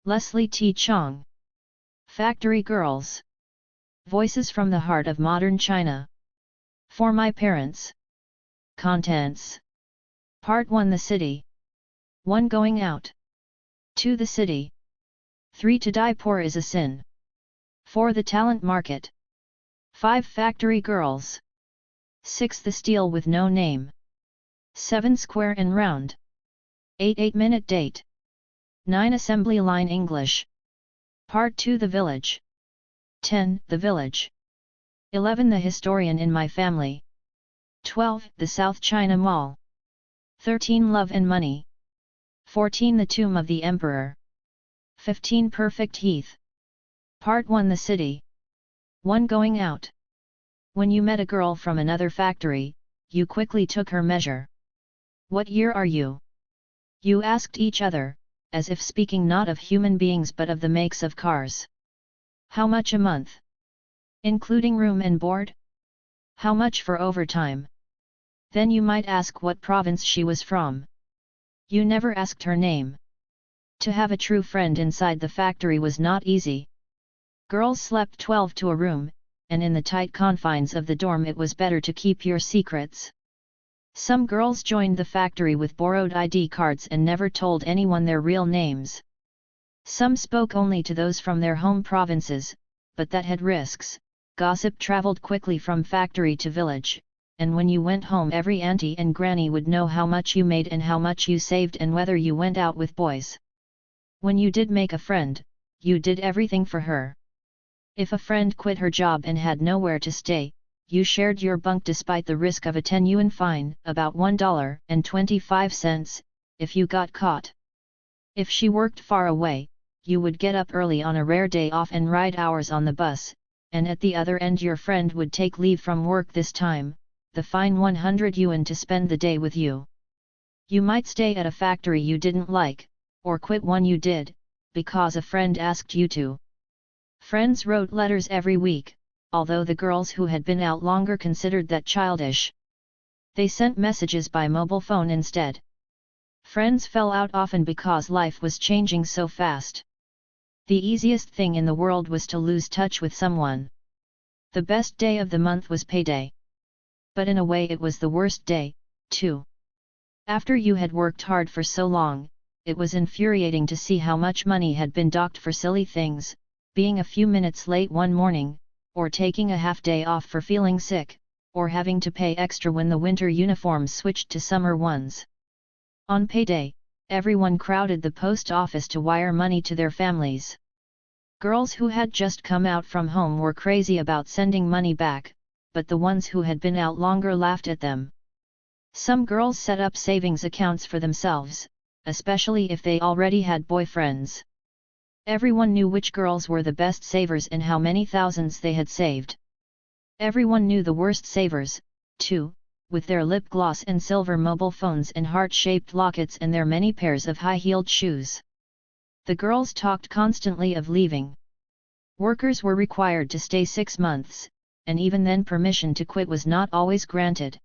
Leslie T. Chang. Factory Girls. Voices from the Heart of Modern China. For My Parents. Contents. Part 1. The City. 1. Going out. 2. The City. 3. To die poor is a sin. 4. The Talent Market. 5. Factory Girls. 6. The Steel with No Name. 7. Square and Round. 8. 8-minute date. 9. Assembly line English. Part 2. The Village. 10. The Village. 11. The Historian in My Family. 12. The South China Mall. 13. Love and Money. 14. The Tomb of the Emperor. 15. Perfect Heath. Part 1. The City. 1. Going out. When you met a girl from another factory, you quickly took her measure. What year are you? You asked each other, as if speaking not of human beings but of the makes of cars. How much a month? Including room and board? How much for overtime? Then you might ask what province she was from. You never asked her name. To have a true friend inside the factory was not easy. Girls slept 12 to a room, and in the tight confines of the dorm it was better to keep your secrets. Some girls joined the factory with borrowed ID cards and never told anyone their real names. Some spoke only to those from their home provinces, but that had risks. Gossip traveled quickly from factory to village, and when you went home every auntie and granny would know how much you made and how much you saved and whether you went out with boys. When you did make a friend, you did everything for her. If a friend quit her job and had nowhere to stay, you shared your bunk despite the risk of a 10 yuan fine, about $1.25, if you got caught. If she worked far away, you would get up early on a rare day off and ride hours on the bus, and at the other end your friend would take leave from work this time, the fine 100 yuan to spend the day with you. You might stay at a factory you didn't like, or quit one you did, because a friend asked you to. Friends wrote letters every week, although the girls who had been out longer considered that childish. They sent messages by mobile phone instead. Friends fell out often because life was changing so fast. The easiest thing in the world was to lose touch with someone. The best day of the month was payday. But in a way it was the worst day, too. After you had worked hard for so long, it was infuriating to see how much money had been docked for silly things, being a few minutes late one morning, or taking a half day off for feeling sick, or having to pay extra when the winter uniforms switched to summer ones. On payday, everyone crowded the post office to wire money to their families. Girls who had just come out from home were crazy about sending money back, but the ones who had been out longer laughed at them. Some girls set up savings accounts for themselves, especially if they already had boyfriends. Everyone knew which girls were the best savers and how many thousands they had saved. Everyone knew the worst savers, too, with their lip gloss and silver mobile phones and heart-shaped lockets and their many pairs of high-heeled shoes. The girls talked constantly of leaving. Workers were required to stay 6 months, and even then permission to quit was not always granted.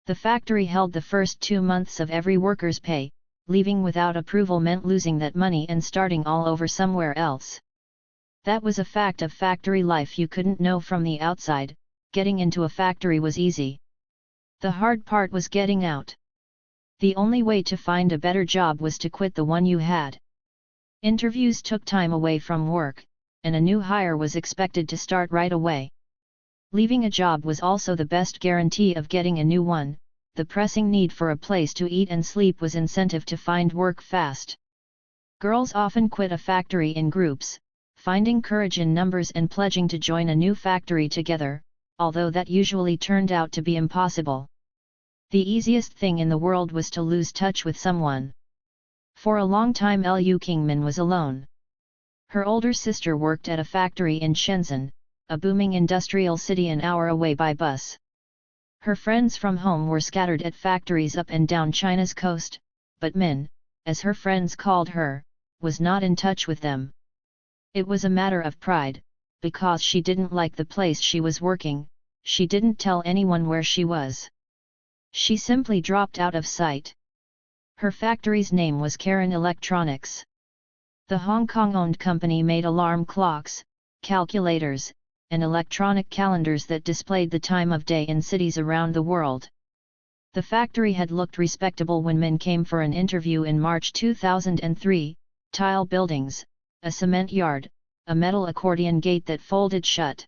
The factory held the first 2 months of every worker's pay. Leaving without approval meant losing that money and starting all over somewhere else. That was a fact of factory life you couldn't know from the outside. Getting into a factory was easy. The hard part was getting out. The only way to find a better job was to quit the one you had. Interviews took time away from work, and a new hire was expected to start right away. Leaving a job was also the best guarantee of getting a new one. The pressing need for a place to eat and sleep was incentive to find work fast. Girls often quit a factory in groups, finding courage in numbers and pledging to join a new factory together, although that usually turned out to be impossible. The easiest thing in the world was to lose touch with someone. For a long time Liu Kingman was alone. Her older sister worked at a factory in Shenzhen, a booming industrial city an hour away by bus. Her friends from home were scattered at factories up and down China's coast, but Min, as her friends called her, was not in touch with them. It was a matter of pride, because she didn't like the place she was working. She didn't tell anyone where she was. She simply dropped out of sight. Her factory's name was Karen Electronics. The Hong Kong-owned company made alarm clocks, calculators, and electronic calendars that displayed the time of day in cities around the world. The factory had looked respectable when Min came for an interview in March 2003, tile buildings, a cement yard, a metal accordion gate that folded shut.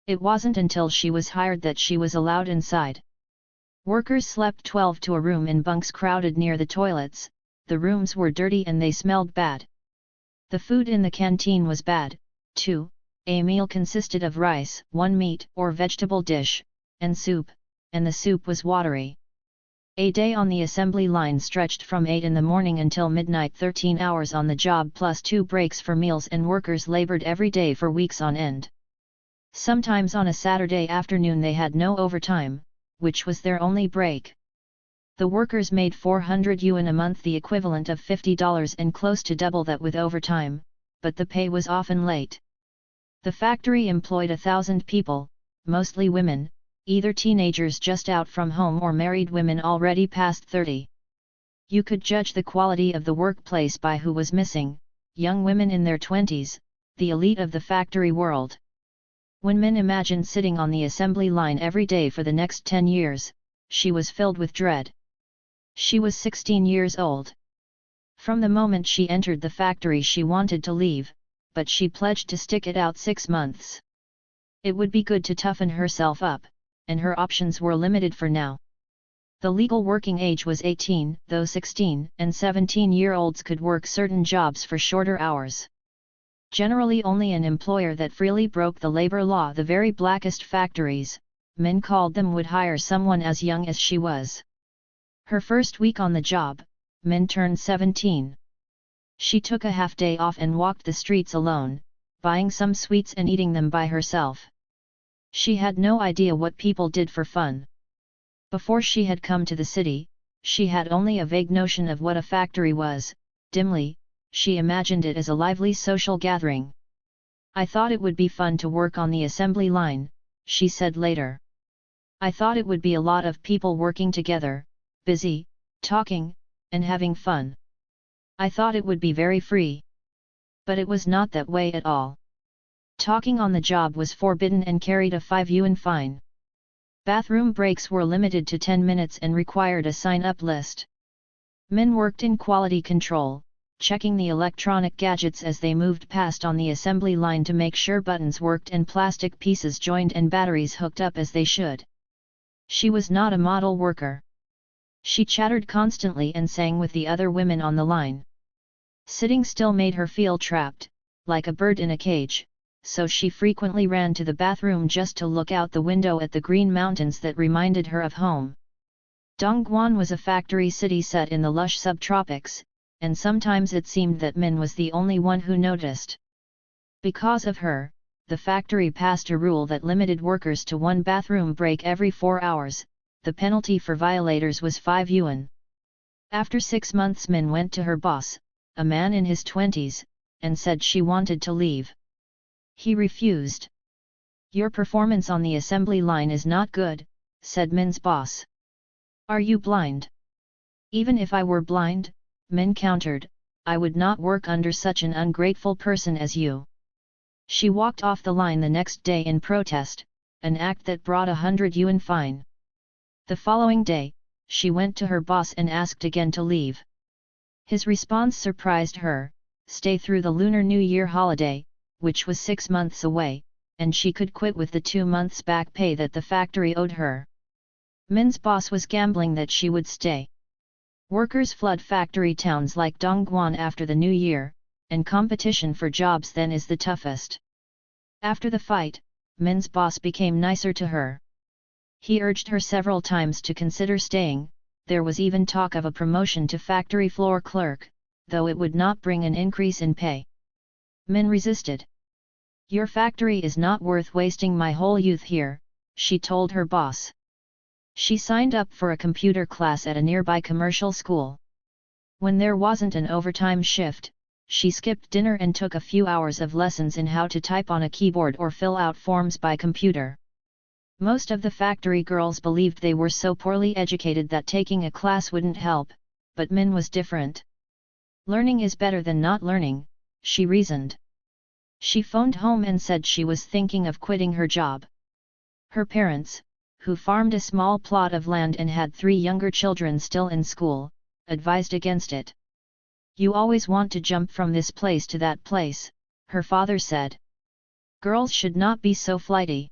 It wasn't until she was hired that she was allowed inside. Workers slept 12 to a room in bunks crowded near the toilets. The rooms were dirty and they smelled bad. The food in the canteen was bad, too. A meal consisted of rice, one meat or vegetable dish, and soup, and the soup was watery. A day on the assembly line stretched from 8 in the morning until midnight, 13 hours on the job plus 2 breaks for meals, and workers labored every day for weeks on end. Sometimes on a Saturday afternoon they had no overtime, which was their only break. The workers made 400 yuan a month, the equivalent of $50, and close to double that with overtime, but the pay was often late. The factory employed 1,000 people, mostly women, either teenagers just out from home or married women already past 30. You could judge the quality of the workplace by who was missing: young women in their 20s, the elite of the factory world. When Min imagined sitting on the assembly line every day for the next 10 years, she was filled with dread. She was 16 years old. From the moment she entered the factory she wanted to leave, but she pledged to stick it out 6 months. It would be good to toughen herself up, and her options were limited for now. The legal working age was 18, though 16 and 17-year-olds could work certain jobs for shorter hours. Generally only an employer that freely broke the labor law, the very blackest factories, Min called them, would hire someone as young as she was. Her first week on the job, Min turned 17. She took a half-day off and walked the streets alone, buying some sweets and eating them by herself. She had no idea what people did for fun. Before she had come to the city, she had only a vague notion of what a factory was. Dimly, she imagined it as a lively social gathering. "I thought it would be fun to work on the assembly line," she said later. "I thought it would be a lot of people working together, busy, talking, and having fun. I thought it would be very free. But it was not that way at all. Talking on the job was forbidden and carried a 5 yuan fine. Bathroom breaks were limited to 10 minutes and required a sign-up list." Min worked in quality control, checking the electronic gadgets as they moved past on the assembly line to make sure buttons worked and plastic pieces joined and batteries hooked up as they should. She was not a model worker. She chattered constantly and sang with the other women on the line. Sitting still made her feel trapped, like a bird in a cage, so she frequently ran to the bathroom just to look out the window at the green mountains that reminded her of home. Dongguan was a factory city set in the lush subtropics, and sometimes it seemed that Min was the only one who noticed. Because of her, the factory passed a rule that limited workers to 1 bathroom break every 4 hours. The penalty for violators was 5 yuan. After 6 months Min went to her boss, a man in his 20s, and said she wanted to leave. He refused. "Your performance on the assembly line is not good," said Min's boss. "Are you blind?" "Even if I were blind," Min countered, "I would not work under such an ungrateful person as you." She walked off the line the next day in protest, an act that brought 100 yuan fine. The following day, she went to her boss and asked again to leave. His response surprised her: stay through the Lunar New Year holiday, which was 6 months away, and she could quit with the 2 months back pay that the factory owed her. Min's boss was gambling that she would stay. Workers flood factory towns like Dongguan after the New Year, and competition for jobs then is the toughest. After the fight, Min's boss became nicer to her. He urged her several times to consider staying. There was even talk of a promotion to factory floor clerk, though it would not bring an increase in pay. Min resisted. "Your factory is not worth wasting my whole youth here," she told her boss. She signed up for a computer class at a nearby commercial school. When there wasn't an overtime shift, she skipped dinner and took a few hours of lessons in how to type on a keyboard or fill out forms by computer. Most of the factory girls believed they were so poorly educated that taking a class wouldn't help, but Min was different. "Learning is better than not learning," she reasoned. She phoned home and said she was thinking of quitting her job. Her parents, who farmed a small plot of land and had 3 younger children still in school, advised against it. You always want to jump from this place to that place, her father said. Girls should not be so flighty.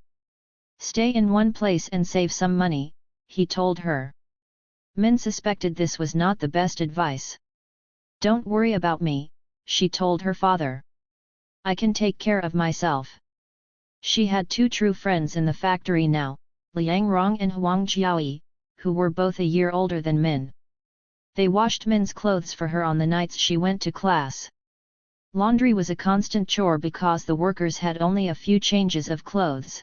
Stay in one place and save some money, he told her. Min suspected this was not the best advice. Don't worry about me, she told her father. I can take care of myself. She had 2 true friends in the factory now, Liang Rong and Huang Jiaoyi, who were both a year older than Min. They washed Min's clothes for her on the nights she went to class. Laundry was a constant chore because the workers had only a few changes of clothes.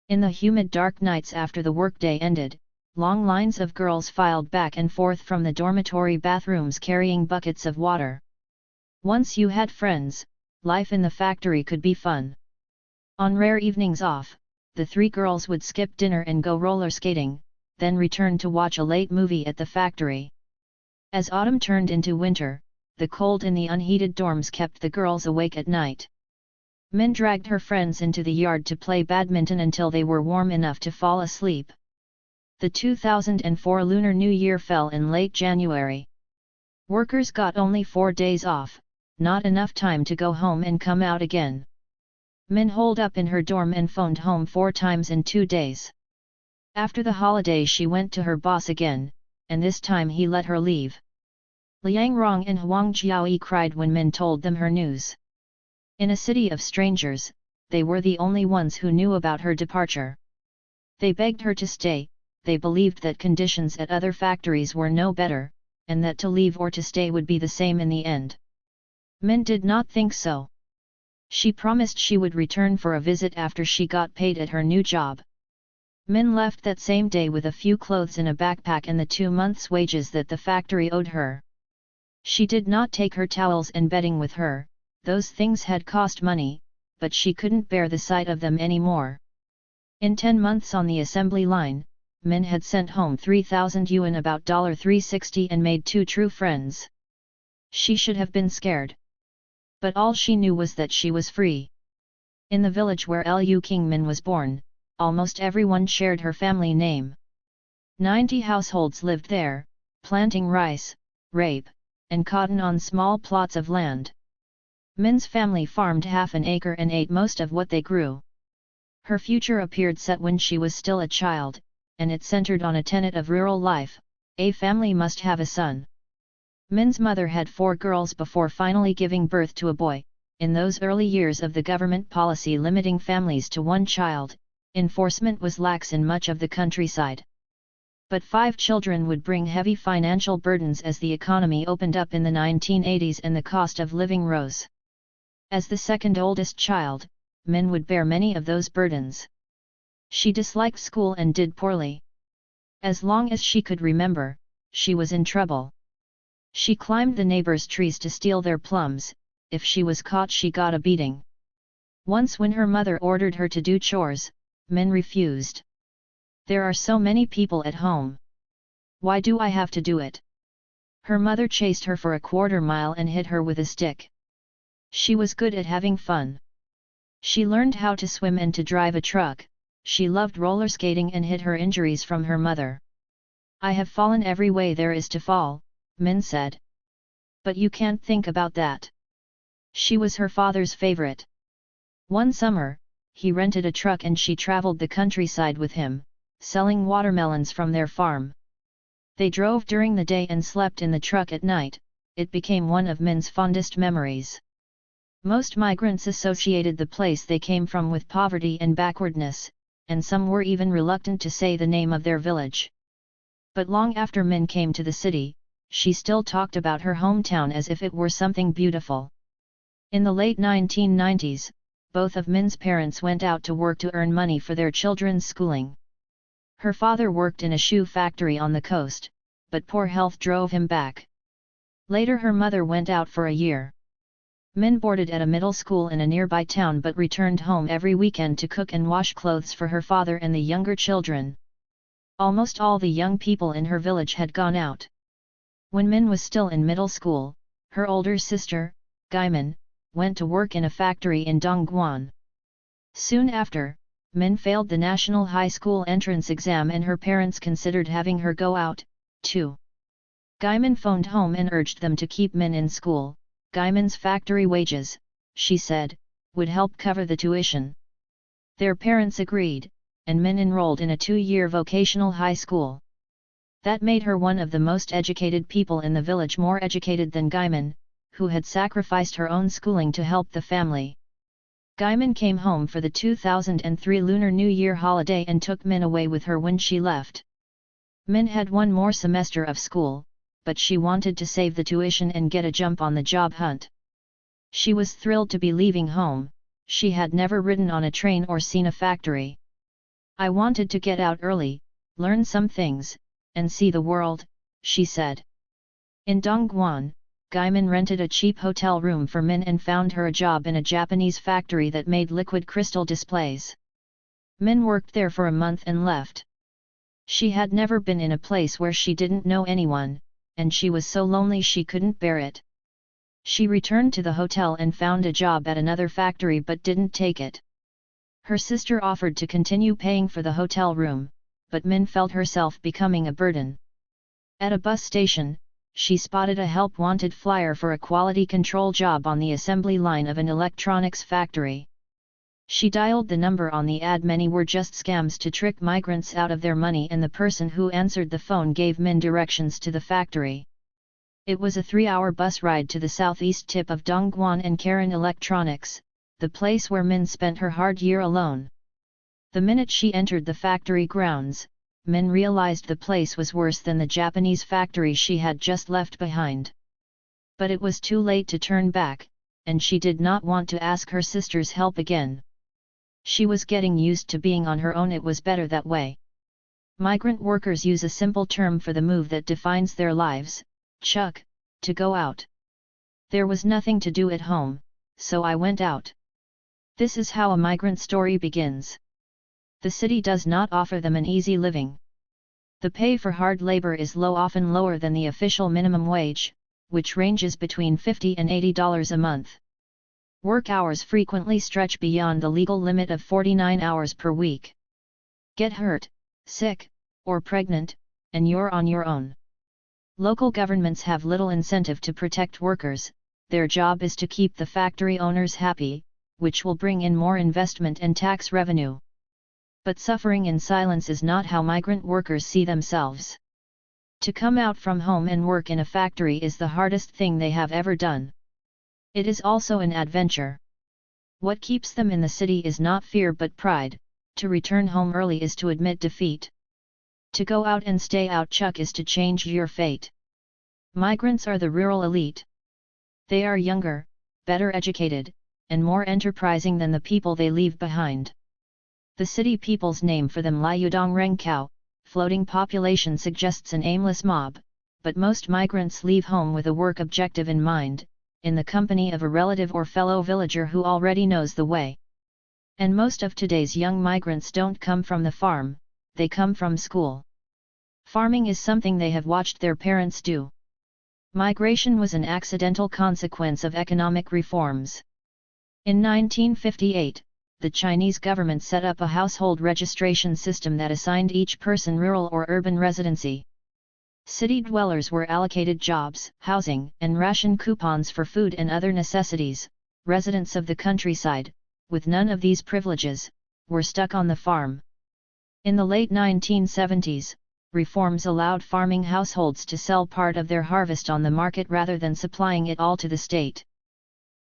In the humid dark nights after the workday ended, long lines of girls filed back and forth from the dormitory bathrooms carrying buckets of water. Once you had friends, life in the factory could be fun. On rare evenings off, the 3 girls would skip dinner and go roller skating, then return to watch a late movie at the factory. As autumn turned into winter, the cold in the unheated dorms kept the girls awake at night. Min dragged her friends into the yard to play badminton until they were warm enough to fall asleep. The 2004 Lunar New Year fell in late January. Workers got only 4 days off, not enough time to go home and come out again. Min holed up in her dorm and phoned home 4 times in 2 days. After the holiday she went to her boss again, and this time he let her leave. Liang Rong and Huang Jiaoyi cried when Min told them her news. In a city of strangers, they were the only ones who knew about her departure. They begged her to stay, they believed that conditions at other factories were no better, and that to leave or to stay would be the same in the end. Min did not think so. She promised she would return for a visit after she got paid at her new job. Min left that same day with a few clothes in a backpack and the 2 months' wages that the factory owed her. She did not take her towels and bedding with her, those things had cost money, but she couldn't bear the sight of them anymore. In 10 months on the assembly line, Min had sent home 3,000 yuan, about $360, and made 2 true friends. She should have been scared. But all she knew was that she was free. In the village where Liu Qingmin was born, almost everyone shared her family name. 90 households lived there, planting rice, rape, and cotton on small plots of land. Min's family farmed half an acre and ate most of what they grew. Her future appeared set when she was still a child, and it centered on a tenet of rural life: a family must have a son. Min's mother had 4 girls before finally giving birth to a boy. In those early years of the government policy limiting families to 1 child, enforcement was lax in much of the countryside. But 5 children would bring heavy financial burdens as the economy opened up in the 1980s and the cost of living rose. As the second oldest child, Min would bear many of those burdens. She disliked school and did poorly. As long as she could remember, she was in trouble. She climbed the neighbors' trees to steal their plums. If she was caught, she got a beating. Once when her mother ordered her to do chores, Min refused. There are so many people at home. Why do I have to do it? Her mother chased her for a quarter mile and hit her with a stick. She was good at having fun. She learned how to swim and to drive a truck. She loved roller skating and hid her injuries from her mother. I have fallen every way there is to fall, Min said. But you can't think about that. She was her father's favorite. One summer, he rented a truck and she traveled the countryside with him, selling watermelons from their farm. They drove during the day and slept in the truck at night. It became one of Min's fondest memories. Most migrants associated the place they came from with poverty and backwardness, and some were even reluctant to say the name of their village. But long after Min came to the city, she still talked about her hometown as if it were something beautiful. In the late 1990s, both of Min's parents went out to work to earn money for their children's schooling. Her father worked in a shoe factory on the coast, but poor health drove him back. Later her mother went out for a year. Min boarded at a middle school in a nearby town but returned home every weekend to cook and wash clothes for her father and the younger children. Almost all the young people in her village had gone out. When Min was still in middle school, her older sister, Gaimin, went to work in a factory in Dongguan. Soon after, Min failed the national high school entrance exam and her parents considered having her go out, too. Gaiman phoned home and urged them to keep Min in school. Gaiman's factory wages, she said, would help cover the tuition. Their parents agreed, and Min enrolled in a 2-year vocational high school. That made her one of the most educated people in the village, more educated than Gaiman, who had sacrificed her own schooling to help the family. Gaiman came home for the 2003 Lunar New Year holiday and took Min away with her when she left. Min had one more semester of school, but she wanted to save the tuition and get a jump on the job hunt. She was thrilled to be leaving home. She had never ridden on a train or seen a factory. "I wanted to get out early, learn some things, and see the world," she said. In Dongguan, Gaiman rented a cheap hotel room for Min and found her a job in a Japanese factory that made liquid crystal displays. Min worked there for a month and left. She had never been in a place where she didn't know anyone, and she was so lonely she couldn't bear it. She returned to the hotel and found a job at another factory but didn't take it. Her sister offered to continue paying for the hotel room, but Min felt herself becoming a burden. At a bus station, she spotted a help-wanted flyer for a quality control job on the assembly line of an electronics factory. She dialed the number on the ad. Many were just scams to trick migrants out of their money, and the person who answered the phone gave Min directions to the factory. It was a 3-hour bus ride to the southeast tip of Dongguan and Karen Electronics, the place where Min spent her hard year alone. The minute she entered the factory grounds, Min realized the place was worse than the Japanese factory she had just left behind. But it was too late to turn back, and she did not want to ask her sister's help again. She was getting used to being on her own. It was better that way. Migrant workers use a simple term for the move that defines their lives: "Chuk," to go out. There was nothing to do at home, so I went out. This is how a migrant story begins. The city does not offer them an easy living. The pay for hard labor is low, often lower than the official minimum wage, which ranges between $50 and $80 a month. Work hours frequently stretch beyond the legal limit of 49 hours per week. Get hurt, sick, or pregnant, and you're on your own. Local governments have little incentive to protect workers. Their job is to keep the factory owners happy, which will bring in more investment and tax revenue. But suffering in silence is not how migrant workers see themselves. To come out from home and work in a factory is the hardest thing they have ever done. It is also an adventure. What keeps them in the city is not fear but pride. To return home early is to admit defeat. To go out and stay out, Chuk, is to change your fate. Migrants are the rural elite. They are younger, better educated, and more enterprising than the people they leave behind. The city people's name for them, Liudong Rengkao, floating population, suggests an aimless mob, but most migrants leave home with a work objective in mind, in the company of a relative or fellow villager who already knows the way. And most of today's young migrants don't come from the farm, they come from school. Farming is something they have watched their parents do. Migration was an accidental consequence of economic reforms. In 1958, the Chinese government set up a household registration system that assigned each person rural or urban residency. City dwellers were allocated jobs, housing, and ration coupons for food and other necessities. Residents of the countryside, with none of these privileges, were stuck on the farm. In the late 1970s, reforms allowed farming households to sell part of their harvest on the market rather than supplying it all to the state.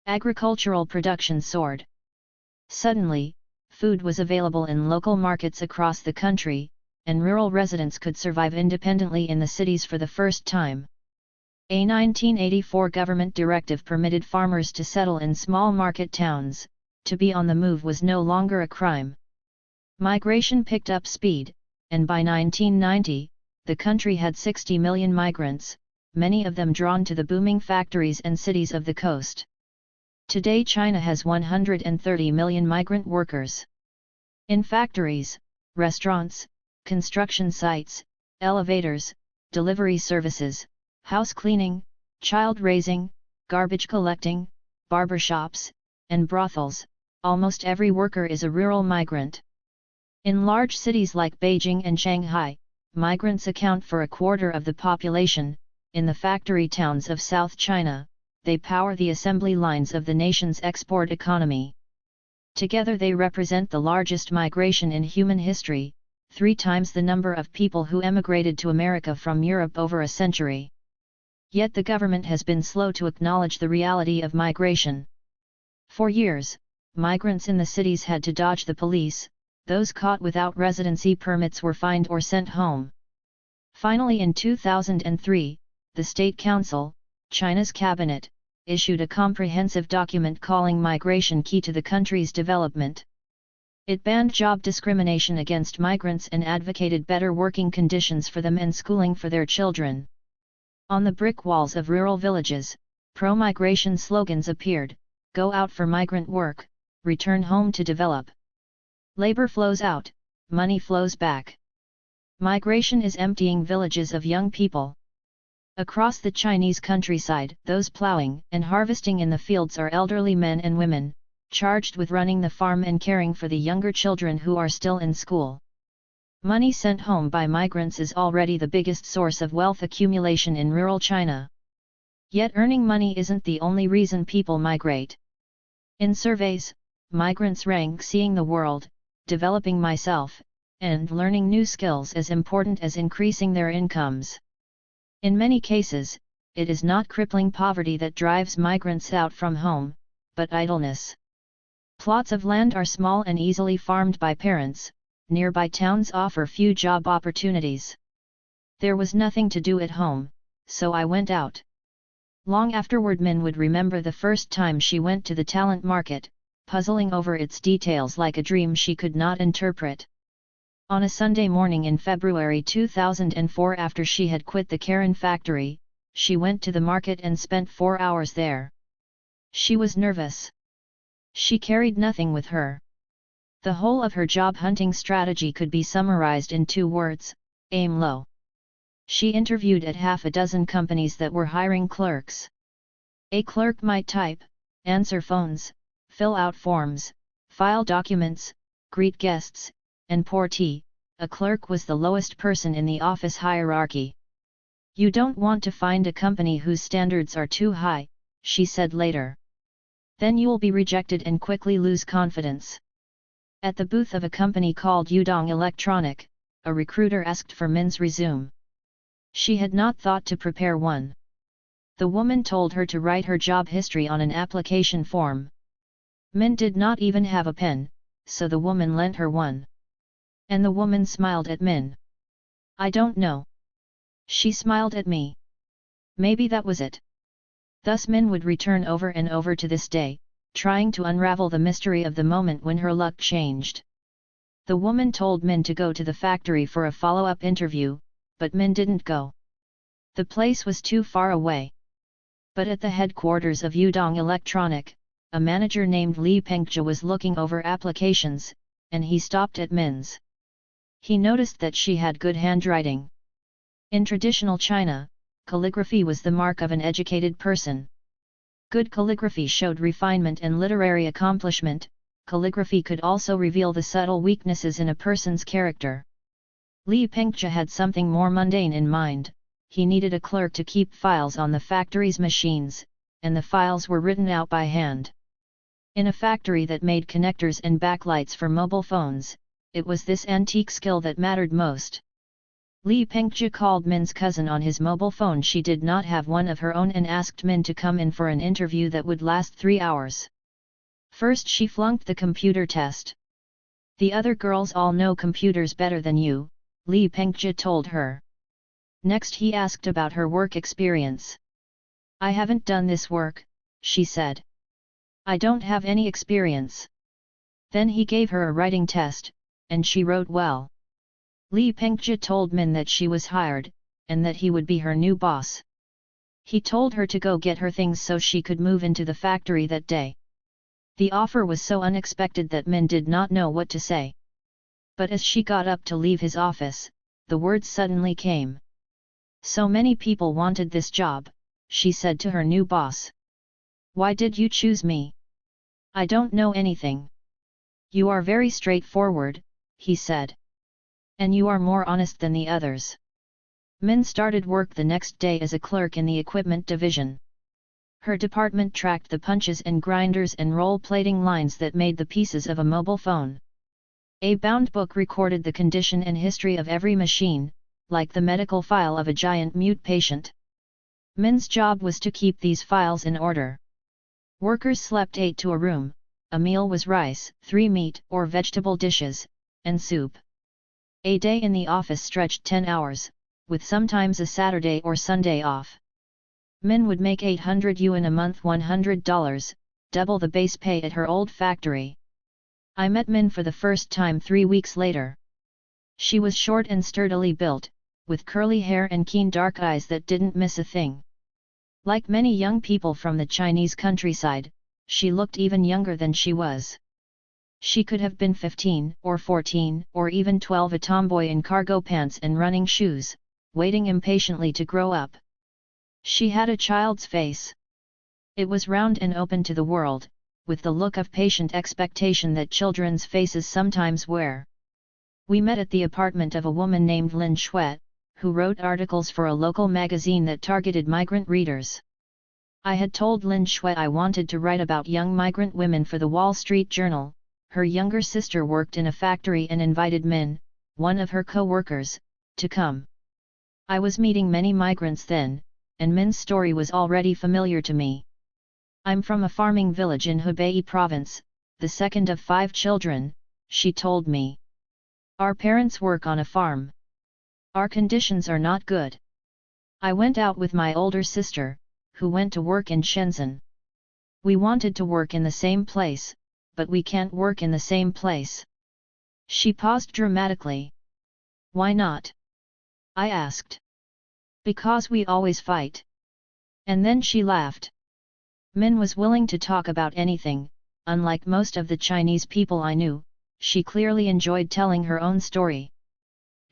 Agricultural production soared. Suddenly, food was available in local markets across the country, and rural residents could survive independently in the cities for the first time. A 1984 government directive permitted farmers to settle in small market towns. To be on the move was no longer a crime. Migration picked up speed, and by 1990, the country had 60 million migrants, many of them drawn to the booming factories and cities of the coast. Today China has 130 million migrant workers. In factories, restaurants, construction sites, elevators, delivery services, house cleaning, child raising, garbage collecting, barbershops, and brothels, almost every worker is a rural migrant. In large cities like Beijing and Shanghai, migrants account for a quarter of the population. In the factory towns of South China, they power the assembly lines of the nation's export economy. Together they represent the largest migration in human history, 3 times the number of people who emigrated to America from Europe over a century. Yet the government has been slow to acknowledge the reality of migration. For years, migrants in the cities had to dodge the police. Those caught without residency permits were fined or sent home. Finally, in 2003, the State Council, China's cabinet, issued a comprehensive document calling migration key to the country's development. It banned job discrimination against migrants and advocated better working conditions for them and schooling for their children. On the brick walls of rural villages, pro-migration slogans appeared: "Go out for migrant work, return home to develop. Labor flows out, money flows back. Migration is emptying villages of young people." Across the Chinese countryside, those plowing and harvesting in the fields are elderly men and women, charged with running the farm and caring for the younger children who are still in school. Money sent home by migrants is already the biggest source of wealth accumulation in rural China. Yet earning money isn't the only reason people migrate. In surveys, migrants rank seeing the world, developing myself, and learning new skills as important as increasing their incomes. In many cases, it is not crippling poverty that drives migrants out from home, but idleness. Plots of land are small and easily farmed by parents. Nearby towns offer few job opportunities. There was nothing to do at home, so I went out. Long afterward, Min would remember the first time she went to the talent market, puzzling over its details like a dream she could not interpret. On a Sunday morning in February 2004, after she had quit the Karen factory, she went to the market and spent 4 hours there. She was nervous. She carried nothing with her. The whole of her job hunting strategy could be summarized in 2 words: aim low. She interviewed at half a dozen companies that were hiring clerks. A clerk might type, answer phones, fill out forms, file documents, greet guests, and pour tea. A clerk was the lowest person in the office hierarchy. "You don't want to find a company whose standards are too high," she said later. "Then you'll be rejected and quickly lose confidence." At the booth of a company called Yudong Electronic, a recruiter asked for Min's resume. She had not thought to prepare one. The woman told her to write her job history on an application form. Min did not even have a pen, so the woman lent her one. And the woman smiled at Min. "I don't know." She smiled at me. Maybe that was it. Thus Min would return over and over to this day, trying to unravel the mystery of the moment when her luck changed. The woman told Min to go to the factory for a follow-up interview, but Min didn't go. The place was too far away. But at the headquarters of Yudong Electronic, a manager named Li Pengjia was looking over applications, and he stopped at Min's. He noticed that she had good handwriting. In traditional China, calligraphy was the mark of an educated person. Good calligraphy showed refinement and literary accomplishment. Calligraphy could also reveal the subtle weaknesses in a person's character. Li Pengjia had something more mundane in mind. He needed a clerk to keep files on the factory's machines, and the files were written out by hand. In a factory that made connectors and backlights for mobile phones, it was this antique skill that mattered most. Li Pengjia called Min's cousin on his mobile phone. She did not have one of her own and asked Min to come in for an interview that would last 3 hours. First she flunked the computer test. "The other girls all know computers better than you," Li Pengjia told her. Next he asked about her work experience. "I haven't done this work," she said. "I don't have any experience." Then he gave her a writing test, and she wrote well. Li Pengjia told Min that she was hired, and that he would be her new boss. He told her to go get her things so she could move into the factory that day. The offer was so unexpected that Min did not know what to say. But as she got up to leave his office, the words suddenly came. "So many people wanted this job," she said to her new boss. Why did you choose me? I don't know anything. You are very straightforward, he said. And you are more honest than the others. Min started work the next day as a clerk in the equipment division. Her department tracked the punches and grinders and roll-plating lines that made the pieces of a mobile phone. A bound book recorded the condition and history of every machine, like the medical file of a giant mute patient. Min's job was to keep these files in order. Workers slept 8 to a room, a meal was rice, 3 meat or vegetable dishes, and soup. A day in the office stretched 10 hours, with sometimes a Saturday or Sunday off. Min would make 800 yuan a month, $100, double the base pay at her old factory. I met Min for the first time 3 weeks later. She was short and sturdily built, with curly hair and keen dark eyes that didn't miss a thing. Like many young people from the Chinese countryside, she looked even younger than she was. She could have been 15 or 14 or even 12, a tomboy in cargo pants and running shoes, waiting impatiently to grow up. She had a child's face. It was round and open to the world, with the look of patient expectation that children's faces sometimes wear. We met at the apartment of a woman named Lin Shui, who wrote articles for a local magazine that targeted migrant readers. I had told Lin Shui I wanted to write about young migrant women for the Wall Street Journal. Her younger sister worked in a factory and invited Min, one of her co-workers, to come. I was meeting many migrants then, and Min's story was already familiar to me. I'm from a farming village in Hubei province, the second of 5 children, she told me. Our parents work on a farm. Our conditions are not good. I went out with my older sister, who went to work in Shenzhen. We wanted to work in the same place, but we can't work in the same place. She paused dramatically. Why not? I asked. Because we always fight. And then she laughed. Min was willing to talk about anything. Unlike most of the Chinese people I knew, she clearly enjoyed telling her own story.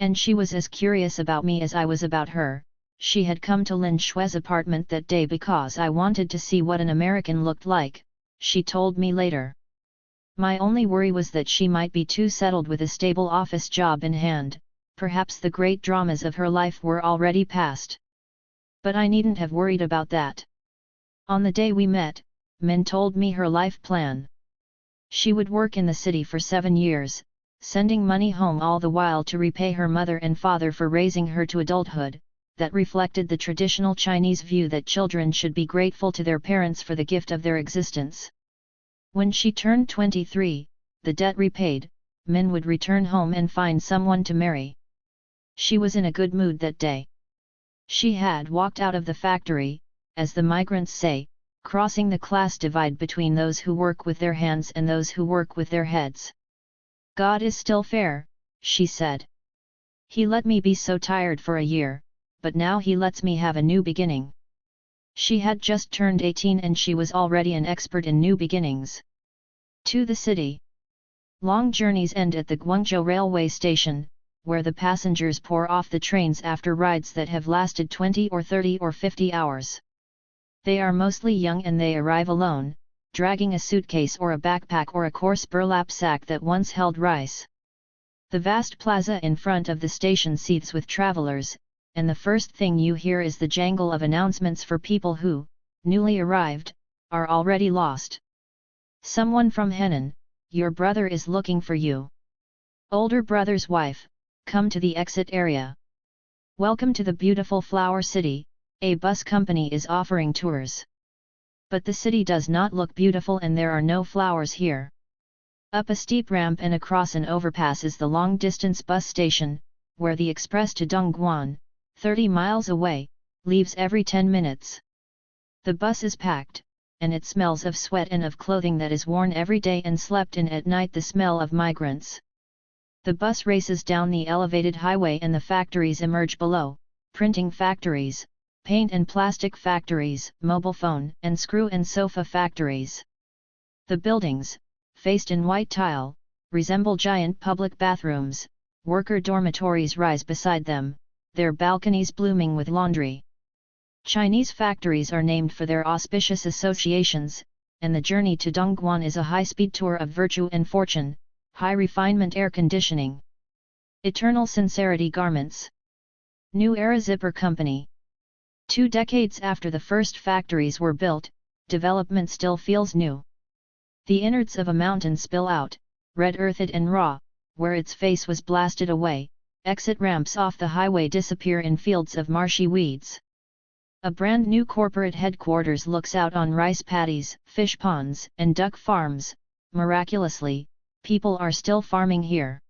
And she was as curious about me as I was about her. She had come to Lin Shui's apartment that day because I wanted to see what an American looked like, she told me later. My only worry was that she might be too settled with a stable office job in hand. Perhaps the great dramas of her life were already past. But I needn't have worried about that. On the day we met, Min told me her life plan. She would work in the city for 7 years, sending money home all the while to repay her mother and father for raising her to adulthood. That reflected the traditional Chinese view that children should be grateful to their parents for the gift of their existence. When she turned 23, the debt repaid, Min would return home and find someone to marry. She was in a good mood that day. She had walked out of the factory, as the migrants say, crossing the class divide between those who work with their hands and those who work with their heads. God is still fair, she said. He let me be so tired for a year, but now he lets me have a new beginning. She had just turned 18 and she was already an expert in new beginnings. To the city. Long journeys end at the Guangzhou railway station, where the passengers pour off the trains after rides that have lasted 20 or 30 or 50 hours. They are mostly young and they arrive alone, dragging a suitcase or a backpack or a coarse burlap sack that once held rice. The vast plaza in front of the station seethes with travelers, and the first thing you hear is the jangle of announcements for people who, newly arrived, are already lost. Someone from Henan, your brother is looking for you. Older brother's wife, come to the exit area. Welcome to the beautiful flower city, a bus company is offering tours. But the city does not look beautiful and there are no flowers here. Up a steep ramp and across an overpass is the long-distance bus station, where the express to Dongguan, 30 miles away, leaves every 10 minutes. The bus is packed, and it smells of sweat and of clothing that is worn every day and slept in at night, the smell of migrants. The bus races down the elevated highway and the factories emerge below, printing factories, paint and plastic factories, mobile phone and screw and sofa factories. The buildings, faced in white tile, resemble giant public bathrooms. Worker dormitories rise beside them, their balconies blooming with laundry. Chinese factories are named for their auspicious associations, and the journey to Dongguan is a high-speed tour of virtue and fortune, high-refinement air conditioning. Eternal Sincerity Garments. New Era Zipper Company. 2 decades after the first factories were built, development still feels new. The innards of a mountain spill out, red-earthed and raw, where its face was blasted away. Exit ramps off the highway disappear in fields of marshy weeds. A brand new corporate headquarters looks out on rice paddies, fish ponds, and duck farms. Miraculously, people are still farming here.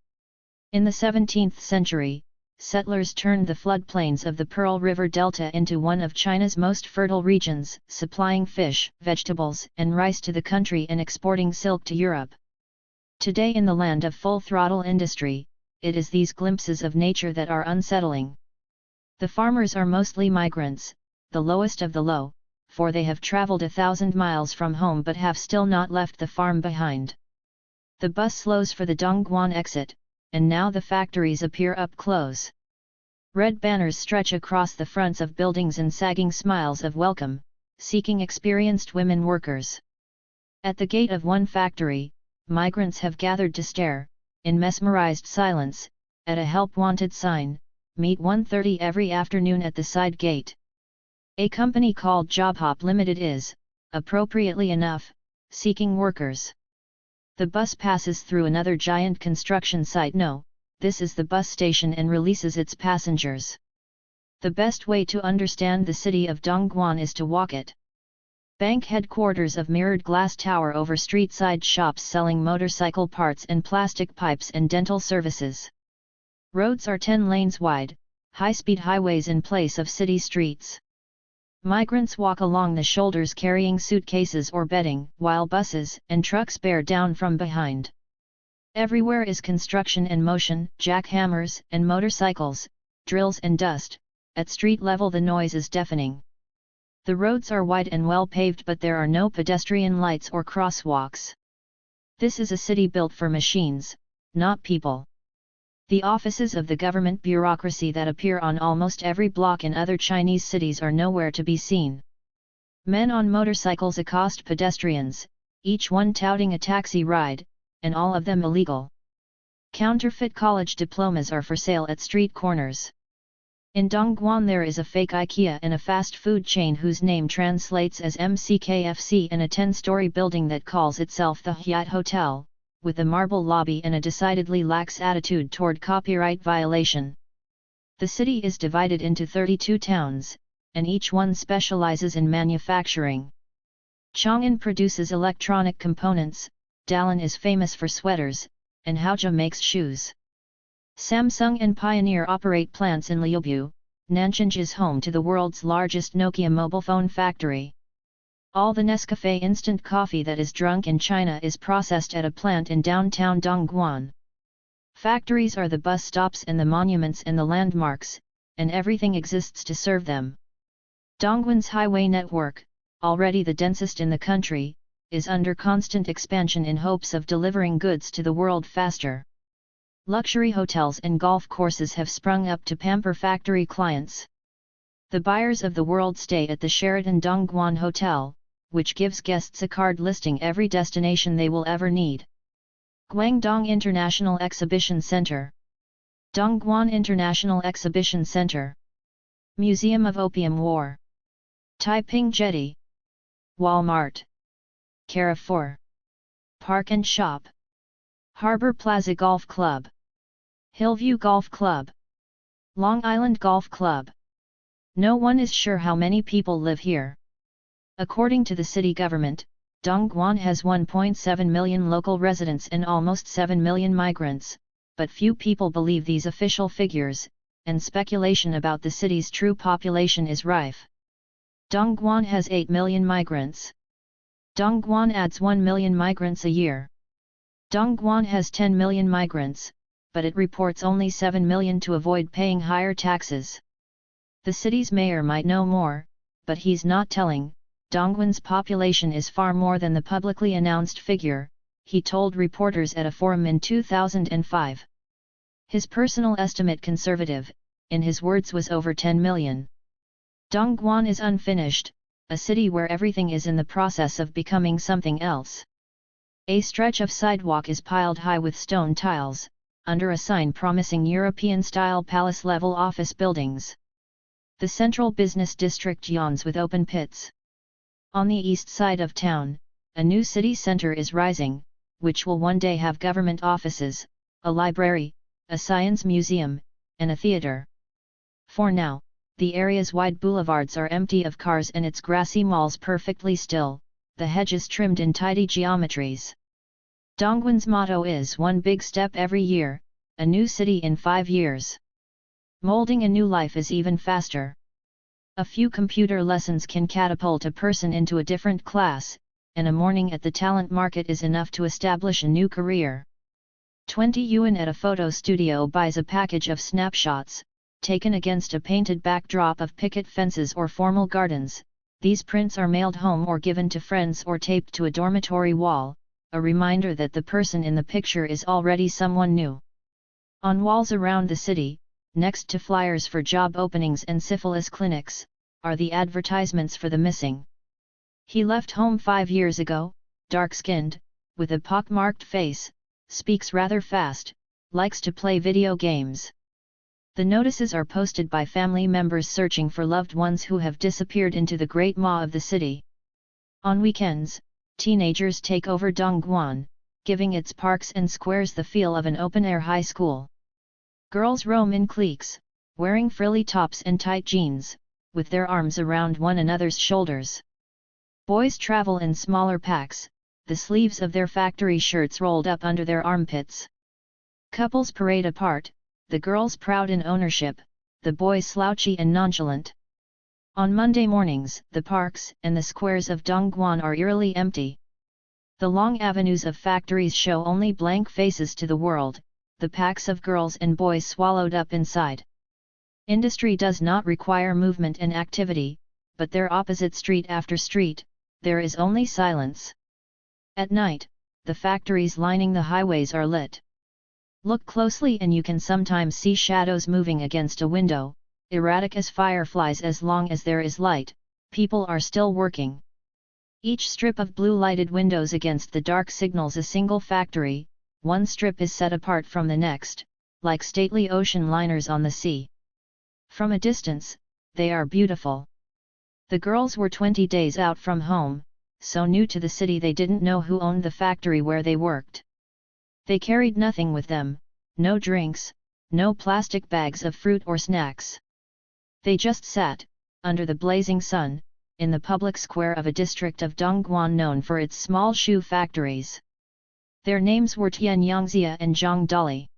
In the 17th century, settlers turned the floodplains of the Pearl River Delta into one of China's most fertile regions, supplying fish, vegetables, and rice to the country and exporting silk to Europe. Today, in the land of full-throttle industry, it is these glimpses of nature that are unsettling. The farmers are mostly migrants, the lowest of the low, for they have traveled 1,000 miles from home but have still not left the farm behind. The bus slows for the Dongguan exit, and now the factories appear up close. Red banners stretch across the fronts of buildings and sagging smiles of welcome, seeking experienced women workers. At the gate of one factory, migrants have gathered to stare, in mesmerized silence, at a help wanted sign, meet 1:30 every afternoon at the side gate. A company called JobHop Limited is, appropriately enough, seeking workers. The bus passes through another giant construction site. No, this is the bus station and releases its passengers. The best way to understand the city of Dongguan is to walk it. Bank headquarters of mirrored glass tower over street-side shops selling motorcycle parts and plastic pipes and dental services. Roads are 10 lanes wide, high-speed highways in place of city streets. Migrants walk along the shoulders carrying suitcases or bedding, while buses and trucks bear down from behind. Everywhere is construction and motion, jackhammers and motorcycles, drills and dust. At street level the noise is deafening. The roads are wide and well paved, but there are no pedestrian lights or crosswalks. This is a city built for machines, not people. The offices of the government bureaucracy that appear on almost every block in other Chinese cities are nowhere to be seen. Men on motorcycles accost pedestrians, each one touting a taxi ride, and all of them illegal. Counterfeit college diplomas are for sale at street corners. In Dongguan there is a fake IKEA and a fast food chain whose name translates as MCKFC, and a 10-story building that calls itself the Hyatt Hotel, with a marble lobby and a decidedly lax attitude toward copyright violation. The city is divided into 32 towns, and each one specializes in manufacturing. Chang produces electronic components, Dalian is famous for sweaters, and Haoja makes shoes. Samsung and Pioneer operate plants in Liubu. Nanjing is home to the world's largest Nokia mobile phone factory. All the Nescafé instant coffee that is drunk in China is processed at a plant in downtown Dongguan. Factories are the bus stops and the monuments and the landmarks, and everything exists to serve them. Dongguan's highway network, already the densest in the country, is under constant expansion in hopes of delivering goods to the world faster. Luxury hotels and golf courses have sprung up to pamper factory clients. The buyers of the world stay at the Sheraton Dongguan Hotel, which gives guests a card listing every destination they will ever need. Guangdong International Exhibition Center. Dongguan International Exhibition Center. Museum of Opium War. Taiping Jetty. Walmart. Carrefour. Park and Shop. Harbor Plaza Golf Club. Hillview Golf Club. Long Island Golf Club. No one is sure how many people live here. According to the city government, Dongguan has 1.7 million local residents and almost 7 million migrants, but few people believe these official figures, and speculation about the city's true population is rife. Dongguan has 8 million migrants. Dongguan adds 1 million migrants a year. Dongguan has 10 million migrants, but it reports only 7 million to avoid paying higher taxes. The city's mayor might know more, but he's not telling. Dongguan's population is far more than the publicly announced figure, he told reporters at a forum in 2005. His personal estimate, conservative, in his words, was over 10 million. Dongguan is unfinished, a city where everything is in the process of becoming something else. A stretch of sidewalk is piled high with stone tiles, under a sign promising European-style palace-level office buildings. The central business district yawns with open pits. On the east side of town, a new city center is rising, which will one day have government offices, a library, a science museum, and a theater. For now, the area's wide boulevards are empty of cars and its grassy malls perfectly still, the hedges trimmed in tidy geometries. Dongguan's motto is one big step every year, a new city in 5 years. Molding a new life is even faster. A few computer lessons can catapult a person into a different class, and a morning at the talent market is enough to establish a new career. 20 yuan at a photo studio buys a package of snapshots, taken against a painted backdrop of picket fences or formal gardens. These prints are mailed home or given to friends or taped to a dormitory wall, a reminder that the person in the picture is already someone new. On walls around the city, next to flyers for job openings and syphilis clinics, are the advertisements for the missing. He left home 5 years ago, dark-skinned, with a pock-marked face, speaks rather fast, likes to play video games. The notices are posted by family members searching for loved ones who have disappeared into the great maw of the city. On weekends, teenagers take over Dongguan, giving its parks and squares the feel of an open-air high school. Girls roam in cliques, wearing frilly tops and tight jeans, with their arms around one another's shoulders. Boys travel in smaller packs, the sleeves of their factory shirts rolled up under their armpits. Couples parade apart, the girls proud in ownership, the boys slouchy and nonchalant. On Monday mornings, the parks and the squares of Dongguan are eerily empty. The long avenues of factories show only blank faces to the world, the packs of girls and boys swallowed up inside. Industry does not require movement and activity, but there opposite street after street, there is only silence. At night, the factories lining the highways are lit. Look closely and you can sometimes see shadows moving against a window, erratic as fireflies. As long as there is light, people are still working. Each strip of blue lighted windows against the dark signals a single factory. One strip is set apart from the next, like stately ocean liners on the sea. From a distance, they are beautiful. The girls were 20 days out from home, so new to the city they didn't know who owned the factory where they worked. They carried nothing with them, no drinks, no plastic bags of fruit or snacks. They just sat, under the blazing sun, in the public square of a district of Dongguan known for its small shoe factories. Their names were Tian Yangzia and Zhang Dali.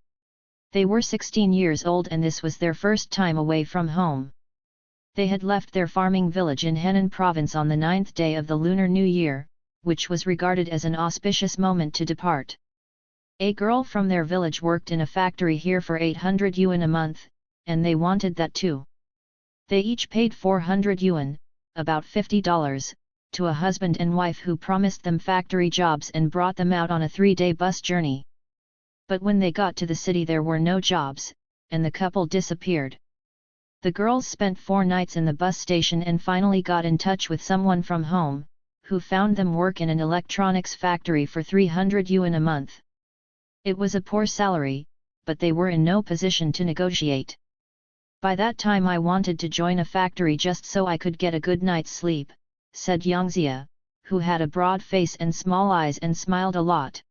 They were 16 years old and this was their first time away from home. They had left their farming village in Henan province on the 9th day of the Lunar New Year, which was regarded as an auspicious moment to depart. A girl from their village worked in a factory here for 800 yuan a month, and they wanted that too. They each paid 400 yuan, about $50, to a husband and wife who promised them factory jobs and brought them out on a 3-day bus journey. But when they got to the city there were no jobs, and the couple disappeared. The girls spent 4 nights in the bus station and finally got in touch with someone from home, who found them work in an electronics factory for 300 yuan a month. It was a poor salary, but they were in no position to negotiate. By that time I wanted to join a factory just so I could get a good night's sleep, said Yangzia, who had a broad face and small eyes and smiled a lot.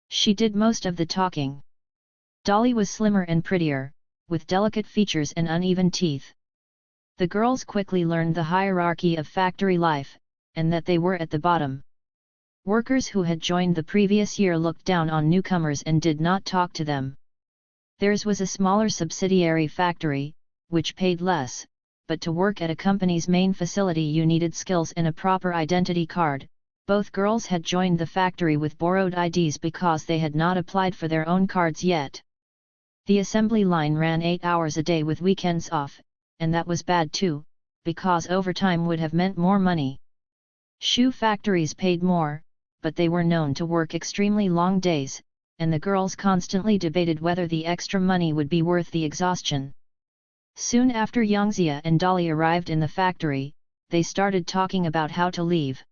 She did most of the talking. Dolly was slimmer and prettier, with delicate features and uneven teeth. The girls quickly learned the hierarchy of factory life, and that they were at the bottom. Workers who had joined the previous year looked down on newcomers and did not talk to them. Theirs was a smaller subsidiary factory, which paid less, but to work at a company's main facility you needed skills and a proper identity card. Both girls had joined the factory with borrowed IDs because they had not applied for their own cards yet. The assembly line ran 8 hours a day with weekends off, and that was bad too, because overtime would have meant more money. Shoe factories paid more, but they were known to work extremely long days, and the girls constantly debated whether the extra money would be worth the exhaustion. Soon after Yangzia and Dolly arrived in the factory, they started talking about how to leave.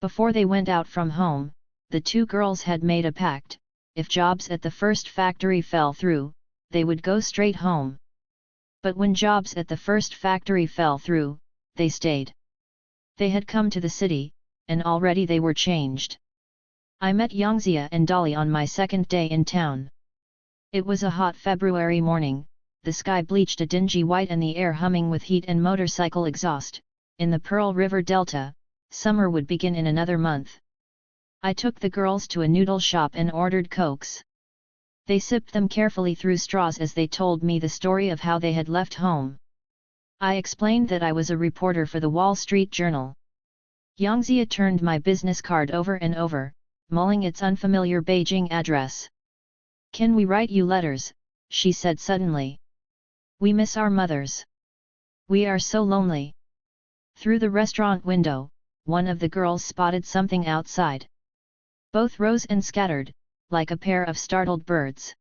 Before they went out from home, the two girls had made a pact: if jobs at the first factory fell through, they would go straight home. But when jobs at the first factory fell through, they stayed. They had come to the city, and already they were changed. I met Yangzia and Dolly on my second day in town. It was a hot February morning, the sky bleached a dingy white and the air humming with heat and motorcycle exhaust. In the Pearl River Delta, summer would begin in another month. I took the girls to a noodle shop and ordered cokes. They sipped them carefully through straws as they told me the story of how they had left home. I explained that I was a reporter for the Wall Street Journal. Yangzia turned my business card over and over, mulling its unfamiliar Beijing address. "Can we write you letters?" she said suddenly. "We miss our mothers. We are so lonely." Through the restaurant window, one of the girls spotted something outside. Both rose and scattered, like a pair of startled birds.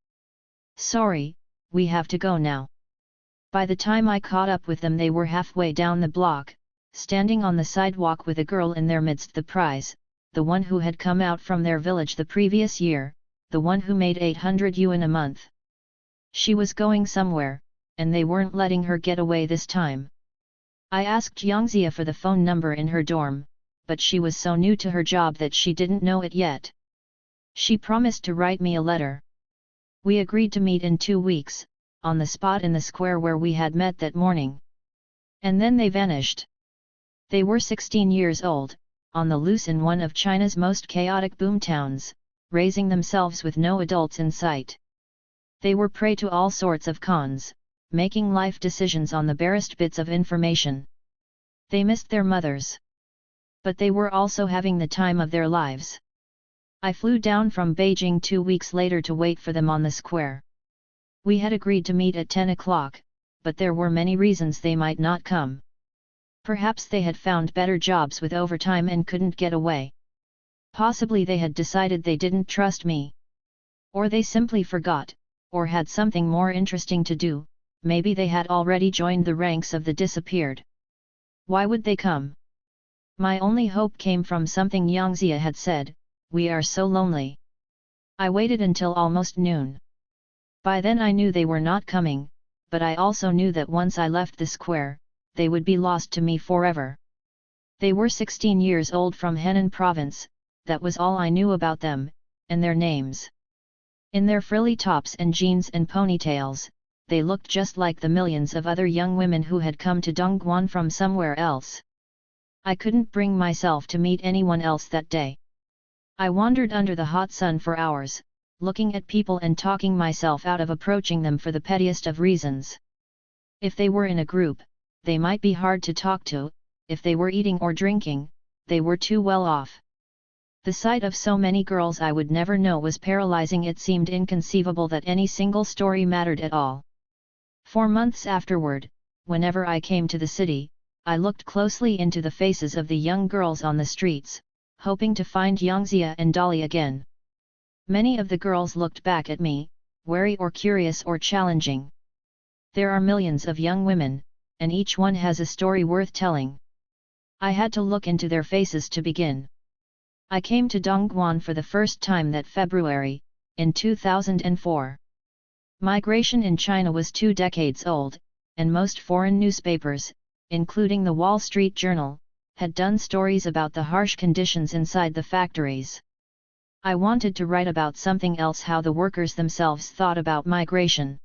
"Sorry, we have to go now." By the time I caught up with them, they were halfway down the block, standing on the sidewalk with a girl in their midst, the prize, the one who had come out from their village the previous year, the one who made 800 yuan a month. She was going somewhere, and they weren't letting her get away this time. I asked Yangzia for the phone number in her dorm, but she was so new to her job that she didn't know it yet. She promised to write me a letter. We agreed to meet in 2 weeks, on the spot in the square where we had met that morning. And then they vanished. They were 16 years old, on the loose in one of China's most chaotic boomtowns, raising themselves with no adults in sight. They were prey to all sorts of cons, making life decisions on the barest bits of information. They missed their mothers. But they were also having the time of their lives. I flew down from Beijing 2 weeks later to wait for them on the square. We had agreed to meet at 10 o'clock, but there were many reasons they might not come. Perhaps they had found better jobs with overtime and couldn't get away. Possibly they had decided they didn't trust me. Or they simply forgot, or had something more interesting to do. Maybe they had already joined the ranks of the disappeared. Why would they come? My only hope came from something Yangzia had said: "We are so lonely." I waited until almost noon. By then I knew they were not coming, but I also knew that once I left the square, they would be lost to me forever. They were 16 years old from Henan province, that was all I knew about them, and their names. In their frilly tops and jeans and ponytails, they looked just like the millions of other young women who had come to Dongguan from somewhere else. I couldn't bring myself to meet anyone else that day. I wandered under the hot sun for hours, looking at people and talking myself out of approaching them for the pettiest of reasons. If they were in a group, they might be hard to talk to; if they were eating or drinking, they were too well off. The sight of so many girls I would never know was paralyzing. It seemed inconceivable that any single story mattered at all. For months afterward, whenever I came to the city, I looked closely into the faces of the young girls on the streets, hoping to find Yangzia and Dolly again. Many of the girls looked back at me, wary or curious or challenging. There are millions of young women, and each one has a story worth telling. I had to look into their faces to begin. I came to Dongguan for the first time that February, in 2004. Migration in China was 2 decades old, and most foreign newspapers, including the Wall Street Journal, had done stories about the harsh conditions inside the factories. I wanted to write about something else: how the workers themselves thought about migration.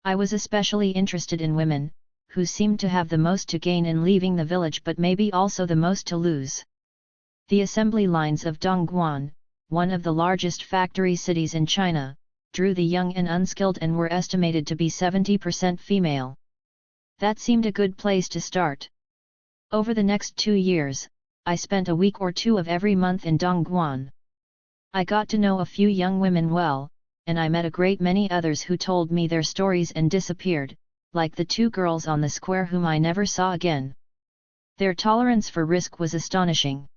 I was especially interested in women, who seemed to have the most to gain in leaving the village but maybe also the most to lose. The assembly lines of Dongguan, one of the largest factory cities in China, drew the young and unskilled and were estimated to be 70% female. That seemed a good place to start. Over the next 2 years, I spent a week or 2 of every month in Dongguan. I got to know a few young women well, and I met a great many others who told me their stories and disappeared, like the 2 girls on the square whom I never saw again. Their tolerance for risk was astonishing.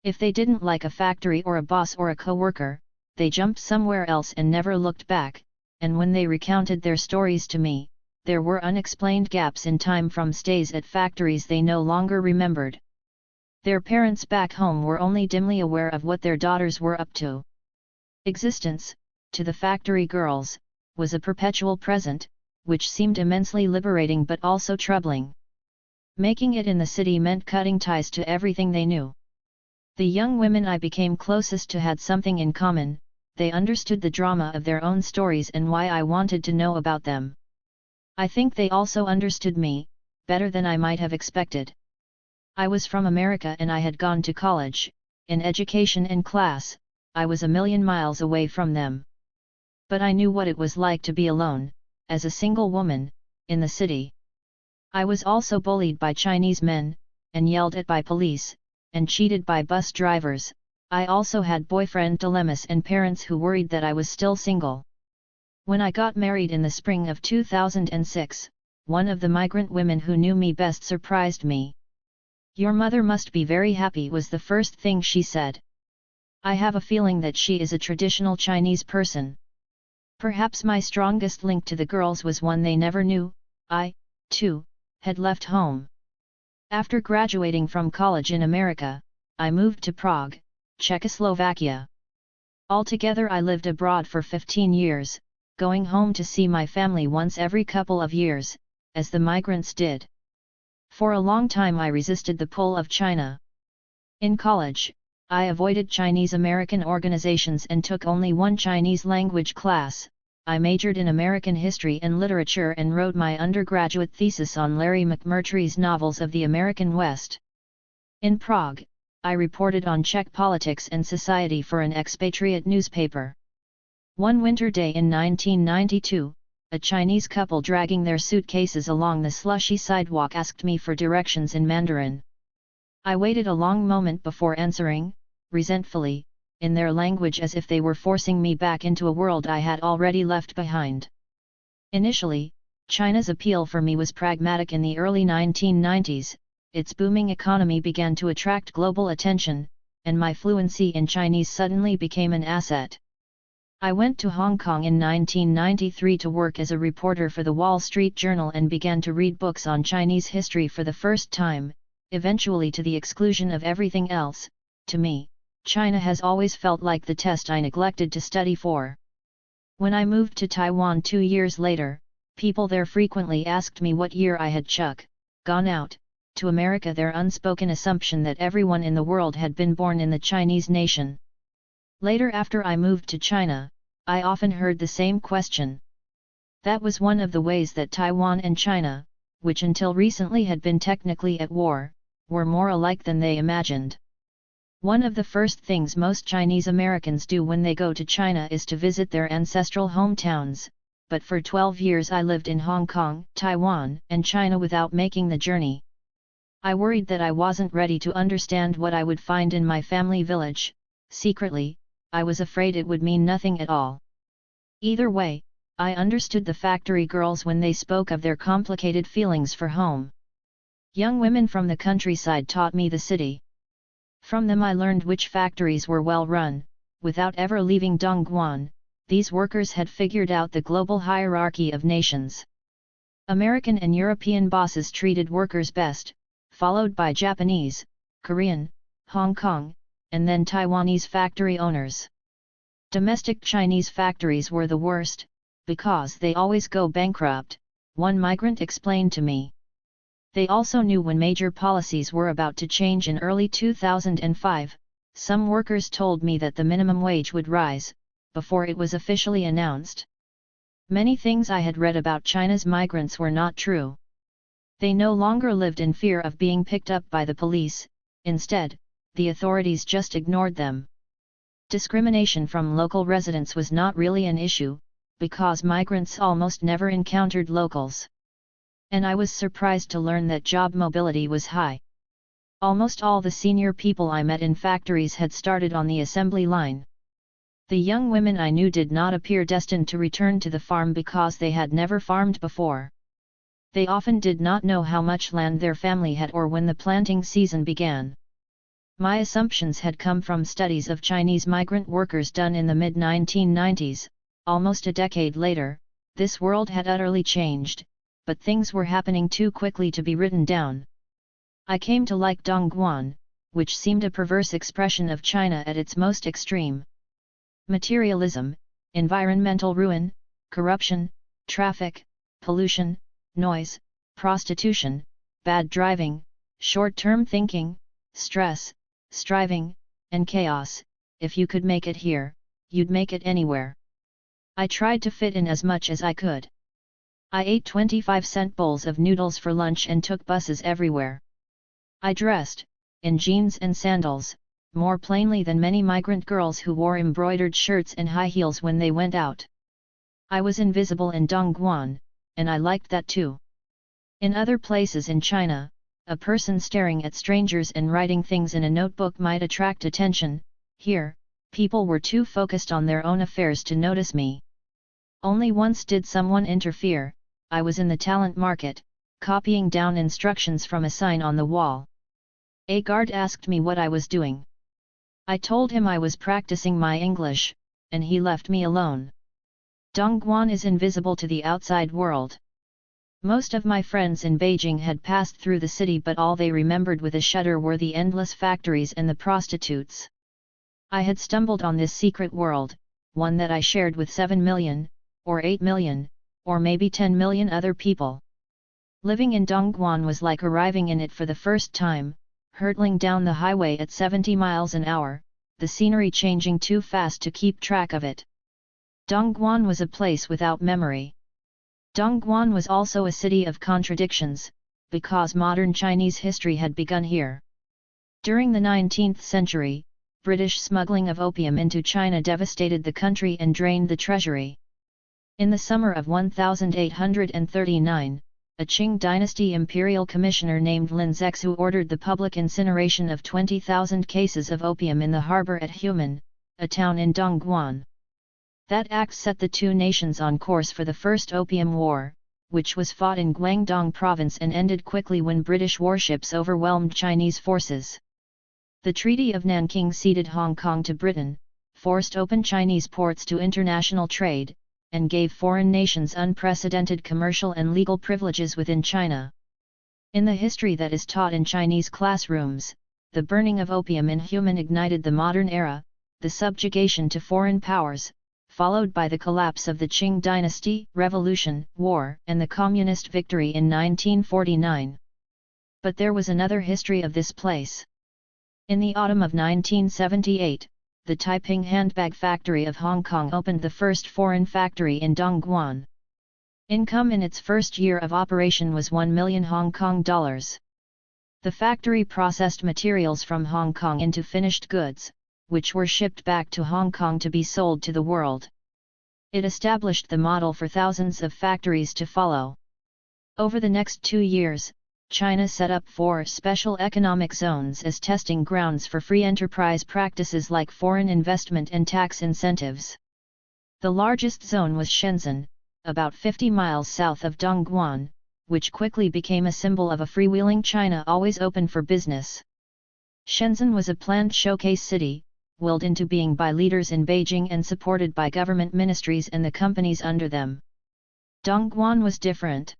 If they didn't like a factory or a boss or a co-worker, they jumped somewhere else and never looked back, and when they recounted their stories to me, there were unexplained gaps in time from stays at factories they no longer remembered. Their parents back home were only dimly aware of what their daughters were up to. Existence, to the factory girls, was a perpetual present, which seemed immensely liberating but also troubling. Making it in the city meant cutting ties to everything they knew. The young women I became closest to had something in common: they understood the drama of their own stories and why I wanted to know about them. I think they also understood me, better than I might have expected. I was from America and I had gone to college. In education and class, I was a million miles away from them. But I knew what it was like to be alone, as a single woman, in the city. I was also bullied by Chinese men, and yelled at by police, and cheated by bus drivers. I also had boyfriend dilemmas and parents who worried that I was still single. When I got married in the spring of 2006, one of the migrant women who knew me best surprised me. "Your mother must be very happy," was the first thing she said. I have a feeling that she is a traditional Chinese person. Perhaps my strongest link to the girls was one they never knew: I, too, had left home. After graduating from college in America, I moved to Prague, Czechoslovakia. Altogether I lived abroad for 15 years, going home to see my family once every couple of years, as the migrants did. For a long time I resisted the pull of China. In college, I avoided Chinese American organizations and took only one Chinese language class. I majored in American history and literature and wrote my undergraduate thesis on Larry McMurtry's novels of the American West. In Prague, I reported on Czech politics and society for an expatriate newspaper. One winter day in 1992, a Chinese couple dragging their suitcases along the slushy sidewalk asked me for directions in Mandarin. I waited a long moment before answering, resentfully, in their language, as if they were forcing me back into a world I had already left behind. Initially, China's appeal for me was pragmatic. In the early 1990s, its booming economy began to attract global attention, and my fluency in Chinese suddenly became an asset. I went to Hong Kong in 1993 to work as a reporter for the Wall Street Journal and began to read books on Chinese history for the first time, eventually to the exclusion of everything else. To me, China has always felt like the test I neglected to study for. When I moved to Taiwan 2 years later, people there frequently asked me what year I had gone out to America, their unspoken assumption that everyone in the world had been born in the Chinese nation. Later, after I moved to China, I often heard the same question. That was one of the ways that Taiwan and China, which until recently had been technically at war, were more alike than they imagined. One of the first things most Chinese Americans do when they go to China is to visit their ancestral hometowns, but for 12 years I lived in Hong Kong, Taiwan, and China without making the journey. I worried that I wasn't ready to understand what I would find in my family village. Secretly, I was afraid it would mean nothing at all. Either way, I understood the factory girls when they spoke of their complicated feelings for home. Young women from the countryside taught me the city. From them I learned which factories were well run. Without ever leaving Dongguan, these workers had figured out the global hierarchy of nations. American and European bosses treated workers best, followed by Japanese, Korean, Hong Kong, and then Taiwanese factory owners. Domestic Chinese factories were the worst, because they always go bankrupt, one migrant explained to me. They also knew when major policies were about to change in early 2005. Some workers told me that the minimum wage would rise, before it was officially announced. Many things I had read about China's migrants were not true. They no longer lived in fear of being picked up by the police. Instead, the authorities just ignored them. Discrimination from local residents was not really an issue, because migrants almost never encountered locals. And I was surprised to learn that job mobility was high. Almost all the senior people I met in factories had started on the assembly line. The young women I knew did not appear destined to return to the farm because they had never farmed before. They often did not know how much land their family had or when the planting season began. My assumptions had come from studies of Chinese migrant workers done in the mid-1990s. Almost a decade later, this world had utterly changed, but things were happening too quickly to be written down. I came to like Dongguan, which seemed a perverse expression of China at its most extreme. Materialism, environmental ruin, corruption, traffic, pollution, noise, prostitution, bad driving, short-term thinking, stress, striving, and chaos. If you could make it here, you'd make it anywhere. I tried to fit in as much as I could. I ate 25-cent bowls of noodles for lunch and took buses everywhere. I dressed, in jeans and sandals, more plainly than many migrant girls who wore embroidered shirts and high heels when they went out. I was invisible in Dongguan, and I liked that too. In other places in China, a person staring at strangers and writing things in a notebook might attract attention. Here, people were too focused on their own affairs to notice me. Only once did someone interfere. I was in the talent market, copying down instructions from a sign on the wall. A guard asked me what I was doing. I told him I was practicing my English, and he left me alone. Dongguan is invisible to the outside world. Most of my friends in Beijing had passed through the city, but all they remembered with a shudder were the endless factories and the prostitutes. I had stumbled on this secret world, one that I shared with 7 million, or 8 million, or maybe 10 million other people. Living in Dongguan was like arriving in it for the first time, hurtling down the highway at 70 miles an hour, the scenery changing too fast to keep track of it. Dongguan was a place without memory. Dongguan was also a city of contradictions, because modern Chinese history had begun here. During the 19th century, British smuggling of opium into China devastated the country and drained the treasury. In the summer of 1839, a Qing dynasty imperial commissioner named Lin Zexu ordered the public incineration of 20,000 cases of opium in the harbor at Human, a town in Dongguan. That act set the two nations on course for the First Opium War, which was fought in Guangdong province and ended quickly when British warships overwhelmed Chinese forces. The Treaty of Nanking ceded Hong Kong to Britain, forced open Chinese ports to international trade, and gave foreign nations unprecedented commercial and legal privileges within China. In the history that is taught in Chinese classrooms, the burning of opium in Human ignited the modern era, the subjugation to foreign powers, followed by the collapse of the Qing dynasty, revolution, war, and the communist victory in 1949. But there was another history of this place. In the autumn of 1978, the Taiping handbag factory of Hong Kong opened the first foreign factory in Dongguan. Income in its first year of operation was 1 million Hong Kong dollars. The factory processed materials from Hong Kong into finished goods, which were shipped back to Hong Kong to be sold to the world. It established the model for thousands of factories to follow. Over the next 2 years, China set up 4 special economic zones as testing grounds for free enterprise practices like foreign investment and tax incentives. The largest zone was Shenzhen, about 50 miles south of Dongguan, which quickly became a symbol of a freewheeling China always open for business. Shenzhen was a planned showcase city, willed into being by leaders in Beijing and supported by government ministries and the companies under them. Dongguan was different.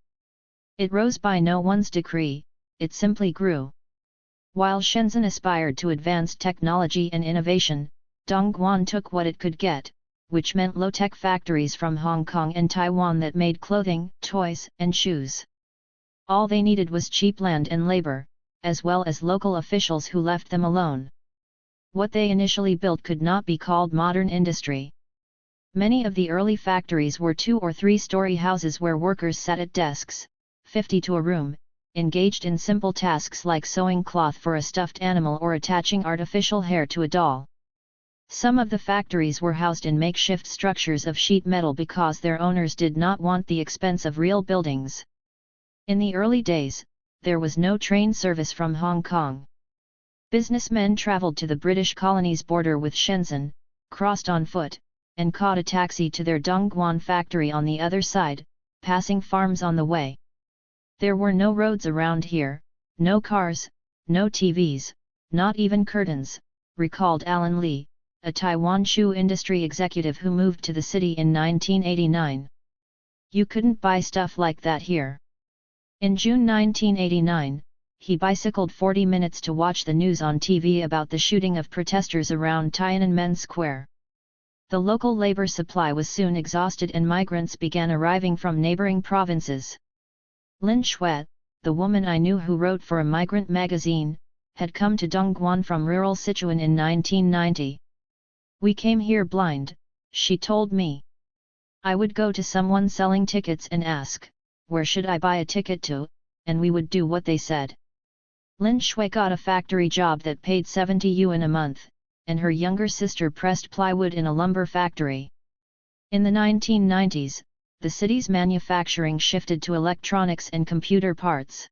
It rose by no one's decree, it simply grew. While Shenzhen aspired to advanced technology and innovation, Dongguan took what it could get, which meant low-tech factories from Hong Kong and Taiwan that made clothing, toys, and shoes. All they needed was cheap land and labor, as well as local officials who left them alone. What they initially built could not be called modern industry. Many of the early factories were 2- or 3-story houses where workers sat at desks, 50 to a room, engaged in simple tasks like sewing cloth for a stuffed animal or attaching artificial hair to a doll. Some of the factories were housed in makeshift structures of sheet metal because their owners did not want the expense of real buildings. In the early days, there was no train service from Hong Kong. Businessmen traveled to the British colony's border with Shenzhen, crossed on foot, and caught a taxi to their Dongguan factory on the other side, passing farms on the way. There were no roads around here, no cars, no TVs, not even curtains, recalled Alan Lee, a Taiwan shoe industry executive who moved to the city in 1989. You couldn't buy stuff like that here. In June 1989, he bicycled 40 minutes to watch the news on TV about the shooting of protesters around Tiananmen Square. The local labor supply was soon exhausted and migrants began arriving from neighboring provinces. Lin Shui, the woman I knew who wrote for a migrant magazine, had come to Dongguan from rural Sichuan in 1990. "We came here blind," she told me. "I would go to someone selling tickets and ask, 'Where should I buy a ticket to?' and we would do what they said." Lin Shui got a factory job that paid 70 yuan a month, and her younger sister pressed plywood in a lumber factory. In the 1990s, the city's manufacturing shifted to electronics and computer parts.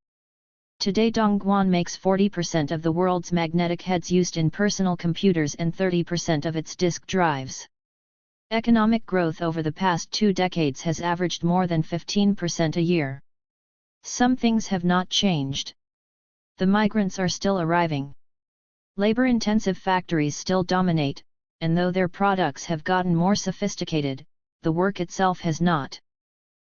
Today Dongguan makes 40% of the world's magnetic heads used in personal computers and 30% of its disk drives. Economic growth over the past 2 decades has averaged more than 15% a year. Some things have not changed. The migrants are still arriving. Labor-intensive factories still dominate, and though their products have gotten more sophisticated, the work itself has not.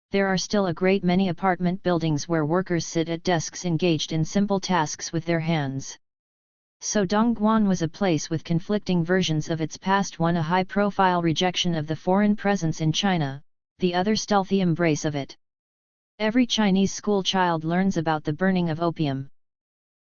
There are still a great many apartment buildings where workers sit at desks engaged in simple tasks with their hands. So Dongguan was a place with conflicting versions of its past, one a high-profile rejection of the foreign presence in China, the other stealthy embrace of it. Every Chinese school child learns about the burning of opium.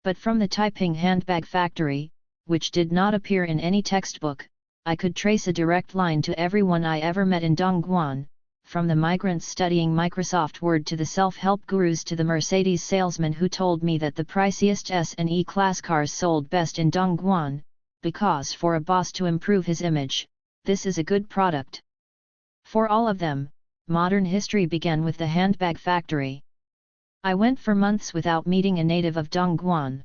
But from the Taiping handbag factory, which did not appear in any textbook, I could trace a direct line to everyone I ever met in Dongguan, from the migrants studying Microsoft Word to the self-help gurus to the Mercedes salesman who told me that the priciest S and E-class cars sold best in Dongguan, because for a boss to improve his image, this is a good product. For all of them, modern history began with the handbag factory. I went for months without meeting a native of Dongguan.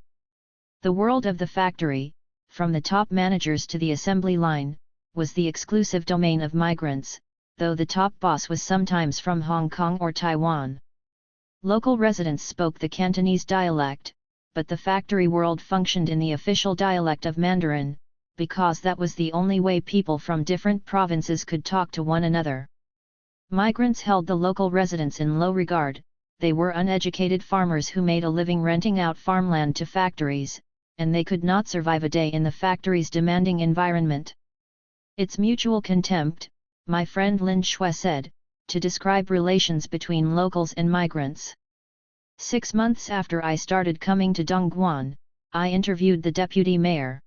The world of the factory, from the top managers to the assembly line, was the exclusive domain of migrants, though the top boss was sometimes from Hong Kong or Taiwan. Local residents spoke the Cantonese dialect, but the factory world functioned in the official dialect of Mandarin, because that was the only way people from different provinces could talk to one another. Migrants held the local residents in low regard. They were uneducated farmers who made a living renting out farmland to factories, and they could not survive a day in the factory's demanding environment. "It's mutual contempt," my friend Lin Shui said, to describe relations between locals and migrants. 6 months after I started coming to Dongguan, I interviewed the deputy mayor.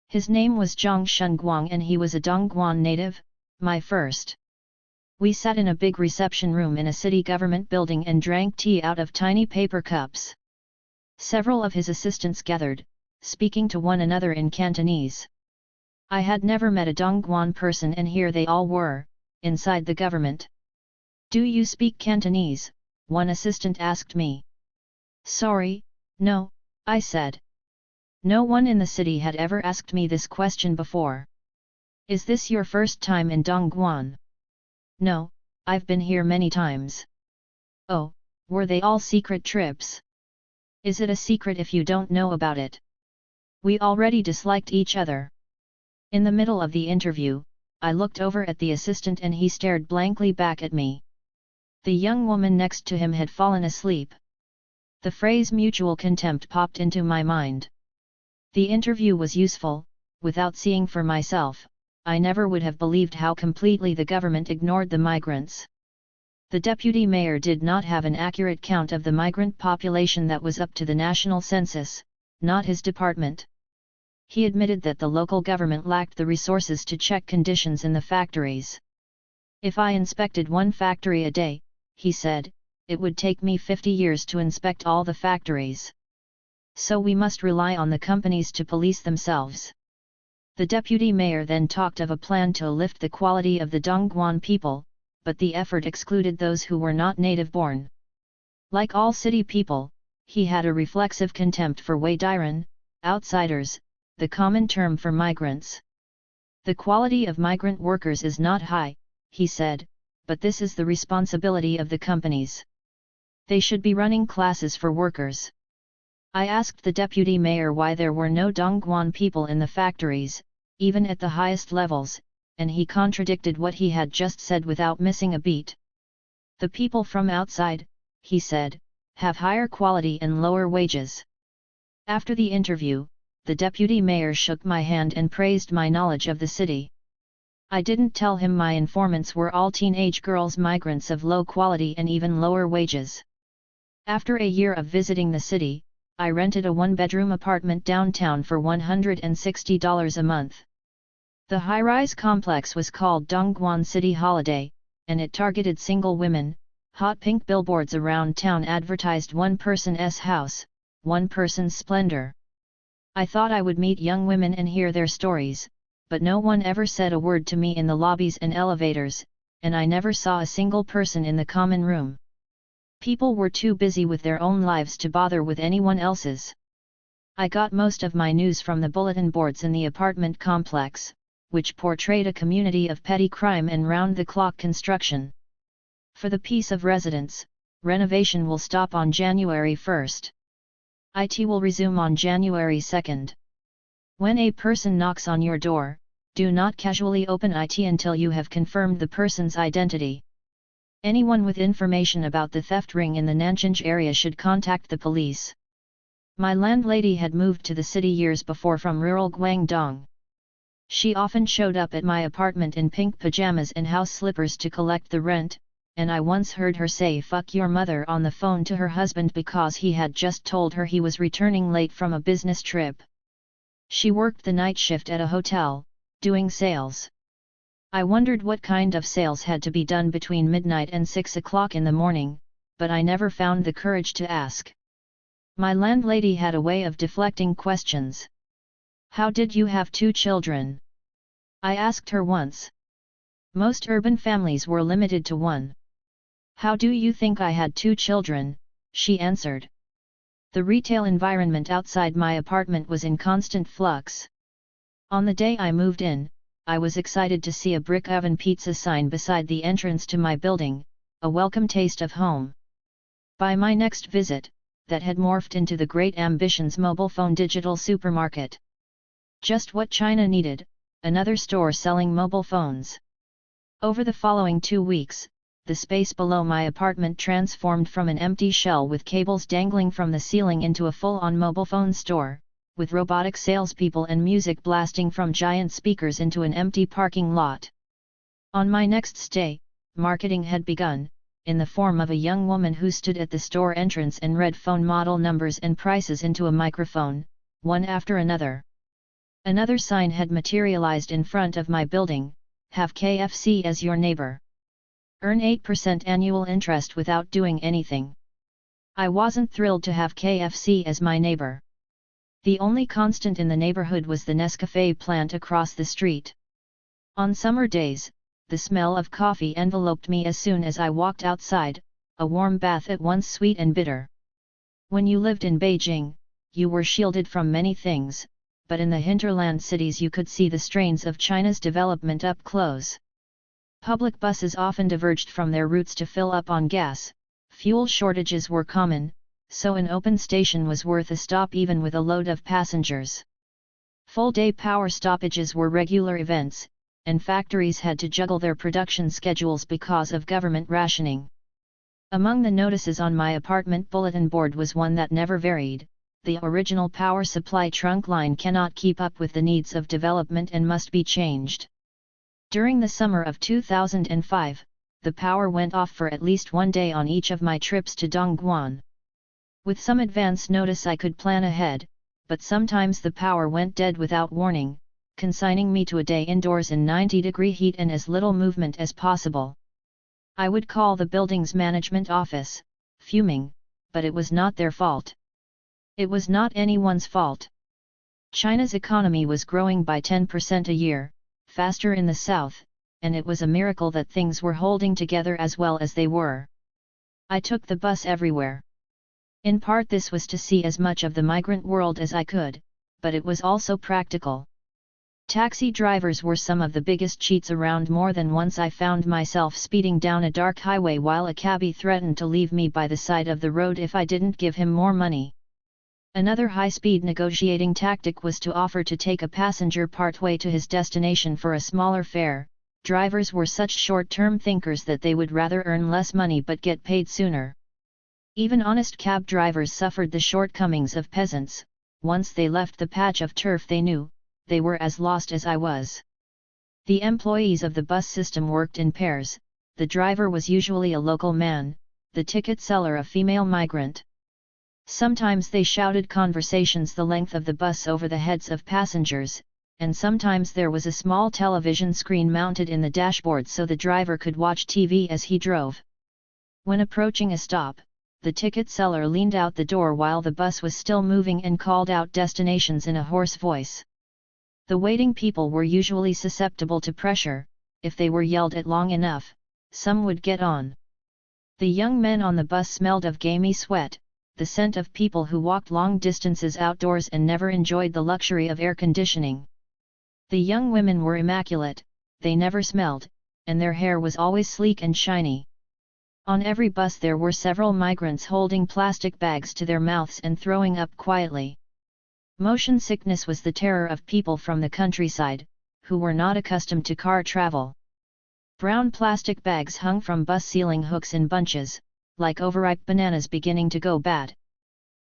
His name was Zhang Shunguang and he was a Dongguan native, my first. We sat in a big reception room in a city government building and drank tea out of tiny paper cups. Several of his assistants gathered, speaking to one another in Cantonese. I had never met a Dongguan person and here they all were, inside the government. "Do you speak Cantonese?" one assistant asked me. "Sorry, no," I said. No one in the city had ever asked me this question before. "Is this your first time in Dongguan?" "No, I've been here many times." "Oh, were they all secret trips?" "Is it a secret if you don't know about it?" We already disliked each other. In the middle of the interview, I looked over at the assistant and he stared blankly back at me. The young woman next to him had fallen asleep. The phrase mutual contempt popped into my mind. The interview was useful. Without seeing for myself, I never would have believed how completely the government ignored the migrants. The deputy mayor did not have an accurate count of the migrant population that was up to the national census, not his department. He admitted that the local government lacked the resources to check conditions in the factories. "If I inspected one factory a day," he said, "it would take me 50 years to inspect all the factories. So we must rely on the companies to police themselves." The deputy mayor then talked of a plan to lift the quality of the Dongguan people, but the effort excluded those who were not native-born. Like all city people, he had a reflexive contempt for Weidiran, outsiders, the common term for migrants. "The quality of migrant workers is not high," he said, "but this is the responsibility of the companies. They should be running classes for workers." I asked the deputy mayor why there were no Dongguan people in the factories, even at the highest levels, and he contradicted what he had just said without missing a beat. "The people from outside," he said, have higher quality and lower wages. After the interview, the deputy mayor shook my hand and praised my knowledge of the city. I didn't tell him my informants were all teenage girls, migrants of low quality and even lower wages. After a year of visiting the city, I rented a one-bedroom apartment downtown for $160 a month. The high-rise complex was called Dongguan City Holiday, and it targeted single women. Hot pink billboards around town advertised one person's house, one person's splendor. I thought I would meet young women and hear their stories, but no one ever said a word to me in the lobbies and elevators, and I never saw a single person in the common room. People were too busy with their own lives to bother with anyone else's. I got most of my news from the bulletin boards in the apartment complex, which portrayed a community of petty crime and round-the-clock construction. For the peace of residents, renovation will stop on January 1st. IT will resume on January 2nd. When a person knocks on your door, do not casually open it until you have confirmed the person's identity. Anyone with information about the theft ring in the Nanjing area should contact the police. My landlady had moved to the city years before from rural Guangdong. She often showed up at my apartment in pink pajamas and house slippers to collect the rent, and I once heard her say "fuck your mother" on the phone to her husband because he had just told her he was returning late from a business trip. She worked the night shift at a hotel, doing sales. I wondered what kind of sales had to be done between midnight and 6 o'clock in the morning, but I never found the courage to ask. My landlady had a way of deflecting questions. "How did you have 2 children?" I asked her once. "Most urban families were limited to 1. "How do you think I had 2 children?" she answered. The retail environment outside my apartment was in constant flux. On the day I moved in, I was excited to see a brick oven pizza sign beside the entrance to my building, a welcome taste of home. By my next visit, that had morphed into the Great Ambitions mobile phone digital supermarket. Just what China needed, another store selling mobile phones. Over the following 2 weeks, the space below my apartment transformed from an empty shell with cables dangling from the ceiling into a full-on mobile phone store, with robotic salespeople and music blasting from giant speakers into an empty parking lot. On my next stay, marketing had begun, in the form of a young woman who stood at the store entrance and read phone model numbers and prices into a microphone, one after another. Another sign had materialized in front of my building: "Have KFC as your neighbor. Earn 8% annual interest without doing anything." I wasn't thrilled to have KFC as my neighbor. The only constant in the neighborhood was the Nescafé plant across the street. On summer days, the smell of coffee enveloped me as soon as I walked outside, a warm bath at once sweet and bitter. When you lived in Beijing, you were shielded from many things, but in the hinterland cities you could see the strains of China's development up close. Public buses often diverged from their routes to fill up on gas, fuel shortages were common, so an open station was worth a stop even with a load of passengers. Full-day power stoppages were regular events, and factories had to juggle their production schedules because of government rationing. Among the notices on my apartment bulletin board was one that never varied: "The original power supply trunk line cannot keep up with the needs of development and must be changed." During the summer of 2005, the power went off for at least 1 day on each of my trips to Dongguan. With some advance notice I could plan ahead, but sometimes the power went dead without warning, consigning me to a day indoors in 90-degree heat and as little movement as possible. I would call the building's management office, fuming, but it was not their fault. It was not anyone's fault. China's economy was growing by 10% a year, faster in the south, and it was a miracle that things were holding together as well as they were. I took the bus everywhere. In part this was to see as much of the migrant world as I could, but it was also practical. Taxi drivers were some of the biggest cheats around. More than once I found myself speeding down a dark highway while a cabbie threatened to leave me by the side of the road if I didn't give him more money. Another high-speed negotiating tactic was to offer to take a passenger partway to his destination for a smaller fare. Drivers were such short-term thinkers that they would rather earn less money but get paid sooner. Even honest cab drivers suffered the shortcomings of peasants. Once they left the patch of turf they knew, they were as lost as I was. The employees of the bus system worked in pairs. The driver was usually a local man, the ticket seller a female migrant. Sometimes they shouted conversations the length of the bus over the heads of passengers, and sometimes there was a small television screen mounted in the dashboard so the driver could watch TV as he drove. When approaching a stop, the ticket seller leaned out the door while the bus was still moving and called out destinations in a hoarse voice. The waiting people were usually susceptible to pressure. If they were yelled at long enough, some would get on. The young men on the bus smelled of gamey sweat, the scent of people who walked long distances outdoors and never enjoyed the luxury of air conditioning. The young women were immaculate, they never smelled, and their hair was always sleek and shiny. On every bus there were several migrants holding plastic bags to their mouths and throwing up quietly. Motion sickness was the terror of people from the countryside, who were not accustomed to car travel. Brown plastic bags hung from bus ceiling hooks in bunches, like overripe bananas beginning to go bad.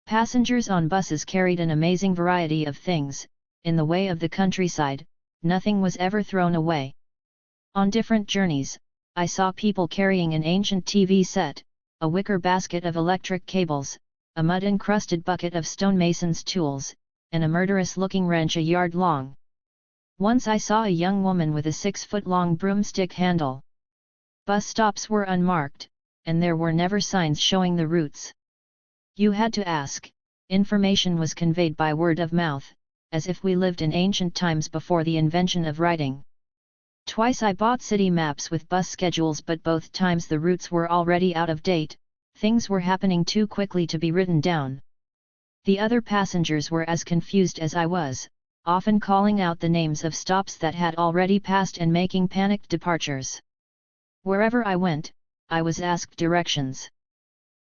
Passengers on buses carried an amazing variety of things. In the way of the countryside, nothing was ever thrown away. On different journeys, I saw people carrying an ancient TV set, a wicker basket of electric cables, a mud-encrusted bucket of stonemason's tools, and a murderous-looking wrench a yard long. Once I saw a young woman with a 6-foot-long broomstick handle. Bus stops were unmarked, and there were never signs showing the routes. You had to ask. Information was conveyed by word of mouth, as if we lived in ancient times before the invention of writing. Twice I bought city maps with bus schedules, but both times the routes were already out of date. Things were happening too quickly to be written down. The other passengers were as confused as I was, often calling out the names of stops that had already passed and making panicked departures. Wherever I went, I was asked directions.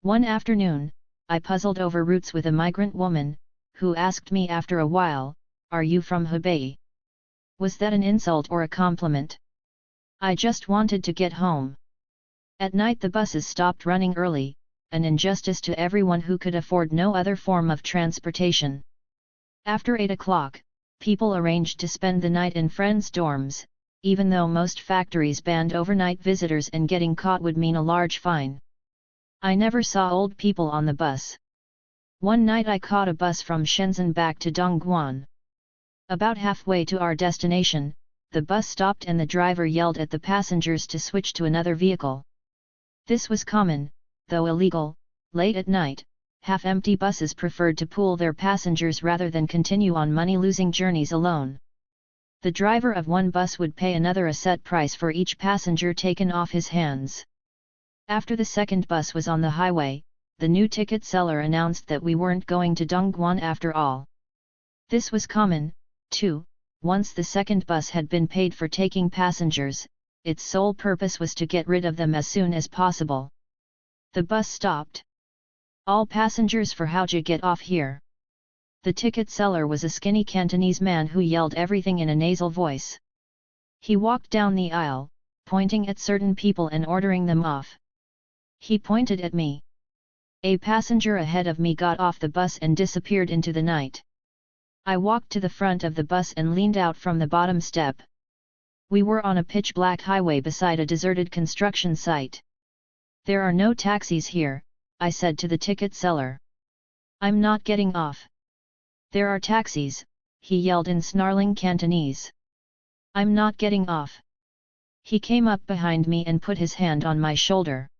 One afternoon, I puzzled over routes with a migrant woman, who asked me after a while, "Are you from Hubei?" Was that an insult or a compliment? I just wanted to get home. At night the buses stopped running early, an injustice to everyone who could afford no other form of transportation. After 8 o'clock, people arranged to spend the night in friends' dorms, even though most factories banned overnight visitors and getting caught would mean a large fine. I never saw old people on the bus. One night I caught a bus from Shenzhen back to Dongguan. About halfway to our destination, the bus stopped and the driver yelled at the passengers to switch to another vehicle. This was common, though illegal. Late at night, half-empty buses preferred to pool their passengers rather than continue on money-losing journeys alone. The driver of one bus would pay another a set price for each passenger taken off his hands. After the second bus was on the highway, the new ticket seller announced that we weren't going to Dongguan after all. This was common, too. Once the second bus had been paid for taking passengers, its sole purpose was to get rid of them as soon as possible. The bus stopped. "All passengers for Haoji get off here." The ticket seller was a skinny Cantonese man who yelled everything in a nasal voice. He walked down the aisle, pointing at certain people and ordering them off. He pointed at me. A passenger ahead of me got off the bus and disappeared into the night. I walked to the front of the bus and leaned out from the bottom step. We were on a pitch-black highway beside a deserted construction site. "There are no taxis here," I said to the ticket seller. "I'm not getting off." "There are taxis," he yelled in snarling Cantonese. "I'm not getting off." He came up behind me and put his hand on my shoulder.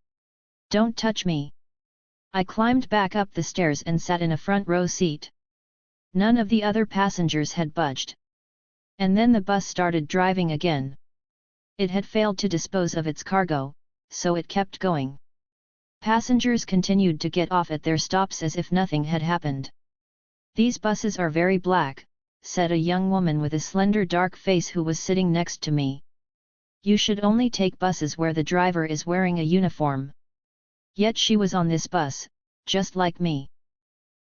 "Don't touch me." I climbed back up the stairs and sat in a front row seat. None of the other passengers had budged. And then the bus started driving again. It had failed to dispose of its cargo, so it kept going. Passengers continued to get off at their stops as if nothing had happened. "These buses are very black," said a young woman with a slender dark face who was sitting next to me. "You should only take buses where the driver is wearing a uniform." Yet she was on this bus, just like me.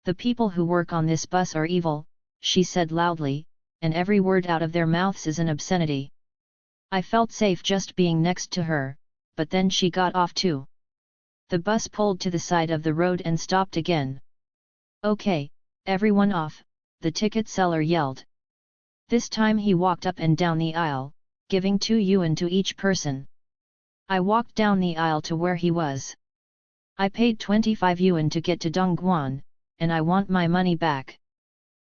"The people who work on this bus are evil," she said loudly, and every word out of their mouths is an obscenity. I felt safe just being next to her, but then she got off too. The bus pulled to the side of the road and stopped again. "Okay, everyone off," the ticket seller yelled. This time he walked up and down the aisle, giving 2 yuan to each person. I walked down the aisle to where he was. "I paid 25 yuan to get to Dongguan, and I want my money back."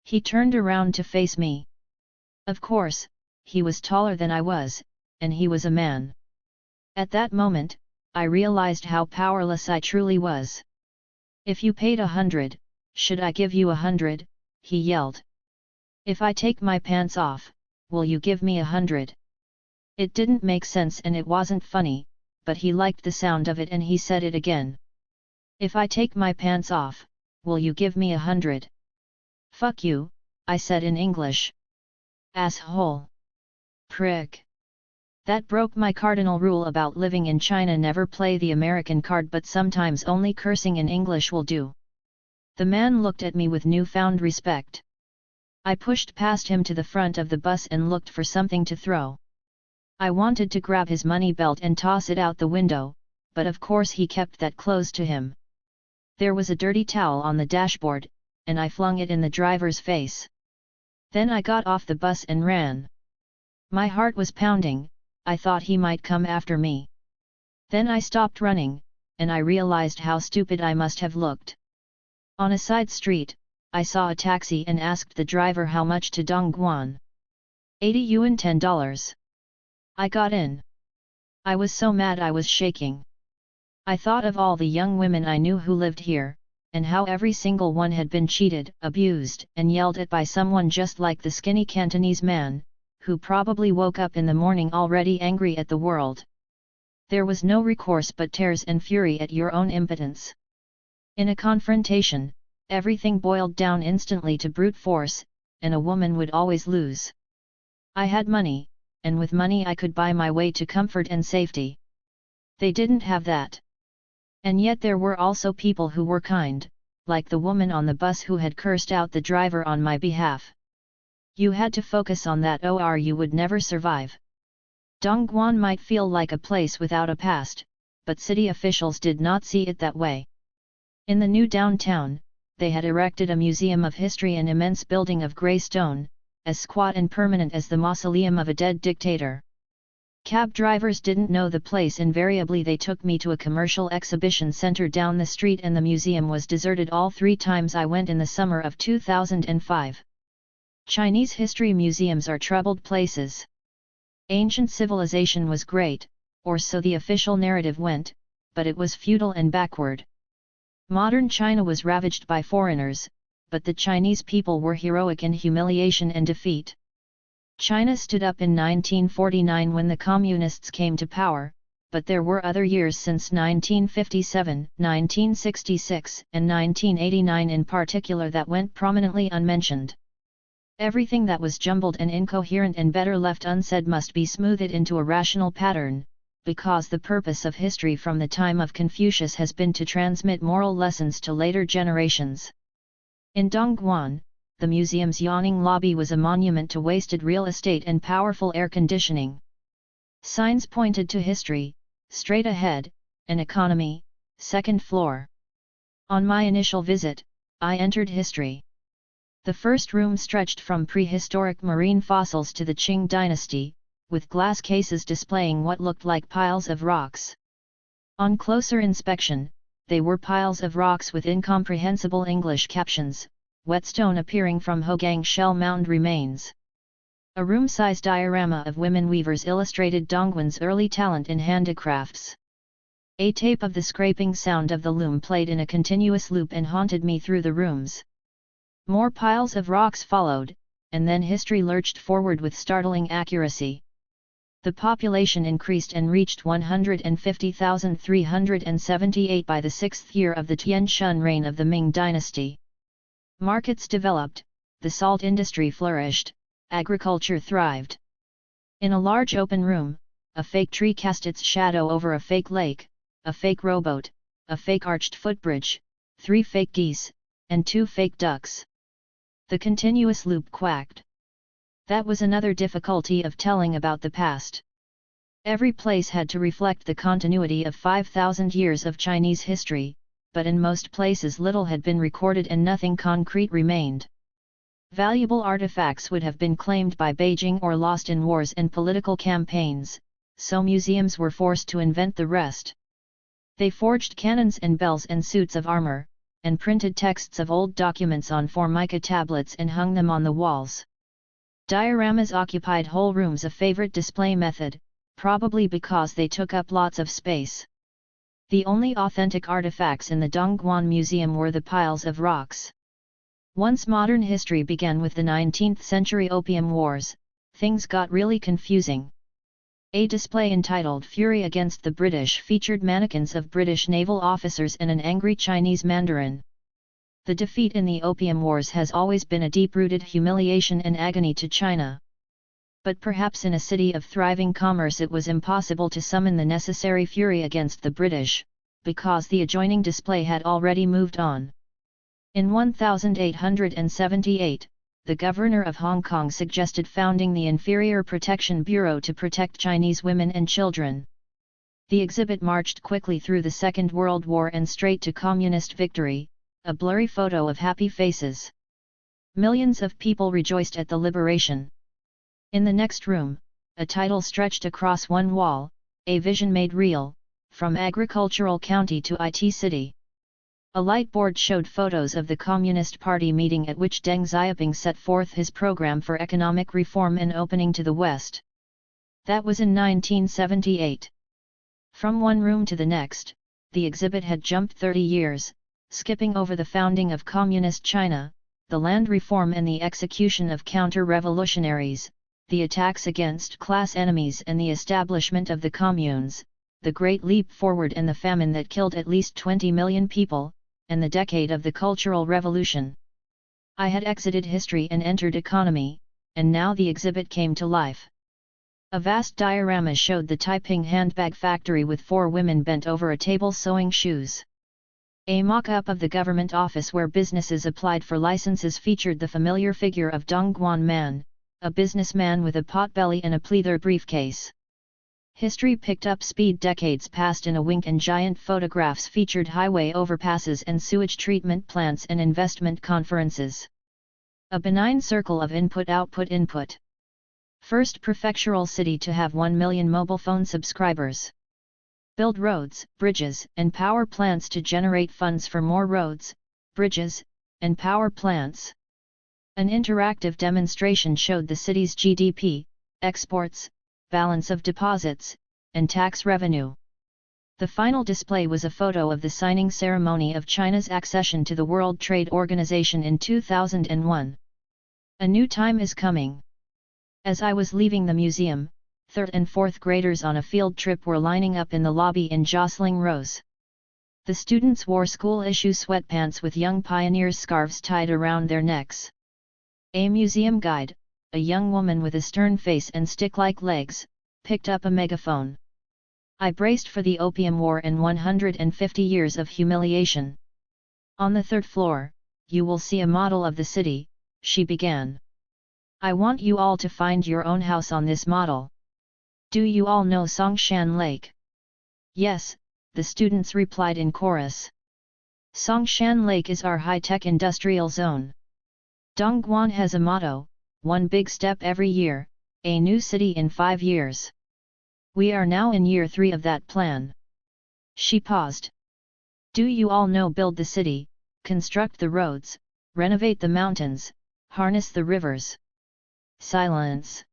He turned around to face me. Of course, he was taller than I was, and he was a man. At that moment, I realized how powerless I truly was. "If you paid 100, should I give you 100, he yelled. "If I take my pants off, will you give me 100? It didn't make sense and it wasn't funny, but he liked the sound of it and he said it again. "If I take my pants off, will you give me 100? "Fuck you," I said in English. "Asshole. Prick." That broke my cardinal rule about living in China: never play the American card, but sometimes only cursing in English will do. The man looked at me with newfound respect. I pushed past him to the front of the bus and looked for something to throw. I wanted to grab his money belt and toss it out the window, but of course he kept that close to him. There was a dirty towel on the dashboard, and I flung it in the driver's face. Then I got off the bus and ran. My heart was pounding. I thought he might come after me. Then I stopped running, and I realized how stupid I must have looked. On a side street, I saw a taxi and asked the driver how much to Dongguan. 80 yuan, $10. I got in. I was so mad I was shaking. I thought of all the young women I knew who lived here, and how every single one had been cheated, abused, and yelled at by someone just like the skinny Cantonese man, who probably woke up in the morning already angry at the world. There was no recourse but tears and fury at your own impotence. In a confrontation, everything boiled down instantly to brute force, and a woman would always lose. I had money, and with money I could buy my way to comfort and safety. They didn't have that. And yet there were also people who were kind, like the woman on the bus who had cursed out the driver on my behalf. You had to focus on that, or you would never survive. Dongguan might feel like a place without a past, but city officials did not see it that way. In the new downtown, they had erected a museum of history, an immense building of grey stone, as squat and permanent as the mausoleum of a dead dictator. Cab drivers didn't know the place. Invariably they took me to a commercial exhibition center down the street, and the museum was deserted all 3 times I went in the summer of 2005. Chinese history museums are troubled places. Ancient civilization was great, or so the official narrative went, but it was feudal and backward. Modern China was ravaged by foreigners, but the Chinese people were heroic in humiliation and defeat. China stood up in 1949 when the Communists came to power, but there were other years since 1957, 1966, and 1989 in particular that went prominently unmentioned. Everything that was jumbled and incoherent and better left unsaid must be smoothed into a rational pattern, because the purpose of history from the time of Confucius has been to transmit moral lessons to later generations. In Dongguan, the museum's yawning lobby was a monument to wasted real estate and powerful air conditioning. Signs pointed to history, straight ahead, and economy, second floor. On my initial visit, I entered history. The first room stretched from prehistoric marine fossils to the Qing dynasty, with glass cases displaying what looked like piles of rocks. On closer inspection, they were piles of rocks with incomprehensible English captions, whetstone appearing from Hogang shell mound remains. A room-size diorama of women weavers illustrated Dongguan's early talent in handicrafts. A tape of the scraping sound of the loom played in a continuous loop and haunted me through the rooms. More piles of rocks followed, and then history lurched forward with startling accuracy. The population increased and reached 150,378 by the 6th year of the Tian Shun reign of the Ming dynasty. Markets developed, the salt industry flourished, agriculture thrived. In a large open room, a fake tree cast its shadow over a fake lake, a fake rowboat, a fake arched footbridge, 3 fake geese, and 2 fake ducks. The continuous loop quacked. That was another difficulty of telling about the past. Every place had to reflect the continuity of 5,000 years of Chinese history, but in most places little had been recorded and nothing concrete remained. Valuable artifacts would have been claimed by Beijing or lost in wars and political campaigns, so museums were forced to invent the rest. They forged cannons and bells and suits of armor, and printed texts of old documents on formica tablets and hung them on the walls. Dioramas occupied whole rooms, a favorite display method, probably because they took up lots of space. The only authentic artifacts in the Dongguan Museum were the piles of rocks. Once modern history began with the 19th century Opium Wars, things got really confusing. A display entitled Fury Against the British featured mannequins of British naval officers and an angry Chinese mandarin. The defeat in the Opium Wars has always been a deep-rooted humiliation and agony to China. But perhaps in a city of thriving commerce it was impossible to summon the necessary fury against the British, because the adjoining display had already moved on. In 1878, the governor of Hong Kong suggested founding the Inferior Protection Bureau to protect Chinese women and children. The exhibit marched quickly through the Second World War and straight to communist victory, a blurry photo of happy faces. Millions of people rejoiced at the liberation. In the next room, a title stretched across one wall, A Vision Made Real, From Agricultural County to IT City. A light board showed photos of the Communist Party meeting at which Deng Xiaoping set forth his program for economic reform and opening to the West. That was in 1978. From one room to the next, the exhibit had jumped 30 years, skipping over the founding of Communist China, the land reform and the execution of counter-revolutionaries, the attacks against class enemies and the establishment of the communes, the Great Leap Forward and the famine that killed at least 20 million people, and the decade of the Cultural Revolution. I had exited history and entered economy, and now the exhibit came to life. A vast diorama showed the Taiping handbag factory with 4 women bent over a table sewing shoes. A mock-up of the government office where businesses applied for licenses featured the familiar figure of Dongguan Man, a businessman with a potbelly and a pleather briefcase. History picked up speed. Decades passed in a wink and giant photographs featured highway overpasses and sewage treatment plants and investment conferences. A benign circle of input-output-input. First prefectural city to have 1 million mobile phone subscribers. Build roads, bridges, and power plants to generate funds for more roads, bridges, and power plants. An interactive demonstration showed the city's GDP, exports, balance of deposits, and tax revenue. The final display was a photo of the signing ceremony of China's accession to the World Trade Organization in 2001. A new time is coming. As I was leaving the museum, 3rd and 4th graders on a field trip were lining up in the lobby in jostling rows. The students wore school-issue sweatpants with young pioneers' scarves tied around their necks. A museum guide, a young woman with a stern face and stick-like legs, picked up a megaphone. I braced for the Opium War and 150 years of humiliation. On the 3rd floor, you will see a model of the city, she began. I want you all to find your own house on this model. Do you all know Songshan Lake? Yes, the students replied in chorus. Songshan Lake is our high-tech industrial zone. Dongguan has a motto, 1 big step every year, a new city in 5 years. We are now in year 3 of that plan. She paused. Do you all know build the city, construct the roads, renovate the mountains, harness the rivers? Silence.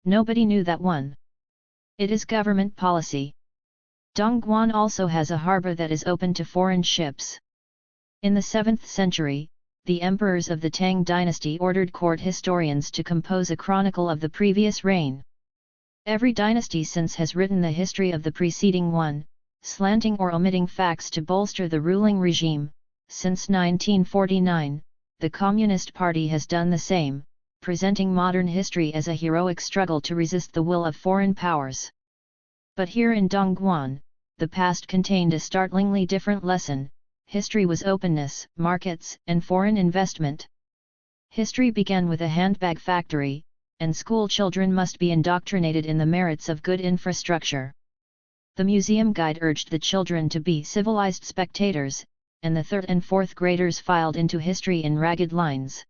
Nobody knew that one. It is government policy. Dongguan also has a harbor that is open to foreign ships. In the 7th century, the emperors of the Tang dynasty ordered court historians to compose a chronicle of the previous reign. Every dynasty since has written the history of the preceding one, slanting or omitting facts to bolster the ruling regime. Since 1949, the Communist Party has done the same, presenting modern history as a heroic struggle to resist the will of foreign powers. But here in Dongguan, the past contained a startlingly different lesson. History was openness, markets, and foreign investment. History began with a handbag factory, and school children must be indoctrinated in the merits of good infrastructure. The museum guide urged the children to be civilized spectators, and the 3rd and 4th graders filed into history in ragged lines.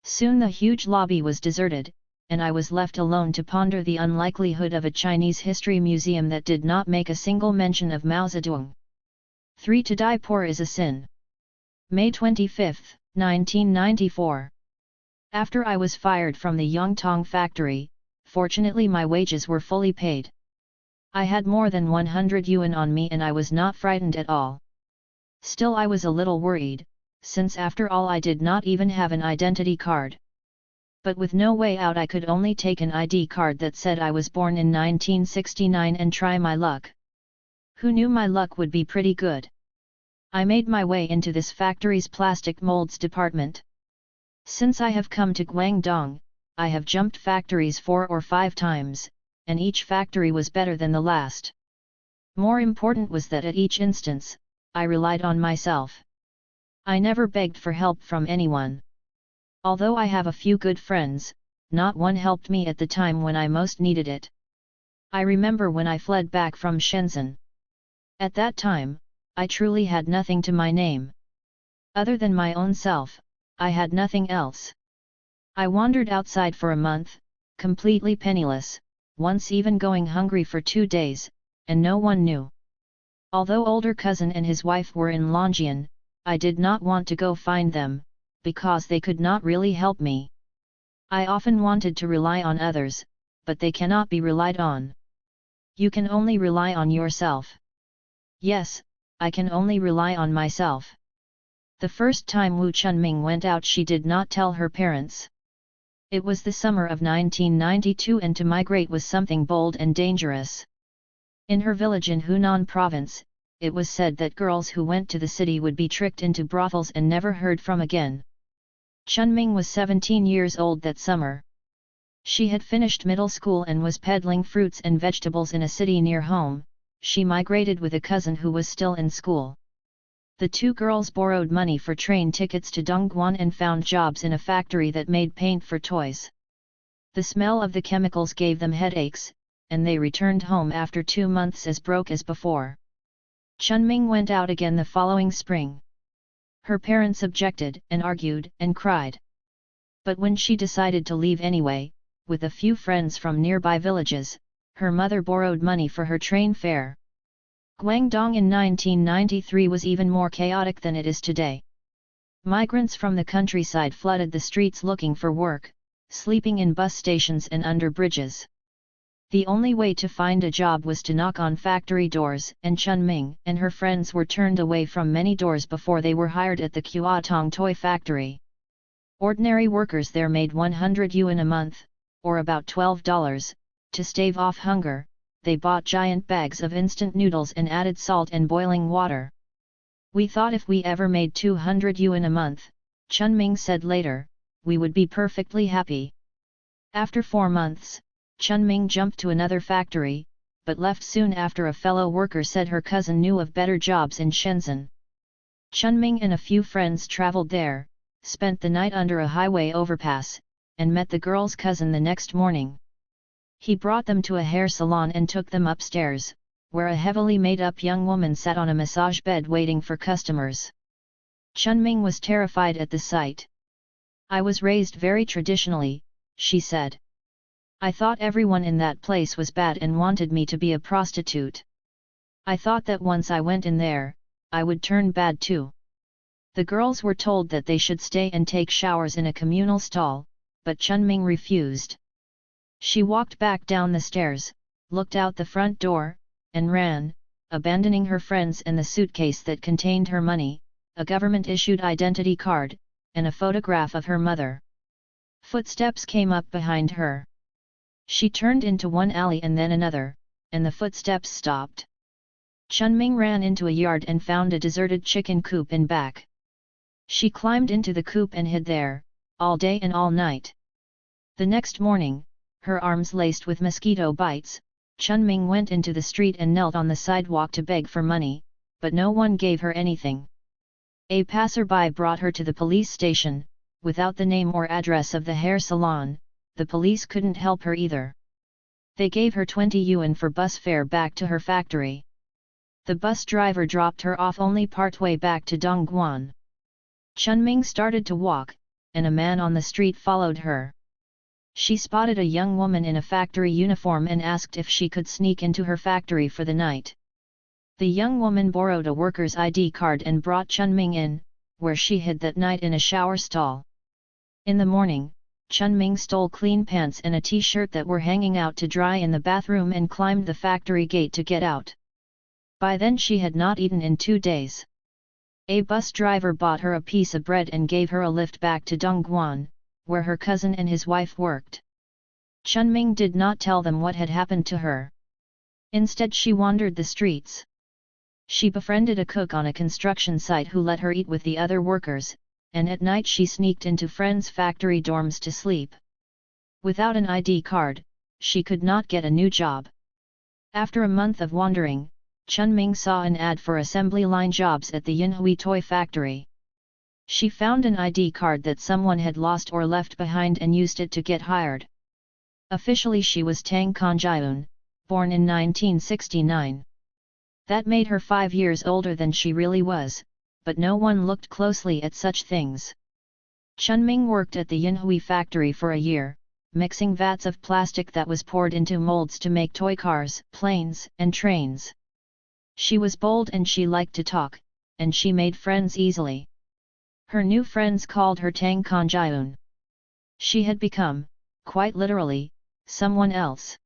Soon the huge lobby was deserted, and I was left alone to ponder the unlikelihood of a Chinese history museum that did not make a single mention of Mao Zedong. 3. To die poor is a sin. May 25, 1994. After I was fired from the Yongtong factory, fortunately my wages were fully paid. I had more than 100 yuan on me and I was not frightened at all. Still I was a little worried, since after all I did not even have an identity card. But with no way out I could only take an ID card that said I was born in 1969 and try my luck. Who knew my luck would be pretty good? I made my way into this factory's plastic molds department. Since I have come to Guangdong, I have jumped factories 4 or 5 times, and each factory was better than the last. More important was that at each instance, I relied on myself. I never begged for help from anyone. Although I have a few good friends, not one helped me at the time when I most needed it. I remember when I fled back from Shenzhen. At that time, I truly had nothing to my name. Other than my own self, I had nothing else. I wandered outside for a month, completely penniless, once even going hungry for 2 days, and no one knew. Although older cousin and his wife were in Longyan, I did not want to go find them, because they could not really help me. I often wanted to rely on others, but they cannot be relied on. You can only rely on yourself. Yes, I can only rely on myself. The first time Wu Chunming went out she did not tell her parents. It was the summer of 1992 and to migrate was something bold and dangerous. In her village in Hunan province, it was said that girls who went to the city would be tricked into brothels and never heard from again. Chunming was 17 years old that summer. She had finished middle school and was peddling fruits and vegetables in a city near home. She migrated with a cousin who was still in school. The 2 girls borrowed money for train tickets to Dongguan and found jobs in a factory that made paint for toys. The smell of the chemicals gave them headaches, and they returned home after 2 months as broke as before. Chunming went out again the following spring. Her parents objected and argued and cried. But when she decided to leave anyway, with a few friends from nearby villages, her mother borrowed money for her train fare. Guangdong in 1993 was even more chaotic than it is today. Migrants from the countryside flooded the streets looking for work, sleeping in bus stations and under bridges. The only way to find a job was to knock on factory doors, and Chunming and her friends were turned away from many doors before they were hired at the Kuatong toy factory. Ordinary workers there made 100 yuan a month, or about $12, to stave off hunger. They bought giant bags of instant noodles and added salt and boiling water. We thought if we ever made 200 yuan a month, Chunming said later, we would be perfectly happy. After 4 months, Chunming jumped to another factory, but left soon after a fellow worker said her cousin knew of better jobs in Shenzhen. Chunming and a few friends traveled there, spent the night under a highway overpass, and met the girl's cousin the next morning. He brought them to a hair salon and took them upstairs, where a heavily made-up young woman sat on a massage bed waiting for customers. Chunming was terrified at the sight. I was raised very traditionally, she said. I thought everyone in that place was bad and wanted me to be a prostitute. I thought that once I went in there, I would turn bad too. The girls were told that they should stay and take showers in a communal stall, but Chunming refused. She walked back down the stairs, looked out the front door, and ran, abandoning her friends and the suitcase that contained her money, a government-issued identity card, and a photograph of her mother. Footsteps came up behind her. She turned into one alley and then another, and the footsteps stopped. Chunming ran into a yard and found a deserted chicken coop in back. She climbed into the coop and hid there, all day and all night. The next morning, her arms laced with mosquito bites, Chunming went into the street and knelt on the sidewalk to beg for money, but no one gave her anything. A passerby brought her to the police station, without the name or address of the hair salon, the police couldn't help her either. They gave her 20 yuan for bus fare back to her factory. The bus driver dropped her off only partway back to Dongguan. Chunming started to walk, and a man on the street followed her. She spotted a young woman in a factory uniform and asked if she could sneak into her factory for the night. The young woman borrowed a worker's ID card and brought Chunming in, where she hid that night in a shower stall. In the morning, Chunming stole clean pants and a t-shirt that were hanging out to dry in the bathroom and climbed the factory gate to get out. By then she had not eaten in 2 days. A bus driver bought her a piece of bread and gave her a lift back to Dongguan, where her cousin and his wife worked. Chunming did not tell them what had happened to her. Instead she wandered the streets. She befriended a cook on a construction site who let her eat with the other workers, and at night she sneaked into friends' factory dorms to sleep. Without an ID card, she could not get a new job. After a month of wandering, Chunming saw an ad for assembly line jobs at the Yinhui toy factory. She found an ID card that someone had lost or left behind and used it to get hired. Officially she was Tang Kanjiun, born in 1969. That made her 5 years older than she really was, but no one looked closely at such things. Chunming worked at the Yinhui factory for a year, mixing vats of plastic that was poured into molds to make toy cars, planes, and trains. She was bold and she liked to talk, and she made friends easily. Her new friends called her Tang Kanjiun. She had become, quite literally, someone else.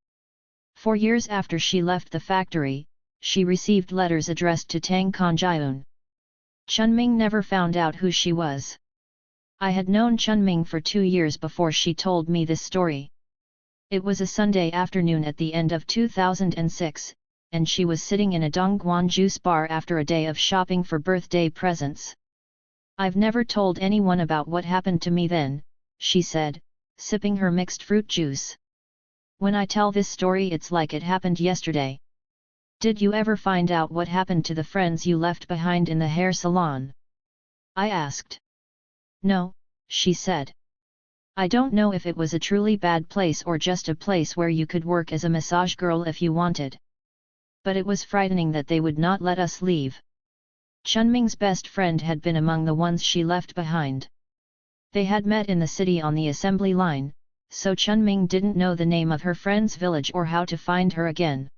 4 years after she left the factory, she received letters addressed to Tang Kanjiun. Chunming never found out who she was. I had known Chunming for 2 years before she told me this story. It was a Sunday afternoon at the end of 2006, and she was sitting in a Dongguan juice bar after a day of shopping for birthday presents. "I've never told anyone about what happened to me then," she said, sipping her mixed fruit juice. "When I tell this story it's like it happened yesterday. Did you ever find out what happened to the friends you left behind in the hair salon?" I asked. "No," she said. "I don't know if it was a truly bad place or just a place where you could work as a massage girl if you wanted. But it was frightening that they would not let us leave." Chunming's best friend had been among the ones she left behind. They had met in the city on the assembly line, so Chunming didn't know the name of her friend's village or how to find her again.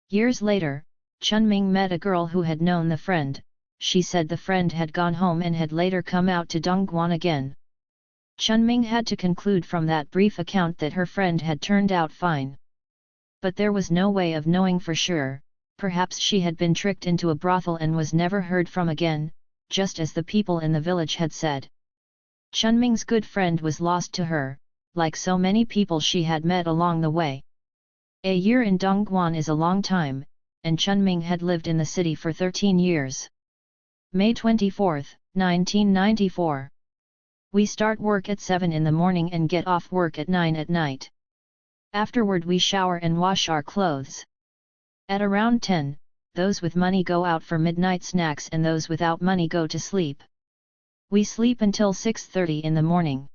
Years later, Chunming met a girl who had known the friend. She said the friend had gone home and had later come out to Dongguan again. Chunming had to conclude from that brief account that her friend had turned out fine. But there was no way of knowing for sure. Perhaps she had been tricked into a brothel and was never heard from again, just as the people in the village had said. Chunming's good friend was lost to her, like so many people she had met along the way. A year in Dongguan is a long time, and Chunming had lived in the city for 13 years. May 24, 1994. We start work at 7 in the morning and get off work at 9 at night. Afterward we shower and wash our clothes. At around 10, those with money go out for midnight snacks and those without money go to sleep. We sleep until 6:30 in the morning.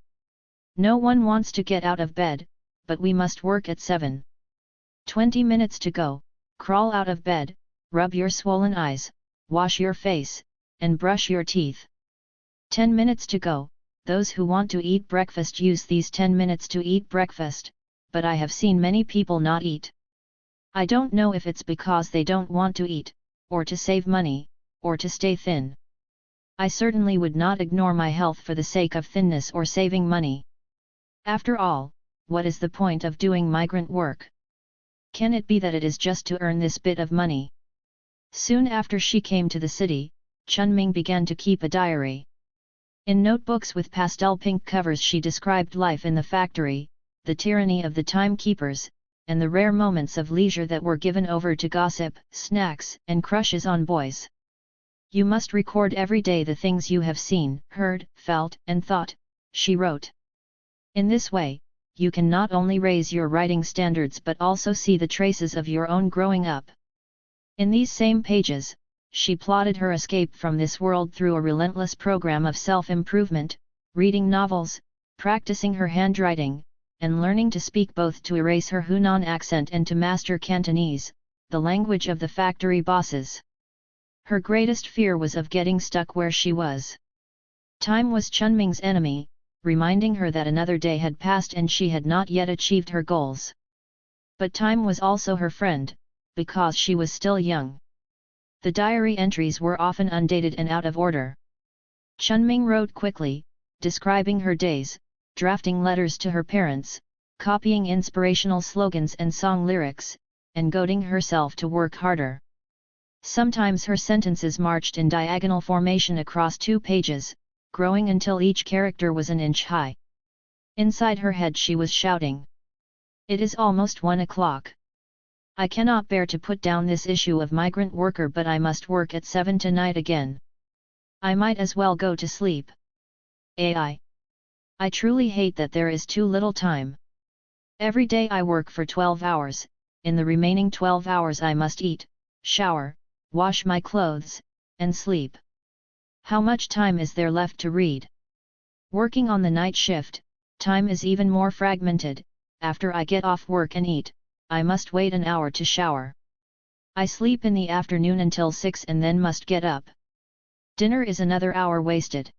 No one wants to get out of bed, but we must work at 7. 20 minutes to go, crawl out of bed, rub your swollen eyes, wash your face, and brush your teeth. 10 minutes to go, those who want to eat breakfast use these 10 minutes to eat breakfast, but I have seen many people not eat. I don't know if it's because they don't want to eat, or to save money, or to stay thin. I certainly would not ignore my health for the sake of thinness or saving money. After all, what is the point of doing migrant work? Can it be that it is just to earn this bit of money? Soon after she came to the city, Chunming began to keep a diary. In notebooks with pastel pink covers she described life in the factory, the tyranny of the timekeepers, and the rare moments of leisure that were given over to gossip, snacks, and crushes on boys. "You must record every day the things you have seen, heard, felt, and thought," she wrote. "In this way, you can not only raise your writing standards but also see the traces of your own growing up." In these same pages, she plotted her escape from this world through a relentless program of self-improvement, reading novels, practicing her handwriting, and learning to speak both to erase her Hunan accent and to master Cantonese, the language of the factory bosses. Her greatest fear was of getting stuck where she was. Time was Chunming's enemy, reminding her that another day had passed and she had not yet achieved her goals. But time was also her friend, because she was still young. The diary entries were often undated and out of order. Chunming wrote quickly, describing her days, drafting letters to her parents, copying inspirational slogans and song lyrics, and goading herself to work harder. Sometimes her sentences marched in diagonal formation across 2 pages, growing until each character was an inch high. Inside her head she was shouting, "It is almost 1 o'clock. I cannot bear to put down this issue of migrant worker, but I must work at 7 tonight again. I might as well go to sleep. I truly hate that there is too little time. Every day I work for 12 hours, in the remaining 12 hours I must eat, shower, wash my clothes, and sleep. How much time is there left to read? Working on the night shift, time is even more fragmented. After I get off work and eat, I must wait an hour to shower. I sleep in the afternoon until 6 and then must get up. Dinner is another hour wasted.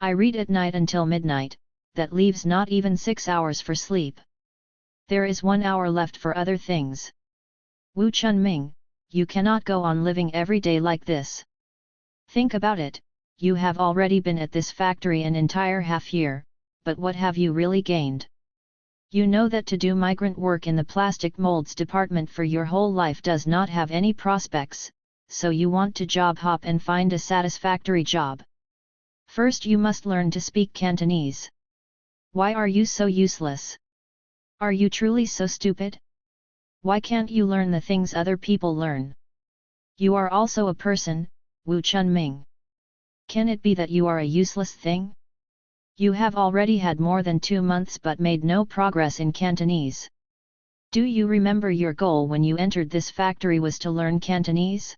I read at night until midnight, that leaves not even 6 hours for sleep. There is 1 hour left for other things. Wu Chunming, you cannot go on living every day like this. Think about it, you have already been at this factory an entire half year, but what have you really gained? You know that to do migrant work in the plastic molds department for your whole life does not have any prospects, so you want to job hop and find a satisfactory job. First you must learn to speak Cantonese. Why are you so useless? Are you truly so stupid? Why can't you learn the things other people learn? You are also a person, Wu Chunming. Can it be that you are a useless thing? You have already had more than 2 months but made no progress in Cantonese. Do you remember your goal when you entered this factory was to learn Cantonese?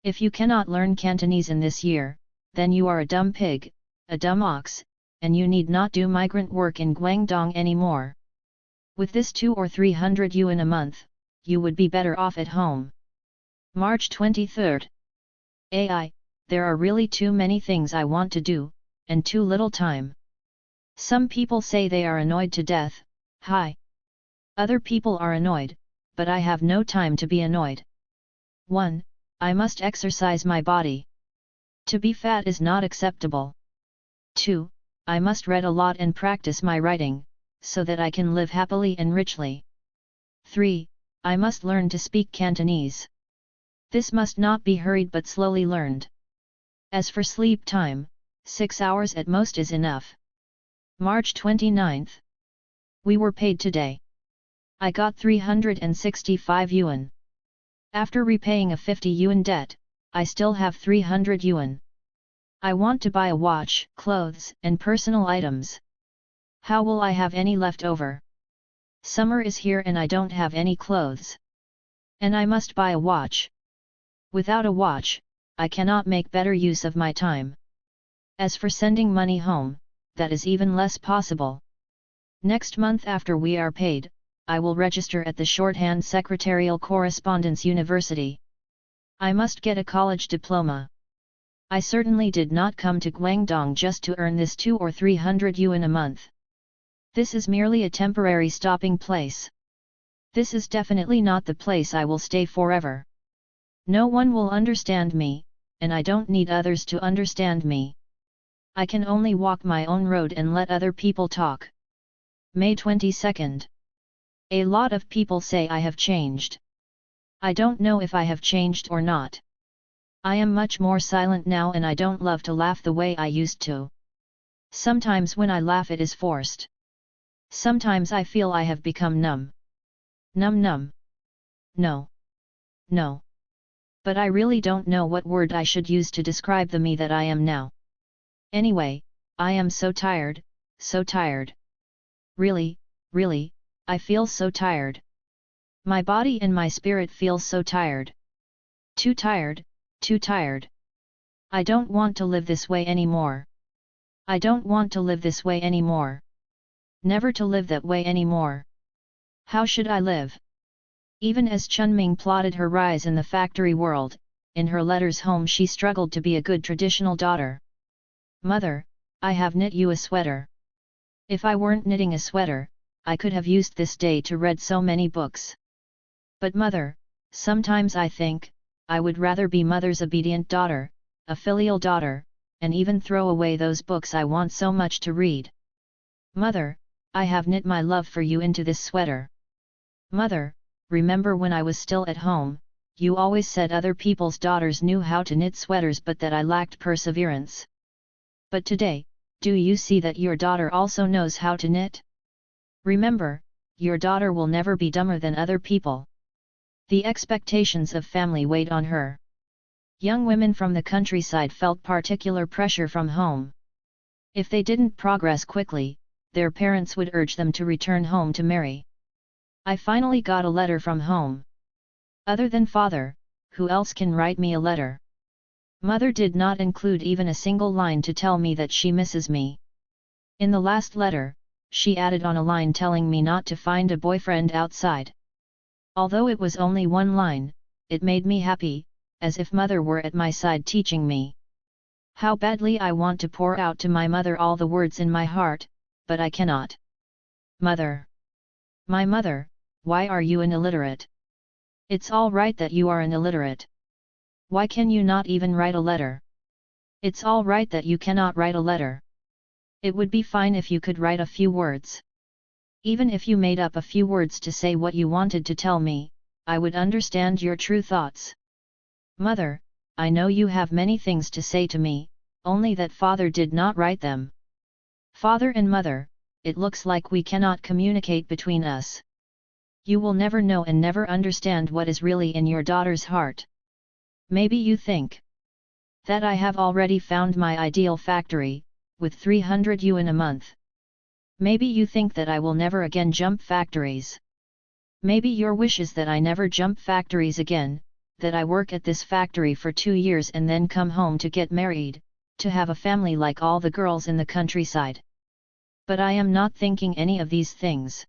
If you cannot learn Cantonese in this year, then you are a dumb pig, a dumb ox, and you need not do migrant work in Guangdong anymore. With this 200 or 300 yuan a month, you would be better off at home. March 23rd. There are really too many things I want to do, and too little time. Some people say they are annoyed to death. Hi. Other people are annoyed, but I have no time to be annoyed. 1. I must exercise my body. To be fat is not acceptable. 2. I must read a lot and practice my writing, so that I can live happily and richly. 3. I must learn to speak Cantonese. This must not be hurried but slowly learned. As for sleep time, 6 hours at most is enough. March 29th. We were paid today. I got 365 yuan. After repaying a 50 yuan debt, I still have 300 yuan. I want to buy a watch, clothes, and personal items. How will I have any left over? Summer is here and I don't have any clothes. And I must buy a watch. Without a watch, I cannot make better use of my time. As for sending money home, that is even less possible. Next month after we are paid, I will register at the Shorthand Secretarial Correspondence University. I must get a college diploma. I certainly did not come to Guangdong just to earn this 200 or 300 yuan a month. This is merely a temporary stopping place. This is definitely not the place I will stay forever. No one will understand me, and I don't need others to understand me. I can only walk my own road and let other people talk. May 22nd. A lot of people say I have changed. I don't know if I have changed or not. I am much more silent now and I don't love to laugh the way I used to. Sometimes when I laugh it is forced. Sometimes I feel I have become numb. Numb. No. But I really don't know what word I should use to describe the me that I am now. Anyway, I am so tired, so tired. Really, I feel so tired. My body and my spirit feel so tired. Too tired. I don't want to live this way anymore. I don't want to live this way anymore. Never to live that way anymore. How should I live? Even as Chunming plotted her rise in the factory world, in her letters home she struggled to be a good traditional daughter. Mother, I have knit you a sweater. If I weren't knitting a sweater, I could have used this day to read so many books. But mother, sometimes I think, I would rather be mother's obedient daughter, a filial daughter, and even throw away those books I want so much to read. Mother, I have knit my love for you into this sweater. Mother, remember when I was still at home, you always said other people's daughters knew how to knit sweaters but that I lacked perseverance. But today, do you see that your daughter also knows how to knit? Remember, your daughter will never be dumber than other people. The expectations of family weighed on her. Young women from the countryside felt particular pressure from home. If they didn't progress quickly, their parents would urge them to return home to marry. I finally got a letter from home. Other than father, who else can write me a letter? Mother did not include even a single line to tell me that she misses me. In the last letter, she added on a line telling me not to find a boyfriend outside. Although it was only one line, it made me happy, as if mother were at my side teaching me. How badly I want to pour out to my mother all the words in my heart, but I cannot. Mother. My mother, why are you an illiterate? It's all right that you are an illiterate. Why can you not even write a letter? It's all right that you cannot write a letter. It would be fine if you could write a few words. Even if you made up a few words to say what you wanted to tell me, I would understand your true thoughts. Mother, I know you have many things to say to me, only that father did not write them. Father and mother, it looks like we cannot communicate between us. You will never know and never understand what is really in your daughter's heart. Maybe you think that I have already found my ideal factory, with 300 yuan a month. Maybe you think that I will never again jump factories. Maybe your wish is that I never jump factories again, that I work at this factory for 2 years and then come home to get married, to have a family like all the girls in the countryside. But I am not thinking any of these things.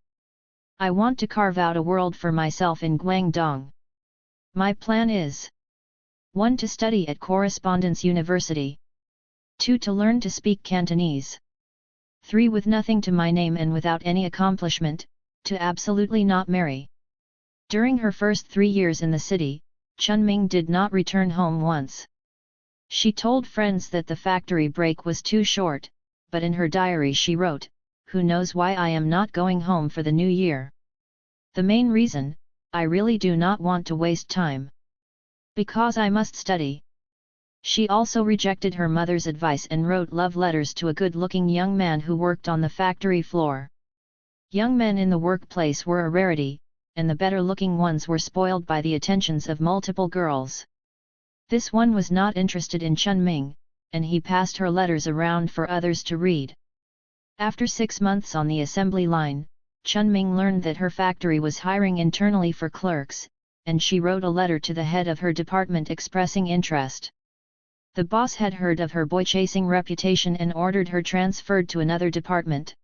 I want to carve out a world for myself in Guangdong. My plan is 1. To study at Correspondence University. 2. To learn to speak Cantonese. 3. With nothing to my name and without any accomplishment, to absolutely not marry. During her first 3 years in the city, Chunming did not return home once. She told friends that the factory break was too short, but in her diary she wrote, "Who knows why I am not going home for the new year? The main reason, I really do not want to waste time. Because I must study." She also rejected her mother's advice and wrote love letters to a good-looking young man who worked on the factory floor. Young men in the workplace were a rarity, and the better-looking ones were spoiled by the attentions of multiple girls. This one was not interested in Chunming, and he passed her letters around for others to read. After 6 months on the assembly line, Chunming learned that her factory was hiring internally for clerks, and she wrote a letter to the head of her department expressing interest. The boss had heard of her boy-chasing reputation and ordered her transferred to another department.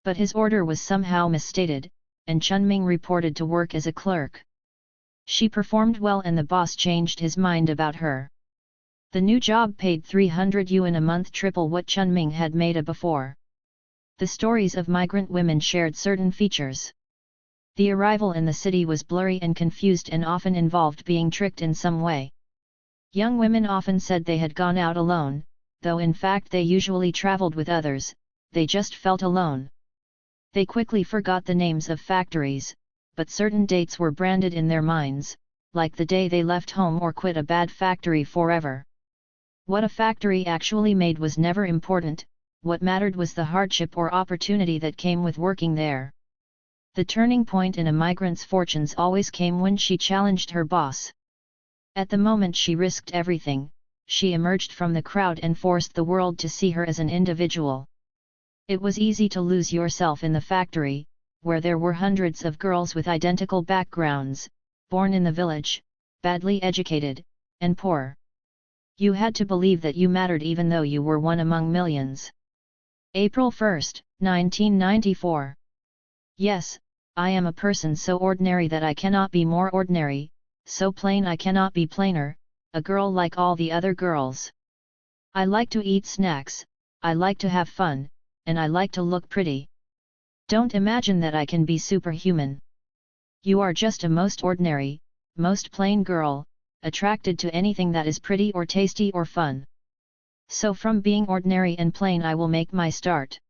But his order was somehow misstated, and Chunming reported to work as a clerk. She performed well and the boss changed his mind about her. The new job paid 300 yuan a month, triple what Chunming had made a before. The stories of migrant women shared certain features. The arrival in the city was blurry and confused and often involved being tricked in some way. Young women often said they had gone out alone, though in fact they usually traveled with others, they just felt alone. They quickly forgot the names of factories, but certain dates were branded in their minds, like the day they left home or quit a bad factory forever. What a factory actually made was never important, what mattered was the hardship or opportunity that came with working there. The turning point in a migrant's fortunes always came when she challenged her boss. At the moment she risked everything, she emerged from the crowd and forced the world to see her as an individual. It was easy to lose yourself in the factory, where there were hundreds of girls with identical backgrounds, born in the village, badly educated, and poor. You had to believe that you mattered even though you were one among millions. April 1, 1994. Yes, I am a person so ordinary that I cannot be more ordinary, so plain I cannot be plainer, a girl like all the other girls. I like to eat snacks, I like to have fun, and I like to look pretty. Don't imagine that I can be superhuman. You are just a most ordinary, most plain girl, attracted to anything that is pretty or tasty or fun. So from being ordinary and plain I will make my start.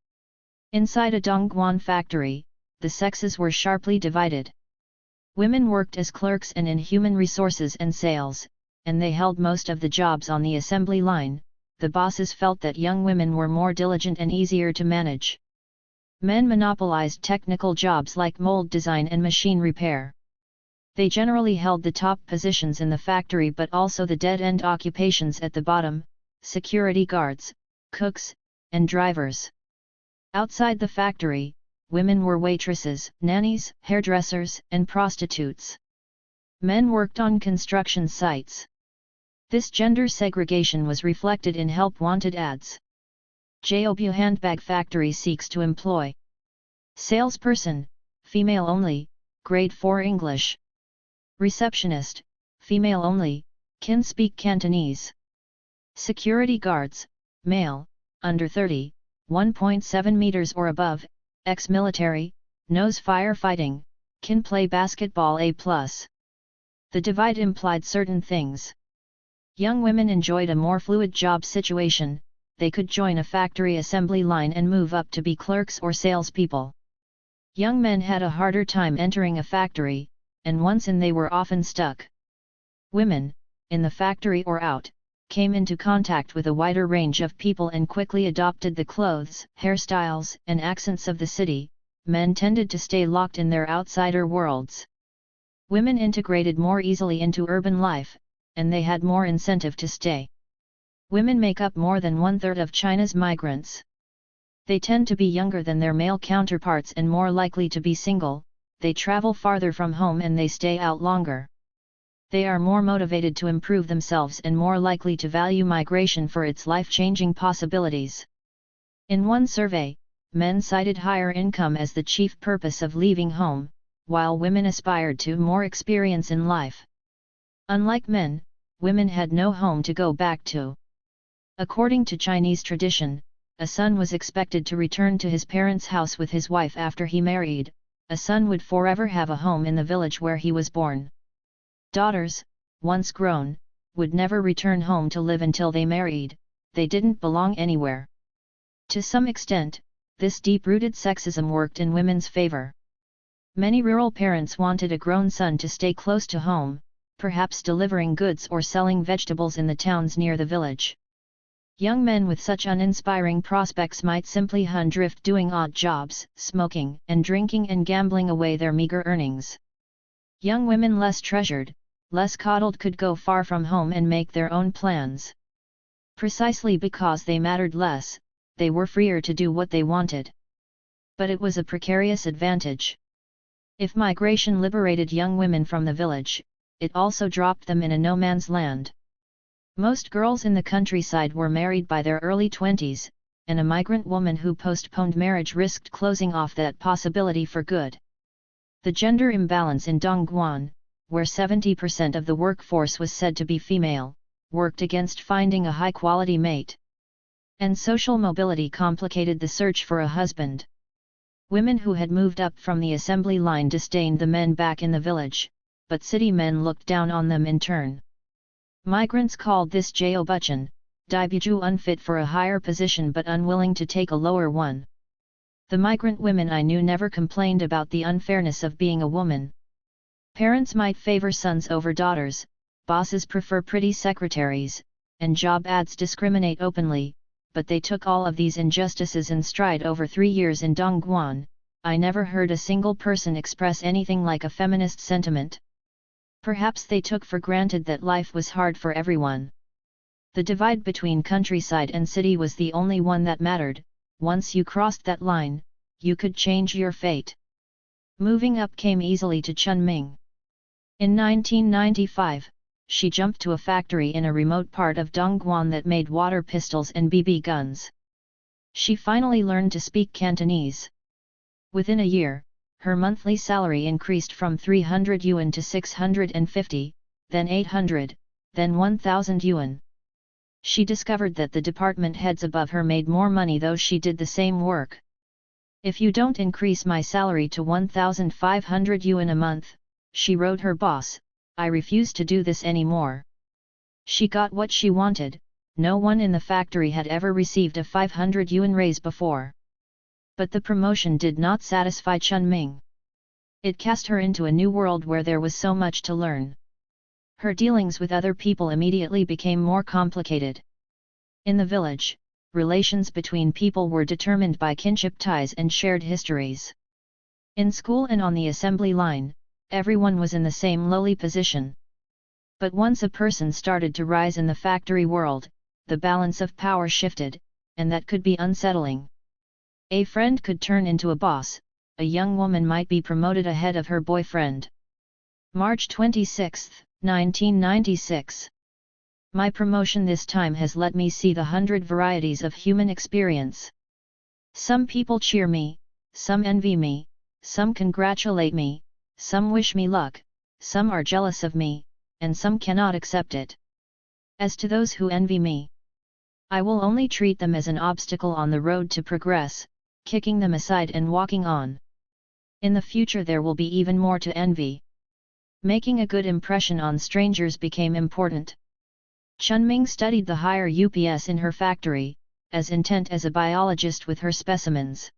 Inside a Dongguan factory, the sexes were sharply divided. Women worked as clerks and in human resources and sales, and they held most of the jobs on the assembly line. The bosses felt that young women were more diligent and easier to manage. Men monopolized technical jobs like mold design and machine repair. They generally held the top positions in the factory but also the dead-end occupations at the bottom, security guards, cooks, and drivers. Outside the factory, women were waitresses, nannies, hairdressers, and prostitutes. Men worked on construction sites. This gender segregation was reflected in help wanted ads. Job handbag factory seeks to employ salesperson, female only, grade 4 English. Receptionist, female only, can speak Cantonese. Security guards, male, under 30, 1.7 meters or above, ex-military, knows firefighting, can play basketball A+. The divide implied certain things. Young women enjoyed a more fluid job situation, they could join a factory assembly line and move up to be clerks or salespeople. Young men had a harder time entering a factory, and once in they were often stuck. Women, in the factory or out, came into contact with a wider range of people and quickly adopted the clothes, hairstyles, and accents of the city. Men tended to stay locked in their outsider worlds. Women integrated more easily into urban life, and they had more incentive to stay. Women make up more than 1/3 of China's migrants. They tend to be younger than their male counterparts and more likely to be single, they travel farther from home and they stay out longer. They are more motivated to improve themselves and more likely to value migration for its life-changing possibilities. In one survey, men cited higher income as the chief purpose of leaving home, while women aspired to more experience in life. Unlike men, women had no home to go back to. According to Chinese tradition, a son was expected to return to his parents' house with his wife after he married. A son would forever have a home in the village where he was born. Daughters, once grown, would never return home to live until they married, they didn't belong anywhere. To some extent, this deep-rooted sexism worked in women's favor. Many rural parents wanted a grown son to stay close to home, perhaps delivering goods or selling vegetables in the towns near the village. Young men with such uninspiring prospects might simply drift doing odd jobs, smoking and drinking and gambling away their meager earnings. Young women less treasured, less coddled could go far from home and make their own plans. Precisely because they mattered less, they were freer to do what they wanted. But it was a precarious advantage. If migration liberated young women from the village, it also dropped them in a no-man's land. Most girls in the countryside were married by their early 20s, and a migrant woman who postponed marriage risked closing off that possibility for good. The gender imbalance in Dongguan, where 70% of the workforce was said to be female, worked against finding a high-quality mate. And social mobility complicated the search for a husband. Women who had moved up from the assembly line disdained the men back in the village, but city men looked down on them in turn. Migrants called this Jaobuchan, Dibuju unfit for a higher position but unwilling to take a lower one. The migrant women I knew never complained about the unfairness of being a woman. Parents might favor sons over daughters, bosses prefer pretty secretaries, and job ads discriminate openly, but they took all of these injustices in stride over 3 years in Dongguan. I never heard a single person express anything like a feminist sentiment. Perhaps they took for granted that life was hard for everyone. The divide between countryside and city was the only one that mattered. Once you crossed that line, you could change your fate. Moving up came easily to Chun Ming. In 1995, she jumped to a factory in a remote part of Dongguan that made water pistols and BB guns. She finally learned to speak Cantonese. Within a year, her monthly salary increased from 300 yuan to 650, then 800, then 1000 yuan. She discovered that the department heads above her made more money though she did the same work. "If you don't increase my salary to 1,500 yuan a month," she wrote her boss, "I refuse to do this anymore." She got what she wanted. No one in the factory had ever received a 500 yuan raise before. But the promotion did not satisfy Chun Ming. It cast her into a new world where there was so much to learn. Her dealings with other people immediately became more complicated. In the village, relations between people were determined by kinship ties and shared histories. In school and on the assembly line, everyone was in the same lowly position. But once a person started to rise in the factory world, the balance of power shifted, and that could be unsettling. A friend could turn into a boss, a young woman might be promoted ahead of her boyfriend. March 26, 1996. My promotion this time has let me see the 100 varieties of human experience. Some people cheer me, some envy me, some congratulate me, some wish me luck, some are jealous of me, and some cannot accept it. As to those who envy me, I will only treat them as an obstacle on the road to progress, kicking them aside and walking on. In the future there will be even more to envy. Making a good impression on strangers became important. Chun Ming studied the higher UPS in her factory, as intent as a biologist with her specimens.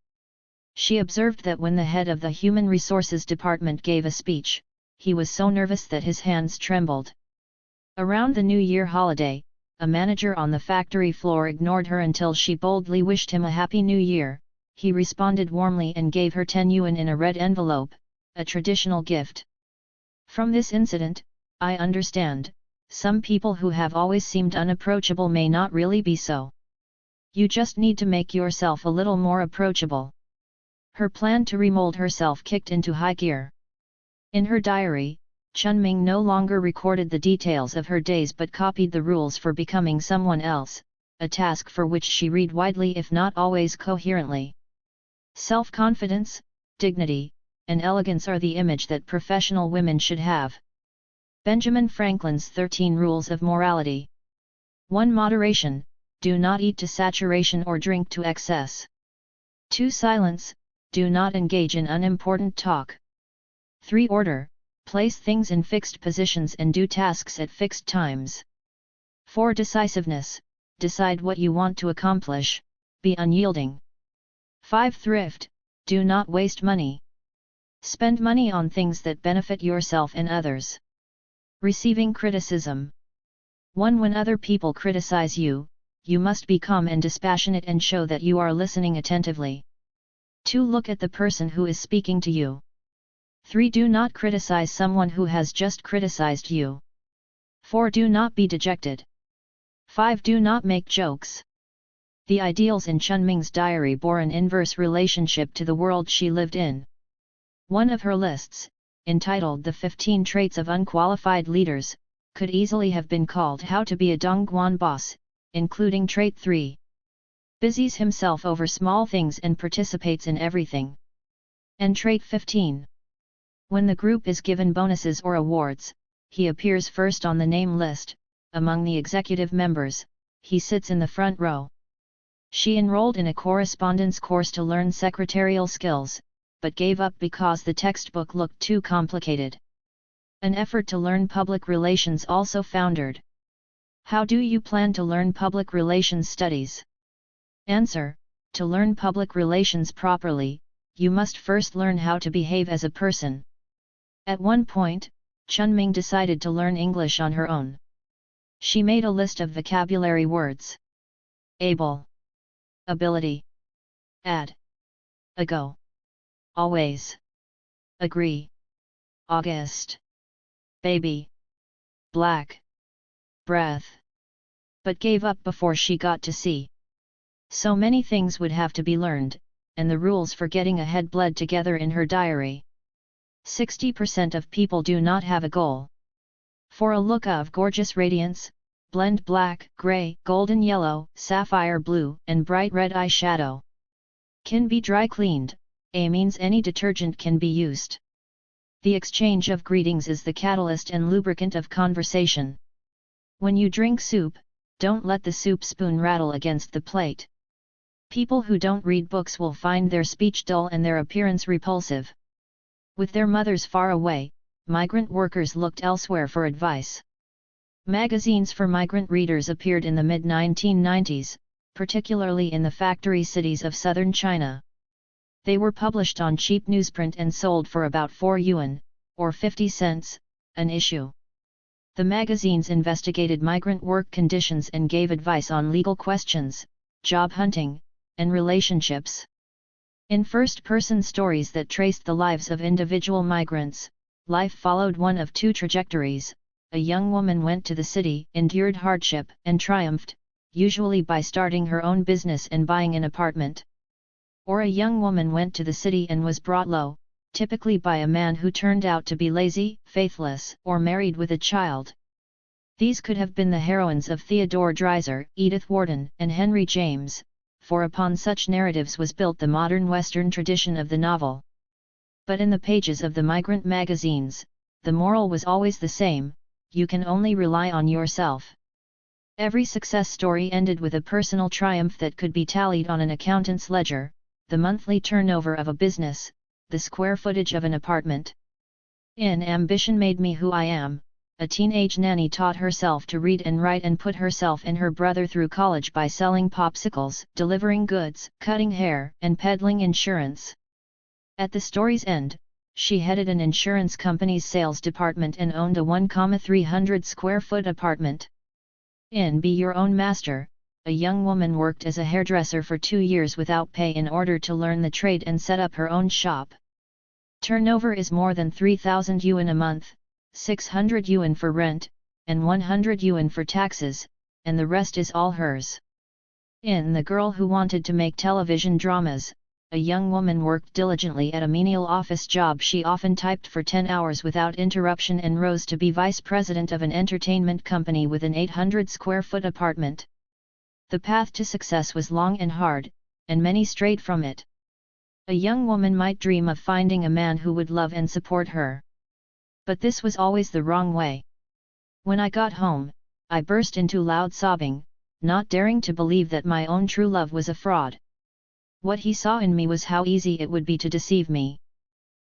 She observed that when the head of the Human Resources Department gave a speech, he was so nervous that his hands trembled. Around the New Year holiday, a manager on the factory floor ignored her until she boldly wished him a Happy New Year. He responded warmly and gave her 10 yuan in a red envelope, a traditional gift. From this incident, I understand, some people who have always seemed unapproachable may not really be so. You just need to make yourself a little more approachable. Her plan to remold herself kicked into high gear. In her diary, Chun Ming no longer recorded the details of her days but copied the rules for becoming someone else, a task for which she read widely if not always coherently. Self-confidence, dignity, and elegance are the image that professional women should have. Benjamin Franklin's 13 Rules of Morality. 1. Moderation, do not eat to saturation or drink to excess. 2. Silence, do not engage in unimportant talk. 3. Order, place things in fixed positions and do tasks at fixed times. 4. Decisiveness, decide what you want to accomplish, be unyielding. 5. Thrift, do not waste money. Spend money on things that benefit yourself and others. Receiving criticism. 1. When other people criticize you, you must be calm and dispassionate and show that you are listening attentively. 2. Look at the person who is speaking to you. 3. Do not criticize someone who has just criticized you. 4. Do not be dejected. 5. Do not make jokes. The ideals in Chun Ming's diary bore an inverse relationship to the world she lived in. One of her lists, entitled The 15 Traits of Unqualified Leaders, could easily have been called How to be a Dongguan Boss, including Trait 3. Busies himself over small things and participates in everything. And Trait 15. When the group is given bonuses or awards, he appears first on the name list. Among the executive members, he sits in the front row. She enrolled in a correspondence course to learn secretarial skills, but gave up because the textbook looked too complicated. An effort to learn public relations also foundered. How do you plan to learn public relations studies? Answer: to learn public relations properly, you must first learn how to behave as a person. At one point, Chun Ming decided to learn English on her own. She made a list of vocabulary words. Able, ability, add, ago, always, agree, August, baby, black, breath. But gave up before she got to C. So many things would have to be learned, and the rules for getting ahead bled together in her diary. 60% of people do not have a goal. For a look of gorgeous radiance, Blend black, gray, golden yellow, sapphire blue, and bright red eyeshadow. Can be dry cleaned, A means any detergent can be used. The exchange of greetings is the catalyst and lubricant of conversation. When you drink soup, don't let the soup spoon rattle against the plate. People who don't read books will find their speech dull and their appearance repulsive. With their mothers far away, migrant workers looked elsewhere for advice. Magazines for migrant readers appeared in the mid-1990s, particularly in the factory cities of southern China. They were published on cheap newsprint and sold for about 4 yuan, or 50 cents, an issue. The magazines investigated migrant work conditions and gave advice on legal questions, job hunting, and relationships. In first-person stories that traced the lives of individual migrants, life followed one of two trajectories. A young woman went to the city, endured hardship, and triumphed, usually by starting her own business and buying an apartment. Or a young woman went to the city and was brought low, typically by a man who turned out to be lazy, faithless, or married with a child. These could have been the heroines of Theodore Dreiser, Edith Wharton, and Henry James, for upon such narratives was built the modern Western tradition of the novel. But in the pages of the migrant magazines, the moral was always the same: you can only rely on yourself. Every success story ended with a personal triumph that could be tallied on an accountant's ledger, the monthly turnover of a business, the square footage of an apartment. In Ambition Made Me Who I Am, a teenage nanny taught herself to read and write and put herself and her brother through college by selling popsicles, delivering goods, cutting hair, and peddling insurance. At the story's end, she headed an insurance company's sales department and owned a 1,300 square foot apartment. In Be Your Own Master, a young woman worked as a hairdresser for 2 years without pay in order to learn the trade and set up her own shop. Turnover is more than 3,000 yuan a month, 600 yuan for rent, and 100 yuan for taxes, and the rest is all hers. In The Girl Who Wanted to Make Television Dramas, a young woman worked diligently at a menial office job. She often typed for 10 hours without interruption and rose to be vice president of an entertainment company with an 800 square foot apartment. The path to success was long and hard, and many strayed from it. A young woman might dream of finding a man who would love and support her. But this was always the wrong way. When I got home, I burst into loud sobbing, not daring to believe that my own true love was a fraud. What he saw in me was how easy it would be to deceive me.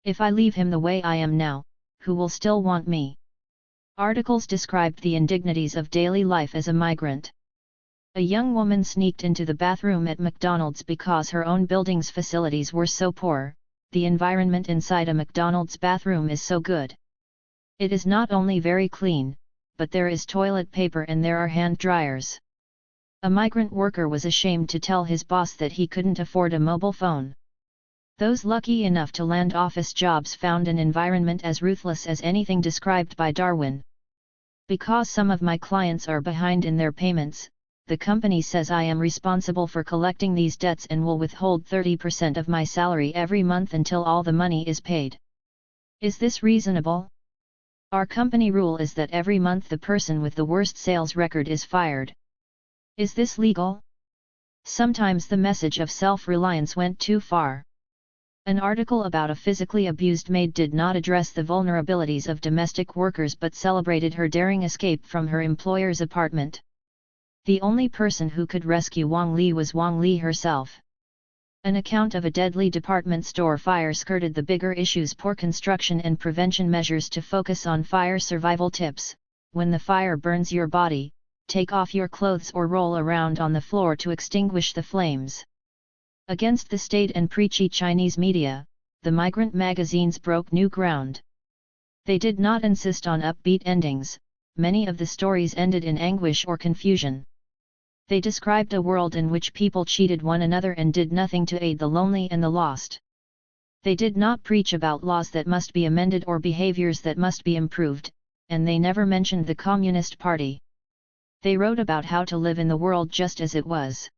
If I leave him the way I am now, who will still want me? Articles described the indignities of daily life as a migrant. A young woman sneaked into the bathroom at McDonald's because her own building's facilities were so poor. The environment inside a McDonald's bathroom is so good. It is not only very clean, but there is toilet paper and there are hand dryers. A migrant worker was ashamed to tell his boss that he couldn't afford a mobile phone. Those lucky enough to land office jobs found an environment as ruthless as anything described by Darwin. Because some of my clients are behind in their payments, the company says I am responsible for collecting these debts and will withhold 30% of my salary every month until all the money is paid. Is this reasonable? Our company rule is that every month the person with the worst sales record is fired. Is this legal? Sometimes the message of self-reliance went too far. An article about a physically abused maid did not address the vulnerabilities of domestic workers but celebrated her daring escape from her employer's apartment. The only person who could rescue Wang Li was Wang Li herself. An account of a deadly department store fire skirted the bigger issues: poor construction and prevention measures to focus on fire survival tips. When the fire burns your body, take off your clothes or roll around on the floor to extinguish the flames. Against the state and preachy Chinese media, the migrant magazines broke new ground. They did not insist on upbeat endings. Many of the stories ended in anguish or confusion. They described a world in which people cheated one another and did nothing to aid the lonely and the lost. They did not preach about laws that must be amended or behaviors that must be improved, and they never mentioned the Communist Party. They wrote about how to live in the world just as it was.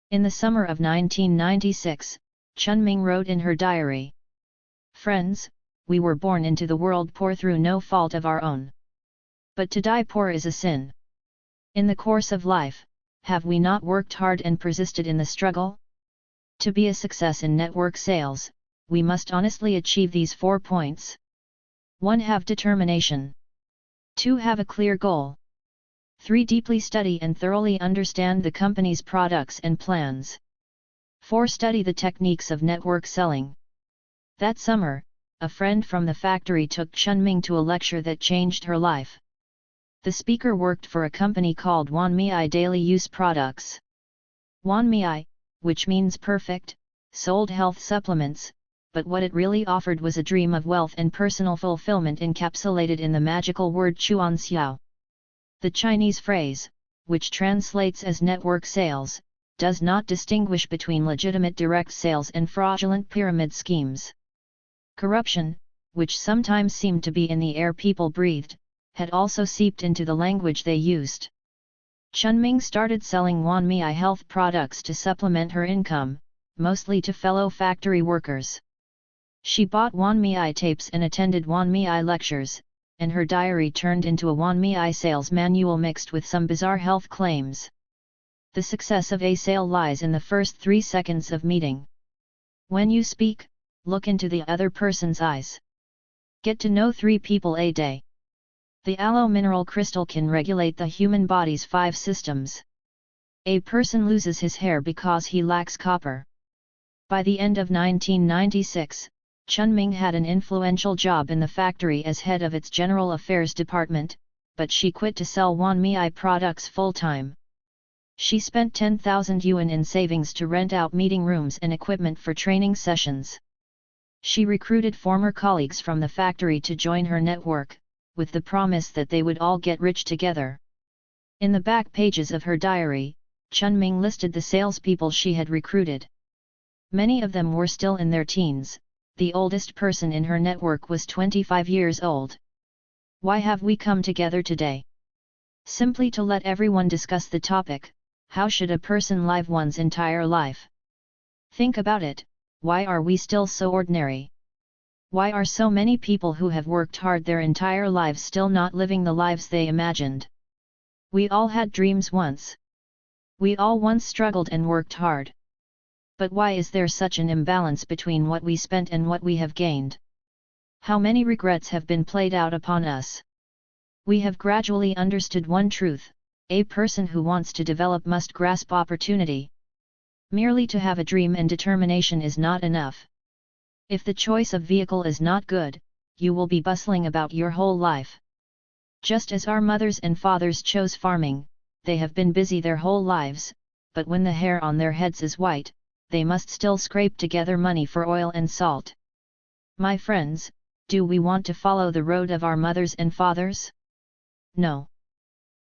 In the summer of 1996, Chunming wrote in her diary, "Friends, we were born into the world poor through no fault of our own. But to die poor is a sin. In the course of life, have we not worked hard and persisted in the struggle? To be a success in network sales, we must honestly achieve these 4 points. 1. Have determination. 2. Have a clear goal. 3. Deeply study and thoroughly understand the company's products and plans. 4. Study the techniques of network selling. That summer, a friend from the factory took Chunming to a lecture that changed her life. The speaker worked for a company called Wanmei Daily Use Products. Wanmei, which means perfect, sold health supplements, but what it really offered was a dream of wealth and personal fulfillment encapsulated in the magical word Chuanxiao. The Chinese phrase, which translates as network sales, does not distinguish between legitimate direct sales and fraudulent pyramid schemes. Corruption, which sometimes seemed to be in the air people breathed, had also seeped into the language they used. Chunming started selling Wanmei health products to supplement her income, mostly to fellow factory workers. She bought Wanmei tapes and attended Wanmei lectures, and her diary turned into a Wanmei sales manual mixed with some bizarre health claims. The success of a sale lies in the first 3 seconds of meeting. When you speak, look into the other person's eyes. Get to know 3 people a day. The aloe mineral crystal can regulate the human body's 5 systems. A person loses his hair because he lacks copper. By the end of 1996, Chunming had an influential job in the factory as head of its General Affairs Department, but she quit to sell Wanmei products full-time. She spent 10,000 yuan in savings to rent out meeting rooms and equipment for training sessions. She recruited former colleagues from the factory to join her network, with the promise that they would all get rich together. In the back pages of her diary, Chunming listed the salespeople she had recruited. Many of them were still in their teens. The oldest person in her network was 25 years old. Why have we come together today? Simply to let everyone discuss the topic, how should a person live one's entire life? Think about it, why are we still so ordinary? Why are so many people who have worked hard their entire lives still not living the lives they imagined? We all had dreams once. We all once struggled and worked hard. But why is there such an imbalance between what we spent and what we have gained? How many regrets have been played out upon us? We have gradually understood one truth: a person who wants to develop must grasp opportunity. Merely to have a dream and determination is not enough. If the choice of vehicle is not good, you will be bustling about your whole life. Just as our mothers and fathers chose farming, they have been busy their whole lives, but when the hair on their heads is white, they must still scrape together money for oil and salt. My friends, do we want to follow the road of our mothers and fathers? No.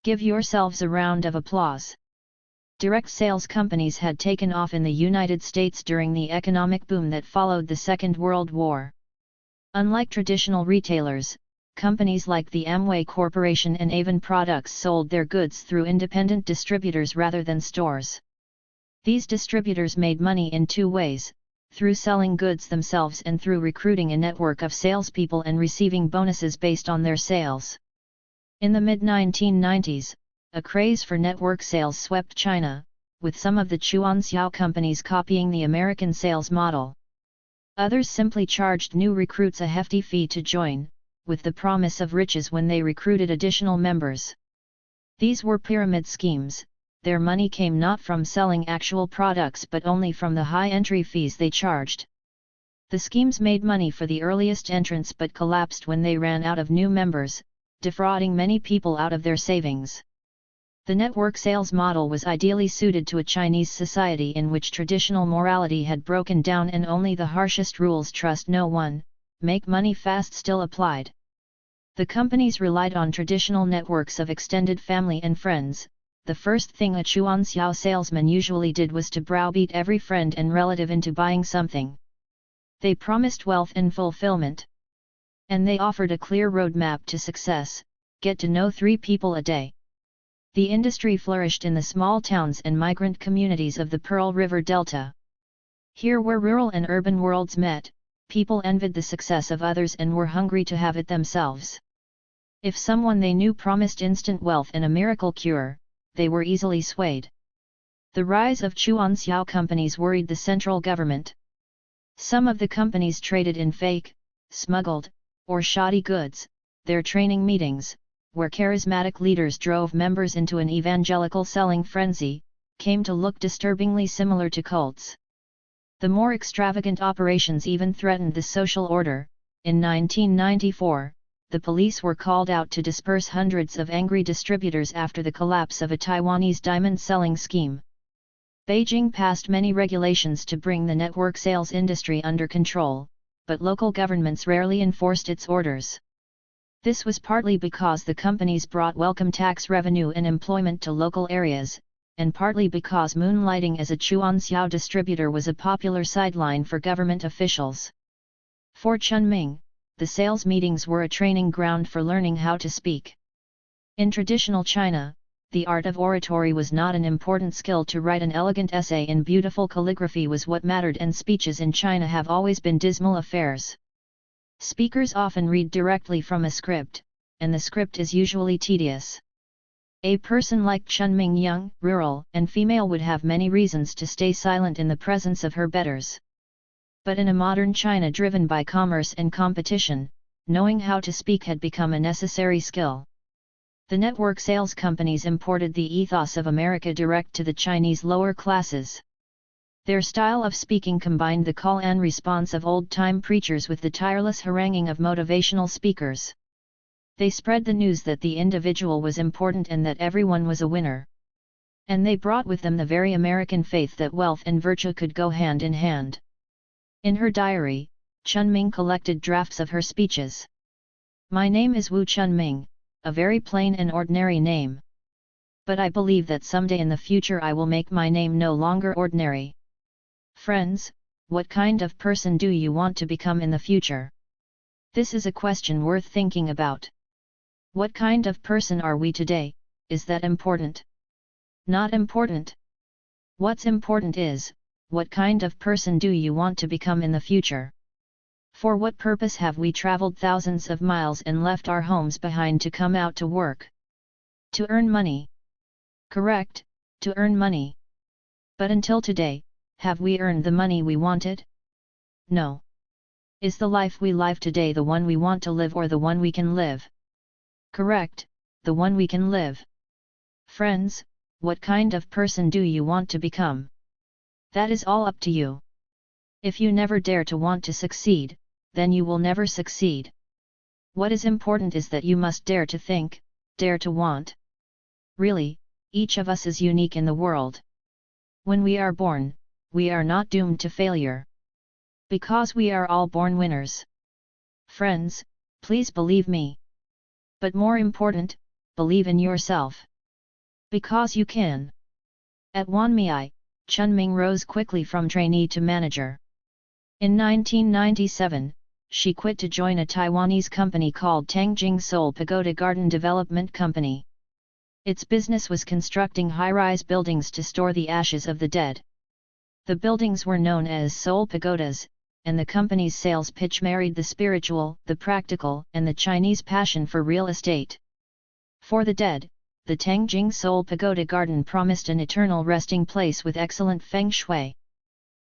Give yourselves a round of applause. Direct sales companies had taken off in the United States during the economic boom that followed the Second World War. Unlike traditional retailers, companies like the Amway Corporation and Avon Products sold their goods through independent distributors rather than stores. These distributors made money in 2 ways, through selling goods themselves and through recruiting a network of salespeople and receiving bonuses based on their sales. In the mid-1990s, a craze for network sales swept China, with some of the Chuanxiao companies copying the American sales model. Others simply charged new recruits a hefty fee to join, with the promise of riches when they recruited additional members. These were pyramid schemes. Their money came not from selling actual products but only from the high entry fees they charged. The schemes made money for the earliest entrants but collapsed when they ran out of new members, defrauding many people out of their savings. The network sales model was ideally suited to a Chinese society in which traditional morality had broken down and only the harshest rules, trust no one, make money fast, still applied. The companies relied on traditional networks of extended family and friends. The first thing a Chuanxiao salesman usually did was to browbeat every friend and relative into buying something. They promised wealth and fulfillment. And they offered a clear roadmap to success: get to know 3 people a day. The industry flourished in the small towns and migrant communities of the Pearl River Delta. Here, where rural and urban worlds met, people envied the success of others and were hungry to have it themselves. If someone they knew promised instant wealth and a miracle cure, they were easily swayed. The rise of Chuanxiao companies worried the central government. Some of the companies traded in fake, smuggled, or shoddy goods. Their training meetings, where charismatic leaders drove members into an evangelical selling frenzy, came to look disturbingly similar to cults. The more extravagant operations even threatened the social order. In 1994, the police were called out to disperse hundreds of angry distributors after the collapse of a Taiwanese diamond selling scheme. Beijing passed many regulations to bring the network sales industry under control, but local governments rarely enforced its orders. This was partly because the companies brought welcome tax revenue and employment to local areas, and partly because moonlighting as a Chuanxiao distributor was a popular sideline for government officials. For Chunming, the sales meetings were a training ground for learning how to speak. In traditional China, the art of oratory was not an important skill. To write an elegant essay in beautiful calligraphy was what mattered, and speeches in China have always been dismal affairs. Speakers often read directly from a script, and the script is usually tedious. A person like Chunming, young, rural, and female, would have many reasons to stay silent in the presence of her betters. But in a modern China driven by commerce and competition, knowing how to speak had become a necessary skill. The network sales companies imported the ethos of America direct to the Chinese lower classes. Their style of speaking combined the call and response of old-time preachers with the tireless haranguing of motivational speakers. They spread the news that the individual was important and that everyone was a winner. And they brought with them the very American faith that wealth and virtue could go hand in hand. In her diary, Chunming collected drafts of her speeches. My name is Wu Chunming, a very plain and ordinary name. But I believe that someday in the future I will make my name no longer ordinary. Friends, what kind of person do you want to become in the future? This is a question worth thinking about. What kind of person are we today? Is that important? Not important. What's important is, what kind of person do you want to become in the future? For what purpose have we traveled thousands of miles and left our homes behind to come out to work? To earn money. Correct, to earn money. But until today, have we earned the money we wanted? No. Is the life we live today the one we want to live, or the one we can live? Correct, the one we can live. Friends, what kind of person do you want to become? That is all up to you. If you never dare to want to succeed, then you will never succeed. What is important is that you must dare to think, dare to want. Really, each of us is unique in the world. When we are born, we are not doomed to failure. Because we are all born winners. Friends, please believe me. But more important, believe in yourself. Because you can. At Wanmei, Chunming rose quickly from trainee to manager. In 1997, she quit to join a Taiwanese company called Tangjing Seoul Pagoda Garden Development Company. Its business was constructing high-rise buildings to store the ashes of the dead. The buildings were known as Seoul Pagodas, and the company's sales pitch married the spiritual, the practical, and the Chinese passion for real estate. For the dead, the Tangjing Seoul Pagoda Garden promised an eternal resting place with excellent feng shui.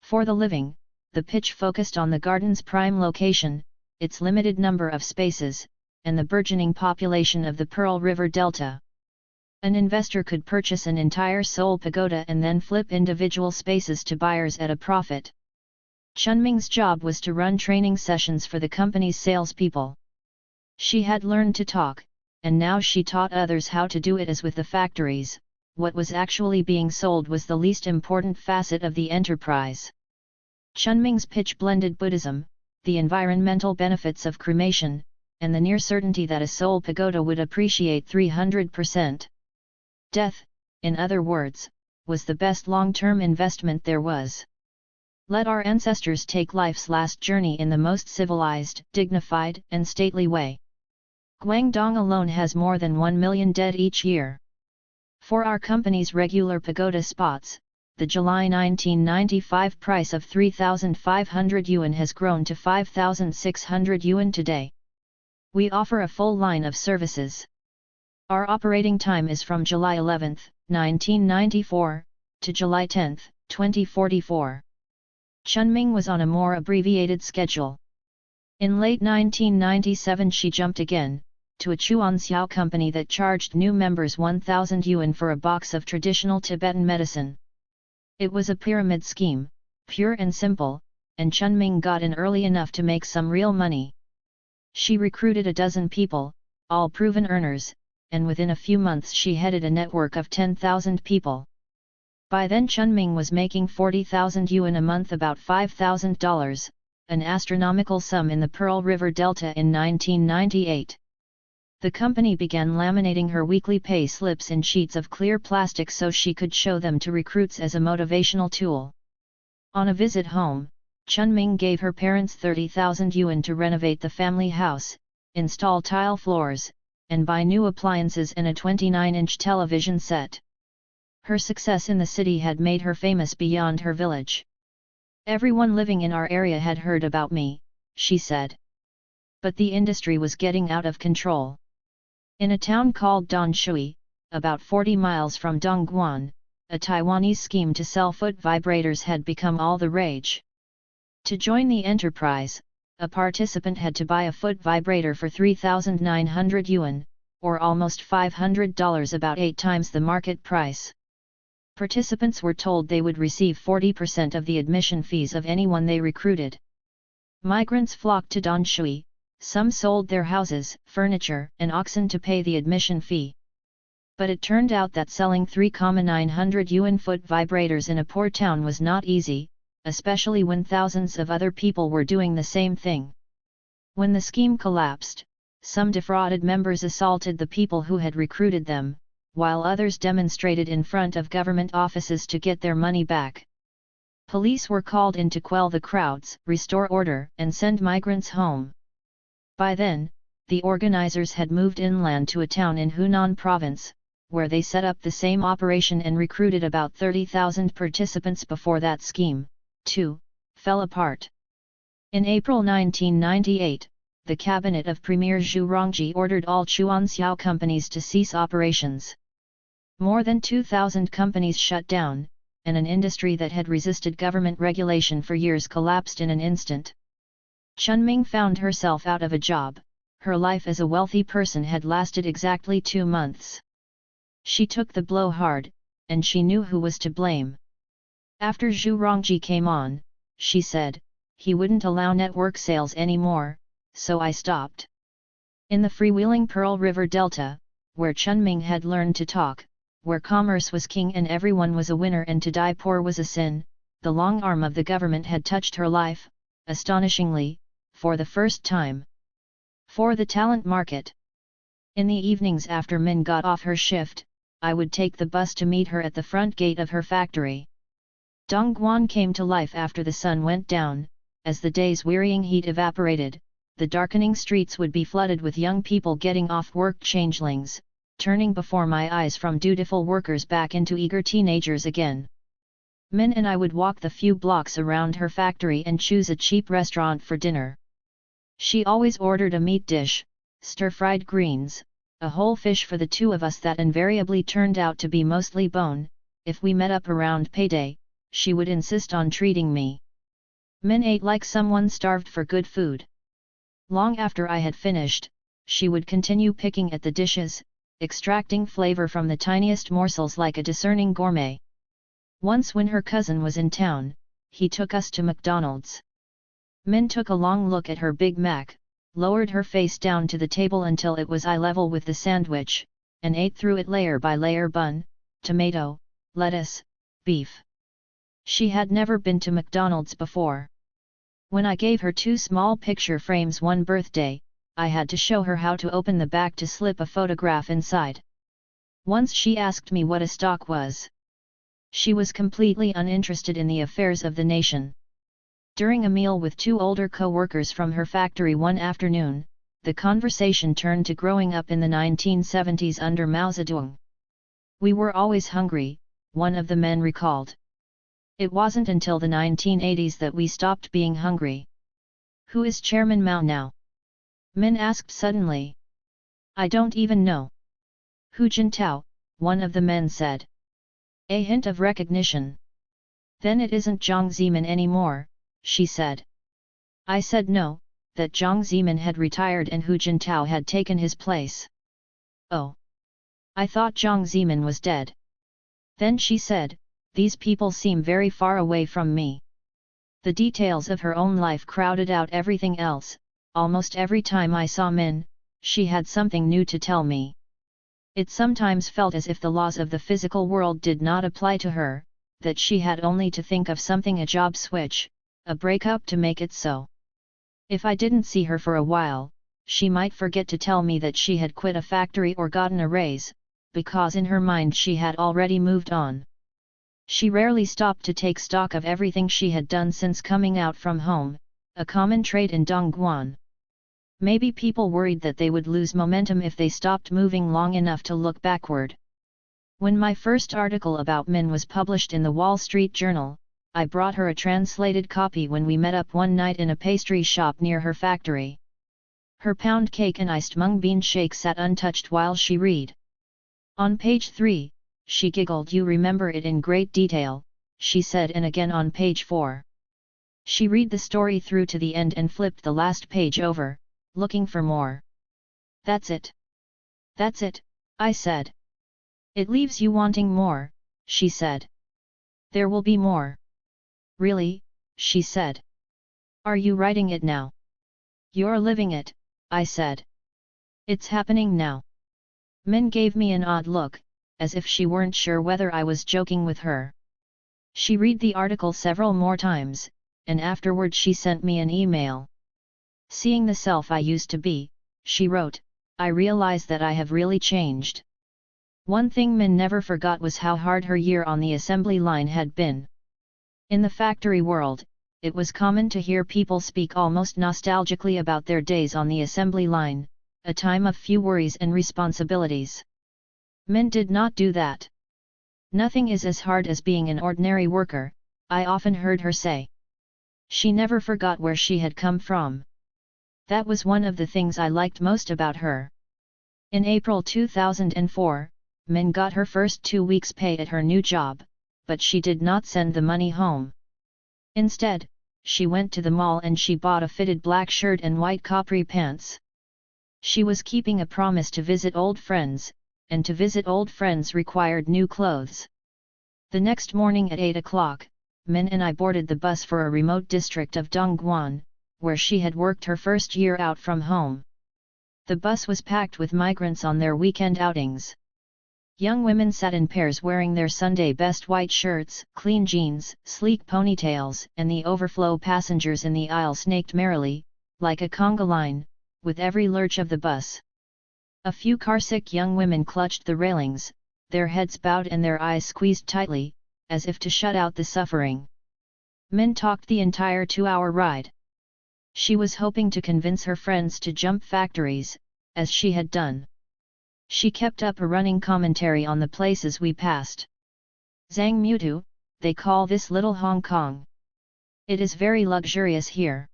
For the living, the pitch focused on the garden's prime location, its limited number of spaces, and the burgeoning population of the Pearl River Delta. An investor could purchase an entire Seoul Pagoda and then flip individual spaces to buyers at a profit. Chunming's job was to run training sessions for the company's salespeople. She had learned to talk, and now she taught others how to do it. As with the factories, what was actually being sold was the least important facet of the enterprise. Chunming's pitch blended Buddhism, the environmental benefits of cremation, and the near certainty that a Seoul Pagoda would appreciate 300%. Death, in other words, was the best long-term investment there was. Let our ancestors take life's last journey in the most civilized, dignified, and stately way. Guangdong alone has more than 1 million dead each year. For our company's regular pagoda spots, the July 1995 price of 3,500 yuan has grown to 5,600 yuan today. We offer a full line of services. Our operating time is from July 11, 1994, to July 10, 2044. Chunming was on a more abbreviated schedule. In late 1997 she jumped again, to a Chuanxiao company that charged new members 1,000 yuan for a box of traditional Tibetan medicine. It was a pyramid scheme, pure and simple, and Chunming got in early enough to make some real money. She recruited a dozen people, all proven earners, and within a few months she headed a network of 10,000 people. By then Chunming was making 40,000 yuan a month, about $5,000, an astronomical sum in the Pearl River Delta in 1998. The company began laminating her weekly pay slips in sheets of clear plastic so she could show them to recruits as a motivational tool. On a visit home, Chunming gave her parents 30,000 yuan to renovate the family house, install tile floors, and buy new appliances and a 29-inch television set. Her success in the city had made her famous beyond her village. "Everyone living in our area had heard about me," she said. But the industry was getting out of control. In a town called Danshui, about 40 miles from Dongguan, a Taiwanese scheme to sell foot vibrators had become all the rage. To join the enterprise, a participant had to buy a foot vibrator for 3,900 yuan, or almost $500, about 8 times the market price. Participants were told they would receive 40% of the admission fees of anyone they recruited. Migrants flocked to Danshui, some sold their houses, furniture, and oxen to pay the admission fee. But it turned out that selling 3,900 yuan foot vibrators in a poor town was not easy, especially when thousands of other people were doing the same thing. When the scheme collapsed, some defrauded members assaulted the people who had recruited them, while others demonstrated in front of government offices to get their money back. Police were called in to quell the crowds, restore order, and send migrants home. By then, the organizers had moved inland to a town in Hunan province, where they set up the same operation and recruited about 30,000 participants before that scheme, too, fell apart. In April 1998, the cabinet of Premier Zhu Rongji ordered all Chuanxiao companies to cease operations. More than 2,000 companies shut down, and an industry that had resisted government regulation for years collapsed in an instant. Chunming found herself out of a job. Her life as a wealthy person had lasted exactly 2 months. She took the blow hard, and she knew who was to blame. After Zhu Rongji came on, she said, he wouldn't allow network sales anymore, so I stopped. In the freewheeling Pearl River Delta, where Chunming had learned to talk, where commerce was king and everyone was a winner and to die poor was a sin, the long arm of the government had touched her life, astonishingly, for the first time. For the talent market. In the evenings after Min got off her shift, I would take the bus to meet her at the front gate of her factory. Dongguan came to life after the sun went down. As the day's wearying heat evaporated, the darkening streets would be flooded with young people getting off work, changelings, turning before my eyes from dutiful workers back into eager teenagers again. Min and I would walk the few blocks around her factory and choose a cheap restaurant for dinner. She always ordered a meat dish, stir-fried greens, a whole fish for the two of us that invariably turned out to be mostly bone. If we met up around payday, she would insist on treating me. Min ate like someone starved for good food. Long after I had finished, she would continue picking at the dishes, extracting flavor from the tiniest morsels like a discerning gourmet. Once when her cousin was in town, he took us to McDonald's. Min took a long look at her Big Mac, lowered her face down to the table until it was eye level with the sandwich, and ate through it layer by layer: bun, tomato, lettuce, beef. She had never been to McDonald's before. When I gave her 2 small picture frames one birthday, I had to show her how to open the back to slip a photograph inside. Once she asked me what a stock was. She was completely uninterested in the affairs of the nation. During a meal with 2 older co-workers from her factory one afternoon, the conversation turned to growing up in the 1970s under Mao Zedong. "We were always hungry," one of the men recalled. "It wasn't until the 1980s that we stopped being hungry." "Who is Chairman Mao now?" Min asked suddenly. "I don't even know." "Hu Jintao," one of the men said. A hint of recognition. Then it isn't Zhang Zimin anymore, she said. I said no, that Zhang Zimin had retired and Hu Jintao had taken his place. Oh. I thought Zhang Zimin was dead. Then she said, these people seem very far away from me. The details of her own life crowded out everything else. Almost every time I saw Min, she had something new to tell me. It sometimes felt as if the laws of the physical world did not apply to her, that she had only to think of something, a job switch, a breakup, to make it so. If I didn't see her for a while, she might forget to tell me that she had quit a factory or gotten a raise, because in her mind she had already moved on. She rarely stopped to take stock of everything she had done since coming out from home, a common trait in Dongguan. Maybe people worried that they would lose momentum if they stopped moving long enough to look backward. When my first article about Min was published in the Wall Street Journal, I brought her a translated copy when we met up one night in a pastry shop near her factory. Her pound cake and iced mung bean shake sat untouched while she read. On page 3, she giggled. You remember it in great detail, she said, and again on page 4. She read the story through to the end and flipped the last page over, looking for more. That's it. That's it, I said. It leaves you wanting more, she said. There will be more. Really, she said. Are you writing it now? You're living it, I said. It's happening now. Min gave me an odd look, as if she weren't sure whether I was joking with her. She read the article several more times, and afterward she sent me an email. Seeing the self I used to be, she wrote, I realize that I have really changed. One thing Min never forgot was how hard her year on the assembly line had been. In the factory world, it was common to hear people speak almost nostalgically about their days on the assembly line, a time of few worries and responsibilities. Min did not do that. Nothing is as hard as being an ordinary worker, I often heard her say. She never forgot where she had come from. That was one of the things I liked most about her. In April 2004, Min got her first 2 weeks' pay at her new job, but she did not send the money home. Instead, she went to the mall and she bought a fitted black shirt and white capri pants. She was keeping a promise to visit old friends, and to visit old friends required new clothes. The next morning at 8 o'clock, Min and I boarded the bus for a remote district of Dongguan, where she had worked her first year out from home. The bus was packed with migrants on their weekend outings. Young women sat in pairs wearing their Sunday best white shirts, clean jeans, sleek ponytails, and the overflow passengers in the aisle snaked merrily, like a conga line, with every lurch of the bus. A few carsick young women clutched the railings, their heads bowed and their eyes squeezed tightly, as if to shut out the suffering. Min talked the entire 2-hour ride. She was hoping to convince her friends to jump factories, as she had done. She kept up a running commentary on the places we passed. Zhang Mutu, they call this little Hong Kong. It is very luxurious here.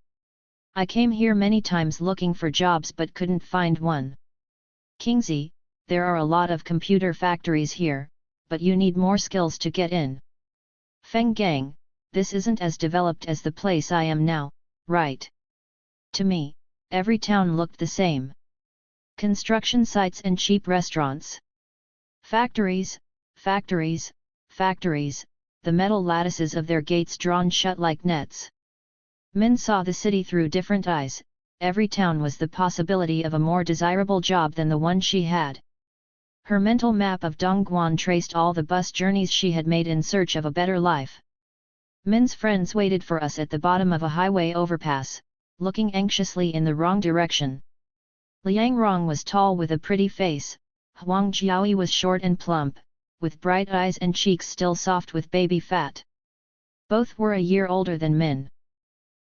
I came here many times looking for jobs but couldn't find one. Kingzi, there are a lot of computer factories here, but you need more skills to get in. Feng Gang, this isn't as developed as the place I am now, right? To me, every town looked the same. Construction sites and cheap restaurants. Factories, factories, factories, the metal lattices of their gates drawn shut like nets. Min saw the city through different eyes. Every town was the possibility of a more desirable job than the one she had. Her mental map of Dongguan traced all the bus journeys she had made in search of a better life. Min's friends waited for us at the bottom of a highway overpass, looking anxiously in the wrong direction. Liang Rong was tall with a pretty face, Huang Jiaoi was short and plump, with bright eyes and cheeks still soft with baby fat. Both were a year older than Min.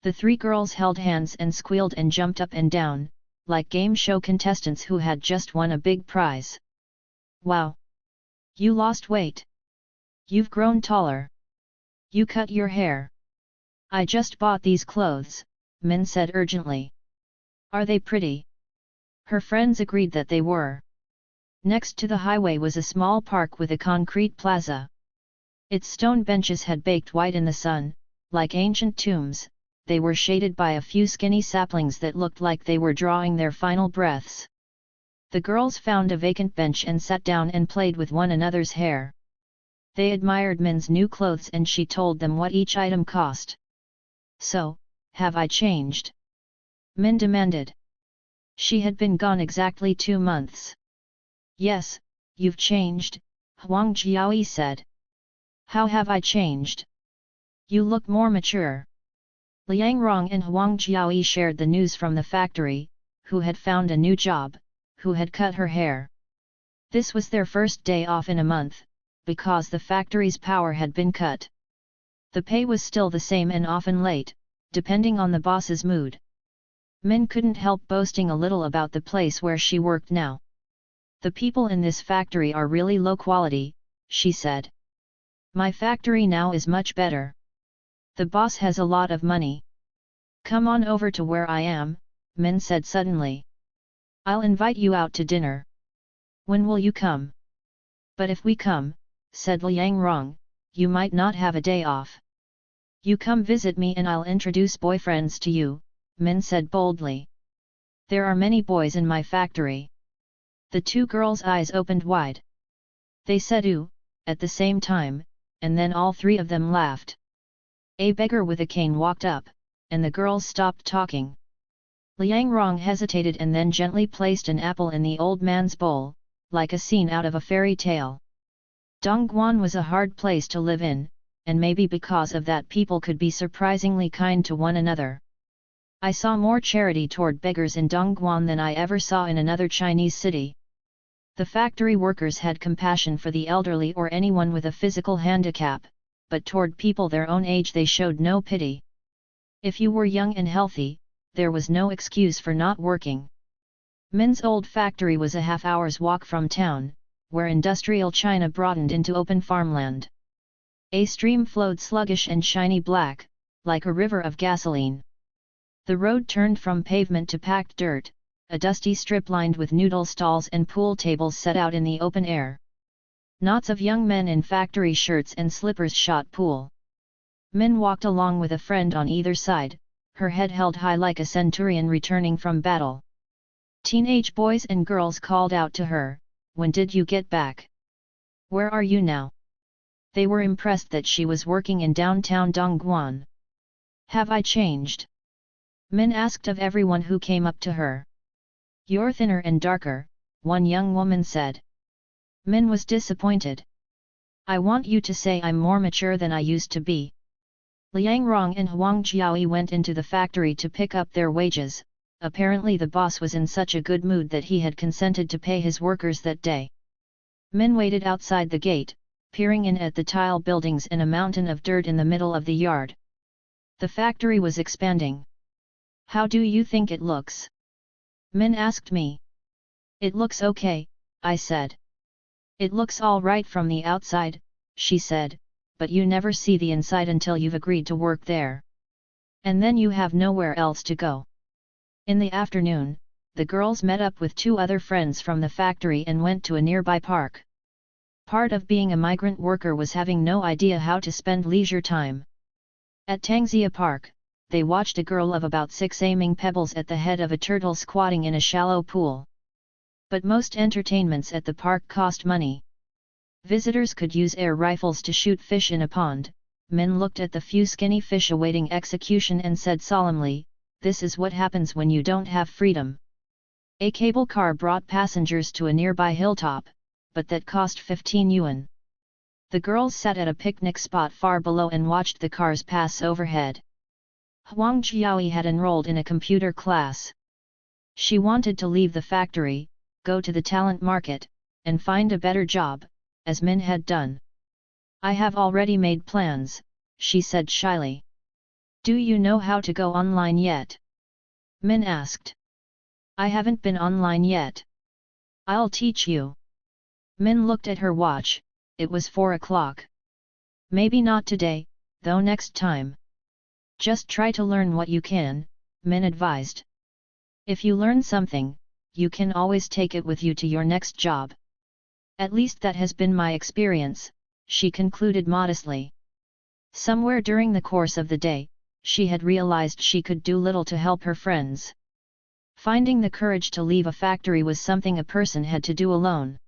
The three girls held hands and squealed and jumped up and down, like game show contestants who had just won a big prize. Wow! You lost weight! You've grown taller! You cut your hair! I just bought these clothes, Min said urgently. Are they pretty? Her friends agreed that they were. Next to the highway was a small park with a concrete plaza. Its stone benches had baked white in the sun, like ancient tombs. They were shaded by a few skinny saplings that looked like they were drawing their final breaths. The girls found a vacant bench and sat down and played with one another's hair. They admired Min's new clothes and she told them what each item cost. So, have I changed? Min demanded. She had been gone exactly 2 months. Yes, you've changed, Huang Jiaoyi said. How have I changed? You look more mature. Liang Rong and Huang Jiaoyi shared the news from the factory, who had found a new job, who had cut her hair. This was their first day off in a month, because the factory's power had been cut. The pay was still the same and often late, depending on the boss's mood. Min couldn't help boasting a little about the place where she worked now. The people in this factory are really low quality, she said. My factory now is much better. The boss has a lot of money. Come on over to where I am, Min said suddenly. I'll invite you out to dinner. When will you come? But if we come, said Liang Rong, you might not have a day off. You come visit me and I'll introduce boyfriends to you, Min said boldly. There are many boys in my factory. The 2 girls' eyes opened wide. They said ooh, at the same time, and then all 3 of them laughed. A beggar with a cane walked up, and the girls stopped talking. Liang Rong hesitated and then gently placed an apple in the old man's bowl, like a scene out of a fairy tale. Dongguan was a hard place to live in, and maybe because of that people could be surprisingly kind to one another. I saw more charity toward beggars in Dongguan than I ever saw in another Chinese city. The factory workers had compassion for the elderly or anyone with a physical handicap, but toward people their own age they showed no pity. If you were young and healthy, there was no excuse for not working. Min's old factory was a half-hour's walk from town, where industrial China broadened into open farmland. A stream flowed sluggish and shiny black, like a river of gasoline. The road turned from pavement to packed dirt, a dusty strip lined with noodle stalls and pool tables set out in the open air. Knots of young men in factory shirts and slippers shot pool. Min walked along with a friend on either side, her head held high like a centurion returning from battle. Teenage boys and girls called out to her, "When did you get back? Where are you now?" They were impressed that she was working in downtown Dongguan. Have I changed? Min asked of everyone who came up to her. You're thinner and darker, one young woman said. Min was disappointed. I want you to say I'm more mature than I used to be. Liang Rong and Huang Jiaoyi went into the factory to pick up their wages. Apparently the boss was in such a good mood that he had consented to pay his workers that day. Min waited outside the gate, peering in at the tile buildings and a mountain of dirt in the middle of the yard. The factory was expanding. How do you think it looks? Min asked me. It looks okay, I said. It looks all right from the outside, she said, but you never see the inside until you've agreed to work there. And then you have nowhere else to go. In the afternoon, the girls met up with 2 other friends from the factory and went to a nearby park. Part of being a migrant worker was having no idea how to spend leisure time. At Tangxia Park, they watched a girl of about 6 aiming pebbles at the head of a turtle squatting in a shallow pool. But most entertainments at the park cost money. Visitors could use air rifles to shoot fish in a pond. Min looked at the few skinny fish awaiting execution and said solemnly, "This is what happens when you don't have freedom." A cable car brought passengers to a nearby hilltop, but that cost 15 yuan. The girls sat at a picnic spot far below and watched the cars pass overhead. Huang Jiaoyi had enrolled in a computer class. She wanted to leave the factory, go to the talent market, and find a better job, as Min had done. I have already made plans, she said shyly. Do you know how to go online yet? Min asked. I haven't been online yet. I'll teach you. Min looked at her watch, it was 4 o'clock. Maybe not today, though next time. Just try to learn what you can, Min advised. If you learn something, you can always take it with you to your next job. At least that has been my experience, she concluded modestly. Somewhere during the course of the day, she had realized she could do little to help her friends. Finding the courage to leave a factory was something a person had to do alone.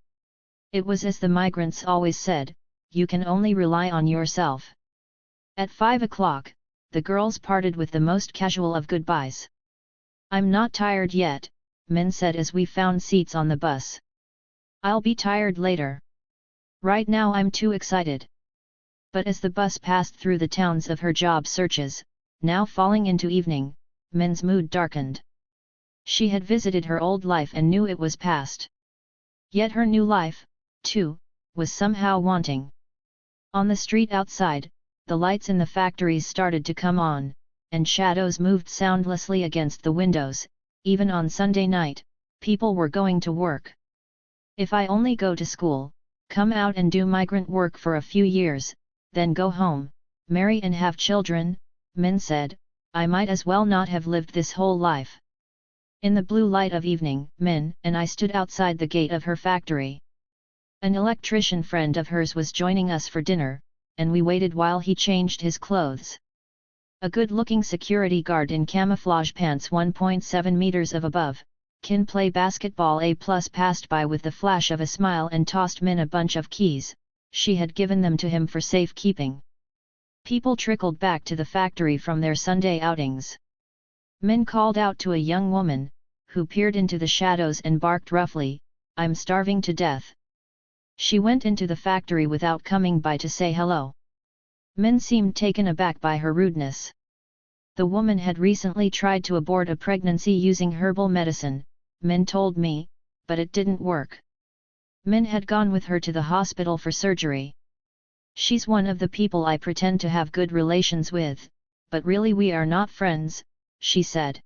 It was as the migrants always said, you can only rely on yourself. At 5 o'clock, the girls parted with the most casual of goodbyes. I'm not tired yet, Min said as we found seats on the bus. I'll be tired later. Right now I'm too excited. But as the bus passed through the towns of her job searches, now falling into evening, Min's mood darkened. She had visited her old life and knew it was past. Yet her new life, too, was somehow wanting. On the street outside, the lights in the factories started to come on, and shadows moved soundlessly against the windows. Even on Sunday night, people were going to work. If I only go to school, come out and do migrant work for a few years, then go home, marry and have children, Min said, I might as well not have lived this whole life. In the blue light of evening, Min and I stood outside the gate of her factory. An electrician friend of hers was joining us for dinner, and we waited while he changed his clothes. A good-looking security guard in camouflage pants 1.7 meters above, can play basketball A+ passed by with the flash of a smile and tossed Min a bunch of keys. She had given them to him for safekeeping. People trickled back to the factory from their Sunday outings. Min called out to a young woman, who peered into the shadows and barked roughly, I'm starving to death. She went into the factory without coming by to say hello. Min seemed taken aback by her rudeness. The woman had recently tried to abort a pregnancy using herbal medicine, Min told me, but it didn't work. Min had gone with her to the hospital for surgery. She's one of the people I pretend to have good relations with, but really we are not friends, she said.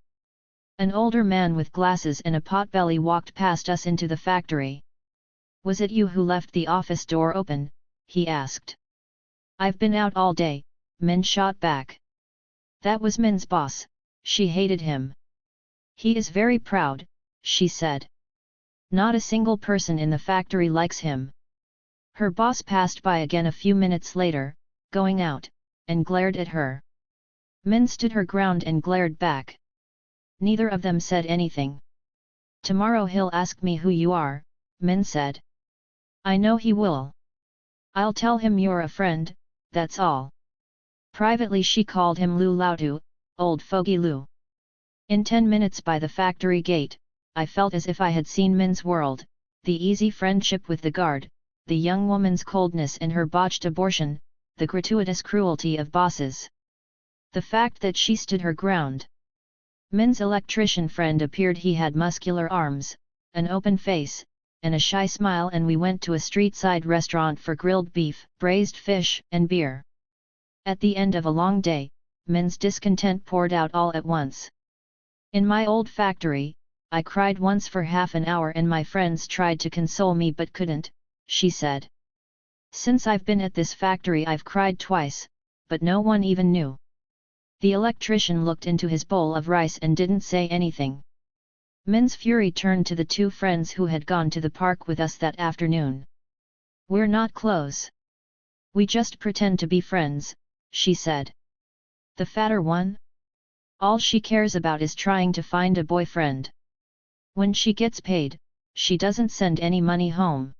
An older man with glasses and a potbelly walked past us into the factory. Was it you who left the office door open? He asked. I've been out all day, Min shot back. That was Min's boss, she hated him. He is very proud, she said. Not a single person in the factory likes him. Her boss passed by again a few minutes later, going out, and glared at her. Min stood her ground and glared back. Neither of them said anything. Tomorrow he'll ask me who you are, Min said. I know he will. I'll tell him you're a friend, that's all. Privately she called him Lu Lautu, old fogey Lu. In 10 minutes by the factory gate, I felt as if I had seen Min's world, the easy friendship with the guard, the young woman's coldness and her botched abortion, the gratuitous cruelty of bosses. The fact that she stood her ground. Min's electrician friend appeared. He had muscular arms, an open face, and a shy smile, and we went to a street-side restaurant for grilled beef, braised fish, and beer. At the end of a long day, Min's discontent poured out all at once. In my old factory, I cried once for half an hour and my friends tried to console me but couldn't, she said. Since I've been at this factory I've cried twice, but no one even knew. The electrician looked into his bowl of rice and didn't say anything. Min's fury turned to the two friends who had gone to the park with us that afternoon. We're not close. We just pretend to be friends, she said. The fatter one? All she cares about is trying to find a boyfriend. When she gets paid, she doesn't send any money home.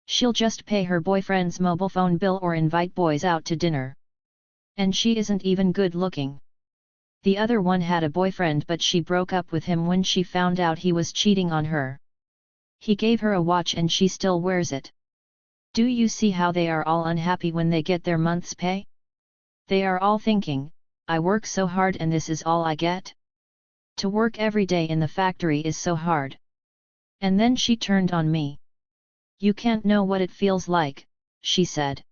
She'll just pay her boyfriend's mobile phone bill or invite boys out to dinner. And she isn't even good looking. The other one had a boyfriend but she broke up with him when she found out he was cheating on her. He gave her a watch and she still wears it. Do you see how they are all unhappy when they get their month's pay? They are all thinking, I work so hard and this is all I get? To work every day in the factory is so hard. And then she turned on me. You can't know what it feels like, she said.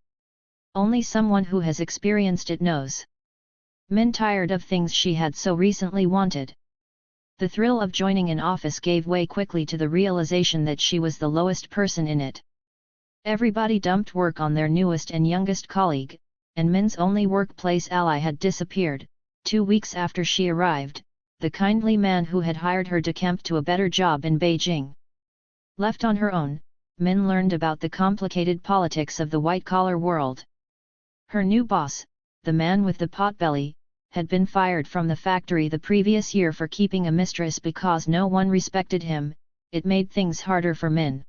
Only someone who has experienced it knows. Min tired of things she had so recently wanted. The thrill of joining an office gave way quickly to the realization that she was the lowest person in it. Everybody dumped work on their newest and youngest colleague, and Min's only workplace ally had disappeared. 2 weeks after she arrived, the kindly man who had hired her decamped to a better job in Beijing. Left on her own, Min learned about the complicated politics of the white-collar world. Her new boss, the man with the potbelly, had been fired from the factory the previous year for keeping a mistress because no one respected him. It made things harder for Min.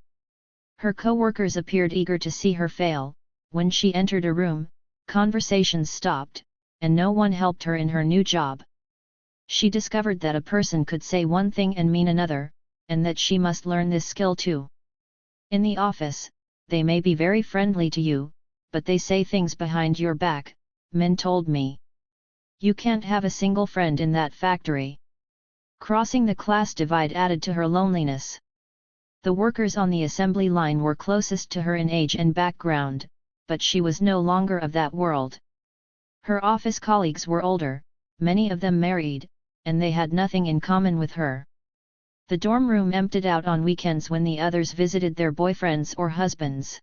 Her co-workers appeared eager to see her fail. When she entered a room, conversations stopped, and no one helped her in her new job. She discovered that a person could say one thing and mean another, and that she must learn this skill too. In the office, they may be very friendly to you, but they say things behind your back, Min told me. You can't have a single friend in that factory. Crossing the class divide added to her loneliness. The workers on the assembly line were closest to her in age and background, but she was no longer of that world. Her office colleagues were older, many of them married, and they had nothing in common with her. The dorm room emptied out on weekends when the others visited their boyfriends or husbands.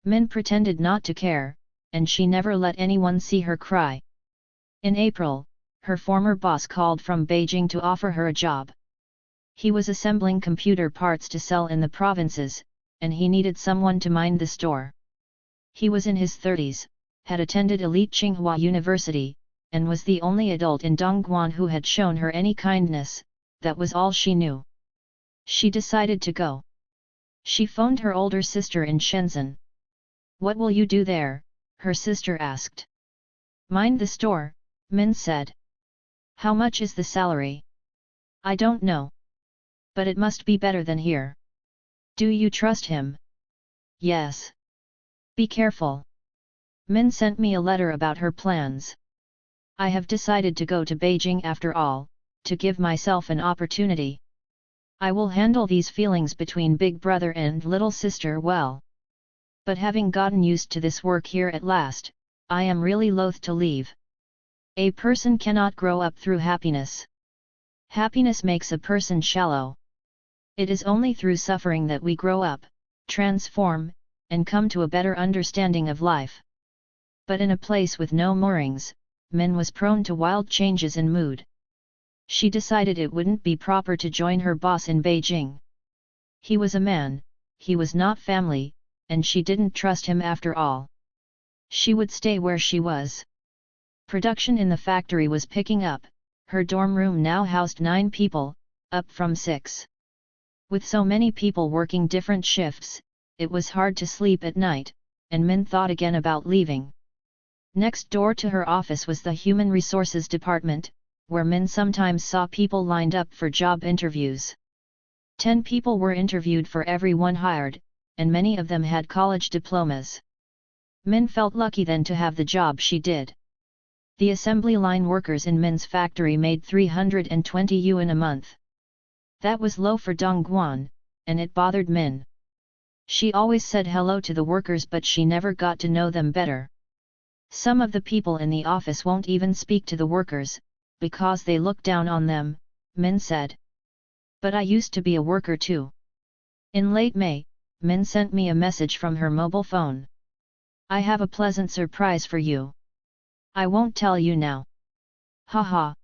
Min pretended not to care, and she never let anyone see her cry. In April, her former boss called from Beijing to offer her a job. He was assembling computer parts to sell in the provinces, and he needed someone to mind the store. He was in his 30s, had attended elite Tsinghua University, and was the only adult in Dongguan who had shown her any kindness. That was all she knew. She decided to go. She phoned her older sister in Shenzhen. What will you do there? Her sister asked. Mind the store, Min said. How much is the salary? I don't know. But it must be better than here. Do you trust him? Yes. Be careful. Min sent me a letter about her plans. I have decided to go to Beijing after all, to give myself an opportunity. I will handle these feelings between big brother and little sister well. But having gotten used to this work here at last, I am really loath to leave. A person cannot grow up through happiness. Happiness makes a person shallow. It is only through suffering that we grow up, transform, and come to a better understanding of life. But in a place with no moorings, Min was prone to wild changes in mood. She decided it wouldn't be proper to join her boss in Beijing. He was a man, he was not family, and she didn't trust him after all. She would stay where she was. Production in the factory was picking up. Her dorm room now housed 9 people, up from 6. With so many people working different shifts, it was hard to sleep at night, and Min thought again about leaving. Next door to her office was the Human Resources Department, where Min sometimes saw people lined up for job interviews. 10 people were interviewed for every one hired, and many of them had college diplomas. Min felt lucky then to have the job she did. The assembly line workers in Min's factory made 320 yuan a month. That was low for Dongguan, and it bothered Min. She always said hello to the workers, but she never got to know them better. Some of the people in the office won't even speak to the workers, because they look down on them, Min said. But I used to be a worker too. In late May, Min sent me a message from her mobile phone. I have a pleasant surprise for you. I won't tell you now. Haha.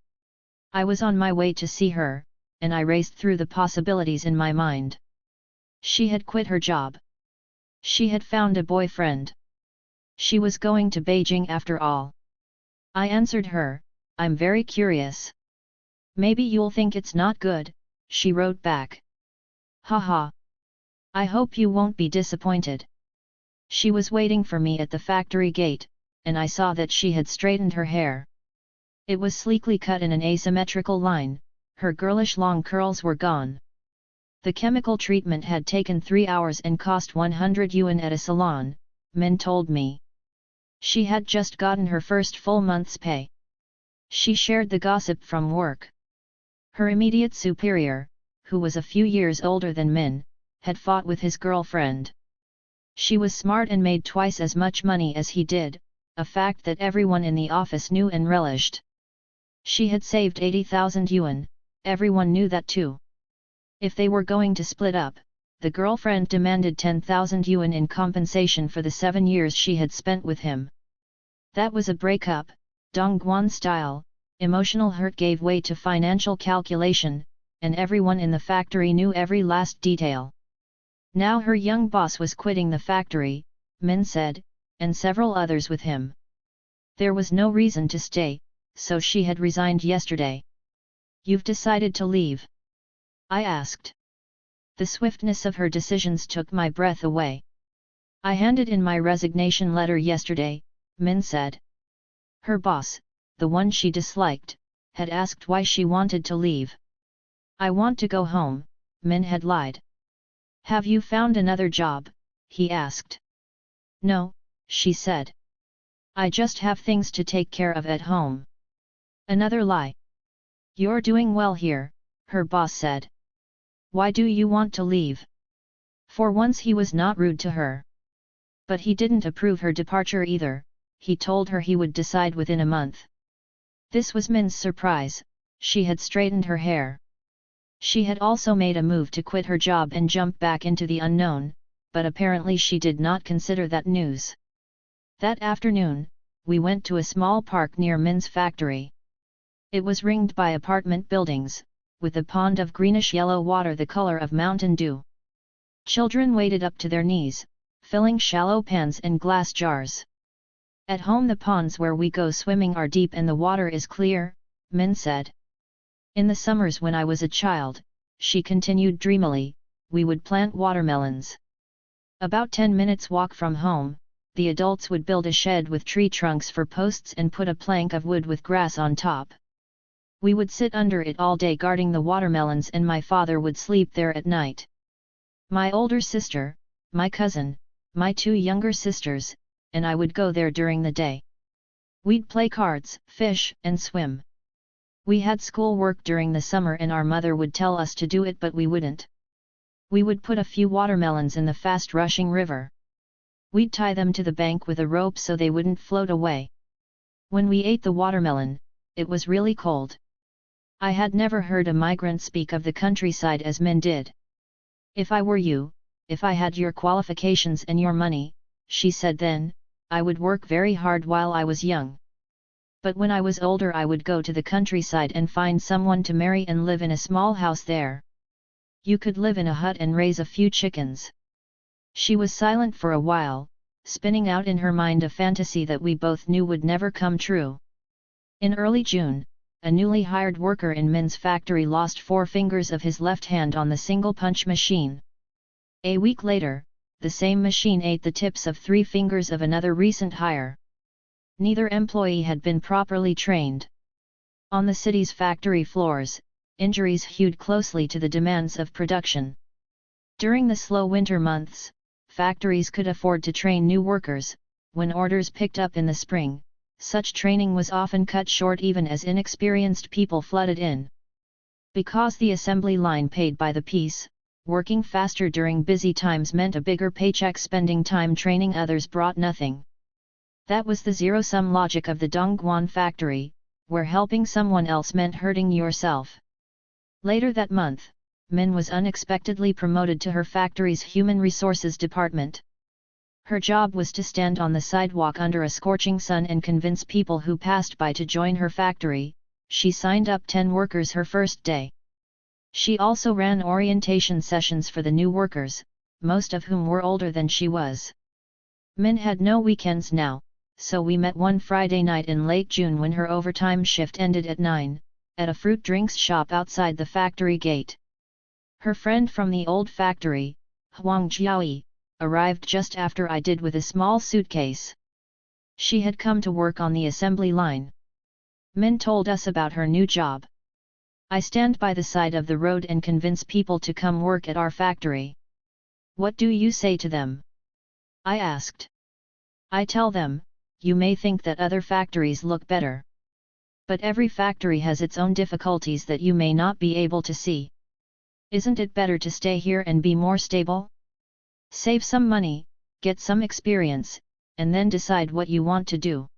I was on my way to see her, and I raced through the possibilities in my mind. She had quit her job. She had found a boyfriend. She was going to Beijing after all. I answered her, I'm very curious. Maybe you'll think it's not good, she wrote back. Haha. I hope you won't be disappointed. She was waiting for me at the factory gate, and I saw that she had straightened her hair. It was sleekly cut in an asymmetrical line, her girlish long curls were gone. The chemical treatment had taken 3 hours and cost 100 yuan at a salon, Min told me. She had just gotten her first full month's pay. She shared the gossip from work. Her immediate superior, who was a few years older than Min, had fought with his girlfriend. She was smart and made twice as much money as he did, a fact that everyone in the office knew and relished. She had saved 80,000 yuan, everyone knew that too. If they were going to split up, the girlfriend demanded 10,000 yuan in compensation for the 7 years she had spent with him. That was a breakup, Dongguan style. Emotional hurt gave way to financial calculation, and everyone in the factory knew every last detail. Now her young boss was quitting the factory, Min said, and several others with him. There was no reason to stay, so she had resigned yesterday. You've decided to leave? I asked. The swiftness of her decisions took my breath away. I handed in my resignation letter yesterday, Min said. Her boss, the one she disliked, had asked why she wanted to leave. I want to go home, Min had lied. Have you found another job? He asked. No, she said. I just have things to take care of at home. Another lie. You're doing well here, her boss said. Why do you want to leave? For once he was not rude to her. But he didn't approve her departure either, he told her he would decide within a month. This was Min's surprise, she had straightened her hair. She had also made a move to quit her job and jump back into the unknown, but apparently she did not consider that news. That afternoon, we went to a small park near Min's factory. It was ringed by apartment buildings, with a pond of greenish-yellow water the color of mountain dew. Children waded up to their knees, filling shallow pans and glass jars. At home the ponds where we go swimming are deep and the water is clear, Min said. In the summers when I was a child, she continued dreamily, we would plant watermelons. About 10 minutes walk from home, the adults would build a shed with tree trunks for posts and put a plank of wood with grass on top. We would sit under it all day guarding the watermelons and my father would sleep there at night. My older sister, my cousin, my 2 younger sisters, and I would go there during the day. We'd play cards, fish, and swim. We had school work during the summer and our mother would tell us to do it but we wouldn't. We would put a few watermelons in the fast-rushing river. We'd tie them to the bank with a rope so they wouldn't float away. When we ate the watermelon, it was really cold. I had never heard a migrant speak of the countryside as Min did. If I were you, if I had your qualifications and your money, she said then, I would work very hard while I was young. But when I was older I would go to the countryside and find someone to marry and live in a small house there. You could live in a hut and raise a few chickens. She was silent for a while, spinning out in her mind a fantasy that we both knew would never come true. In early June, a newly hired worker in Min's factory lost 4 fingers of his left hand on the single punch machine. A week later, the same machine ate the tips of 3 fingers of another recent hire. Neither employee had been properly trained. On the city's factory floors, injuries hewed closely to the demands of production. During the slow winter months, factories could afford to train new workers. When orders picked up in the spring, such training was often cut short even as inexperienced people flooded in. Because the assembly line paid by the piece, working faster during busy times meant a bigger paycheck. Spending time training others brought nothing. That was the zero-sum logic of the Dongguan factory, where helping someone else meant hurting yourself. Later that month, Min was unexpectedly promoted to her factory's human resources department. Her job was to stand on the sidewalk under a scorching sun and convince people who passed by to join her factory. She signed up 10 workers her first day. She also ran orientation sessions for the new workers, most of whom were older than she was. Min had no weekends now, so we met one Friday night in late June when her overtime shift ended at 9, at a fruit drinks shop outside the factory gate. Her friend from the old factory, Huang Jiaoyi, arrived just after I did with a small suitcase. She had come to work on the assembly line. Min told us about her new job. I stand by the side of the road and convince people to come work at our factory. What do you say to them? I asked. I tell them, you may think that other factories look better. But every factory has its own difficulties that you may not be able to see. Isn't it better to stay here and be more stable? Save some money, get some experience, and then decide what you want to do.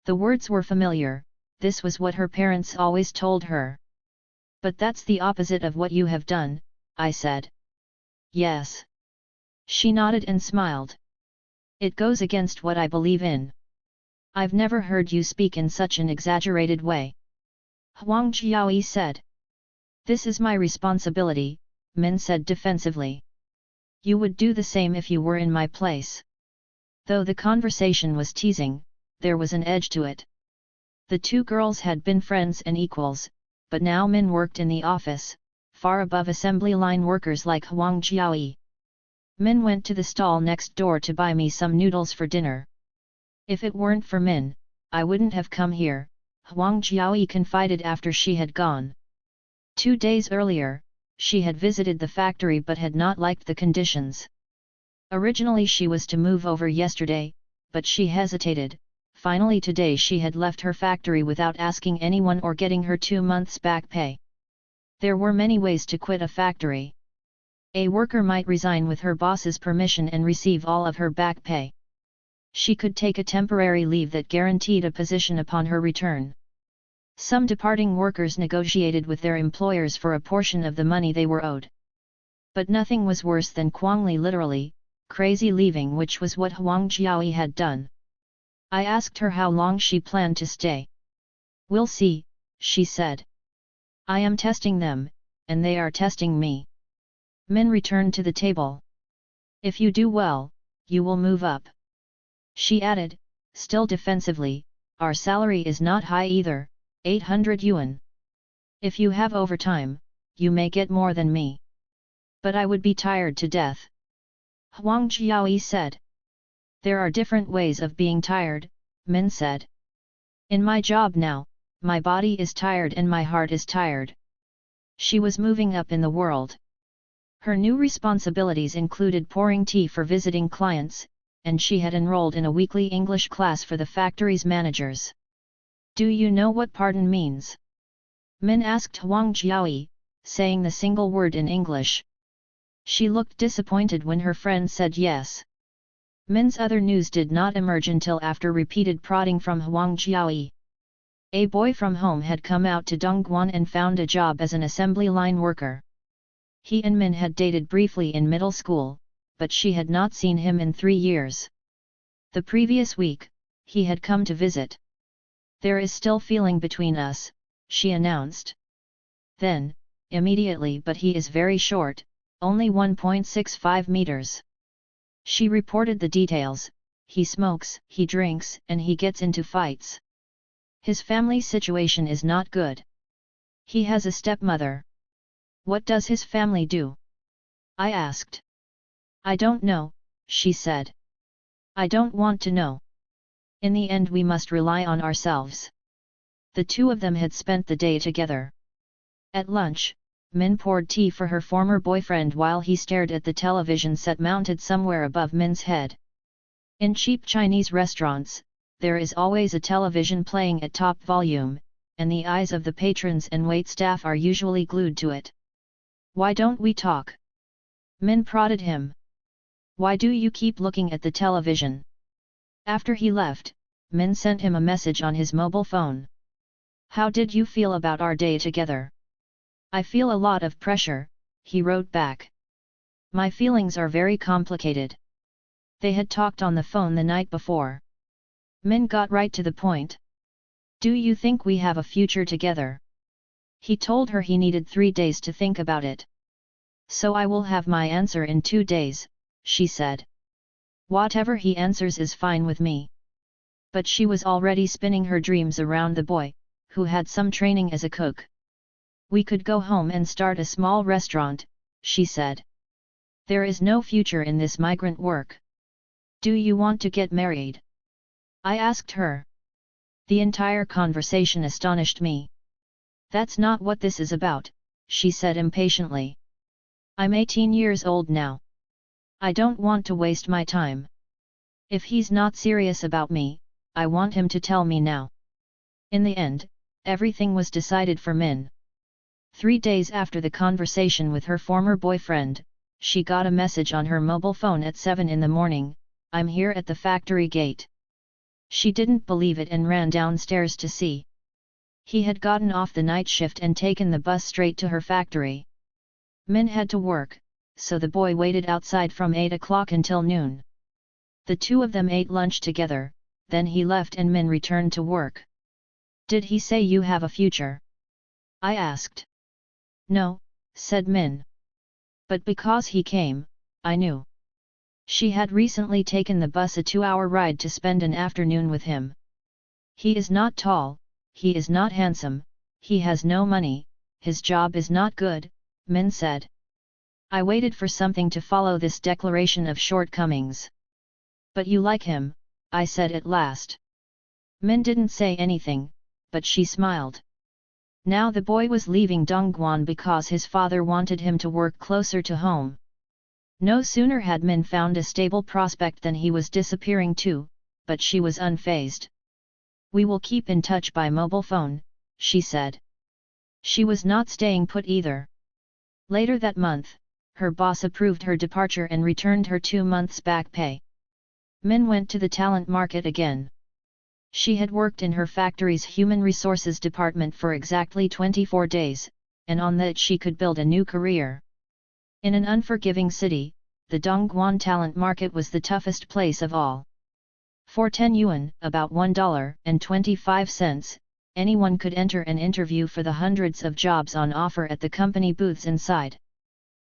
The words were familiar, this was what her parents always told her. But that's the opposite of what you have done, I said. Yes. She nodded and smiled. It goes against what I believe in. I've never heard you speak in such an exaggerated way. Huang Jiaoyi said. This is my responsibility, Min said defensively. You would do the same if you were in my place. Though the conversation was teasing, there was an edge to it. The two girls had been friends and equals, but now Min worked in the office, far above assembly line workers like Huang Jiaoyi. Min went to the stall next door to buy me some noodles for dinner. If it weren't for Min, I wouldn't have come here, Huang Jiaoyi confided after she had gone. 2 days earlier, she had visited the factory but had not liked the conditions. Originally she was to move over yesterday, but she hesitated. Finally today she had left her factory without asking anyone or getting her 2 months back pay. There were many ways to quit a factory. A worker might resign with her boss's permission and receive all of her back pay. She could take a temporary leave that guaranteed a position upon her return. Some departing workers negotiated with their employers for a portion of the money they were owed. But nothing was worse than Kwangli literally, crazy leaving, which was what Huang Jiaoyi had done. I asked her how long she planned to stay. We'll see, she said. I am testing them, and they are testing me. Min returned to the table. If you do well, you will move up. She added, still defensively, our salary is not high either, 800 yuan. If you have overtime, you may get more than me. But I would be tired to death. Huang Jiaoyi said. There are different ways of being tired, Min said. In my job now, my body is tired and my heart is tired. She was moving up in the world. Her new responsibilities included pouring tea for visiting clients, and she had enrolled in a weekly English class for the factory's managers. Do you know what pardon means? Min asked Huang Jiaoyi, saying the single word in English. She looked disappointed when her friend said yes. Min's other news did not emerge until after repeated prodding from Huang Jiaoyi. A boy from home had come out to Dongguan and found a job as an assembly line worker. He and Min had dated briefly in middle school, but she had not seen him in 3 years. The previous week, he had come to visit. There is still feeling between us, she announced. Then, immediately, but he is very short, only 1.65 meters. She reported the details. He smokes, he drinks, and he gets into fights. His family situation is not good. He has a stepmother. What does his family do? I asked. I don't know, she said. I don't want to know. In the end we must rely on ourselves. The two of them had spent the day together. At lunch, Min poured tea for her former boyfriend while he stared at the television set mounted somewhere above Min's head. In cheap Chinese restaurants, there is always a television playing at top volume, and the eyes of the patrons and waitstaff are usually glued to it. Why don't we talk? Min prodded him. Why do you keep looking at the television? After he left, Min sent him a message on his mobile phone. How did you feel about our day together? I feel a lot of pressure, he wrote back. My feelings are very complicated. They had talked on the phone the night before. Min got right to the point. Do you think we have a future together? He told her he needed 3 days to think about it. So I will have my answer in 2 days, she said. Whatever he answers is fine with me. But she was already spinning her dreams around the boy, who had some training as a cook. We could go home and start a small restaurant, she said. There is no future in this migrant work. Do you want to get married? I asked her. The entire conversation astonished me. That's not what this is about, she said impatiently. I'm 18 years old now. I don't want to waste my time. If he's not serious about me, I want him to tell me now. In the end, everything was decided for Min. 3 days after the conversation with her former boyfriend, she got a message on her mobile phone at 7 in the morning, I'm here at the factory gate. She didn't believe it and ran downstairs to see. He had gotten off the night shift and taken the bus straight to her factory. Min had to work, so the boy waited outside from 8 o'clock until noon. The two of them ate lunch together, then he left and Min returned to work. Did he say you have a future? I asked. No, said Min. But because he came, I knew. She had recently taken the bus a 2-hour ride to spend an afternoon with him. He is not tall, he is not handsome, he has no money, his job is not good, Min said. I waited for something to follow this declaration of shortcomings. But you like him, I said at last. Min didn't say anything, but she smiled. Now the boy was leaving Dongguan because his father wanted him to work closer to home. No sooner had Min found a stable prospect than he was disappearing too, but she was unfazed. We will keep in touch by mobile phone, she said. She was not staying put either. Later that month, her boss approved her departure and returned her 2 months back pay. Min went to the talent market again. She had worked in her factory's human resources department for exactly 24 days, and on that she could build a new career. In an unforgiving city, the Dongguan talent market was the toughest place of all. For 10 yuan, about $1.25, anyone could enter an interview for the hundreds of jobs on offer at the company booths inside.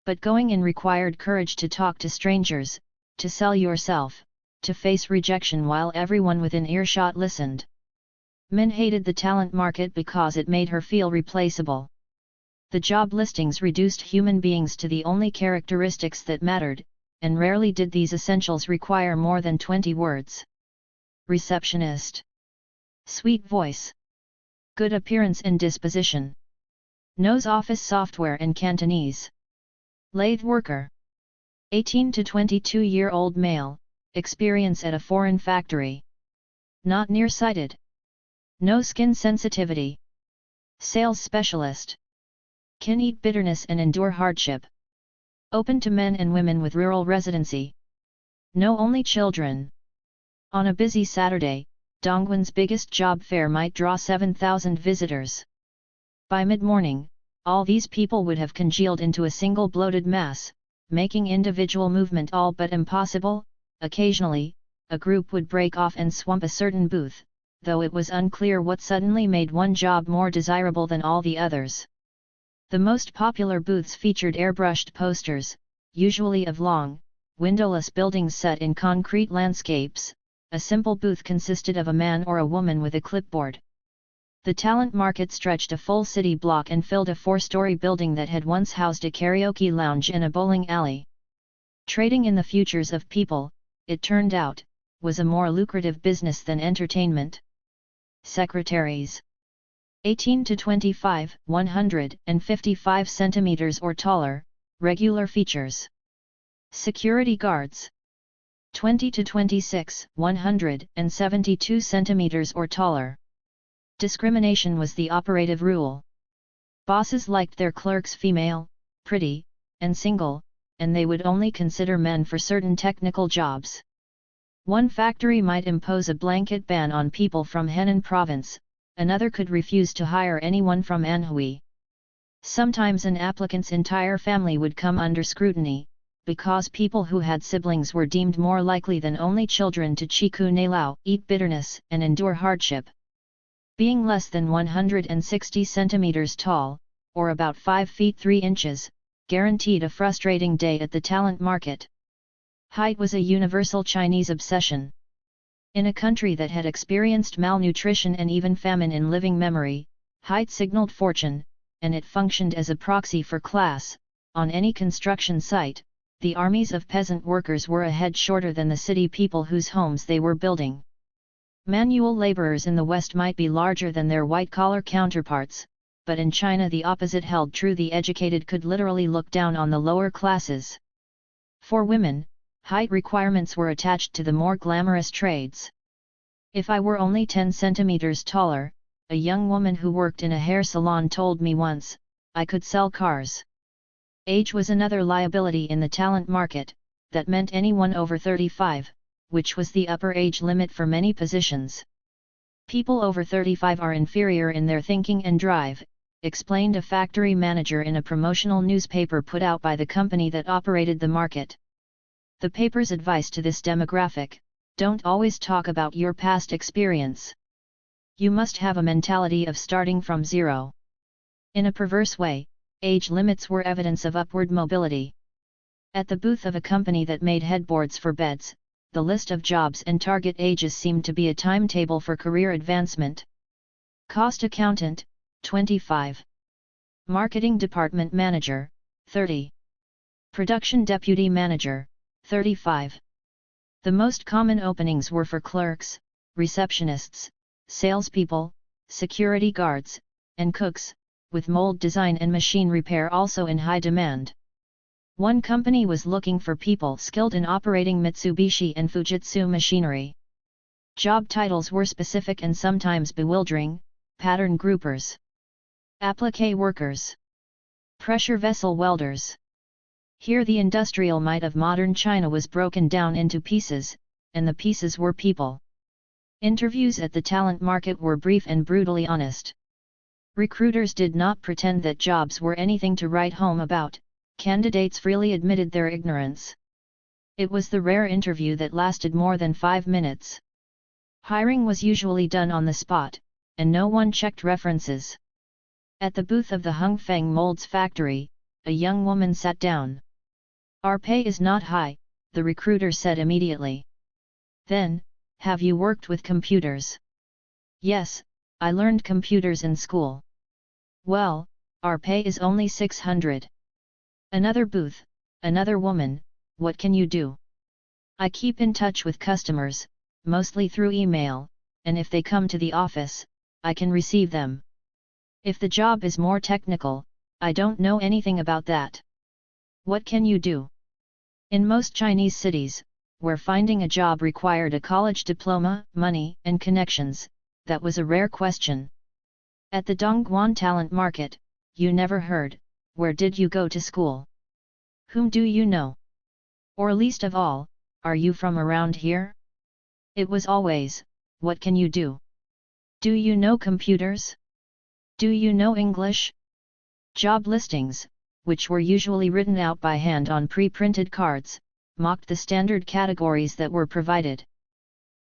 But going in required courage to talk to strangers, to sell yourself, to face rejection while everyone within earshot listened. Min hated the talent market because it made her feel replaceable. The job listings reduced human beings to the only characteristics that mattered, and rarely did these essentials require more than 20 words. Receptionist. Sweet voice. Good appearance and disposition. Knows office software and Cantonese. Lathe worker. 18 to 22-year-old male, experience at a foreign factory. Not nearsighted. No skin sensitivity. Sales specialist. Can eat bitterness and endure hardship. Open to men and women with rural residency. No only children. On a busy Saturday, Dongguan's biggest job fair might draw 7,000 visitors. By mid-morning, all these people would have congealed into a single bloated mass, making individual movement all but impossible. Occasionally, a group would break off and swamp a certain booth, though it was unclear what suddenly made one job more desirable than all the others. The most popular booths featured airbrushed posters, usually of long, windowless buildings set in concrete landscapes. A simple booth consisted of a man or a woman with a clipboard. The talent market stretched a full city block and filled a 4-story building that had once housed a karaoke lounge and a bowling alley. Trading in the futures of people, it turned out, was a more lucrative business than entertainment. Secretaries. 18 to 25, 155 centimeters or taller, regular features. Security guards. 20 to 26, 172 centimeters or taller. Discrimination was the operative rule. Bosses liked their clerks female, pretty, and single, and they would only consider men for certain technical jobs. One factory might impose a blanket ban on people from Henan province, another could refuse to hire anyone from Anhui. Sometimes an applicant's entire family would come under scrutiny, because people who had siblings were deemed more likely than only children to chiku neilao, eat bitterness, and endure hardship. Being less than 160 centimeters tall, or about 5 feet 3 inches, guaranteed a frustrating day at the talent market. Height was a universal Chinese obsession. In a country that had experienced malnutrition and even famine in living memory, height signaled fortune, and it functioned as a proxy for class. On any construction site, the armies of peasant workers were a head shorter than the city people whose homes they were building. Manual laborers in the West might be larger than their white-collar counterparts, but in China the opposite held true. The educated could literally look down on the lower classes. For women, height requirements were attached to the more glamorous trades. If I were only 10 centimeters taller, a young woman who worked in a hair salon told me once, I could sell cars. Age was another liability in the talent market, that meant anyone over 35, which was the upper age limit for many positions. People over 35 are inferior in their thinking and drive, explained a factory manager in a promotional newspaper put out by the company that operated the market. The paper's advice to this demographic: don't always talk about your past experience. You must have a mentality of starting from zero. In a perverse way, age limits were evidence of upward mobility. At the booth of a company that made headboards for beds, the list of jobs and target ages seemed to be a timetable for career advancement. Cost accountant, 25. Marketing department manager, 30. Production deputy manager, 35. The most common openings were for clerks, receptionists, salespeople, security guards, and cooks, with mold design and machine repair also in high demand. One company was looking for people skilled in operating Mitsubishi and Fujitsu machinery. Job titles were specific and sometimes bewildering: pattern groupers, applique workers, pressure vessel welders. Here the industrial might of modern China was broken down into pieces, and the pieces were people. Interviews at the talent market were brief and brutally honest. Recruiters did not pretend that jobs were anything to write home about. Candidates freely admitted their ignorance. It was the rare interview that lasted more than 5 minutes. Hiring was usually done on the spot, and no one checked references. At the booth of the Hongfeng Molds factory, a young woman sat down. "Our pay is not high," the recruiter said immediately. Then, "Have you worked with computers?" "Yes, I learned computers in school." "Well, our pay is only 600. Another booth, another woman, "What can you do?" "I keep in touch with customers, mostly through email, and if they come to the office, I can receive them. If the job is more technical, I don't know anything about that." "What can you do?" In most Chinese cities, where finding a job required a college diploma, money, and connections, that was a rare question. At the Dongguan talent market, you never heard, "Where did you go to school? Whom do you know?" Or least of all, "Are you from around here?" It was always, "What can you do? Do you know computers? Do you know English?" Job listings, which were usually written out by hand on pre-printed cards, mocked the standard categories that were provided.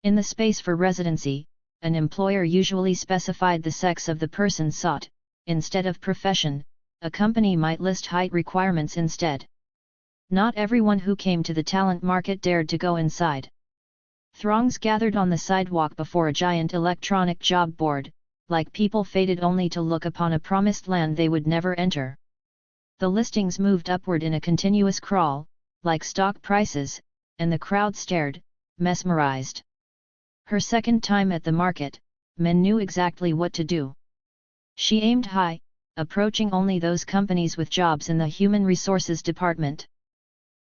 In the space for residency, an employer usually specified the sex of the person sought. Instead of profession, a company might list height requirements instead. Not everyone who came to the talent market dared to go inside. Throngs gathered on the sidewalk before a giant electronic job board, like people fated only to look upon a promised land they would never enter. The listings moved upward in a continuous crawl, like stock prices, and the crowd stared, mesmerized. Her second time at the market, Min knew exactly what to do. She aimed high, approaching only those companies with jobs in the human resources department.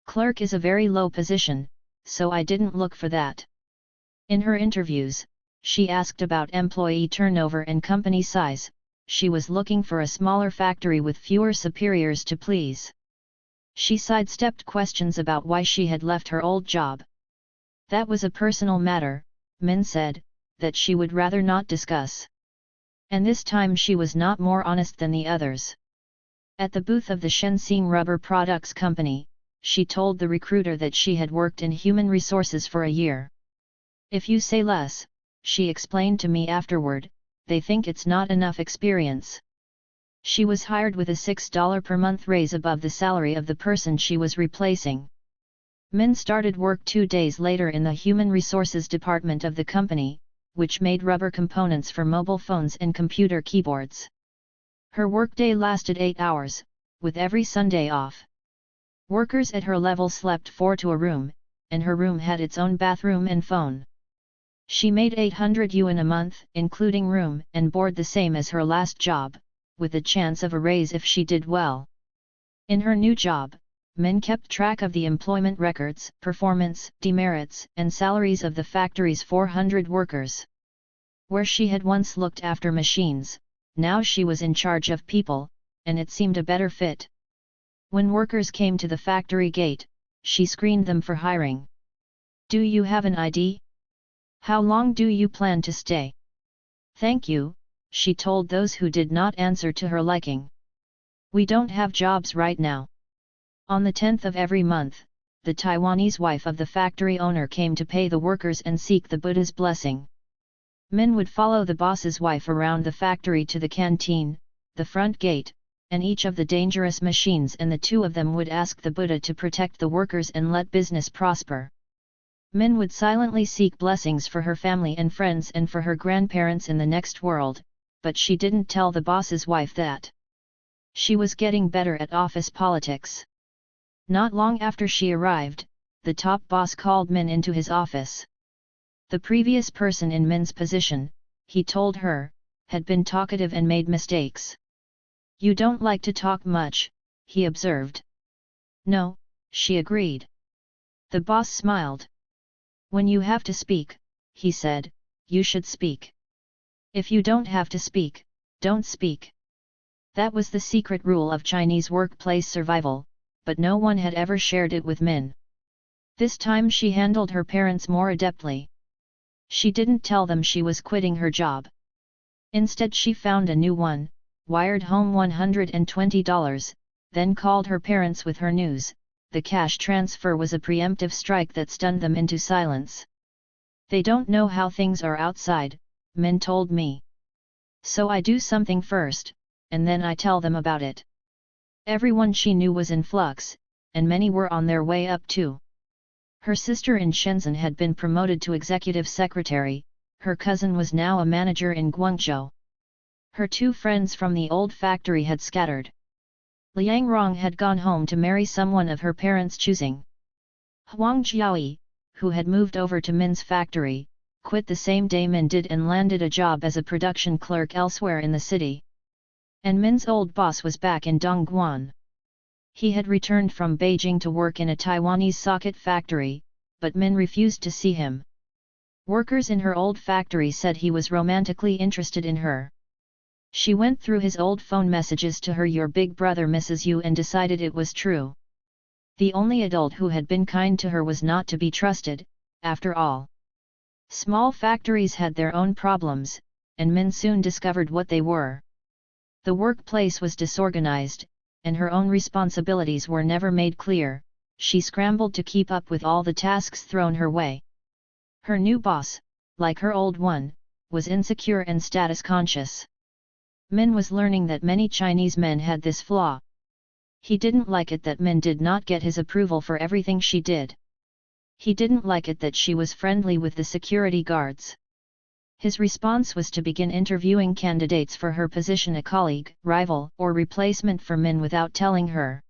Clerk is a very low position, so I didn't look for that. In her interviews, she asked about employee turnover and company size. She was looking for a smaller factory with fewer superiors to please. She sidestepped questions about why she had left her old job. That was a personal matter, Min said, that she would rather not discuss. And this time she was not more honest than the others. At the booth of the Shenzhen Rubber Products Company, she told the recruiter that she had worked in human resources for a year. "If you say less," she explained to me afterward, "they think it's not enough experience." She was hired with a $6 per month raise above the salary of the person she was replacing. Min started work 2 days later in the human resources department of the company, which made rubber components for mobile phones and computer keyboards. Her workday lasted 8 hours, with every Sunday off. Workers at her level slept 4 to a room, and her room had its own bathroom and phone. She made 800 yuan a month, including room and board, the same as her last job, with a chance of a raise if she did well. In her new job, Min kept track of the employment records, performance, demerits, and salaries of the factory's 400 workers. Where she had once looked after machines, now she was in charge of people, and it seemed a better fit. When workers came to the factory gate, she screened them for hiring. "Do you have an ID? How long do you plan to stay?" "Thank you," she told those who did not answer to her liking. "We don't have jobs right now." On the 10th of every month, the Taiwanese wife of the factory owner came to pay the workers and seek the Buddha's blessing. Min would follow the boss's wife around the factory to the canteen, the front gate, and each of the dangerous machines, and the two of them would ask the Buddha to protect the workers and let business prosper. Min would silently seek blessings for her family and friends and for her grandparents in the next world, but she didn't tell the boss's wife that she was getting better at office politics. Not long after she arrived, the top boss called Min into his office. The previous person in Min's position, he told her, had been talkative and made mistakes. "You don't like to talk much," he observed. "No," she agreed. The boss smiled. "When you have to speak," he said, "you should speak. If you don't have to speak, don't speak." That was the secret rule of Chinese workplace survival, but no one had ever shared it with Min. This time she handled her parents more adeptly. She didn't tell them she was quitting her job. Instead she found a new one, wired home $120, then called her parents with her news. The cash transfer was a preemptive strike that stunned them into silence. "They don't know how things are outside," Min told me. "So I do something first, and then I tell them about it." Everyone she knew was in flux, and many were on their way up too. Her sister in Shenzhen had been promoted to executive secretary, her cousin was now a manager in Guangzhou. Her two friends from the old factory had scattered. Liang Rong had gone home to marry someone of her parents' choosing. Huang Jiaoyi, who had moved over to Min's factory, quit the same day Min did and landed a job as a production clerk elsewhere in the city. And Min's old boss was back in Dongguan. He had returned from Beijing to work in a Taiwanese socket factory, but Min refused to see him. Workers in her old factory said he was romantically interested in her. She went through his old phone messages to her "Your big brother misses you" and decided it was true. The only adult who had been kind to her was not to be trusted, after all. Small factories had their own problems, and Min soon discovered what they were. The workplace was disorganized, and her own responsibilities were never made clear. She scrambled to keep up with all the tasks thrown her way. Her new boss, like her old one, was insecure and status conscious. Min was learning that many Chinese men had this flaw. He didn't like it that Min did not get his approval for everything she did. He didn't like it that she was friendly with the security guards. His response was to begin interviewing candidates for her position, a colleague, rival, or replacement for Min, without telling her.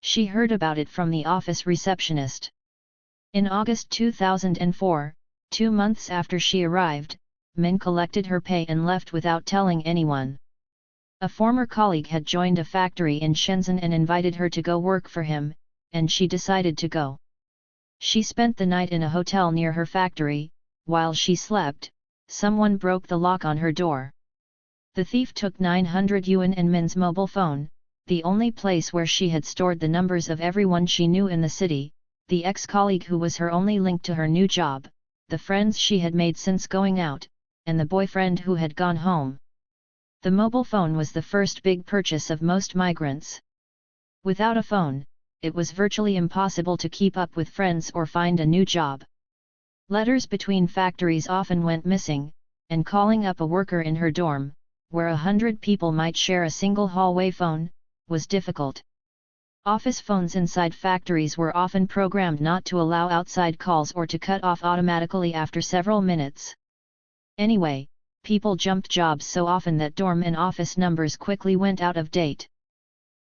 She heard about it from the office receptionist. In August 2004, 2 months after she arrived, Min collected her pay and left without telling anyone. A former colleague had joined a factory in Shenzhen and invited her to go work for him, and she decided to go. She spent the night in a hotel near her factory. While she slept, someone broke the lock on her door. The thief took 900 yuan and Min's mobile phone, the only place where she had stored the numbers of everyone she knew in the city, the ex-colleague who was her only link to her new job, the friends she had made since going out, and the boyfriend who had gone home. The mobile phone was the first big purchase of most migrants. Without a phone, it was virtually impossible to keep up with friends or find a new job. Letters between factories often went missing, and calling up a worker in her dorm, where 100 people might share a single hallway phone, was difficult. Office phones inside factories were often programmed not to allow outside calls or to cut off automatically after several minutes. Anyway, people jumped jobs so often that dorm and office numbers quickly went out of date.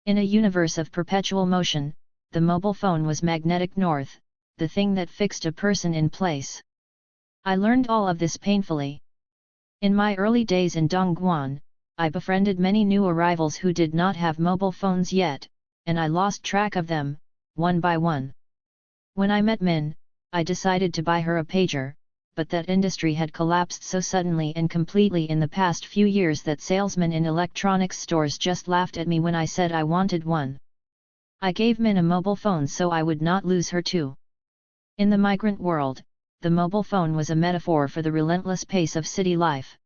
In a universe of perpetual motion, the mobile phone was magnetic north, the thing that fixed a person in place. I learned all of this painfully. In my early days in Dongguan, I befriended many new arrivals who did not have mobile phones yet, and I lost track of them, one by one. When I met Min, I decided to buy her a pager, but that industry had collapsed so suddenly and completely in the past few years that salesmen in electronics stores just laughed at me when I said I wanted one. I gave Min a mobile phone so I would not lose her too. In the migrant world, the mobile phone was a metaphor for the relentless pace of city life.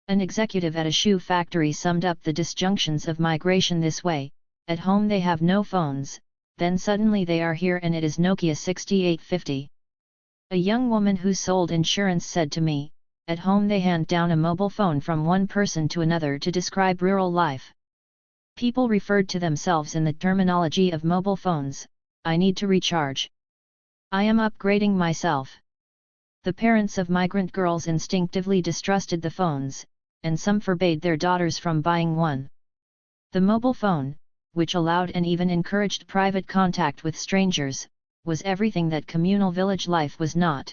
An executive at a shoe factory summed up the disjunctions of migration this way: at home they have no phones, then suddenly they are here and it is Nokia 6850. A young woman who sold insurance said to me, at home they hand down a mobile phone from one person to another to describe rural life. People referred to themselves in the terminology of mobile phones. I need to recharge. I am upgrading myself. The parents of migrant girls instinctively distrusted the phones, and some forbade their daughters from buying one. The mobile phone, which allowed and even encouraged private contact with strangers, was everything that communal village life was not.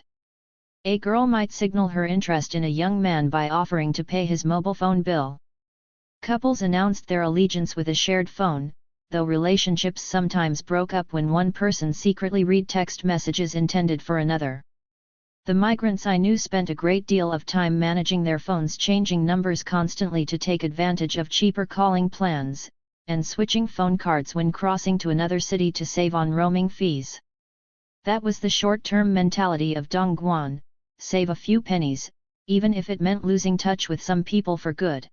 A girl might signal her interest in a young man by offering to pay his mobile phone bill. Couples announced their allegiance with a shared phone, though relationships sometimes broke up when one person secretly read text messages intended for another. The migrants I knew spent a great deal of time managing their phones, changing numbers constantly to take advantage of cheaper calling plans, and switching phone cards when crossing to another city to save on roaming fees. That was the short-term mentality of Dongguan: save a few pennies, even if it meant losing touch with some people for good.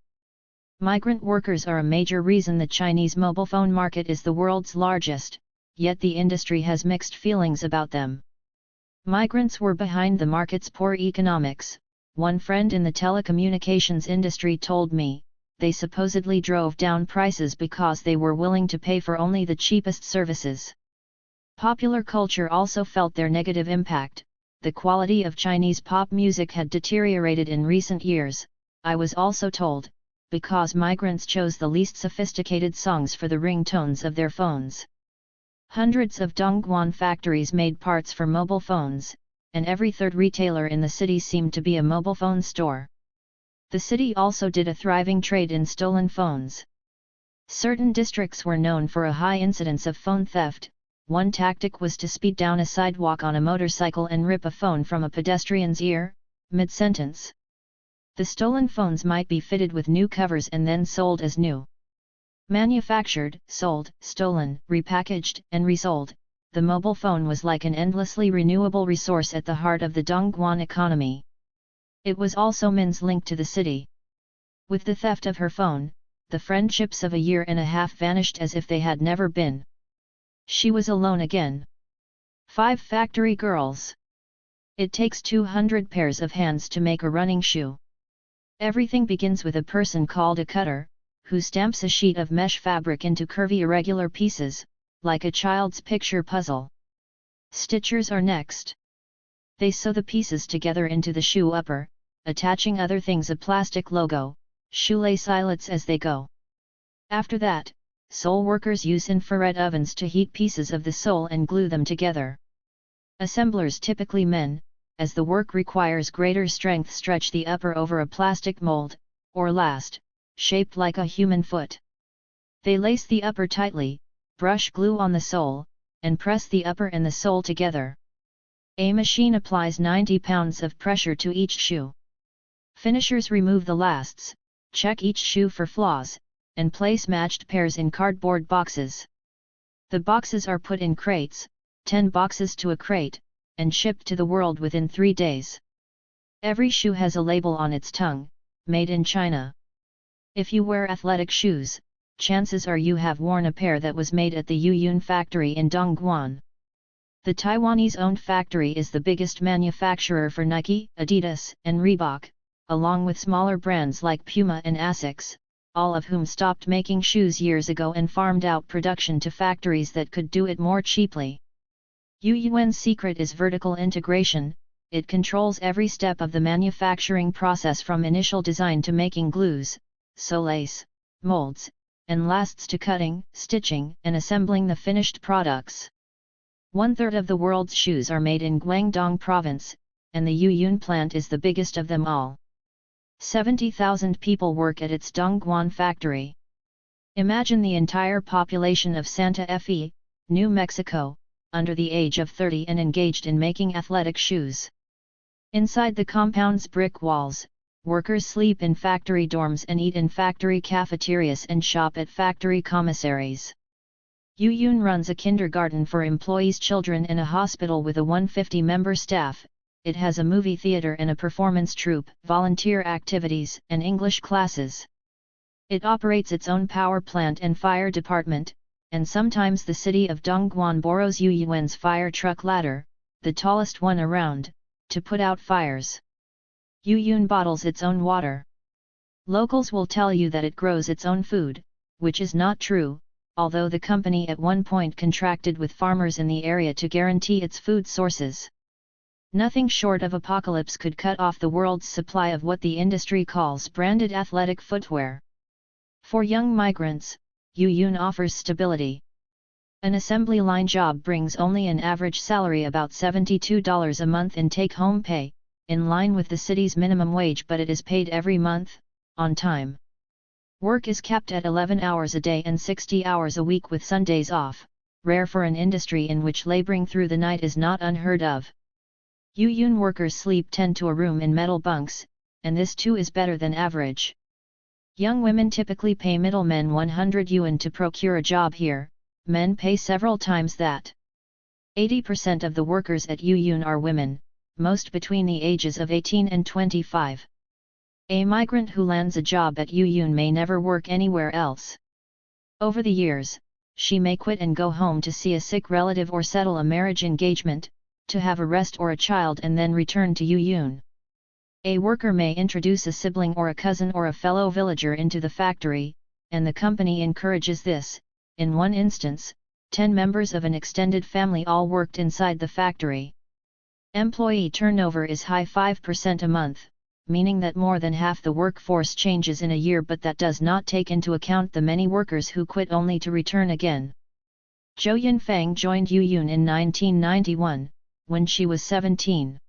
Migrant workers are a major reason the Chinese mobile phone market is the world's largest, yet the industry has mixed feelings about them. Migrants were behind the market's poor economics. One friend in the telecommunications industry told me, they supposedly drove down prices because they were willing to pay for only the cheapest services. Popular culture also felt their negative impact. The quality of Chinese pop music had deteriorated in recent years, I was also told, because migrants chose the least sophisticated songs for the ringtones of their phones. Hundreds of Dongguan factories made parts for mobile phones, and every third retailer in the city seemed to be a mobile phone store. The city also did a thriving trade in stolen phones. Certain districts were known for a high incidence of phone theft. One tactic was to speed down a sidewalk on a motorcycle and rip a phone from a pedestrian's ear, mid-sentence. The stolen phones might be fitted with new covers and then sold as new. Manufactured, sold, stolen, repackaged, and resold, the mobile phone was like an endlessly renewable resource at the heart of the Dongguan economy. It was also Min's link to the city. With the theft of her phone, the friendships of a year and a half vanished as if they had never been. She was alone again. 5 factory girls. It takes 200 pairs of hands to make a running shoe. Everything begins with a person called a cutter, who stamps a sheet of mesh fabric into curvy irregular pieces, like a child's picture puzzle. Stitchers are next. They sew the pieces together into the shoe upper, attaching other things, a plastic logo, shoelace eyelets as they go. After that, sole workers use infrared ovens to heat pieces of the sole and glue them together. Assemblers, typically men, as the work requires greater strength, stretch the upper over a plastic mold, or last, shaped like a human foot. They lace the upper tightly, brush glue on the sole, and press the upper and the sole together. A machine applies 90 pounds of pressure to each shoe. Finishers remove the lasts, check each shoe for flaws, and place matched pairs in cardboard boxes. The boxes are put in crates, 10 boxes to a crate, and shipped to the world within 3 days. Every shoe has a label on its tongue, made in China. If you wear athletic shoes, chances are you have worn a pair that was made at the Yuyun factory in Dongguan. The Taiwanese-owned factory is the biggest manufacturer for Nike, Adidas, and Reebok, along with smaller brands like Puma and Asics, all of whom stopped making shoes years ago and farmed out production to factories that could do it more cheaply. Yuyuan's secret is vertical integration. It controls every step of the manufacturing process from initial design to making glues, solace, molds, and lasts to cutting, stitching, and assembling the finished products. 1/3 of the world's shoes are made in Guangdong province, and the Yuyun plant is the biggest of them all. 70,000 people work at its Dongguan factory. Imagine the entire population of Santa Fe, New Mexico, under the age of 30 and engaged in making athletic shoes. Inside the compound's brick walls, workers sleep in factory dorms and eat in factory cafeterias and shop at factory commissaries. Yuyun runs a kindergarten for employees' children and a hospital with a 150-member staff. It has a movie theater and a performance troupe, volunteer activities, and English classes. It operates its own power plant and fire department, and sometimes the city of Dongguan borrows Yuyuan's fire truck ladder, the tallest one around, to put out fires. Yuyun bottles its own water. Locals will tell you that it grows its own food, which is not true, although the company at one point contracted with farmers in the area to guarantee its food sources. Nothing short of apocalypse could cut off the world's supply of what the industry calls branded athletic footwear. For young migrants, Yuyun offers stability. An assembly line job brings only an average salary about $72 a month in take-home pay, in line with the city's minimum wage, but it is paid every month, on time. Work is capped at 11 hours a day and 60 hours a week with Sundays off, rare for an industry in which laboring through the night is not unheard of. Yuyun workers sleep 10 to a room in metal bunks, and this too is better than average. Young women typically pay middlemen 100 yuan to procure a job here, men pay several times that. 80% of the workers at Yuyun are women, most between the ages of 18 and 25. A migrant who lands a job at Yuyun may never work anywhere else. Over the years, she may quit and go home to see a sick relative or settle a marriage engagement, to have a rest or a child and then return to Yuyun. A worker may introduce a sibling or a cousin or a fellow villager into the factory, and the company encourages this. In one instance, 10 members of an extended family all worked inside the factory. Employee turnover is high, 5% a month, meaning that more than half the workforce changes in a year, but that does not take into account the many workers who quit only to return again. Zhou Yunfang joined Yuyun in 1991, when she was 17.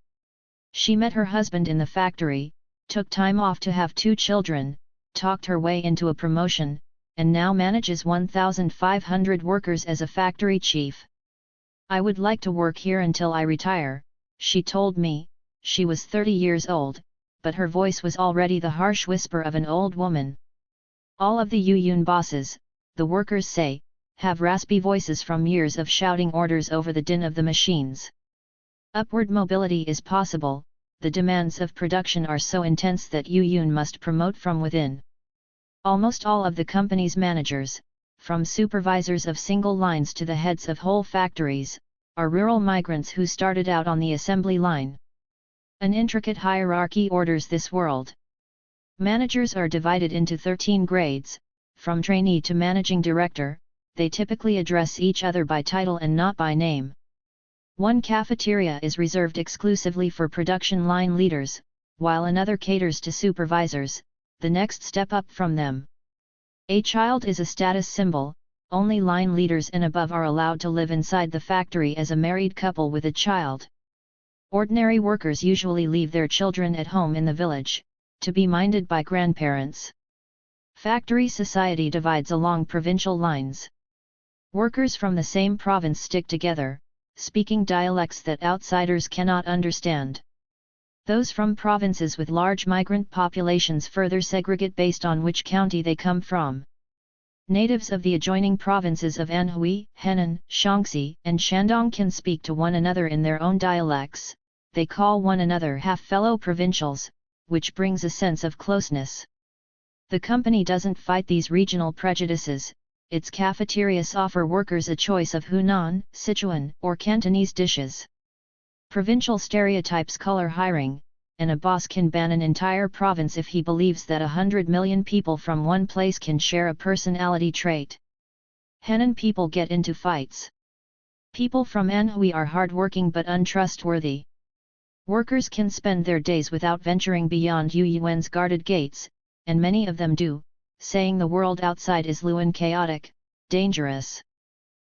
She met her husband in the factory, took time off to have 2 children, talked her way into a promotion, and now manages 1,500 workers as a factory chief. "I would like to work here until I retire," she told me. She was 30 years old, but her voice was already the harsh whisper of an old woman. All of the Yuyun bosses, the workers say, have raspy voices from years of shouting orders over the din of the machines. Upward mobility is possible, the demands of production are so intense that Yuyun must promote from within. Almost all of the company's managers, from supervisors of single lines to the heads of whole factories, are rural migrants who started out on the assembly line. An intricate hierarchy orders this world. Managers are divided into 13 grades, from trainee to managing director. They typically address each other by title and not by name. One cafeteria is reserved exclusively for production line leaders, while another caters to supervisors, the next step up from them. A child is a status symbol, only line leaders and above are allowed to live inside the factory as a married couple with a child. Ordinary workers usually leave their children at home in the village, to be minded by grandparents. Factory society divides along provincial lines. Workers from the same province stick together, speaking dialects that outsiders cannot understand. Those from provinces with large migrant populations further segregate based on which county they come from. Natives of the adjoining provinces of Anhui, Henan, Shaanxi, and Shandong can speak to one another in their own dialects. They call one another half-fellow provincials, which brings a sense of closeness. The company doesn't fight these regional prejudices. Its cafeterias offer workers a choice of Hunan, Sichuan, or Cantonese dishes. Provincial stereotypes color hiring, and a boss can ban an entire province if he believes that 100 million people from one place can share a personality trait. Henan people get into fights. People from Anhui are hardworking but untrustworthy. Workers can spend their days without venturing beyond Yuyuan's guarded gates, and many of them do, saying the world outside is lewd, chaotic, dangerous.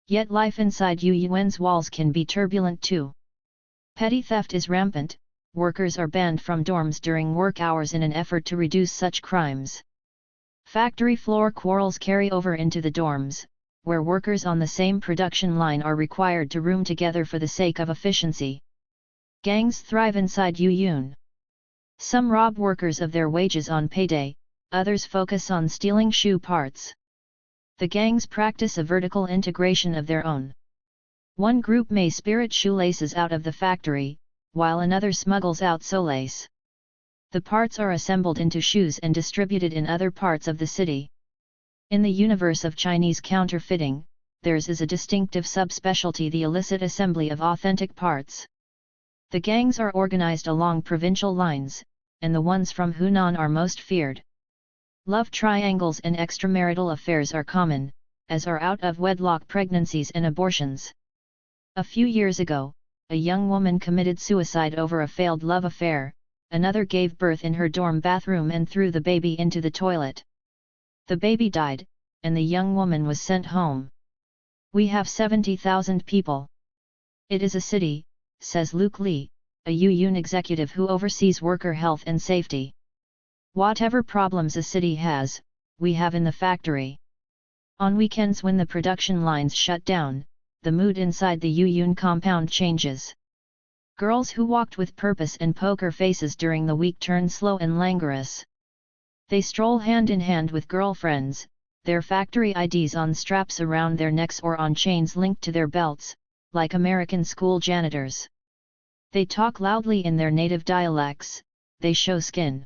Yet life inside Yuyuan's walls can be turbulent too. Petty theft is rampant. Workers are banned from dorms during work hours in an effort to reduce such crimes. Factory floor quarrels carry over into the dorms, where workers on the same production line are required to room together for the sake of efficiency. Gangs thrive inside Yuyun. Some rob workers of their wages on payday, others focus on stealing shoe parts. The gangs practice a vertical integration of their own. One group may spirit shoelaces out of the factory, while another smuggles out solace. The parts are assembled into shoes and distributed in other parts of the city. In the universe of Chinese counterfeiting, theirs is a distinctive subspecialty: the illicit assembly of authentic parts. The gangs are organized along provincial lines, and the ones from Hunan are most feared. Love triangles and extramarital affairs are common, as are out-of-wedlock pregnancies and abortions. A few years ago, a young woman committed suicide over a failed love affair. Another gave birth in her dorm bathroom and threw the baby into the toilet. The baby died, and the young woman was sent home. We have 70,000 people. It is a city, says Luke Lee, a union executive who oversees worker health and safety. Whatever problems a city has, we have in the factory. On weekends when the production lines shut down, the mood inside the union compound changes. Girls who walked with purpose and poker faces during the week turn slow and languorous. They stroll hand in hand with girlfriends, their factory IDs on straps around their necks or on chains linked to their belts, like American school janitors. They talk loudly in their native dialects, they show skin.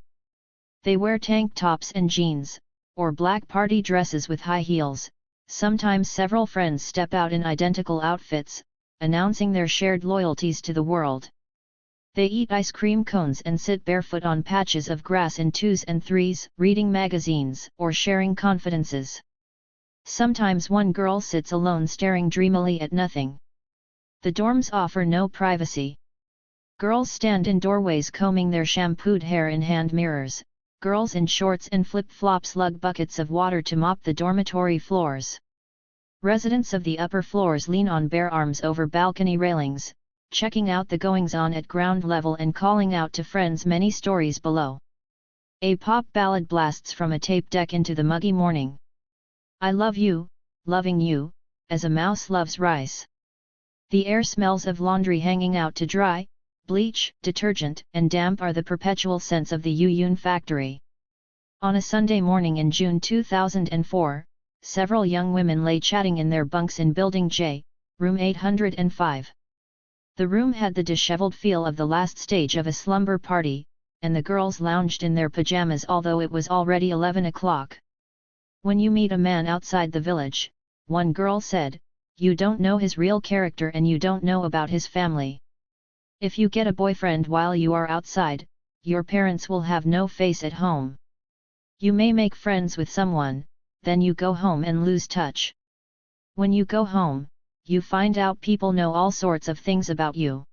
They wear tank tops and jeans, or black party dresses with high heels. Sometimes several friends step out in identical outfits, announcing their shared loyalties to the world. They eat ice cream cones and sit barefoot on patches of grass in twos and threes, reading magazines or sharing confidences. Sometimes one girl sits alone staring dreamily at nothing. The dorms offer no privacy. Girls stand in doorways combing their shampooed hair in hand mirrors. Girls in shorts and flip-flops lug buckets of water to mop the dormitory floors. Residents of the upper floors lean on bare arms over balcony railings, checking out the goings-on at ground level and calling out to friends many stories below. A pop ballad blasts from a tape deck into the muggy morning. I love you, loving you, as a mouse loves rice. The air smells of laundry hanging out to dry. Bleach, detergent, and damp are the perpetual scents of the union factory. On a Sunday morning in June 2004, several young women lay chatting in their bunks in Building J, room 805. The room had the disheveled feel of the last stage of a slumber party, and the girls lounged in their pajamas although it was already 11 o'clock. When you meet a man outside the village, one girl said, you don't know his real character and you don't know about his family. If you get a boyfriend while you are outside, your parents will have no face at home. You may make friends with someone, then you go home and lose touch. When you go home, you find out people know all sorts of things about you.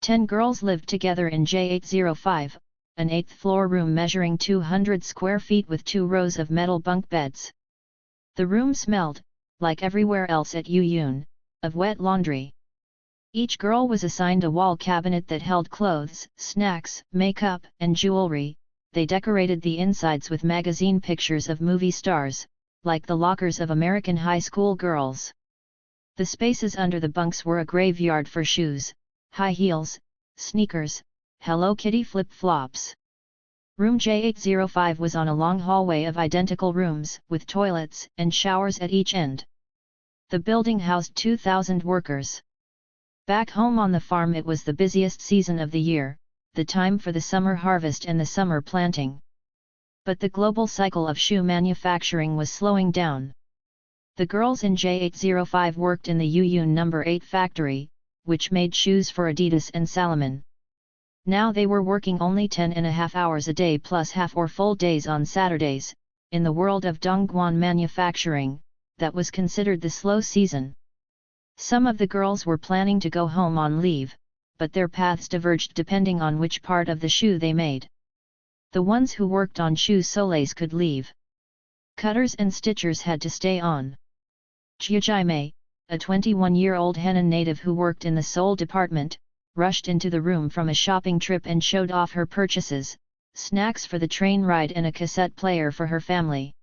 10 girls lived together in J805, an 8th-floor room measuring 200 square feet with 2 rows of metal bunk beds. The room smelled, like everywhere else at union, of wet laundry. Each girl was assigned a wall cabinet that held clothes, snacks, makeup, and jewelry. They decorated the insides with magazine pictures of movie stars, like the lockers of American high school girls. The spaces under the bunks were a graveyard for shoes, high heels, sneakers, Hello Kitty flip-flops. Room J805 was on a long hallway of identical rooms, with toilets and showers at each end. The building housed 2,000 workers. Back home on the farm it was the busiest season of the year, the time for the summer harvest and the summer planting. But the global cycle of shoe manufacturing was slowing down. The girls in J805 worked in the union No. 8 factory, which made shoes for Adidas and Salomon. Now they were working only 10.5 hours a day plus half or full days on Saturdays. In the world of Dongguan manufacturing, that was considered the slow season. Some of the girls were planning to go home on leave, but their paths diverged depending on which part of the shoe they made. The ones who worked on shoe soles could leave. Cutters and stitchers had to stay on. Jia Jaimei, a 21-year-old Henan native who worked in the sole department, rushed into the room from a shopping trip and showed off her purchases, snacks for the train ride and a cassette player for her family.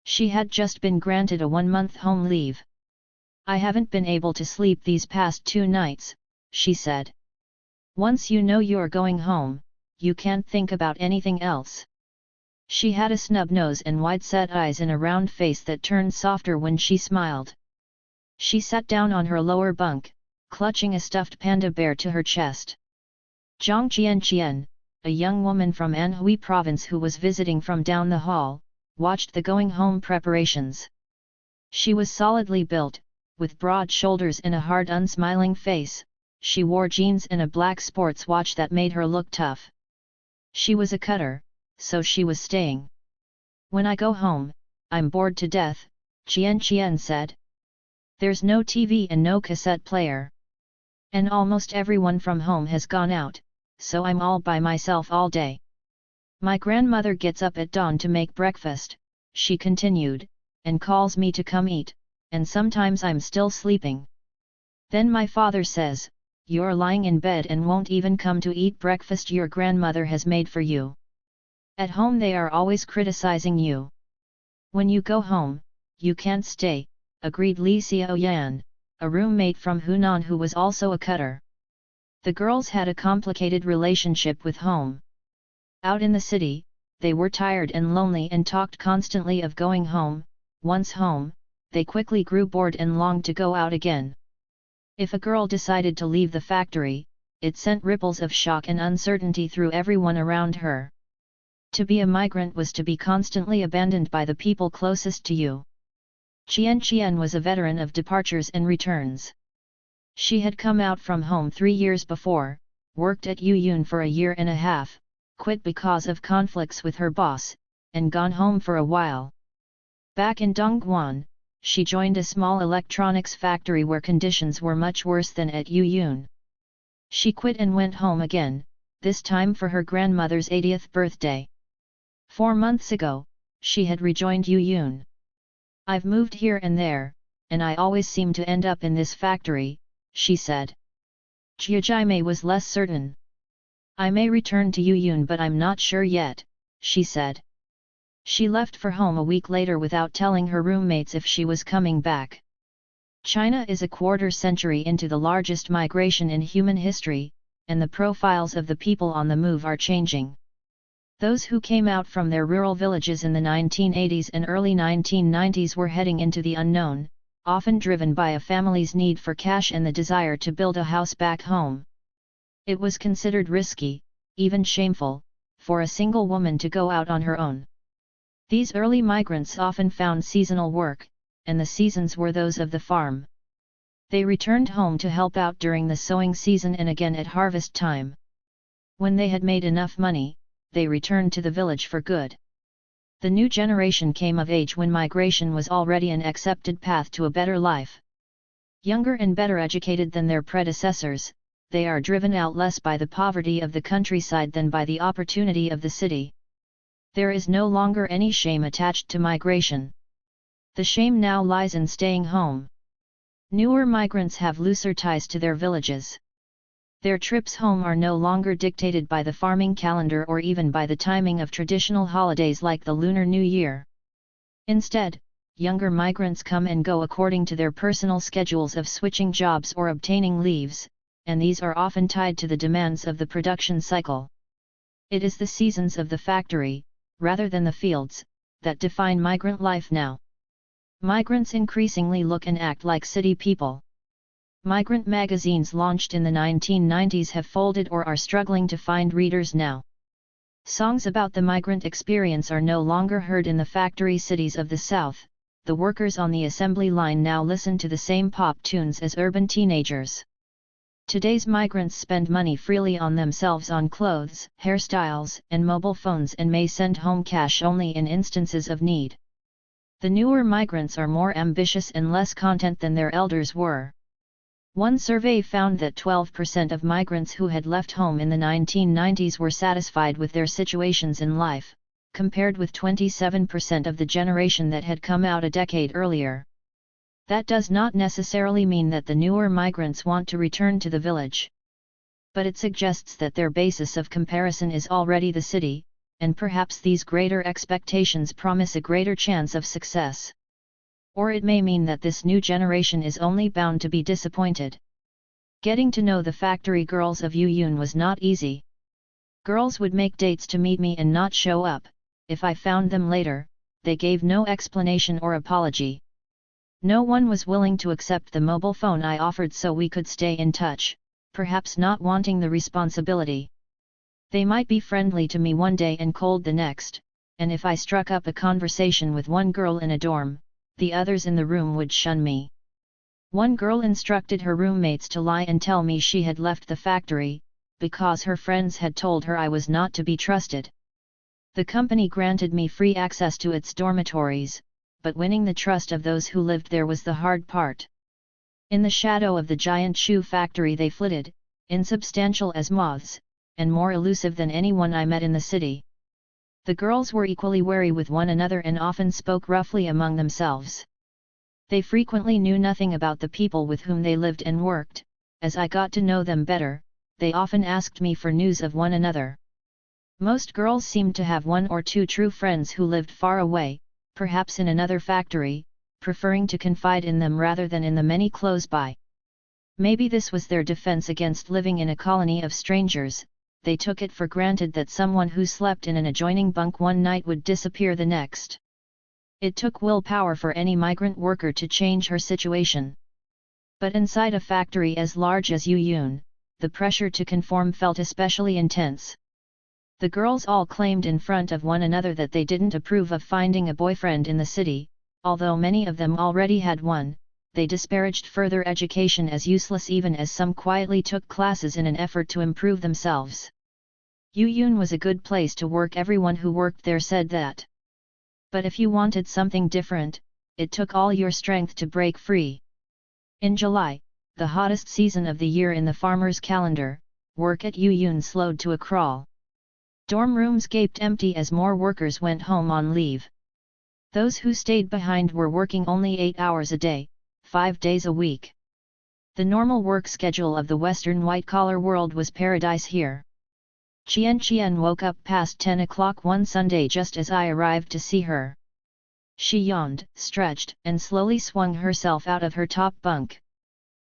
She had just been granted a 1-month home leave. I haven't been able to sleep these past 2 nights, she said. Once you know you're going home, you can't think about anything else. She had a snub nose and wide-set eyes and a round face that turned softer when she smiled. She sat down on her lower bunk, clutching a stuffed panda bear to her chest. Zhang Qianqian, a young woman from Anhui province who was visiting from down the hall, watched the going-home preparations. She was solidly built, with broad shoulders and a hard unsmiling face. She wore jeans and a black sports watch that made her look tough. She was a cutter, so she was staying. When I go home, I'm bored to death, Qian said. There's no TV and no cassette player. And almost everyone from home has gone out, so I'm all by myself all day. My grandmother gets up at dawn to make breakfast, she continued, and calls me to come eat, and sometimes I'm still sleeping. Then my father says, "You're lying in bed and won't even come to eat breakfast your grandmother has made for you. At home they are always criticizing you. When you go home, you can't stay," agreed Li Xiaoyan, a roommate from Hunan who was also a cutter. The girls had a complicated relationship with home. Out in the city, they were tired and lonely and talked constantly of going home. Once home, they quickly grew bored and longed to go out again. If a girl decided to leave the factory, it sent ripples of shock and uncertainty through everyone around her. To be a migrant was to be constantly abandoned by the people closest to you. Qian was a veteran of departures and returns. She had come out from home 3 years before, worked at Yuyun for a year and a half, quit because of conflicts with her boss, and gone home for a while. Back in Dongguan, she joined a small electronics factory where conditions were much worse than at Yuyun. She quit and went home again, this time for her grandmother's 80th birthday. 4 months ago, she had rejoined Yuyun. "I've moved here and there, and I always seem to end up in this factory," she said. Jiajime was less certain. "I may return to Yuyun but I'm not sure yet," she said. She left for home a week later without telling her roommates if she was coming back. China is a quarter century into the largest migration in human history, and the profiles of the people on the move are changing. Those who came out from their rural villages in the 1980s and early 1990s were heading into the unknown, often driven by a family's need for cash and the desire to build a house back home. It was considered risky, even shameful, for a single woman to go out on her own. These early migrants often found seasonal work, and the seasons were those of the farm. They returned home to help out during the sowing season and again at harvest time. When they had made enough money, they returned to the village for good. The new generation came of age when migration was already an accepted path to a better life. Younger and better educated than their predecessors, they are driven out less by the poverty of the countryside than by the opportunity of the city. There is no longer any shame attached to migration. The shame now lies in staying home. Newer migrants have looser ties to their villages. Their trips home are no longer dictated by the farming calendar or even by the timing of traditional holidays like the Lunar New Year. Instead, younger migrants come and go according to their personal schedules of switching jobs or obtaining leaves, and these are often tied to the demands of the production cycle. It is the seasons of the factory, rather than the fields, that define migrant life now. Migrants increasingly look and act like city people. Migrant magazines launched in the 1990s have folded or are struggling to find readers now. Songs about the migrant experience are no longer heard in the factory cities of the South. The workers on the assembly line now listen to the same pop tunes as urban teenagers. Today's migrants spend money freely on themselves on clothes, hairstyles, and mobile phones and may send home cash only in instances of need. The newer migrants are more ambitious and less content than their elders were. One survey found that 12% of migrants who had left home in the 1990s were satisfied with their situations in life, compared with 27% of the generation that had come out a decade earlier. That does not necessarily mean that the newer migrants want to return to the village. But it suggests that their basis of comparison is already the city, and perhaps these greater expectations promise a greater chance of success. Or it may mean that this new generation is only bound to be disappointed. Getting to know the factory girls of Yuyun was not easy. Girls would make dates to meet me and not show up. If I found them later, they gave no explanation or apology. No one was willing to accept the mobile phone I offered so we could stay in touch, perhaps not wanting the responsibility. They might be friendly to me one day and cold the next, and if I struck up a conversation with one girl in a dorm, the others in the room would shun me. One girl instructed her roommates to lie and tell me she had left the factory, because her friends had told her I was not to be trusted. The company granted me free access to its dormitories, but winning the trust of those who lived there was the hard part. In the shadow of the giant shoe factory they flitted, insubstantial as moths, and more elusive than anyone I met in the city. The girls were equally wary with one another and often spoke roughly among themselves. They frequently knew nothing about the people with whom they lived and worked. As I got to know them better, they often asked me for news of one another. Most girls seemed to have one or two true friends who lived far away, perhaps in another factory, preferring to confide in them rather than in the many close by. Maybe this was their defense against living in a colony of strangers. They took it for granted that someone who slept in an adjoining bunk one night would disappear the next. It took willpower for any migrant worker to change her situation. But inside a factory as large as Yuyun, the pressure to conform felt especially intense. The girls all claimed in front of one another that they didn't approve of finding a boyfriend in the city. Although many of them already had one, they disparaged further education as useless, even as some quietly took classes in an effort to improve themselves. Yuyun was a good place to work, everyone who worked there said that. But if you wanted something different, it took all your strength to break free. In July, the hottest season of the year in the farmer's calendar, work at Yuyun slowed to a crawl. Dorm rooms gaped empty as more workers went home on leave. Those who stayed behind were working only 8 hours a day, 5 days a week. The normal work schedule of the Western white-collar world was paradise here. Qian woke up past 10 o'clock one Sunday just as I arrived to see her. She yawned, stretched, and slowly swung herself out of her top bunk.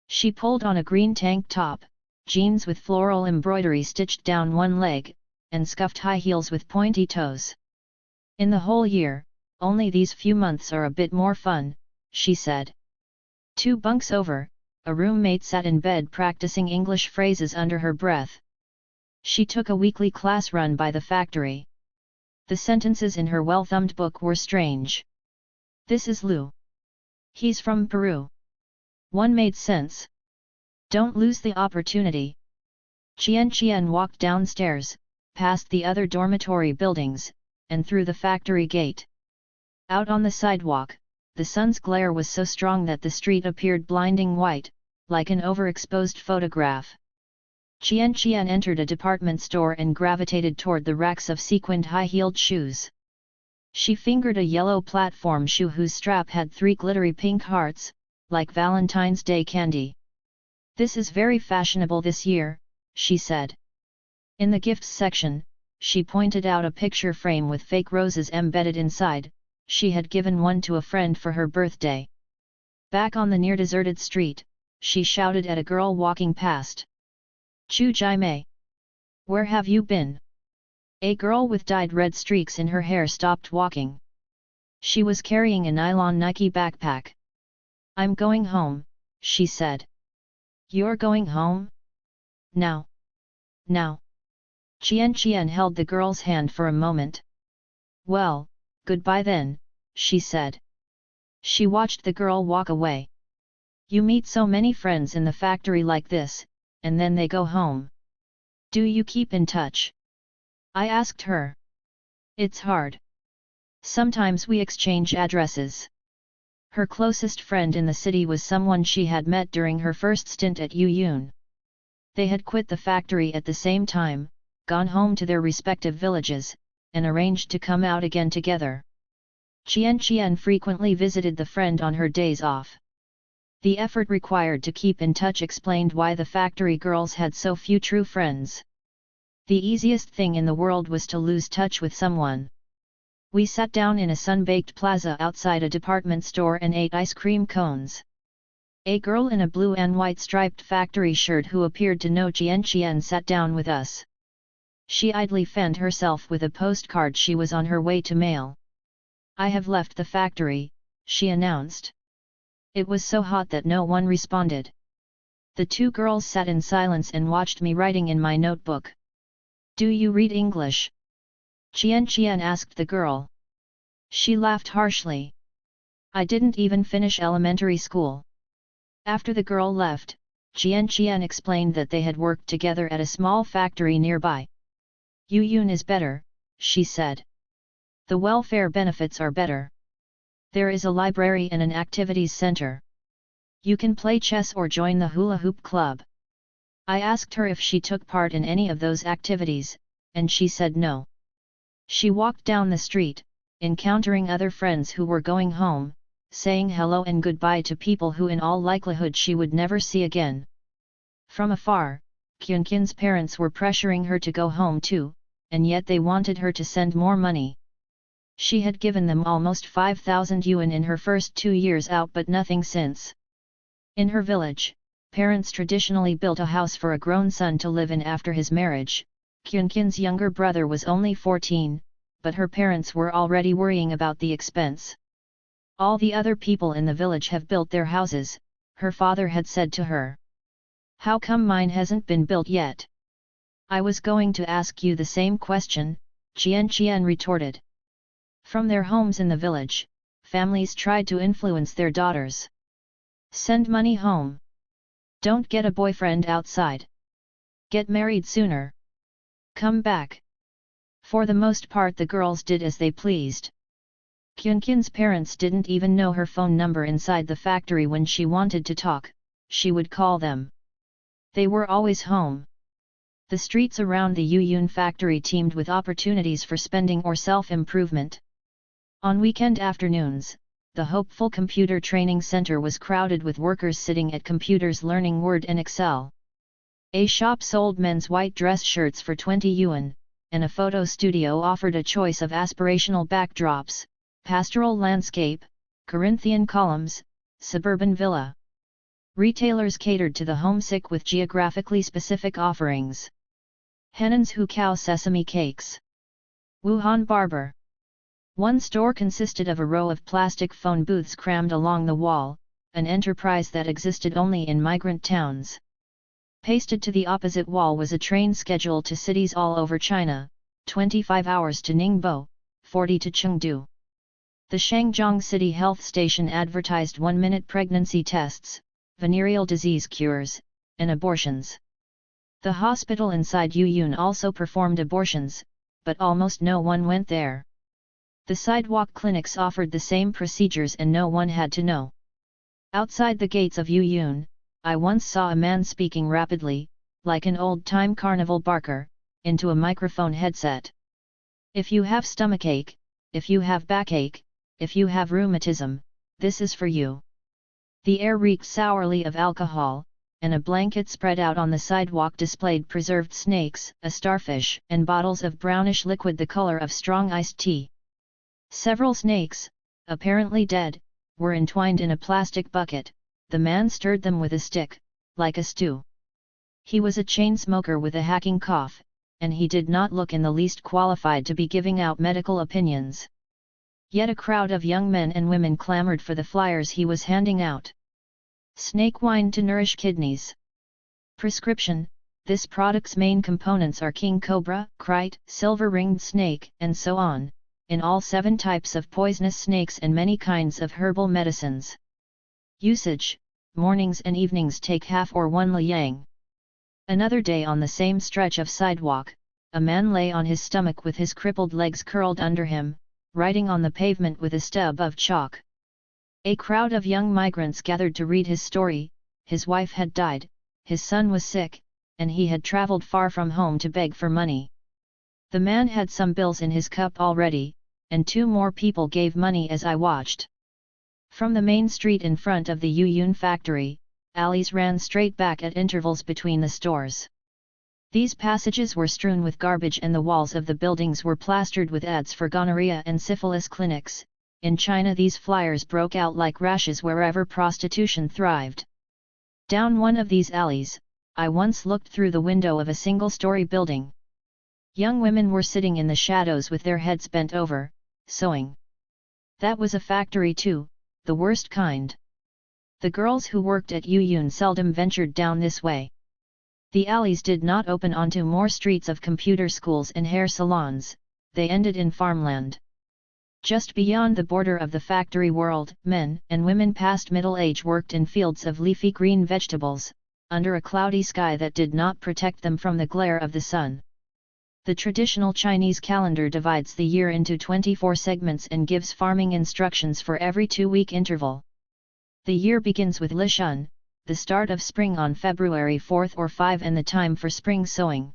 She pulled on a green tank top, jeans with floral embroidery stitched down one leg, and scuffed high heels with pointy toes. In the whole year, only these few months are a bit more fun, she said. 2 bunks over, a roommate sat in bed practicing English phrases under her breath. She took a weekly class run by the factory. The sentences in her well-thumbed book were strange. This is Lu. He's from Peru. One made sense. Don't lose the opportunity. Qian walked downstairs, past the other dormitory buildings, and through the factory gate. Out on the sidewalk, the sun's glare was so strong that the street appeared blinding white, like an overexposed photograph. Qian entered a department store and gravitated toward the racks of sequined high-heeled shoes. She fingered a yellow platform shoe whose strap had 3 glittery pink hearts, like Valentine's Day candy. This is very fashionable this year, she said. In the gifts section, she pointed out a picture frame with fake roses embedded inside. She had given one to a friend for her birthday. Back on the near-deserted street, she shouted at a girl walking past. Chu Jai-mei. Where have you been? A girl with dyed red streaks in her hair stopped walking. She was carrying a nylon Nike backpack. I'm going home, she said. You're going home? Now. Now. Qian held the girl's hand for a moment. Well, goodbye then, she said. She watched the girl walk away. You meet so many friends in the factory like this, and then they go home. Do you keep in touch? I asked her. It's hard. Sometimes we exchange addresses. Her closest friend in the city was someone she had met during her first stint at Yuyun. They had quit the factory at the same time, gone home to their respective villages, and arranged to come out again together. Qian frequently visited the friend on her days off. The effort required to keep in touch explained why the factory girls had so few true friends. The easiest thing in the world was to lose touch with someone. We sat down in a sun-baked plaza outside a department store and ate ice cream cones. A girl in a blue and white striped factory shirt who appeared to know Qian sat down with us. She idly fanned herself with a postcard she was on her way to mail. I have left the factory, she announced. It was so hot that no one responded. The 2 girls sat in silence and watched me writing in my notebook. Do you read English? Qian asked the girl. She laughed harshly. I didn't even finish elementary school. After the girl left, Qian explained that they had worked together at a small factory nearby. Yuyun is better, she said. The welfare benefits are better. There is a library and an activities center. You can play chess or join the hula hoop club. I asked her if she took part in any of those activities, and she said no. She walked down the street, encountering other friends who were going home, saying hello and goodbye to people who in all likelihood she would never see again. From afar, Kyunkin's parents were pressuring her to go home too, and yet they wanted her to send more money. She had given them almost 5,000 yuan in her first 2 years out but nothing since. In her village, parents traditionally built a house for a grown son to live in after his marriage. Kyunkin's younger brother was only 14, but her parents were already worrying about the expense. All the other people in the village have built their houses, her father had said to her. How come mine hasn't been built yet? I was going to ask you the same question, Qian retorted. From their homes in the village, families tried to influence their daughters. Send money home. Don't get a boyfriend outside. Get married sooner. Come back. For the most part the girls did as they pleased. Kyunkin's parents didn't even know her phone number inside the factory. When she wanted to talk, she would call them. They were always home. The streets around the Yuyun factory teemed with opportunities for spending or self-improvement. On weekend afternoons, the hopeful computer training center was crowded with workers sitting at computers learning Word and Excel. A shop sold men's white dress shirts for 20 yuan, and a photo studio offered a choice of aspirational backdrops, pastoral landscape, Corinthian columns, suburban villa. Retailers catered to the homesick with geographically specific offerings. Hennen's Hukao sesame cakes. Wuhan barber. One store consisted of a row of plastic phone booths crammed along the wall, an enterprise that existed only in migrant towns. Pasted to the opposite wall was a train schedule to cities all over China, 25 hours to Ningbo, 40 to Chengdu. The Shangjiang City Health Station advertised 1-minute pregnancy tests, venereal disease cures, and abortions. The hospital inside Yuyun also performed abortions, but almost no one went there. The sidewalk clinics offered the same procedures and no one had to know. Outside the gates of Yuyun, I once saw a man speaking rapidly, like an old-time carnival barker, into a microphone headset. If you have stomachache, if you have backache, if you have rheumatism, this is for you. The air reeked sourly of alcohol, and a blanket spread out on the sidewalk displayed preserved snakes, a starfish, and bottles of brownish liquid the color of strong iced tea. Several snakes, apparently dead, were entwined in a plastic bucket. The man stirred them with a stick, like a stew. He was a chain smoker with a hacking cough, and he did not look in the least qualified to be giving out medical opinions. Yet a crowd of young men and women clamored for the flyers he was handing out. Snake wine to nourish kidneys. Prescription: this product's main components are king cobra, kite, silver-ringed snake, and so on, in all 7 types of poisonous snakes and many kinds of herbal medicines. Usage: mornings and evenings take half or 1 liang. Another day on the same stretch of sidewalk, a man lay on his stomach with his crippled legs curled under him, writing on the pavement with a stub of chalk. A crowd of young migrants gathered to read his story. His wife had died, his son was sick, and he had travelled far from home to beg for money. The man had some bills in his cup already, and 2 more people gave money as I watched. From the main street in front of the Yuyun factory, alleys ran straight back at intervals between the stores. These passages were strewn with garbage and the walls of the buildings were plastered with ads for gonorrhea and syphilis clinics. In China these flyers broke out like rashes wherever prostitution thrived. Down one of these alleys, I once looked through the window of a single-story building. Young women were sitting in the shadows with their heads bent over, sewing. That was a factory too, the worst kind. The girls who worked at Yuyun seldom ventured down this way. The alleys did not open onto more streets of computer schools and hair salons, they ended in farmland. Just beyond the border of the factory world, men and women past middle age worked in fields of leafy green vegetables, under a cloudy sky that did not protect them from the glare of the sun. The traditional Chinese calendar divides the year into 24 segments and gives farming instructions for every 2-week interval. The year begins with Lishun, the start of spring on February 4 or 5 and the time for spring sowing.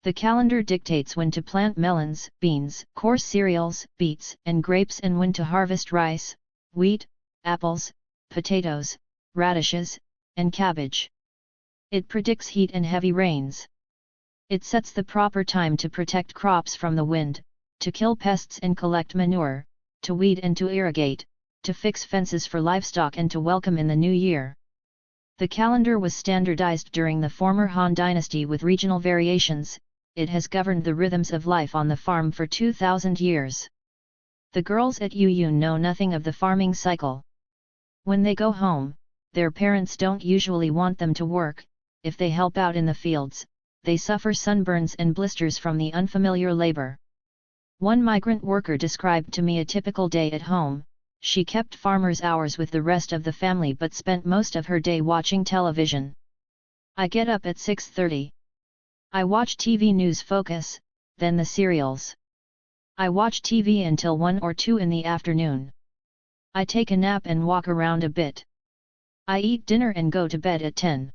The calendar dictates when to plant melons, beans, coarse cereals, beets, and grapes and when to harvest rice, wheat, apples, potatoes, radishes, and cabbage. It predicts heat and heavy rains. It sets the proper time to protect crops from the wind, to kill pests and collect manure, to weed and to irrigate, to fix fences for livestock and to welcome in the new year. The calendar was standardized during the former Han Dynasty with regional variations. It has governed the rhythms of life on the farm for 2,000 years. The girls at Yuyun know nothing of the farming cycle. When they go home, their parents don't usually want them to work. If they help out in the fields, they suffer sunburns and blisters from the unfamiliar labor. One migrant worker described to me a typical day at home. She kept farmer's hours with the rest of the family but spent most of her day watching television. I get up at 6:30. I watch TV news focus, then the serials. I watch TV until 1 or 2 in the afternoon. I take a nap and walk around a bit. I eat dinner and go to bed at 10.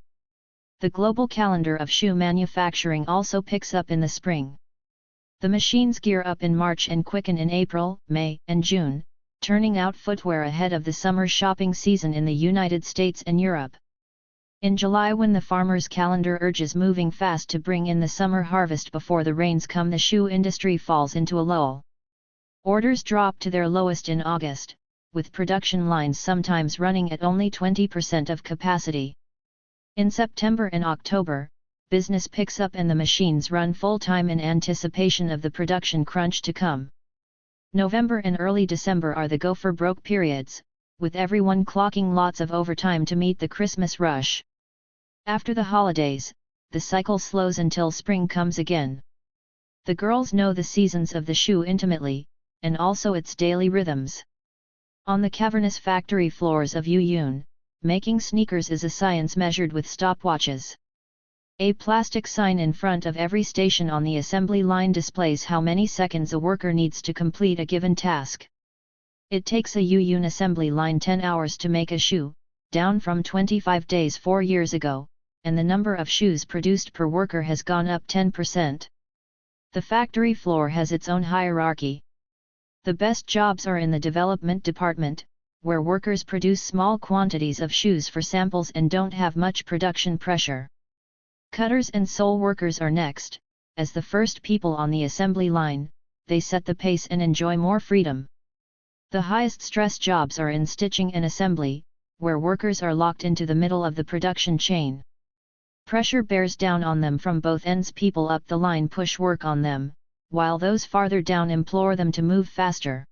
The global calendar of shoe manufacturing also picks up in the spring. The machines gear up in March and quicken in April, May, and June, turning out footwear ahead of the summer shopping season in the United States and Europe. In July, when the farmer's calendar urges moving fast to bring in the summer harvest before the rains come, the shoe industry falls into a lull. Orders drop to their lowest in August, with production lines sometimes running at only 20% of capacity. In September and October, business picks up and the machines run full-time in anticipation of the production crunch to come. November and early December are the go-for-broke periods, with everyone clocking lots of overtime to meet the Christmas rush. After the holidays, the cycle slows until spring comes again. The girls know the seasons of the shoe intimately, and also its daily rhythms. On the cavernous factory floors of Yuyun, making sneakers is a science measured with stopwatches. A plastic sign in front of every station on the assembly line displays how many seconds a worker needs to complete a given task. It takes a Yuyun assembly line 10 hours to make a shoe, down from 25 days 4 years ago, and the number of shoes produced per worker has gone up 10%. The factory floor has its own hierarchy. The best jobs are in the development department, where workers produce small quantities of shoes for samples and don't have much production pressure. Cutters and sole workers are next. As the first people on the assembly line, they set the pace and enjoy more freedom. The highest stress jobs are in stitching and assembly, where workers are locked into the middle of the production chain. Pressure bears down on them from both ends. People up the line push work on them, while those farther down implore them to move faster.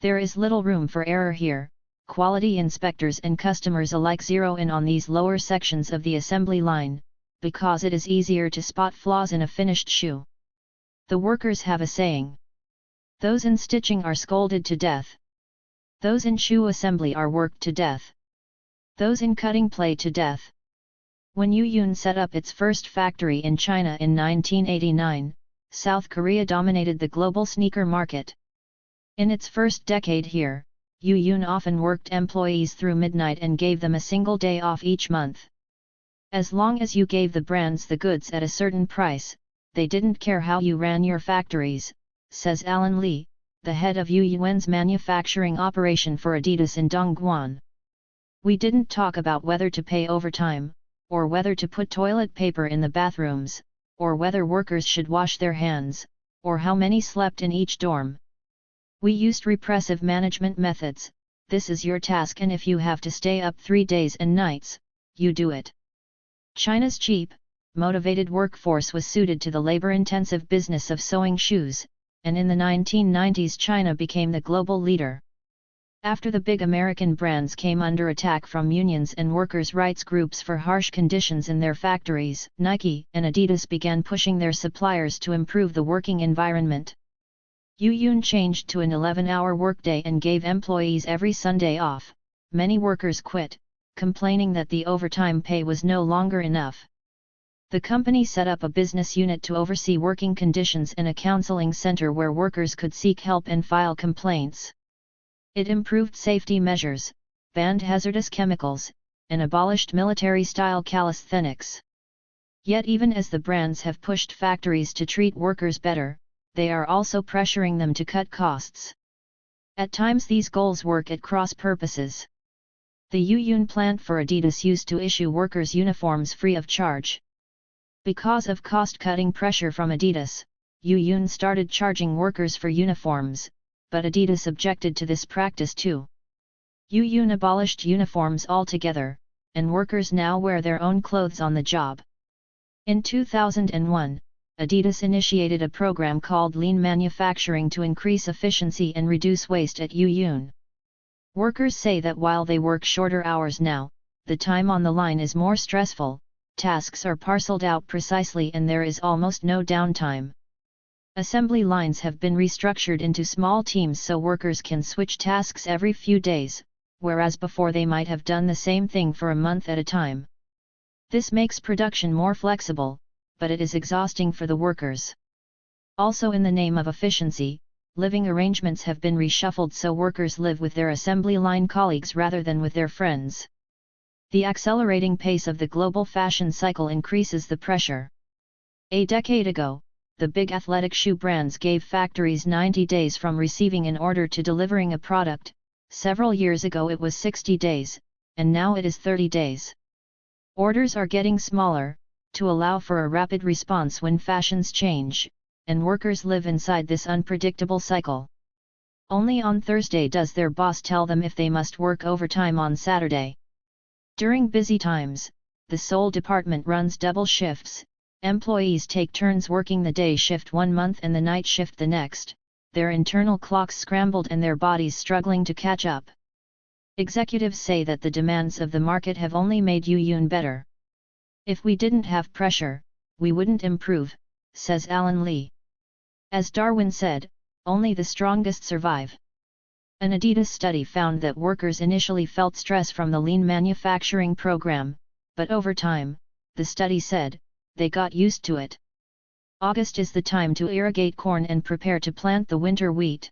There is little room for error here. Quality inspectors and customers alike zero in on these lower sections of the assembly line, because it is easier to spot flaws in a finished shoe. The workers have a saying. Those in stitching are scolded to death. Those in shoe assembly are worked to death. Those in cutting play to death. When Yuyun set up its first factory in China in 1989, South Korea dominated the global sneaker market. In its first decade here, Yuyun often worked employees through midnight and gave them a single day off each month. As long as you gave the brands the goods at a certain price, they didn't care how you ran your factories, says Alan Lee, the head of Yuyuan's manufacturing operation for Adidas in Dongguan. We didn't talk about whether to pay overtime, or whether to put toilet paper in the bathrooms, or whether workers should wash their hands, or how many slept in each dorm. We used repressive management methods. This is your task, and if you have to stay up 3 days and nights, you do it. China's cheap, motivated workforce was suited to the labor-intensive business of sewing shoes, and in the 1990s China became the global leader. After the big American brands came under attack from unions and workers' rights groups for harsh conditions in their factories, Nike and Adidas began pushing their suppliers to improve the working environment. Yuyun changed to an 11-hour workday and gave employees every Sunday off. Many workers quit, complaining that the overtime pay was no longer enough. The company set up a business unit to oversee working conditions and a counseling center where workers could seek help and file complaints. It improved safety measures, banned hazardous chemicals, and abolished military-style calisthenics. Yet even as the brands have pushed factories to treat workers better, they are also pressuring them to cut costs. At times these goals work at cross purposes. The Yuyun plant for Adidas used to issue workers uniforms free of charge. Because of cost-cutting pressure from Adidas, Yuyun started charging workers for uniforms, but Adidas objected to this practice too. Yuyun abolished uniforms altogether, and workers now wear their own clothes on the job. In 2001, Adidas initiated a program called Lean Manufacturing to increase efficiency and reduce waste at Yuyun. Workers say that while they work shorter hours now, the time on the line is more stressful, tasks are parceled out precisely and there is almost no downtime. Assembly lines have been restructured into small teams so workers can switch tasks every few days, whereas before they might have done the same thing for a month at a time. This makes production more flexible, but it is exhausting for the workers. Also in the name of efficiency, living arrangements have been reshuffled so workers live with their assembly line colleagues rather than with their friends. The accelerating pace of the global fashion cycle increases the pressure. A decade ago, the big athletic shoe brands gave factories 90 days from receiving an order to delivering a product. Several years ago it was 60 days, and now it is 30 days. Orders are getting smaller, to allow for a rapid response when fashions change, and workers live inside this unpredictable cycle. Only on Thursday does their boss tell them if they must work overtime on Saturday. During busy times, the Seoul department runs double shifts, employees take turns working the day shift one month and the night shift the next, their internal clocks scrambled and their bodies struggling to catch up. Executives say that the demands of the market have only made Yuyun better. If we didn't have pressure, we wouldn't improve, says Alan Lee. As Darwin said, only the strongest survive. An Adidas study found that workers initially felt stress from the lean manufacturing program, but over time, the study said, they got used to it. August is the time to irrigate corn and prepare to plant the winter wheat.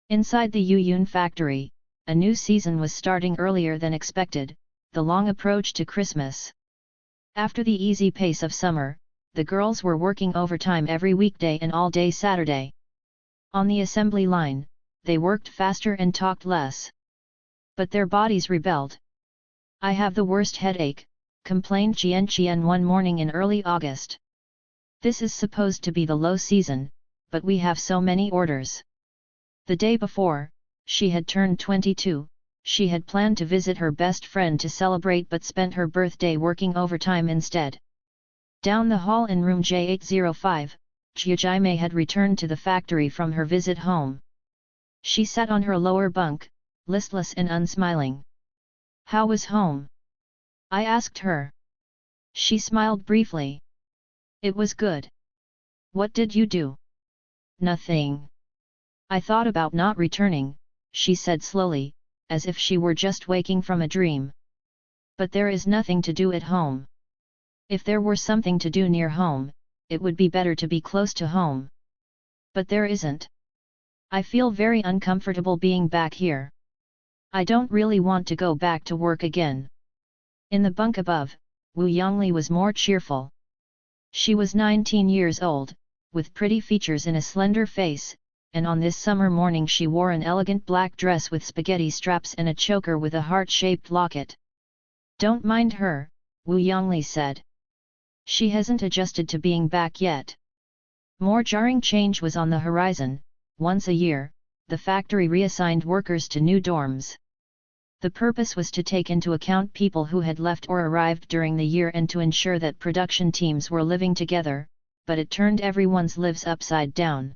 Inside the Yuyun factory, a new season was starting earlier than expected, the long approach to Christmas. After the easy pace of summer, the girls were working overtime every weekday and all day Saturday. On the assembly line, they worked faster and talked less. But their bodies rebelled. I have the worst headache, complained Qian one morning in early August. This is supposed to be the low season, but we have so many orders. The day before, she had turned 22, she had planned to visit her best friend to celebrate but spent her birthday working overtime instead. Down the hall in room J805, Jiajime had returned to the factory from her visit home. She sat on her lower bunk, listless and unsmiling. How was home? I asked her. She smiled briefly. It was good. What did you do? Nothing. I thought about not returning, she said slowly, as if she were just waking from a dream. But there is nothing to do at home. If there were something to do near home, it would be better to be close to home. But there isn't. I feel very uncomfortable being back here. I don't really want to go back to work again. In the bunk above, Wu Yongli was more cheerful. She was 19 years old, with pretty features and a slender face, and on this summer morning she wore an elegant black dress with spaghetti straps and a choker with a heart-shaped locket. Don't mind her, Wu Yongli said. She hasn't adjusted to being back yet. More jarring change was on the horizon. Once a year, the factory reassigned workers to new dorms. The purpose was to take into account people who had left or arrived during the year and to ensure that production teams were living together, but it turned everyone's lives upside down.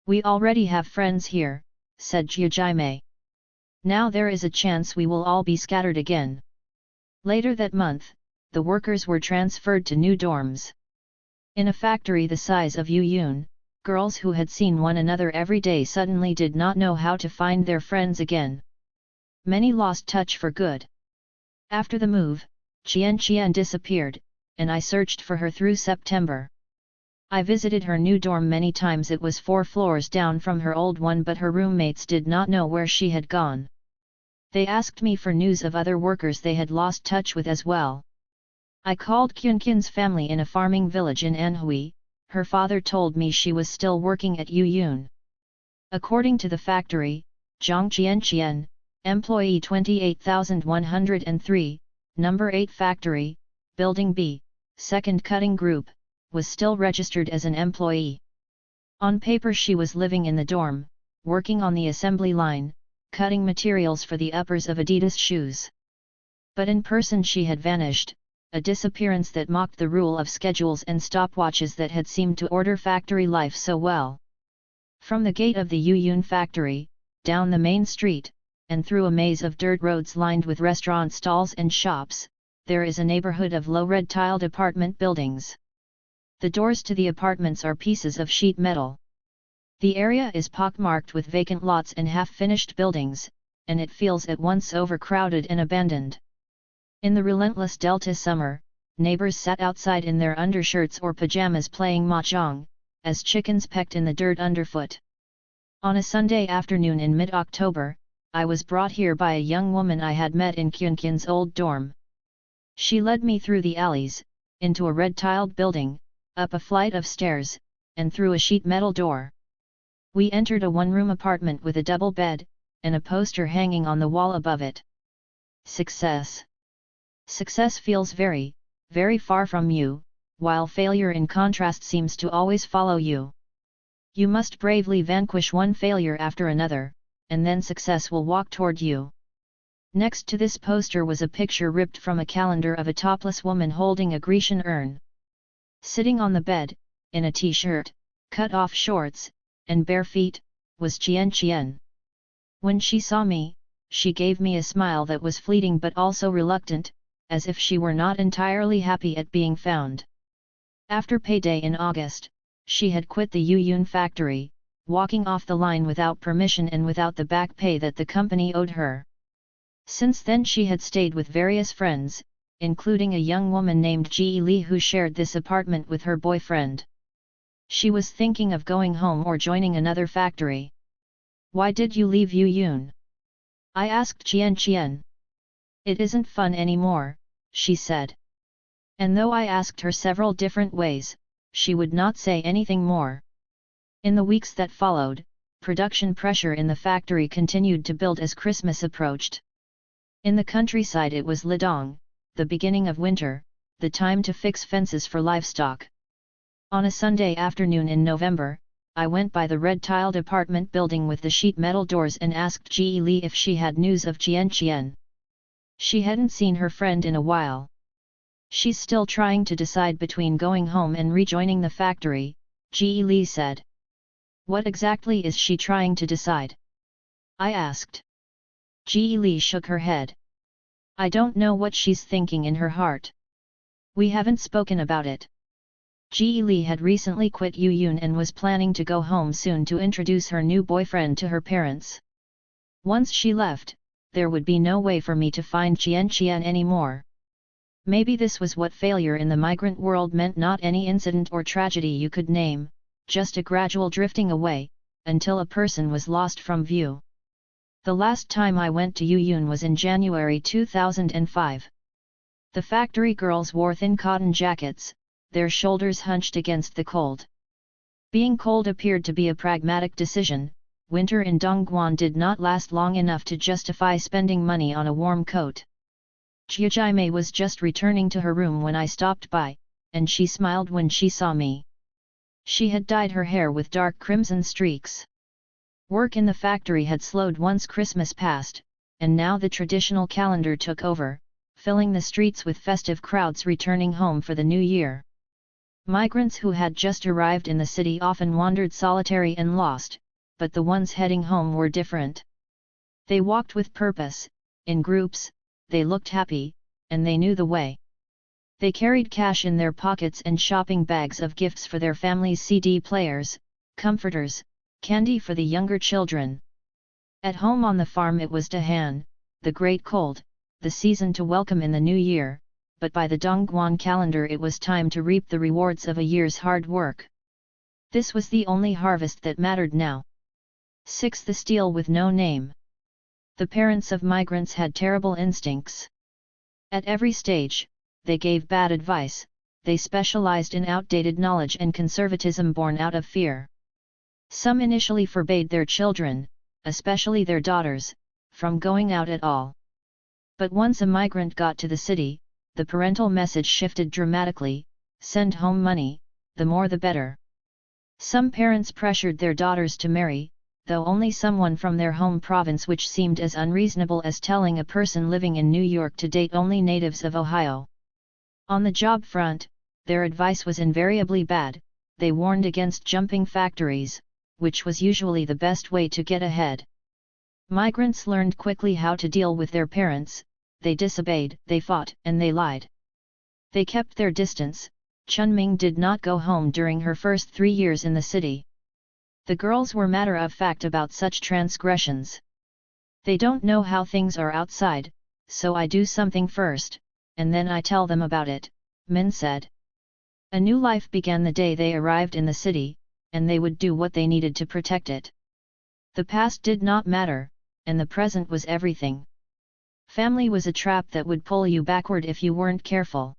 We already have friends here, said Jiajime. Now there is a chance we will all be scattered again. Later that month, the workers were transferred to new dorms. In a factory the size of Yuyun, girls who had seen one another every day suddenly did not know how to find their friends again. Many lost touch for good. After the move, Qian disappeared, and I searched for her through September. I visited her new dorm many times. It was 4 floors down from her old one, but her roommates did not know where she had gone. They asked me for news of other workers they had lost touch with as well. I called Kyunkin's family in a farming village in Anhui. Her father told me she was still working at Yuyun. According to the factory, Zhang Qianqian, employee 28103, number 8 factory, building B, second cutting group, was still registered as an employee. On paper she was living in the dorm, working on the assembly line, cutting materials for the uppers of Adidas shoes. But in person she had vanished, a disappearance that mocked the rule of schedules and stopwatches that had seemed to order factory life so well. From the gate of the Yuyun factory, down the main street, and through a maze of dirt roads lined with restaurant stalls and shops, there is a neighborhood of low red tiled apartment buildings. The doors to the apartments are pieces of sheet metal. The area is pockmarked with vacant lots and half-finished buildings, and it feels at once overcrowded and abandoned. In the relentless Delta summer, neighbors sat outside in their undershirts or pajamas playing mahjong, as chickens pecked in the dirt underfoot. On a Sunday afternoon in mid-October, I was brought here by a young woman I had met in Kyunkin's old dorm. She led me through the alleys, into a red-tiled building, up a flight of stairs, and through a sheet metal door. We entered a one-room apartment with a double bed, and a poster hanging on the wall above it. Success. Success feels very, very far from you, while failure in contrast seems to always follow you. You must bravely vanquish one failure after another, and then success will walk toward you. Next to this poster was a picture ripped from a calendar of a topless woman holding a Grecian urn. Sitting on the bed, in a t-shirt, cut-off shorts, and bare feet, was Qian. When she saw me, she gave me a smile that was fleeting but also reluctant, as if she were not entirely happy at being found. After payday in August, she had quit the Yuyun factory, walking off the line without permission and without the back pay that the company owed her. Since then she had stayed with various friends, including a young woman named Ji Li who shared this apartment with her boyfriend. She was thinking of going home or joining another factory. "Why did you leave Yuyun?" I asked Qian. "It isn't fun anymore," she said. And though I asked her several different ways, she would not say anything more. In the weeks that followed, production pressure in the factory continued to build as Christmas approached. In the countryside it was Lidong, the beginning of winter, the time to fix fences for livestock. On a Sunday afternoon in November, I went by the red-tiled apartment building with the sheet metal doors and asked Ji Li if she had news of Qian. She hadn't seen her friend in a while. "She's still trying to decide between going home and rejoining the factory," Ji Li said. "What exactly is she trying to decide?" I asked. Ji Li shook her head. "I don't know what she's thinking in her heart. We haven't spoken about it." Ji Li had recently quit Yuyun and was planning to go home soon to introduce her new boyfriend to her parents. Once she left, there would be no way for me to find Qian anymore. Maybe this was what failure in the migrant world meant, not any incident or tragedy you could name, just a gradual drifting away, until a person was lost from view. The last time I went to Yuyun was in January 2005. The factory girls wore thin cotton jackets, their shoulders hunched against the cold. Being cold appeared to be a pragmatic decision. Winter in Dongguan did not last long enough to justify spending money on a warm coat. Jiajime was just returning to her room when I stopped by, and she smiled when she saw me. She had dyed her hair with dark crimson streaks. Work in the factory had slowed once Christmas passed, and now the traditional calendar took over, filling the streets with festive crowds returning home for the new year. Migrants who had just arrived in the city often wandered solitary and lost, but the ones heading home were different. They walked with purpose, in groups, they looked happy, and they knew the way. They carried cash in their pockets and shopping bags of gifts for their families: CD players, comforters, candy for the younger children. At home on the farm it was Dahan, the great cold, the season to welcome in the new year, but by the Dongguan calendar it was time to reap the rewards of a year's hard work. This was the only harvest that mattered now. 6. The steal with no name. The parents of migrants had terrible instincts. At every stage, they gave bad advice. They specialized in outdated knowledge and conservatism born out of fear. Some initially forbade their children, especially their daughters, from going out at all. But once a migrant got to the city, the parental message shifted dramatically: send home money, the more the better. Some parents pressured their daughters to marry, though only someone from their home province, which seemed as unreasonable as telling a person living in New York to date only natives of Ohio. On the job front, their advice was invariably bad. They warned against jumping factories, which was usually the best way to get ahead. Migrants learned quickly how to deal with their parents. They disobeyed, they fought, and they lied. They kept their distance. Chunming did not go home during her first 3 years in the city. The girls were matter-of-fact about such transgressions. They don't know how things are outside, so I do something first, and then I tell them about it, Min said. A new life began the day they arrived in the city, and they would do what they needed to protect it. The past did not matter, and the present was everything. Family was a trap that would pull you backward if you weren't careful.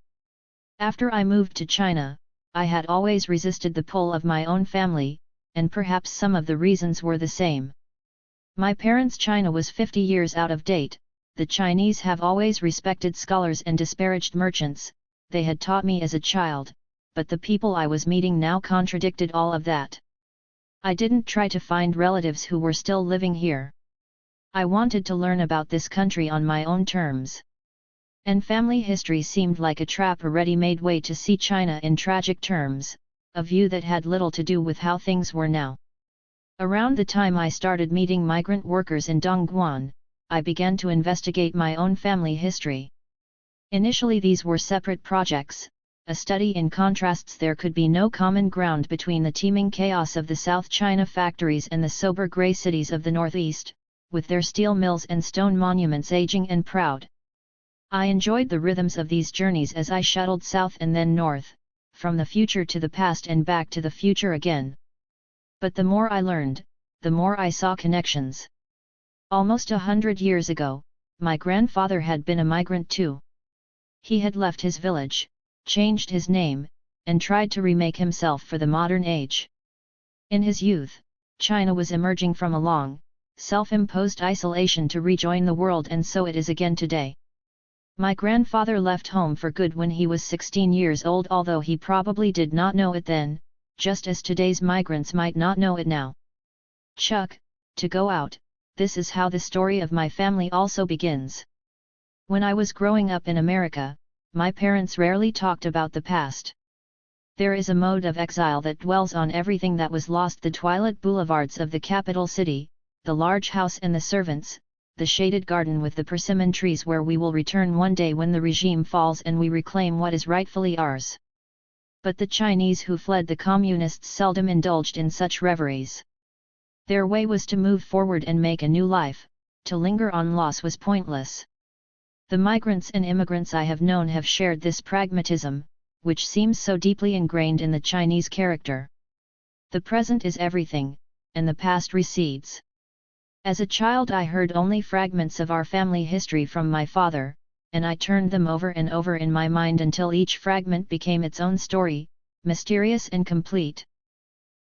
After I moved to China, I had always resisted the pull of my own family, and perhaps some of the reasons were the same. My parents' China was 50 years out of date. The Chinese have always respected scholars and disparaged merchants. They had taught me as a child, but the people I was meeting now contradicted all of that. I didn't try to find relatives who were still living here. I wanted to learn about this country on my own terms. And family history seemed like a trap, a ready-made way to see China in tragic terms, a view that had little to do with how things were now. Around the time I started meeting migrant workers in Dongguan, I began to investigate my own family history. Initially these were separate projects, a study in contrasts. There could be no common ground between the teeming chaos of the South China factories and the sober grey cities of the Northeast, with their steel mills and stone monuments aging and proud. I enjoyed the rhythms of these journeys as I shuttled south and then north, from the future to the past and back to the future again. But the more I learned, the more I saw connections. Almost 100 years ago, my grandfather had been a migrant too. He had left his village, changed his name, and tried to remake himself for the modern age. In his youth, China was emerging from a long, self-imposed isolation to rejoin the world, and so it is again today. My grandfather left home for good when he was 16 years old, although he probably did not know it then, just as today's migrants might not know it now. Chuck, to go out, this is how the story of my family also begins. When I was growing up in America, my parents rarely talked about the past. There is a mode of exile that dwells on everything that was lost: the twilit boulevards of the capital city, the large house and the servants, the shaded garden with the persimmon trees where we will return one day when the regime falls and we reclaim what is rightfully ours. But the Chinese who fled the communists seldom indulged in such reveries. Their way was to move forward and make a new life. To linger on loss was pointless. The migrants and immigrants I have known have shared this pragmatism, which seems so deeply ingrained in the Chinese character. The present is everything, and the past recedes. As a child I heard only fragments of our family history from my father, and I turned them over and over in my mind until each fragment became its own story, mysterious and complete.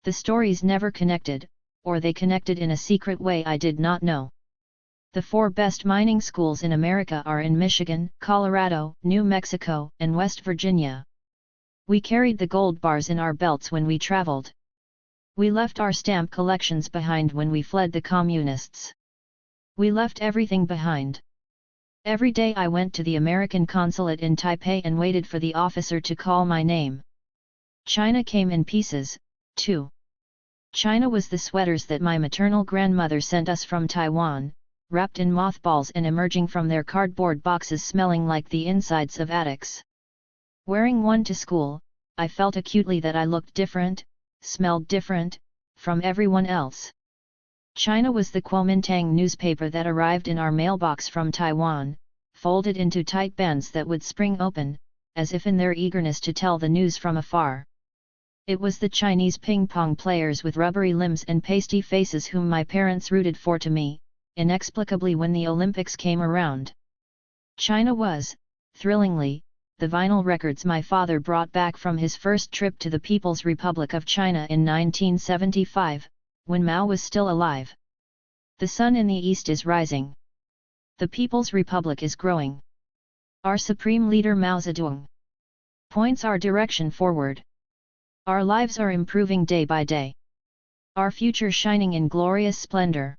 The stories never connected, or they connected in a secret way I did not know. The 4 best mining schools in America are in Michigan, Colorado, New Mexico, and West Virginia. We carried the gold bars in our belts when we traveled. We left our stamp collections behind when we fled the communists. We left everything behind. Every day I went to the American consulate in Taipei and waited for the officer to call my name. China came in pieces, too. China was the sweaters that my maternal grandmother sent us from Taiwan, wrapped in mothballs and emerging from their cardboard boxes smelling like the insides of attics. Wearing one to school, I felt acutely that I looked different, smelled different, from everyone else. China was the Kuomintang newspaper that arrived in our mailbox from Taiwan, folded into tight bands that would spring open, as if in their eagerness to tell the news from afar. It was the Chinese ping-pong players with rubbery limbs and pasty faces whom my parents rooted for to me, inexplicably when the Olympics came around. China was, thrillingly, the vinyl records my father brought back from his first trip to the People's Republic of China in 1975, when Mao was still alive. The sun in the east is rising. The People's Republic is growing. Our supreme leader Mao Zedong points our direction forward. Our lives are improving day by day. Our future shining in glorious splendor.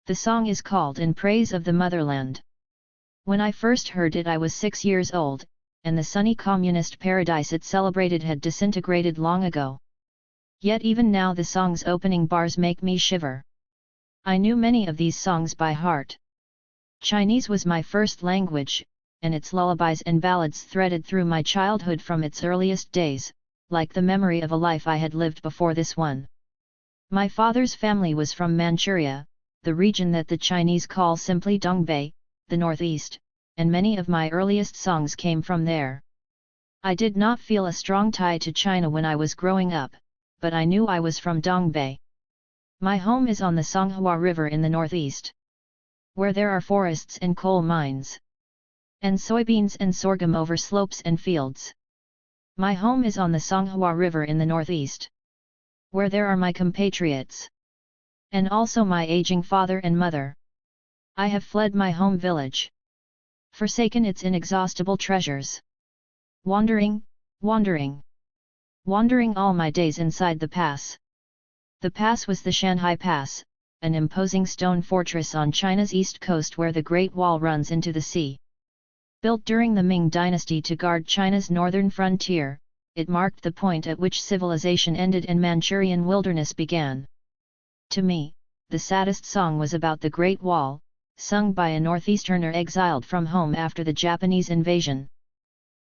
The song is called In Praise of the Motherland. When I first heard it I was 6 years old, and the sunny communist paradise it celebrated had disintegrated long ago. Yet even now the song's opening bars make me shiver. I knew many of these songs by heart. Chinese was my first language, and its lullabies and ballads threaded through my childhood from its earliest days, like the memory of a life I had lived before this one. My father's family was from Manchuria, the region that the Chinese call simply Dongbei, the northeast, and many of my earliest songs came from there. I did not feel a strong tie to China when I was growing up, but I knew I was from Dongbei. My home is on the Songhua River in the northeast, where there are forests and coal mines, and soybeans and sorghum over slopes and fields. My home is on the Songhua River in the northeast, where there are my compatriots, and also my aging father and mother. I have fled my home village, forsaken its inexhaustible treasures. Wandering, wandering, wandering all my days inside the pass. The pass was the Shanhai Pass, an imposing stone fortress on China's east coast where the Great Wall runs into the sea. Built during the Ming dynasty to guard China's northern frontier, it marked the point at which civilization ended and Manchurian wilderness began. To me, the saddest song was about the Great Wall, sung by a northeasterner exiled from home after the Japanese invasion.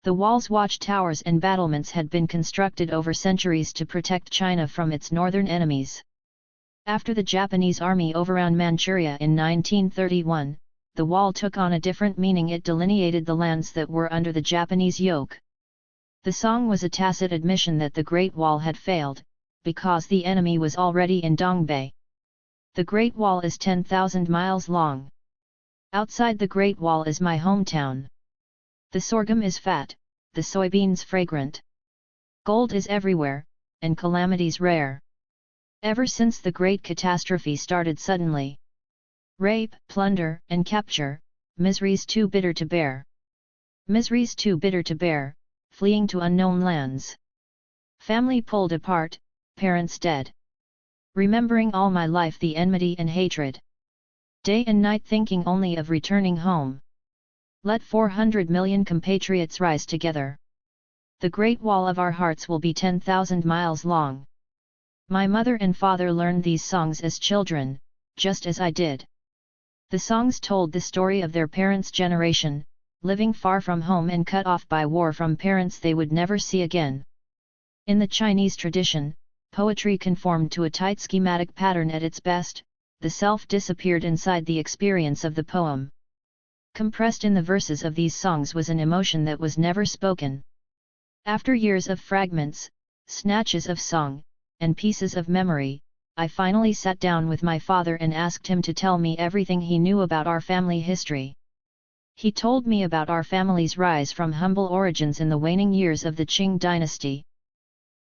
The wall's watchtowers and battlements had been constructed over centuries to protect China from its northern enemies. After the Japanese army overran Manchuria in 1931, the wall took on a different meaning. It delineated the lands that were under the Japanese yoke. The song was a tacit admission that the Great Wall had failed, because the enemy was already in Dongbei. The Great Wall is 10,000 miles long. Outside the Great Wall is my hometown. The sorghum is fat, the soybeans fragrant. Gold is everywhere, and calamities rare. Ever since the great catastrophe started suddenly. Rape, plunder, and capture, miseries too bitter to bear. Miseries too bitter to bear, fleeing to unknown lands. Family pulled apart, parents dead. Remembering all my life the enmity and hatred. Day and night thinking only of returning home. Let 400 million compatriots rise together. The Great Wall of our hearts will be 10,000 miles long. My mother and father learned these songs as children, just as I did. The songs told the story of their parents' generation, living far from home and cut off by war from parents they would never see again. In the Chinese tradition, poetry conformed to a tight schematic pattern at its best. The self disappeared inside the experience of the poem. Compressed in the verses of these songs was an emotion that was never spoken. After years of fragments, snatches of song, and pieces of memory, I finally sat down with my father and asked him to tell me everything he knew about our family history. He told me about our family's rise from humble origins in the waning years of the Qing dynasty.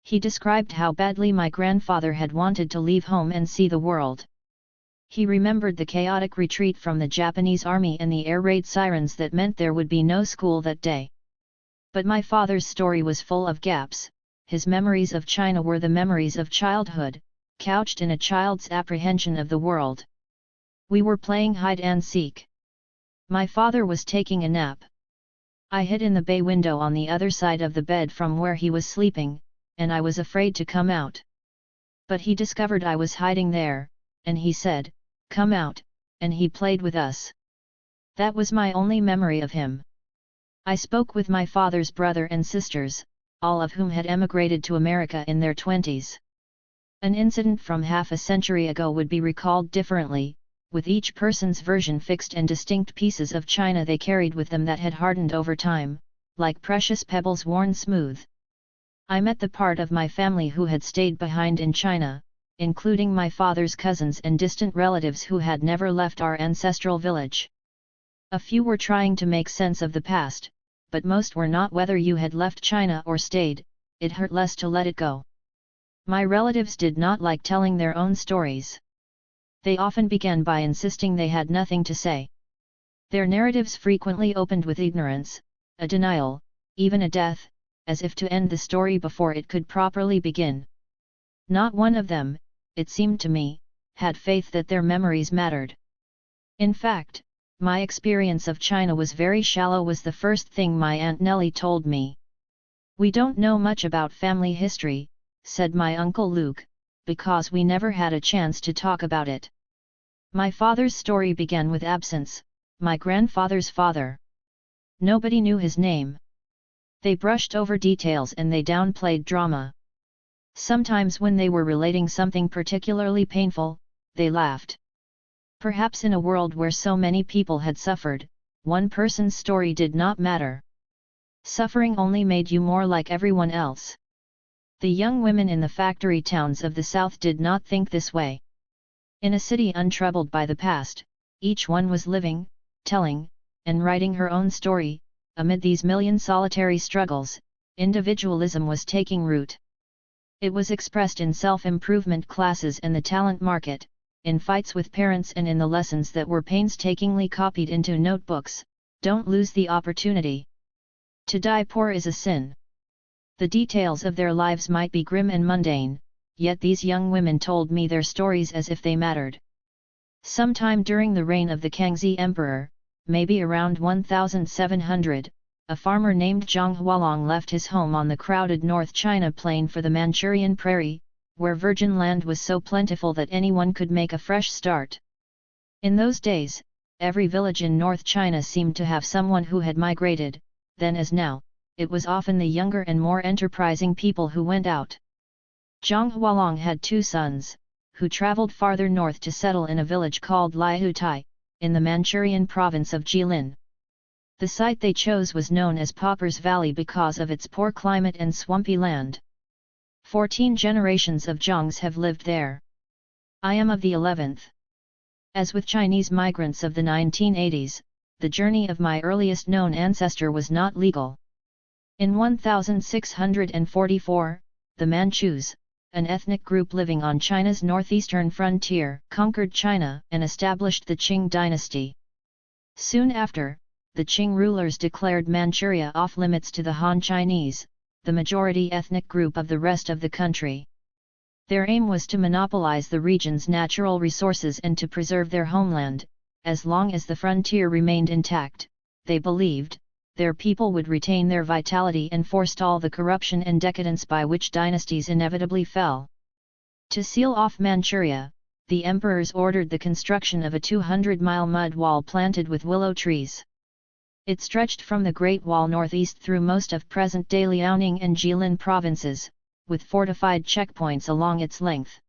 He described how badly my grandfather had wanted to leave home and see the world. He remembered the chaotic retreat from the Japanese army and the air raid sirens that meant there would be no school that day. But my father's story was full of gaps. His memories of China were the memories of childhood, couched in a child's apprehension of the world. We were playing hide and seek. My father was taking a nap. I hid in the bay window on the other side of the bed from where he was sleeping, and I was afraid to come out. But he discovered I was hiding there, and he said, "Come out," and he played with us. That was my only memory of him. I spoke with my father's brother and sisters, all of whom had emigrated to America in their 20s. An incident from half a century ago would be recalled differently, with each person's version fixed and distinct pieces of China they carried with them that had hardened over time, like precious pebbles worn smooth. I met the part of my family who had stayed behind in China, including my father's cousins and distant relatives who had never left our ancestral village. A few were trying to make sense of the past, but most were not. Whether you had left China or stayed, it hurt less to let it go. My relatives did not like telling their own stories. They often began by insisting they had nothing to say. Their narratives frequently opened with ignorance, a denial, even a death, as if to end the story before it could properly begin. Not one of them, it seemed to me, had faith that their memories mattered. In fact, my experience of China was very shallow, was the first thing my Aunt Nellie told me. "We don't know much about family history," said my Uncle Luke, "because we never had a chance to talk about it." My father's story began with absence, my grandfather's father. Nobody knew his name. They brushed over details and they downplayed drama. Sometimes when they were relating something particularly painful, they laughed. Perhaps in a world where so many people had suffered, one person's story did not matter. Suffering only made you more like everyone else. The young women in the factory towns of the South did not think this way. In a city untroubled by the past, each one was living, telling, and writing her own story. Amid these million solitary struggles, individualism was taking root. It was expressed in self-improvement classes and the talent market, in fights with parents and in the lessons that were painstakingly copied into notebooks. Don't lose the opportunity. To die poor is a sin. The details of their lives might be grim and mundane, yet these young women told me their stories as if they mattered. Sometime during the reign of the Kangxi Emperor, maybe around 1700, a farmer named Zhang Hualong left his home on the crowded North China plain for the Manchurian prairie, where virgin land was so plentiful that anyone could make a fresh start. In those days, every village in North China seemed to have someone who had migrated. Then as now, it was often the younger and more enterprising people who went out. Zhang Hualong had two sons, who traveled farther north to settle in a village called Liahutai, in the Manchurian province of Jilin. The site they chose was known as Pauper's Valley because of its poor climate and swampy land. 14 generations of Zhangs have lived there. I am of the 11th. As with Chinese migrants of the 1980s, the journey of my earliest known ancestor was not legal. In 1644, the Manchus, an ethnic group living on China's northeastern frontier, conquered China and established the Qing dynasty. Soon after, the Qing rulers declared Manchuria off-limits to the Han Chinese, the majority ethnic group of the rest of the country. Their aim was to monopolize the region's natural resources and to preserve their homeland. As long as the frontier remained intact, they believed, their people would retain their vitality and forestall the corruption and decadence by which dynasties inevitably fell. To seal off Manchuria, the emperors ordered the construction of a 200-mile mud wall planted with willow trees. It stretched from the Great Wall northeast through most of present-day Liaoning and Jilin provinces, with fortified checkpoints along its length.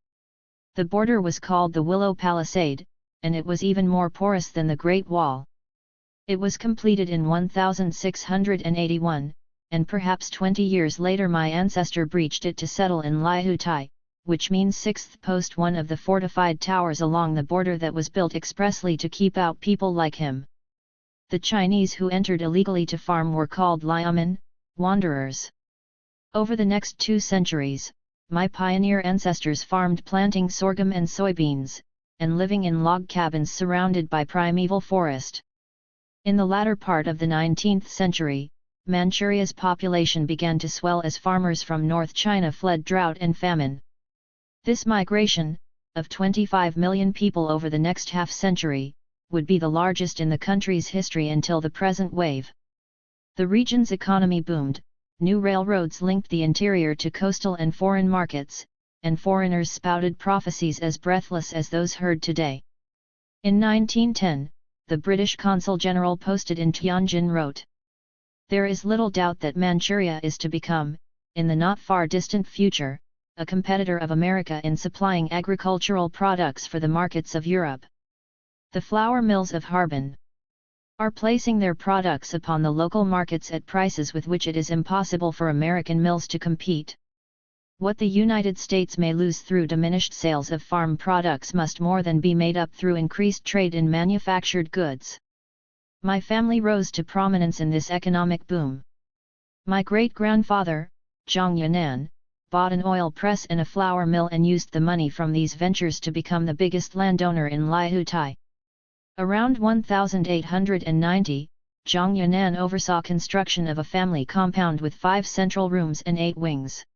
The border was called the Willow Palisade, and it was even more porous than the Great Wall. It was completed in 1681, and perhaps 20 years later my ancestor breached it to settle in Liahutai, which means sixth post, one of the fortified towers along the border that was built expressly to keep out people like him. The Chinese who entered illegally to farm were called Liamen, wanderers. Over the next 2 centuries, my pioneer ancestors farmed planting sorghum and soybeans, and living in log cabins surrounded by primeval forest. In the latter part of the 19th century, Manchuria's population began to swell as farmers from North China fled drought and famine. This migration, of 25 million people over the next half-century, would be the largest in the country's history until the present wave. The region's economy boomed, new railroads linked the interior to coastal and foreign markets, and foreigners spouted prophecies as breathless as those heard today. In 1910, the British Consul General posted in Tianjin wrote, "There is little doubt that Manchuria is to become, in the not far distant future, a competitor of America in supplying agricultural products for the markets of Europe. The flour mills of Harbin are placing their products upon the local markets at prices with which it is impossible for American mills to compete. What the United States may lose through diminished sales of farm products must more than be made up through increased trade in manufactured goods. My family rose to prominence in this economic boom. My great-grandfather, Zhang Yan'an, bought an oil press and a flour mill and used the money from these ventures to become the biggest landowner in Liaotai. Around 1890, Zhang Yan'an oversaw construction of a family compound with 5 central rooms and 8 wings.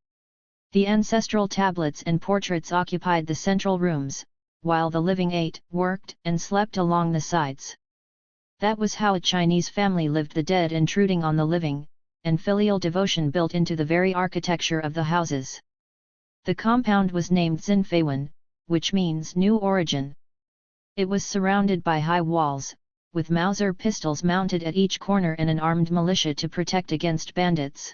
The ancestral tablets and portraits occupied the central rooms, while the living ate, worked, and slept along the sides. That was how a Chinese family lived, the dead intruding on the living, and filial devotion built into the very architecture of the houses. The compound was named Xinfeiwen, which means new origin. It was surrounded by high walls, with Mauser pistols mounted at each corner and an armed militia to protect against bandits.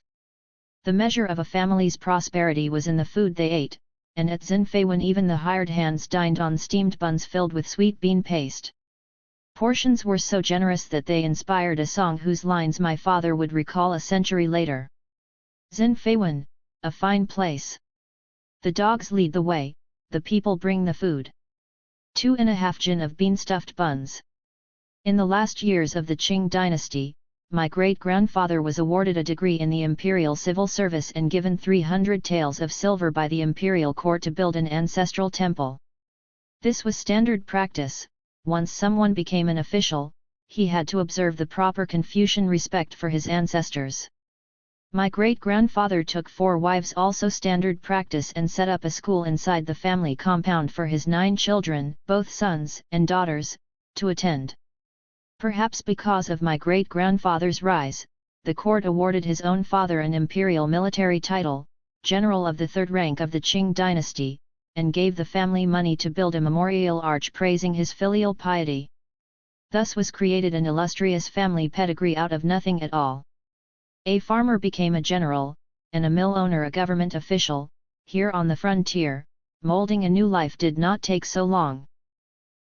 The measure of a family's prosperity was in the food they ate, and at Xinfeiwen even the hired hands dined on steamed buns filled with sweet bean paste. Portions were so generous that they inspired a song whose lines my father would recall a century later. Xinfeiwen, a fine place. The dogs lead the way, the people bring the food. 2.5 jin of bean-stuffed buns. In the last years of the Qing dynasty, my great-grandfather was awarded a degree in the Imperial Civil Service and given 300 taels of silver by the Imperial Court to build an ancestral temple. This was standard practice. Once someone became an official, he had to observe the proper Confucian respect for his ancestors. My great-grandfather took 4 wives, also standard practice, and set up a school inside the family compound for his 9 children, both sons and daughters, to attend. Perhaps because of my great-grandfather's rise, the court awarded his own father an imperial military title, general of the 3rd rank of the Qing dynasty, and gave the family money to build a memorial arch praising his filial piety. Thus was created an illustrious family pedigree out of nothing at all. A farmer became a general, and a mill owner a government official. Here on the frontier, molding a new life did not take so long.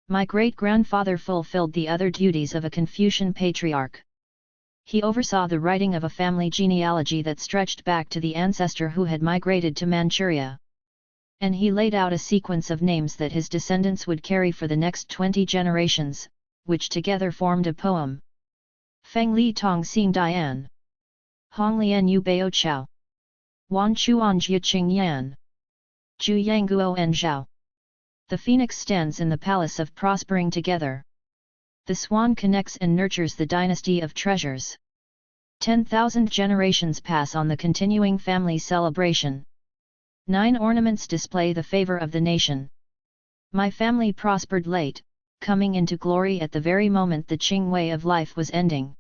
My great-grandfather fulfilled the other duties of a Confucian patriarch. He oversaw the writing of a family genealogy that stretched back to the ancestor who had migrated to Manchuria. And he laid out a sequence of names that his descendants would carry for the next 20 generations, which together formed a poem. Feng Li Tong Xing Dian. Hong Lian Yu Bao Chao. Wan Chuan Jia Qing Yan. Ju Yang Guo En Zhao. The phoenix stands in the palace of prospering together. The swan connects and nurtures the dynasty of treasures. 10,000 generations pass on the continuing family celebration. 9 ornaments display the favor of the nation. My family prospered late, coming into glory at the very moment the Qing way of life was ending.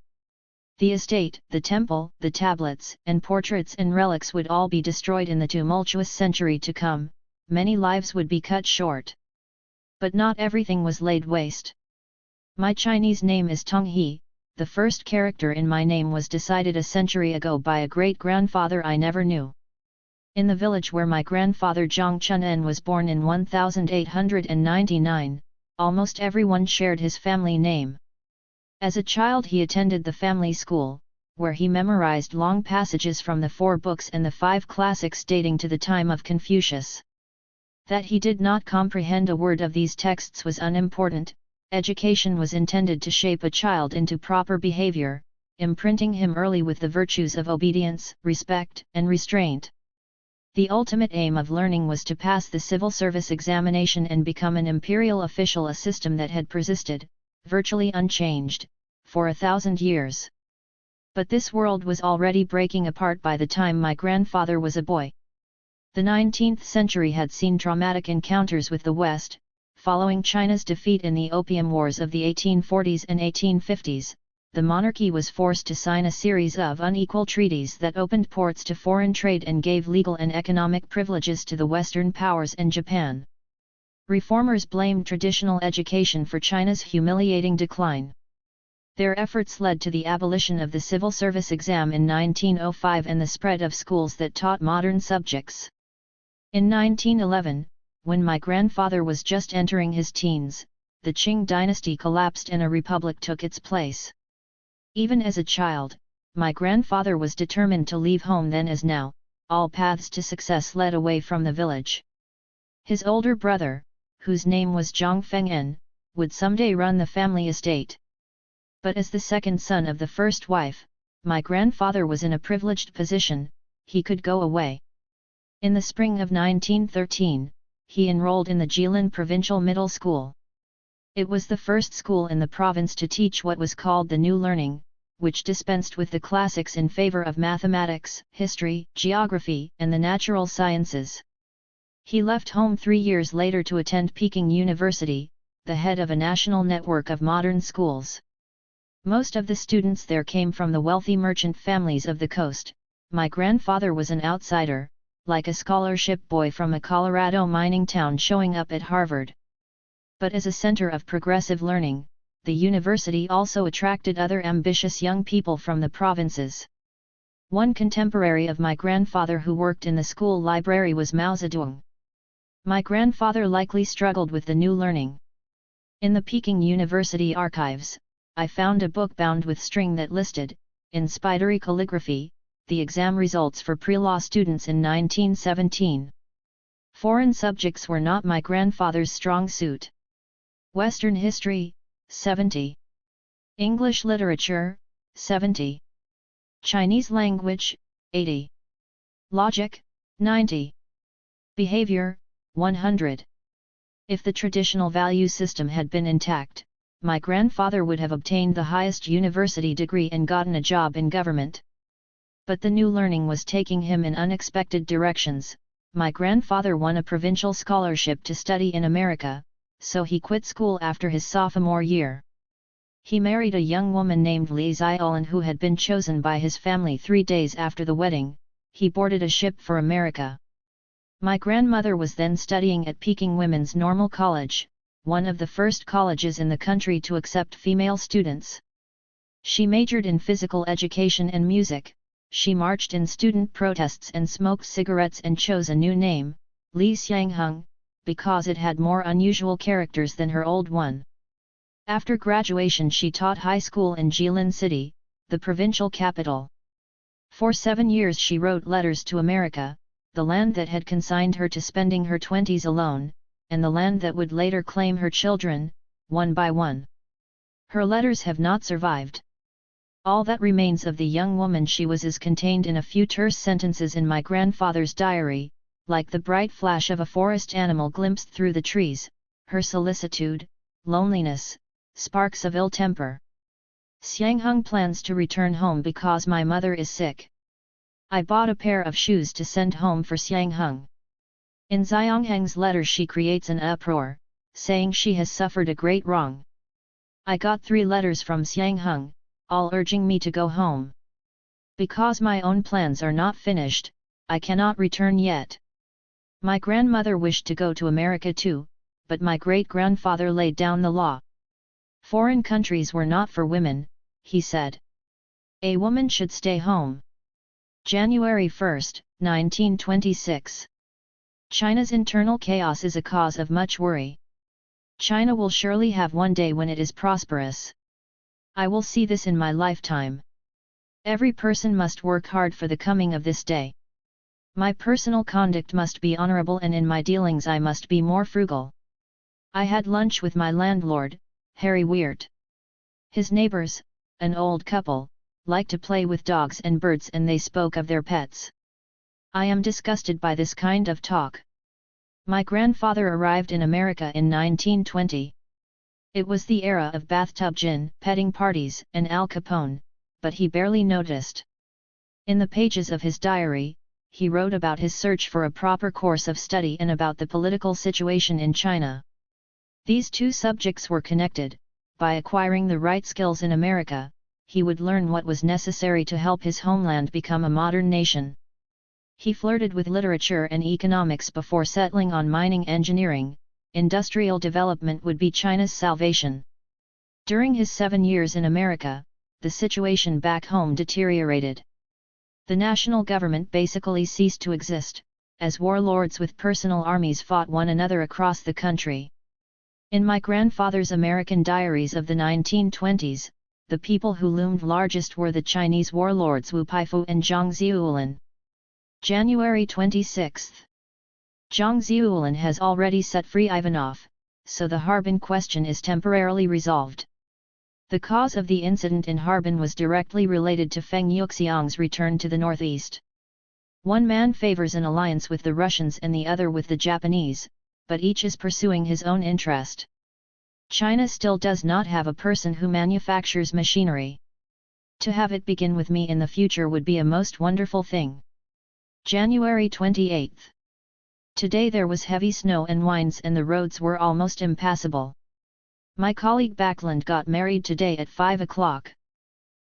The estate, the temple, the tablets, and portraits and relics would all be destroyed in the tumultuous century to come. Many lives would be cut short. But not everything was laid waste. My Chinese name is Tong He. The first character in my name was decided a century ago by a great-grandfather I never knew. In the village where my grandfather Zhang Chunen was born in 1899, almost everyone shared his family name. As a child he attended the family school, where he memorized long passages from the 4 books and the 5 classics dating to the time of Confucius. That he did not comprehend a word of these texts was unimportant. Education was intended to shape a child into proper behavior, imprinting him early with the virtues of obedience, respect, and restraint. The ultimate aim of learning was to pass the civil service examination and become an imperial official, a system that had persisted, virtually unchanged, for 1,000 years. But this world was already breaking apart by the time my grandfather was a boy. The 19th century had seen traumatic encounters with the West. Following China's defeat in the Opium Wars of the 1840s and 1850s, the monarchy was forced to sign a series of unequal treaties that opened ports to foreign trade and gave legal and economic privileges to the Western powers and Japan. Reformers blamed traditional education for China's humiliating decline. Their efforts led to the abolition of the civil service exam in 1905 and the spread of schools that taught modern subjects. In 1911, when my grandfather was just entering his teens, the Qing dynasty collapsed and a republic took its place. Even as a child, my grandfather was determined to leave home. Then as now, all paths to success led away from the village. His older brother, whose name was Zhang Feng'en, would someday run the family estate. But as the second son of the first wife, my grandfather was in a privileged position. He could go away. In the spring of 1913, he enrolled in the Jilin Provincial Middle School. It was the first school in the province to teach what was called the New Learning, which dispensed with the classics in favor of mathematics, history, geography, and the natural sciences. He left home 3 years later to attend Peking University, the head of a national network of modern schools. Most of the students there came from the wealthy merchant families of the coast. My grandfather was an outsider, like a scholarship boy from a Colorado mining town showing up at Harvard. But as a center of progressive learning, the university also attracted other ambitious young people from the provinces. One contemporary of my grandfather who worked in the school library was Mao Zedong. My grandfather likely struggled with the new learning. In the Peking University archives, I found a book bound with string that listed, in spidery calligraphy, the exam results for pre-law students in 1917. Foreign subjects were not my grandfather's strong suit. Western history, 70. English literature, 70. Chinese language, 80. Logic, 90. Behavior, 100. If the traditional value system had been intact, my grandfather would have obtained the highest university degree and gotten a job in government. But the new learning was taking him in unexpected directions. My grandfather won a provincial scholarship to study in America, so he quit school after his sophomore year. He married a young woman named Li Ziolin who had been chosen by his family 3 days after the wedding. He boarded a ship for America. My grandmother was then studying at Peking Women's Normal College, one of the first colleges in the country to accept female students. She majored in physical education and music. She marched in student protests and smoked cigarettes and chose a new name, Li Xiangheng, because it had more unusual characters than her old one. After graduation she taught high school in Jilin City, the provincial capital. For 7 years she wrote letters to America, the land that had consigned her to spending her 20s alone, and the land that would later claim her children, one by one. Her letters have not survived. All that remains of the young woman she was is contained in a few terse sentences in my grandfather's diary, like the bright flash of a forest animal glimpsed through the trees, her solicitude, loneliness, sparks of ill temper. Xiangheng plans to return home because my mother is sick. I bought a pair of shoes to send home for Xiangheng. In Xiangheng's letter she creates an uproar, saying she has suffered a great wrong. I got 3 letters from Xiangheng, all urging me to go home. Because my own plans are not finished, I cannot return yet. My grandmother wished to go to America too, but my great-grandfather laid down the law. Foreign countries were not for women, he said. A woman should stay home. January 1, 1926. China's internal chaos is a cause of much worry. China will surely have one day when it is prosperous. I will see this in my lifetime. Every person must work hard for the coming of this day. My personal conduct must be honorable and in my dealings I must be more frugal. I had lunch with my landlord, Harry Weir. His neighbors, an old couple, liked to play with dogs and birds and they spoke of their pets. I am disgusted by this kind of talk. My grandfather arrived in America in 1920. It was the era of bathtub gin, petting parties, and Al Capone, but he barely noticed. In the pages of his diary, he wrote about his search for a proper course of study and about the political situation in China. These two subjects were connected. By acquiring the right skills in America, he would learn what was necessary to help his homeland become a modern nation. He flirted with literature and economics before settling on mining engineering. Industrial development would be China's salvation. During his 7 years in America, the situation back home deteriorated. The national government basically ceased to exist, as warlords with personal armies fought one another across the country. In my grandfather's American diaries of the 1920s, the people who loomed largest were the Chinese warlords Wu Peifu and Zhang Ziulan. January 26. Zhang Ziulan has already set free Ivanov, so the Harbin question is temporarily resolved. The cause of the incident in Harbin was directly related to Feng Yuxiang's return to the northeast. One man favors an alliance with the Russians and the other with the Japanese, but each is pursuing his own interest. China still does not have a person who manufactures machinery. To have it begin with me in the future would be a most wonderful thing. January 28. Today there was heavy snow and winds and the roads were almost impassable. My colleague Backlund got married today at 5 o'clock.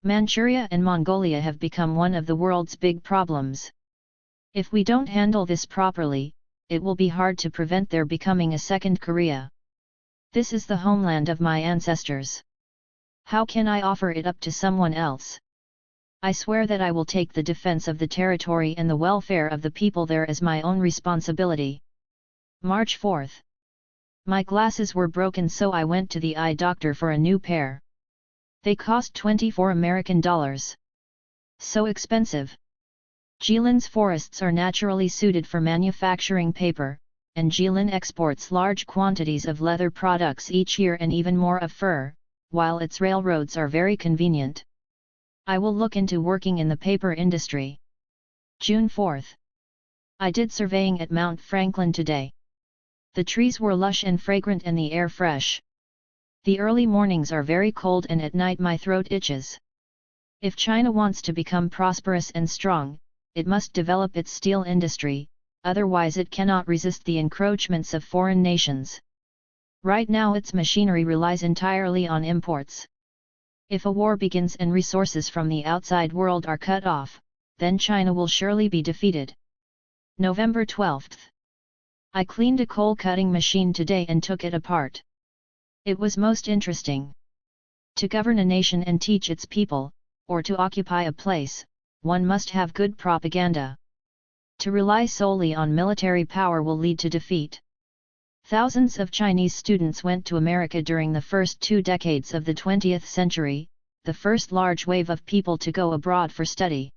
Manchuria and Mongolia have become one of the world's big problems. If we don't handle this properly, it will be hard to prevent their becoming a second Korea. This is the homeland of my ancestors. How can I offer it up to someone else? I swear that I will take the defense of the territory and the welfare of the people there as my own responsibility. March 4. My glasses were broken, so I went to the eye doctor for a new pair. They cost $24. So expensive. Jilin's forests are naturally suited for manufacturing paper, and Jilin exports large quantities of leather products each year and even more of fur, while its railroads are very convenient. I will look into working in the paper industry. June 4. I did surveying at Mount Franklin today. The trees were lush and fragrant and the air fresh. The early mornings are very cold and at night my throat itches. If China wants to become prosperous and strong, it must develop its steel industry, otherwise it cannot resist the encroachments of foreign nations. Right now its machinery relies entirely on imports. If a war begins and resources from the outside world are cut off, then China will surely be defeated. November 12. I cleaned a coal-cutting machine today and took it apart. It was most interesting. To govern a nation and teach its people, or to occupy a place, one must have good propaganda. To rely solely on military power will lead to defeat. Thousands of Chinese students went to America during the first 2 decades of the 20th century, the first large wave of people to go abroad for study.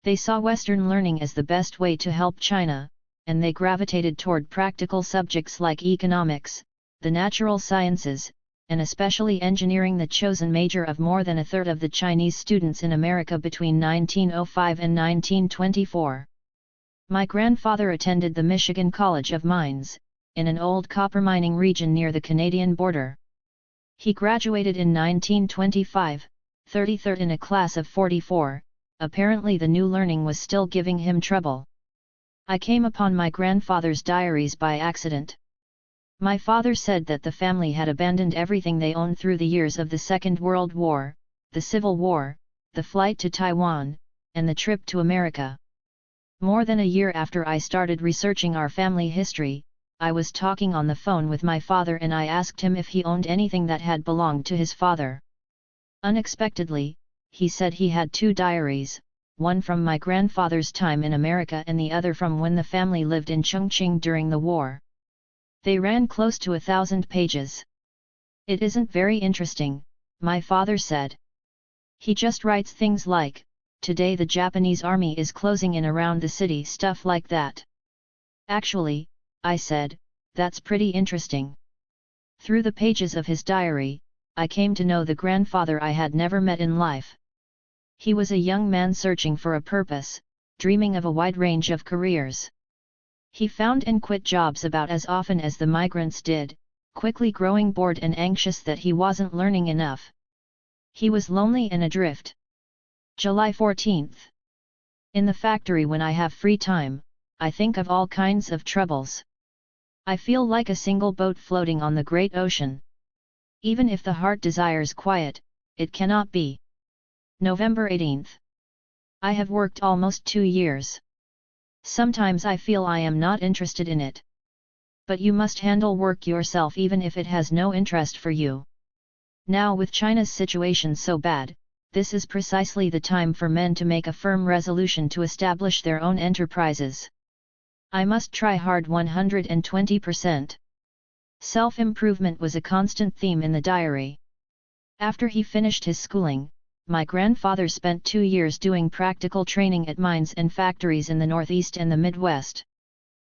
They saw Western learning as the best way to help China, and they gravitated toward practical subjects like economics, the natural sciences, and especially engineering, the chosen major of more than a third of the Chinese students in America between 1905 and 1924. My grandfather attended the Michigan College of Mines, in an old copper mining region near the Canadian border. He graduated in 1925, 33rd in a class of 44, apparently the new learning was still giving him trouble. I came upon my grandfather's diaries by accident. My father said that the family had abandoned everything they owned through the years of the Second World War, the Civil War, the flight to Taiwan, and the trip to America. More than a year after I started researching our family history, I was talking on the phone with my father and I asked him if he owned anything that had belonged to his father. Unexpectedly, he said he had 2 diaries, one from my grandfather's time in America and the other from when the family lived in Chongqing during the war. They ran close to 1,000 pages. It isn't very interesting, my father said. He just writes things like, "Today the Japanese army is closing in around the city," stuff like that. Actually, I said, that's pretty interesting. Through the pages of his diary, I came to know the grandfather I had never met in life. He was a young man searching for a purpose, dreaming of a wide range of careers. He found and quit jobs about as often as the migrants did, quickly growing bored and anxious that he wasn't learning enough. He was lonely and adrift. July 14. In the factory when I have free time, I think of all kinds of troubles. I feel like a single boat floating on the great ocean. Even if the heart desires quiet, it cannot be. November 18. I have worked almost 2 years. Sometimes I feel I am not interested in it. But you must handle work yourself even if it has no interest for you. Now with China's situation so bad, this is precisely the time for men to make a firm resolution to establish their own enterprises. I must try hard 120%. Self-improvement was a constant theme in the diary. After he finished his schooling, my grandfather spent 2 years doing practical training at mines and factories in the Northeast and the Midwest.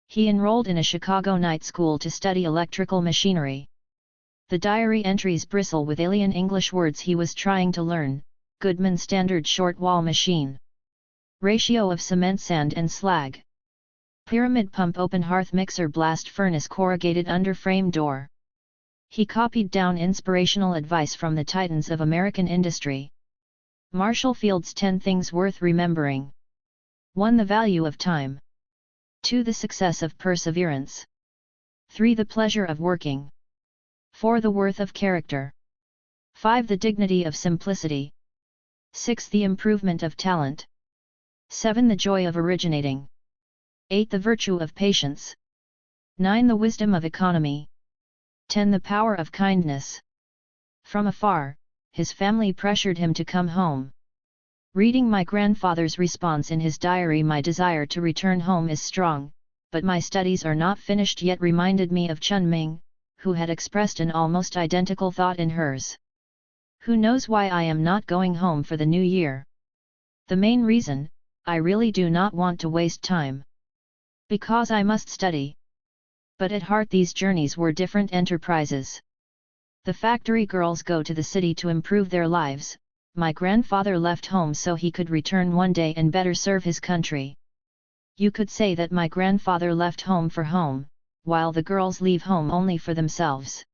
He enrolled in a Chicago night school to study electrical machinery. The diary entries bristle with alien English words he was trying to learn: Goodman Standard Short Wall Machine, ratio of cement, sand and slag, pyramid pump, open hearth mixer, blast furnace, corrugated under frame door. He copied down inspirational advice from the titans of American industry. Marshall Field's 10 Things Worth Remembering. 1. The value of time. 2. The success of perseverance. 3. The pleasure of working. 4. The worth of character. 5. The dignity of simplicity. 6. The improvement of talent. 7. The joy of originating. 8. The virtue of patience. 9. The wisdom of economy. 10. The power of kindness. From afar, his family pressured him to come home. Reading my grandfather's response in his diary, my desire to return home is strong, but my studies are not finished yet, reminded me of Chun Ming, who had expressed an almost identical thought in hers. Who knows why I am not going home for the new year? The main reason, I really do not want to waste time. Because I must study. But at heart these journeys were different enterprises. The factory girls go to the city to improve their lives. My grandfather left home so he could return one day and better serve his country. You could say that my grandfather left home for home, while the girls leave home only for themselves.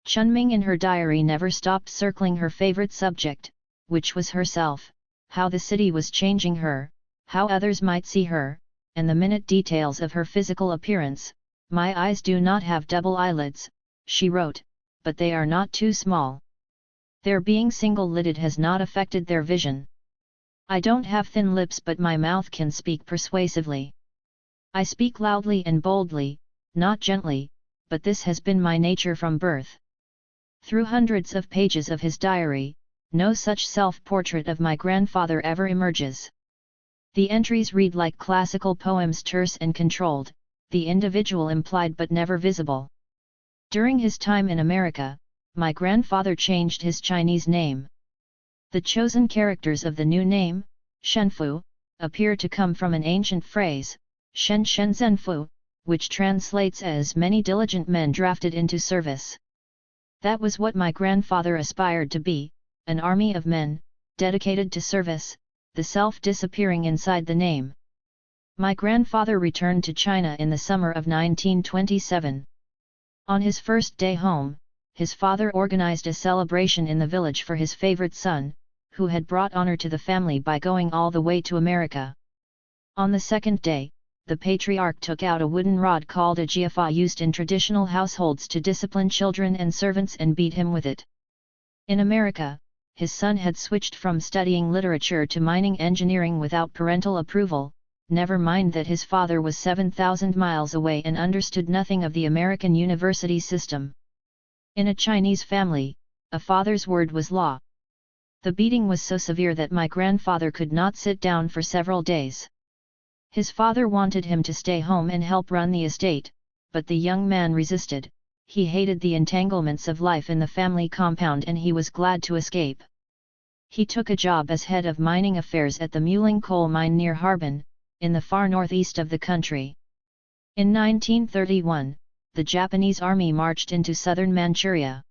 Chunming in her diary never stopped circling her favorite subject, which was herself, how the city was changing her, how others might see her, and the minute details of her physical appearance. My eyes do not have double eyelids, she wrote, but they are not too small. Their being single-lidded has not affected their vision. I don't have thin lips, but my mouth can speak persuasively. I speak loudly and boldly, not gently, but this has been my nature from birth. Through hundreds of pages of his diary, no such self-portrait of my grandfather ever emerges. The entries read like classical poems, terse and controlled, the individual implied but never visible. During his time in America, my grandfather changed his Chinese name. The chosen characters of the new name, Shenfu, appear to come from an ancient phrase, Shen Shen Zhenfu, which translates as many diligent men drafted into service. That was what my grandfather aspired to be, an army of men, dedicated to service, the self disappearing inside the name. My grandfather returned to China in the summer of 1927. On his first day home, his father organized a celebration in the village for his favorite son, who had brought honor to the family by going all the way to America. On the second day, the patriarch took out a wooden rod called a jiafa, used in traditional households to discipline children and servants, and beat him with it. In America, his son had switched from studying literature to mining engineering without parental approval, never mind that his father was 7,000 miles away and understood nothing of the American university system. In a Chinese family, a father's word was law. The beating was so severe that my grandfather could not sit down for several days. His father wanted him to stay home and help run the estate, but the young man resisted. He hated the entanglements of life in the family compound and he was glad to escape. He took a job as head of mining affairs at the Muling coal mine near Harbin, in the far northeast of the country. In 1931, the Japanese army marched into southern Manchuria.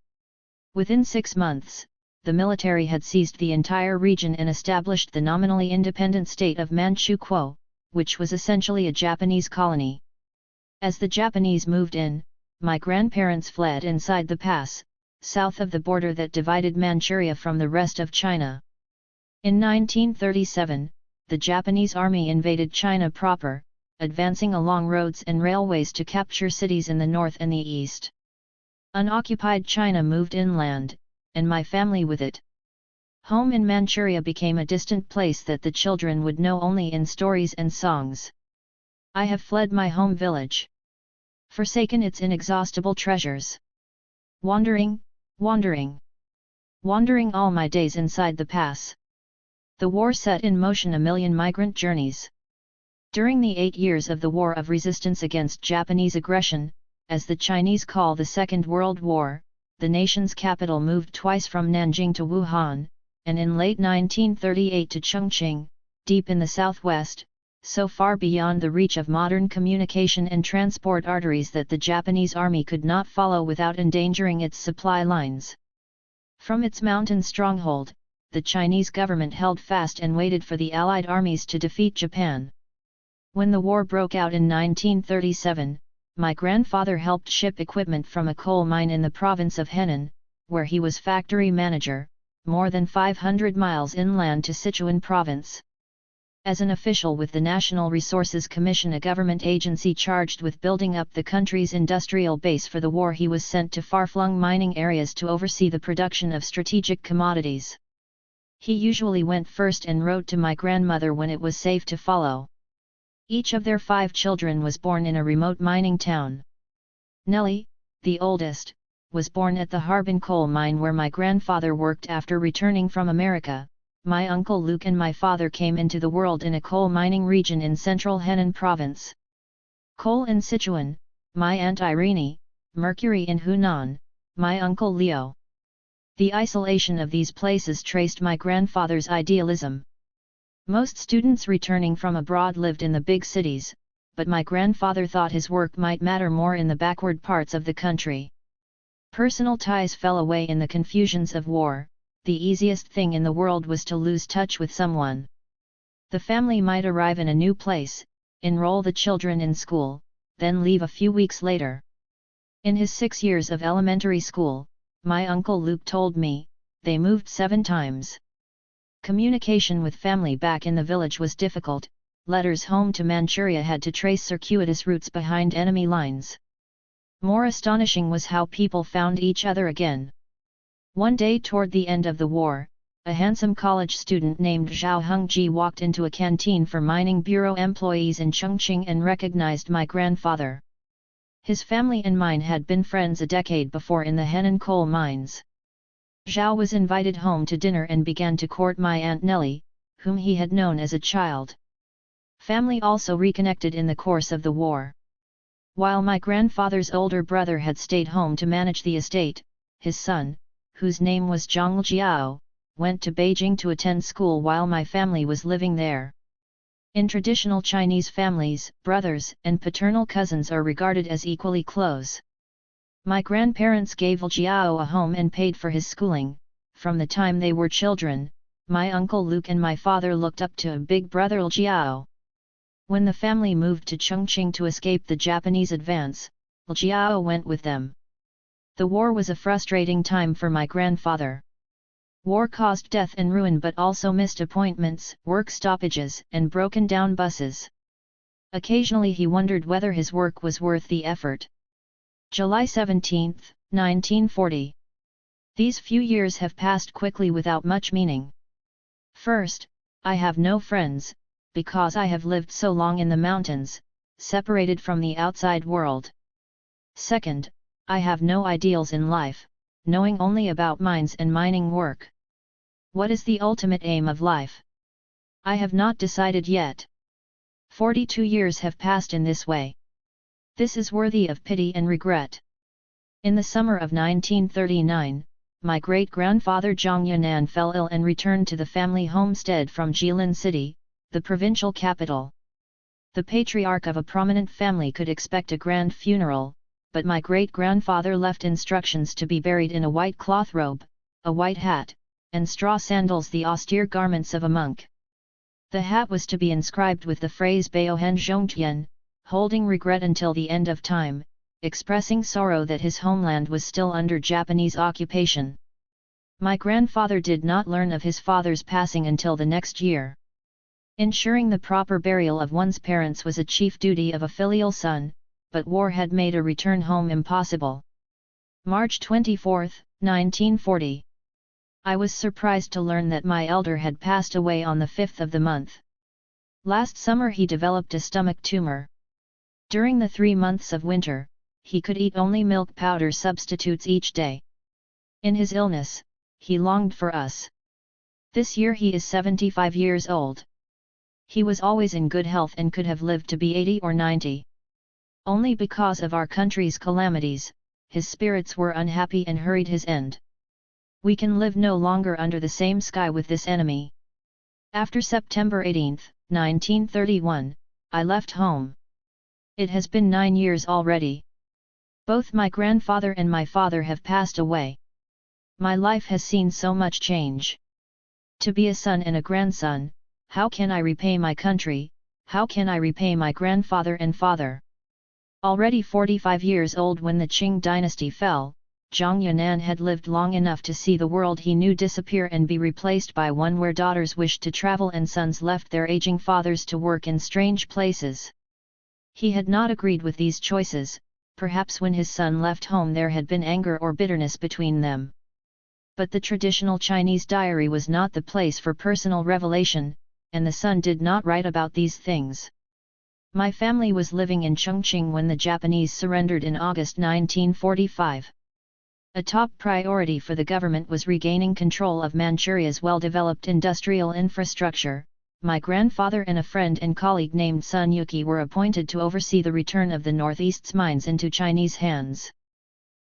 Within 6 months, the military had seized the entire region and established the nominally independent state of Manchukuo, which was essentially a Japanese colony. As the Japanese moved in, my grandparents fled inside the pass, south of the border that divided Manchuria from the rest of China. In 1937, the Japanese army invaded China proper, advancing along roads and railways to capture cities in the north and the east. Unoccupied China moved inland, and my family with it. Home in Manchuria became a distant place that the children would know only in stories and songs. I have fled my home village, forsaken its inexhaustible treasures. Wandering, wandering, wandering all my days inside the pass. The war set in motion a million migrant journeys. During the 8 years of the War of Resistance against Japanese aggression, as the Chinese call the Second World War, the nation's capital moved twice from Nanjing to Wuhan, and in late 1938 to Chongqing, deep in the southwest, so far beyond the reach of modern communication and transport arteries that the Japanese army could not follow without endangering its supply lines. From its mountain stronghold, the Chinese government held fast and waited for the Allied armies to defeat Japan. When the war broke out in 1937, my grandfather helped ship equipment from a coal mine in the province of Henan, where he was factory manager, more than 500 miles inland to Sichuan province. As an official with the National Resources Commission, a government agency charged with building up the country's industrial base for the war, he was sent to far-flung mining areas to oversee the production of strategic commodities. He usually went first and wrote to my grandmother when it was safe to follow. Each of their 5 children was born in a remote mining town. Nellie, the oldest, was born at the Harbin coal mine where my grandfather worked after returning from America. My uncle Luke and my father came into the world in a coal mining region in central Henan province. Coal in Sichuan, my aunt Irene, mercury in Hunan, my uncle Leo. The isolation of these places traced my grandfather's idealism. Most students returning from abroad lived in the big cities, but my grandfather thought his work might matter more in the backward parts of the country. Personal ties fell away in the confusions of war. The easiest thing in the world was to lose touch with someone. The family might arrive in a new place, enroll the children in school, then leave a few weeks later. In his 6 years of elementary school, my uncle Luke told me, they moved 7 times. Communication with family back in the village was difficult. Letters home to Manchuria had to trace circuitous routes behind enemy lines. More astonishing was how people found each other again. One day toward the end of the war, a handsome college student named Zhao Hengji walked into a canteen for mining bureau employees in Chongqing and recognized my grandfather. His family and mine had been friends a decade before in the Henan coal mines. Zhao was invited home to dinner and began to court my Aunt Nellie, whom he had known as a child. Family also reconnected in the course of the war. While my grandfather's older brother had stayed home to manage the estate, his son, whose name was Zhang Jiao, went to Beijing to attend school while my family was living there. In traditional Chinese families, brothers and paternal cousins are regarded as equally close. My grandparents gave Jiao a home and paid for his schooling. From the time they were children, my uncle Luke and my father looked up to a big brother Jiao. When the family moved to Chongqing to escape the Japanese advance, Jiao went with them. The war was a frustrating time for my grandfather. War caused death and ruin but also missed appointments, work stoppages, and broken down buses. Occasionally he wondered whether his work was worth the effort. July 17, 1940. These few years have passed quickly without much meaning. First, I have no friends, because I have lived so long in the mountains, separated from the outside world. Second, I have no ideals in life, knowing only about mines and mining work. What is the ultimate aim of life? I have not decided yet. 42 years have passed in this way. This is worthy of pity and regret. In the summer of 1939, my great-grandfather Zhang Yan'an fell ill and returned to the family homestead from Jilin City, the provincial capital. The patriarch of a prominent family could expect a grand funeral, but my great-grandfather left instructions to be buried in a white cloth robe, a white hat, and straw sandals, the austere garments of a monk. The hat was to be inscribed with the phrase Baohen Zhongtian, holding regret until the end of time, expressing sorrow that his homeland was still under Japanese occupation. My grandfather did not learn of his father's passing until the next year. Ensuring the proper burial of one's parents was a chief duty of a filial son, but war had made a return home impossible. March 24, 1940. I was surprised to learn that my elder had passed away on the 5th of the month. Last summer he developed a stomach tumor. During the 3 months of winter, he could eat only milk powder substitutes each day. In his illness, he longed for us. This year he is 75 years old. He was always in good health and could have lived to be 80 or 90. Only because of our country's calamities, his spirits were unhappy and hurried his end. We can live no longer under the same sky with this enemy. After September 18, 1931, I left home. It has been 9 years already. Both my grandfather and my father have passed away. My life has seen so much change. To be a son and a grandson, how can I repay my country, how can I repay my grandfather and father? Already 45 years old when the Qing dynasty fell, Zhang Yan'an had lived long enough to see the world he knew disappear and be replaced by one where daughters wished to travel and sons left their aging fathers to work in strange places. He had not agreed with these choices. Perhaps when his son left home there had been anger or bitterness between them. But the traditional Chinese diary was not the place for personal revelation, and the son did not write about these things. My family was living in Chongqing when the Japanese surrendered in August 1945. A top priority for the government was regaining control of Manchuria's well-developed industrial infrastructure. My grandfather and a friend and colleague named Sun Yuki were appointed to oversee the return of the Northeast's mines into Chinese hands.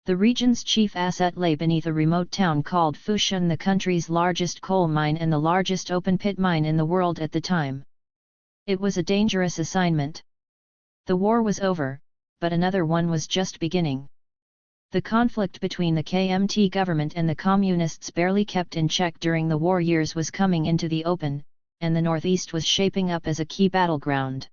The region's chief asset lay beneath a remote town called Fushan, the country's largest coal mine and the largest open-pit mine in the world at the time. It was a dangerous assignment. The war was over, but another one was just beginning. The conflict between the KMT government and the Communists, barely kept in check during the war years, was coming into the open, and the Northeast was shaping up as a key battleground.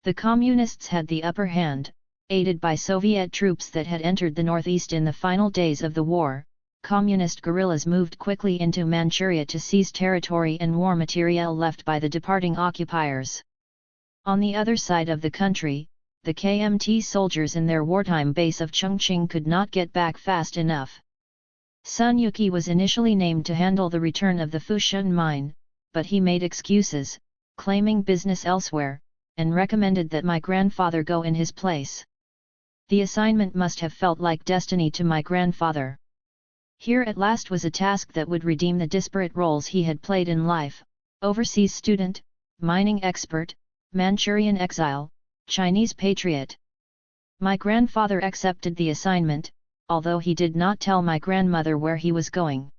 The Communists had the upper hand, aided by Soviet troops that had entered the Northeast in the final days of the war. Communist guerrillas moved quickly into Manchuria to seize territory and war materiel left by the departing occupiers. On the other side of the country, the KMT soldiers in their wartime base of Chongqing could not get back fast enough. Sun Yuki was initially named to handle the return of the Fushan mine, but he made excuses, claiming business elsewhere, and recommended that my grandfather go in his place. The assignment must have felt like destiny to my grandfather. Here at last was a task that would redeem the disparate roles he had played in life: overseas student, mining expert, Manchurian exile, Chinese patriot. My grandfather accepted the assignment, although he did not tell my grandmother where he was going.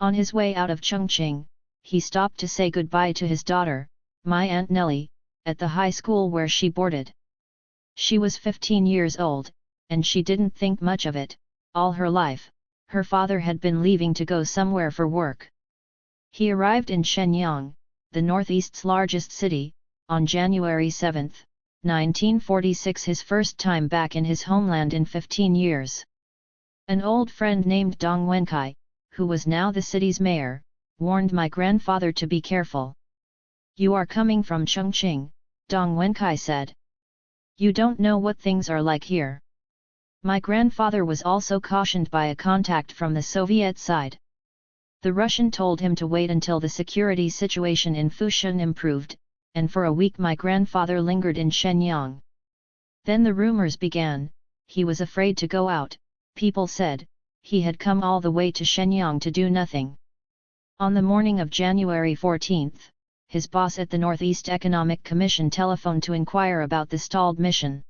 On his way out of Chongqing, he stopped to say goodbye to his daughter, my Aunt Nellie, at the high school where she boarded. She was 15 years old, and she didn't think much of it. All her life, her father had been leaving to go somewhere for work. He arrived in Shenyang, the Northeast's largest city, on January 7, 1946, his first time back in his homeland in 15 years. An old friend named Dong Wenkai, who was now the city's mayor, warned my grandfather to be careful. "You are coming from Chongqing," Dong Wenkai said. "You don't know what things are like here." My grandfather was also cautioned by a contact from the Soviet side. The Russian told him to wait until the security situation in Fushan improved, and for a week my grandfather lingered in Shenyang. Then the rumors began. He was afraid to go out, people said. He had come all the way to Shenyang to do nothing. On the morning of January 14, his boss at the Northeast Economic Commission telephoned to inquire about the stalled mission.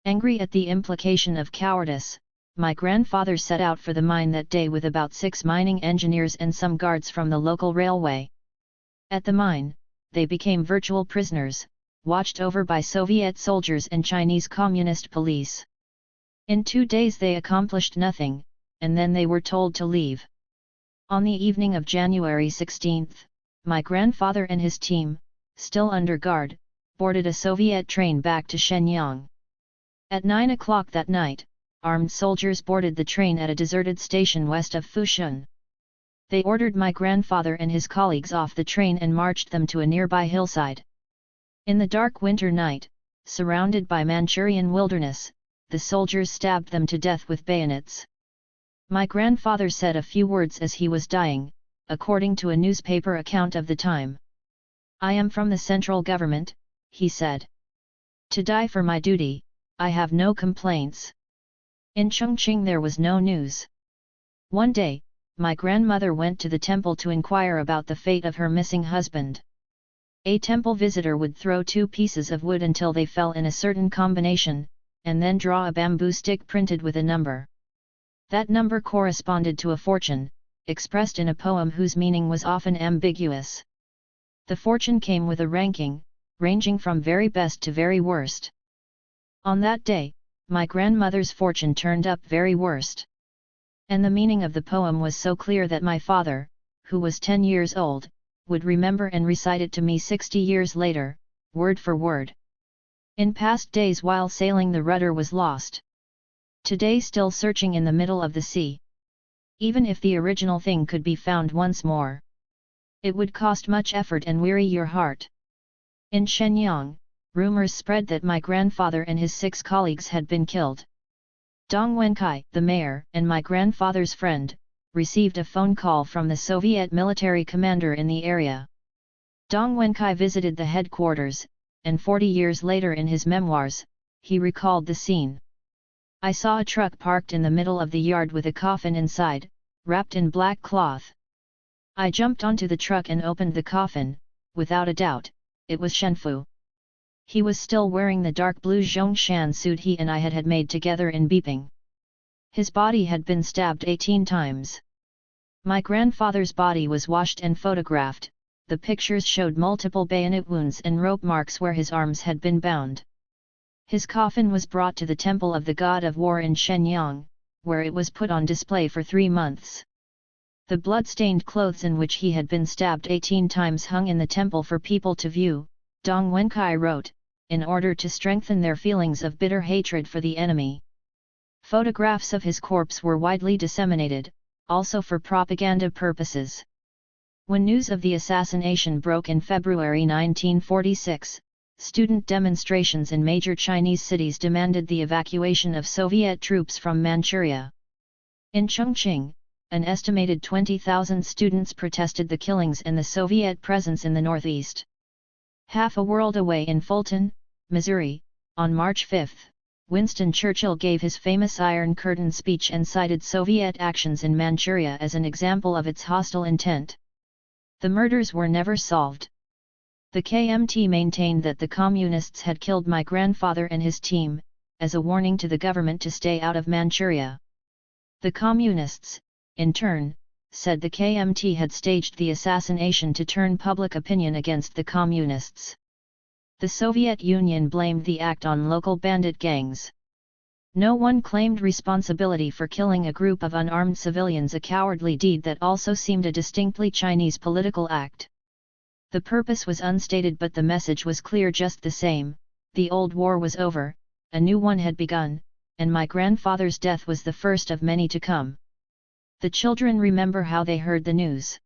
Angry at the implication of cowardice, my grandfather set out for the mine that day with about 6 mining engineers and some guards from the local railway. At the mine, they became virtual prisoners, watched over by Soviet soldiers and Chinese Communist police. In 2 days they accomplished nothing, and then they were told to leave. On the evening of January 16, my grandfather and his team, still under guard, boarded a Soviet train back to Shenyang. At 9 o'clock that night, armed soldiers boarded the train at a deserted station west of Fushan. They ordered my grandfather and his colleagues off the train and marched them to a nearby hillside. In the dark winter night, surrounded by Manchurian wilderness, the soldiers stabbed them to death with bayonets. My grandfather said a few words as he was dying, according to a newspaper account of the time. "I am from the central government," he said. "To die for my duty, I have no complaints." In Chongqing there was no news. One day, my grandmother went to the temple to inquire about the fate of her missing husband. A temple visitor would throw 2 pieces of wood until they fell in a certain combination, and then draw a bamboo stick printed with a number. That number corresponded to a fortune, expressed in a poem whose meaning was often ambiguous. The fortune came with a ranking, ranging from very best to very worst. On that day, my grandmother's fortune turned up very worst. And the meaning of the poem was so clear that my father, who was 10 years old, would remember and recite it to me 60 years later, word for word. In past days while sailing the rudder was lost. Today still searching in the middle of the sea. Even if the original thing could be found once more, it would cost much effort and weary your heart. In Shenyang, rumors spread that my grandfather and his 6 colleagues had been killed. Dong Wenkai, the mayor and my grandfather's friend, received a phone call from the Soviet military commander in the area. Dong Wenkai visited the headquarters, and 40 years later in his memoirs, he recalled the scene. I saw a truck parked in the middle of the yard with a coffin inside, wrapped in black cloth. I jumped onto the truck and opened the coffin. Without a doubt, it was Shenfu. He was still wearing the dark blue Zhongshan suit he and I had made together in Beiping. His body had been stabbed 18 times. My grandfather's body was washed and photographed. The pictures showed multiple bayonet wounds and rope marks where his arms had been bound. His coffin was brought to the Temple of the God of War in Shenyang, where it was put on display for 3 months. The blood-stained clothes in which he had been stabbed 18 times hung in the temple for people to view, Dong Wenkai wrote, in order to strengthen their feelings of bitter hatred for the enemy. Photographs of his corpse were widely disseminated, also for propaganda purposes. When news of the assassination broke in February 1946, student demonstrations in major Chinese cities demanded the evacuation of Soviet troops from Manchuria. In Chongqing, an estimated 20,000 students protested the killings and the Soviet presence in the northeast. Half a world away in Fulton, Missouri, on March 5, Winston Churchill gave his famous Iron Curtain speech and cited Soviet actions in Manchuria as an example of its hostile intent. The murders were never solved. The KMT maintained that the Communists had killed my grandfather and his team, as a warning to the government to stay out of Manchuria. The Communists, in turn, said the KMT had staged the assassination to turn public opinion against the Communists. The Soviet Union blamed the act on local bandit gangs. No one claimed responsibility for killing a group of unarmed civilians, a cowardly deed that also seemed a distinctly Chinese political act. The purpose was unstated, but the message was clear just the same: the old war was over, a new one had begun, and my grandfather's death was the first of many to come. The children remember how they heard the news.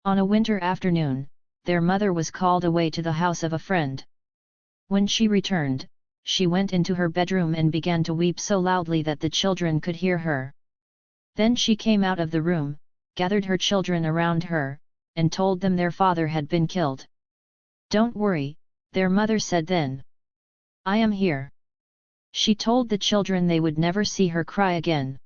On a winter afternoon, their mother was called away to the house of a friend. When she returned, she went into her bedroom and began to weep so loudly that the children could hear her. Then she came out of the room, gathered her children around her, and told them their father had been killed. "Don't worry," their mother said then. "I am here." She told the children they would never see her cry again.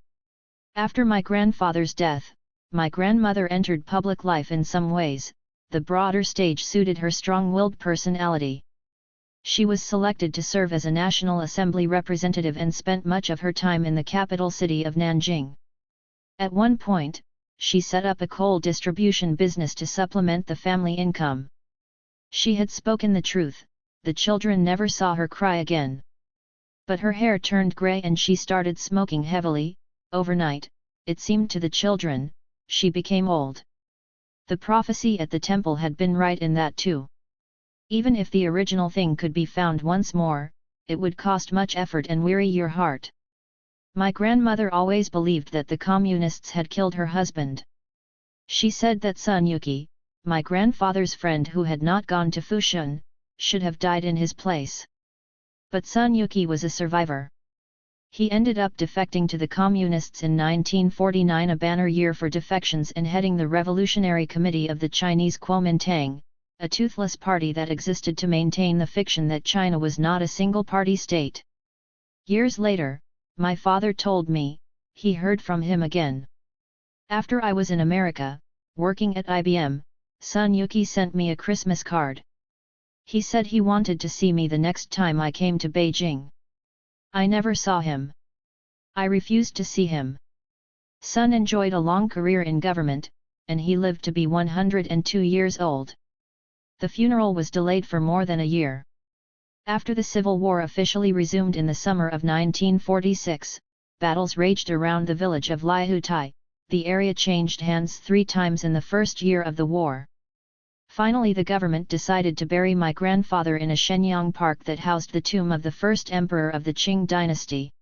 After my grandfather's death, my grandmother entered public life in some ways. The broader stage suited her strong-willed personality. She was selected to serve as a National Assembly representative and spent much of her time in the capital city of Nanjing. At one point, she set up a coal distribution business to supplement the family income. She had spoken the truth. The children never saw her cry again. But her hair turned grey and she started smoking heavily. Overnight, it seemed to the children, she became old. The prophecy at the temple had been right in that too. Even if the original thing could be found once more, it would cost much effort and weary your heart. My grandmother always believed that the Communists had killed her husband. She said that Sun Yuki, my grandfather's friend who had not gone to Fushun, should have died in his place. But Sun Yuki was a survivor. He ended up defecting to the Communists in 1949, a banner year for defections, and heading the Revolutionary Committee of the Chinese Kuomintang, a toothless party that existed to maintain the fiction that China was not a single-party state. Years later, my father told me, he heard from him again. After I was in America, working at IBM, Sun Yuki sent me a Christmas card. He said he wanted to see me the next time I came to Beijing. I never saw him. I refused to see him. Sun enjoyed a long career in government, and he lived to be 102 years old. The funeral was delayed for more than a year. After the Civil War officially resumed in the summer of 1946, battles raged around the village of Liahutai. The area changed hands 3 times in the first year of the war. Finally the government decided to bury my grandfather in a Shenyang park that housed the tomb of the first emperor of the Qing dynasty.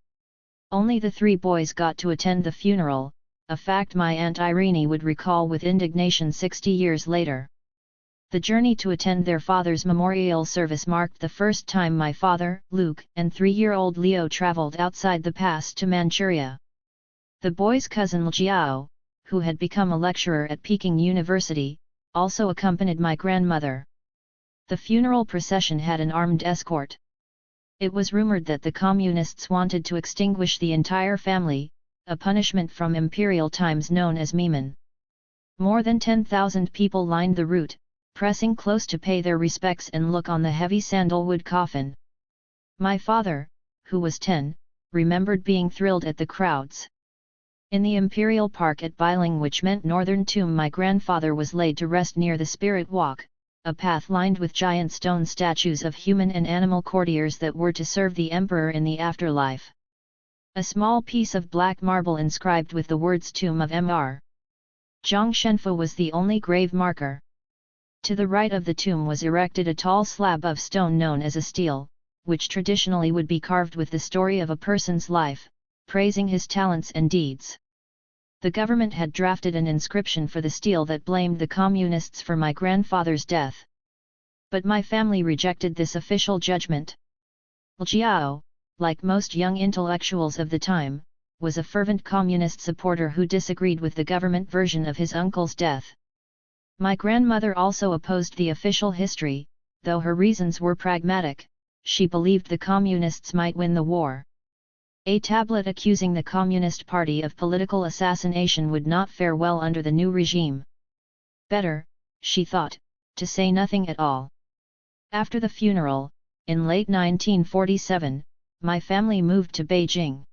Only the 3 boys got to attend the funeral, a fact my Aunt Irene would recall with indignation 60 years later. The journey to attend their father's memorial service marked the first time my father, Luke, and 3-year-old Leo traveled outside the pass to Manchuria. The boys' cousin Jiao, who had become a lecturer at Peking University, also accompanied my grandmother. The funeral procession had an armed escort. It was rumored that the communists wanted to extinguish the entire family, a punishment from imperial times known as Miman. More than 10,000 people lined the route, pressing close to pay their respects and look on the heavy sandalwood coffin. My father, who was 10, remembered being thrilled at the crowds. In the Imperial Park at Biling, which meant Northern Tomb, my grandfather was laid to rest near the Spirit Walk, a path lined with giant stone statues of human and animal courtiers that were to serve the emperor in the afterlife. A small piece of black marble inscribed with the words Tomb of Mr. Zhang Shenfu was the only grave marker. To the right of the tomb was erected a tall slab of stone known as a stele, which traditionally would be carved with the story of a person's life, praising his talents and deeds. The government had drafted an inscription for the stele that blamed the communists for my grandfather's death. But my family rejected this official judgment. Jiao, like most young intellectuals of the time, was a fervent communist supporter who disagreed with the government version of his uncle's death. My grandmother also opposed the official history, though her reasons were pragmatic. She believed the communists might win the war. A tablet accusing the Communist Party of political assassination would not fare well under the new regime. Better, she thought, to say nothing at all. After the funeral, in late 1947, my family moved to Beijing.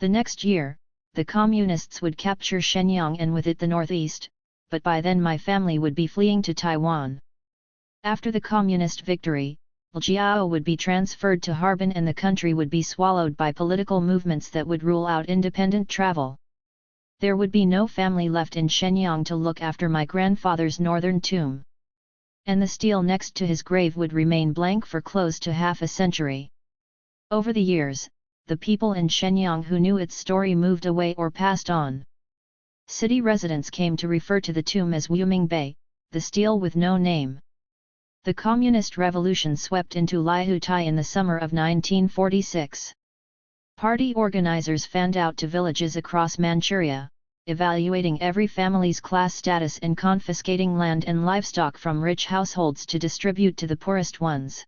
The next year, the Communists would capture Shenyang and with it the northeast, but by then my family would be fleeing to Taiwan. After the Communist victory, Jiao would be transferred to Harbin and the country would be swallowed by political movements that would rule out independent travel. There would be no family left in Shenyang to look after my grandfather's northern tomb. And the stele next to his grave would remain blank for close to half a century. Over the years, the people in Shenyang who knew its story moved away or passed on. City residents came to refer to the tomb as Wuming Bei, the stele with no name. The Communist Revolution swept into Liahutai in the summer of 1946. Party organizers fanned out to villages across Manchuria, evaluating every family's class status and confiscating land and livestock from rich households to distribute to the poorest ones.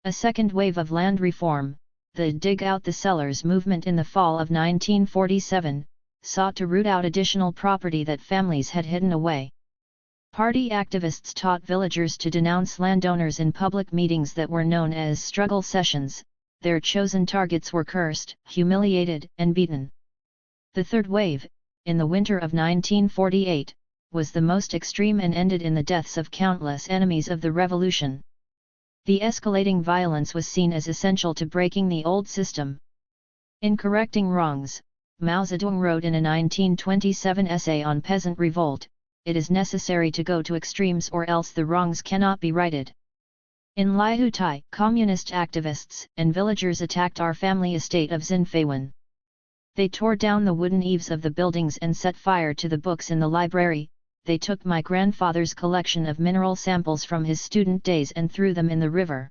A second wave of land reform, the Dig Out the Cellars movement in the fall of 1947, sought to root out additional property that families had hidden away. Party activists taught villagers to denounce landowners in public meetings that were known as struggle sessions. Their chosen targets were cursed, humiliated, and beaten. The third wave, in the winter of 1948, was the most extreme and ended in the deaths of countless enemies of the revolution. The escalating violence was seen as essential to breaking the old system. In correcting wrongs, Mao Zedong wrote in a 1927 essay on peasant revolt, "It is necessary to go to extremes or else the wrongs cannot be righted." In Liahutai, communist activists and villagers attacked our family estate of Xinfeiwen. They tore down the wooden eaves of the buildings and set fire to the books in the library. They took my grandfather's collection of mineral samples from his student days and threw them in the river.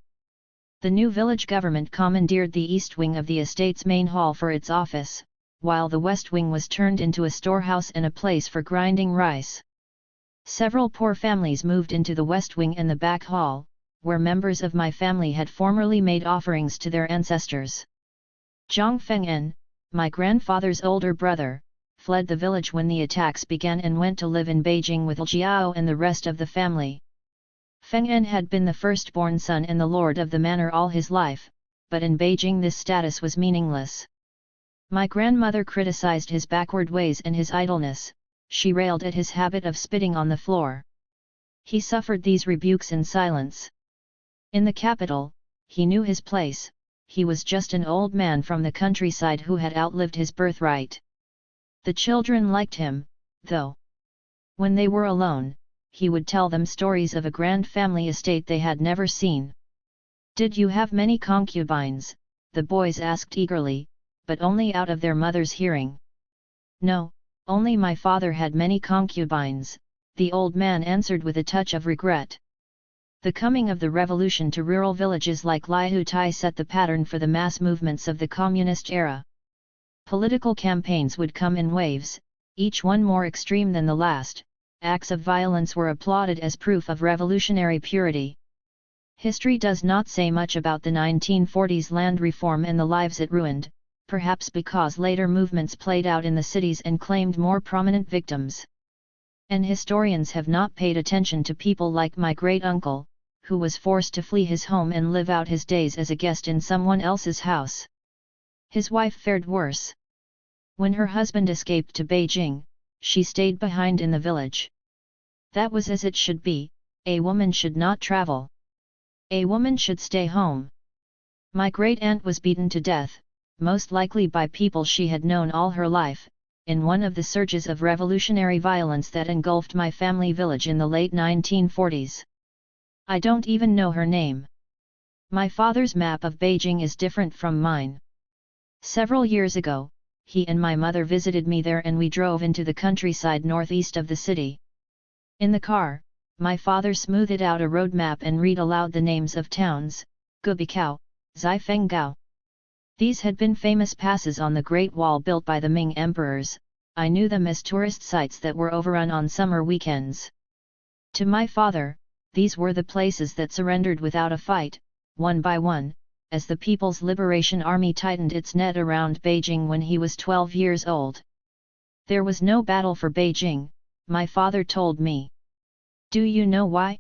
The new village government commandeered the east wing of the estate's main hall for its office, while the west wing was turned into a storehouse and a place for grinding rice. Several poor families moved into the west wing and the back hall, where members of my family had formerly made offerings to their ancestors. Zhang Feng'en, my grandfather's older brother, fled the village when the attacks began and went to live in Beijing with Jiao and the rest of the family. Feng'en had been the firstborn son and the lord of the manor all his life, but in Beijing this status was meaningless. My grandmother criticized his backward ways and his idleness. She railed at his habit of spitting on the floor. He suffered these rebukes in silence. In the capital, he knew his place. He was just an old man from the countryside who had outlived his birthright. The children liked him, though. When they were alone, he would tell them stories of a grand family estate they had never seen. "Did you have many concubines?" the boys asked eagerly, but only out of their mother's hearing. "No, only my father had many concubines," the old man answered with a touch of regret. The coming of the revolution to rural villages like Liaotai set the pattern for the mass movements of the communist era. Political campaigns would come in waves, each one more extreme than the last. Acts of violence were applauded as proof of revolutionary purity. History does not say much about the 1940s land reform and the lives it ruined, perhaps because later movements played out in the cities and claimed more prominent victims. And historians have not paid attention to people like my great-uncle, who was forced to flee his home and live out his days as a guest in someone else's house. His wife fared worse. When her husband escaped to Beijing, she stayed behind in the village. That was as it should be. A woman should not travel. A woman should stay home. My great-aunt was beaten to death, most likely by people she had known all her life, in one of the surges of revolutionary violence that engulfed my family village in the late 1940s. I don't even know her name. My father's map of Beijing is different from mine. Several years ago, he and my mother visited me there and we drove into the countryside northeast of the city. In the car, my father smoothed out a road map and read aloud the names of towns: Gubikao, Zifengao. These had been famous passes on the Great Wall built by the Ming emperors. I knew them as tourist sites that were overrun on summer weekends. To my father, these were the places that surrendered without a fight, one by one, as the People's Liberation Army tightened its net around Beijing when he was 12 years old. There was no battle for Beijing, my father told me. Do you know why?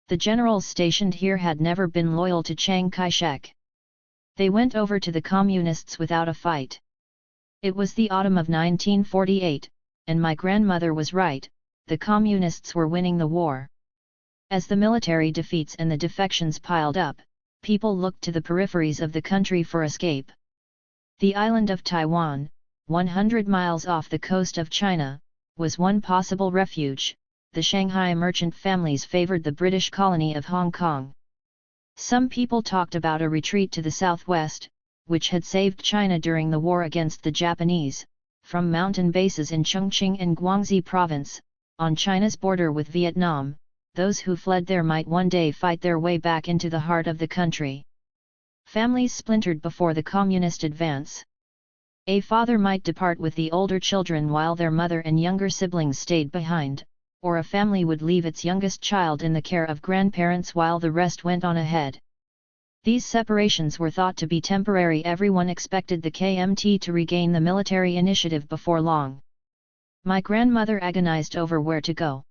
The generals stationed here had never been loyal to Chiang Kai-shek. They went over to the communists without a fight. It was the autumn of 1948, and my grandmother was right, the communists were winning the war. As the military defeats and the defections piled up, people looked to the peripheries of the country for escape. The island of Taiwan, 100 miles off the coast of China, was one possible refuge. The Shanghai merchant families favored the British colony of Hong Kong. Some people talked about a retreat to the southwest, which had saved China during the war against the Japanese, from mountain bases in Chongqing and Guangxi province, on China's border with Vietnam. Those who fled there might one day fight their way back into the heart of the country. Families splintered before the communist advance. A father might depart with the older children while their mother and younger siblings stayed behind, or a family would leave its youngest child in the care of grandparents while the rest went on ahead. These separations were thought to be temporary. Everyone expected the KMT to regain the military initiative before long. My grandmother agonized over where to go.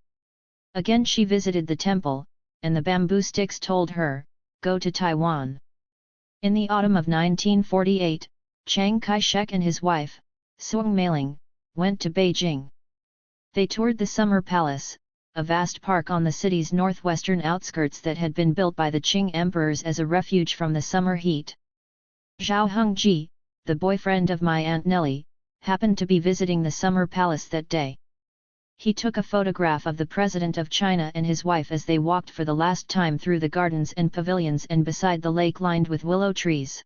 Again she visited the temple, and the bamboo sticks told her, "Go to Taiwan." In the autumn of 1948, Chiang Kai-shek and his wife, Suang Meiling, went to Beijing. They toured the Summer Palace, a vast park on the city's northwestern outskirts that had been built by the Qing emperors as a refuge from the summer heat. Zhao Hengji, the boyfriend of my Aunt Nellie, happened to be visiting the Summer Palace that day. He took a photograph of the President of China and his wife as they walked for the last time through the gardens and pavilions and beside the lake lined with willow trees.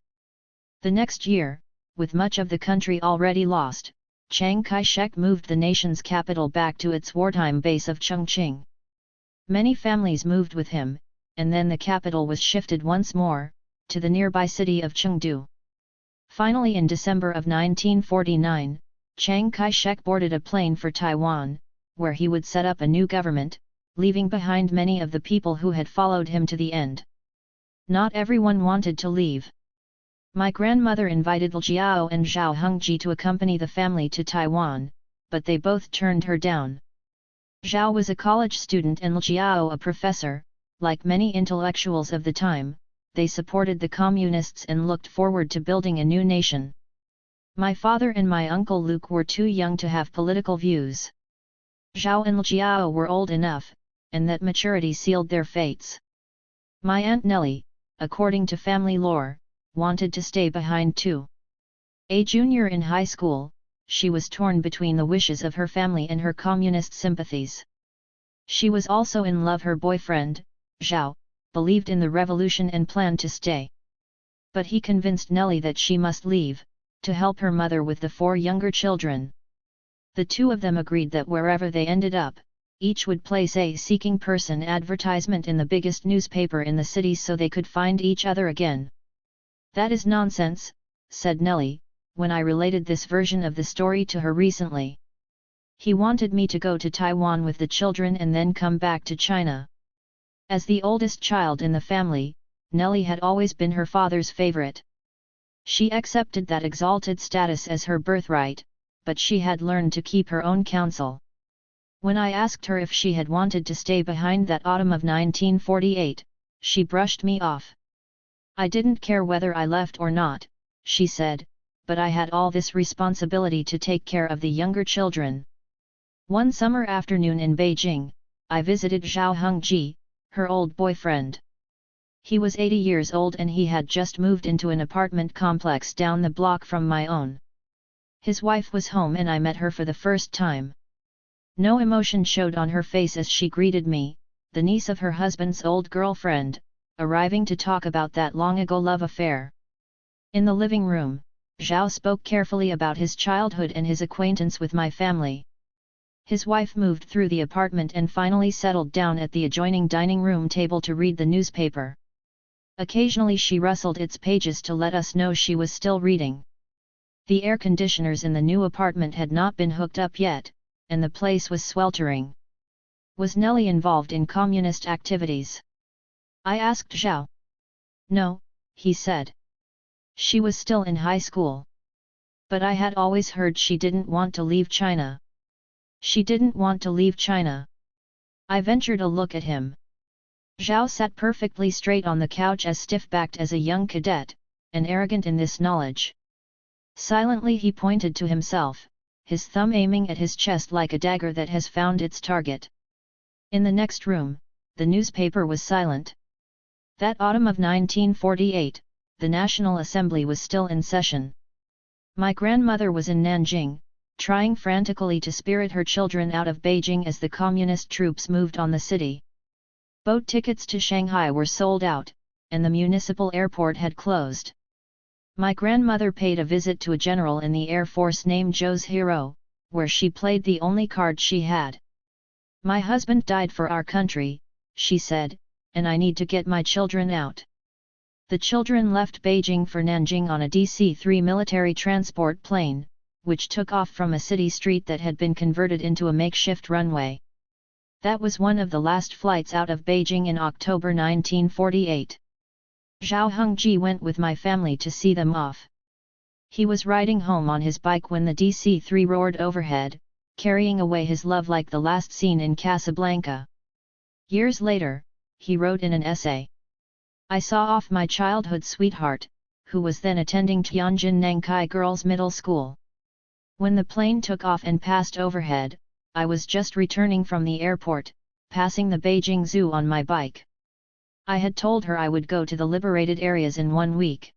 The next year, with much of the country already lost, Chiang Kai-shek moved the nation's capital back to its wartime base of Chongqing. Many families moved with him, and then the capital was shifted once more, to the nearby city of Chengdu. Finally in December of 1949, Chiang Kai-shek boarded a plane for Taiwan, where he would set up a new government, leaving behind many of the people who had followed him to the end. Not everyone wanted to leave. My grandmother invited Li Jiao and Zhao Hengji to accompany the family to Taiwan, but they both turned her down. Zhao was a college student and Li Jiao a professor. Like many intellectuals of the time, they supported the communists and looked forward to building a new nation. My father and my uncle Luke were too young to have political views. Zhao and Jiao were old enough, and that maturity sealed their fates. My Aunt Nellie, according to family lore, wanted to stay behind too. A junior in high school, she was torn between the wishes of her family and her communist sympathies. She was also in love. Her boyfriend, Zhao, believed in the revolution and planned to stay. But he convinced Nellie that she must leave, to help her mother with the 4 younger children. The two of them agreed that wherever they ended up, each would place a seeking person advertisement in the biggest newspaper in the city so they could find each other again. That is nonsense, said Nellie, when I related this version of the story to her recently. He wanted me to go to Taiwan with the children and then come back to China. As the oldest child in the family, Nellie had always been her father's favorite. She accepted that exalted status as her birthright, but she had learned to keep her own counsel. When I asked her if she had wanted to stay behind that autumn of 1948, she brushed me off. I didn't care whether I left or not, she said, but I had all this responsibility to take care of the younger children. One summer afternoon in Beijing, I visited Zhao Hongji, her old boyfriend. He was 80 years old and he had just moved into an apartment complex down the block from my own. His wife was home and I met her for the first time. No emotion showed on her face as she greeted me, the niece of her husband's old girlfriend, arriving to talk about that long-ago love affair. In the living room, Zhao spoke carefully about his childhood and his acquaintance with my family. His wife moved through the apartment and finally settled down at the adjoining dining room table to read the newspaper. Occasionally she rustled its pages to let us know she was still reading. The air conditioners in the new apartment had not been hooked up yet, and the place was sweltering. Was Nellie involved in communist activities? I asked Zhao. No, he said. She was still in high school. But I had always heard she didn't want to leave China. She didn't want to leave China. I ventured a look at him. Zhao sat perfectly straight on the couch, as stiff-backed as a young cadet, and arrogant in this knowledge. Silently he pointed to himself, his thumb aiming at his chest like a dagger that has found its target. In the next room, the newspaper was silent. That autumn of 1948, the National Assembly was still in session. My grandmother was in Nanjing, trying frantically to spirit her children out of Beijing as the communist troops moved on the city. Boat tickets to Shanghai were sold out, and the municipal airport had closed. My grandmother paid a visit to a general in the Air Force named Joe's Hero, where she played the only card she had. My husband died for our country, she said, and I need to get my children out. The children left Beijing for Nanjing on a DC-3 military transport plane, which took off from a city street that had been converted into a makeshift runway. That was one of the last flights out of Beijing in October 1948. Zhao Hongji went with my family to see them off. He was riding home on his bike when the DC-3 roared overhead, carrying away his love like the last scene in Casablanca. Years later, he wrote in an essay, "I saw off my childhood sweetheart, who was then attending Tianjin Nankai Girls' Middle School. When the plane took off and passed overhead, I was just returning from the airport, passing the Beijing Zoo on my bike. I had told her I would go to the liberated areas in 1 week.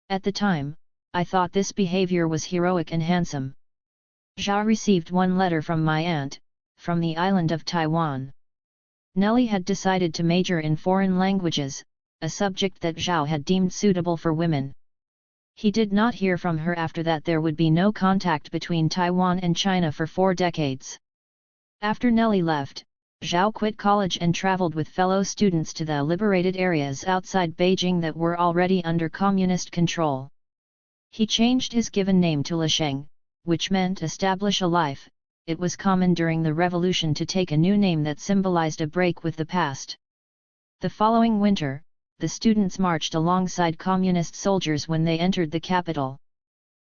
At the time, I thought this behavior was heroic and handsome." Zhao received one letter from my aunt, from the island of Taiwan. Nellie had decided to major in foreign languages, a subject that Zhao had deemed suitable for women. He did not hear from her after that. There would be no contact between Taiwan and China for 4 decades. After Nellie left, Zhao quit college and traveled with fellow students to the liberated areas outside Beijing that were already under communist control. He changed his given name to Lisheng, which meant establish a life. It was common during the revolution to take a new name that symbolized a break with the past. The following winter, the students marched alongside communist soldiers when they entered the capital.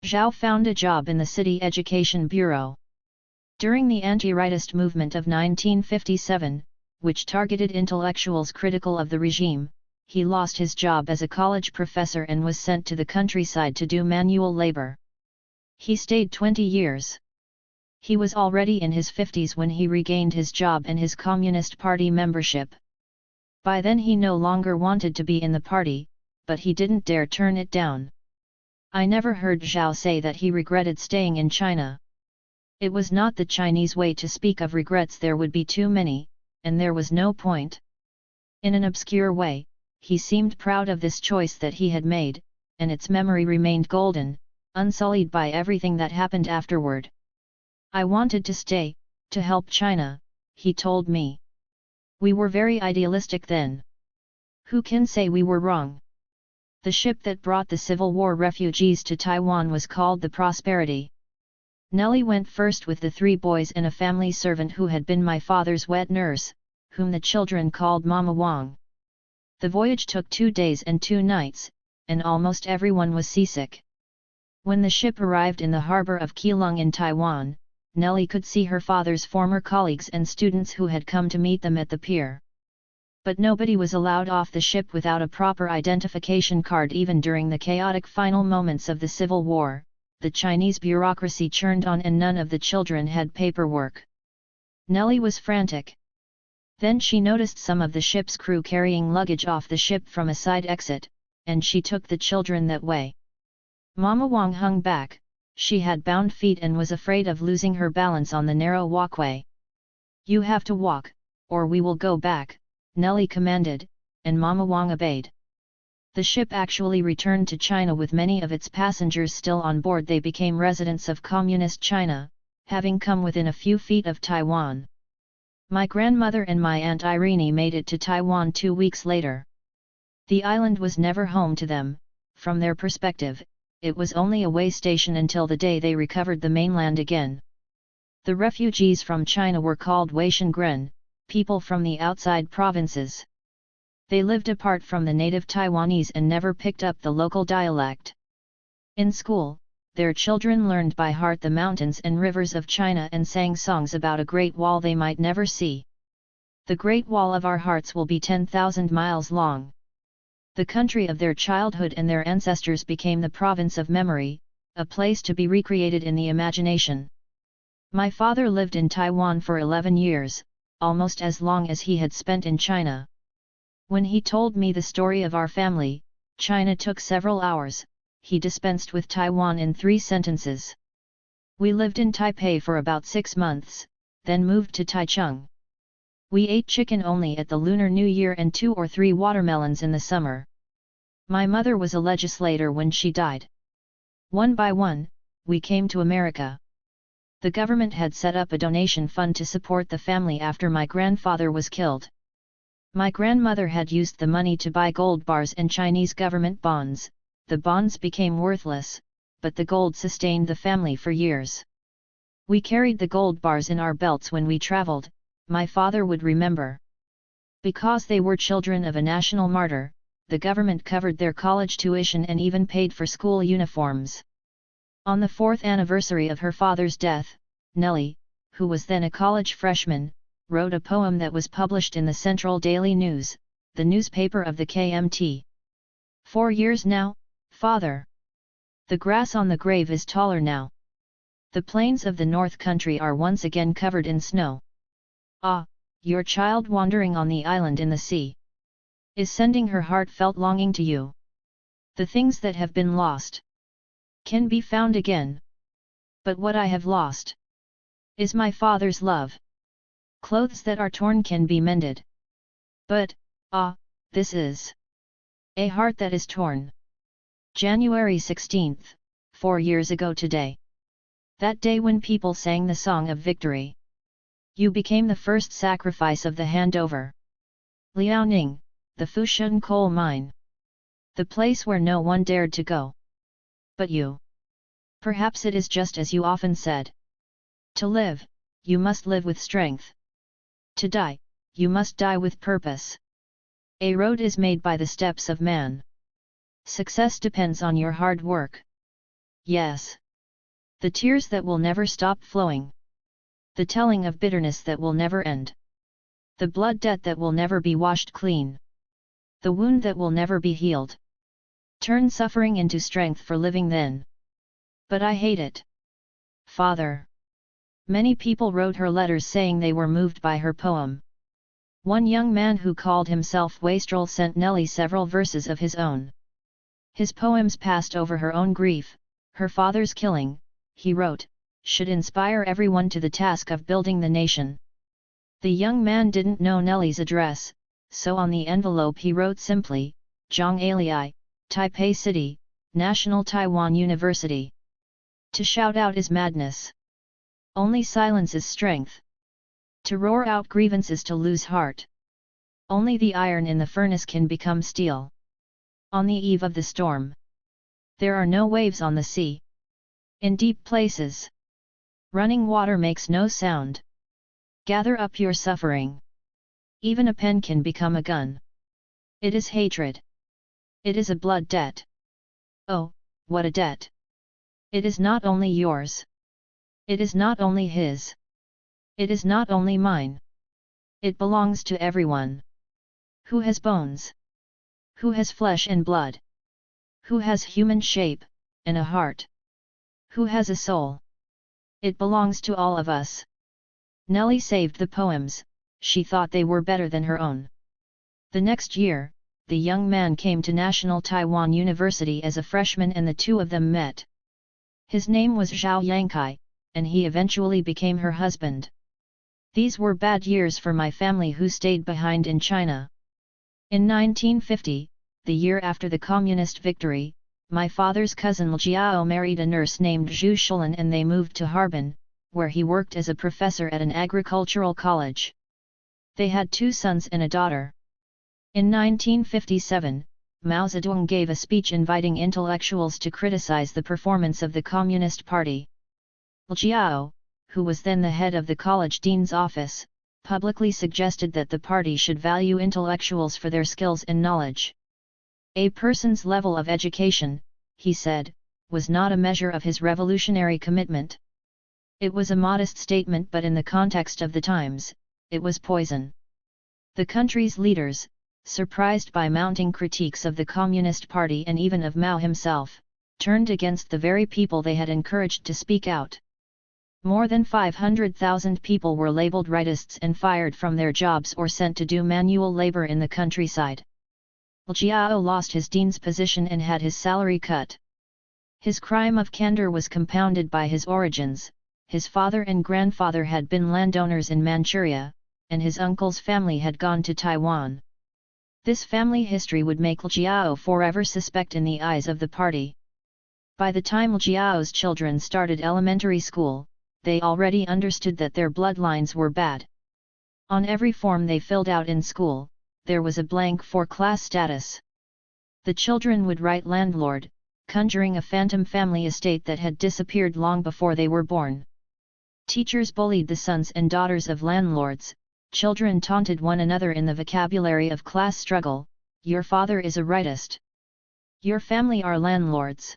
Zhao found a job in the city education bureau. During the anti-rightist movement of 1957, which targeted intellectuals critical of the regime, he lost his job as a college professor and was sent to the countryside to do manual labor. He stayed 20 years. He was already in his 50s when he regained his job and his Communist Party membership. By then he no longer wanted to be in the party, but he didn't dare turn it down. I never heard Zhao say that he regretted staying in China. It was not the Chinese way to speak of regrets, there would be too many, and there was no point. In an obscure way, he seemed proud of this choice that he had made, and its memory remained golden, unsullied by everything that happened afterward. I wanted to stay, to help China, he told me. We were very idealistic then. Who can say we were wrong? The ship that brought the Civil War refugees to Taiwan was called the Prosperity. Nellie went first with the 3 boys and a family servant who had been my father's wet nurse, whom the children called Mama Wang. The voyage took 2 days and 2 nights, and almost everyone was seasick. When the ship arrived in the harbor of Keelung in Taiwan, Nellie could see her father's former colleagues and students who had come to meet them at the pier. But nobody was allowed off the ship without a proper identification card. Even during the chaotic final moments of the Civil War, the Chinese bureaucracy churned on and none of the children had paperwork. Nellie was frantic. Then she noticed some of the ship's crew carrying luggage off the ship from a side exit, and she took the children that way. Mama Wang hung back, she had bound feet and was afraid of losing her balance on the narrow walkway. "You have to walk, or we will go back," Nellie commanded, and Mama Wang obeyed. The ship actually returned to China with many of its passengers still on board. They became residents of Communist China, having come within a few feet of Taiwan. My grandmother and my Aunt Irene made it to Taiwan 2 weeks later. The island was never home to them. From their perspective, it was only a way station until the day they recovered the mainland again. The refugees from China were called Weishan, people from the outside provinces. They lived apart from the native Taiwanese and never picked up the local dialect. In school, their children learned by heart the mountains and rivers of China and sang songs about a Great Wall they might never see. The Great Wall of our hearts will be 10,000 miles long. The country of their childhood and their ancestors became the province of memory, a place to be recreated in the imagination. My father lived in Taiwan for 11 years, almost as long as he had spent in China. When he told me the story of our family, China took several hours. He dispensed with Taiwan in 3 sentences. We lived in Taipei for about 6 months, then moved to Taichung. We ate chicken only at the Lunar New Year and 2 or 3 watermelons in the summer. My mother was a legislator when she died. One by one, we came to America. The government had set up a donation fund to support the family after my grandfather was killed. My grandmother had used the money to buy gold bars and Chinese government bonds. The bonds became worthless, but the gold sustained the family for years. We carried the gold bars in our belts when we traveled, my father would remember. Because they were children of a national martyr, the government covered their college tuition and even paid for school uniforms. On the 4th anniversary of her father's death, Nellie, who was then a college freshman, wrote a poem that was published in the Central Daily News, the newspaper of the KMT. 4 years now, Father. The grass on the grave is taller now. The plains of the North Country are once again covered in snow. Ah, your child wandering on the island in the sea is sending her heartfelt longing to you. The things that have been lost can be found again. But what I have lost is my father's love. Clothes that are torn can be mended. But, ah, this is a heart that is torn. January 16th, 4 years ago today. That day when people sang the song of victory. You became the first sacrifice of the handover. Liaoning, the Fushun coal mine. The place where no one dared to go. But you. Perhaps it is just as you often said. To live, you must live with strength. To die, you must die with purpose. A road is made by the steps of man. Success depends on your hard work. Yes. The tears that will never stop flowing. The telling of bitterness that will never end. The blood debt that will never be washed clean. The wound that will never be healed. Turn suffering into strength for living then. But I hate it. Father. Many people wrote her letters saying they were moved by her poem. One young man who called himself Wastrel sent Nelly several verses of his own. His poems passed over her own grief. Her father's killing, he wrote, should inspire everyone to the task of building the nation. The young man didn't know Nelly's address, so on the envelope he wrote simply, Chang Alii, Taipei City, National Taiwan University. To shout out is madness. Only silence is strength. To roar out grievance is to lose heart. Only the iron in the furnace can become steel. On the eve of the storm. There are no waves on the sea. In deep places. Running water makes no sound. Gather up your suffering. Even a pen can become a gun. It is hatred. It is a blood debt. Oh, what a debt! It is not only yours. It is not only his. It is not only mine. It belongs to everyone. Who has bones? Who has flesh and blood? Who has human shape, and a heart? Who has a soul? It belongs to all of us. Nelly saved the poems, she thought they were better than her own. The next year, the young man came to National Taiwan University as a freshman and the two of them met. His name was Zhao Yangkai, and he eventually became her husband. These were bad years for my family who stayed behind in China. In 1950, the year after the communist victory, my father's cousin Jiao married a nurse named Zhu Shulin and they moved to Harbin, where he worked as a professor at an agricultural college. They had 2 sons and a daughter. In 1957, Mao Zedong gave a speech inviting intellectuals to criticize the performance of the Communist Party. Jiao, who was then the head of the college dean's office, publicly suggested that the party should value intellectuals for their skills and knowledge. A person's level of education, he said, was not a measure of his revolutionary commitment. It was a modest statement, but in the context of the times, it was poison. The country's leaders, surprised by mounting critiques of the Communist Party and even of Mao himself, turned against the very people they had encouraged to speak out. More than 500,000 people were labeled rightists and fired from their jobs or sent to do manual labor in the countryside. Jiao lost his dean's position and had his salary cut. His crime of candor was compounded by his origins. His father and grandfather had been landowners in Manchuria, and his uncle's family had gone to Taiwan. This family history would make Jiao forever suspect in the eyes of the party. By the time Jiao's children started elementary school, they already understood that their bloodlines were bad. On every form they filled out in school, there was a blank for class status. The children would write landlord, conjuring a phantom family estate that had disappeared long before they were born. Teachers bullied the sons and daughters of landlords, children taunted one another in the vocabulary of class struggle, your father is a rightist. Your family are landlords.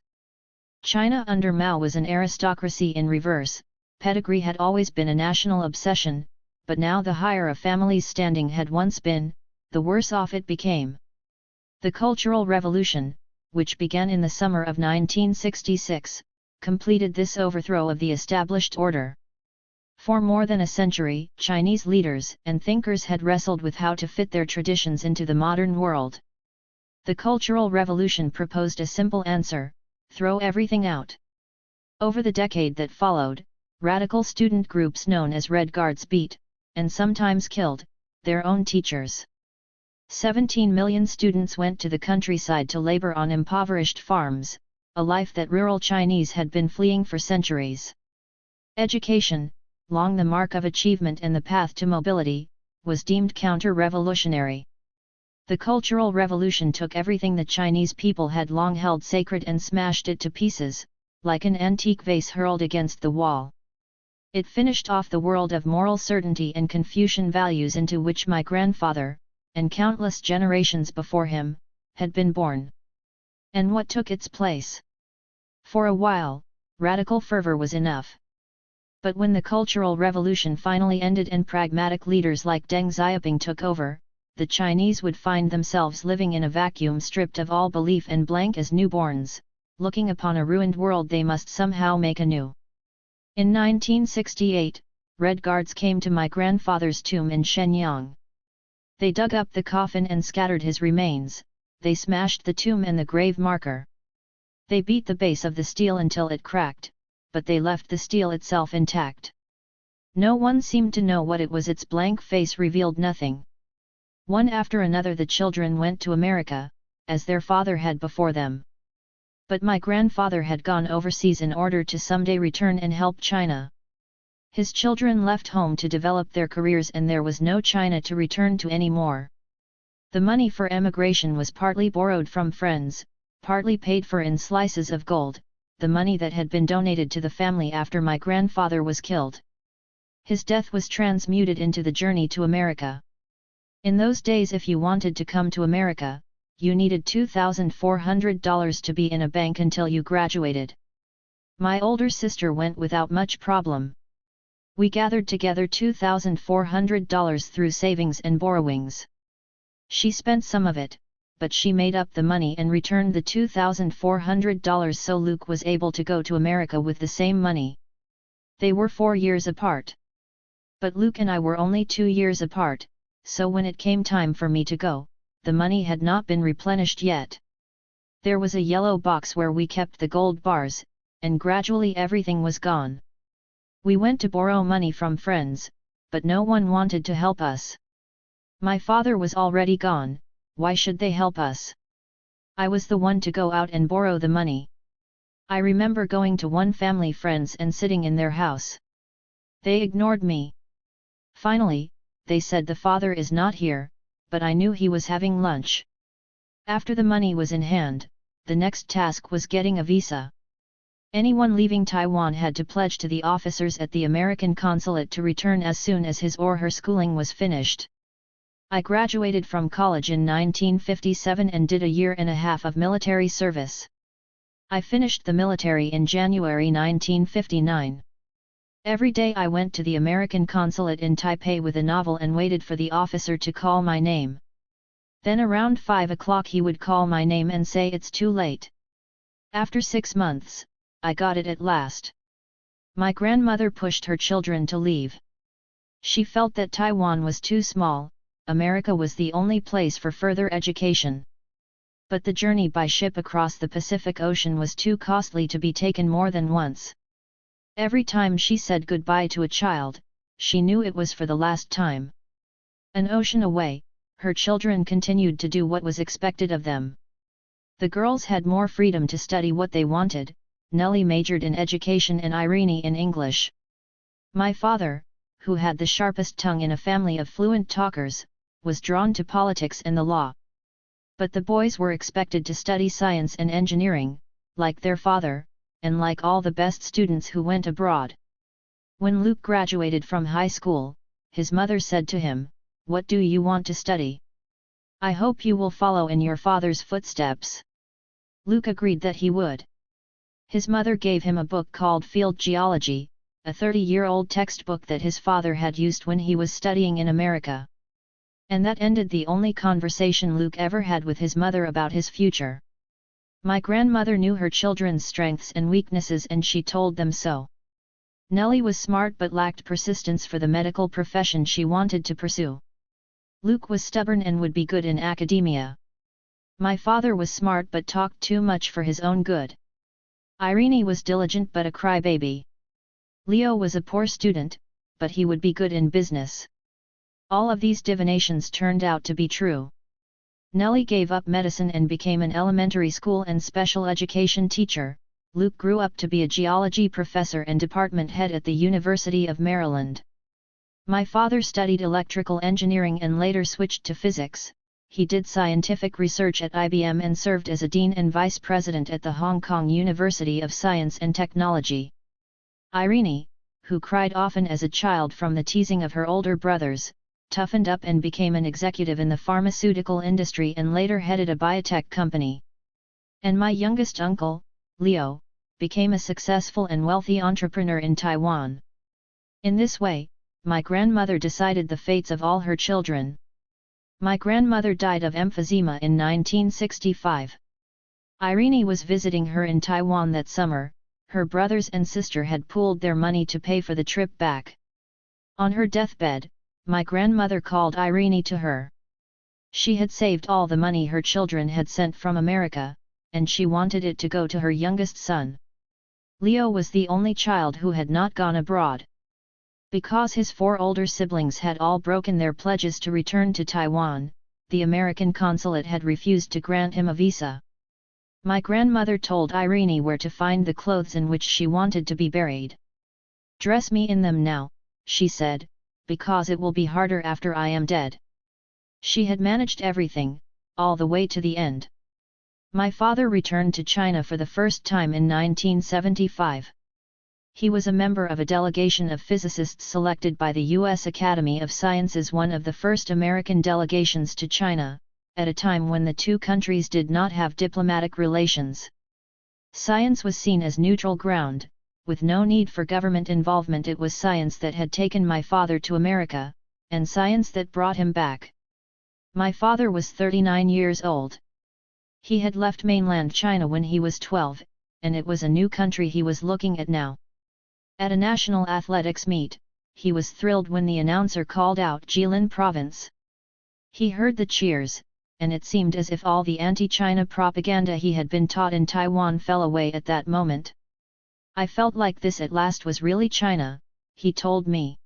China under Mao was an aristocracy in reverse. Pedigree had always been a national obsession, but now the higher a family's standing had once been, the worse off it became. The Cultural Revolution, which began in the summer of 1966, completed this overthrow of the established order. For more than a century, Chinese leaders and thinkers had wrestled with how to fit their traditions into the modern world. The Cultural Revolution proposed a simple answer: throw everything out. Over the decade that followed, radical student groups known as Red Guards beat, and sometimes killed, their own teachers. 17 million students went to the countryside to labor on impoverished farms, a life that rural Chinese had been fleeing for centuries. Education, long the mark of achievement and the path to mobility, was deemed counter-revolutionary. The Cultural Revolution took everything the Chinese people had long held sacred and smashed it to pieces, like an antique vase hurled against the wall. It finished off the world of moral certainty and Confucian values into which my grandfather, and countless generations before him, had been born. And what took its place? For a while, radical fervor was enough. But when the Cultural Revolution finally ended and pragmatic leaders like Deng Xiaoping took over, the Chinese would find themselves living in a vacuum, stripped of all belief and blank as newborns, looking upon a ruined world they must somehow make anew. In 1968, Red Guards came to my grandfather's tomb in Shenyang. They dug up the coffin and scattered his remains. They smashed the tomb and the grave marker. They beat the base of the stele until it cracked, but they left the stele itself intact. No one seemed to know what it was. Its blank face revealed nothing. One after another the children went to America, as their father had before them. But my grandfather had gone overseas in order to someday return and help China. His children left home to develop their careers, and there was no China to return to anymore. The money for emigration was partly borrowed from friends, partly paid for in slices of gold, the money that had been donated to the family after my grandfather was killed. His death was transmuted into the journey to America. In those days, if you wanted to come to America, you needed $2,400 to be in a bank until you graduated. My older sister went without much problem. We gathered together $2,400 through savings and borrowings. She spent some of it, but she made up the money and returned the $2,400 so Luke was able to go to America with the same money. They were 4 years apart. But Luke and I were only 2 years apart, so when it came time for me to go, the money had not been replenished yet. There was a yellow box where we kept the gold bars, and gradually everything was gone. We went to borrow money from friends, but no one wanted to help us. My father was already gone, why should they help us? I was the one to go out and borrow the money. I remember going to one family friends and sitting in their house. They ignored me. Finally, they said the father is not here, but I knew he was having lunch. After the money was in hand, the next task was getting a visa. Anyone leaving Taiwan had to pledge to the officers at the American consulate to return as soon as his or her schooling was finished. I graduated from college in 1957 and did a year and a half of military service. I finished the military in January 1959. Every day I went to the American consulate in Taipei with a novel and waited for the officer to call my name. Then around 5 o'clock he would call my name and say it's too late. After 6 months, I got it at last. My grandmother pushed her children to leave. She felt that Taiwan was too small, America was the only place for further education. But the journey by ship across the Pacific Ocean was too costly to be taken more than once. Every time she said goodbye to a child, she knew it was for the last time. An ocean away, her children continued to do what was expected of them. The girls had more freedom to study what they wanted. Nellie majored in education and Irene in English. My father, who had the sharpest tongue in a family of fluent talkers, was drawn to politics and the law. But the boys were expected to study science and engineering, like their father, and like all the best students who went abroad. When Luke graduated from high school, his mother said to him, "What do you want to study? I hope you will follow in your father's footsteps." Luke agreed that he would. His mother gave him a book called Field Geology, a 30-year-old textbook that his father had used when he was studying in America. And that ended the only conversation Luke ever had with his mother about his future. My grandmother knew her children's strengths and weaknesses and she told them so. Nellie was smart but lacked persistence for the medical profession she wanted to pursue. Luke was stubborn and would be good in academia. My father was smart but talked too much for his own good. Irene was diligent but a crybaby. Leo was a poor student, but he would be good in business. All of these divinations turned out to be true. Nellie gave up medicine and became an elementary school and special education teacher. Luke grew up to be a geology professor and department head at the University of Maryland. My father studied electrical engineering and later switched to physics. He did scientific research at IBM and served as a dean and vice president at the Hong Kong University of Science and Technology. Irene, who cried often as a child from the teasing of her older brothers, toughened up and became an executive in the pharmaceutical industry and later headed a biotech company. And my youngest uncle, Leo, became a successful and wealthy entrepreneur in Taiwan. In this way, my grandmother decided the fates of all her children. My grandmother died of emphysema in 1965. Irene was visiting her in Taiwan that summer. Her brothers and sister had pooled their money to pay for the trip back. On her deathbed, my grandmother called Irene to her. She had saved all the money her children had sent from America, and she wanted it to go to her youngest son. Leo was the only child who had not gone abroad. Because his 4 older siblings had all broken their pledges to return to Taiwan, the American consulate had refused to grant him a visa. My grandmother told Irene where to find the clothes in which she wanted to be buried. "Dress me in them now," she said, "because it will be harder after I am dead." She had managed everything, all the way to the end. My father returned to China for the first time in 1975. He was a member of a delegation of physicists selected by the U.S. Academy of Sciences, one of the first American delegations to China, at a time when the two countries did not have diplomatic relations. Science was seen as neutral ground, with no need for government involvement. It was science that had taken my father to America, and science that brought him back. My father was 39 years old. He had left mainland China when he was 12, and it was a new country he was looking at now. At a national athletics meet, he was thrilled when the announcer called out Jilin Province. He heard the cheers, and it seemed as if all the anti-China propaganda he had been taught in Taiwan fell away at that moment. "I felt like this at last was really China," he told me.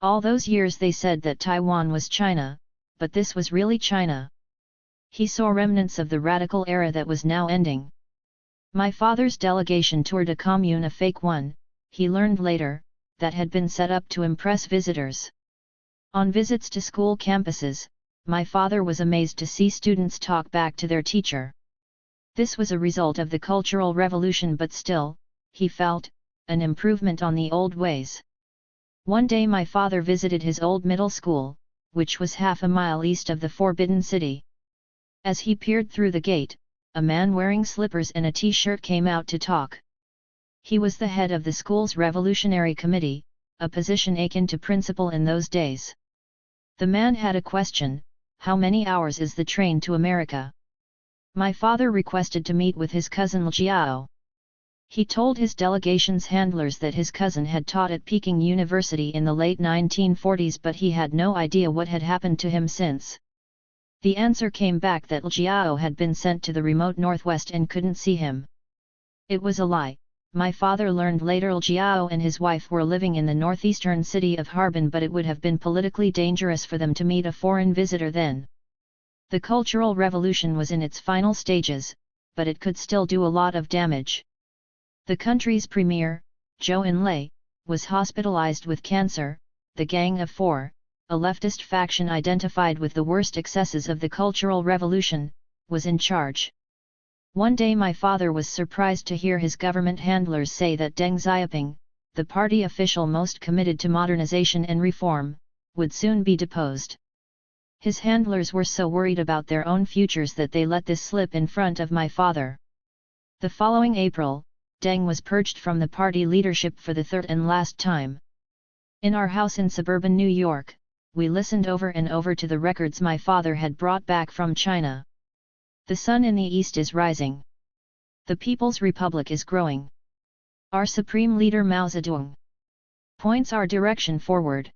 "All those years they said that Taiwan was China, but this was really China." He saw remnants of the radical era that was now ending. My father's delegation toured a commune, a fake one, he learned later, that had been set up to impress visitors. On visits to school campuses, my father was amazed to see students talk back to their teacher. This was a result of the Cultural Revolution, but still, he felt, an improvement on the old ways. One day my father visited his old middle school, which was half a mile east of the Forbidden City. As he peered through the gate, a man wearing slippers and a t-shirt came out to talk. He was the head of the school's Revolutionary Committee, a position akin to principal in those days. The man had a question: "How many hours is the train to America?" My father requested to meet with his cousin Jiao. He told his delegation's handlers that his cousin had taught at Peking University in the late 1940s, but he had no idea what had happened to him since. The answer came back that Jiao had been sent to the remote northwest and couldn't see him. It was a lie. My father learned later Jiao and his wife were living in the northeastern city of Harbin, but it would have been politically dangerous for them to meet a foreign visitor then. The Cultural Revolution was in its final stages, but it could still do a lot of damage. The country's premier, Zhou Enlai, was hospitalized with cancer. The Gang of Four, a leftist faction identified with the worst excesses of the Cultural Revolution, was in charge. One day my father was surprised to hear his government handlers say that Deng Xiaoping, the party official most committed to modernization and reform, would soon be deposed. His handlers were so worried about their own futures that they let this slip in front of my father. The following April, Deng was purged from the party leadership for the third and last time. In our house in suburban New York, we listened over and over to the records my father had brought back from China. The sun in the east is rising. The People's Republic is growing. Our supreme leader Mao Zedong points our direction forward.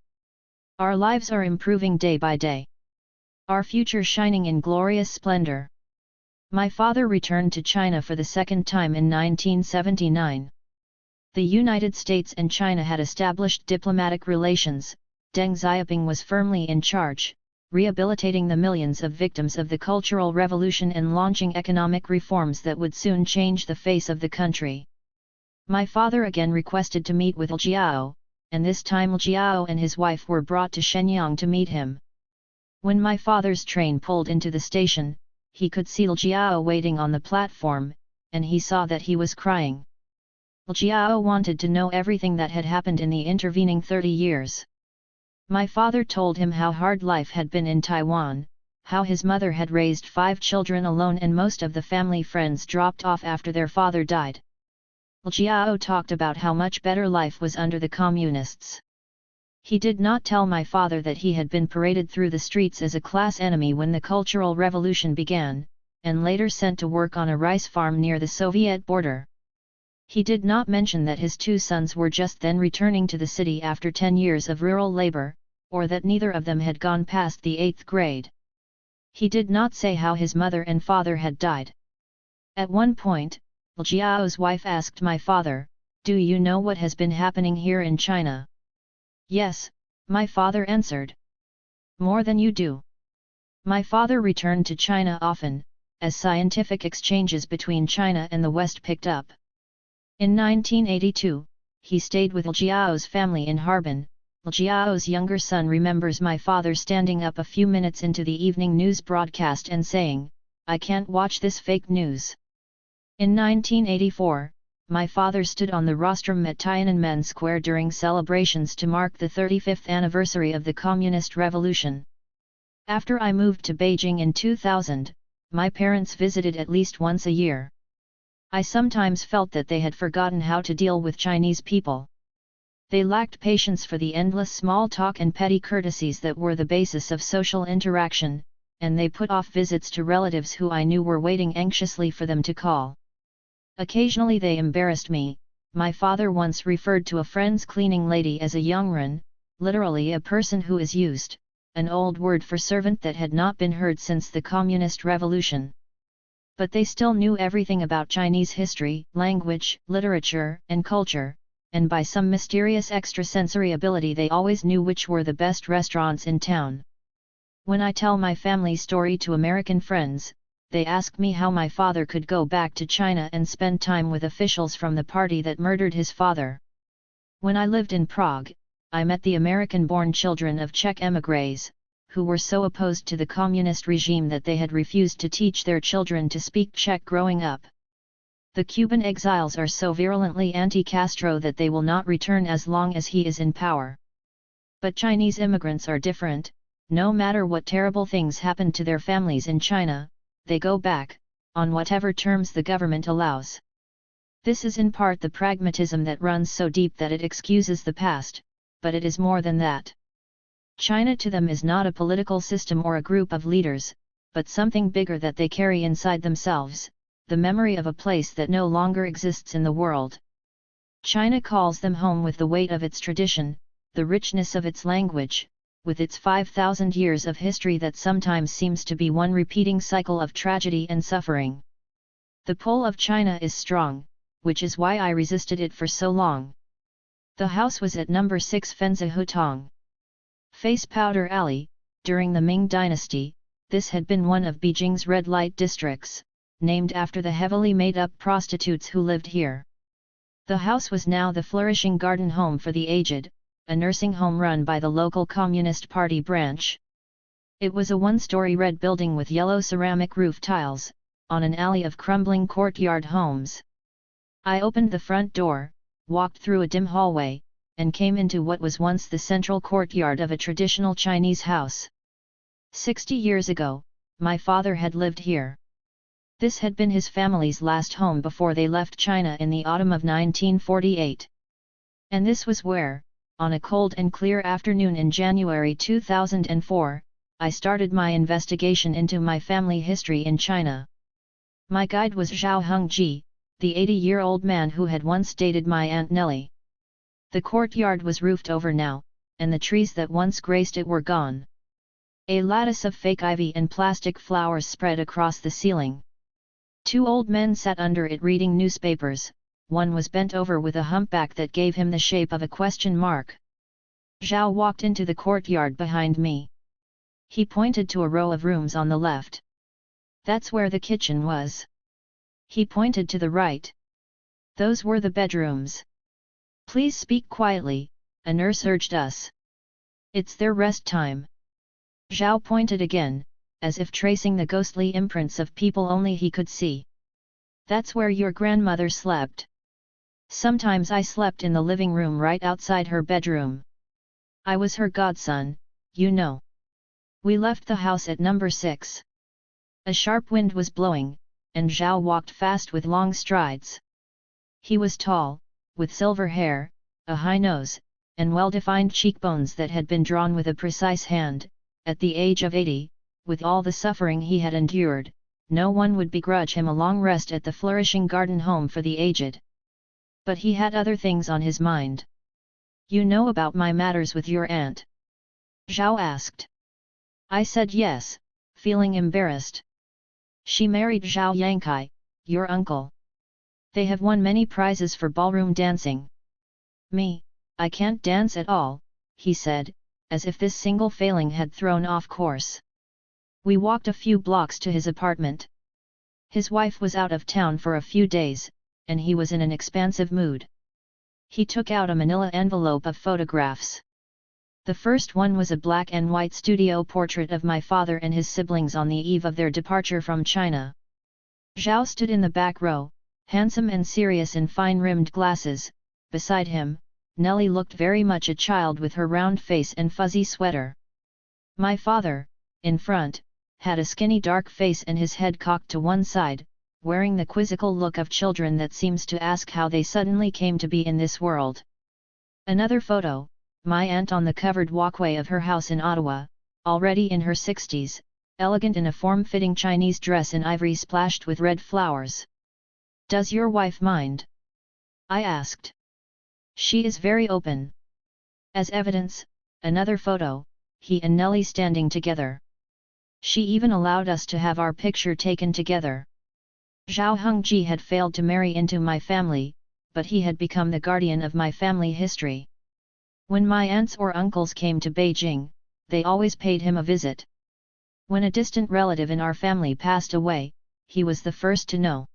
Our lives are improving day by day. Our future shining in glorious splendor. My father returned to China for the second time in 1979. The United States and China had established diplomatic relations. Deng Xiaoping was firmly in charge, rehabilitating the millions of victims of the Cultural Revolution and launching economic reforms that would soon change the face of the country. My father again requested to meet with Jiao, and this time Jiao and his wife were brought to Shenyang to meet him. When my father's train pulled into the station, he could see Jiao waiting on the platform, and he saw that he was crying. Jiao wanted to know everything that had happened in the intervening 30 years. My father told him how hard life had been in Taiwan, how his mother had raised 5 children alone and most of the family friends dropped off after their father died. Jiao talked about how much better life was under the communists. He did not tell my father that he had been paraded through the streets as a class enemy when the Cultural Revolution began, and later sent to work on a rice farm near the Soviet border. He did not mention that his two sons were just then returning to the city after 10 years of rural labor, or that neither of them had gone past the 8th grade. He did not say how his mother and father had died. At one point, Liu Jiao's wife asked my father, "Do you know what has been happening here in China?" "Yes," my father answered. "More than you do." My father returned to China often, as scientific exchanges between China and the West picked up. In 1982, he stayed with Liu Jiao's family in Harbin. Liu Jiao's younger son remembers my father standing up a few minutes into the evening news broadcast and saying, "I can't watch this fake news." In 1984, my father stood on the rostrum at Tiananmen Square during celebrations to mark the 35th anniversary of the Communist Revolution. After I moved to Beijing in 2000, my parents visited at least once a year. I sometimes felt that they had forgotten how to deal with Chinese people. They lacked patience for the endless small talk and petty courtesies that were the basis of social interaction, and they put off visits to relatives who I knew were waiting anxiously for them to call. Occasionally they embarrassed me. My father once referred to a friend's cleaning lady as a yongren, literally a person who is used, an old word for servant that had not been heard since the Communist Revolution. But they still knew everything about Chinese history, language, literature, and culture, and by some mysterious extrasensory ability they always knew which were the best restaurants in town. When I tell my family story to American friends, they ask me how my father could go back to China and spend time with officials from the party that murdered his father. When I lived in Prague, I met the American-born children of Czech émigrés, who were so opposed to the communist regime that they had refused to teach their children to speak Czech growing up. The Cuban exiles are so virulently anti-Castro that they will not return as long as he is in power. But Chinese immigrants are different. No matter what terrible things happen to their families in China, they go back, on whatever terms the government allows. This is in part the pragmatism that runs so deep that it excuses the past, but it is more than that. China to them is not a political system or a group of leaders, but something bigger that they carry inside themselves, the memory of a place that no longer exists in the world. China calls them home with the weight of its tradition, the richness of its language, with its 5,000 years of history that sometimes seems to be one repeating cycle of tragedy and suffering. The pull of China is strong, which is why I resisted it for so long. The house was at number 6 Fenzi Hutong Face Powder Alley. During the Ming Dynasty, this had been one of Beijing's red light districts, named after the heavily made-up prostitutes who lived here. The house was now the flourishing garden home for the aged, a nursing home run by the local Communist Party branch. It was a one-story red building with yellow ceramic roof tiles, on an alley of crumbling courtyard homes. I opened the front door, walked through a dim hallway, and came into what was once the central courtyard of a traditional Chinese house. 60 years ago, my father had lived here. This had been his family's last home before they left China in the autumn of 1948. And this was where, on a cold and clear afternoon in January 2004, I started my investigation into my family history in China. My guide was Zhao Hongji, the 80-year-old man who had once dated my Aunt Nellie. The courtyard was roofed over now, and the trees that once graced it were gone. A lattice of fake ivy and plastic flowers spread across the ceiling. 2 old men sat under it reading newspapers. One was bent over with a humpback that gave him the shape of a question mark. Zhao walked into the courtyard behind me. He pointed to a row of rooms on the left. That's where the kitchen was. He pointed to the right. Those were the bedrooms. Please speak quietly, a nurse urged us. It's their rest time. Zhao pointed again, as if tracing the ghostly imprints of people only he could see. That's where your grandmother slept. Sometimes I slept in the living room right outside her bedroom. I was her godson, you know. We left the house at number 6. A sharp wind was blowing, and Zhao walked fast with long strides. He was tall, with silver hair, a high nose, and well-defined cheekbones that had been drawn with a precise hand. At the age of 80, with all the suffering he had endured, no one would begrudge him a long rest at the flourishing garden home for the aged. But he had other things on his mind. "You know about my matters with your aunt?" Zhao asked. I said yes, feeling embarrassed. "She married Zhao Yangkai, your uncle. They have won many prizes for ballroom dancing." "Me, I can't dance at all," he said, as if this single failing had thrown off course. We walked a few blocks to his apartment. His wife was out of town for a few days, and he was in an expansive mood. He took out a manila envelope of photographs. The first one was a black and white studio portrait of my father and his siblings on the eve of their departure from China. Zhao stood in the back row, handsome and serious in fine-rimmed glasses. Beside him, Nellie looked very much a child with her round face and fuzzy sweater. My father, in front, had a skinny dark face and his head cocked to one side, wearing the quizzical look of children that seems to ask how they suddenly came to be in this world. Another photo, my aunt on the covered walkway of her house in Ottawa, already in her 60s, elegant in a form-fitting Chinese dress in ivory splashed with red flowers. "Does your wife mind?" I asked. "She is very open." As evidence, another photo, he and Nellie standing together. She even allowed us to have our picture taken together. Zhao Hongji had failed to marry into my family, but he had become the guardian of my family history. When my aunts or uncles came to Beijing, they always paid him a visit. When a distant relative in our family passed away, he was the first to know.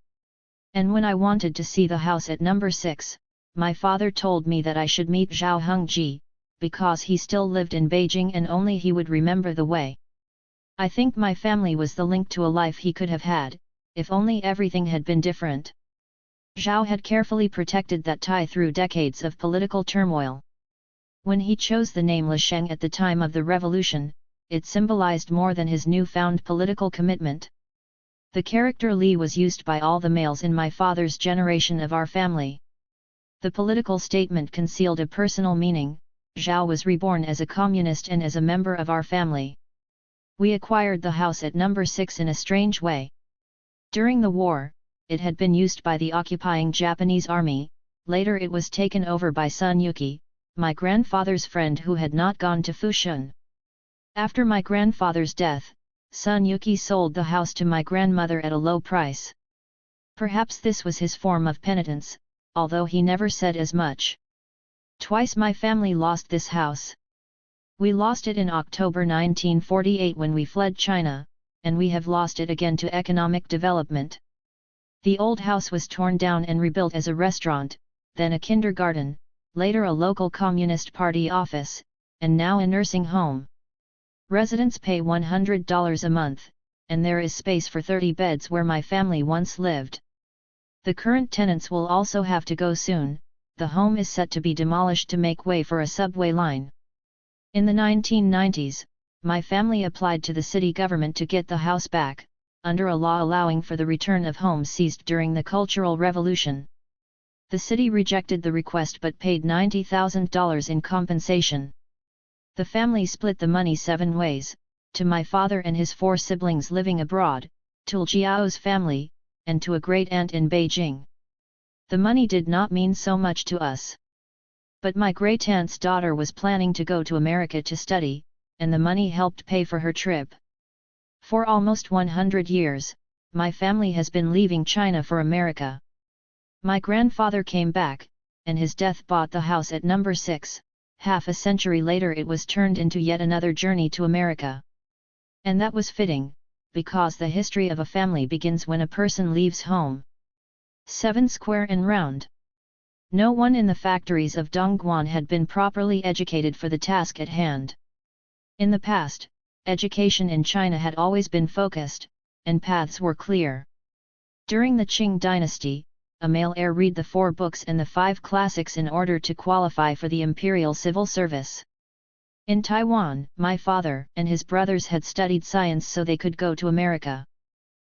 And when I wanted to see the house at number 6, my father told me that I should meet Zhao Hongji, because he still lived in Beijing and only he would remember the way. I think my family was the link to a life he could have had, if only everything had been different. Zhao had carefully protected that tie through decades of political turmoil. When he chose the name Li Sheng at the time of the revolution, it symbolized more than his newfound political commitment. The character Li was used by all the males in my father's generation of our family. The political statement concealed a personal meaning. Zhao was reborn as a communist and as a member of our family. We acquired the house at number 6 in a strange way. During the war, it had been used by the occupying Japanese army. Later it was taken over by Sun Yuki, my grandfather's friend who had not gone to Fushun. After my grandfather's death, Sun Yuki sold the house to my grandmother at a low price. Perhaps this was his form of penitence, although he never said as much. Twice my family lost this house. We lost it in October 1948 when we fled China, and we have lost it again to economic development. The old house was torn down and rebuilt as a restaurant, then a kindergarten, later a local Communist Party office, and now a nursing home. Residents pay $100 a month, and there is space for 30 beds where my family once lived. The current tenants will also have to go soon. The home is set to be demolished to make way for a subway line. In the 1990s, my family applied to the city government to get the house back, under a law allowing for the return of homes seized during the Cultural Revolution. The city rejected the request but paid $90,000 in compensation. The family split the money 7 ways, to my father and his 4 siblings living abroad, to Jiao's family, and to a great-aunt in Beijing. The money did not mean so much to us. But my great-aunt's daughter was planning to go to America to study, and the money helped pay for her trip. For almost 100 years, my family has been leaving China for America. My grandfather came back, and his death bought the house at number 6. Half a century later it was turned into yet another journey to America. And that was fitting, because the history of a family begins when a person leaves home. 7 square and round. No one in the factories of Dongguan had been properly educated for the task at hand. In the past, education in China had always been focused, and paths were clear. During the Qing dynasty, a male heir read the 4 books and the 5 classics in order to qualify for the imperial civil service. In Taiwan, my father and his brothers had studied science so they could go to America.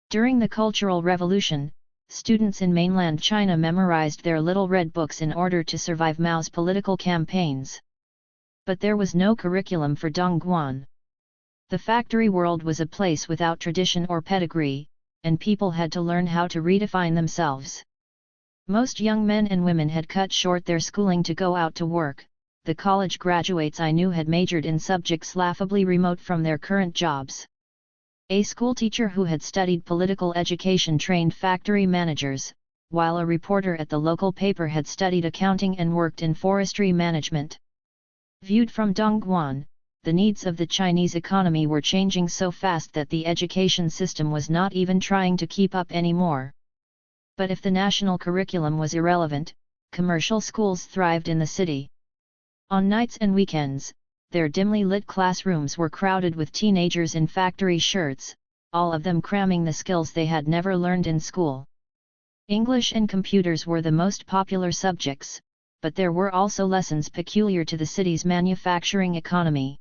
During the Cultural Revolution, students in mainland China memorized their little red books in order to survive Mao's political campaigns. But there was no curriculum for Dongguan. The factory world was a place without tradition or pedigree, and people had to learn how to redefine themselves. Most young men and women had cut short their schooling to go out to work. The college graduates I knew had majored in subjects laughably remote from their current jobs. A schoolteacher who had studied political education trained factory managers, while a reporter at the local paper had studied accounting and worked in forestry management. Viewed from Dongguan, the needs of the Chinese economy were changing so fast that the education system was not even trying to keep up anymore. But if the national curriculum was irrelevant, commercial schools thrived in the city. On nights and weekends, their dimly lit classrooms were crowded with teenagers in factory shirts, all of them cramming the skills they had never learned in school. English and computers were the most popular subjects, but there were also lessons peculiar to the city's manufacturing economy.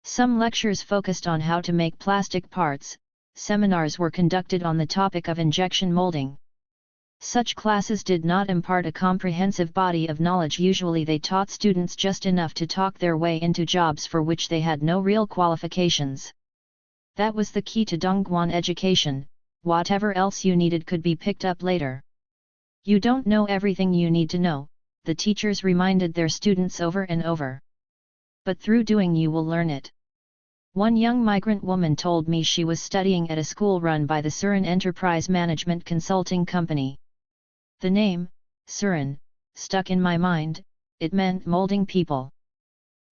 Some lectures focused on how to make plastic parts, seminars were conducted on the topic of injection molding. Such classes did not impart a comprehensive body of knowledge. Usually they taught students just enough to talk their way into jobs for which they had no real qualifications. That was the key to Dongguan education. Whatever else you needed could be picked up later. You don't know everything you need to know, the teachers reminded their students over and over. But through doing you will learn it. One young migrant woman told me she was studying at a school run by the Surin Enterprise Management Consulting Company. The name, Surin, stuck in my mind. It meant molding people.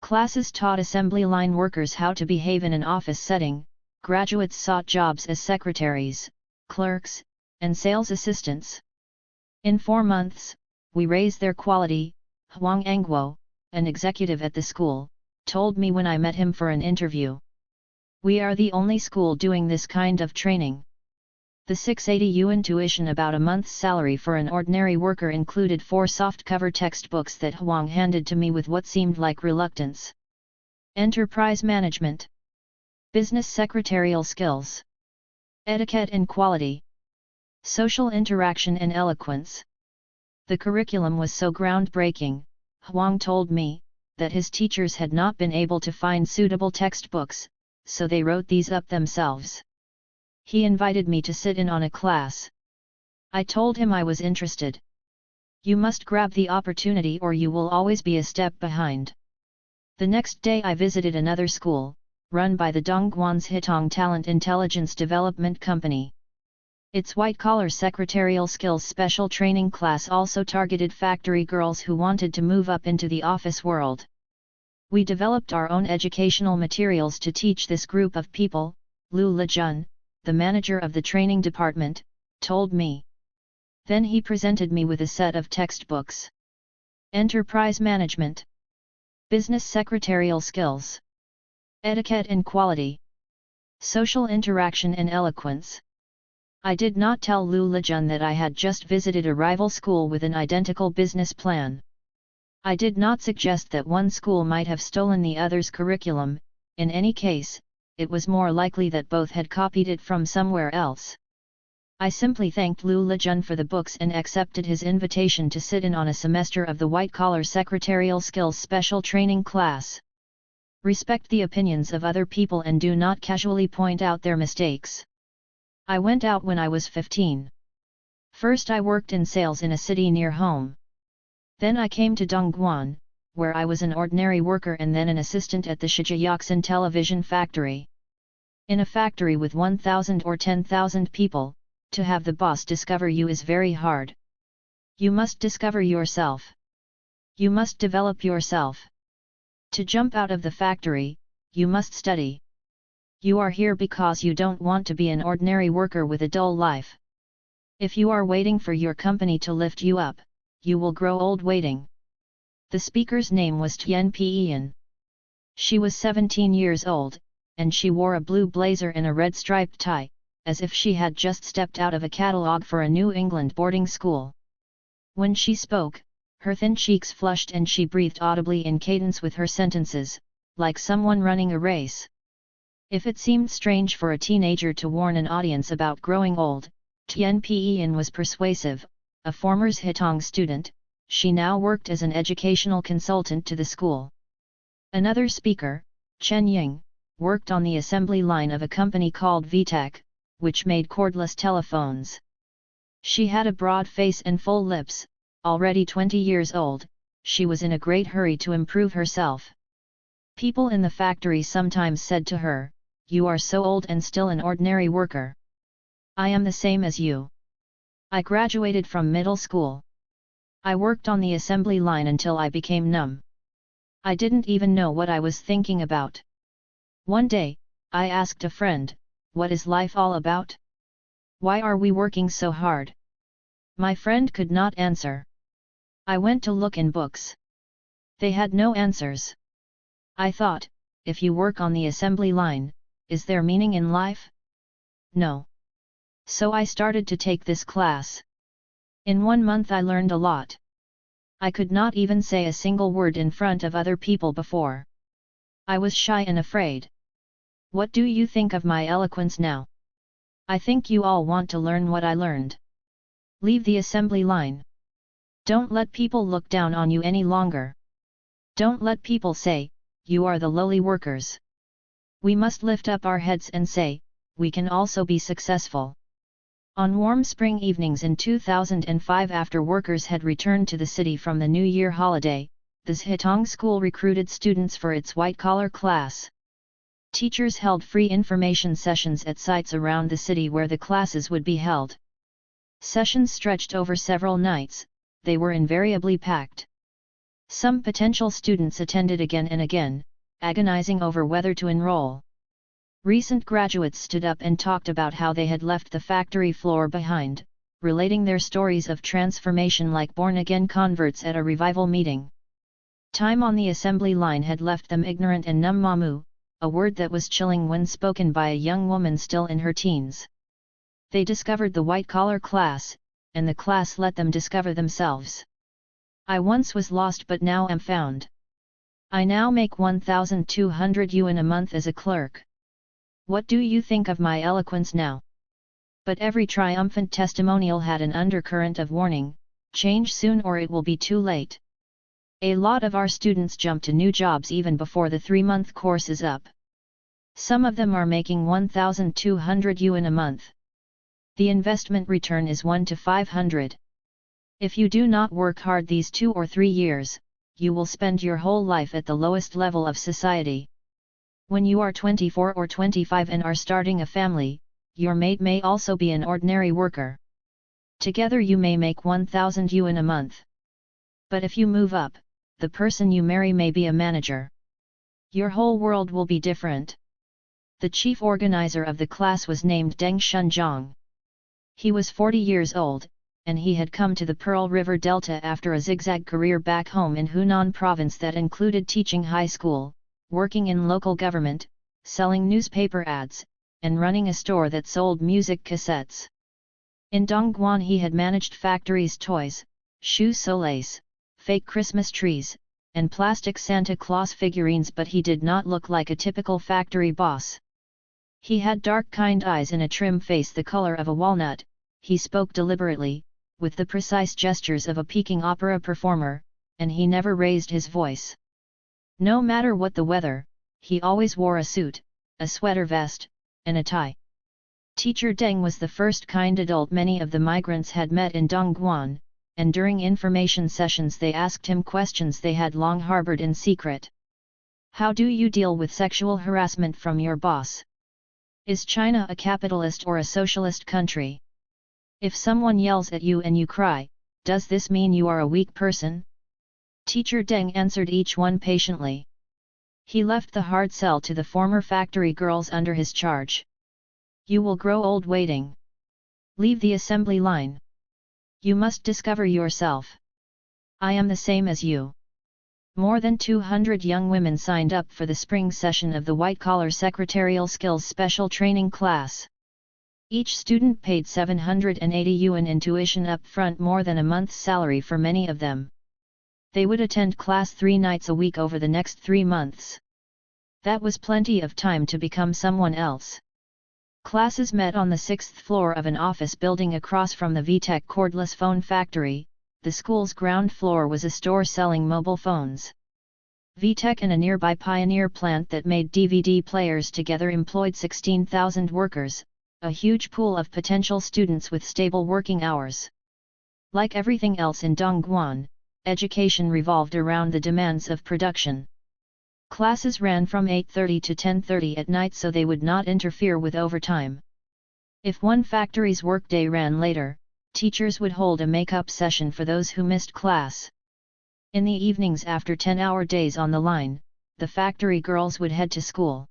Classes taught assembly line workers how to behave in an office setting. Graduates sought jobs as secretaries, clerks, and sales assistants. In 4 months, we raised their quality, Huang Angguo, an executive at the school, told me when I met him for an interview. We are the only school doing this kind of training. The 680 yuan tuition, about a month's salary for an ordinary worker, included 4 softcover textbooks that Huang handed to me with what seemed like reluctance. Enterprise management. Business secretarial skills. Etiquette and quality. Social interaction and eloquence. The curriculum was so groundbreaking, Huang told me, that his teachers had not been able to find suitable textbooks, so they wrote these up themselves. He invited me to sit in on a class. I told him I was interested. You must grab the opportunity or you will always be a step behind. The next day I visited another school, run by the Dongguan's Hitong Talent Intelligence Development Company. Its white-collar secretarial skills special training class also targeted factory girls who wanted to move up into the office world. We developed our own educational materials to teach this group of people, Lu Lejun, the manager of the training department, told me. Then he presented me with a set of textbooks. Enterprise management. Business secretarial skills. Etiquette and quality. Social interaction and eloquence. I did not tell Lu Lejun that I had just visited a rival school with an identical business plan. I did not suggest that one school might have stolen the other's curriculum. In any case, it was more likely that both had copied it from somewhere else. I simply thanked Lu Lejun for the books and accepted his invitation to sit in on a semester of the white-collar secretarial skills special training class. Respect the opinions of other people and do not casually point out their mistakes. I went out when I was 15. First I worked in sales in a city near home. Then I came to Dongguan, where I was an ordinary worker and then an assistant at the Shijiaxin television factory. In a factory with 1,000 or 10,000 people, to have the boss discover you is very hard. You must discover yourself. You must develop yourself. To jump out of the factory, you must study. You are here because you don't want to be an ordinary worker with a dull life. If you are waiting for your company to lift you up, you will grow old waiting. The speaker's name was Tian Pian. She was 17 years old, and she wore a blue blazer and a red striped tie, as if she had just stepped out of a catalogue for a New England boarding school. When she spoke, her thin cheeks flushed and she breathed audibly in cadence with her sentences, like someone running a race. If it seemed strange for a teenager to warn an audience about growing old, Tian Pian was persuasive. A former Hitong student, she now worked as an educational consultant to the school. Another speaker, Chang, worked on the assembly line of a company called VTech, which made cordless telephones. She had a broad face and full lips. Already 20 years old, she was in a great hurry to improve herself. People in the factory sometimes said to her, "You are so old and still an ordinary worker. I am the same as you. I graduated from middle school. I worked on the assembly line until I became numb. I didn't even know what I was thinking about." One day, I asked a friend, "What is life all about? Why are we working so hard?" My friend could not answer. I went to look in books. They had no answers. I thought, if you work on the assembly line, is there meaning in life? No. So I started to take this class. In 1 month I learned a lot. I could not even say a single word in front of other people before. I was shy and afraid. What do you think of my eloquence now? I think you all want to learn what I learned. Leave the assembly line. Don't let people look down on you any longer. Don't let people say, "You are the lowly workers." We must lift up our heads and say, "We can also be successful." On warm spring evenings in 2005, after workers had returned to the city from the New Year holiday, the Zhejiang school recruited students for its white-collar class. Teachers held free information sessions at sites around the city where the classes would be held. Sessions stretched over several nights. They were invariably packed. Some potential students attended again and again, agonizing over whether to enroll. Recent graduates stood up and talked about how they had left the factory floor behind, relating their stories of transformation like born-again converts at a revival meeting. Time on the assembly line had left them ignorant and numb. Mamu, a word that was chilling when spoken by a young woman still in her teens. They discovered the white-collar class, and the class let them discover themselves. I once was lost but now am found. I now make 1,200 yuan a month as a clerk. What do you think of my eloquence now? But every triumphant testimonial had an undercurrent of warning, change soon or it will be too late. A lot of our students jump to new jobs even before the 3-month course is up. Some of them are making 1,200 yuan a month. The investment return is 1 to 500. If you do not work hard these 2 or 3 years, you will spend your whole life at the lowest level of society. When you are 24 or 25 and are starting a family, your mate may also be an ordinary worker. Together you may make 1,000 yuan a month. But if you move up, the person you marry may be a manager. Your whole world will be different. The chief organizer of the class was named Deng Shunzhang. He was 40 years old, and he had come to the Pearl River Delta after a zigzag career back home in Hunan province that included teaching high school, working in local government, selling newspaper ads, and running a store that sold music cassettes. In Dongguan he had managed factories, toys, shoe soles, fake Christmas trees, and plastic Santa Claus figurines, but he did not look like a typical factory boss. He had dark kind eyes and a trim face the color of a walnut. He spoke deliberately, with the precise gestures of a Peking opera performer, and he never raised his voice. No matter what the weather, he always wore a suit, a sweater vest, and a tie. Teacher Deng was the first kind adult many of the migrants had met in Dongguan, and during information sessions they asked him questions they had long harbored in secret. How do you deal with sexual harassment from your boss? Is China a capitalist or a socialist country? If someone yells at you and you cry, does this mean you are a weak person? Teacher Deng answered each one patiently. He left the hard sell to the former factory girls under his charge. You will grow old waiting. Leave the assembly line. You must discover yourself. I am the same as you. More than 200 young women signed up for the spring session of the white-collar secretarial skills special training class. Each student paid 780 yuan in tuition up front, more than a month's salary for many of them. They would attend class 3 nights a week over the next 3 months. That was plenty of time to become someone else. Classes met on the 6th floor of an office building across from the VTech cordless phone factory. The school's ground floor was a store selling mobile phones. VTech and a nearby pioneer plant that made DVD players together employed 16,000 workers, a huge pool of potential students with stable working hours. Like everything else in Dongguan, education revolved around the demands of production. Classes ran from 8:30 to 10:30 at night so they would not interfere with overtime. If one factory's workday ran later, teachers would hold a make-up session for those who missed class. In the evenings after 10-hour days on the line, the factory girls would head to school.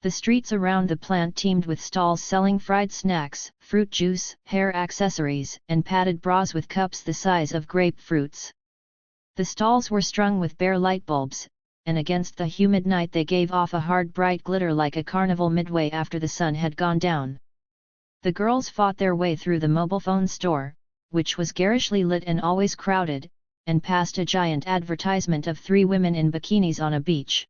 The streets around the plant teemed with stalls selling fried snacks, fruit juice, hair accessories, and padded bras with cups the size of grapefruits. The stalls were strung with bare light bulbs, and against the humid night they gave off a hard bright glitter like a carnival midway after the sun had gone down. The girls fought their way through the mobile phone store, which was garishly lit and always crowded, and past a giant advertisement of 3 women in bikinis on a beach.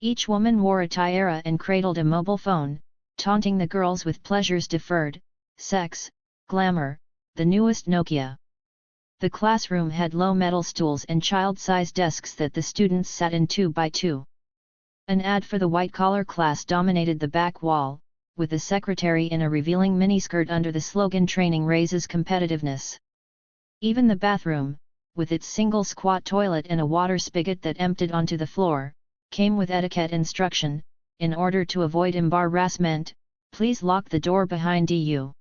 Each woman wore a tiara and cradled a mobile phone, taunting the girls with pleasures deferred, sex, glamour, the newest Nokia. The classroom had low metal stools and child-sized desks that the students sat in 2 by 2. An ad for the white-collar class dominated the back wall, with the secretary in a revealing miniskirt under the slogan "Training raises competitiveness." Even the bathroom, with its single squat toilet and a water spigot that emptied onto the floor, came with etiquette instruction: in order to avoid embarrassment, please lock the door behind you.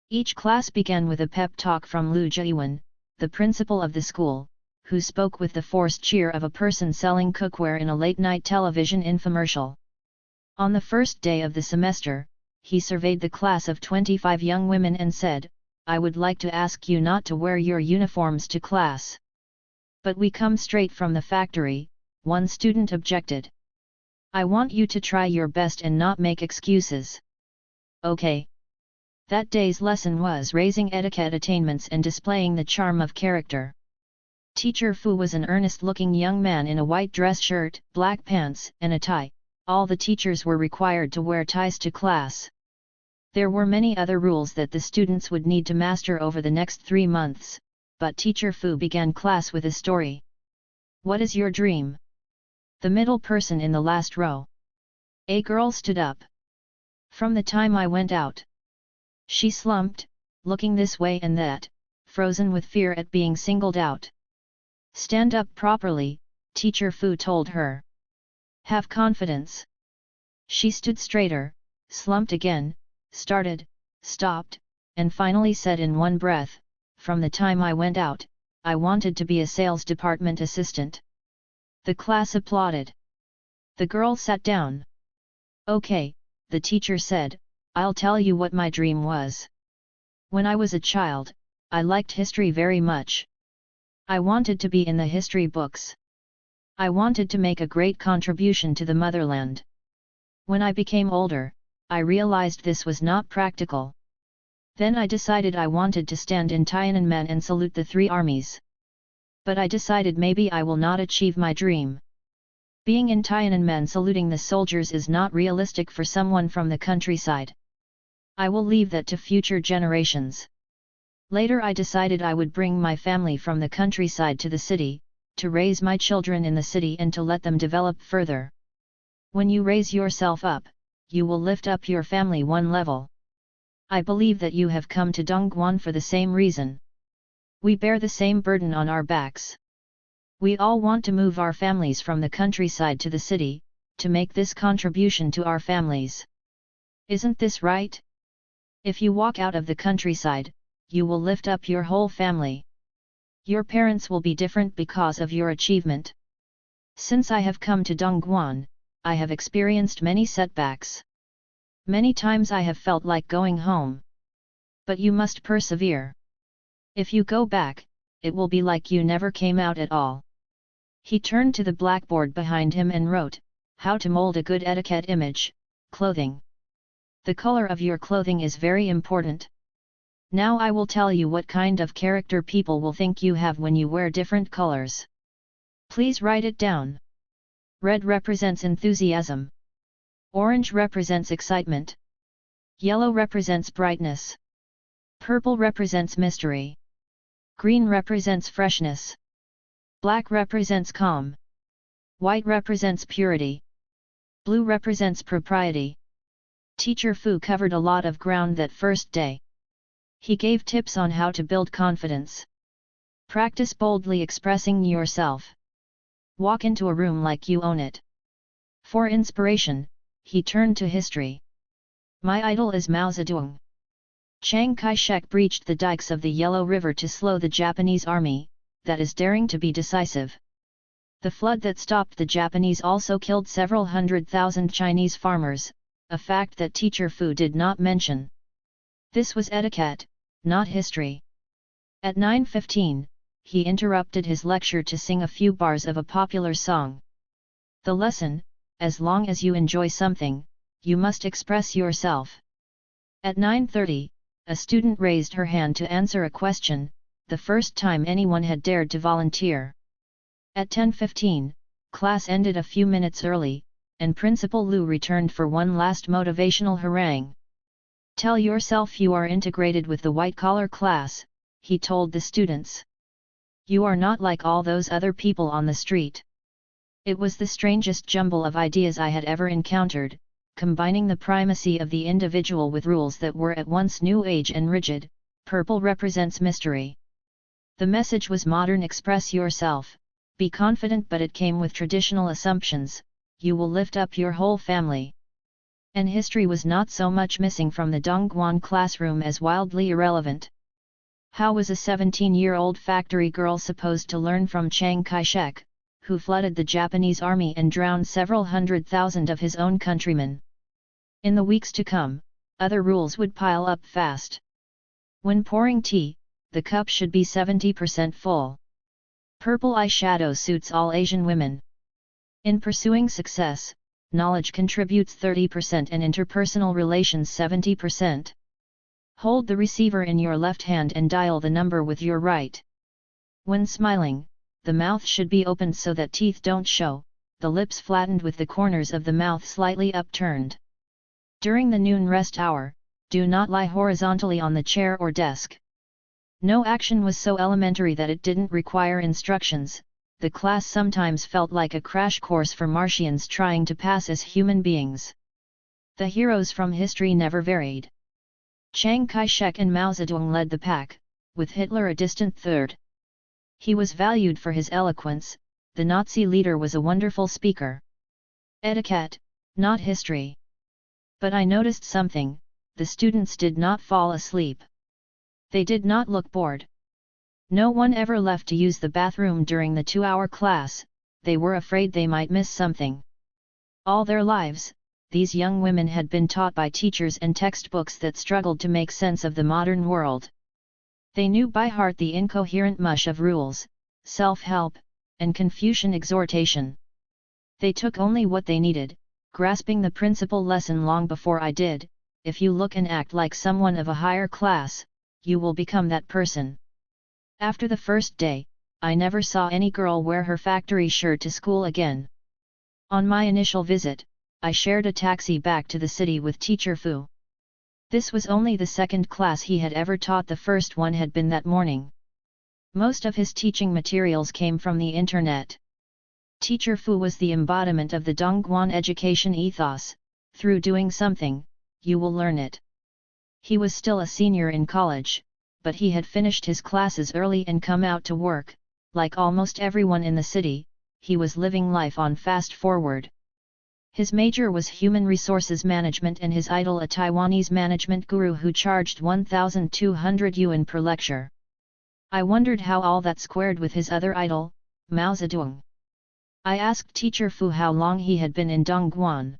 Each class began with a pep talk from Lu Jiwen, the principal of the school, who spoke with the forced cheer of a person selling cookware in a late-night television infomercial. On the first day of the semester, he surveyed the class of 25 young women and said, "I would like to ask you not to wear your uniforms to class." "But we come straight from the factory," one student objected. "I want you to try your best and not make excuses." "Okay." That day's lesson was raising etiquette attainments and displaying the charm of character. Teacher Fu was an earnest-looking young man in a white dress shirt, black pants, and a tie. All the teachers were required to wear ties to class. There were many other rules that the students would need to master over the next 3 months, but Teacher Fu began class with a story. "What is your dream?" The middle person in the last row. A girl stood up. "From the time I went out." She slumped, looking this way and that, frozen with fear at being singled out. "Stand up properly," Teacher Fu told her. "Have confidence." She stood straighter, slumped again, started, stopped, and finally said in one breath, "From the time I went out, I wanted to be a sales department assistant." The class applauded. The girl sat down. "Okay," the teacher said, "I'll tell you what my dream was. When I was a child, I liked history very much. I wanted to be in the history books. I wanted to make a great contribution to the motherland. When I became older, I realized this was not practical. Then I decided I wanted to stand in Tiananmen and salute the 3 armies. But I decided maybe I will not achieve my dream. Being in Tiananmen saluting the soldiers is not realistic for someone from the countryside. I will leave that to future generations. Later I decided I would bring my family from the countryside to the city, to raise my children in the city and to let them develop further. When you raise yourself up, you will lift up your family one level. I believe that you have come to Dongguan for the same reason. We bear the same burden on our backs. We all want to move our families from the countryside to the city, to make this contribution to our families. Isn't this right? If you walk out of the countryside, you will lift up your whole family. Your parents will be different because of your achievement. Since I have come to Dongguan, I have experienced many setbacks. Many times I have felt like going home. But you must persevere. If you go back, it will be like you never came out at all." He turned to the blackboard behind him and wrote, "How to mold a good etiquette image, clothing. The color of your clothing is very important. Now I will tell you what kind of character people will think you have when you wear different colors. Please write it down. Red represents enthusiasm. Orange represents excitement. Yellow represents brightness. Purple represents mystery. Green represents freshness. Black represents calm. White represents purity. Blue represents propriety. Teacher Fu covered a lot of ground that first day. He gave tips on how to build confidence. Practice boldly expressing yourself. Walk into a room like you own it. For inspiration, he turned to history. My idol is Mao Zedong. Chiang Kai-shek breached the dikes of the Yellow River to slow the Japanese army, that is daring to be decisive. The flood that stopped the Japanese also killed several 100,000 Chinese farmers, a fact that Teacher Fu did not mention. This was etiquette, not history. At 9:15, he interrupted his lecture to sing a few bars of a popular song. The lesson: as long as you enjoy something, you must express yourself. At 9:30, a student raised her hand to answer a question, the first time anyone had dared to volunteer. At 10:15, class ended a few minutes early, and Principal Liu returned for one last motivational harangue. Tell yourself you are integrated with the white-collar class, he told the students. You are not like all those other people on the street. It was the strangest jumble of ideas I had ever encountered, combining the primacy of the individual with rules that were at once new age and rigid. Purple represents mystery. The message was modern: express yourself, be confident, but it came with traditional assumptions: you will lift up your whole family. And history was not so much missing from the Dongguan classroom as wildly irrelevant. How was a 17-year-old factory girl supposed to learn from Chiang Kai-shek, who flooded the Japanese army and drowned several 100,000 of his own countrymen? In the weeks to come, other rules would pile up fast. When pouring tea, the cup should be 70% full. Purple eyeshadow suits all Asian women. In pursuing success, knowledge contributes 30% and interpersonal relations 70%. Hold the receiver in your left hand and dial the number with your right. When smiling, the mouth should be opened so that teeth don't show, the lips flattened with the corners of the mouth slightly upturned. During the noon rest hour, do not lie horizontally on the chair or desk. No action was so elementary that it didn't require instructions. The class sometimes felt like a crash course for Martians trying to pass as human beings. The heroes from history never varied. Chiang Kai-shek and Mao Zedong led the pack, with Hitler a distant third. He was valued for his eloquence. The Nazi leader was a wonderful speaker. Etiquette, not history. But I noticed something: the students did not fall asleep. They did not look bored. No one ever left to use the bathroom during the 2-hour class. They were afraid they might miss something. All their lives, these young women had been taught by teachers and textbooks that struggled to make sense of the modern world. They knew by heart the incoherent mush of rules, self-help, and Confucian exhortation. They took only what they needed, grasping the principal lesson long before I did: if you look and act like someone of a higher class, you will become that person. After the first day, I never saw any girl wear her factory shirt to school again. On my initial visit, I shared a taxi back to the city with Teacher Fu. This was only the second class he had ever taught. The first one had been that morning. Most of his teaching materials came from the internet. Teacher Fu was the embodiment of the Dongguan education ethos: through doing something, you will learn it. He was still a senior in college, but he had finished his classes early and come out to work. Like almost everyone in the city, he was living life on fast forward. His major was human resources management and his idol a Taiwanese management guru who charged 1,200 yuan per lecture. I wondered how all that squared with his other idol, Mao Zedong. I asked Teacher Fu how long he had been in Dongguan.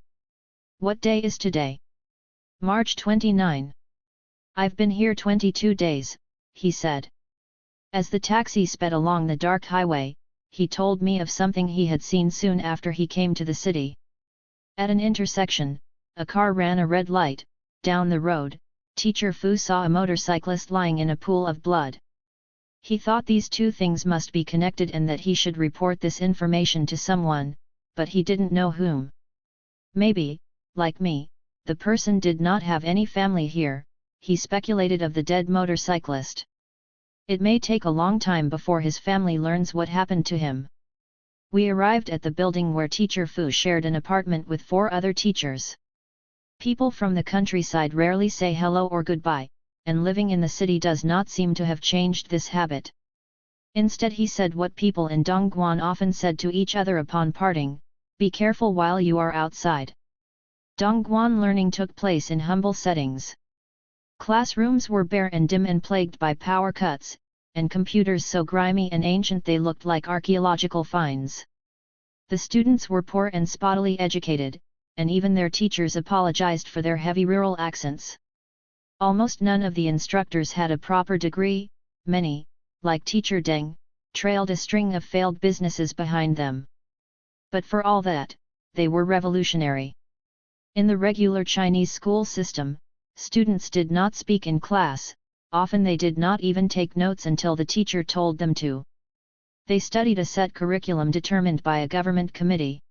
What day is today? March 29. I've been here 22 days, he said. As the taxi sped along the dark highway, he told me of something he had seen soon after he came to the city. At an intersection, a car ran a red light. Down the road, Teacher Fu saw a motorcyclist lying in a pool of blood. He thought these two things must be connected and that he should report this information to someone, but he didn't know whom. Maybe, like me, the person did not have any family here. He speculated of the dead motorcyclist. It may take a long time before his family learns what happened to him. We arrived at the building where teacher Fu shared an apartment with 4 other teachers. People from the countryside rarely say hello or goodbye, and living in the city does not seem to have changed this habit. Instead he said what people in Dongguan often said to each other upon parting: be careful while you are outside. Dongguan learning took place in humble settings. Classrooms were bare and dim and plagued by power cuts, and computers so grimy and ancient they looked like archaeological finds. The students were poor and spottily educated, and even their teachers apologized for their heavy rural accents. Almost none of the instructors had a proper degree. Many, like teacher Deng, trailed a string of failed businesses behind them. But for all that, they were revolutionary. In the regular Chinese school system, students did not speak in class, often they did not even take notes until the teacher told them to. They studied a set curriculum determined by a government committee.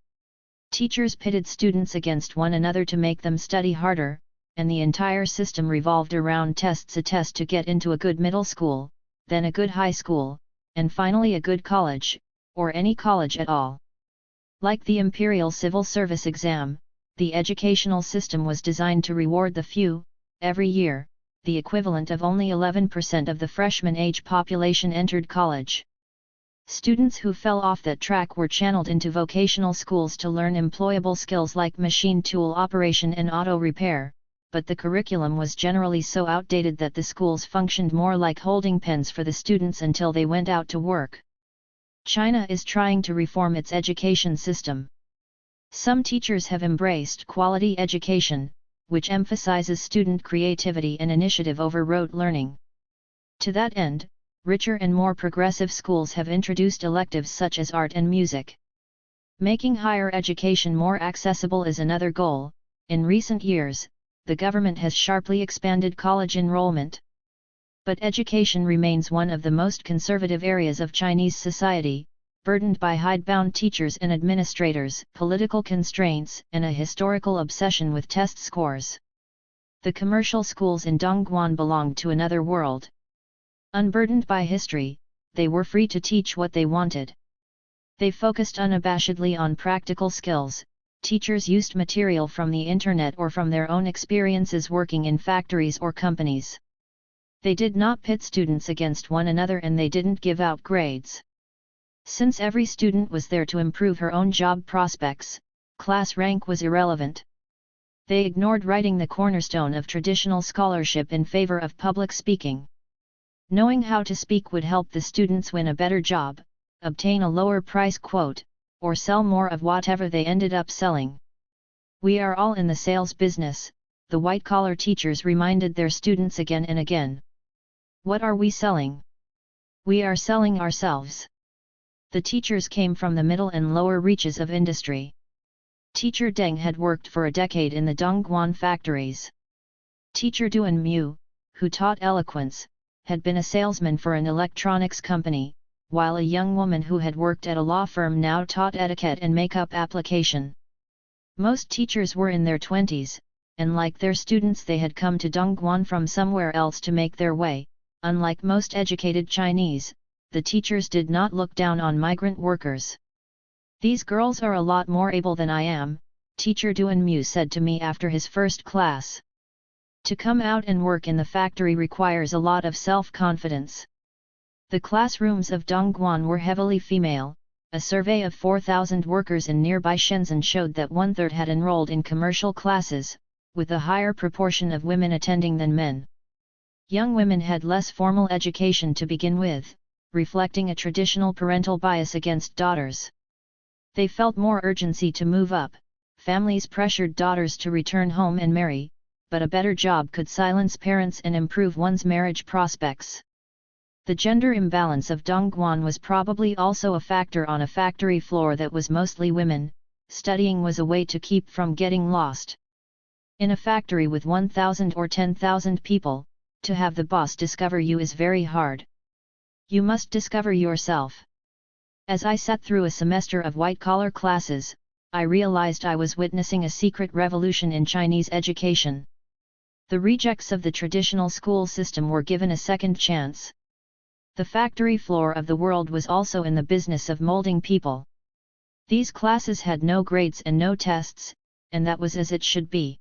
Teachers pitted students against one another to make them study harder, and the entire system revolved around tests: a test to get into a good middle school, then a good high school, and finally a good college, or any college at all. Like the Imperial Civil Service exam, the educational system was designed to reward the few. Every year, the equivalent of only 11% of the freshman age population entered college. Students who fell off that track were channeled into vocational schools to learn employable skills like machine tool operation and auto repair, but the curriculum was generally so outdated that the schools functioned more like holding pens for the students until they went out to work. China is trying to reform its education system. Some teachers have embraced quality education, which emphasizes student creativity and initiative over rote learning. To that end, richer and more progressive schools have introduced electives such as art and music. Making higher education more accessible is another goal. In recent years, the government has sharply expanded college enrollment. But education remains one of the most conservative areas of Chinese society, burdened by hidebound teachers and administrators, political constraints, and a historical obsession with test scores. The commercial schools in Dongguan belonged to another world. Unburdened by history, they were free to teach what they wanted. They focused unabashedly on practical skills. Teachers used material from the internet or from their own experiences working in factories or companies. They did not pit students against one another, and they didn't give out grades. Since every student was there to improve her own job prospects, class rank was irrelevant. They ignored writing, the cornerstone of traditional scholarship, in favor of public speaking. Knowing how to speak would help the students win a better job, obtain a lower price quote, or sell more of whatever they ended up selling. We are all in the sales business, the white-collar teachers reminded their students again and again. What are we selling? We are selling ourselves. The teachers came from the middle and lower reaches of industry. Teacher Deng had worked for a decade in the Dongguan factories. Teacher Duan Mu, who taught eloquence, had been a salesman for an electronics company, while a young woman who had worked at a law firm now taught etiquette and makeup application. Most teachers were in their 20s, and like their students they had come to Dongguan from somewhere else to make their way. Unlike most educated Chinese, the teachers did not look down on migrant workers. These girls are a lot more able than I am, Teacher Duan Mu said to me after his first class. To come out and work in the factory requires a lot of self-confidence. The classrooms of Dongguan were heavily female. A survey of 4,000 workers in nearby Shenzhen showed that 1/3 had enrolled in commercial classes, with a higher proportion of women attending than men. Young women had less formal education to begin with, reflecting a traditional parental bias against daughters. They felt more urgency to move up. Families pressured daughters to return home and marry, but a better job could silence parents and improve one's marriage prospects. The gender imbalance of Dongguan was probably also a factor. On a factory floor that was mostly women, studying was a way to keep from getting lost. In a factory with 1,000 or 10,000 people, to have the boss discover you is very hard. You must discover yourself. As I sat through a semester of white-collar classes, I realized I was witnessing a secret revolution in Chinese education. The rejects of the traditional school system were given a second chance. The factory floor of the world was also in the business of molding people. These classes had no grades and no tests, and that was as it should be.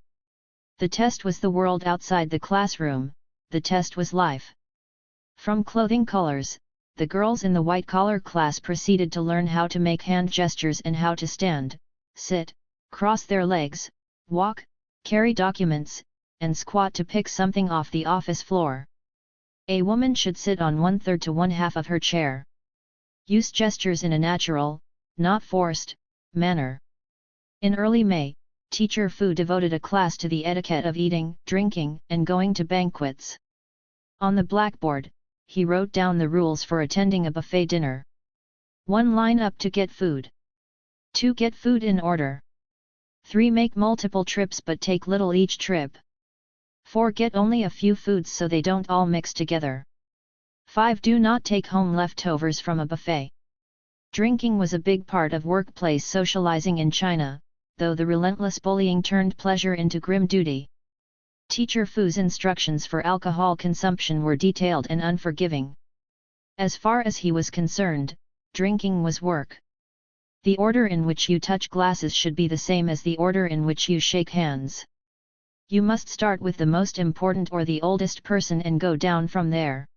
The test was the world outside the classroom, the test was life. From clothing colors, the girls in the white-collar class proceeded to learn how to make hand gestures and how to stand, sit, cross their legs, walk, carry documents, and squat to pick something off the office floor. A woman should sit on 1/3 to 1/2 of her chair. Use gestures in a natural, not forced, manner. In early May, Teacher Fu devoted a class to the etiquette of eating, drinking, and going to banquets. On the blackboard, he wrote down the rules for attending a buffet dinner. 1. Line up to get food. 2. Get food in order. 3. Make multiple trips but take little each trip. 4. Get only a few foods so they don't all mix together. 5. Do not take home leftovers from a buffet. Drinking was a big part of workplace socializing in China, though the relentless bullying turned pleasure into grim duty. Teacher Fu's instructions for alcohol consumption were detailed and unforgiving. As far as he was concerned, drinking was work. The order in which you touch glasses should be the same as the order in which you shake hands. You must start with the most important or the oldest person and go down from there.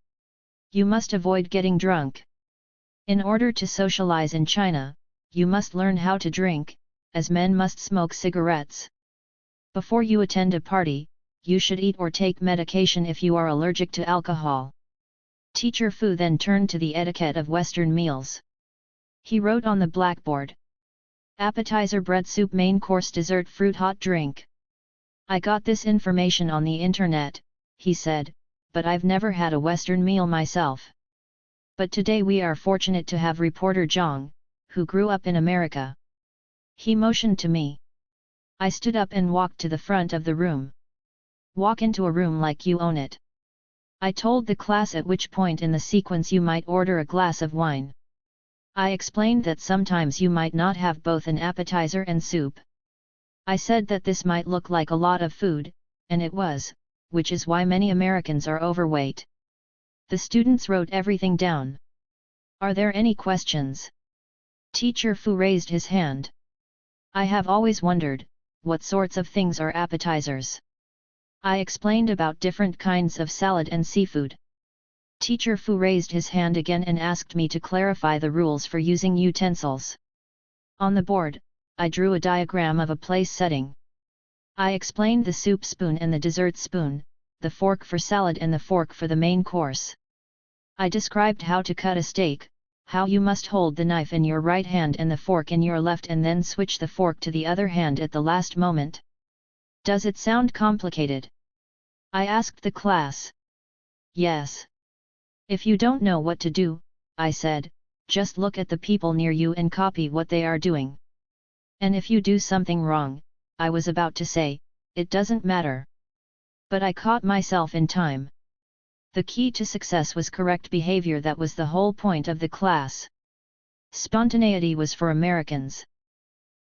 You must avoid getting drunk. In order to socialize in China, you must learn how to drink, as men must smoke cigarettes. Before you attend a party, you should eat or take medication if you are allergic to alcohol. Teacher Fu then turned to the etiquette of Western meals. He wrote on the blackboard: appetizer, bread, soup, main course, dessert, fruit, hot drink. I got this information on the internet, he said, but I've never had a Western meal myself. But today we are fortunate to have reporter Chang, who grew up in America. He motioned to me. I stood up and walked to the front of the room. Walk into a room like you own it. I told the class at which point in the sequence you might order a glass of wine. I explained that sometimes you might not have both an appetizer and soup. I said that this might look like a lot of food, and it was, which is why many Americans are overweight. The students wrote everything down. Are there any questions? Teacher Fu raised his hand. I have always wondered, what sorts of things are appetizers? I explained about different kinds of salad and seafood. Teacher Fu raised his hand again and asked me to clarify the rules for using utensils. On the board, I drew a diagram of a place setting. I explained the soup spoon and the dessert spoon, the fork for salad and the fork for the main course. I described how to cut a steak, how you must hold the knife in your right hand and the fork in your left and then switch the fork to the other hand at the last moment. Does it sound complicated? I asked the class. Yes. If you don't know what to do, I said, just look at the people near you and copy what they are doing. And if you do something wrong, I was about to say, it doesn't matter. But I caught myself in time. The key to success was correct behavior. That was the whole point of the class. Spontaneity was for Americans.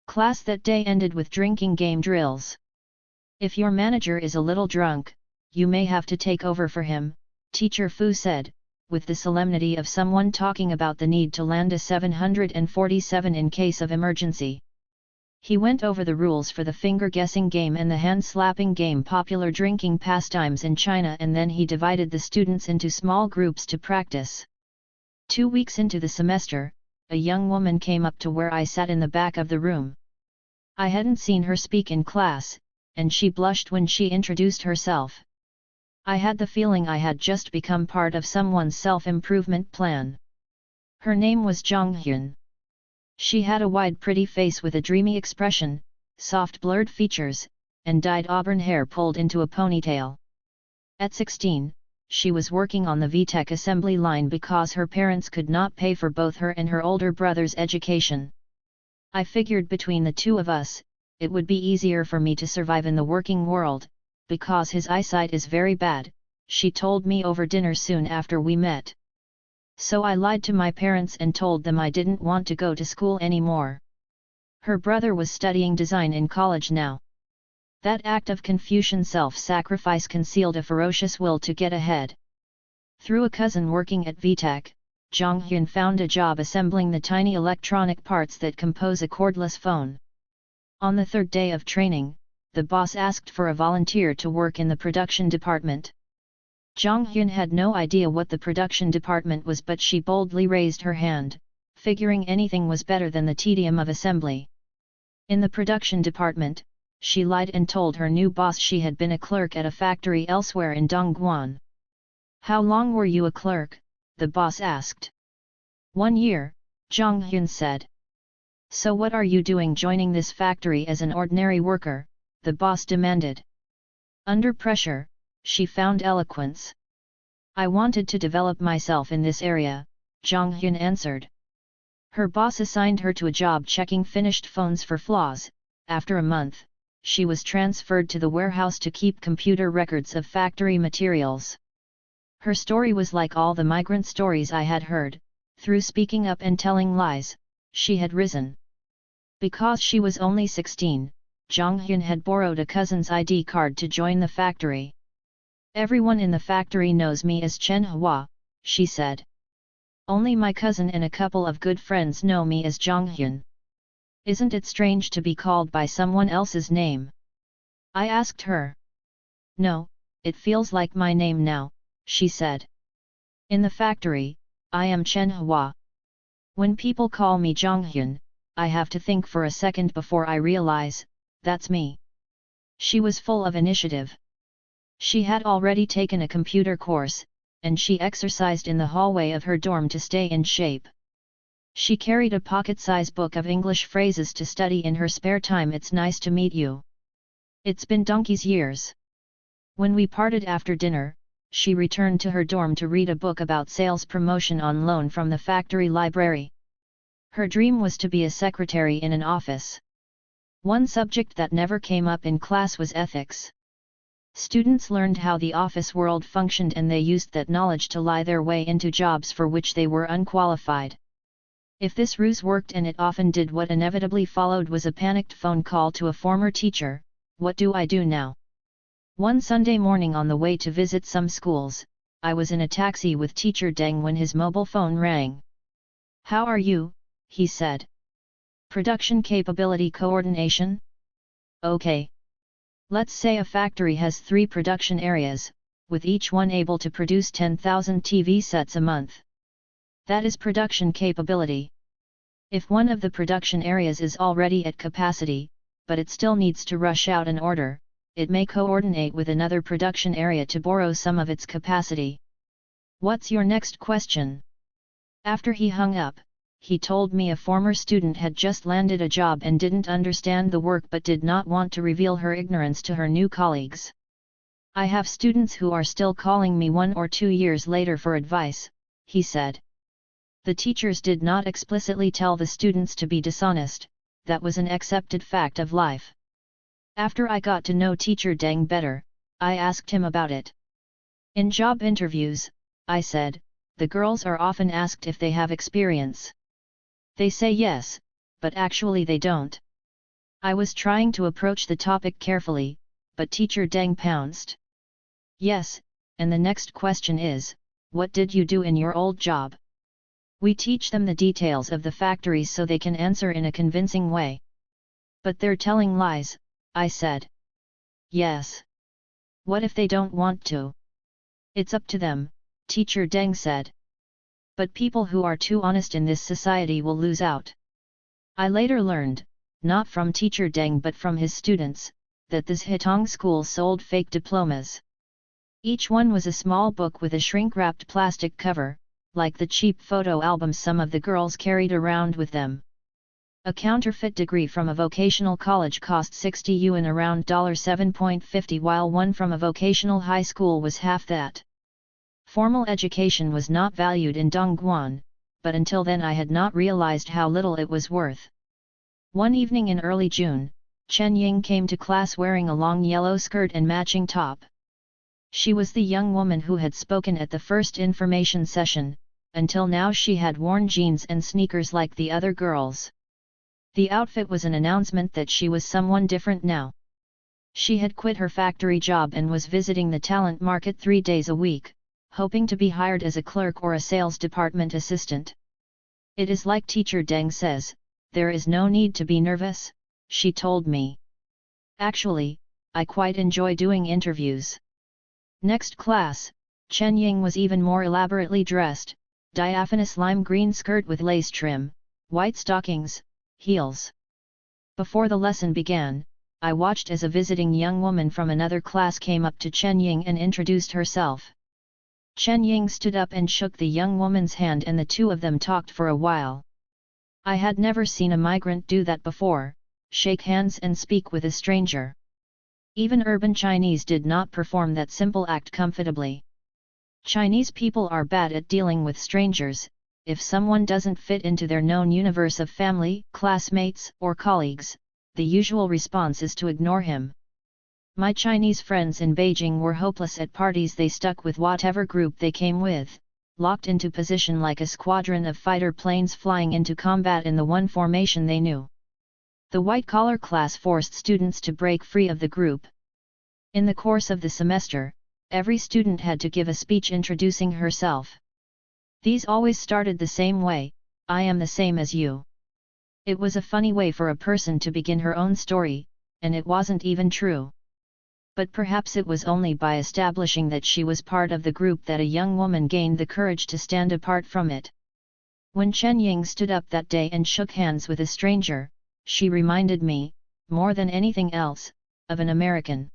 Class that day ended with drinking game drills. If your manager is a little drunk, you may have to take over for him, Teacher Fu said, with the solemnity of someone talking about the need to land a 747 in case of emergency. He went over the rules for the finger-guessing game and the hand-slapping game, popular drinking pastimes in China, and then he divided the students into small groups to practice. 2 weeks into the semester, a young woman came up to where I sat in the back of the room. I hadn't seen her speak in class, and she blushed when she introduced herself. I had the feeling I had just become part of someone's self-improvement plan. Her name was Zhang. She had a wide, pretty face with a dreamy expression, soft blurred features, and dyed auburn hair pulled into a ponytail. At 16, she was working on the VTech assembly line because her parents could not pay for both her and her older brother's education. I figured between the two of us, it would be easier for me to survive in the working world, because his eyesight is very bad, she told me over dinner soon after we met. So I lied to my parents and told them I didn't want to go to school anymore. Her brother was studying design in college now. That act of Confucian self-sacrifice concealed a ferocious will to get ahead. Through a cousin working at VTech, Zhang Hyun found a job assembling the tiny electronic parts that compose a cordless phone. On the third day of training, the boss asked for a volunteer to work in the production department. Zhang Hyun had no idea what the production department was, but she boldly raised her hand, figuring anything was better than the tedium of assembly. In the production department, she lied and told her new boss she had been a clerk at a factory elsewhere in Dongguan. "How long were you a clerk?" the boss asked. "1 year, Zhang Hyun said. "So what are you doing joining this factory as an ordinary worker?" the boss demanded. Under pressure, she found eloquence. "I wanted to develop myself in this area," Zhang Hyun answered. Her boss assigned her to a job checking finished phones for flaws. After a month, she was transferred to the warehouse to keep computer records of factory materials. Her story was like all the migrant stories I had heard. Through speaking up and telling lies, she had risen. Because she was only 16, Zhang Hyun had borrowed a cousin's ID card to join the factory. "Everyone in the factory knows me as Chen Hua," she said. "Only my cousin and a couple of good friends know me as Zhang Hyun. Isn't it strange to be called by someone else's name?" I asked her. "No, it feels like my name now," she said. "In the factory, I am Chen Hua. When people call me Zhang Hyun, I have to think for a second before I realize, that's me." She was full of initiative. She had already taken a computer course, and she exercised in the hallway of her dorm to stay in shape. She carried a pocket-size book of English phrases to study in her spare time. "It's nice to meet you. It's been donkey's years." When we parted after dinner, she returned to her dorm to read a book about sales promotion on loan from the factory library. Her dream was to be a secretary in an office. One subject that never came up in class was ethics. Students learned how the office world functioned, and they used that knowledge to lie their way into jobs for which they were unqualified. If this ruse worked, and it often did, what inevitably followed was a panicked phone call to a former teacher: "What do I do now?" One Sunday morning on the way to visit some schools, I was in a taxi with teacher Deng when his mobile phone rang. "How are you?" he said. "Production capability coordination? Okay. Let's say a factory has 3 production areas, with each one able to produce 10,000 TV sets a month. That is production capability. If one of the production areas is already at capacity, but it still needs to rush out an order, it may coordinate with another production area to borrow some of its capacity. What's your next question?" After he hung up, he told me a former student had just landed a job and didn't understand the work but did not want to reveal her ignorance to her new colleagues. "I have students who are still calling me 1 or 2 years later for advice," he said. The teachers did not explicitly tell the students to be dishonest, that was an accepted fact of life. After I got to know teacher Deng better, I asked him about it. "In job interviews," I said, "the girls are often asked if they have experience. They say yes, but actually they don't." I was trying to approach the topic carefully, but teacher Deng pounced. "Yes, and the next question is, what did you do in your old job? We teach them the details of the factories so they can answer in a convincing way." "But they're telling lies," I said. "Yes. What if they don't want to?" "It's up to them," teacher Deng said. "But people who are too honest in this society will lose out." I later learned, not from teacher Deng but from his students, that this Hitong school sold fake diplomas. Each one was a small book with a shrink-wrapped plastic cover, like the cheap photo albums some of the girls carried around with them. A counterfeit degree from a vocational college cost 60 yuan, around $7.50, while one from a vocational high school was half that. Formal education was not valued in Dongguan, but until then I had not realized how little it was worth. One evening in early June, Chen Ying came to class wearing a long yellow skirt and matching top. She was the young woman who had spoken at the first information session. Until now she had worn jeans and sneakers like the other girls. The outfit was an announcement that she was someone different now. She had quit her factory job and was visiting the talent market 3 days a week, hoping to be hired as a clerk or a sales department assistant. It is like Teacher Deng says, there is no need to be nervous, she told me. Actually, I quite enjoy doing interviews. Next class, Chen Ying was even more elaborately dressed, diaphanous lime green skirt with lace trim, white stockings, heels. Before the lesson began, I watched as a visiting young woman from another class came up to Chen Ying and introduced herself. Chen Ying stood up and shook the young woman's hand and the two of them talked for a while. I had never seen a migrant do that before, shake hands and speak with a stranger. Even urban Chinese did not perform that simple act comfortably. Chinese people are bad at dealing with strangers. If someone doesn't fit into their known universe of family, classmates, or colleagues, the usual response is to ignore him. My Chinese friends in Beijing were hopeless at parties. They stuck with whatever group they came with, locked into position like a squadron of fighter planes flying into combat in the one formation they knew. The white-collar class forced students to break free of the group. In the course of the semester, every student had to give a speech introducing herself. These always started the same way, "I am the same as you." It was a funny way for a person to begin her own story, and it wasn't even true. But perhaps it was only by establishing that she was part of the group that a young woman gained the courage to stand apart from it. When Chen Ying stood up that day and shook hands with a stranger, she reminded me, more than anything else, of an American.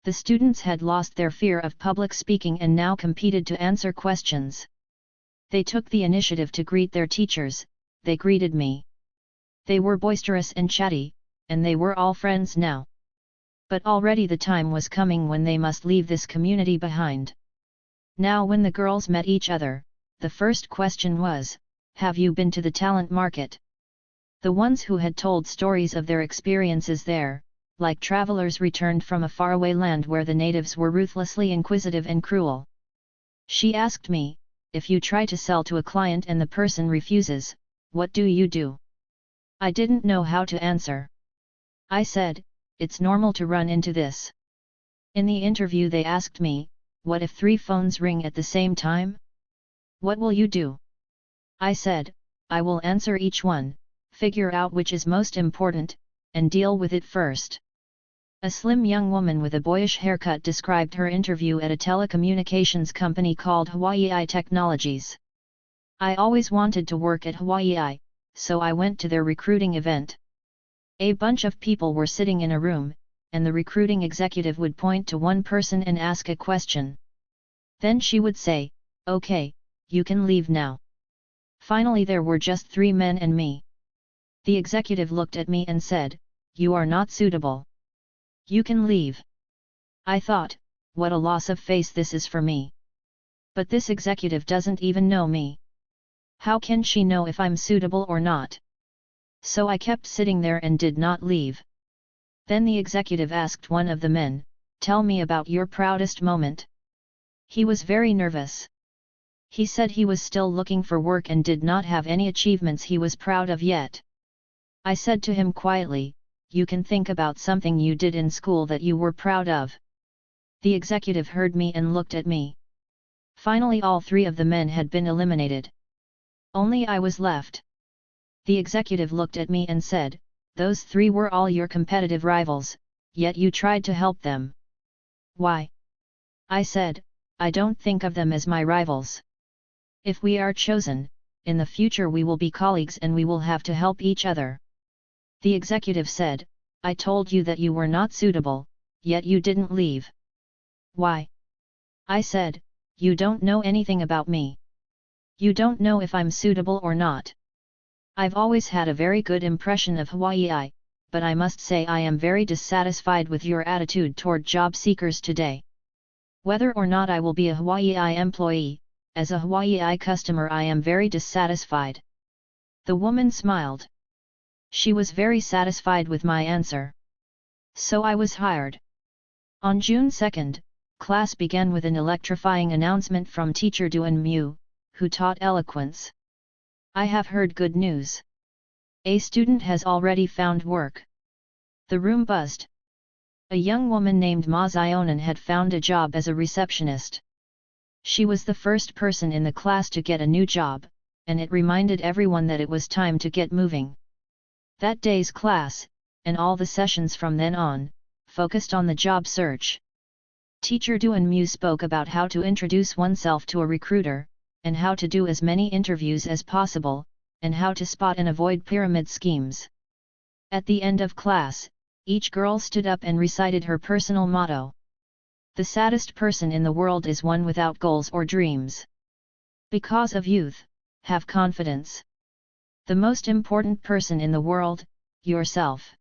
The students had lost their fear of public speaking and now competed to answer questions. They took the initiative to greet their teachers. They greeted me. They were boisterous and chatty, and they were all friends now. But already the time was coming when they must leave this community behind. Now when the girls met each other, the first question was, "Have you been to the talent market?" The ones who had told stories of their experiences there, like travelers returned from a faraway land where the natives were ruthlessly inquisitive and cruel. She asked me, "If you try to sell to a client and the person refuses, what do you do?" I didn't know how to answer. I said, "It's normal to run into this." In the interview they asked me, "What if 3 phones ring at the same time? What will you do?" I said, "I will answer each one, figure out which is most important, and deal with it first." A slim young woman with a boyish haircut described her interview at a telecommunications company called Hawaii Technologies. "I always wanted to work at Hawaii, so I went to their recruiting event. A bunch of people were sitting in a room, and the recruiting executive would point to one person and ask a question. Then she would say, 'Okay, you can leave now.' Finally there were just 3 men and me. The executive looked at me and said, 'You are not suitable. You can leave.' I thought, what a loss of face this is for me. But this executive doesn't even know me. How can she know if I'm suitable or not? So I kept sitting there and did not leave. Then the executive asked one of the men, 'Tell me about your proudest moment.' He was very nervous. He said he was still looking for work and did not have any achievements he was proud of yet. I said to him quietly, 'You can think about something you did in school that you were proud of.' The executive heard me and looked at me. Finally all 3 of the men had been eliminated. Only I was left. The executive looked at me and said, 'Those 3 were all your competitive rivals, yet you tried to help them. Why?' I said, 'I don't think of them as my rivals. If we are chosen, in the future we will be colleagues and we will have to help each other.' The executive said, 'I told you that you were not suitable, yet you didn't leave. Why?' I said, 'You don't know anything about me. You don't know if I'm suitable or not. I've always had a very good impression of Hawaii, but I must say I am very dissatisfied with your attitude toward job seekers today. Whether or not I will be a Hawaii employee, as a Hawaii customer I am very dissatisfied.' The woman smiled. She was very satisfied with my answer. So I was hired. On June 2nd, class began with an electrifying announcement from teacher Duan Mu, who taught eloquence. "I have heard good news. A student has already found work." The room buzzed. A young woman named Ma Zionan had found a job as a receptionist. She was the first person in the class to get a new job, and it reminded everyone that it was time to get moving. That day's class, and all the sessions from then on, focused on the job search. Teacher Duan Mu spoke about how to introduce oneself to a recruiter, and how to do as many interviews as possible, and how to spot and avoid pyramid schemes. At the end of class, each girl stood up and recited her personal motto. The saddest person in the world is one without goals or dreams. Because of youth, have confidence. The most important person in the world, yourself.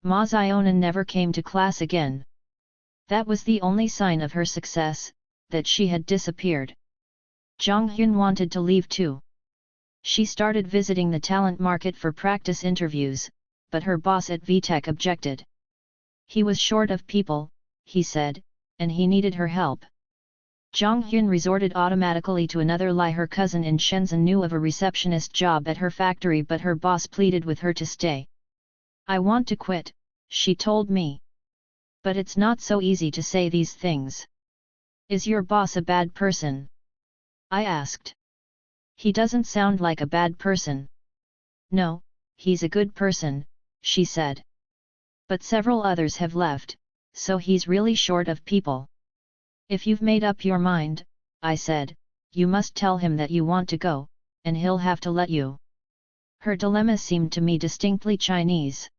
Ma Zionan never came to class again. That was the only sign of her success, that she had disappeared. Zhang Hyun wanted to leave too. She started visiting the talent market for practice interviews, but her boss at VTech objected. He was short of people, he said, and he needed her help. Zhang Hyun resorted automatically to another lie. Her cousin in Shenzhen knew of a receptionist job at her factory, but her boss pleaded with her to stay. I want to quit, she told me. But it's not so easy to say these things. Is your boss a bad person? I asked. He doesn't sound like a bad person. No, he's a good person, she said. But several others have left, so he's really short of people. If you've made up your mind, I said, you must tell him that you want to go, and he'll have to let you. Her dilemma seemed to me distinctly Chinese.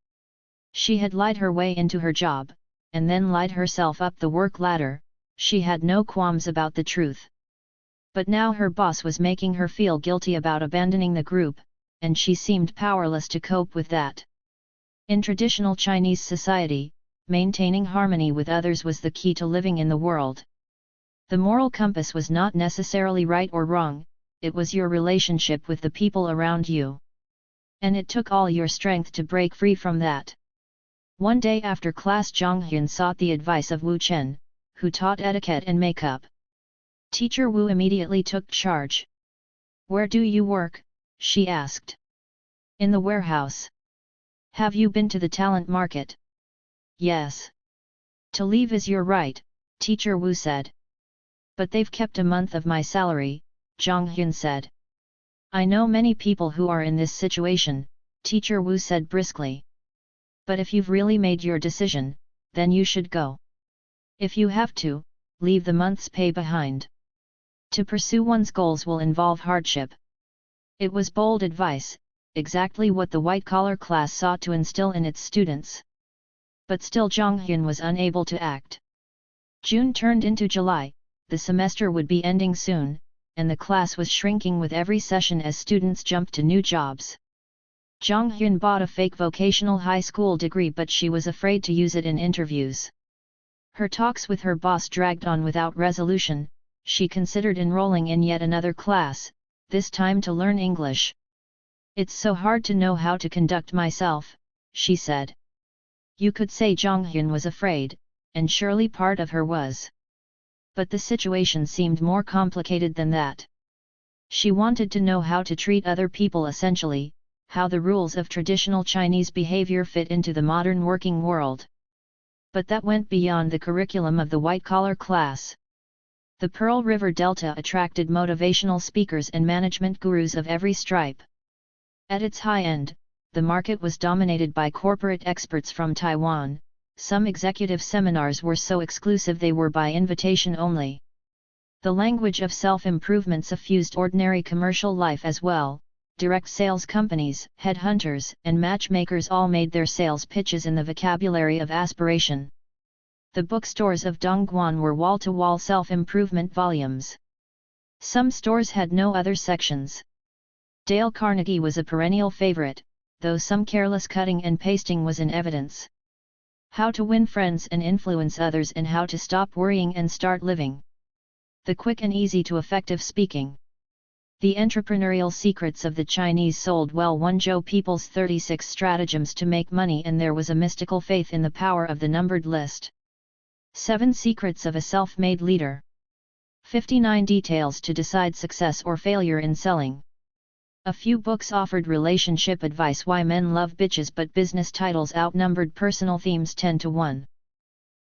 She had lied her way into her job, and then lied herself up the work ladder. She had no qualms about the truth. But now her boss was making her feel guilty about abandoning the group, and she seemed powerless to cope with that. In traditional Chinese society, maintaining harmony with others was the key to living in the world. The moral compass was not necessarily right or wrong, it was your relationship with the people around you. And it took all your strength to break free from that. One day after class, Zhang Hyun sought the advice of Wu Chen, who taught etiquette and makeup. Teacher Wu immediately took charge. Where do you work? She asked. In the warehouse. Have you been to the talent market? Yes. To leave is your right, Teacher Wu said. But they've kept a month of my salary, Zhang Hyun said. I know many people who are in this situation, Teacher Wu said briskly. But if you've really made your decision, then you should go. If you have to, leave the month's pay behind. To pursue one's goals will involve hardship. It was bold advice, exactly what the white-collar class sought to instill in its students. But still Zhang Hyun was unable to act. June turned into July, the semester would be ending soon, and the class was shrinking with every session as students jumped to new jobs. Zhang Hyun bought a fake vocational high school degree, but she was afraid to use it in interviews. Her talks with her boss dragged on without resolution. She considered enrolling in yet another class, this time to learn English. It's so hard to know how to conduct myself, she said. You could say Zhang Hyun was afraid, and surely part of her was. But the situation seemed more complicated than that. She wanted to know how to treat other people, essentially, how the rules of traditional Chinese behavior fit into the modern working world. But that went beyond the curriculum of the white-collar class. The Pearl River Delta attracted motivational speakers and management gurus of every stripe. At its high end, the market was dominated by corporate experts from Taiwan. Some executive seminars were so exclusive they were by invitation only. The language of self-improvement suffused ordinary commercial life as well. Direct sales companies, headhunters, and matchmakers all made their sales pitches in the vocabulary of aspiration. The bookstores of Dongguan were wall-to-wall self-improvement volumes. Some stores had no other sections. Dale Carnegie was a perennial favorite, though some careless cutting and pasting was in evidence. How to win friends and influence others, and how to stop worrying and start living. The quick and easy to effective speaking. The entrepreneurial secrets of the Chinese sold well. One Joe People's 36 stratagems to make money, and there was a mystical faith in the power of the numbered list. 7 secrets of a self-made leader. 59 details to decide success or failure in selling. A few books offered relationship advice. Why men love bitches but business titles outnumbered personal themes 10 to 1.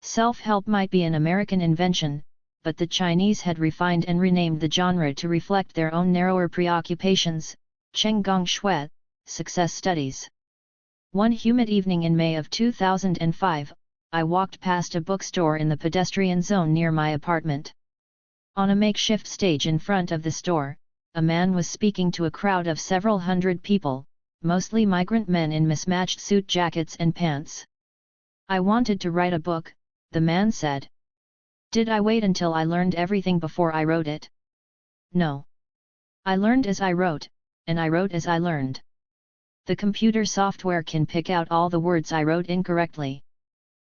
Self-help might be an American invention, but the Chinese had refined and renamed the genre to reflect their own narrower preoccupations, Cheng Gong Shui, success studies. One humid evening in May of 2005, I walked past a bookstore in the pedestrian zone near my apartment. On a makeshift stage in front of the store, a man was speaking to a crowd of several hundred people, mostly migrant men in mismatched suit jackets and pants. "I wanted to write a book," the man said. "Did I wait until I learned everything before I wrote it? No. I learned as I wrote, and I wrote as I learned. The computer software can pick out all the words I wrote incorrectly.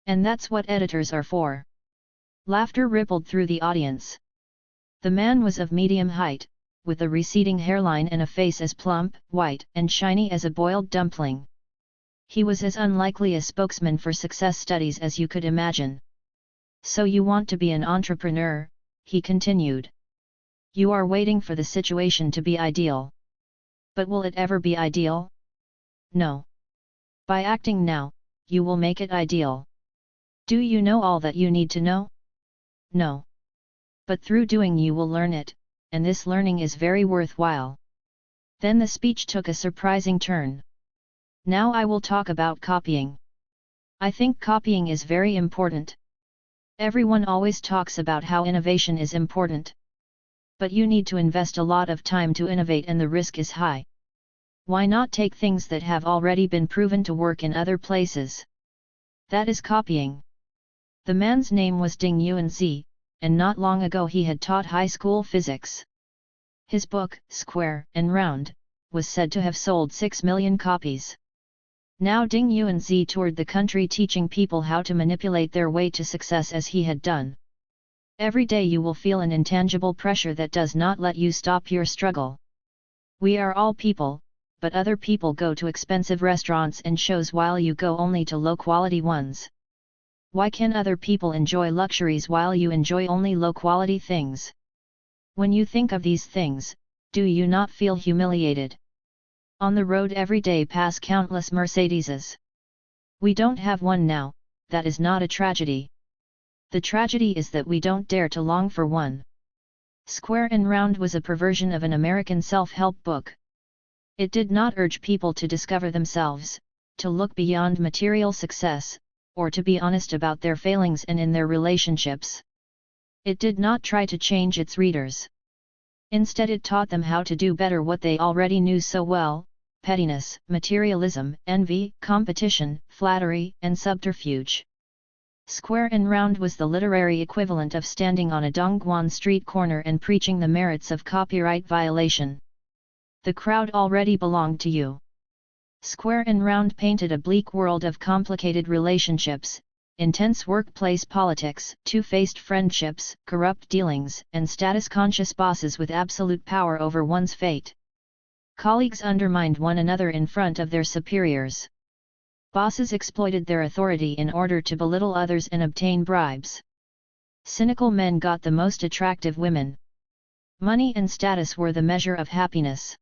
And that's what editors are for." Laughter rippled through the audience. The man was of medium height, with a receding hairline and a face as plump, white, and shiny as a boiled dumpling. He was as unlikely a spokesman for success studies as you could imagine. "So you want to be an entrepreneur," he continued. "You are waiting for the situation to be ideal. But will it ever be ideal? No. By acting now, you will make it ideal. Do you know all that you need to know? No. But through doing you will learn it, and this learning is very worthwhile." Then the speech took a surprising turn. "Now I will talk about copying. I think copying is very important. Everyone always talks about how innovation is important. But you need to invest a lot of time to innovate and the risk is high. Why not take things that have already been proven to work in other places? That is copying." The man's name was Ding Yuanzi, and not long ago he had taught high school physics. His book, Square and Round, was said to have sold 6 million copies. Now Ding Yuanzi toured the country teaching people how to manipulate their way to success as he had done. Every day you will feel an intangible pressure that does not let you stop your struggle. We are all people, but other people go to expensive restaurants and shows while you go only to low-quality ones. Why can other people enjoy luxuries while you enjoy only low-quality things? When you think of these things, do you not feel humiliated? On the road every day pass countless Mercedeses. We don't have one now, that is not a tragedy. The tragedy is that we don't dare to long for one. Square and Round was a perversion of an American self-help book. It did not urge people to discover themselves, to look beyond material success, or to be honest about their failings and in their relationships. It did not try to change its readers. Instead it taught them how to do better what they already knew so well: pettiness, materialism, envy, competition, flattery, and subterfuge. Square and Round was the literary equivalent of standing on a Dongguan street corner and preaching the merits of copyright violation. The crowd already belonged to you. Square and Round painted a bleak world of complicated relationships, intense workplace politics, two-faced friendships, corrupt dealings, and status-conscious bosses with absolute power over one's fate. Colleagues undermined one another in front of their superiors. Bosses exploited their authority in order to belittle others and obtain bribes. Cynical men got the most attractive women. Money and status were the measure of happiness.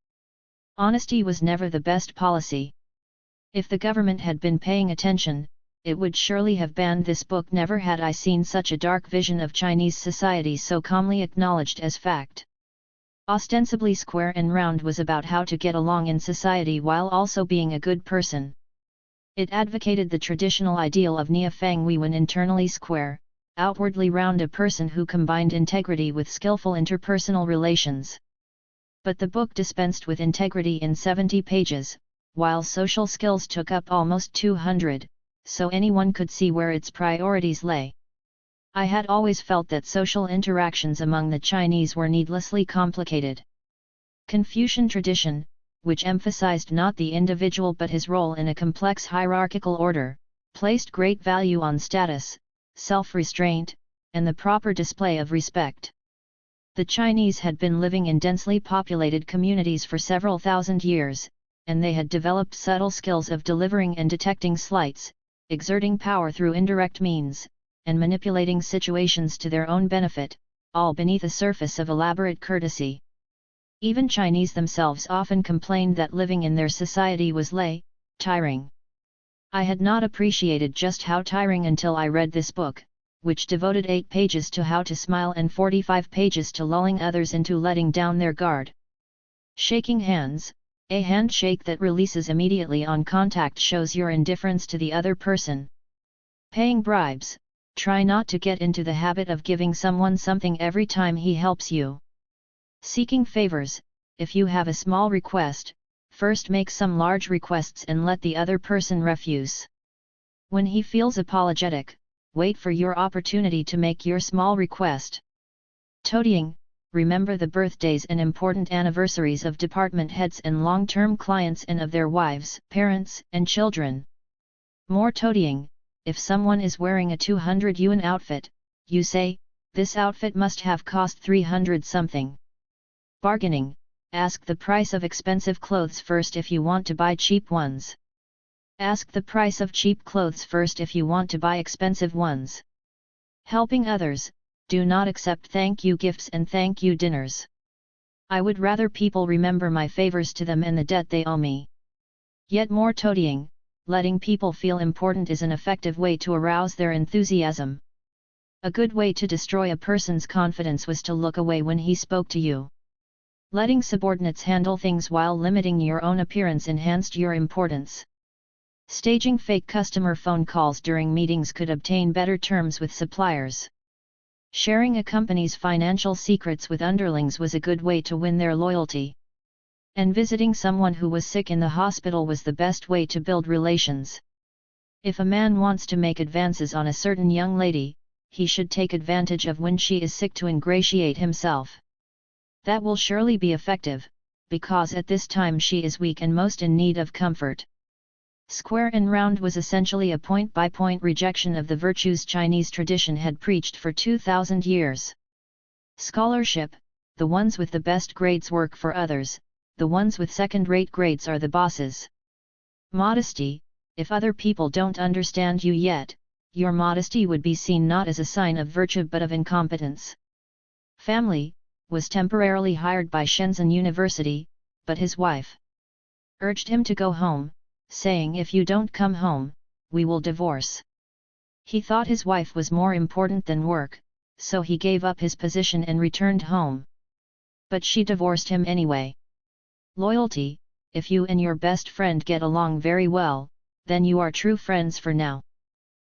Honesty was never the best policy. If the government had been paying attention, it would surely have banned this book. Never had I seen such a dark vision of Chinese society so calmly acknowledged as fact. Ostensibly Square and Round was about how to get along in society while also being a good person. It advocated the traditional ideal of Nia Feng Wei, when internally square, outwardly round, a person who combined integrity with skillful interpersonal relations. But the book dispensed with integrity in 70 pages, while social skills took up almost 200, so anyone could see where its priorities lay. I had always felt that social interactions among the Chinese were needlessly complicated. Confucian tradition, which emphasized not the individual but his role in a complex hierarchical order, placed great value on status, self-restraint, and the proper display of respect. The Chinese had been living in densely populated communities for several thousand years, and they had developed subtle skills of delivering and detecting slights, exerting power through indirect means, and manipulating situations to their own benefit, all beneath a surface of elaborate courtesy. Even Chinese themselves often complained that living in their society was tiring. I had not appreciated just how tiring until I read this book, which devoted 8 pages to how to smile and 45 pages to lulling others into letting down their guard. Shaking hands, a handshake that releases immediately on contact shows your indifference to the other person. Paying bribes, try not to get into the habit of giving someone something every time he helps you. Seeking favors, if you have a small request, first make some large requests and let the other person refuse. When he feels apologetic, wait for your opportunity to make your small request. Toadying, remember the birthdays and important anniversaries of department heads and long-term clients and of their wives, parents, and children. More toadying, if someone is wearing a 200 yuan outfit, you say, "This outfit must have cost 300 something." Bargaining, ask the price of expensive clothes first if you want to buy cheap ones. Ask the price of cheap clothes first if you want to buy expensive ones. Helping others, do not accept thank you gifts and thank you dinners. I would rather people remember my favors to them and the debt they owe me. Yet more toadying, letting people feel important is an effective way to arouse their enthusiasm. A good way to destroy a person's confidence was to look away when he spoke to you. Letting subordinates handle things while limiting your own appearance enhanced your importance. Staging fake customer phone calls during meetings could obtain better terms with suppliers. Sharing a company's financial secrets with underlings was a good way to win their loyalty. And visiting someone who was sick in the hospital was the best way to build relations. If a man wants to make advances on a certain young lady, he should take advantage of when she is sick to ingratiate himself. That will surely be effective, because at this time she is weak and most in need of comfort. Square and round was essentially a point-by-point rejection of the virtues Chinese tradition had preached for 2,000 years. Scholarship, the ones with the best grades work for others, the ones with second-rate grades are the bosses. Modesty, if other people don't understand you yet, your modesty would be seen not as a sign of virtue but of incompetence. Family, was temporarily hired by Shenzhen University, but his wife urged him to go home, saying if you don't come home, we will divorce. He thought his wife was more important than work, so he gave up his position and returned home. But she divorced him anyway. Loyalty, if you and your best friend get along very well, then you are true friends for now.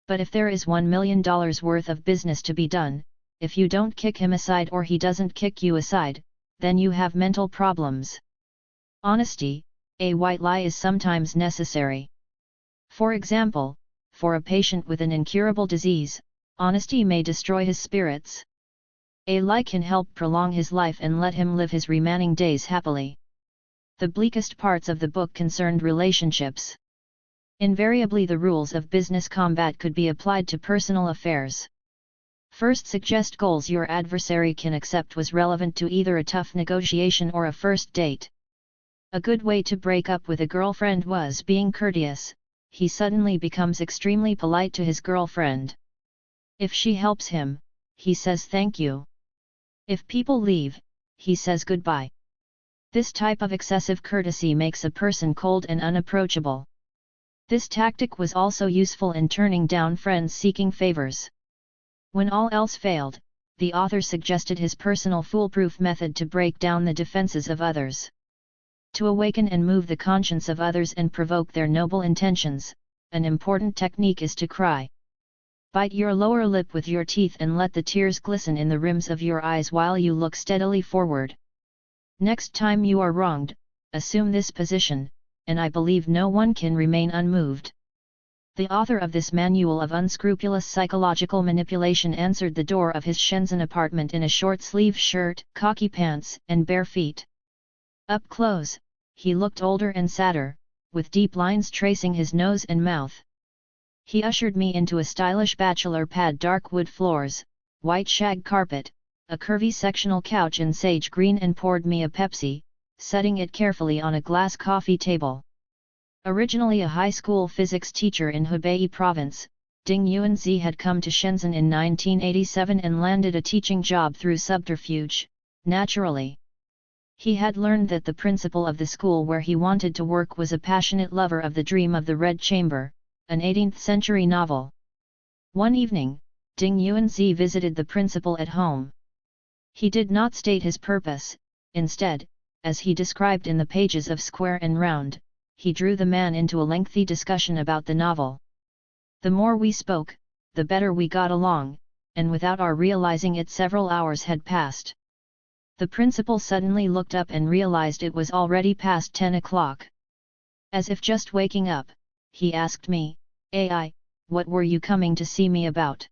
But if there is $1 million worth of business to be done, if you don't kick him aside or he doesn't kick you aside, then you have mental problems. Honesty, a white lie is sometimes necessary. For example, for a patient with an incurable disease, honesty may destroy his spirits. A lie can help prolong his life and let him live his remaining days happily. The bleakest parts of the book concerned relationships. Invariably the rules of business combat could be applied to personal affairs. First, suggest goals your adversary can accept was relevant to either a tough negotiation or a first date. A good way to break up with a girlfriend was being courteous. He suddenly becomes extremely polite to his girlfriend. If she helps him, he says thank you. If people leave, he says goodbye. This type of excessive courtesy makes a person cold and unapproachable. This tactic was also useful in turning down friends seeking favors. When all else failed, the author suggested his personal foolproof method to break down the defenses of others. To awaken and move the conscience of others and provoke their noble intentions, an important technique is to cry. Bite your lower lip with your teeth and let the tears glisten in the rims of your eyes while you look steadily forward. Next time you are wronged, assume this position, and I believe no one can remain unmoved. The author of this manual of unscrupulous psychological manipulation answered the door of his Shenzhen apartment in a short-sleeved shirt, khaki pants, and bare feet. Up close, he looked older and sadder, with deep lines tracing his nose and mouth. He ushered me into a stylish bachelor pad, dark wood floors, white shag carpet, a curvy sectional couch and sage green, and poured me a Pepsi, setting it carefully on a glass coffee table. Originally a high school physics teacher in Hubei province, Ding Yuanzi had come to Shenzhen in 1987 and landed a teaching job through subterfuge, naturally. He had learned that the principal of the school where he wanted to work was a passionate lover of The Dream of the Red Chamber, an 18th-century novel. One evening, Ding Yuanzi visited the principal at home. He did not state his purpose, instead, as he described in the pages of Square and Round, he drew the man into a lengthy discussion about the novel. The more we spoke, the better we got along, and without our realizing it several hours had passed. The principal suddenly looked up and realized it was already past 10 o'clock. As if just waking up, he asked me, "Ai, what were you coming to see me about?"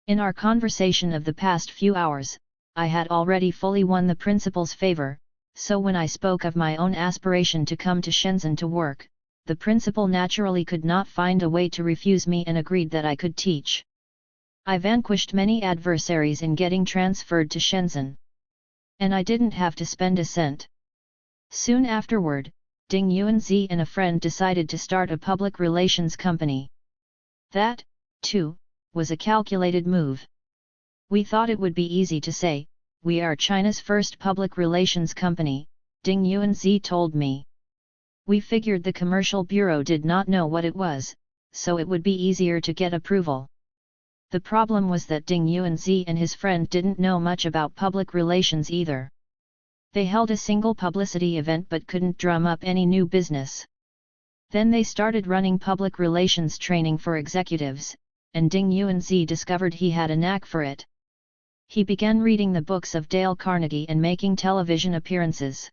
In our conversation of the past few hours, I had already fully won the principal's favor, so when I spoke of my own aspiration to come to Shenzhen to work, the principal naturally could not find a way to refuse me and agreed that I could teach. I vanquished many adversaries in getting transferred to Shenzhen. And I didn't have to spend a cent. Soon afterward, Ding Yuanzi and a friend decided to start a public relations company. That, too, was a calculated move. We thought it would be easy to say, "We are China's first public relations company," Ding Yuanzi told me. We figured the commercial bureau did not know what it was, so it would be easier to get approval. The problem was that Ding Yuanzi and his friend didn't know much about public relations either. They held a single publicity event but couldn't drum up any new business. Then they started running public relations training for executives, and Ding Yuanzi discovered he had a knack for it. He began reading the books of Dale Carnegie and making television appearances.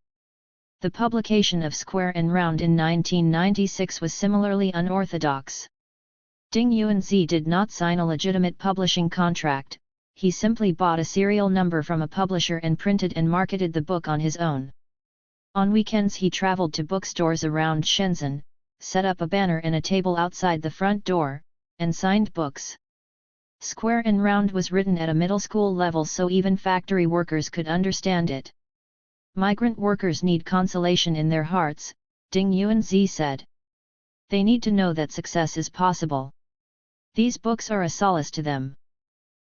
The publication of Square and Round in 1996 was similarly unorthodox. Ding Yuanzi did not sign a legitimate publishing contract, he simply bought a serial number from a publisher and printed and marketed the book on his own. On weekends he traveled to bookstores around Shenzhen, set up a banner and a table outside the front door, and signed books. Square and Round was written at a middle school level so even factory workers could understand it. Migrant workers need consolation in their hearts, Ding Yuanzi said. They need to know that success is possible. These books are a solace to them.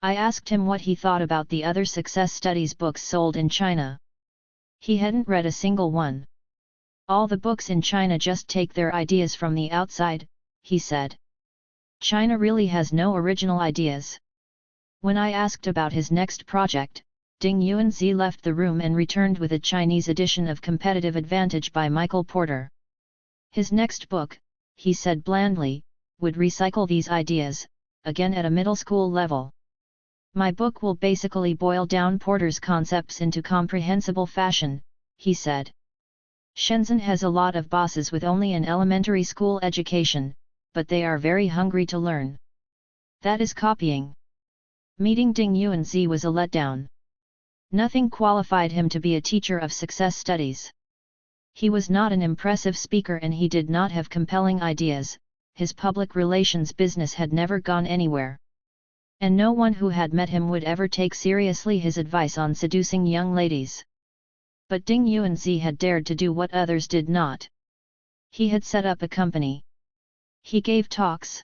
I asked him what he thought about the other success studies books sold in China. He hadn't read a single one. All the books in China just take their ideas from the outside, he said. China really has no original ideas. When I asked about his next project, Ding Yuanzi left the room and returned with a Chinese edition of Competitive Advantage by Michael Porter. His next book, he said blandly, would recycle these ideas, again at a middle school level. My book will basically boil down Porter's concepts into comprehensible fashion, he said. Shenzhen has a lot of bosses with only an elementary school education, but they are very hungry to learn. That is copying. Meeting Ding Yuanzi was a letdown. Nothing qualified him to be a teacher of success studies. He was not an impressive speaker and he did not have compelling ideas, his public relations business had never gone anywhere. And no one who had met him would ever take seriously his advice on seducing young ladies. But Ding Yuanzi had dared to do what others did not. He had set up a company. He gave talks.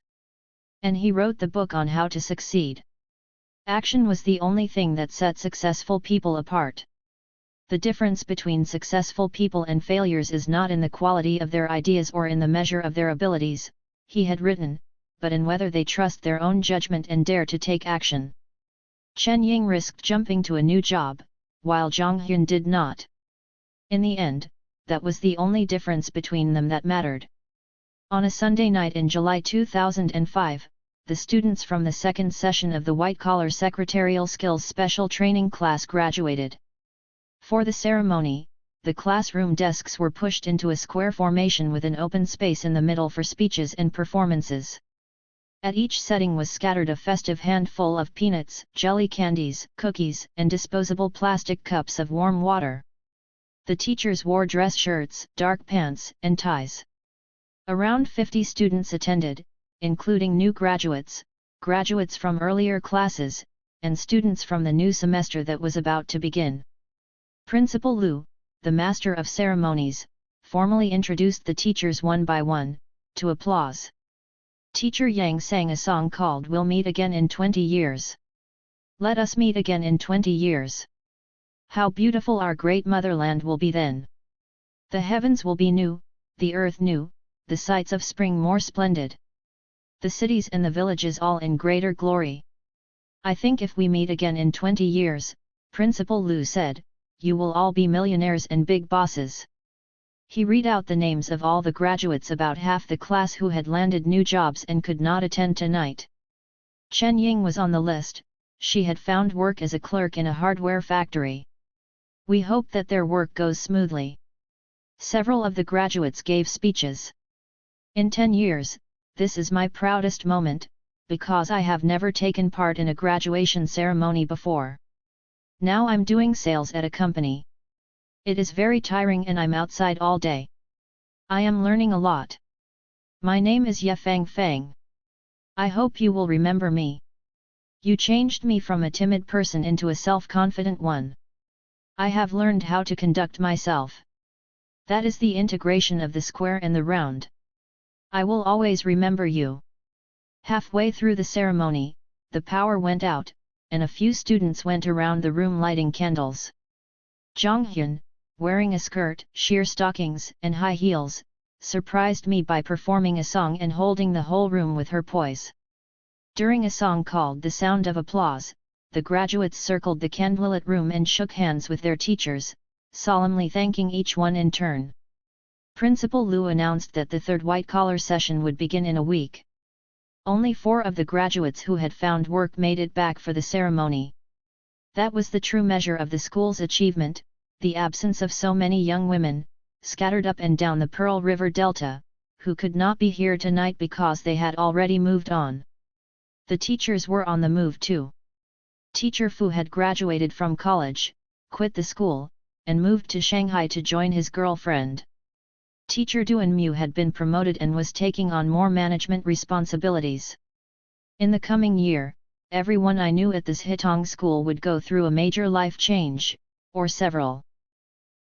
And he wrote the book on how to succeed. Action was the only thing that set successful people apart. The difference between successful people and failures is not in the quality of their ideas or in the measure of their abilities, he had written, but in whether they trust their own judgment and dare to take action. Chen Ying risked jumping to a new job, while Zhang Hyun did not. In the end, that was the only difference between them that mattered. On a Sunday night in July 2005, the students from the second session of the White-Collar Secretarial Skills Special Training class graduated. For the ceremony, the classroom desks were pushed into a square formation with an open space in the middle for speeches and performances. At each setting was scattered a festive handful of peanuts, jelly candies, cookies, and disposable plastic cups of warm water. The teachers wore dress shirts, dark pants, and ties. Around 50 students attended, including new graduates, graduates from earlier classes, and students from the new semester that was about to begin. Principal Lu, the master of ceremonies, formally introduced the teachers one by one, to applause. Teacher Yang sang a song called "We'll Meet Again in 20 Years. Let us meet again in 20 years. How beautiful our great motherland will be then. The heavens will be new, the earth new, the sights of spring more splendid. The cities and the villages all in greater glory. I think if we meet again in 20 years, Principal Lu said, you will all be millionaires and big bosses. He read out the names of all the graduates, about half the class who had landed new jobs and could not attend tonight. Chen Ying was on the list. She had found work as a clerk in a hardware factory. We hope that their work goes smoothly. Several of the graduates gave speeches. In 10 years, this is my proudest moment, because I have never taken part in a graduation ceremony before. Now I'm doing sales at a company. It is very tiring and I'm outside all day. I am learning a lot. My name is Ye Fang Fang. I hope you will remember me. You changed me from a timid person into a self-confident one. I have learned how to conduct myself. That is the integration of the square and the round. I will always remember you. Halfway through the ceremony, the power went out, and a few students went around the room lighting candles. Zhang Hyun, wearing a skirt, sheer stockings, and high heels, surprised me by performing a song and holding the whole room with her poise. During a song called The Sound of Applause, the graduates circled the candlelit room and shook hands with their teachers, solemnly thanking each one in turn. Principal Lu announced that the third white-collar session would begin in a week. Only 4 of the graduates who had found work made it back for the ceremony. That was the true measure of the school's achievement, the absence of so many young women, scattered up and down the Pearl River Delta, who could not be here tonight because they had already moved on. The teachers were on the move too. Teacher Fu had graduated from college, quit the school, and moved to Shanghai to join his girlfriend. Teacher Duan Mu had been promoted and was taking on more management responsibilities. In the coming year, everyone I knew at this Hitong school would go through a major life change, or several.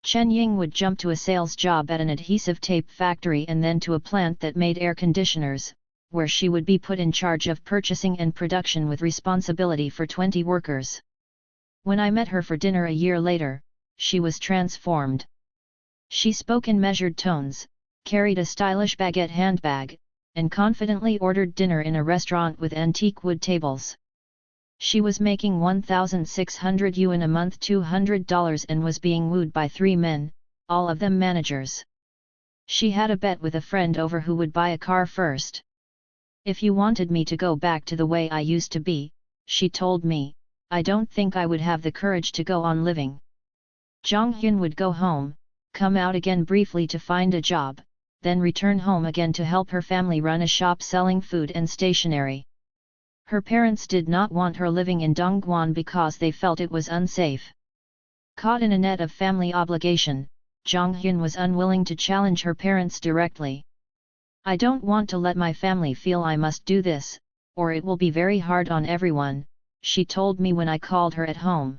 Chen Ying would jump to a sales job at an adhesive tape factory and then to a plant that made air conditioners, where she would be put in charge of purchasing and production with responsibility for 20 workers. When I met her for dinner a year later, she was transformed. She spoke in measured tones, carried a stylish baguette handbag, and confidently ordered dinner in a restaurant with antique wood tables. She was making 1,600 yuan a month, $200, and was being wooed by 3 men, all of them managers. She had a bet with a friend over who would buy a car first. If you wanted me to go back to the way I used to be, she told me, I don't think I would have the courage to go on living. Zhang Hyun would go home, come out again briefly to find a job, then return home again to help her family run a shop selling food and stationery. Her parents did not want her living in Dongguan because they felt it was unsafe. Caught in a net of family obligation, Zhang Hyun was unwilling to challenge her parents directly. I don't want to let my family feel I must do this, or it will be very hard on everyone, she told me when I called her at home.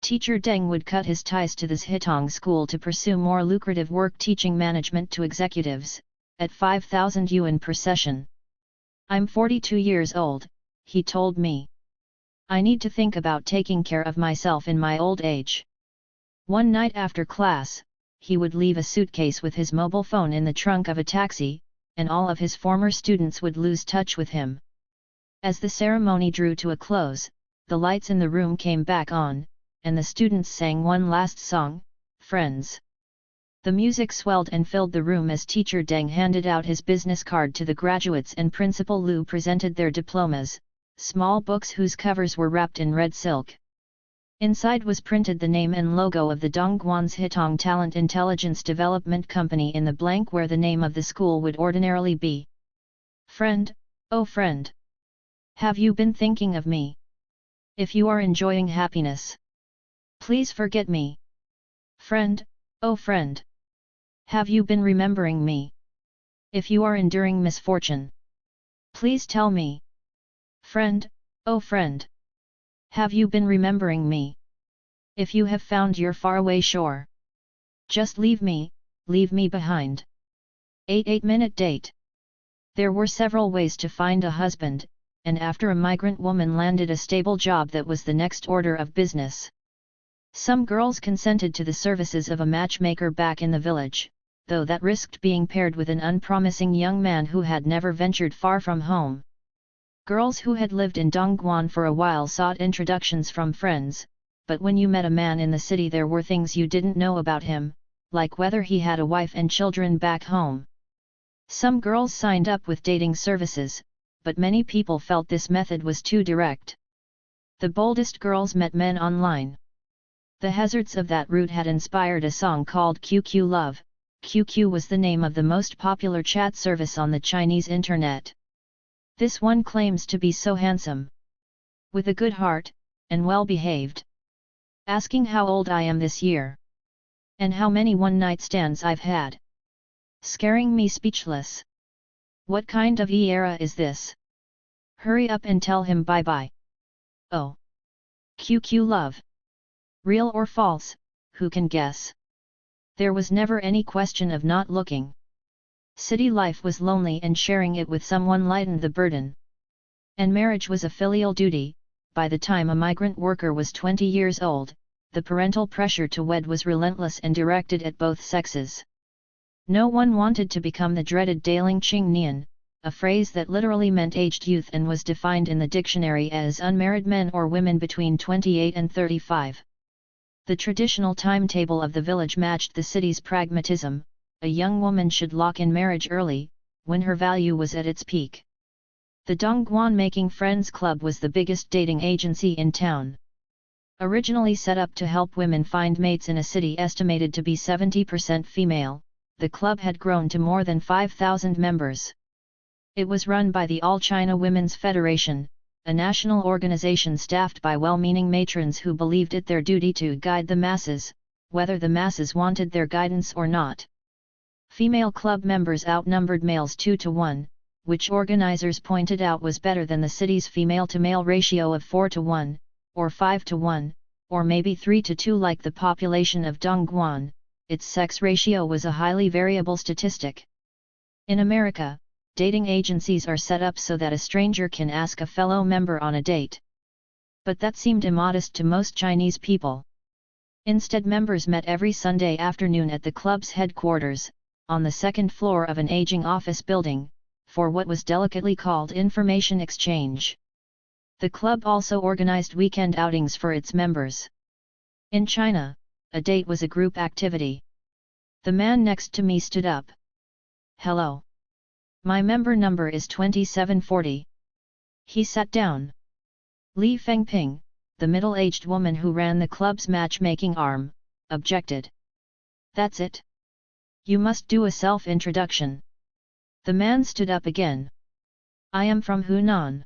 Teacher Deng would cut his ties to this Hitong school to pursue more lucrative work teaching management to executives, at 5,000 yuan per session. I'm 42 years old, he told me. I need to think about taking care of myself in my old age. One night after class, he would leave a suitcase with his mobile phone in the trunk of a taxi, and all of his former students would lose touch with him. As the ceremony drew to a close, the lights in the room came back on, and the students sang one last song, Friends. The music swelled and filled the room as Teacher Deng handed out his business card to the graduates and Principal Lu presented their diplomas, small books whose covers were wrapped in red silk. Inside was printed the name and logo of the Dongguan's Hitong Talent Intelligence Development Company in the blank where the name of the school would ordinarily be. Friend, oh friend! Have you been thinking of me? If you are enjoying happiness, please forget me. Friend, oh friend! Have you been remembering me? If you are enduring misfortune, please tell me. Friend, oh friend! Have you been remembering me? If you have found your faraway shore, just leave me behind. 8-minute date. There were several ways to find a husband, and after a migrant woman landed a stable job that was the next order of business. Some girls consented to the services of a matchmaker back in the village, though that risked being paired with an unpromising young man who had never ventured far from home. Girls who had lived in Dongguan for a while sought introductions from friends, but when you met a man in the city there were things you didn't know about him, like whether he had a wife and children back home. Some girls signed up with dating services, but many people felt this method was too direct. The boldest girls met men online. The hazards of that route had inspired a song called QQ Love. QQ was the name of the most popular chat service on the Chinese internet. This one claims to be so handsome, with a good heart, and well behaved. Asking how old I am this year, and how many one-night stands I've had. Scaring me speechless. What kind of era is this? Hurry up and tell him bye-bye. Oh. QQ Love. Real or false, who can guess? There was never any question of not looking. City life was lonely and sharing it with someone lightened the burden. And marriage was a filial duty. By the time a migrant worker was 20 years old, the parental pressure to wed was relentless and directed at both sexes. No one wanted to become the dreaded Daling Ching Nian, a phrase that literally meant aged youth and was defined in the dictionary as unmarried men or women between 28 and 35. The traditional timetable of the village matched the city's pragmatism. A young woman should lock in marriage early, when her value was at its peak. The Dongguan Making Friends Club was the biggest dating agency in town. Originally set up to help women find mates in a city estimated to be 70% female, the club had grown to more than 5,000 members. It was run by the All China Women's Federation, a national organization staffed by well-meaning matrons who believed it their duty to guide the masses, whether the masses wanted their guidance or not. Female club members outnumbered males 2 to 1, which organizers pointed out was better than the city's female-to-male ratio of 4 to 1, or 5 to 1, or maybe 3 to 2 like the population of Dongguan. Its sex ratio was a highly variable statistic. In America, dating agencies are set up so that a stranger can ask a fellow member on a date. But that seemed immodest to most Chinese people. Instead, members met every Sunday afternoon at the club's headquarters, on the second floor of an aging office building, for what was delicately called information exchange. The club also organized weekend outings for its members. In China, a date was a group activity. The man next to me stood up. Hello. My member number is 2740. He sat down. Li Fengping, the middle-aged woman who ran the club's matchmaking arm, objected. That's it. You must do a self-introduction. The man stood up again. I am from Hunan.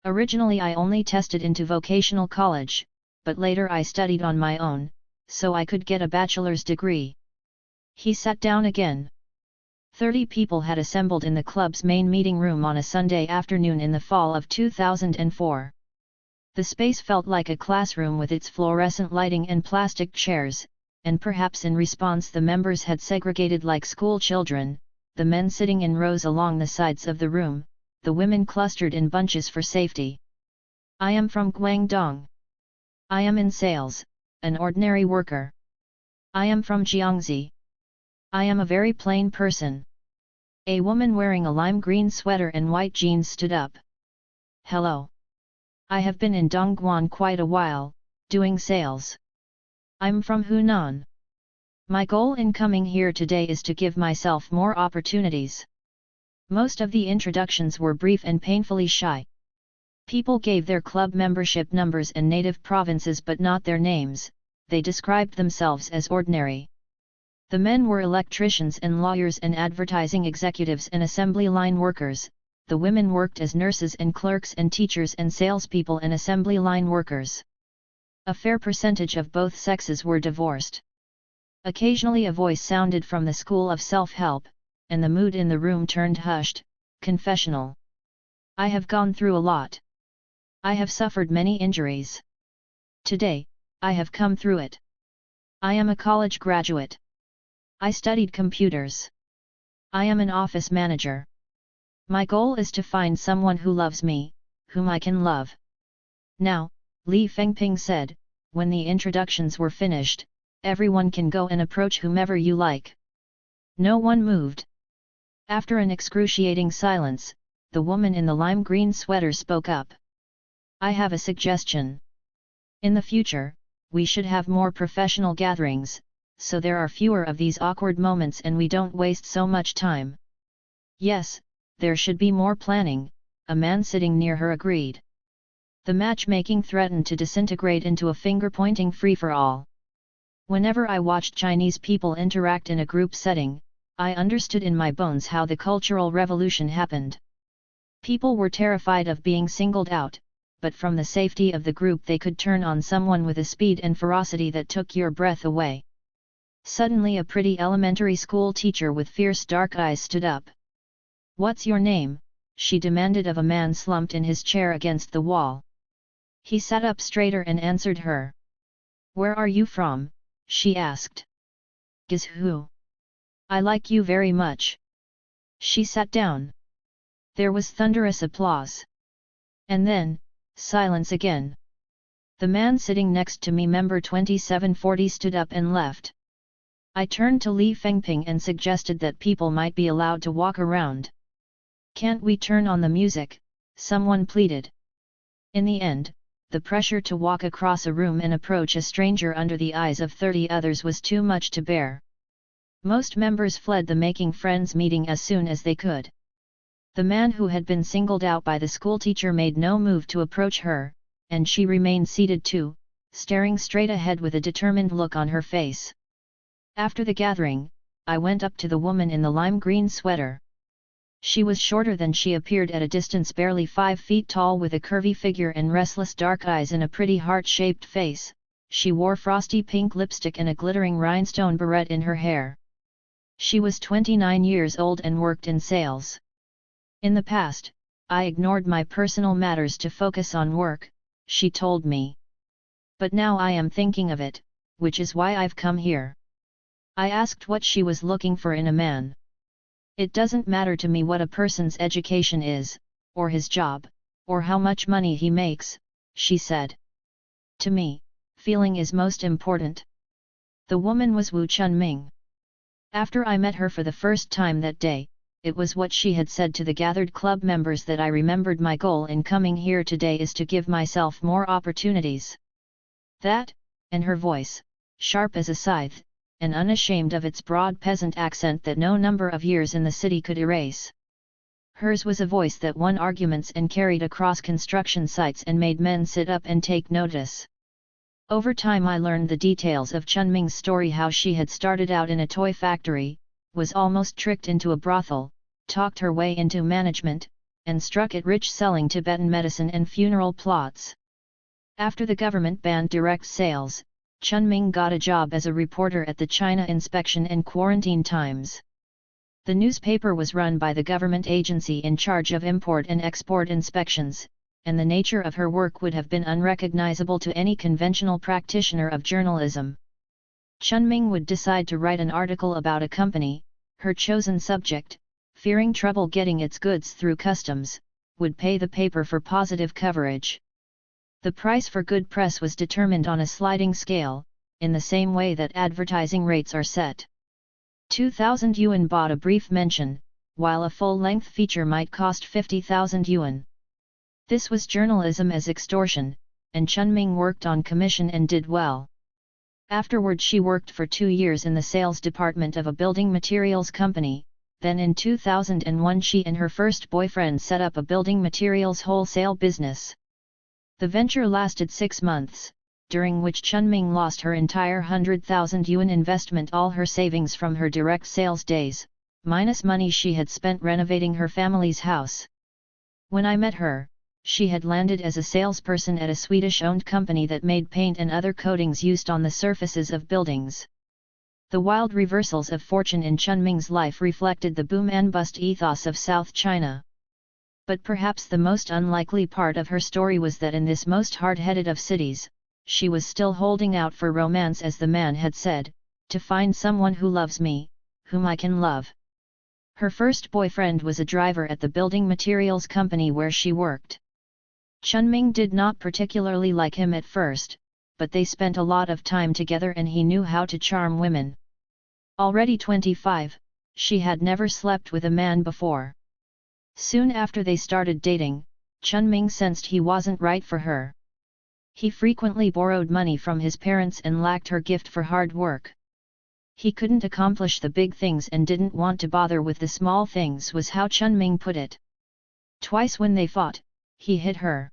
Originally I only tested into vocational college, but later I studied on my own, so I could get a bachelor's degree. He sat down again. 30 people had assembled in the club's main meeting room on a Sunday afternoon in the fall of 2004. The space felt like a classroom with its fluorescent lighting and plastic chairs, and perhaps in response the members had segregated like school children, the men sitting in rows along the sides of the room, the women clustered in bunches for safety. I am from Guangdong. I am in sales, an ordinary worker. I am from Jiangxi. I am a very plain person. A woman wearing a lime green sweater and white jeans stood up. Hello. I have been in Dongguan quite a while, doing sales. I'm from Hunan. My goal in coming here today is to give myself more opportunities. Most of the introductions were brief and painfully shy. People gave their club membership numbers and native provinces but not their names. They described themselves as ordinary. The men were electricians and lawyers and advertising executives and assembly line workers. The women worked as nurses and clerks and teachers and salespeople and assembly line workers. A fair percentage of both sexes were divorced. Occasionally a voice sounded from the school of self-help, and the mood in the room turned hushed, confessional. I have gone through a lot. I have suffered many injuries. Today, I have come through it. I am a college graduate. I studied computers. I am an office manager. My goal is to find someone who loves me, whom I can love. Now, Li Fengping said, when the introductions were finished, everyone can go and approach whomever you like. No one moved. After an excruciating silence, the woman in the lime green sweater spoke up. I have a suggestion. In the future, we should have more professional gatherings, so there are fewer of these awkward moments and we don't waste so much time. Yes, there should be more planning, a man sitting near her agreed. The matchmaking threatened to disintegrate into a finger-pointing free-for-all. Whenever I watched Chinese people interact in a group setting, I understood in my bones how the Cultural Revolution happened. People were terrified of being singled out, but from the safety of the group they could turn on someone with a speed and ferocity that took your breath away. Suddenly a pretty elementary school teacher with fierce dark eyes stood up. "What's your name?" she demanded of a man slumped in his chair against the wall. He sat up straighter and answered her. "Where are you from?" she asked. "Guess who? I like you very much." She sat down. There was thunderous applause. And then, silence again. The man sitting next to me, member 2740, stood up and left. I turned to Li Fengping and suggested that people might be allowed to walk around. "Can't we turn on the music?" someone pleaded. In the end, the pressure to walk across a room and approach a stranger under the eyes of 30 others was too much to bear. Most members fled the Making Friends meeting as soon as they could. The man who had been singled out by the schoolteacher made no move to approach her, and she remained seated too, staring straight ahead with a determined look on her face. After the gathering, I went up to the woman in the lime green sweater. She was shorter than she appeared at a distance, barely 5 feet tall, with a curvy figure and restless dark eyes and a pretty heart-shaped face. She wore frosty pink lipstick and a glittering rhinestone beret in her hair. She was 29 years old and worked in sales. "In the past, I ignored my personal matters to focus on work," she told me. "But now I am thinking of it, which is why I've come here." I asked what she was looking for in a man. "It doesn't matter to me what a person's education is, or his job, or how much money he makes," she said. "To me, feeling is most important." The woman was Wu Chunming. After I met her for the first time that day, it was what she had said to the gathered club members that I remembered. "My goal in coming here today is to give myself more opportunities." That, and her voice, sharp as a scythe, and unashamed of its broad peasant accent that no number of years in the city could erase. Hers was a voice that won arguments and carried across construction sites and made men sit up and take notice. Over time I learned the details of Chunming's story, how she had started out in a toy factory, was almost tricked into a brothel, talked her way into management, and struck it rich selling Tibetan medicine and funeral plots. After the government banned direct sales, Chunming got a job as a reporter at the China Inspection and Quarantine Times. The newspaper was run by the government agency in charge of import and export inspections, and the nature of her work would have been unrecognizable to any conventional practitioner of journalism. Chunming would decide to write an article about a company, her chosen subject, fearing trouble getting its goods through customs, would pay the paper for positive coverage. The price for good press was determined on a sliding scale, in the same way that advertising rates are set. 2,000 yuan bought a brief mention, while a full-length feature might cost 50,000 yuan. This was journalism as extortion, and Chunming worked on commission and did well. Afterward she worked for 2 years in the sales department of a building materials company, then in 2001 she and her first boyfriend set up a building materials wholesale business. The venture lasted 6 months, during which Chunming lost her entire 100,000 yuan investment, all her savings from her direct sales days, minus money she had spent renovating her family's house. When I met her, she had landed as a salesperson at a Swedish-owned company that made paint and other coatings used on the surfaces of buildings. The wild reversals of fortune in Chunming's life reflected the boom and bust ethos of South China. But perhaps the most unlikely part of her story was that in this most hard-headed of cities, she was still holding out for romance, as the man had said, to find someone who loves me, whom I can love. Her first boyfriend was a driver at the building materials company where she worked. Chunming did not particularly like him at first, but they spent a lot of time together and he knew how to charm women. Already 25, she had never slept with a man before. Soon after they started dating, Chunming sensed he wasn't right for her. He frequently borrowed money from his parents and lacked her gift for hard work. He couldn't accomplish the big things and didn't want to bother with the small things, was how Chunming put it. Twice when they fought, he hit her.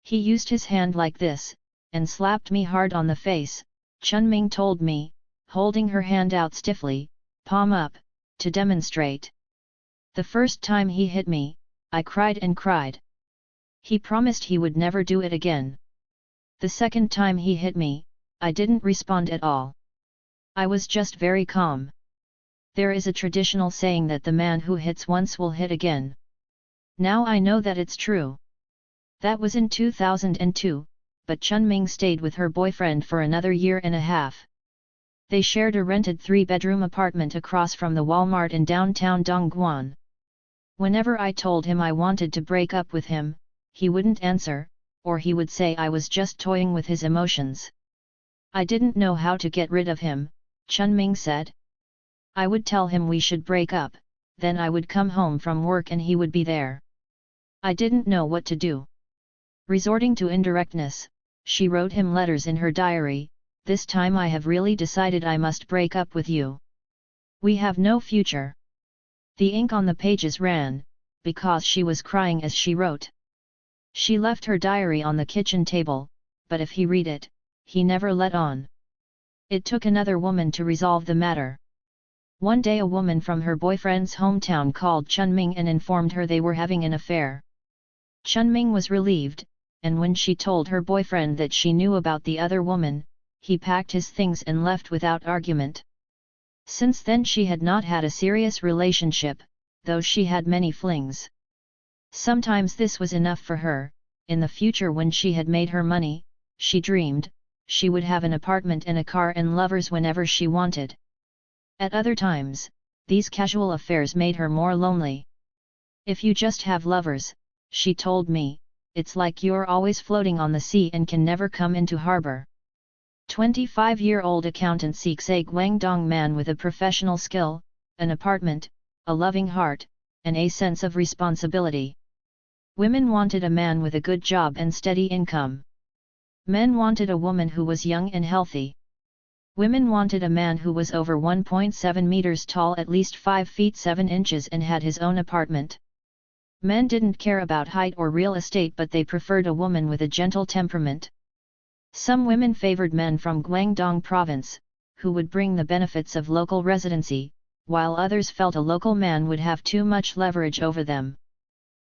He used his hand like this, and slapped me hard on the face, Chunming told me, holding her hand out stiffly, palm up, to demonstrate. The first time he hit me, I cried and cried. He promised he would never do it again. The second time he hit me, I didn't respond at all. I was just very calm. There is a traditional saying that the man who hits once will hit again. Now I know that it's true. That was in 2002, but Chunming stayed with her boyfriend for another year and a half. They shared a rented 3-bedroom apartment across from the Walmart in downtown Dongguan. Whenever I told him I wanted to break up with him, he wouldn't answer, or he would say I was just toying with his emotions. I didn't know how to get rid of him, Chunming said. I would tell him we should break up, then I would come home from work and he would be there. I didn't know what to do. Resorting to indirectness, she wrote him letters in her diary, "This time I have really decided I must break up with you. We have no future." The ink on the pages ran, because she was crying as she wrote. She left her diary on the kitchen table, but if he read it, he never let on. It took another woman to resolve the matter. One day a woman from her boyfriend's hometown called Chunming and informed her they were having an affair. Chunming was relieved, and when she told her boyfriend that she knew about the other woman, he packed his things and left without argument. Since then she had not had a serious relationship, though she had many flings. Sometimes this was enough for her. In the future, when she had made her money, she dreamed she would have an apartment and a car and lovers whenever she wanted. At other times, these casual affairs made her more lonely. "If you just have lovers," she told me, "it's like you're always floating on the sea and can never come into harbor." 25-year-old accountant seeks a Guangdong man with a professional skill, an apartment, a loving heart, and a sense of responsibility. Women wanted a man with a good job and steady income. Men wanted a woman who was young and healthy. Women wanted a man who was over 1.7 meters tall, at least 5 feet 7 inches, and had his own apartment. Men didn't care about height or real estate, but they preferred a woman with a gentle temperament. Some women favored men from Guangdong province, who would bring the benefits of local residency, while others felt a local man would have too much leverage over them.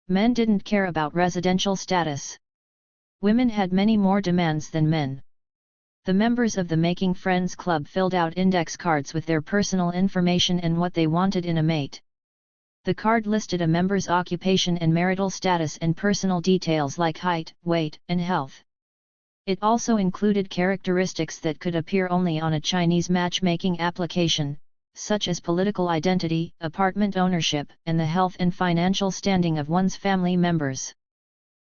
Men didn't care about residential status. Women had many more demands than men. The members of the Making Friends Club filled out index cards with their personal information and what they wanted in a mate. The card listed a member's occupation and marital status and personal details like height, weight, and health. It also included characteristics that could appear only on a Chinese matchmaking application, such as political identity, apartment ownership, and the health and financial standing of one's family members.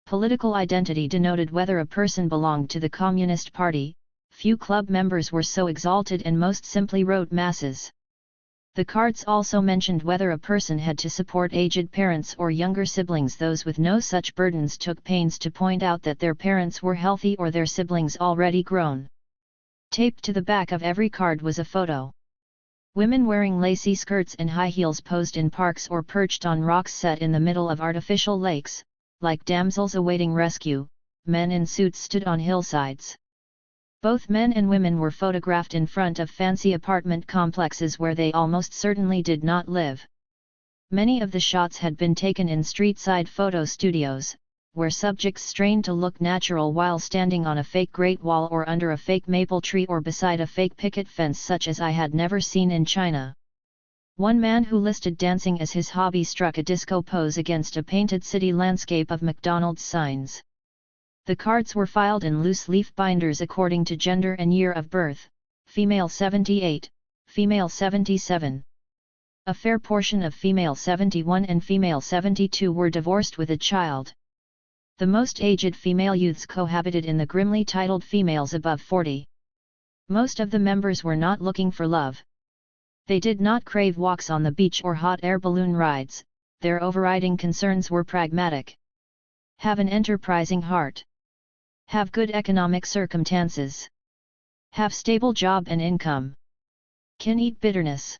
Political identity denoted whether a person belonged to the Communist Party. Few club members were so exalted and most simply wrote masses. The cards also mentioned whether a person had to support aged parents or younger siblings. Those with no such burdens took pains to point out that their parents were healthy or their siblings already grown. Taped to the back of every card was a photo. Women wearing lacy skirts and high heels posed in parks or perched on rocks set in the middle of artificial lakes, like damsels awaiting rescue. Men in suits stood on hillsides. Both men and women were photographed in front of fancy apartment complexes where they almost certainly did not live. Many of the shots had been taken in street-side photo studios, where subjects strained to look natural while standing on a fake Great Wall or under a fake maple tree or beside a fake picket fence, such as I had never seen in China. One man who listed dancing as his hobby struck a disco pose against a painted city landscape of McDonald's signs. The cards were filed in loose leaf binders according to gender and year of birth, female 78, female 77. A fair portion of female 71 and female 72 were divorced with a child. The most aged female youths cohabited in the grimly titled females above 40. Most of the members were not looking for love. They did not crave walks on the beach or hot air balloon rides, their overriding concerns were pragmatic. Have an enterprising heart. Have good economic circumstances. Have stable job and income. Can eat bitterness.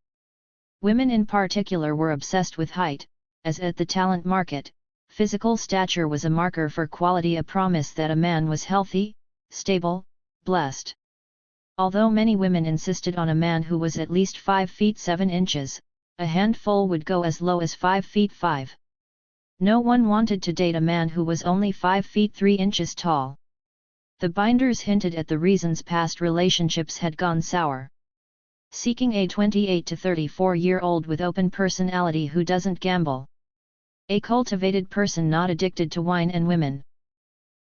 Women in particular were obsessed with height, as at the talent market, physical stature was a marker for quality, a promise that a man was healthy, stable, blessed. Although many women insisted on a man who was at least 5 feet 7 inches, a handful would go as low as 5 feet 5. No one wanted to date a man who was only 5 feet 3 inches tall. The binders hinted at the reasons past relationships had gone sour. Seeking a 28 to 34-year-old with open personality who doesn't gamble. A cultivated person not addicted to wine and women.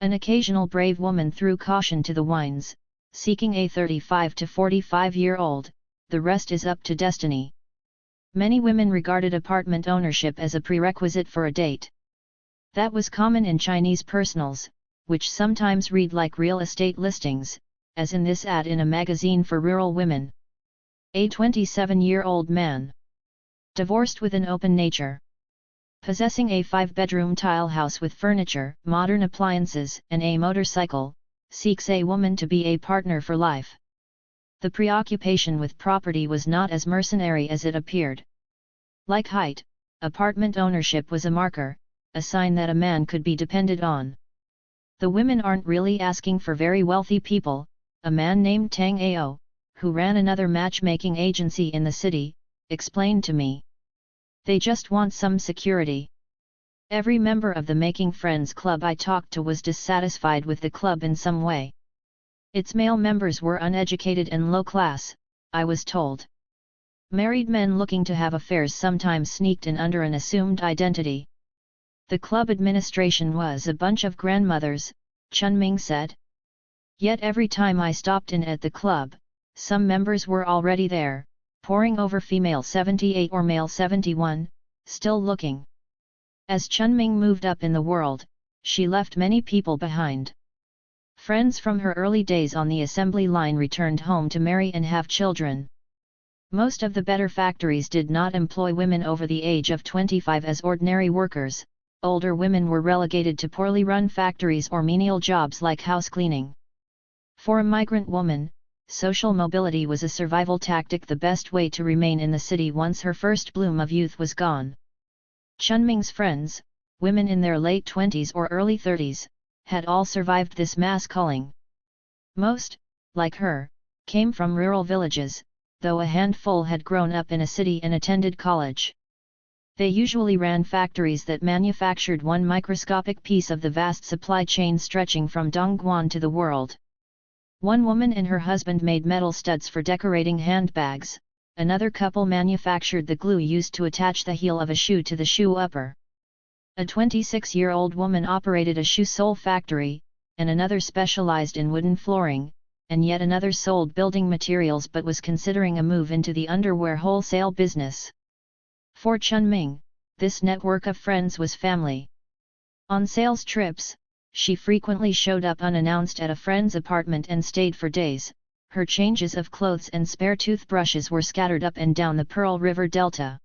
An occasional brave woman threw caution to the winds, seeking a 35 to 45-year-old, the rest is up to destiny. Many women regarded apartment ownership as a prerequisite for a date. That was common in Chinese personals, which sometimes read like real estate listings, as in this ad in a magazine for rural women. A 27-year-old man. Divorced with an open nature. Possessing a 5-bedroom tile house with furniture, modern appliances, and a motorcycle, seeks a woman to be a partner for life. The preoccupation with property was not as mercenary as it appeared. Like height, apartment ownership was a marker, a sign that a man could be depended on. The women aren't really asking for very wealthy people, a man named Tang Ao, who ran another matchmaking agency in the city, explained to me. They just want some security. Every member of the Making Friends Club I talked to was dissatisfied with the club in some way. Its male members were uneducated and low class, I was told. Married men looking to have affairs sometimes sneaked in under an assumed identity. The club administration was a bunch of grandmothers, Chunming said. Yet every time I stopped in at the club, some members were already there, poring over female 78 or male 71, still looking. As Chunming moved up in the world, she left many people behind. Friends from her early days on the assembly line returned home to marry and have children. Most of the better factories did not employ women over the age of 25 as ordinary workers. Older women were relegated to poorly run factories or menial jobs like house cleaning. For a migrant woman, social mobility was a survival tactic, the best way to remain in the city once her first bloom of youth was gone. Chunming's friends, women in their late 20s or early 30s, had all survived this mass culling. Most, like her, came from rural villages, though a handful had grown up in a city and attended college. They usually ran factories that manufactured one microscopic piece of the vast supply chain stretching from Dongguan to the world. One woman and her husband made metal studs for decorating handbags, another couple manufactured the glue used to attach the heel of a shoe to the shoe upper. A 26-year-old woman operated a shoe sole factory, and another specialized in wooden flooring, and yet another sold building materials but was considering a move into the underwear wholesale business. For Chunming, this network of friends was family. On sales trips, she frequently showed up unannounced at a friend's apartment and stayed for days. Her changes of clothes and spare toothbrushes were scattered up and down the Pearl River Delta.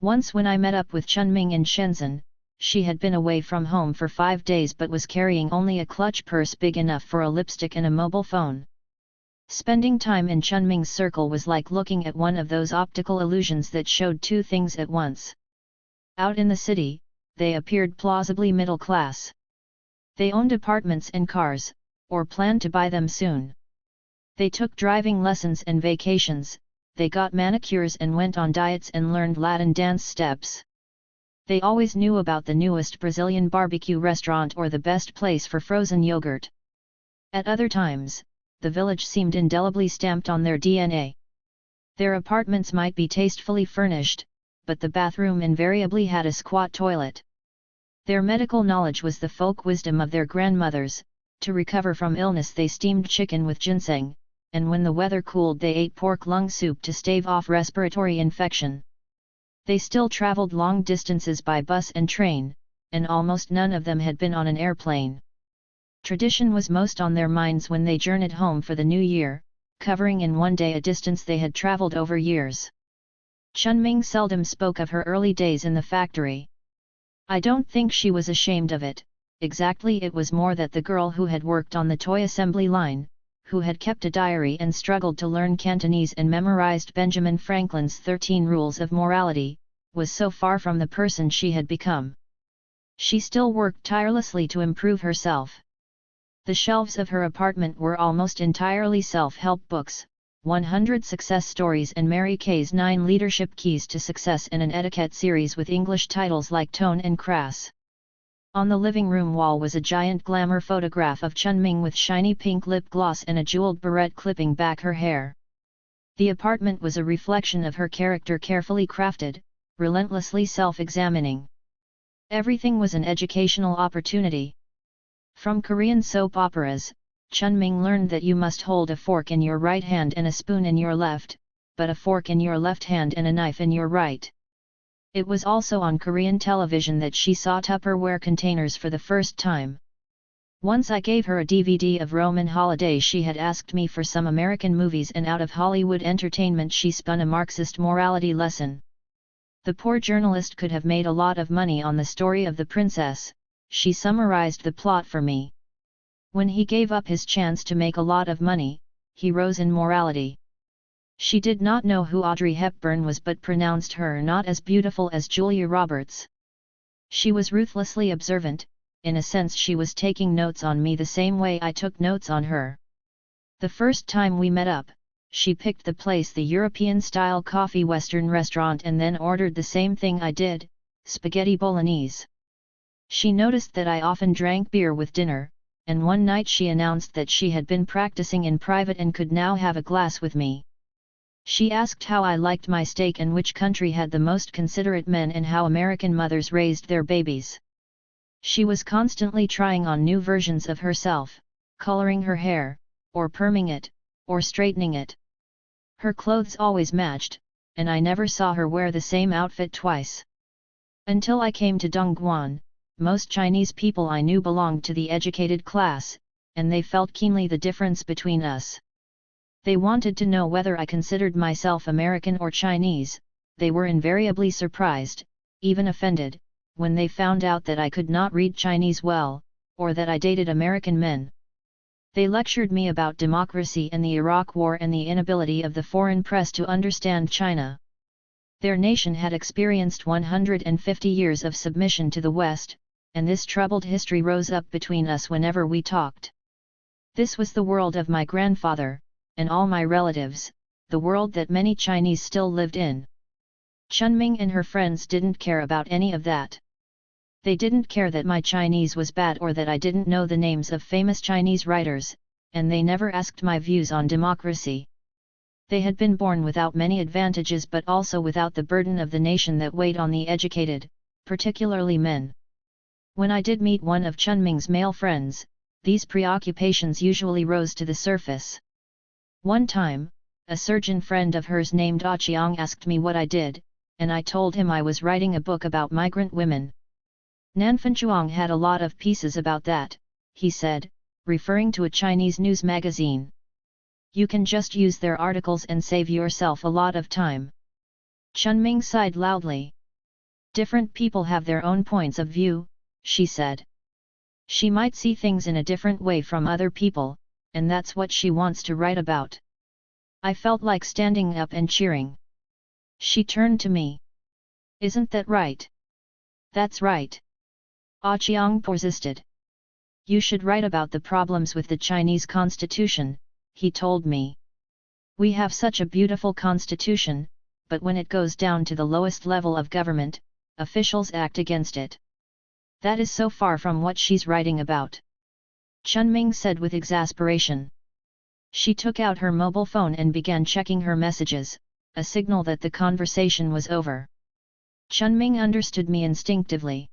Once when I met up with Chunming in Shenzhen, she had been away from home for 5 days but was carrying only a clutch purse big enough for a lipstick and a mobile phone. Spending time in Chunming's circle was like looking at one of those optical illusions that showed two things at once. Out in the city, they appeared plausibly middle class. They owned apartments and cars, or planned to buy them soon. They took driving lessons and vacations, they got manicures and went on diets and learned Latin dance steps. They always knew about the newest Brazilian barbecue restaurant or the best place for frozen yogurt. At other times, the village seemed indelibly stamped on their DNA. Their apartments might be tastefully furnished, but the bathroom invariably had a squat toilet. Their medical knowledge was the folk wisdom of their grandmothers. To recover from illness they steamed chicken with ginseng, and when the weather cooled they ate pork lung soup to stave off respiratory infection. They still traveled long distances by bus and train, and almost none of them had been on an airplane. Tradition was most on their minds when they journeyed home for the new year, covering in one day a distance they had traveled over years. Chunming seldom spoke of her early days in the factory. I don't think she was ashamed of it, exactly. It was more that the girl who had worked on the toy assembly line, who had kept a diary and struggled to learn Cantonese and memorized Benjamin Franklin's 13 Rules of Morality, was so far from the person she had become. She still worked tirelessly to improve herself. The shelves of her apartment were almost entirely self-help books, 100 success stories and Mary Kay's 9 leadership keys to success, and an etiquette series with English titles like Tone and Crass. On the living room wall was a giant glamour photograph of Chunming with shiny pink lip gloss and a jeweled barrette clipping back her hair. The apartment was a reflection of her character, carefully crafted, relentlessly self-examining. Everything was an educational opportunity. From Korean soap operas, Chunming learned that you must hold a fork in your right hand and a spoon in your left, but a fork in your left hand and a knife in your right. It was also on Korean television that she saw Tupperware containers for the first time. Once I gave her a DVD of Roman holidays. She had asked me for some American movies, and out of Hollywood entertainment she spun a Marxist morality lesson. The poor journalist could have made a lot of money on the story of the princess. She summarized the plot for me. When he gave up his chance to make a lot of money, he rose in morality. She did not know who Audrey Hepburn was, but pronounced her not as beautiful as Julia Roberts. She was ruthlessly observant. In a sense she was taking notes on me the same way I took notes on her. The first time we met up, she picked the place, the European-style coffee Western restaurant, and then ordered the same thing I did, spaghetti bolognese. She noticed that I often drank beer with dinner, and one night she announced that she had been practicing in private and could now have a glass with me. She asked how I liked my steak and which country had the most considerate men and how American mothers raised their babies. She was constantly trying on new versions of herself, coloring her hair, or perming it, or straightening it. Her clothes always matched, and I never saw her wear the same outfit twice. Until I came to Dongguan, most Chinese people I knew belonged to the educated class, and they felt keenly the difference between us. They wanted to know whether I considered myself American or Chinese. They were invariably surprised, even offended, when they found out that I could not read Chinese well, or that I dated American men. They lectured me about democracy and the Iraq War and the inability of the foreign press to understand China. Their nation had experienced 150 years of submission to the West, and this troubled history rose up between us whenever we talked. This was the world of my grandfather, and all my relatives, the world that many Chinese still lived in. Chunming and her friends didn't care about any of that. They didn't care that my Chinese was bad or that I didn't know the names of famous Chinese writers, and they never asked my views on democracy. They had been born without many advantages, but also without the burden of the nation that weighed on the educated, particularly men. When I did meet one of Chunming's male friends, these preoccupations usually rose to the surface. One time, a surgeon friend of hers named Chang asked me what I did, and I told him I was writing a book about migrant women. Nanfanchuang had a lot of pieces about that, he said, referring to a Chinese news magazine. You can just use their articles and save yourself a lot of time. Chunming sighed loudly. Different people have their own points of view, she said. She might see things in a different way from other people, and that's what she wants to write about. I felt like standing up and cheering. She turned to me. Isn't that right? That's right. Chiang persisted. You should write about the problems with the Chinese constitution, he told me. We have such a beautiful constitution, but when it goes down to the lowest level of government, officials act against it. That is so far from what she's writing about. Chunming said with exasperation. She took out her mobile phone and began checking her messages, a signal that the conversation was over. Chunming understood me instinctively.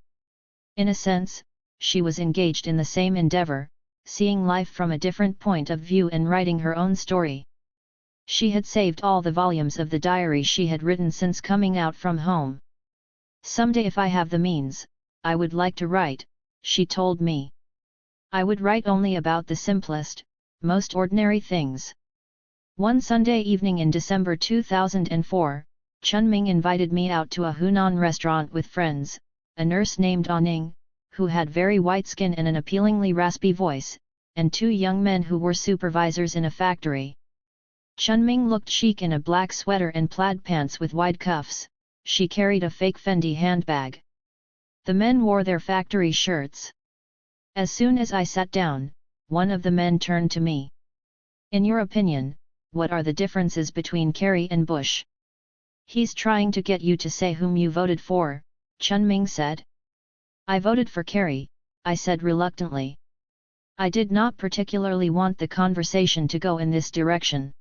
In a sense, she was engaged in the same endeavor, seeing life from a different point of view and writing her own story. She had saved all the volumes of the diary she had written since coming out from home. Someday, if I have the means, I would like to write, she told me. I would write only about the simplest, most ordinary things. One Sunday evening in December 2004, Chunming invited me out to a Hunan restaurant with friends, a nurse named Aning, who had very white skin and an appealingly raspy voice, and two young men who were supervisors in a factory. Chunming looked chic in a black sweater and plaid pants with wide cuffs. She carried a fake Fendi handbag. The men wore their factory shirts. As soon as I sat down, one of the men turned to me. "In your opinion, what are the differences between Kerry and Bush?" "He's trying to get you to say whom you voted for," Chunming said. "I voted for Kerry," I said reluctantly. I did not particularly want the conversation to go in this direction.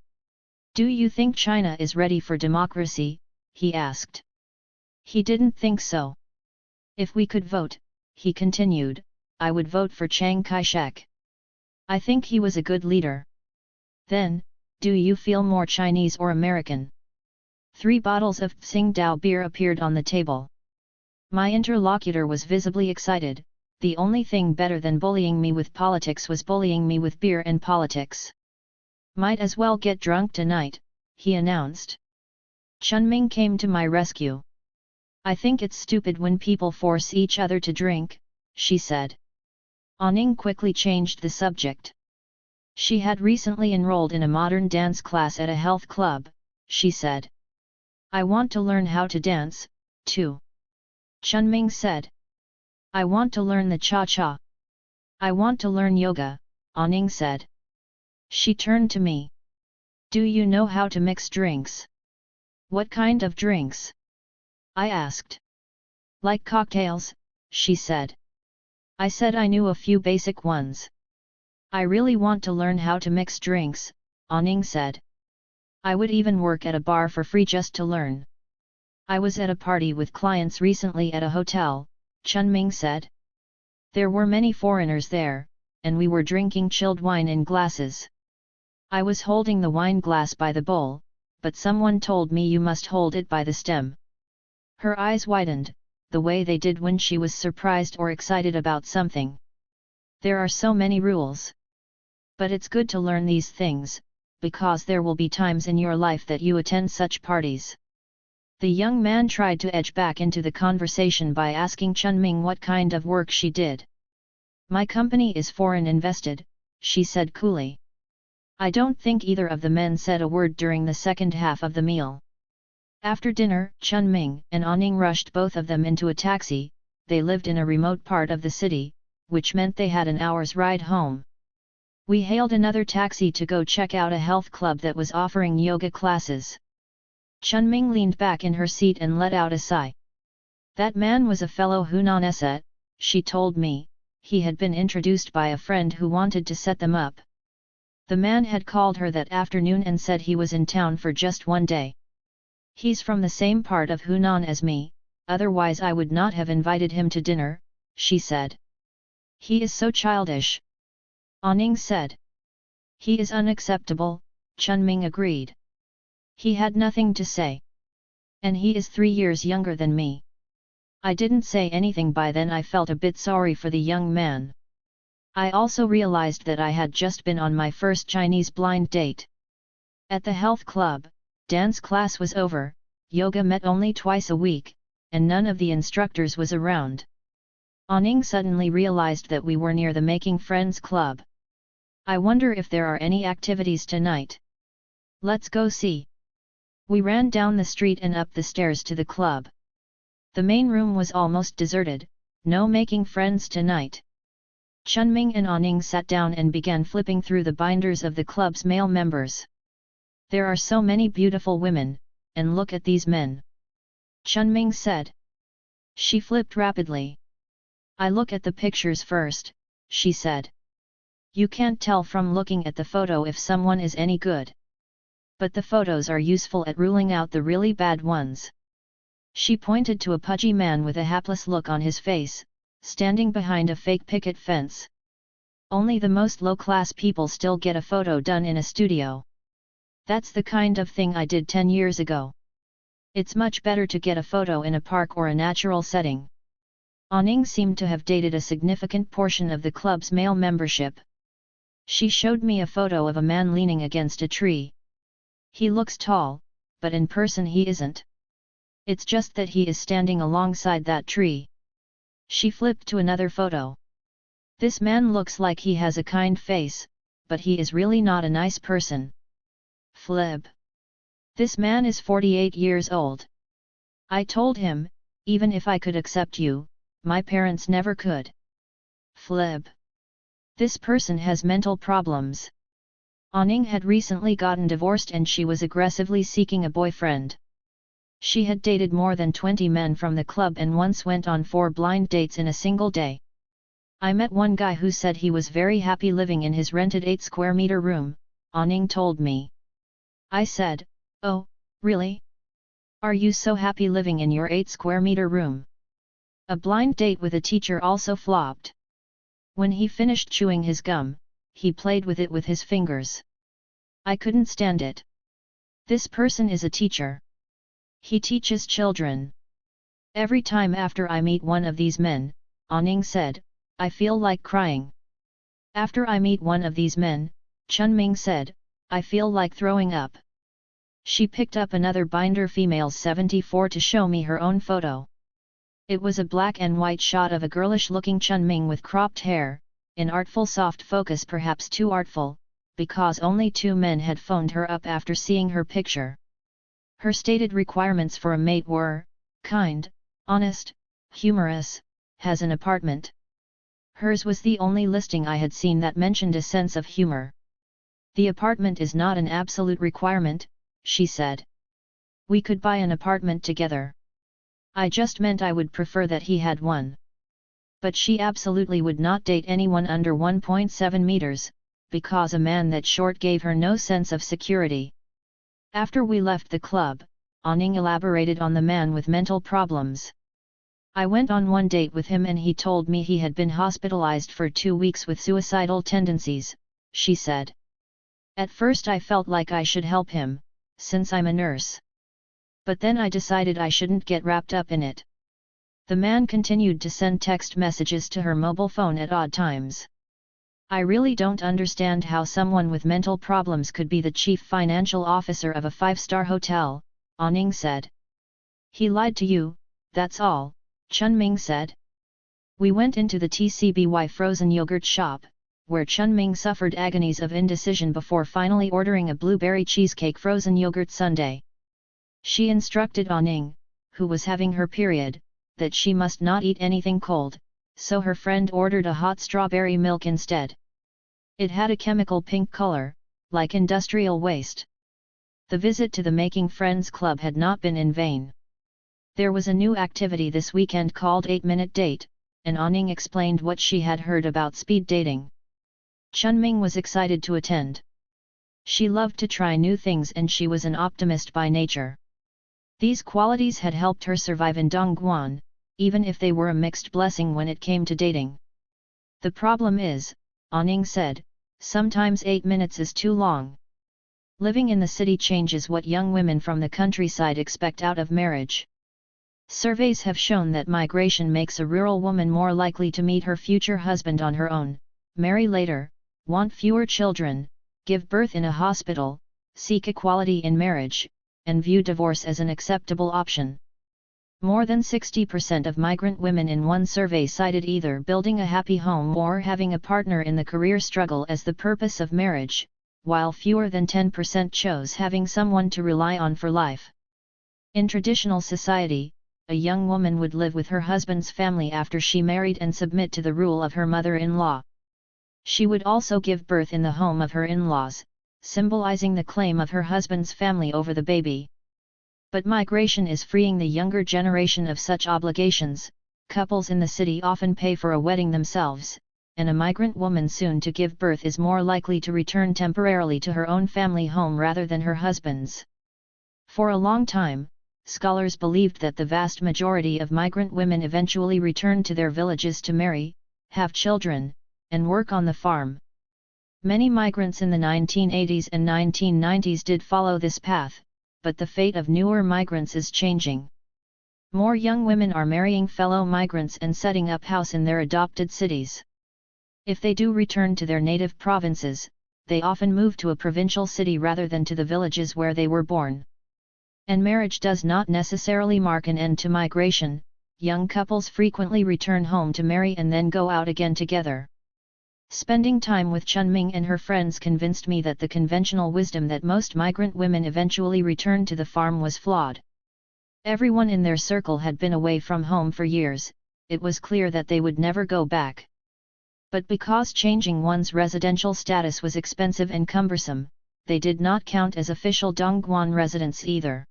"Do you think China is ready for democracy?" he asked. He didn't think so. "If we could vote," he continued, "I would vote for Chiang Kai-shek. I think he was a good leader." "Then, do you feel more Chinese or American?" 3 bottles of Tsingtao beer appeared on the table. My interlocutor was visibly excited. The only thing better than bullying me with politics was bullying me with beer and politics. "Might as well get drunk tonight," he announced. Chunming came to my rescue. "I think it's stupid when people force each other to drink," she said. Aning quickly changed the subject. She had recently enrolled in a modern dance class at a health club, she said. "I want to learn how to dance, too," Chunming said. "I want to learn the cha-cha." "I want to learn yoga," Aning said. She turned to me. "Do you know how to mix drinks?" "What kind of drinks?" I asked. "Like cocktails," she said. I said I knew a few basic ones. "I really want to learn how to mix drinks," Aning said. "I would even work at a bar for free just to learn." "I was at a party with clients recently at a hotel," Chunming said. "There were many foreigners there, and we were drinking chilled wine in glasses. I was holding the wine glass by the bowl, but someone told me you must hold it by the stem." Her eyes widened, the way they did when she was surprised or excited about something. "There are so many rules. But it's good to learn these things, because there will be times in your life that you attend such parties." The young man tried to edge back into the conversation by asking Chunming what kind of work she did. "My company is foreign invested," she said coolly. I don't think either of the men said a word during the second half of the meal. After dinner, Chunming and Aning rushed both of them into a taxi. They lived in a remote part of the city, which meant they had an hour's ride home. We hailed another taxi to go check out a health club that was offering yoga classes. Chunming leaned back in her seat and let out a sigh. "That man was a fellow Hunan Esset," she told me. "He had been introduced by a friend who wanted to set them up. The man had called her that afternoon and said he was in town for just one day. He's from the same part of Hunan as me, otherwise I would not have invited him to dinner," she said. "He is so childish," Aning said. "He is unacceptable," Chunming agreed. "He had nothing to say. And he is 3 years younger than me." I didn't say anything by then. I felt a bit sorry for the young man. I also realized that I had just been on my first Chinese blind date. At the health club, dance class was over, yoga met only twice a week, and none of the instructors was around. Aning suddenly realized that we were near the Making Friends Club. "I wonder if there are any activities tonight. Let's go see." We ran down the street and up the stairs to the club. The main room was almost deserted, no making friends tonight. Chunming and Aning sat down and began flipping through the binders of the club's male members. "There are so many beautiful women, and look at these men," Chunming said. She flipped rapidly. "I look at the pictures first," she said. "You can't tell from looking at the photo if someone is any good. But the photos are useful at ruling out the really bad ones." She pointed to a pudgy man with a hapless look on his face, standing behind a fake picket fence. "Only the most low-class people still get a photo done in a studio. That's the kind of thing I did 10 years ago. It's much better to get a photo in a park or a natural setting." Aning seemed to have dated a significant portion of the club's male membership. She showed me a photo of a man leaning against a tree. "He looks tall, but in person he isn't. It's just that he is standing alongside that tree. She flipped to another photo. This man looks like he has a kind face, but he is really not a nice person. Flip. This man is 48 years old. I told him, even if I could accept you, my parents never could. Flip. This person has mental problems. Aning had recently gotten divorced and she was aggressively seeking a boyfriend. She had dated more than 20 men from the club and once went on 4 blind dates in a single day. I met one guy who said he was very happy living in his rented 8 square meter room, Aning told me. I said, "Oh, really? Are you so happy living in your 8 square meter room?" A blind date with a teacher also flopped. When he finished chewing his gum, he played with it with his fingers. I couldn't stand it. This person is a teacher. He teaches children. Every time after I meet one of these men, Aning said, I feel like crying. After I meet one of these men, Chunming said, I feel like throwing up. She picked up another binder females 74 to show me her own photo. It was a black and white shot of a girlish-looking Chunming with cropped hair, in artful soft focus, perhaps too artful, because only 2 men had phoned her up after seeing her picture. Her stated requirements for a mate were, kind, honest, humorous, has an apartment. Hers was the only listing I had seen that mentioned a sense of humor. The apartment is not an absolute requirement, she said. We could buy an apartment together. I just meant I would prefer that he had one. But she absolutely would not date anyone under 1.7 meters, because a man that short gave her no sense of security. After we left the club, Aning elaborated on the man with mental problems. I went on one date with him and he told me he had been hospitalized for 2 weeks with suicidal tendencies, she said. At first I felt like I should help him, since I'm a nurse. But then I decided I shouldn't get wrapped up in it. The man continued to send text messages to her mobile phone at odd times. I really don't understand how someone with mental problems could be the chief financial officer of a 5-star hotel, Aning said. He lied to you, that's all, Chunming said. We went into the TCBY frozen yogurt shop, where Chunming suffered agonies of indecision before finally ordering a blueberry cheesecake frozen yogurt sundae. She instructed Aning, who was having her period, that she must not eat anything cold, so her friend ordered a hot strawberry milk instead. It had a chemical pink color, like industrial waste. The visit to the Making Friends Club had not been in vain. There was a new activity this weekend called 8-Minute Date, and Aning explained what she had heard about speed dating. Chunming was excited to attend. She loved to try new things and she was an optimist by nature. These qualities had helped her survive in Dongguan, even if they were a mixed blessing when it came to dating. The problem is, Aning said, sometimes 8 minutes is too long. Living in the city changes what young women from the countryside expect out of marriage. Surveys have shown that migration makes a rural woman more likely to meet her future husband on her own, marry later, want fewer children, give birth in a hospital, seek equality in marriage, and view divorce as an acceptable option. More than 60% of migrant women in one survey cited either building a happy home or having a partner in the career struggle as the purpose of marriage, while fewer than 10% chose having someone to rely on for life. In traditional society, a young woman would live with her husband's family after she married and submit to the rule of her mother-in-law. She would also give birth in the home of her in-laws, symbolizing the claim of her husband's family over the baby. But migration is freeing the younger generation of such obligations. Couples in the city often pay for a wedding themselves, and a migrant woman soon to give birth is more likely to return temporarily to her own family home rather than her husband's. For a long time, scholars believed that the vast majority of migrant women eventually returned to their villages to marry, have children, and work on the farm. Many migrants in the 1980s and 1990s did follow this path, but the fate of newer migrants is changing. More young women are marrying fellow migrants and setting up house in their adopted cities. If they do return to their native provinces, they often move to a provincial city rather than to the villages where they were born. And marriage does not necessarily mark an end to migration. Young couples frequently return home to marry and then go out again together. Spending time with Chunming and her friends convinced me that the conventional wisdom that most migrant women eventually return to the farm was flawed. Everyone in their circle had been away from home for years, it was clear that they would never go back. But because changing one's residential status was expensive and cumbersome, they did not count as official Dongguan residents either.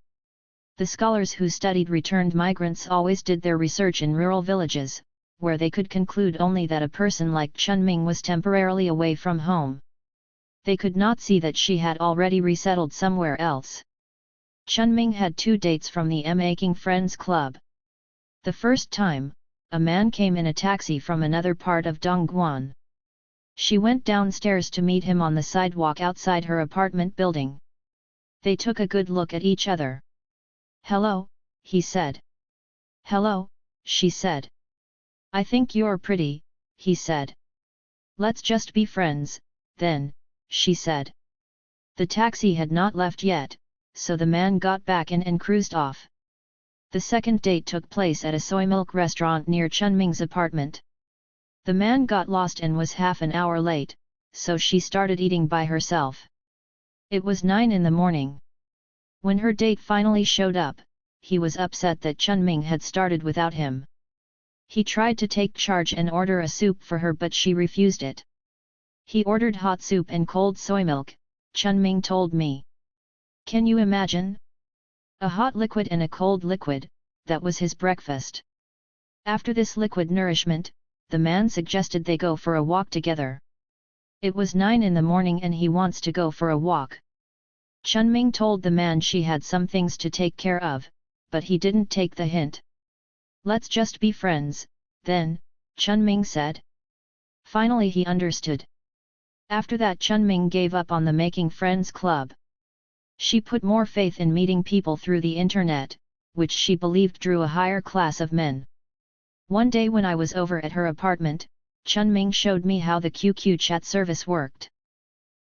The scholars who studied returned migrants always did their research in rural villages, where they could conclude only that a person like Chunming was temporarily away from home. They could not see that she had already resettled somewhere else. Chunming had 2 dates from the Making Friends Club. The first time, a man came in a taxi from another part of Dongguan. She went downstairs to meet him on the sidewalk outside her apartment building. They took a good look at each other. "Hello," he said. "Hello," she said. "I think you're pretty," he said. "Let's just be friends, then," she said. The taxi had not left yet, so the man got back in and cruised off. The second date took place at a soy milk restaurant near Chunming's apartment. The man got lost and was half an hour late, so she started eating by herself. It was 9 in the morning. When her date finally showed up, he was upset that Chunming had started without him. He tried to take charge and order a soup for her, but she refused it. He ordered hot soup and cold soy milk, Chunming told me. Can you imagine? A hot liquid and a cold liquid, that was his breakfast. After this liquid nourishment, the man suggested they go for a walk together. It was 9 in the morning and he wants to go for a walk. Chunming told the man she had some things to take care of, but he didn't take the hint. "Let's just be friends, then," Chunming said. Finally he understood. After that Chunming gave up on the Making Friends Club. She put more faith in meeting people through the internet, which she believed drew a higher class of men. One day when I was over at her apartment, Chunming showed me how the QQ chat service worked.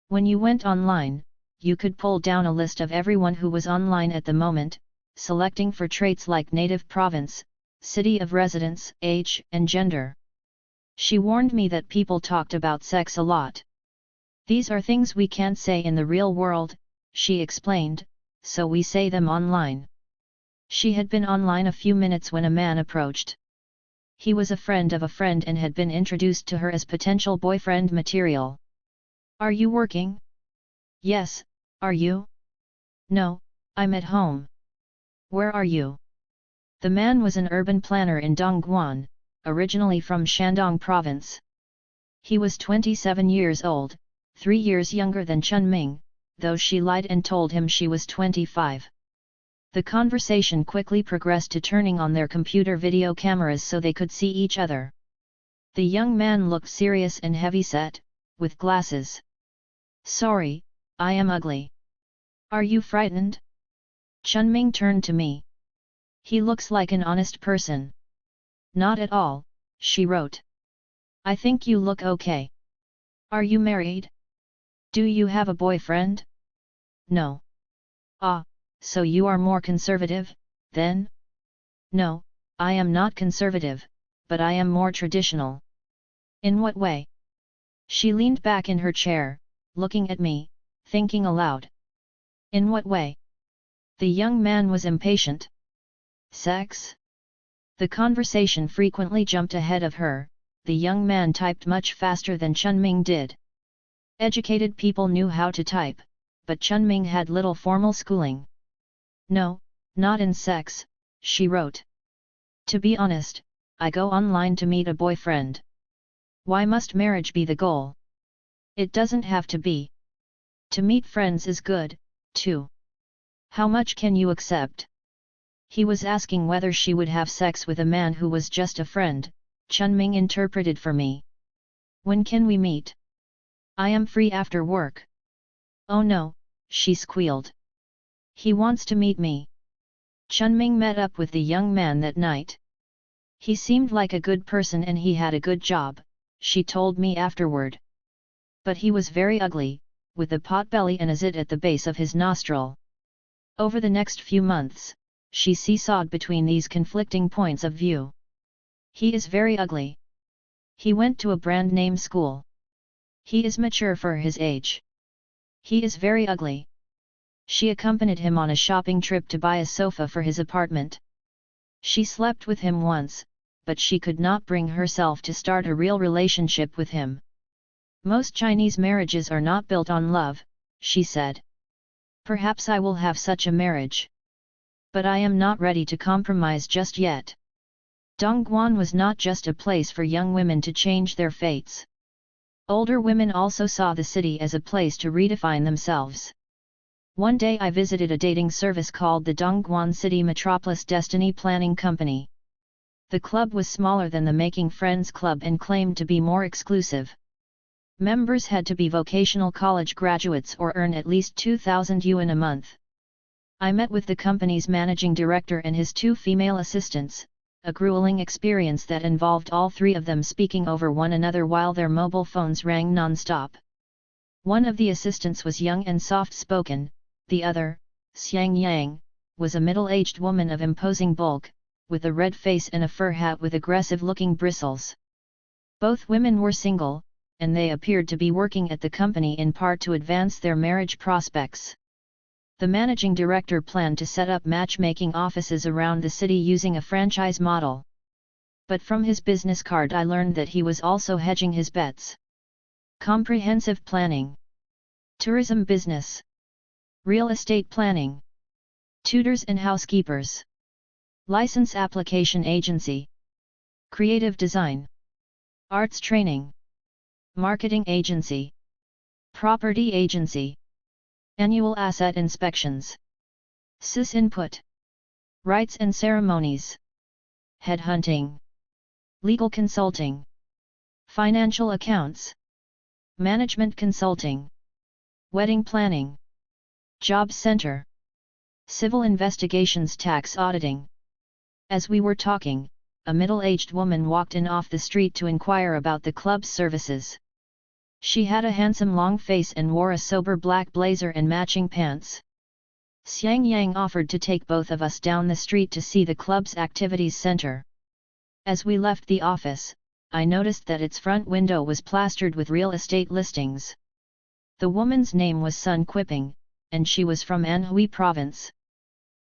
When you went online, you could pull down a list of everyone who was online at the moment, selecting for traits like native province, city of residence, age, and gender. She warned me that people talked about sex a lot. "These are things we can't say in the real world," she explained, "so we say them online." She had been online a few minutes when a man approached. He was a friend of a friend and had been introduced to her as potential boyfriend material. "Are you working?" "Yes, are you?" "No, I'm at home." "Where are you?" The man was an urban planner in Dongguan, originally from Shandong province. He was 27 years old, 3 years younger than Chunming, though she lied and told him she was 25. The conversation quickly progressed to turning on their computer video cameras so they could see each other. The young man looked serious and heavy-set, with glasses. "Sorry, I am ugly. Are you frightened?" Chunming turned to me. "He looks like an honest person." "Not at all," she wrote. "I think you look okay. Are you married? Do you have a boyfriend?" "No." "Ah, so you are more conservative, then?" "No, I am not conservative, but I am more traditional." "In what way?" She leaned back in her chair, looking at me, thinking aloud. "In what way?" The young man was impatient. "Sex?" The conversation frequently jumped ahead of her. The young man typed much faster than Chunming did. Educated people knew how to type, but Chunming had little formal schooling. "No, not in sex," she wrote. "To be honest, I go online to meet a boyfriend. Why must marriage be the goal? It doesn't have to be. To meet friends is good, too. How much can you accept?" He was asking whether she would have sex with a man who was just a friend, Chunming interpreted for me. "When can we meet? I am free after work." "Oh no," she squealed. "He wants to meet me." Chunming met up with the young man that night. "He seemed like a good person and he had a good job," she told me afterward. "But he was very ugly, with a potbelly and a zit at the base of his nostril." Over the next few months, she seesawed between these conflicting points of view. He is very ugly. He went to a brand name school. He is mature for his age. He is very ugly. She accompanied him on a shopping trip to buy a sofa for his apartment. She slept with him once, but she could not bring herself to start a real relationship with him. Most Chinese marriages are not built on love, she said. Perhaps I will have such a marriage. But I am not ready to compromise just yet. Dongguan was not just a place for young women to change their fates. Older women also saw the city as a place to redefine themselves. One day I visited a dating service called the Dongguan City Metropolis Destiny Planning Company. The club was smaller than the Making Friends Club and claimed to be more exclusive. Members had to be vocational college graduates or earn at least 2,000 yuan a month. I met with the company's managing director and his 2 female assistants, a grueling experience that involved all 3 of them speaking over one another while their mobile phones rang non-stop. One of the assistants was young and soft-spoken, the other, Xiang Yang, was a middle-aged woman of imposing bulk, with a red face and a fur hat with aggressive-looking bristles. Both women were single, and they appeared to be working at the company in part to advance their marriage prospects. The managing director planned to set up matchmaking offices around the city using a franchise model. But from his business card I learned that he was also hedging his bets. Comprehensive planning. Tourism business. Real estate planning. Tutors and housekeepers. License application agency. Creative design. Arts training. Marketing agency. Property agency. Annual asset inspections. SIS input. Rites and ceremonies. Headhunting. Legal consulting. Financial accounts. Management consulting. Wedding planning. Job center. Civil investigations, tax auditing. As we were talking, a middle-aged woman walked in off the street to inquire about the club's services. She had a handsome long face and wore a sober black blazer and matching pants. Xiang Yang offered to take both of us down the street to see the club's activities center. As we left the office, I noticed that its front window was plastered with real estate listings. The woman's name was Sun Quiping, and she was from Anhui province.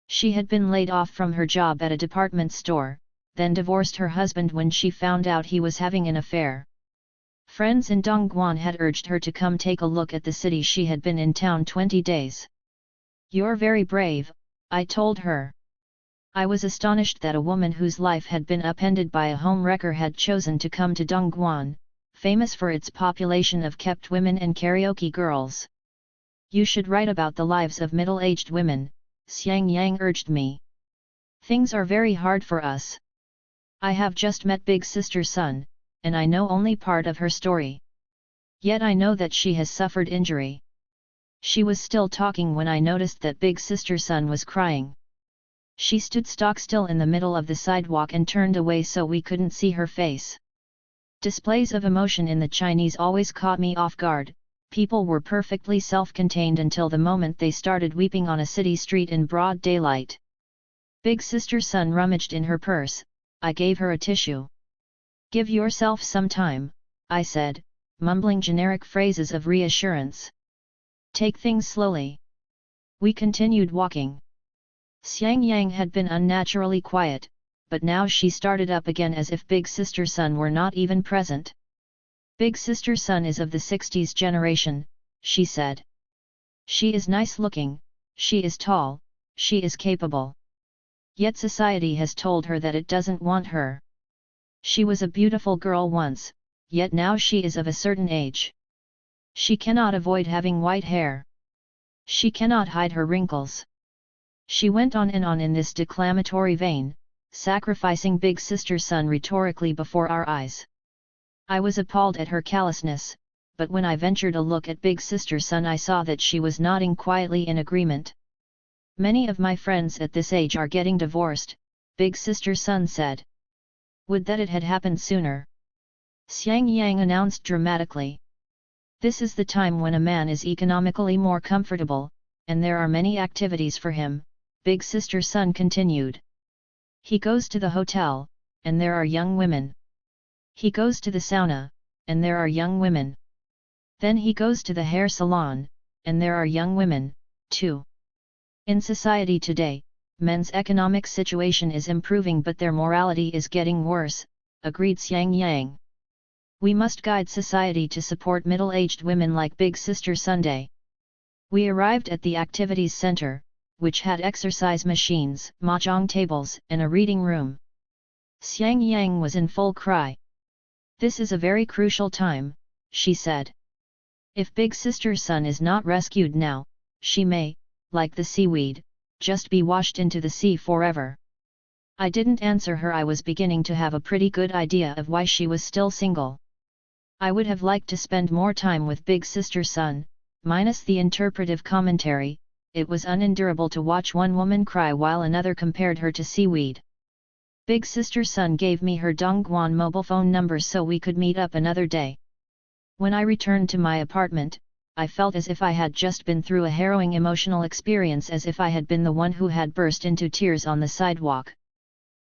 She had been laid off from her job at a department store, then divorced her husband when she found out he was having an affair. Friends in Dongguan had urged her to come take a look at the city. She had been in town 20 days. "You're very brave," I told her. I was astonished that a woman whose life had been upended by a home wrecker had chosen to come to Dongguan, famous for its population of kept women and karaoke girls. "You should write about the lives of middle-aged women," Xiang Yang urged me. "Things are very hard for us. I have just met Big Sister Sun, and I know only part of her story. Yet I know that she has suffered injury." She was still talking when I noticed that Big Sister Sun was crying. She stood stock still in the middle of the sidewalk and turned away so we couldn't see her face. Displays of emotion in the Chinese always caught me off guard. People were perfectly self-contained until the moment they started weeping on a city street in broad daylight. Big Sister Sun rummaged in her purse. I gave her a tissue. "Give yourself some time," I said, mumbling generic phrases of reassurance. "Take things slowly." We continued walking. Xiang Yang had been unnaturally quiet, but now she started up again as if Big Sister Sun were not even present. "Big Sister Sun is of the 60s generation," she said. "She is nice looking, she is tall, she is capable. Yet society has told her that it doesn't want her. She was a beautiful girl once, yet now she is of a certain age. She cannot avoid having white hair. She cannot hide her wrinkles." She went on and on in this declamatory vein, sacrificing Big Sister Sun rhetorically before our eyes. I was appalled at her callousness, but when I ventured a look at Big Sister Sun I saw that she was nodding quietly in agreement. "Many of my friends at this age are getting divorced," Big Sister Sun said. "Would that it had happened sooner," Xiang Yang announced dramatically. "This is the time when a man is economically more comfortable, and there are many activities for him, Big Sister Sun continued. He goes to the hotel, and there are young women. He goes to the sauna, and there are young women. Then he goes to the hair salon, and there are young women, too. In society today, men's economic situation is improving but their morality is getting worse, agreed Xiang Yang. We must guide society to support middle-aged women like Big Sister Sunday. We arrived at the activities center, which had exercise machines, mahjong tables, and a reading room. Xiang Yang was in full cry. This is a very crucial time, she said. If Big Sister Sun is not rescued now, she may, like the seaweed, just be washed into the sea forever. I didn't answer her. I was beginning to have a pretty good idea of why she was still single. I would have liked to spend more time with Big Sister Sun, minus the interpretive commentary. It was unendurable to watch one woman cry while another compared her to seaweed. Big Sister Sun gave me her Dongguan mobile phone number so we could meet up another day. When I returned to my apartment, I felt as if I had just been through a harrowing emotional experience, as if I had been the one who had burst into tears on the sidewalk.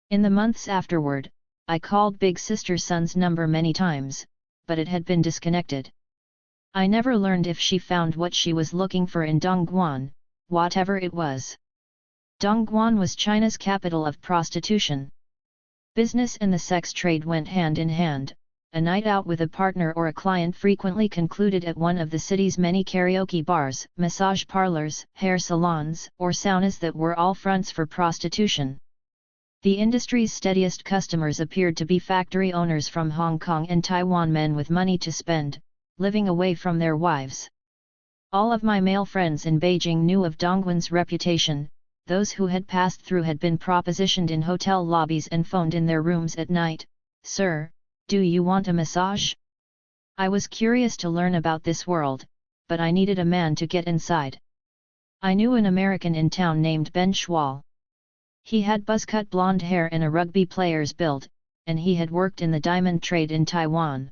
In the months afterward, I called Big Sister Sun's number many times, but it had been disconnected. I never learned if she found what she was looking for in Dongguan, whatever it was. Dongguan was China's capital of prostitution. Business and the sex trade went hand in hand. A night out with a partner or a client frequently concluded at one of the city's many karaoke bars, massage parlors, hair salons, or saunas that were all fronts for prostitution. The industry's steadiest customers appeared to be factory owners from Hong Kong and Taiwan, men with money to spend, living away from their wives. All of my male friends in Beijing knew of Dongguan's reputation. Those who had passed through had been propositioned in hotel lobbies and phoned in their rooms at night, "Sir, do you want a massage?" I was curious to learn about this world, but I needed a man to get inside. I knew an American in town named Ben Schwal. He had buzz-cut blonde hair and a rugby player's build, and he had worked in the diamond trade in Taiwan.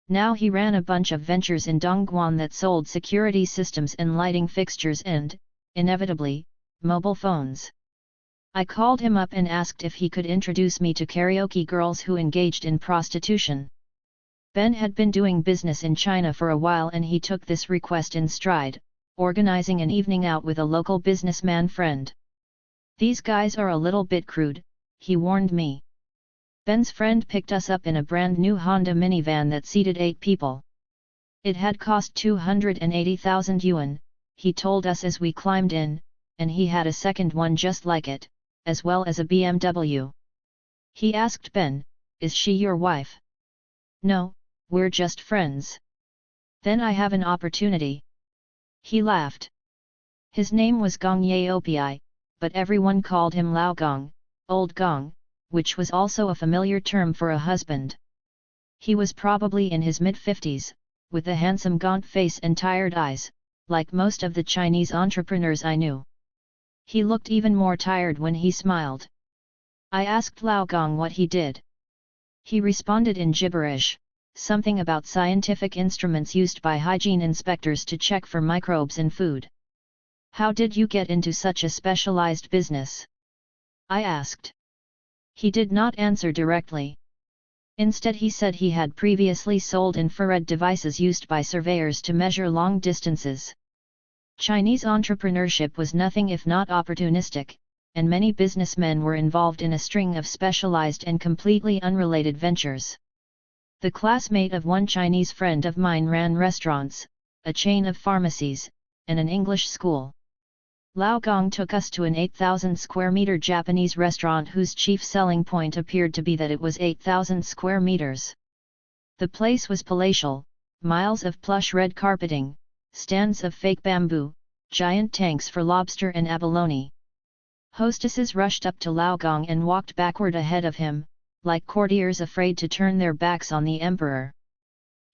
Now he ran a bunch of ventures in Dongguan that sold security systems and lighting fixtures and, inevitably, mobile phones. I called him up and asked if he could introduce me to karaoke girls who engaged in prostitution. Ben had been doing business in China for a while and he took this request in stride, organizing an evening out with a local businessman friend. "These guys are a little bit crude," he warned me. Ben's friend picked us up in a brand new Honda minivan that seated 8 people. It had cost 280,000 yuan, he told us as we climbed in, and he had a second one just like it, as well as a BMW. He asked Ben, "Is she your wife?" "No, we're just friends." "Then I have an opportunity." He laughed. His name was Gong Yaopi, but everyone called him Lao Gong, Old Gong, which was also a familiar term for a husband. He was probably in his mid-50s, with a handsome gaunt face and tired eyes, like most of the Chinese entrepreneurs I knew. He looked even more tired when he smiled. I asked Lao Gong what he did. He responded in gibberish, something about scientific instruments used by hygiene inspectors to check for microbes in food. "How did you get into such a specialized business?" I asked. He did not answer directly. Instead he said he had previously sold infrared devices used by surveyors to measure long distances. Chinese entrepreneurship was nothing if not opportunistic, and many businessmen were involved in a string of specialized and completely unrelated ventures. The classmate of one Chinese friend of mine ran restaurants, a chain of pharmacies, and an English school. Lao Gong took us to an 8,000 square meter Japanese restaurant whose chief selling point appeared to be that it was 8,000 square meters. The place was palatial, miles of plush red carpeting, stands of fake bamboo, giant tanks for lobster and abalone. Hostesses rushed up to Lao Gong and walked backward ahead of him, like courtiers afraid to turn their backs on the emperor.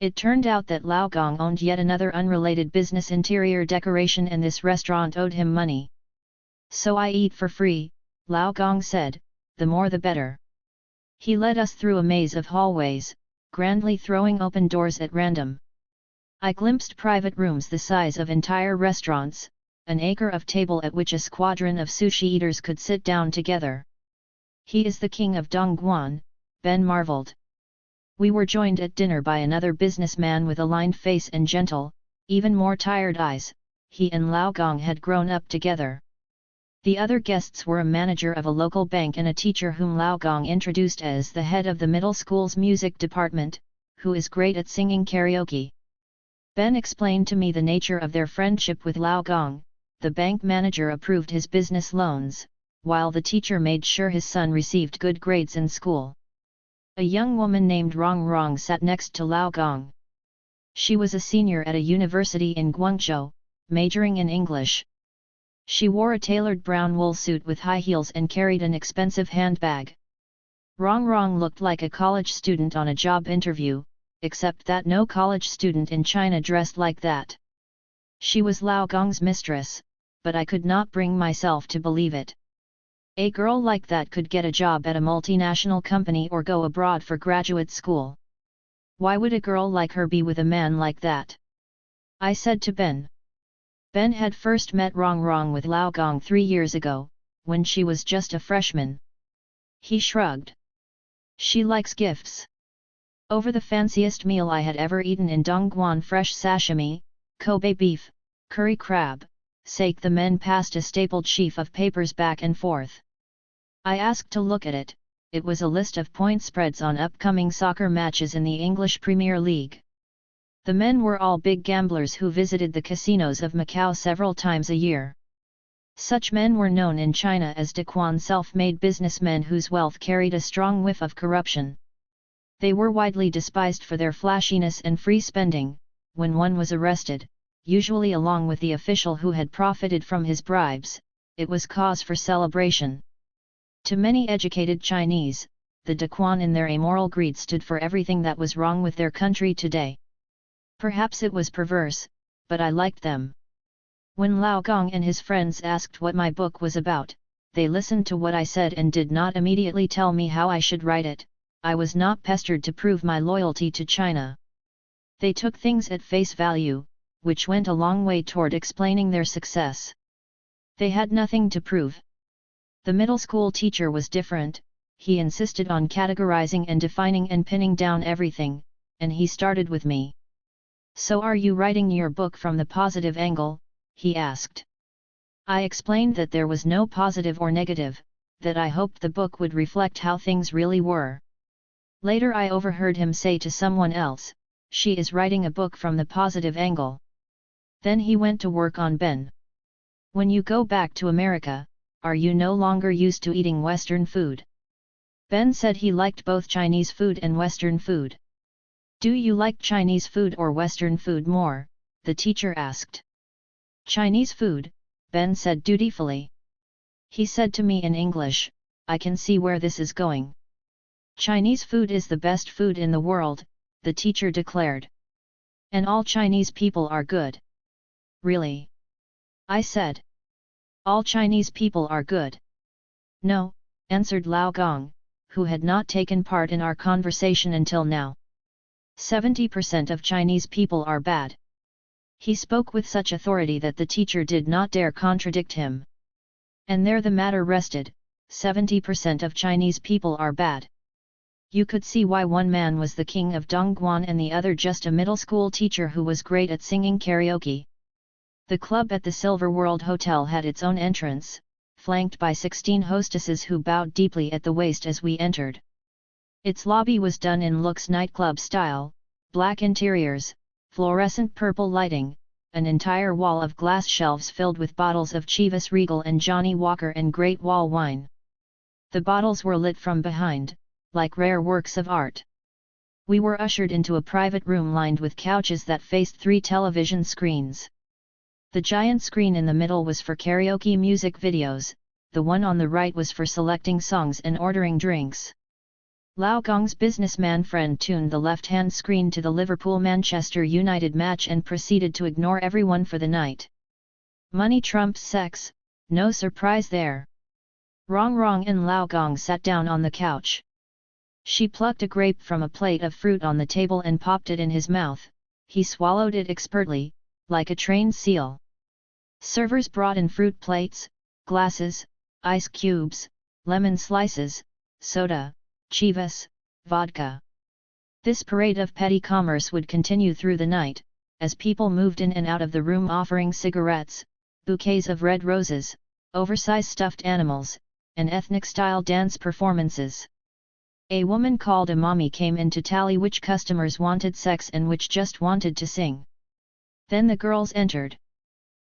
It turned out that Lao Gong owned yet another unrelated business, interior decoration, and this restaurant owed him money. "So I eat for free," Lao Gong said, "the more the better." He led us through a maze of hallways, grandly throwing open doors at random. I glimpsed private rooms the size of entire restaurants, an acre of table at which a squadron of sushi eaters could sit down together. He is the king of Dongguan, Ben marveled. We were joined at dinner by another businessman with a lined face and gentle, even more tired eyes. He and Lao Gong had grown up together. The other guests were a manager of a local bank and a teacher whom Lao Gong introduced as the head of the middle school's music department, who is great at singing karaoke. Ben explained to me the nature of their friendship with Lao Gong. The bank manager approved his business loans, while the teacher made sure his son received good grades in school. A young woman named Rong Rong sat next to Lao Gong. She was a senior at a university in Guangzhou, majoring in English. She wore a tailored brown wool suit with high heels and carried an expensive handbag. Rong Rong looked like a college student on a job interview, except that no college student in China dressed like that. She was Lao Gong's mistress, but I could not bring myself to believe it. A girl like that could get a job at a multinational company or go abroad for graduate school. Why would a girl like her be with a man like that? I said to Ben. Ben had first met Rong Rong with Lao Gong 3 years ago, when she was just a freshman. He shrugged. She likes gifts. Over the fanciest meal I had ever eaten in Dongguan, fresh sashimi, Kobe beef, curry crab, steak, the men passed a stapled sheaf of papers back and forth. I asked to look at it. It was a list of point spreads on upcoming soccer matches in the English Premier League. The men were all big gamblers who visited the casinos of Macau several times a year. Such men were known in China as Daquan, self-made businessmen whose wealth carried a strong whiff of corruption. They were widely despised for their flashiness and free spending. When one was arrested, usually along with the official who had profited from his bribes, it was cause for celebration. To many educated Chinese, the Daquan in their amoral greed stood for everything that was wrong with their country today. Perhaps it was perverse, but I liked them. When Lao Gong and his friends asked what my book was about, they listened to what I said and did not immediately tell me how I should write it. I was not pestered to prove my loyalty to China. They took things at face value, which went a long way toward explaining their success. They had nothing to prove. The middle school teacher was different. He insisted on categorizing and defining and pinning down everything, and he started with me. "So are you writing your book from the positive angle?" he asked. I explained that there was no positive or negative, that I hoped the book would reflect how things really were. Later I overheard him say to someone else, "She is writing a book from the positive angle." Then he went to work on Ben. "When you go back to America, are you no longer used to eating Western food?" Ben said he liked both Chinese food and Western food. "Do you like Chinese food or Western food more?" the teacher asked. "Chinese food," Ben said dutifully. He said to me in English, "I can see where this is going." "Chinese food is the best food in the world," the teacher declared. "And all Chinese people are good." "Really?" I said. "All Chinese people are good." "No," answered Lao Gong, who had not taken part in our conversation until now. 70% of Chinese people are bad." He spoke with such authority that the teacher did not dare contradict him. And there the matter rested. 70% of Chinese people are bad. You could see why one man was the king of Dongguan and the other just a middle school teacher who was great at singing karaoke. The club at the Silver World Hotel had its own entrance, flanked by 16 hostesses who bowed deeply at the waist as we entered. Its lobby was done in Lux nightclub style, black interiors, fluorescent purple lighting, an entire wall of glass shelves filled with bottles of Chivas Regal and Johnny Walker and Great Wall wine. The bottles were lit from behind, like rare works of art. We were ushered into a private room lined with couches that faced 3 television screens. The giant screen in the middle was for karaoke music videos, the one on the right was for selecting songs and ordering drinks. Lao Gong's businessman friend tuned the left-hand screen to the Liverpool-Manchester United match and proceeded to ignore everyone for the night. Money trumps sex, no surprise there. Rong Rong and Lao Gong sat down on the couch. She plucked a grape from a plate of fruit on the table and popped it in his mouth. He swallowed it expertly, like a trained seal. Servers brought in fruit plates, glasses, ice cubes, lemon slices, soda, chivas, vodka. This parade of petty commerce would continue through the night, as people moved in and out of the room offering cigarettes, bouquets of red roses, oversized stuffed animals, and ethnic-style dance performances. A woman called a mommy came in to tally which customers wanted sex and which just wanted to sing. Then the girls entered.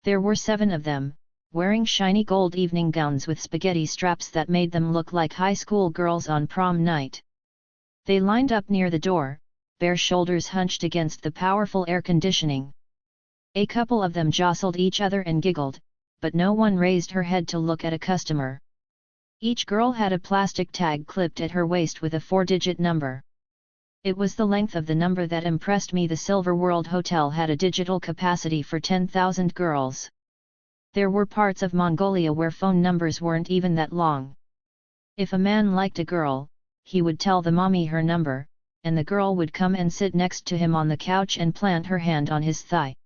There were 7 of them, wearing shiny gold evening gowns with spaghetti straps that made them look like high school girls on prom night. They lined up near the door, bare shoulders hunched against the powerful air conditioning. A couple of them jostled each other and giggled, but no one raised her head to look at a customer. Each girl had a plastic tag clipped at her waist with a 4-digit number. It was the length of the number that impressed me. The Silver World Hotel had a digital capacity for 10,000 girls. There were parts of Mongolia where phone numbers weren't even that long. If a man liked a girl, he would tell the mommy her number, and the girl would come and sit next to him on the couch and plant her hand on his thigh.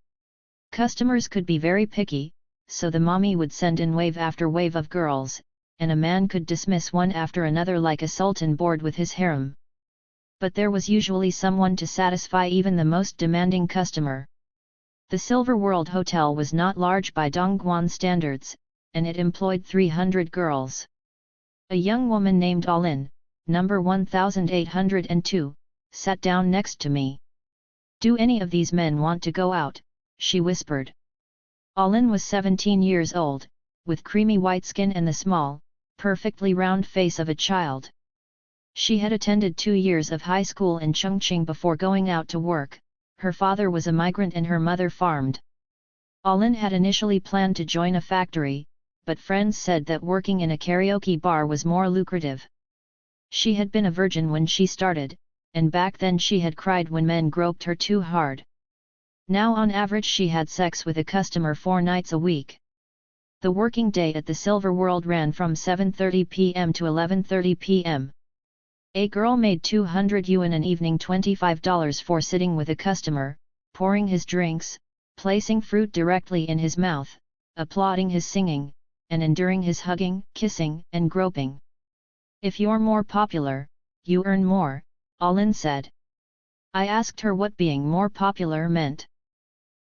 Customers could be very picky, so the mommy would send in wave after wave of girls, and a man could dismiss one after another like a sultan bored with his harem. But there was usually someone to satisfy even the most demanding customer. The Silver World Hotel was not large by Dongguan standards, and it employed 300 girls. A young woman named Alin, number 1802, sat down next to me. "Do any of these men want to go out?" she whispered. Alin was 17 years old, with creamy white skin and the small, perfectly round face of a child. She had attended 2 years of high school in Chongqing before going out to work. Her father was a migrant and her mother farmed. Alin had initially planned to join a factory, but friends said that working in a karaoke bar was more lucrative. She had been a virgin when she started, and back then she had cried when men groped her too hard. Now on average she had sex with a customer 4 nights a week. The working day at the Silver World ran from 7:30 p.m. to 11:30 p.m. A girl made 200 yuan an evening, $25 for sitting with a customer, pouring his drinks, placing fruit directly in his mouth, applauding his singing, and enduring his hugging, kissing, and groping. "If you're more popular, you earn more," Alin said. I asked her what being more popular meant.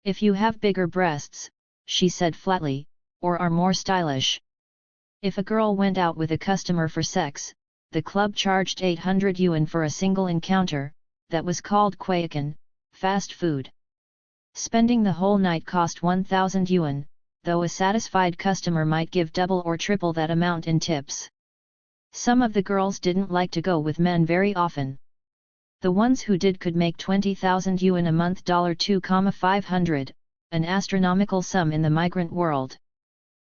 "If you have bigger breasts," she said flatly, "or are more stylish." If a girl went out with a customer for sex, the club charged 800 yuan for a single encounter, that was called kwayakan, fast food. Spending the whole night cost 1,000 yuan, though a satisfied customer might give double or triple that amount in tips. Some of the girls didn't like to go with men very often. The ones who did could make 20,000 yuan a month, $2,500, an astronomical sum in the migrant world.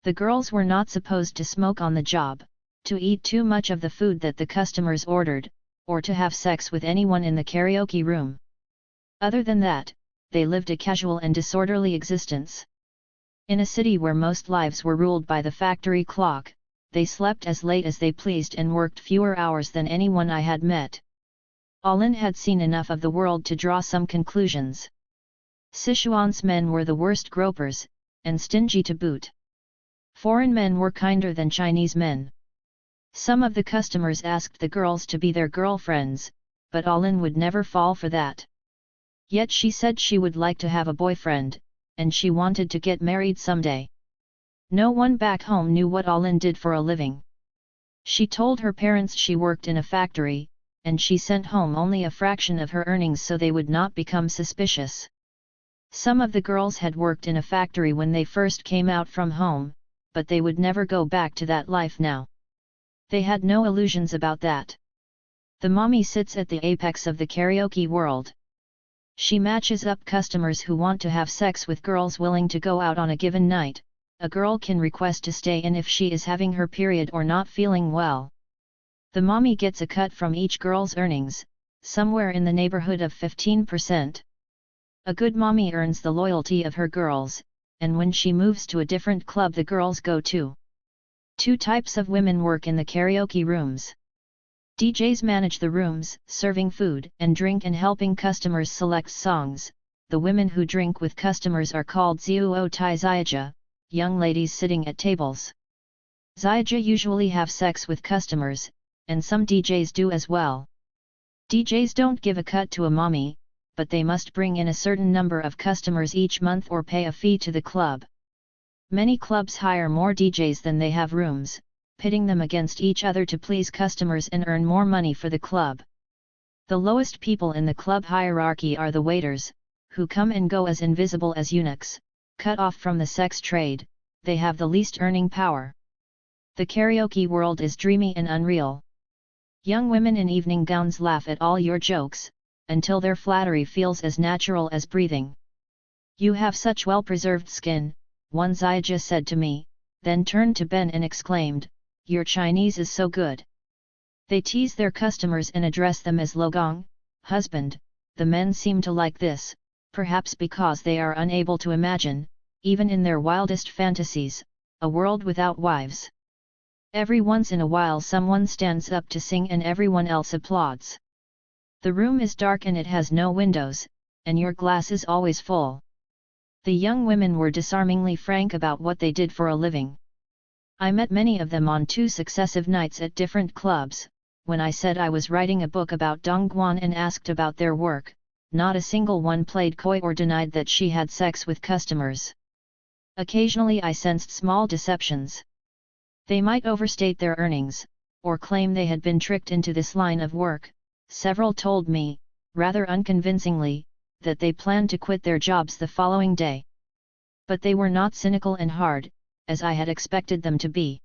The girls were not supposed to smoke on the job, to eat too much of the food that the customers ordered, or to have sex with anyone in the karaoke room. Other than that, they lived a casual and disorderly existence. In a city where most lives were ruled by the factory clock, they slept as late as they pleased and worked fewer hours than anyone I had met. Alin had seen enough of the world to draw some conclusions. Sichuan's men were the worst gropers, and stingy to boot. Foreign men were kinder than Chinese men. Some of the customers asked the girls to be their girlfriends, but Alin would never fall for that. Yet she said she would like to have a boyfriend, and she wanted to get married someday. No one back home knew what Alin did for a living. She told her parents she worked in a factory, and she sent home only a fraction of her earnings so they would not become suspicious. Some of the girls had worked in a factory when they first came out from home, but they would never go back to that life now. They had no illusions about that. The mommy sits at the apex of the karaoke world. She matches up customers who want to have sex with girls willing to go out on a given night. A girl can request to stay in if she is having her period or not feeling well. The mommy gets a cut from each girl's earnings, somewhere in the neighborhood of 15%. A good mommy earns the loyalty of her girls, and when she moves to a different club the girls go to. 2 types of women work in the karaoke rooms. DJs manage the rooms, serving food and drink and helping customers select songs. The women who drink with customers are called Zuo Tai Ziaja, young ladies sitting at tables. Zyja usually have sex with customers, and some DJs do as well. DJs don't give a cut to a mommy, but they must bring in a certain number of customers each month or pay a fee to the club. Many clubs hire more DJs than they have rooms, pitting them against each other to please customers and earn more money for the club. The lowest people in the club hierarchy are the waiters, who come and go as invisible as eunuchs, cut off from the sex trade. They have the least earning power. The karaoke world is dreamy and unreal. Young women in evening gowns laugh at all your jokes, until their flattery feels as natural as breathing. "You have such well-preserved skin," one Zyja said to me, then turned to Ben and exclaimed, "Your Chinese is so good." They tease their customers and address them as Logong, husband. The men seem to like this, perhaps because they are unable to imagine, even in their wildest fantasies, a world without wives. Every once in a while someone stands up to sing and everyone else applauds. The room is dark and it has no windows, and your glass is always full. The young women were disarmingly frank about what they did for a living. I met many of them on 2 successive nights at different clubs. When I said I was writing a book about Dongguan and asked about their work, not a single one played coy or denied that she had sex with customers. Occasionally I sensed small deceptions. They might overstate their earnings, or claim they had been tricked into this line of work. Several told me, rather unconvincingly, that they planned to quit their jobs the following day. But they were not cynical and hard, as I had expected them to be.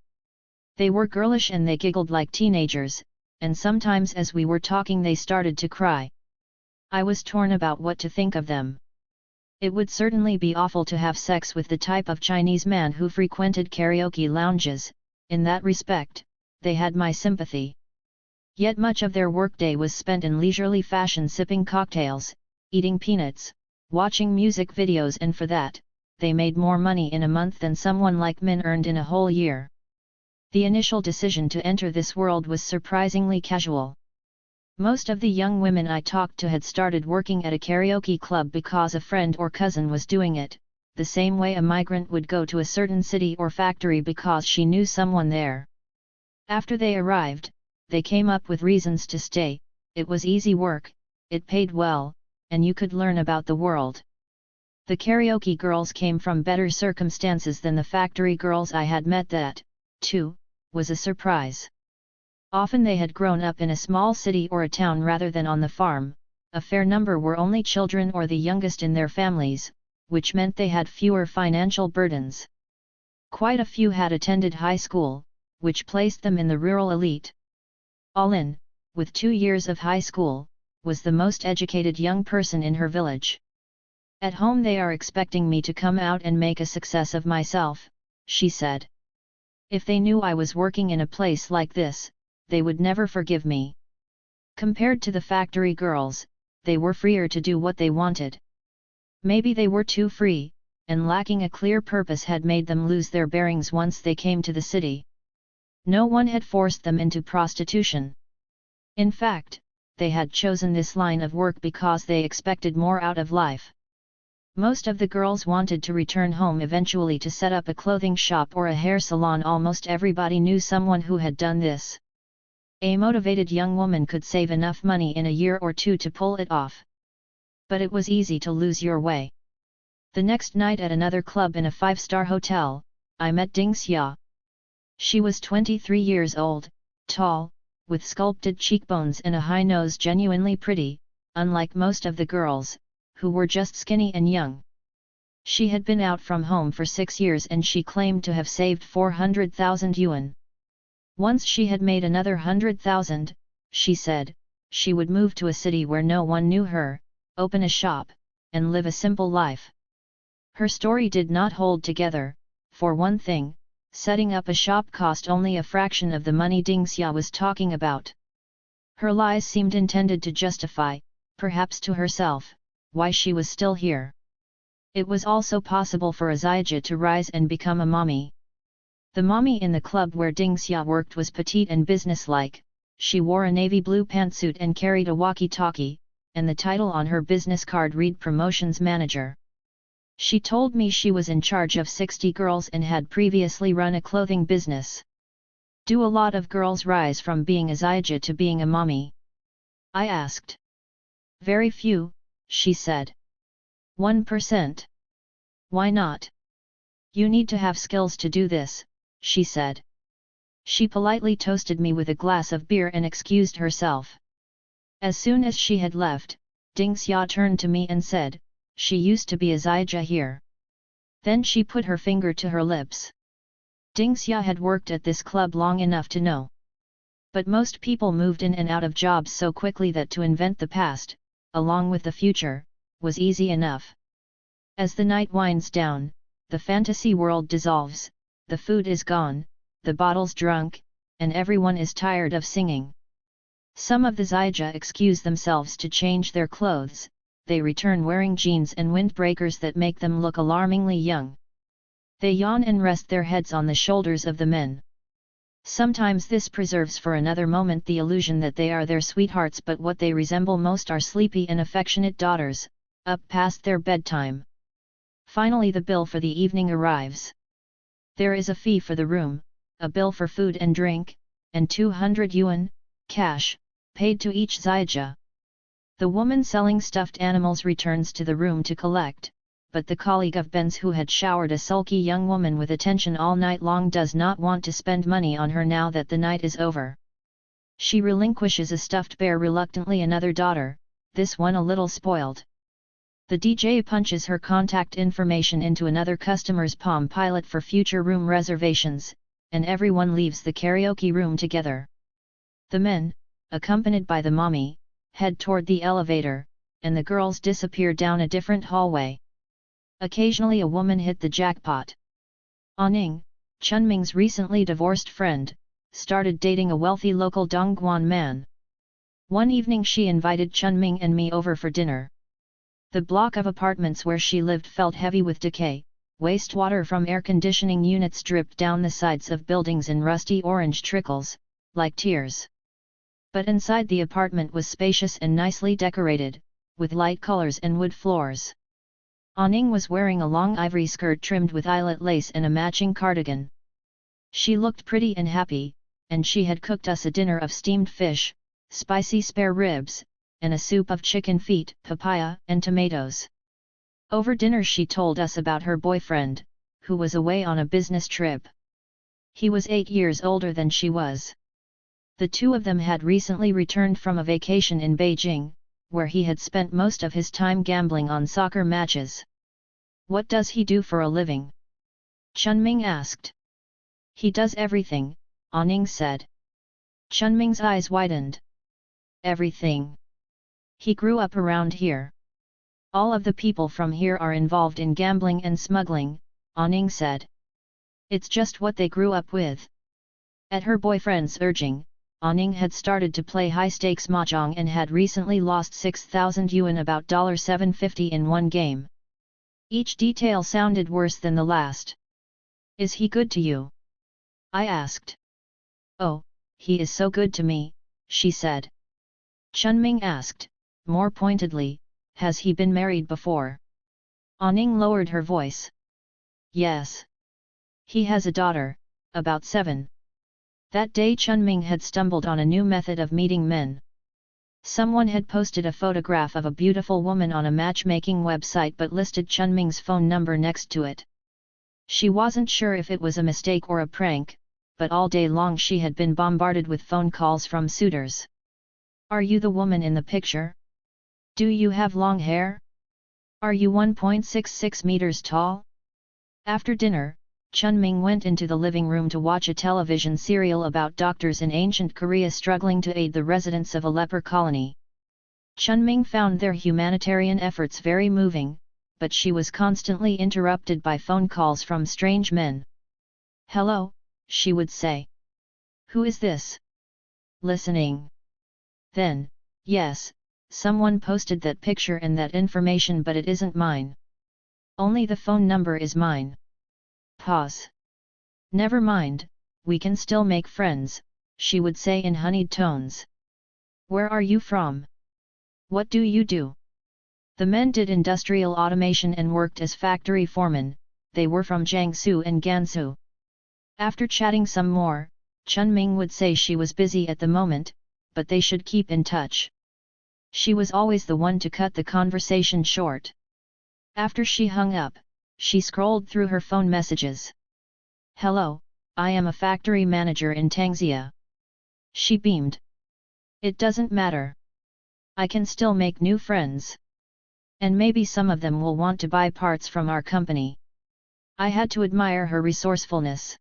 They were girlish and they giggled like teenagers, and sometimes as we were talking they started to cry. I was torn about what to think of them. It would certainly be awful to have sex with the type of Chinese man who frequented karaoke lounges. In that respect, they had my sympathy. Yet much of their workday was spent in leisurely fashion sipping cocktails, eating peanuts, watching music videos, and for that, they made more money in a month than someone like Min earned in a whole year. The initial decision to enter this world was surprisingly casual. Most of the young women I talked to had started working at a karaoke club because a friend or cousin was doing it, the same way a migrant would go to a certain city or factory because she knew someone there. After they arrived, they came up with reasons to stay. It was easy work, it paid well, and you could learn about the world. The karaoke girls came from better circumstances than the factory girls I had met. That, too, was a surprise. Often they had grown up in a small city or a town rather than on the farm. A fair number were only children or the youngest in their families, which meant they had fewer financial burdens. Quite a few had attended high school, which placed them in the rural elite. Alin, with 2 years of high school, was the most educated young person in her village. "At home they are expecting me to come out and make a success of myself," she said. "If they knew I was working in a place like this, they would never forgive me." Compared to the factory girls, they were freer to do what they wanted. Maybe they were too free, and lacking a clear purpose had made them lose their bearings once they came to the city. No one had forced them into prostitution. In fact, they had chosen this line of work because they expected more out of life. Most of the girls wanted to return home eventually to set up a clothing shop or a hair salon. Almost everybody knew someone who had done this. A motivated young woman could save enough money in a year or 2 to pull it off. But it was easy to lose your way. The next night at another club in a 5-star hotel, I met Ding Xia. She was 23 years old, tall, with sculpted cheekbones and a high nose, genuinely pretty, unlike most of the girls, who were just skinny and young. She had been out from home for 6 years and she claimed to have saved 400,000 yuan. Once she had made another 100,000, she said, she would move to a city where no one knew her, open a shop, and live a simple life. Her story did not hold together. For one thing, setting up a shop cost only a fraction of the money Ding Xia was talking about. Her lies seemed intended to justify, perhaps to herself, why she was still here. It was also possible for a Zyja to rise and become a mommy. The mommy in the club where Ding Xia worked was petite and businesslike. She wore a navy blue pantsuit and carried a walkie-talkie, and the title on her business card read Promotions Manager. She told me she was in charge of 60 girls and had previously run a clothing business. Do a lot of girls rise from being a Zijia to being a mommy? I asked. Very few, she said. 1%. Why not? You need to have skills to do this, she said. She politely toasted me with a glass of beer and excused herself. As soon as she had left, Ding Xia turned to me and said, she used to be a Zijia here. Then she put her finger to her lips. Ding Xia had worked at this club long enough to know. But most people moved in and out of jobs so quickly that to invent the past, along with the future, was easy enough. As the night winds down, the fantasy world dissolves, the food is gone, the bottle's drunk, and everyone is tired of singing. Some of the Zijia excuse themselves to change their clothes, they return wearing jeans and windbreakers that make them look alarmingly young. They yawn and rest their heads on the shoulders of the men. Sometimes this preserves for another moment the illusion that they are their sweethearts, but what they resemble most are sleepy and affectionate daughters, up past their bedtime. Finally the bill for the evening arrives. There is a fee for the room, a bill for food and drink, and 200 yuan, cash, paid to each Zijia. The woman selling stuffed animals returns to the room to collect, but the colleague of Ben's who had showered a sulky young woman with attention all night long does not want to spend money on her now that the night is over. She relinquishes a stuffed bear reluctantly, another daughter, this one a little spoiled. The DJ punches her contact information into another customer's Palm Pilot for future room reservations, and everyone leaves the karaoke room together. The men, accompanied by the mommy, head toward the elevator, and the girls disappear down a different hallway. Occasionally a woman hit the jackpot. Anning, Chunming's recently divorced friend, started dating a wealthy local Dongguan man. One evening she invited Chunming and me over for dinner. The block of apartments where she lived felt heavy with decay, wastewater from air conditioning units dripped down the sides of buildings in rusty orange trickles, like tears. But inside the apartment was spacious and nicely decorated, with light colors and wood floors. Anning was wearing a long ivory skirt trimmed with eyelet lace and a matching cardigan. She looked pretty and happy, and she had cooked us a dinner of steamed fish, spicy spare ribs, and a soup of chicken feet, papaya, and tomatoes. Over dinner she told us about her boyfriend, who was away on a business trip. He was 8 years older than she was. The two of them had recently returned from a vacation in Beijing, where he had spent most of his time gambling on soccer matches. What does he do for a living? Chunming asked. He does everything, Anning said. Chunming's eyes widened. Everything. He grew up around here. All of the people from here are involved in gambling and smuggling, Anning said. It's just what they grew up with. At her boyfriend's urging, Anning had started to play high-stakes mahjong and had recently lost 6,000 yuan, about $750 in one game. Each detail sounded worse than the last. Is he good to you? I asked. Oh, he is so good to me, she said. Chunming asked, more pointedly, has he been married before? Anning lowered her voice. Yes. He has a daughter, about 7. That day Chunming had stumbled on a new method of meeting men. Someone had posted a photograph of a beautiful woman on a matchmaking website but listed Chunming's phone number next to it. She wasn't sure if it was a mistake or a prank, but all day long she had been bombarded with phone calls from suitors. Are you the woman in the picture? Do you have long hair? Are you 1.66 meters tall? After dinner, Chunming went into the living room to watch a television serial about doctors in ancient Korea struggling to aid the residents of a leper colony. Chunming found their humanitarian efforts very moving, but she was constantly interrupted by phone calls from strange men. Hello, she would say. Who is this? Listening. Then, yes, someone posted that picture and that information, but it isn't mine. Only the phone number is mine. Pause. Never mind, we can still make friends, she would say in honeyed tones. Where are you from? What do you do? The men did industrial automation and worked as factory foremen. They were from Jiangsu and Gansu. After chatting some more, Chunming would say she was busy at the moment, but they should keep in touch. She was always the one to cut the conversation short. After she hung up, she scrolled through her phone messages. "Hello, I am a factory manager in Tangxia." She beamed. "It doesn't matter. I can still make new friends. And maybe some of them will want to buy parts from our company." I had to admire her resourcefulness.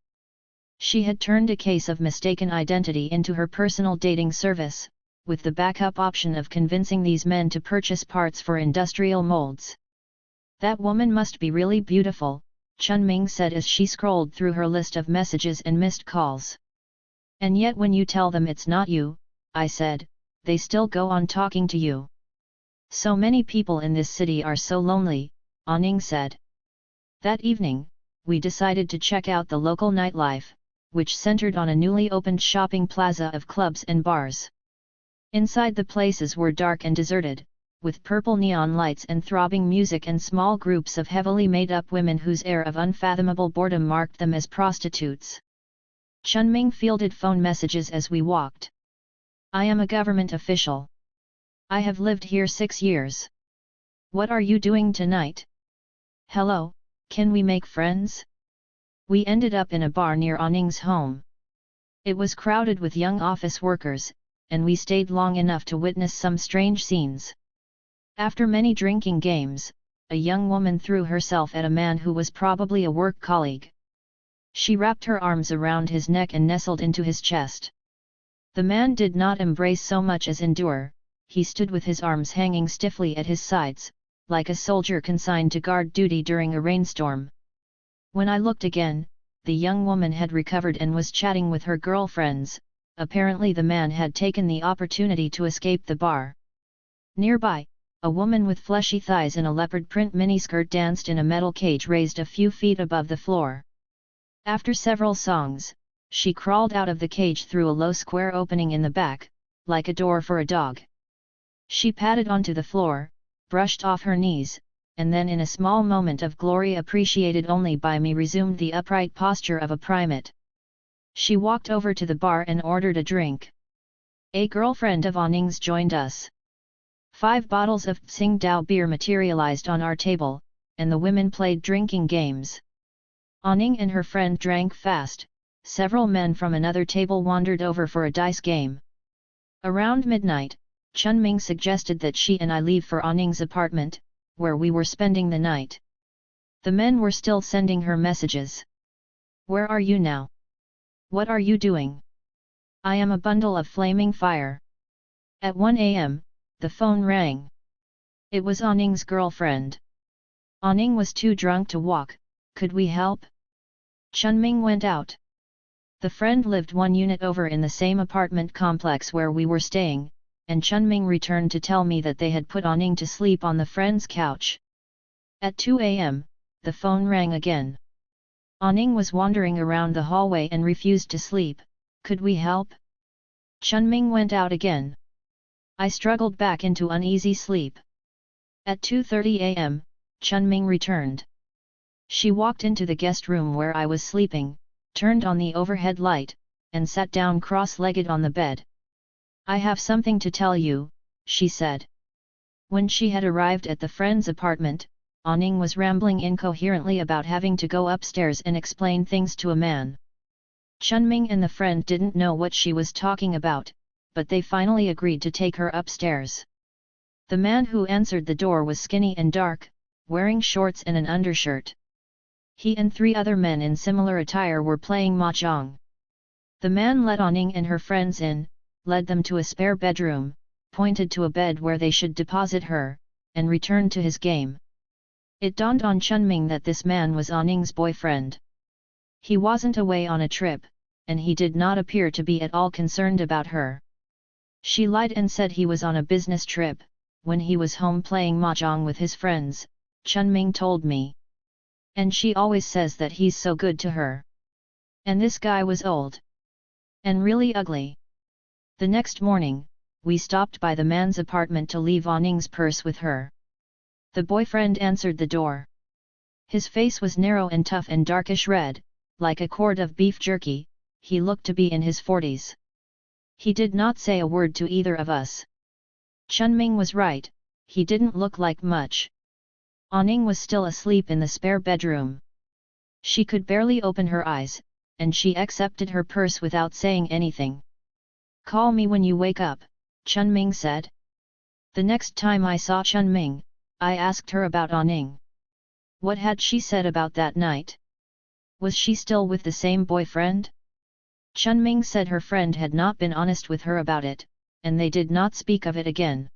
She had turned a case of mistaken identity into her personal dating service, with the backup option of convincing these men to purchase parts for industrial molds. "That woman must be really beautiful," Chunming said as she scrolled through her list of messages and missed calls. "And yet when you tell them it's not you," I said, "they still go on talking to you. So many people in this city are so lonely," Aning said. That evening, we decided to check out the local nightlife, which centered on a newly opened shopping plaza of clubs and bars. Inside the places were dark and deserted, with purple neon lights and throbbing music and small groups of heavily made-up women whose air of unfathomable boredom marked them as prostitutes. Chunming fielded phone messages as we walked. "I am a government official. I have lived here 6 years. What are you doing tonight? Hello, can we make friends?" We ended up in a bar near Aning's home. It was crowded with young office workers, and we stayed long enough to witness some strange scenes. After many drinking games, a young woman threw herself at a man who was probably a work colleague. She wrapped her arms around his neck and nestled into his chest. The man did not embrace so much as endure. He stood with his arms hanging stiffly at his sides, like a soldier consigned to guard duty during a rainstorm. When I looked again, the young woman had recovered and was chatting with her girlfriends. Apparently the man had taken the opportunity to escape the bar. Nearby, a woman with fleshy thighs in a leopard print miniskirt danced in a metal cage raised a few feet above the floor. After several songs, she crawled out of the cage through a low square opening in the back, like a door for a dog. She padded onto the floor, brushed off her knees, and then in a small moment of glory appreciated only by me resumed the upright posture of a primate. She walked over to the bar and ordered a drink. A girlfriend of Aning's joined us. 5 bottles of Tsingtao beer materialized on our table, and the women played drinking games. Aning and her friend drank fast. Several men from another table wandered over for a dice game. Around midnight, Chunming suggested that she and I leave for Aning's apartment, where we were spending the night. The men were still sending her messages. "Where are you now? What are you doing? I am a bundle of flaming fire." At 1 a.m., the phone rang. It was Aning's girlfriend. "Aning was too drunk to walk, could we help?" Chunming went out. The friend lived 1 unit over in the same apartment complex where we were staying, and Chunming returned to tell me that they had put Aning to sleep on the friend's couch. At 2 a.m., the phone rang again. Aning was wandering around the hallway and refused to sleep. Could we help? Chunming went out again. I struggled back into uneasy sleep. At 2:30 a.m., Chunming returned. She walked into the guest room where I was sleeping, turned on the overhead light, and sat down cross-legged on the bed. "I have something to tell you," she said. When she had arrived at the friend's apartment, Aning was rambling incoherently about having to go upstairs and explain things to a man. Chunming and the friend didn't know what she was talking about, but they finally agreed to take her upstairs. The man who answered the door was skinny and dark, wearing shorts and an undershirt. He and 3 other men in similar attire were playing mahjong. The man let Aning and her friends in, led them to a spare bedroom, pointed to a bed where they should deposit her, and returned to his game. It dawned on Chunming that this man was Aning's boyfriend. He wasn't away on a trip, and he did not appear to be at all concerned about her. She lied and said he was on a business trip, when he was home playing mahjong with his friends, Chunming told me. And she always says that he's so good to her. And this guy was old. And really ugly. The next morning, we stopped by the man's apartment to leave Aning's purse with her. The boyfriend answered the door. His face was narrow and tough and darkish red, like a quart of beef jerky. He looked to be in his 40s. He did not say a word to either of us. Chunming was right, he didn't look like much. Aning was still asleep in the spare bedroom. She could barely open her eyes, and she accepted her purse without saying anything. "Call me when you wake up," Chunming said. The next time I saw Chunming, I asked her about Aning. What had she said about that night? Was she still with the same boyfriend? Chunming said her friend had not been honest with her about it, and they did not speak of it again.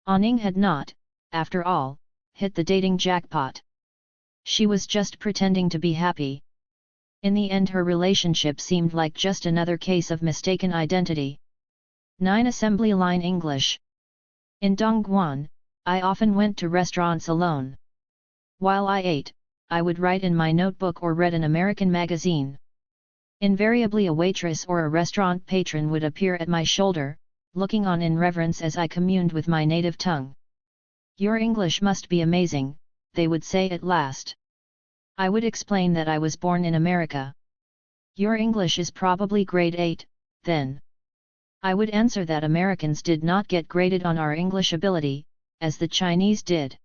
Aning had not, after all, hit the dating jackpot. She was just pretending to be happy. In the end her relationship seemed like just another case of mistaken identity. 9 Assembly Line English. In Dongguan, I often went to restaurants alone. While I ate, I would write in my notebook or read an American magazine. Invariably a waitress or a restaurant patron would appear at my shoulder, looking on in reverence as I communed with my native tongue. "Your English must be amazing," they would say at last. I would explain that I was born in America. "Your English is probably grade 8, then." I would answer that Americans did not get graded on our English ability, as the Chinese did.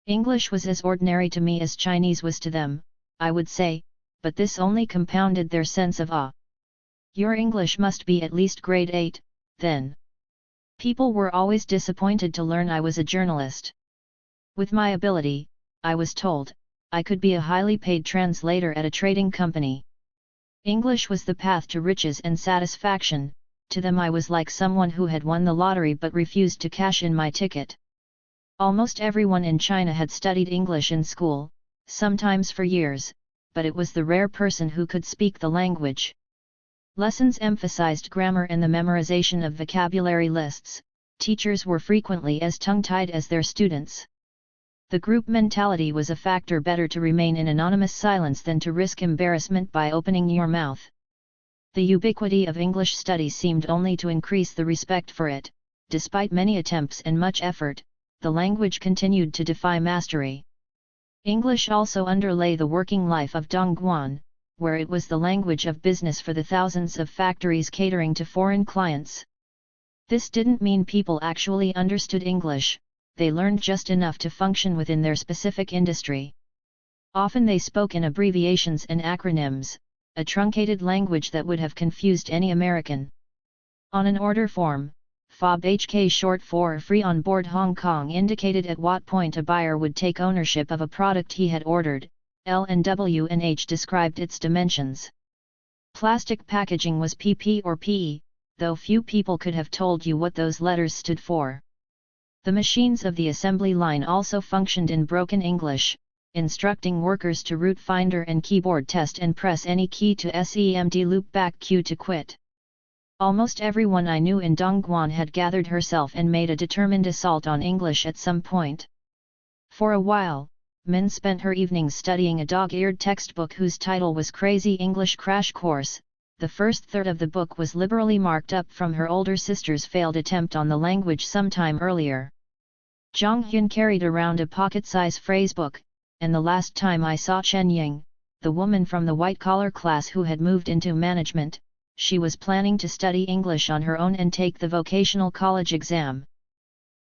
English was as ordinary to me as Chinese was to them, I would say, but this only compounded their sense of awe. "Your English must be at least grade 8, then." People were always disappointed to learn I was a journalist. With my ability, I was told, I could be a highly paid translator at a trading company. English was the path to riches and satisfaction. To them I was like someone who had won the lottery but refused to cash in my ticket. Almost everyone in China had studied English in school, sometimes for years, but it was the rare person who could speak the language. Lessons emphasized grammar and the memorization of vocabulary lists. Teachers were frequently as tongue-tied as their students. The group mentality was a factor. Better to remain in anonymous silence than to risk embarrassment by opening your mouth. The ubiquity of English study seemed only to increase the respect for it. Despite many attempts and much effort, the language continued to defy mastery. English also underlay the working life of Dongguan, where it was the language of business for the thousands of factories catering to foreign clients. This didn't mean people actually understood English, they learned just enough to function within their specific industry. Often they spoke in abbreviations and acronyms, a truncated language that would have confused any American. On an order form, FOB-HK short for Free on Board Hong Kong indicated at what point a buyer would take ownership of a product he had ordered. L and W and H described its dimensions. Plastic packaging was PP or PE, though few people could have told you what those letters stood for. The machines of the assembly line also functioned in broken English, instructing workers to root finder and keyboard test and press any key to SEMD loopback Q to quit. Almost everyone I knew in Dongguan had gathered herself and made a determined assault on English at some point. For a while, Min spent her evenings studying a dog-eared textbook whose title was Crazy English Crash Course. The first third of the book was liberally marked up from her older sister's failed attempt on the language sometime earlier. Zhang Hyun carried around a pocket-size phrasebook, and the last time I saw Chen Ying, the woman from the white-collar class who had moved into management, she was planning to study English on her own and take the vocational college exam.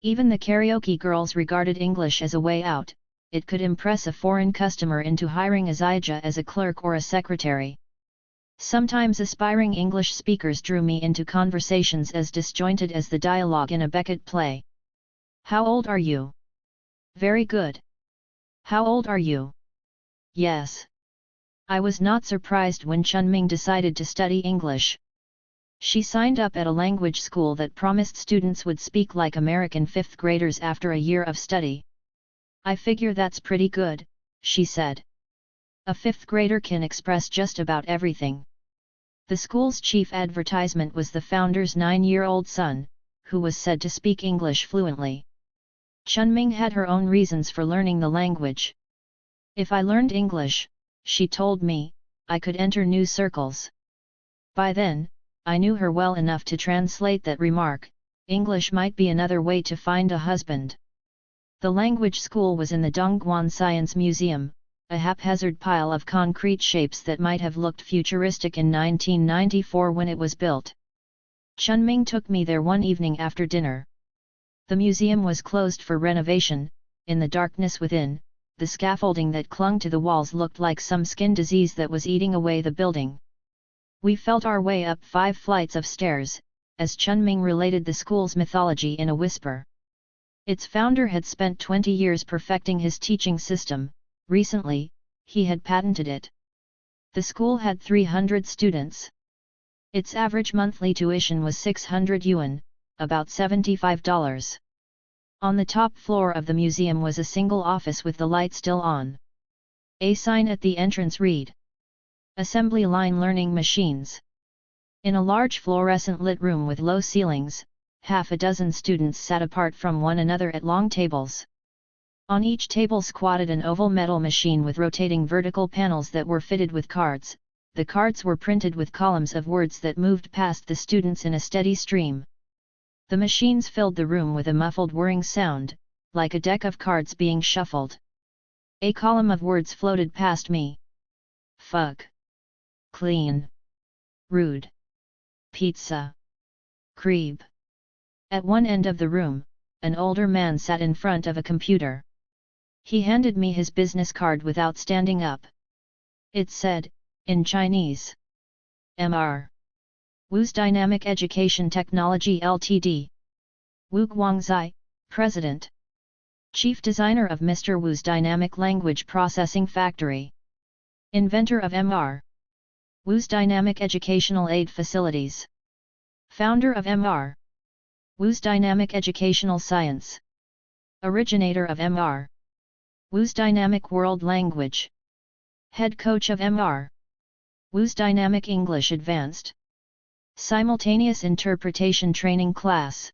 Even the karaoke girls regarded English as a way out. It could impress a foreign customer into hiring Azija as a clerk or a secretary. Sometimes aspiring English speakers drew me into conversations as disjointed as the dialogue in a Beckett play. "How old are you?" "Very good." "How old are you?" "Yes." I was not surprised when Chunming decided to study English. She signed up at a language school that promised students would speak like American fifth graders after a year of study. "I figure that's pretty good," she said. "A fifth grader can express just about everything." The school's chief advertisement was the founder's 9-year-old son, who was said to speak English fluently. Chunming had her own reasons for learning the language. "If I learned English," she told me, "I could enter new circles." By then, I knew her well enough to translate that remark. English might be another way to find a husband. The language school was in the Dongguan Science Museum, a haphazard pile of concrete shapes that might have looked futuristic in 1994 when it was built. Chunming took me there one evening after dinner. The museum was closed for renovation. In the darkness within, the scaffolding that clung to the walls looked like some skin disease that was eating away the building. We felt our way up 5 flights of stairs, as Chunming related the school's mythology in a whisper. Its founder had spent 20 years perfecting his teaching system. Recently, he had patented it. The school had 300 students. Its average monthly tuition was 600 yuan, about $75. On the top floor of the museum was a single office with the light still on. A sign at the entrance read, "Assembly Line Learning Machines." In a large fluorescent-lit room with low ceilings, half a dozen students sat apart from one another at long tables. On each table squatted an oval metal machine with rotating vertical panels that were fitted with cards. The cards were printed with columns of words that moved past the students in a steady stream. The machines filled the room with a muffled whirring sound, like a deck of cards being shuffled. A column of words floated past me. Fug. Clean. Rude. Pizza. Creep. At one end of the room, an older man sat in front of a computer. He handed me his business card without standing up. It said, in Chinese, Mr. Wu's Dynamic Education Technology Ltd. Wu Guangzai, President. Chief Designer of Mr. Wu's Dynamic Language Processing Factory. Inventor of Mr. Wu's Dynamic Educational Aid Facilities. Founder of Mr. Wu's Dynamic Educational Science. Originator of Mr. Wu's Dynamic World Language. Head coach of Mr. Wu's Dynamic English Advanced. Simultaneous Interpretation Training Class.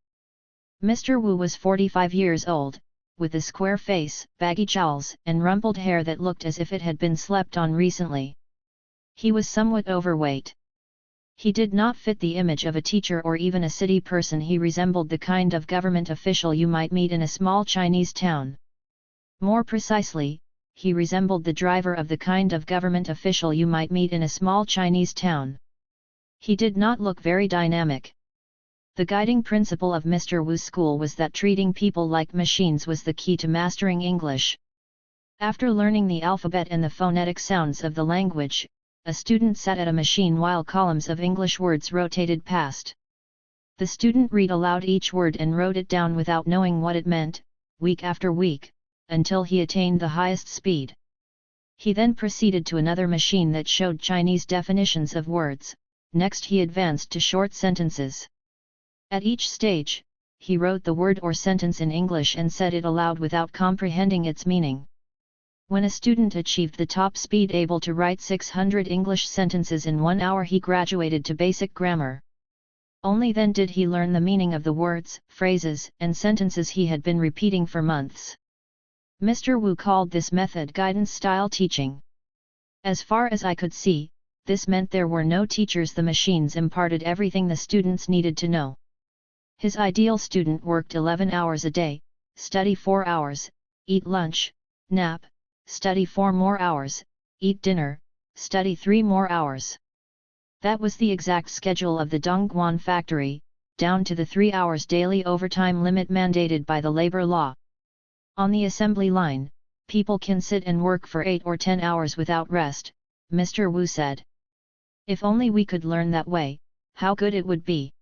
Mr. Wu was 45 years old, with a square face, baggy jowls, and rumpled hair that looked as if it had been slept on recently. He was somewhat overweight. He did not fit the image of a teacher or even a city person. He resembled the kind of government official you might meet in a small Chinese town. More precisely, he resembled the driver of the kind of government official you might meet in a small Chinese town. He did not look very dynamic. The guiding principle of Mr. Wu's school was that treating people like machines was the key to mastering English. After learning the alphabet and the phonetic sounds of the language, a student sat at a machine while columns of English words rotated past. The student read aloud each word and wrote it down without knowing what it meant, week after week, until he attained the highest speed. He then proceeded to another machine that showed Chinese definitions of words. Next he advanced to short sentences. At each stage, he wrote the word or sentence in English and said it aloud without comprehending its meaning. When a student achieved the top speed, able to write 600 English sentences in 1 hour, he graduated to basic grammar. Only then did he learn the meaning of the words, phrases, and sentences he had been repeating for months. Mr. Wu called this method guidance-style teaching. As far as I could see, this meant there were no teachers. The machines imparted everything the students needed to know. His ideal student worked 11 hours a day, study 4 hours, eat lunch, nap, study 4 more hours, eat dinner, study 3 more hours. That was the exact schedule of the Dongguan factory, down to the 3 hours daily overtime limit mandated by the labor law. On the assembly line, people can sit and work for 8 or 10 hours without rest, Mr. Wu said. If only we could learn that way, how good it would be.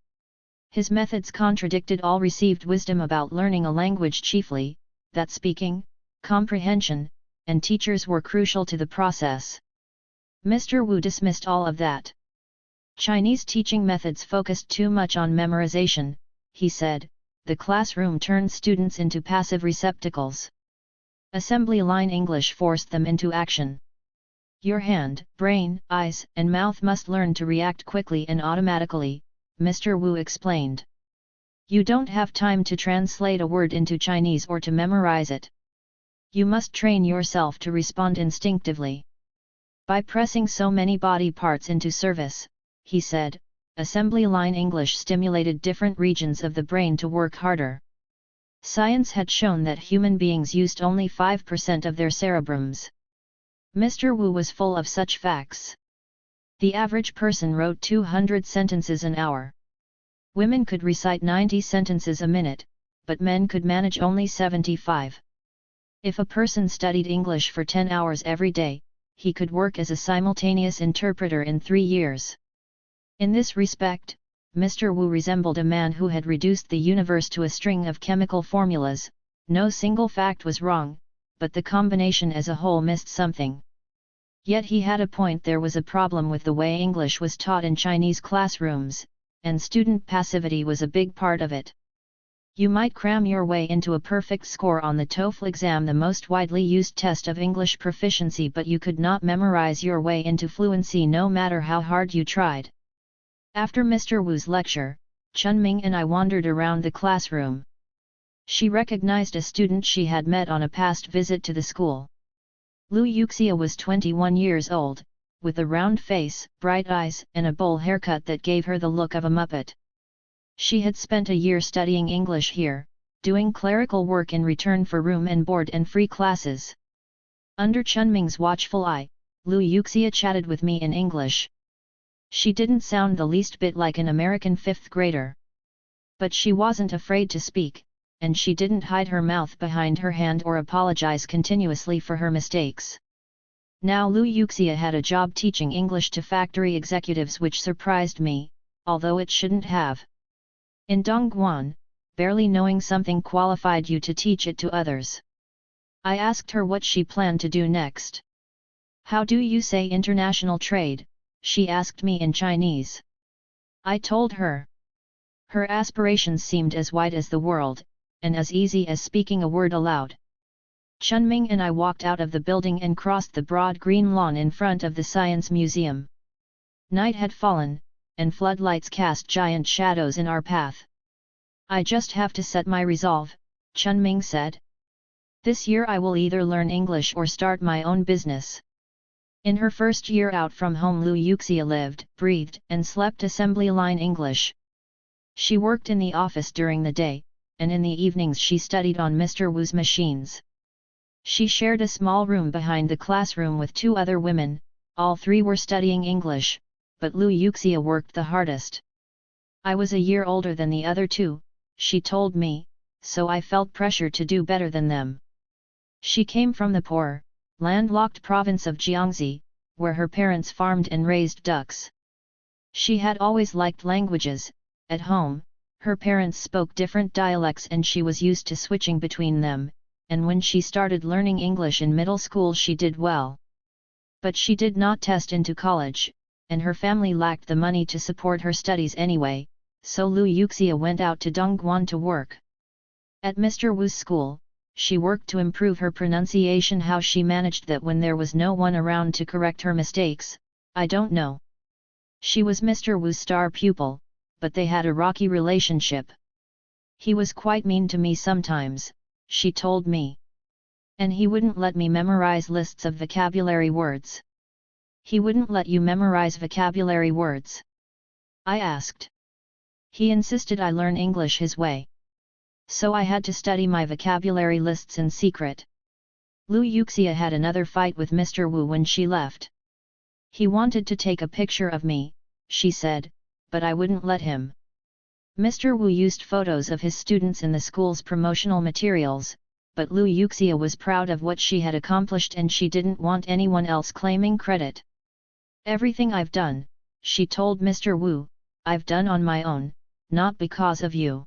His methods contradicted all received wisdom about learning a language, chiefly, that speaking, comprehension, and teachers were crucial to the process. Mr. Wu dismissed all of that. Chinese teaching methods focused too much on memorization, he said. The classroom turned students into passive receptacles. Assembly line English forced them into action. Your hand, brain, eyes, and mouth must learn to react quickly and automatically, Mr. Wu explained. You don't have time to translate a word into Chinese or to memorize it. You must train yourself to respond instinctively. By pressing so many body parts into service, he said, assembly line English stimulated different regions of the brain to work harder. Science had shown that human beings used only 5% of their cerebrums. Mr. Wu was full of such facts. The average person wrote 200 sentences an hour. Women could recite 90 sentences a minute, but men could manage only 75. If a person studied English for 10 hours every day, he could work as a simultaneous interpreter in 3 years. In this respect, Mr. Wu resembled a man who had reduced the universe to a string of chemical formulas. No single fact was wrong, but the combination as a whole missed something. Yet he had a point: there was a problem with the way English was taught in Chinese classrooms, and student passivity was a big part of it. You might cram your way into a perfect score on the TOEFL exam, the most widely used test of English proficiency, but you could not memorize your way into fluency no matter how hard you tried. After Mr. Wu's lecture, Chunming and I wandered around the classroom. She recognized a student she had met on a past visit to the school. Lu Yuxia was 21 years old, with a round face, bright eyes, and a bowl haircut that gave her the look of a muppet. She had spent a year studying English here, doing clerical work in return for room and board and free classes. Under Chunming's watchful eye, Lu Yuxia chatted with me in English. She didn't sound the least bit like an American fifth grader. But she wasn't afraid to speak, and she didn't hide her mouth behind her hand or apologize continuously for her mistakes. Now Lu Yuxia had a job teaching English to factory executives, which surprised me, although it shouldn't have. In Dongguan, barely knowing something qualified you to teach it to others. I asked her what she planned to do next. "How do you say international trade?" she asked me in Chinese. I told her. Her aspirations seemed as wide as the world, and as easy as speaking a word aloud. Chunming and I walked out of the building and crossed the broad green lawn in front of the Science Museum. Night had fallen, and floodlights cast giant shadows in our path. "I just have to set my resolve," Chunming said. "This year I will either learn English or start my own business." In her first year out from home, Lu Yuxia lived, breathed, and slept assembly line English. She worked in the office during the day, and in the evenings she studied on Mr. Wu's machines. She shared a small room behind the classroom with 2 other women. All 3 were studying English, but Lu Yuxia worked the hardest. "I was a year older than the other 2, she told me, so I felt pressure to do better than them. She came from the poor, landlocked province of Jiangxi, where her parents farmed and raised ducks. She had always liked languages. At home, her parents spoke different dialects and she was used to switching between them, and when she started learning English in middle school she did well. But she did not test into college, and her family lacked the money to support her studies anyway, so Lu Yuxia went out to Dongguan to work. At Mr. Wu's school, she worked to improve her pronunciation. How she managed that when there was no one around to correct her mistakes, I don't know. She was Mr. Wu's star pupil, but they had a rocky relationship. "He was quite mean to me sometimes," she told me. "And he wouldn't let me memorize lists of vocabulary words." "He wouldn't let you memorize vocabulary words?" I asked. "He insisted I learn English his way. So I had to study my vocabulary lists in secret." Lu Yuxia had another fight with Mr. Wu when she left. "He wanted to take a picture of me," she said, "but I wouldn't let him." Mr. Wu used photos of his students in the school's promotional materials, but Lu Yuxia was proud of what she had accomplished and she didn't want anyone else claiming credit. "Everything I've done," she told Mr. Wu, "I've done on my own, not because of you."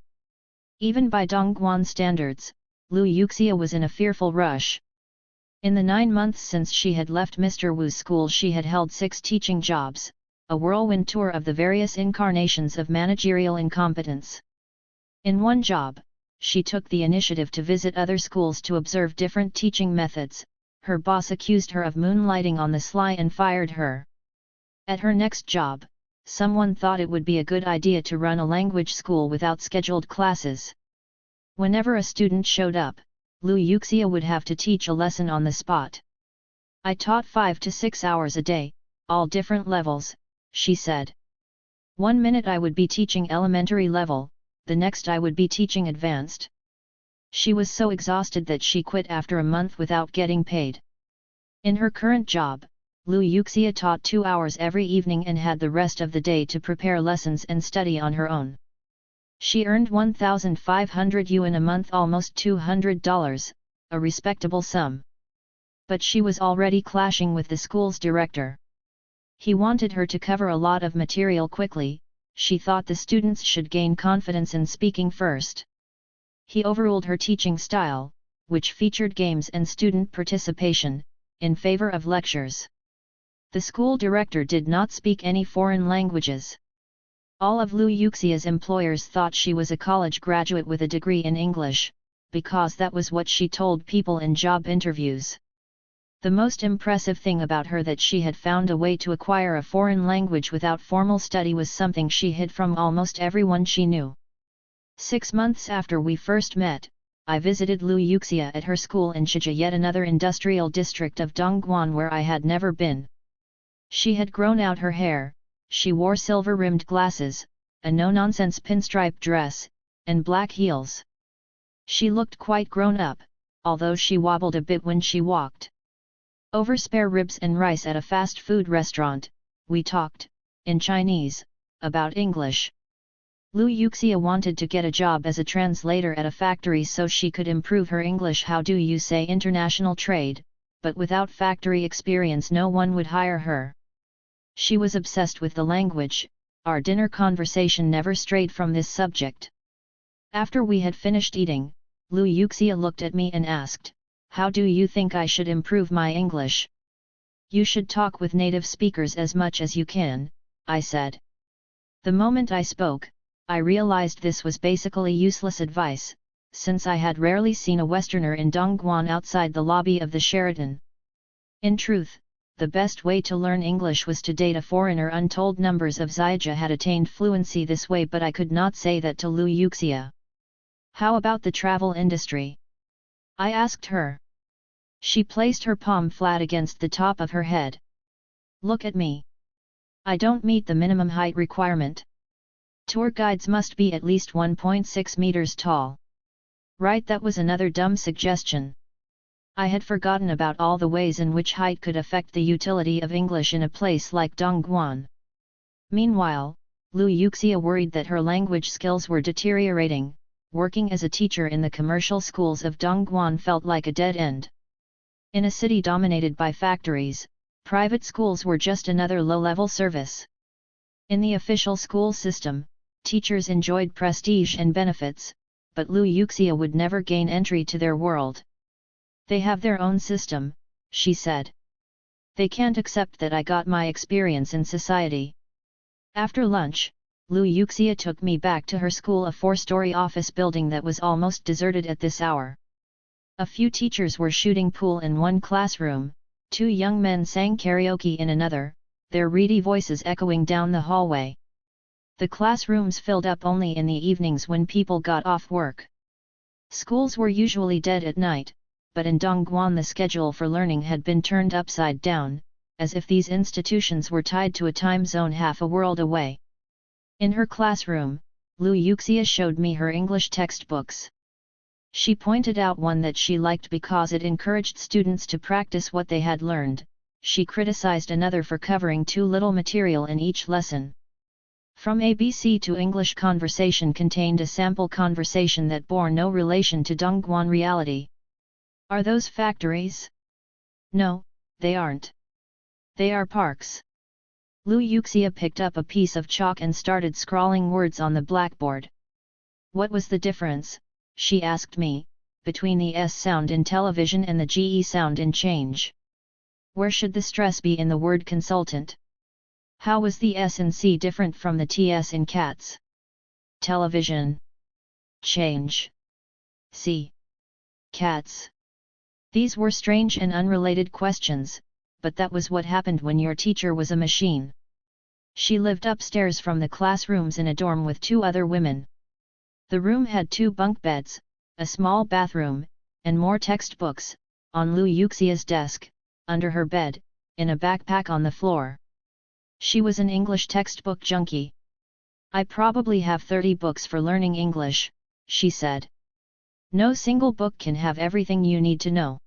Even by Dongguan standards, Lu Yuxia was in a fearful rush. In the 9 months since she had left Mr. Wu's school she had held 6 teaching jobs, a whirlwind tour of the various incarnations of managerial incompetence. In one job, she took the initiative to visit other schools to observe different teaching methods. Her boss accused her of moonlighting on the sly and fired her. At her next job, someone thought it would be a good idea to run a language school without scheduled classes. Whenever a student showed up, Lu Yuxia would have to teach a lesson on the spot. "I taught 5 to 6 hours a day, all different levels," she said. "1 minute I would be teaching elementary level, the next I would be teaching advanced. She was so exhausted that she quit after a month without getting paid. In her current job, Liu Yuxia taught 2 hours every evening and had the rest of the day to prepare lessons and study on her own. She earned 1,500 yuan a month, almost $200, a respectable sum. But she was already clashing with the school's director. He wanted her to cover a lot of material quickly. She thought the students should gain confidence in speaking first. He overruled her teaching style, which featured games and student participation, in favor of lectures. The school director did not speak any foreign languages. All of Liu Yuxia's employers thought she was a college graduate with a degree in English, because that was what she told people in job interviews. The most impressive thing about her that she had found a way to acquire a foreign language without formal study was something she hid from almost everyone she knew. 6 months after we first met, I visited Liu Yuxia at her school in Shijia, yet another industrial district of Dongguan where I had never been. She had grown out her hair, she wore silver-rimmed glasses, a no-nonsense pinstripe dress, and black heels. She looked quite grown up, although she wobbled a bit when she walked. Over spare ribs and rice at a fast food restaurant, we talked, in Chinese, about English. Liu Yuxia wanted to get a job as a translator at a factory so she could improve her English. How do you say international trade, but without factory experience no one would hire her. She was obsessed with the language. Our dinner conversation never strayed from this subject. After we had finished eating, Liu Yuxia looked at me and asked, "How do you think I should improve my English?" "You should talk with native speakers as much as you can," I said. The moment I spoke, I realized this was basically useless advice, since I had rarely seen a Westerner in Dongguan outside the lobby of the Sheraton. In truth, the best way to learn English was to date a foreigner. Untold numbers of Ziyajia had attained fluency this way, but I could not say that to Liu Yuxia. "How about the travel industry?" I asked her. She placed her palm flat against the top of her head. "Look at me. I don't meet the minimum height requirement. Tour guides must be at least 1.6 meters tall." Right, that was another dumb suggestion. I had forgotten about all the ways in which height could affect the utility of English in a place like Dongguan. Meanwhile, Liu Yuxia worried that her language skills were deteriorating. Working as a teacher in the commercial schools of Dongguan felt like a dead end. In a city dominated by factories, private schools were just another low-level service. In the official school system, teachers enjoyed prestige and benefits, but Liu Yuxia would never gain entry to their world. "They have their own system," she said. "They can't accept that I got my experience in society." After lunch, Liu Yuxia took me back to her school, a 4-story office building that was almost deserted at this hour. A few teachers were shooting pool in one classroom, 2 young men sang karaoke in another, their reedy voices echoing down the hallway. The classrooms filled up only in the evenings when people got off work. Schools were usually dead at night, but in Dongguan the schedule for learning had been turned upside down, as if these institutions were tied to a time zone half a world away. In her classroom, Liu Yuxia showed me her English textbooks. She pointed out one that she liked because it encouraged students to practice what they had learned. She criticized another for covering too little material in each lesson. From ABC to English Conversation contained a sample conversation that bore no relation to Dongguan reality. "Are those factories?" "No, they aren't. They are parks." Liu Yuxia picked up a piece of chalk and started scrawling words on the blackboard. "What was the difference," she asked me, "between the S sound in television and the GE sound in change? Where should the stress be in the word consultant? How was the S and C different from the TS in cats? Television. Change. C. Cats." These were strange and unrelated questions, but that was what happened when your teacher was a machine. She lived upstairs from the classrooms in a dorm with 2 other women. The room had 2 bunk beds, a small bathroom, and more textbooks, on Liu Yuxia's desk, under her bed, in a backpack on the floor. She was an English textbook junkie. "I probably have 30 books for learning English," she said. No single book can have everything you need to know.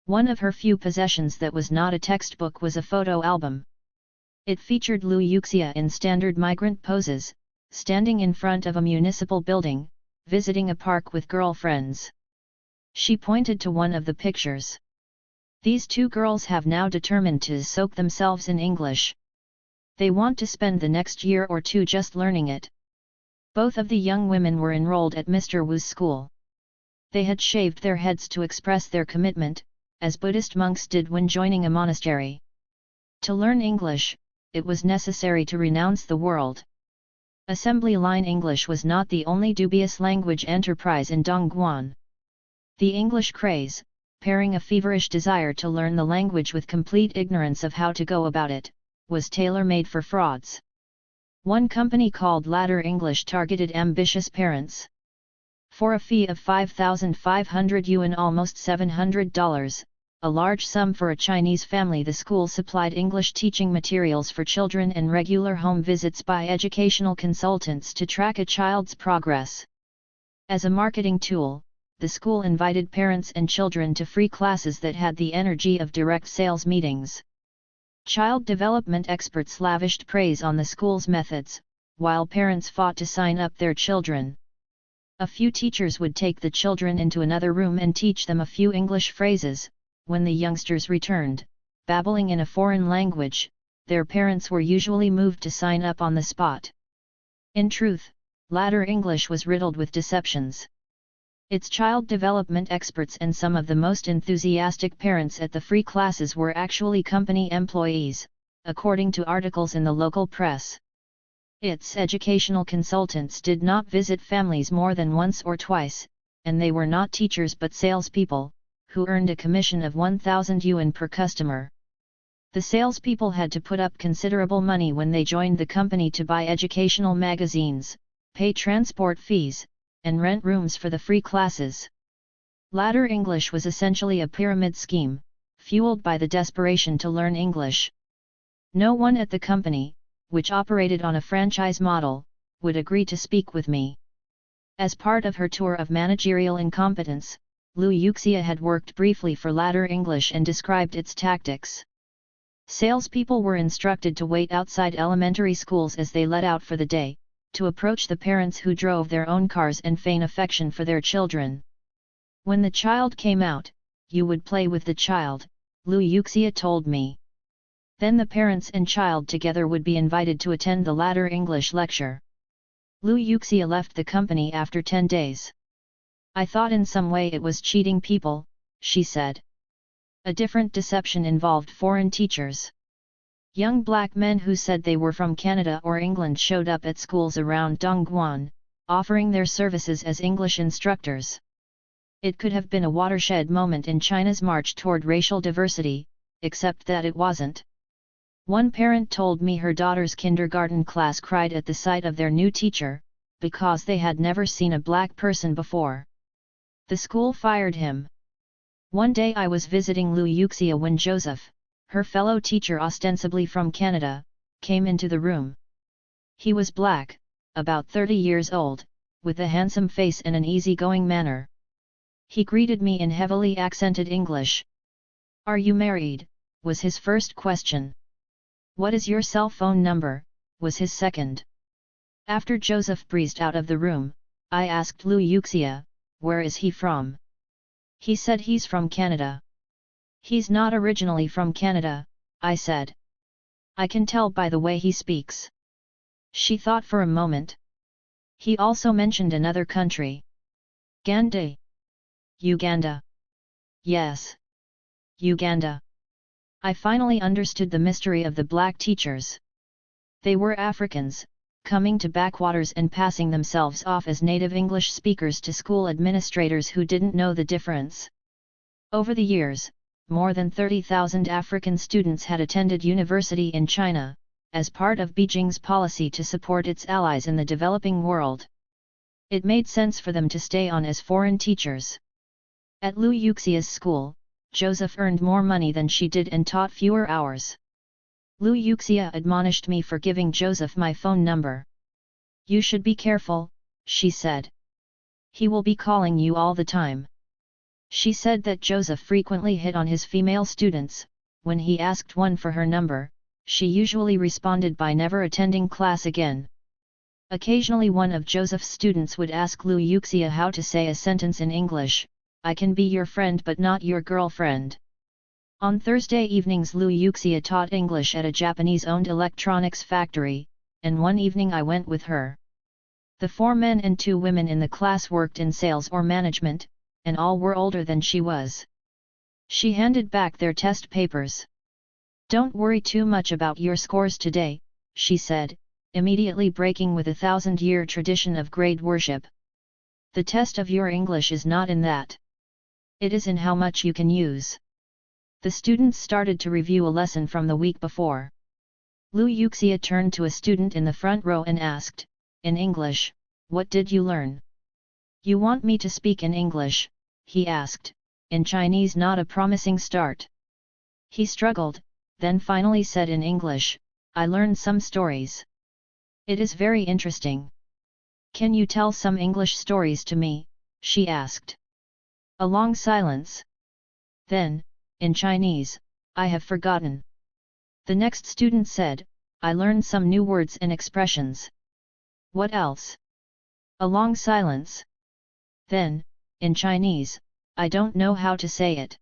One of her few possessions that was not a textbook was a photo album. It featured Liu Yuxia in standard migrant poses, standing in front of a municipal building, visiting a park with girlfriends. She pointed to one of the pictures. These two girls have now determined to soak themselves in English. They want to spend the next year or two just learning it. Both of the young women were enrolled at Mr. Wu's school. They had shaved their heads to express their commitment, as Buddhist monks did when joining a monastery. To learn English, it was necessary to renounce the world. Assembly line English was not the only dubious language enterprise in Dongguan. The English craze, pairing a feverish desire to learn the language with complete ignorance of how to go about it, was tailor-made for frauds. One company called Ladder English targeted ambitious parents. For a fee of 5,500 yuan, almost $700, a large sum for a Chinese family, the school supplied English teaching materials for children and regular home visits by educational consultants to track a child's progress. As a marketing tool, the school invited parents and children to free classes that had the energy of direct sales meetings. Child development experts lavished praise on the school's methods, while parents fought to sign up their children. A few teachers would take the children into another room and teach them a few English phrases. When the youngsters returned, babbling in a foreign language, their parents were usually moved to sign up on the spot. In truth, Ladder English was riddled with deceptions. Its child development experts and some of the most enthusiastic parents at the free classes were actually company employees, according to articles in the local press. Its educational consultants did not visit families more than once or twice, and they were not teachers but salespeople, who earned a commission of 1,000 yuan per customer. The salespeople had to put up considerable money when they joined the company to buy educational magazines, pay transport fees, and rent rooms for the free classes. Ladder English was essentially a pyramid scheme, fueled by the desperation to learn English. No one at the company, which operated on a franchise model, would agree to speak with me. As part of her tour of managerial incompetence, Liu Yuxia had worked briefly for Ladder English and described its tactics. Salespeople were instructed to wait outside elementary schools as they let out for the day, to approach the parents who drove their own cars and feign affection for their children. When the child came out, you would play with the child, Liu Yuxia told me. Then the parents and child together would be invited to attend the Ladder English lecture. Liu Yuxia left the company after 10 days. I thought in some way it was cheating people, she said. A different deception involved foreign teachers. Young black men who said they were from Canada or England showed up at schools around Dongguan, offering their services as English instructors. It could have been a watershed moment in China's march toward racial diversity, except that it wasn't. One parent told me her daughter's kindergarten class cried at the sight of their new teacher, because they had never seen a black person before. The school fired him. One day I was visiting Liu Yuxia when Joseph, her fellow teacher ostensibly from Canada, came into the room. He was black, about 30 years old, with a handsome face and an easygoing manner. He greeted me in heavily accented English. "Are you married?" was his first question. "What is your cell phone number?" was his second. After Joseph breezed out of the room, I asked Liu Yuxia, "Where is he from?" He said he's from Canada. "He's not originally from Canada," I said. "I can tell by the way he speaks." She thought for a moment. He also mentioned another country. "Ganda." "Uganda." "Yes. Uganda." I finally understood the mystery of the black teachers. They were Africans, coming to backwaters and passing themselves off as native English speakers to school administrators who didn't know the difference. Over the years, more than 30,000 African students had attended university in China, as part of Beijing's policy to support its allies in the developing world. It made sense for them to stay on as foreign teachers. At Liu Yuxia's school, Joseph earned more money than she did and taught fewer hours. Liu Yuxia admonished me for giving Joseph my phone number. "You should be careful," she said. He will be calling you all the time. She said that Joseph frequently hit on his female students. When he asked one for her number, she usually responded by never attending class again. Occasionally one of Joseph's students would ask Liu Yuxia how to say a sentence in English, "I can be your friend but not your girlfriend." On Thursday evenings Liu Yuxia taught English at a Japanese-owned electronics factory, and one evening I went with her. The 4 men and 2 women in the class worked in sales or management, and all were older than she was. She handed back their test papers. "Don't worry too much about your scores today," she said, immediately breaking with a 1,000-year tradition of grade worship. "The test of your English is not in that. It is in how much you can use." The students started to review a lesson from the week before. Liu Yuxia turned to a student in the front row and asked, "In English, what did you learn?" "You want me to speak in English?" he asked, in Chinese. Not a promising start. He struggled, then finally said in English, "I learned some stories. It is very interesting." "Can you tell some English stories to me?" she asked. A long silence. Then, in Chinese, "I have forgotten." The next student said, "I learned some new words and expressions." "What else?" A long silence. Then, in Chinese, "I don't know how to say it."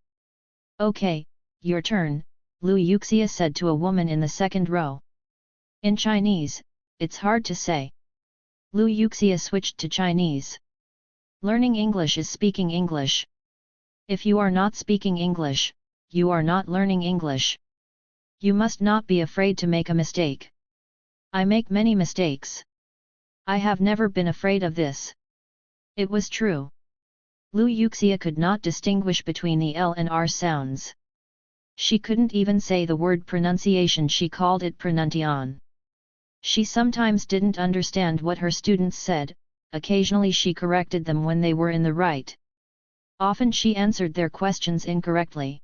"Okay, your turn," Liu Yuxia said to a woman in the second row. "In Chinese, it's hard to say." Liu Yuxia switched to Chinese. "Learning English is speaking English. If you are not speaking English, you are not learning English. You must not be afraid to make a mistake." "I make many mistakes. I have never been afraid of this." It was true. Liu Yuxia could not distinguish between the L and R sounds. She couldn't even say the word pronunciation. She called it pronuntion. She sometimes didn't understand what her students said. Occasionally she corrected them when they were in the right. Often she answered their questions incorrectly.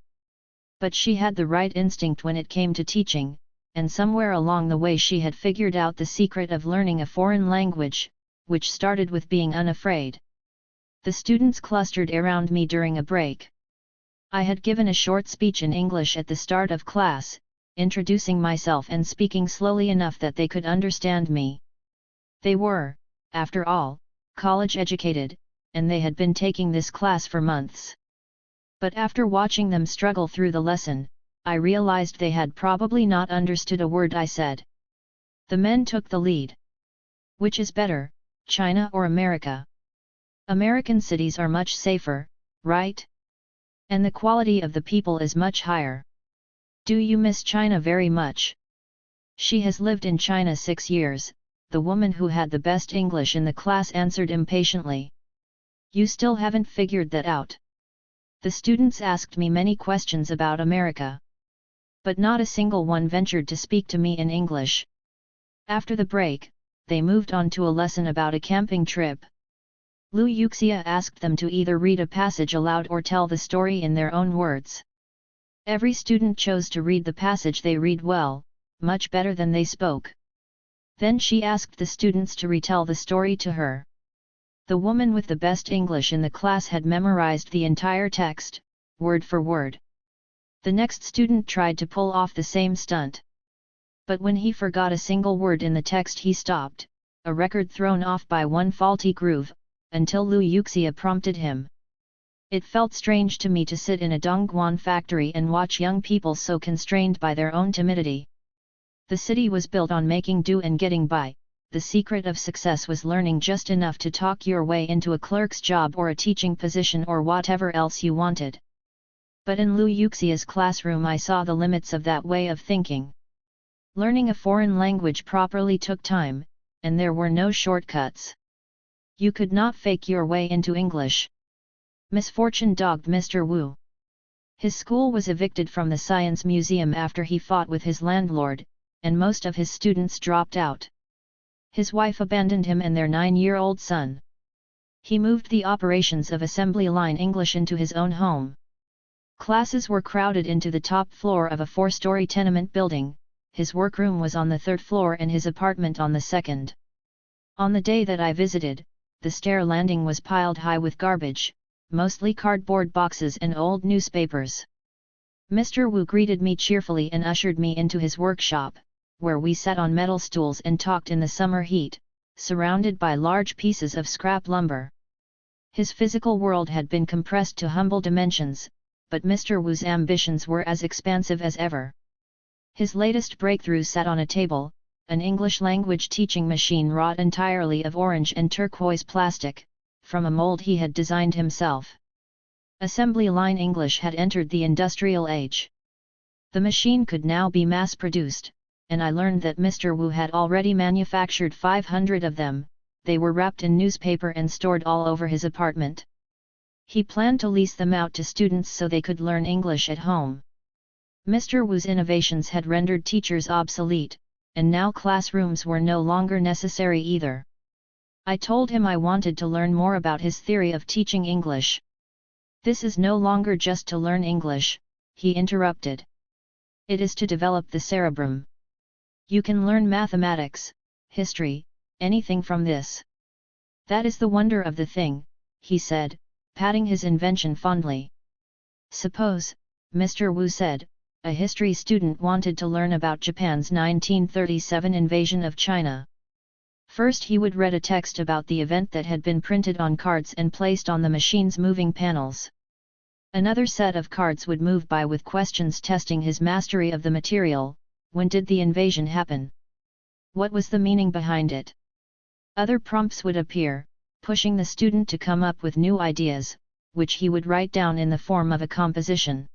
But she had the right instinct when it came to teaching, and somewhere along the way she had figured out the secret of learning a foreign language, which started with being unafraid. The students clustered around me during a break. I had given a short speech in English at the start of class, introducing myself and speaking slowly enough that they could understand me. They were, after all, college-educated, and they had been taking this class for months. But after watching them struggle through the lesson, I realized they had probably not understood a word I said. The men took the lead. "Which is better, China or America? American cities are much safer, right? And the quality of the people is much higher. Do you miss China very much?" "She has lived in China 6 years, the woman who had the best English in the class answered impatiently. "You still haven't figured that out?" The students asked me many questions about America. But not a single one ventured to speak to me in English. After the break, they moved on to a lesson about a camping trip. Liu Yuxia asked them to either read a passage aloud or tell the story in their own words. Every student chose to read the passage they read well, much better than they spoke. Then she asked the students to retell the story to her. The woman with the best English in the class had memorized the entire text, word for word. The next student tried to pull off the same stunt. But when he forgot a single word in the text he stopped, a record thrown off by one faulty groove, until Liu Yuxia prompted him. It felt strange to me to sit in a Dongguan factory and watch young people so constrained by their own timidity. The city was built on making do and getting by. The secret of success was learning just enough to talk your way into a clerk's job or a teaching position or whatever else you wanted. But in Liu Yuxia's classroom I saw the limits of that way of thinking. Learning a foreign language properly took time, and there were no shortcuts. You could not fake your way into English. Misfortune dogged Mr. Wu. His school was evicted from the Science Museum after he fought with his landlord, and most of his students dropped out. His wife abandoned him and their 9-year-old son. He moved the operations of assembly line English into his own home. Classes were crowded into the top floor of a 4-story tenement building. His workroom was on the 3rd floor and his apartment on the 2nd. On the day that I visited, the stair landing was piled high with garbage, mostly cardboard boxes and old newspapers. Mr. Wu greeted me cheerfully and ushered me into his workshop, where we sat on metal stools and talked in the summer heat, surrounded by large pieces of scrap lumber. His physical world had been compressed to humble dimensions, but Mr. Wu's ambitions were as expansive as ever. His latest breakthrough sat on a table, an English language teaching machine wrought entirely of orange and turquoise plastic, from a mold he had designed himself. Assembly line English had entered the industrial age. The machine could now be mass-produced, and I learned that Mr. Wu had already manufactured 500 of them. They were wrapped in newspaper and stored all over his apartment. He planned to lease them out to students so they could learn English at home. Mr. Wu's innovations had rendered teachers obsolete, and now classrooms were no longer necessary either. I told him I wanted to learn more about his theory of teaching English. "This is no longer just to learn English," he interrupted. "It is to develop the cerebrum. You can learn mathematics, history, anything from this. That is the wonder of the thing," he said, patting his invention fondly. "Suppose," Mr. Wu said, "a history student wanted to learn about Japan's 1937 invasion of China. First he would read a text about the event that had been printed on cards and placed on the machine's moving panels. Another set of cards would move by with questions testing his mastery of the material. When did the invasion happen? What was the meaning behind it? Other prompts would appear, pushing the student to come up with new ideas, which he would write down in the form of a composition.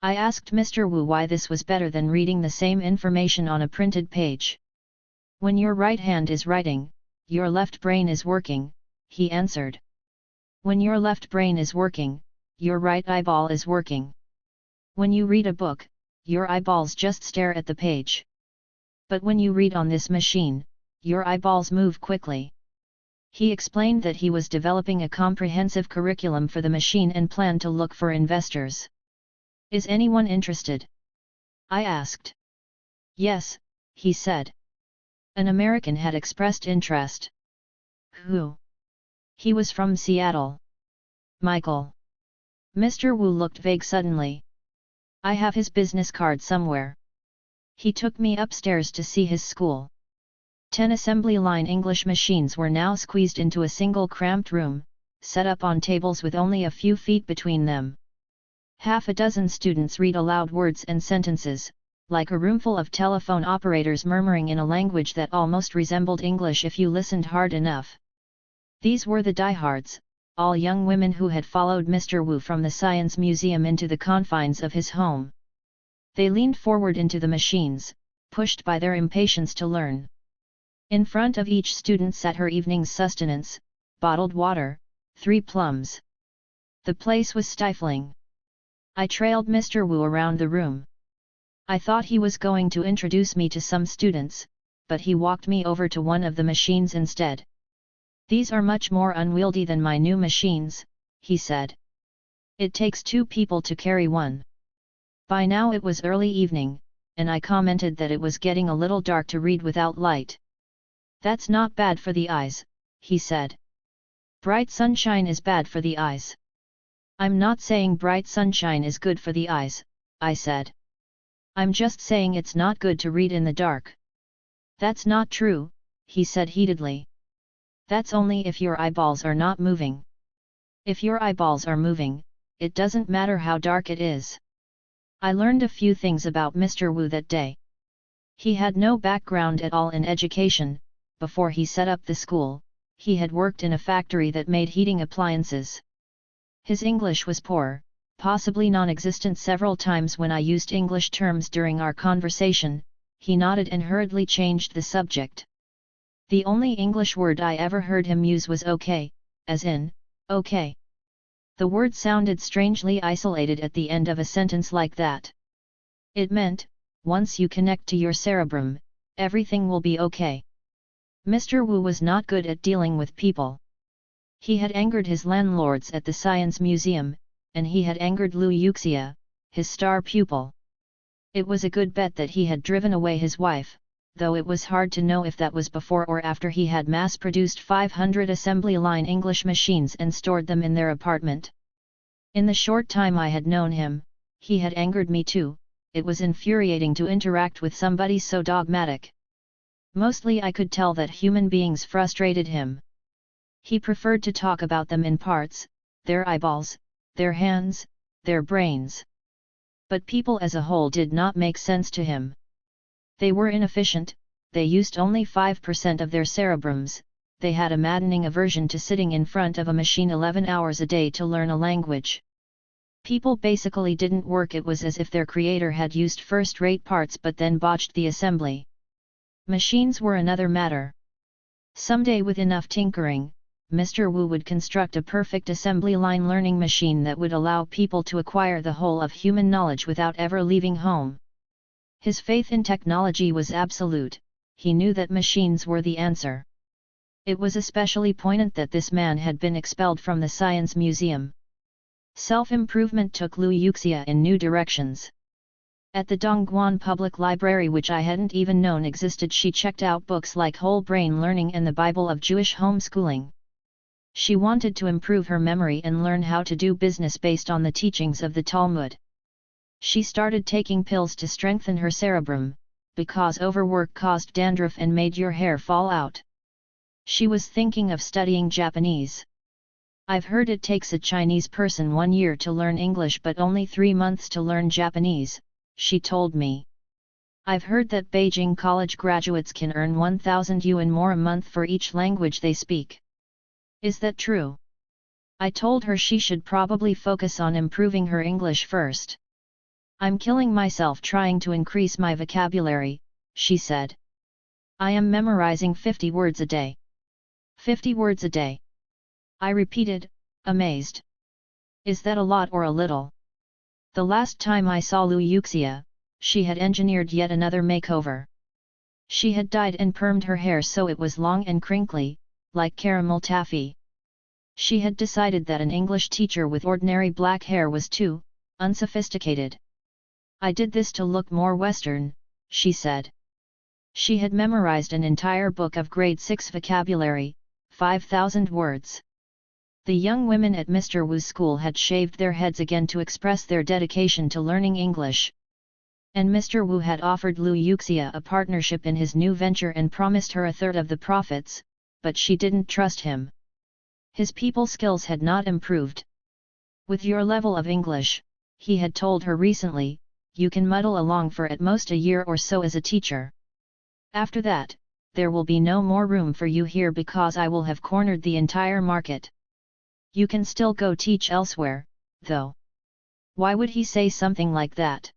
I asked Mr. Wu why this was better than reading the same information on a printed page. "When your right hand is writing, your left brain is working," he answered. "When your left brain is working, your right eyeball is working. When you read a book, your eyeballs just stare at the page. But when you read on this machine, your eyeballs move quickly." He explained that he was developing a comprehensive curriculum for the machine and planned to look for investors. "Is anyone interested?" I asked. "Yes," he said. An American had expressed interest. "Who?" "He was from Seattle." "Michael." Mr. Wu looked vague suddenly. "I have his business card somewhere." He took me upstairs to see his school. 10 assembly line English machines were now squeezed into a single cramped room, set up on tables with only a few feet between them. Half a dozen students read aloud words and sentences, like a roomful of telephone operators murmuring in a language that almost resembled English if you listened hard enough. These were the diehards, all young women who had followed Mr. Wu from the Science Museum into the confines of his home. They leaned forward into the machines, pushed by their impatience to learn. In front of each student sat her evening's sustenance, bottled water, 3 plums. The place was stifling. I trailed Mr. Wu around the room. I thought he was going to introduce me to some students, but he walked me over to one of the machines instead. "These are much more unwieldy than my new machines," he said. "It takes 2 people to carry one." By now it was early evening, and I commented that it was getting a little dark to read without light. "That's not bad for the eyes," he said. "Bright sunshine is bad for the eyes." "I'm not saying bright sunshine is good for the eyes," I said. "I'm just saying it's not good to read in the dark." "That's not true," he said heatedly. "That's only if your eyeballs are not moving. If your eyeballs are moving, it doesn't matter how dark it is." I learned a few things about Mr. Wu that day. He had no background at all in education. Before he set up the school, he had worked in a factory that made heating appliances. His English was poor, possibly non-existent. Several times when I used English terms during our conversation, he nodded and hurriedly changed the subject. The only English word I ever heard him use was okay, as in, okay. The word sounded strangely isolated at the end of a sentence like that. It meant, once you connect to your cerebrum, everything will be okay. Mr. Wu was not good at dealing with people. He had angered his landlords at the Science Museum, and he had angered Liu Yuxia, his star pupil. It was a good bet that he had driven away his wife, though it was hard to know if that was before or after he had mass-produced 500 assembly line English machines and stored them in their apartment. In the short time I had known him, he had angered me too. It was infuriating to interact with somebody so dogmatic. Mostly I could tell that human beings frustrated him. He preferred to talk about them in parts, their eyeballs, their hands, their brains. But people as a whole did not make sense to him. They were inefficient, they used only 5% of their cerebrums, they had a maddening aversion to sitting in front of a machine 11 hours a day to learn a language. People basically didn't work. It was as if their creator had used first-rate parts but then botched the assembly. Machines were another matter. Someday, with enough tinkering, Mr. Wu would construct a perfect assembly line learning machine that would allow people to acquire the whole of human knowledge without ever leaving home. His faith in technology was absolute. He knew that machines were the answer. It was especially poignant that this man had been expelled from the Science Museum. Self-improvement took Lu Yuxia in new directions. At the Dongguan Public Library, which I hadn't even known existed, she checked out books like Whole Brain Learning and the Bible of Jewish Homeschooling. She wanted to improve her memory and learn how to do business based on the teachings of the Talmud. She started taking pills to strengthen her cerebrum, because overwork caused dandruff and made your hair fall out. She was thinking of studying Japanese. I've heard it takes a Chinese person 1 year to learn English but only 3 months to learn Japanese, she told me. I've heard that Beijing college graduates can earn 1,000 yuan more a month for each language they speak. Is that true? I told her she should probably focus on improving her English first. I'm killing myself trying to increase my vocabulary, she said. I am memorizing 50 words a day. 50 words a day. I repeated, amazed. Is that a lot or a little? The last time I saw Lu Yuxia, she had engineered yet another makeover. She had dyed and permed her hair so it was long and crinkly, like caramel taffy. She had decided that an English teacher with ordinary black hair was too unsophisticated. I did this to look more Western, she said. She had memorized an entire book of grade 6 vocabulary, 5,000 words. The young women at Mr. Wu's school had shaved their heads again to express their dedication to learning English. And Mr. Wu had offered Lu Yuxia a partnership in his new venture and promised her a third of the profits, but she didn't trust him. His people skills had not improved. With your level of English, he had told her recently, you can muddle along for at most a year or so as a teacher. After that, there will be no more room for you here because I will have cornered the entire market. You can still go teach elsewhere, though. Why would he say something like that?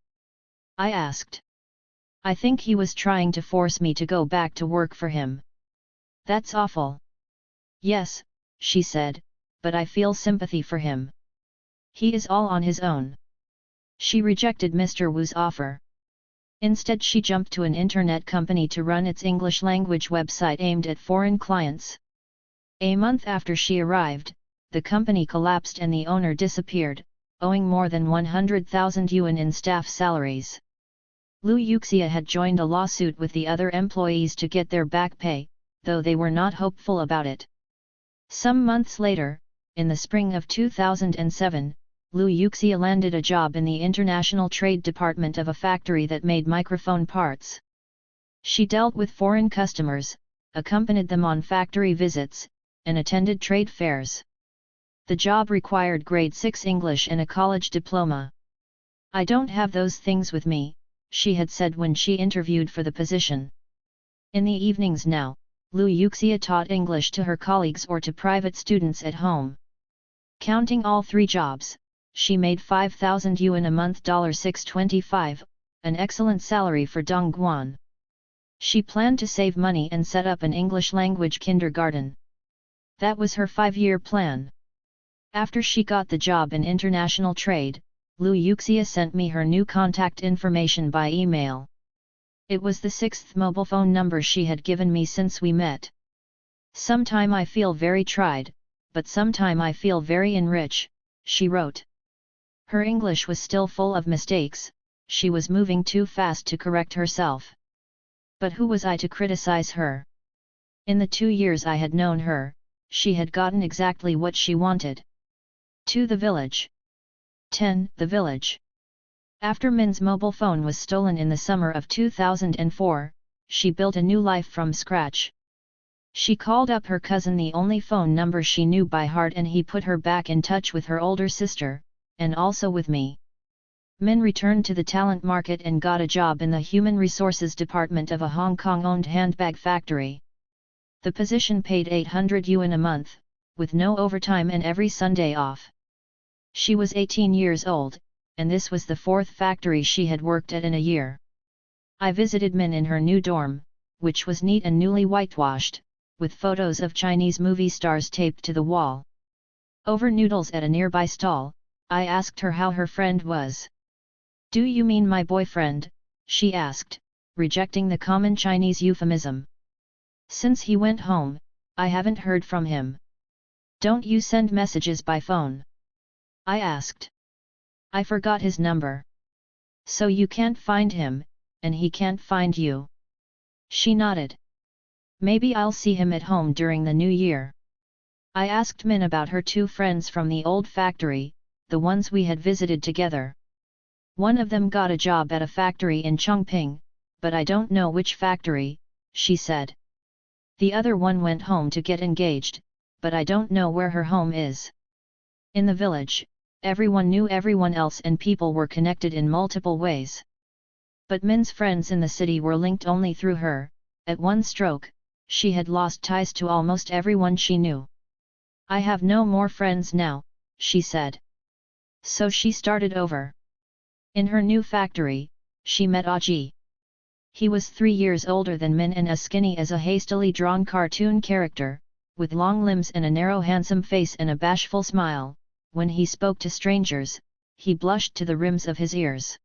I asked. I think he was trying to force me to go back to work for him. That's awful. Yes, she said, but I feel sympathy for him. He is all on his own. She rejected Mr. Wu's offer. Instead she jumped to an internet company to run its English language website aimed at foreign clients. A month after she arrived, the company collapsed and the owner disappeared, owing more than 100,000 yuan in staff salaries. Lu Yuxia had joined a lawsuit with the other employees to get their back pay, though they were not hopeful about it. Some months later, in the spring of 2007, Lu Yuxia landed a job in the International Trade Department of a factory that made microphone parts. She dealt with foreign customers, accompanied them on factory visits, and attended trade fairs. The job required grade 6 English and a college diploma. I don't have those things with me, she had said when she interviewed for the position. In the evenings now, Lu Yuxia taught English to her colleagues or to private students at home. Counting all 3 jobs, she made 5,000 yuan a month, $625, an excellent salary for Dongguan. She planned to save money and set up an English language kindergarten. That was her 5-year plan. After she got the job in international trade, Lu Yuxia sent me her new contact information by email. It was the 6th mobile phone number she had given me since we met. Sometime I feel very tried, but sometime I feel very enriched, she wrote. Her English was still full of mistakes, she was moving too fast to correct herself. But who was I to criticize her? In the 2 years I had known her, she had gotten exactly what she wanted. To the village. 10. The village. After Min's mobile phone was stolen in the summer of 2004, she built a new life from scratch. She called up her cousin, the only phone number she knew by heart, and he put her back in touch with her older sister, and also with me. Min returned to the talent market and got a job in the human resources department of a Hong Kong-owned handbag factory. The position paid 800 yuan a month, with no overtime and every Sunday off. She was 18 years old, and this was the 4th factory she had worked at in a year. I visited Min in her new dorm, which was neat and newly whitewashed, with photos of Chinese movie stars taped to the wall. Over noodles at a nearby stall, I asked her how her friend was. "Do you mean my boyfriend?" she asked, rejecting the common Chinese euphemism. "Since he went home, I haven't heard from him." "Don't you send messages by phone?" I asked. "I forgot his number." "So you can't find him, and he can't find you?" She nodded. "Maybe I'll see him at home during the new year." I asked Min about her 2 friends from the old factory, the ones we had visited together. "One of them got a job at a factory in Chongping, but I don't know which factory," she said. "The other one went home to get engaged, but I don't know where her home is." In the village, everyone knew everyone else and people were connected in multiple ways. But Min's friends in the city were linked only through her. At one stroke, she had lost ties to almost everyone she knew. "I have no more friends now," she said. So she started over. In her new factory, she met Aji. He was 3 years older than Min and as skinny as a hastily drawn cartoon character, with long limbs and a narrow handsome face and a bashful smile. When he spoke to strangers, he blushed to the rims of his ears.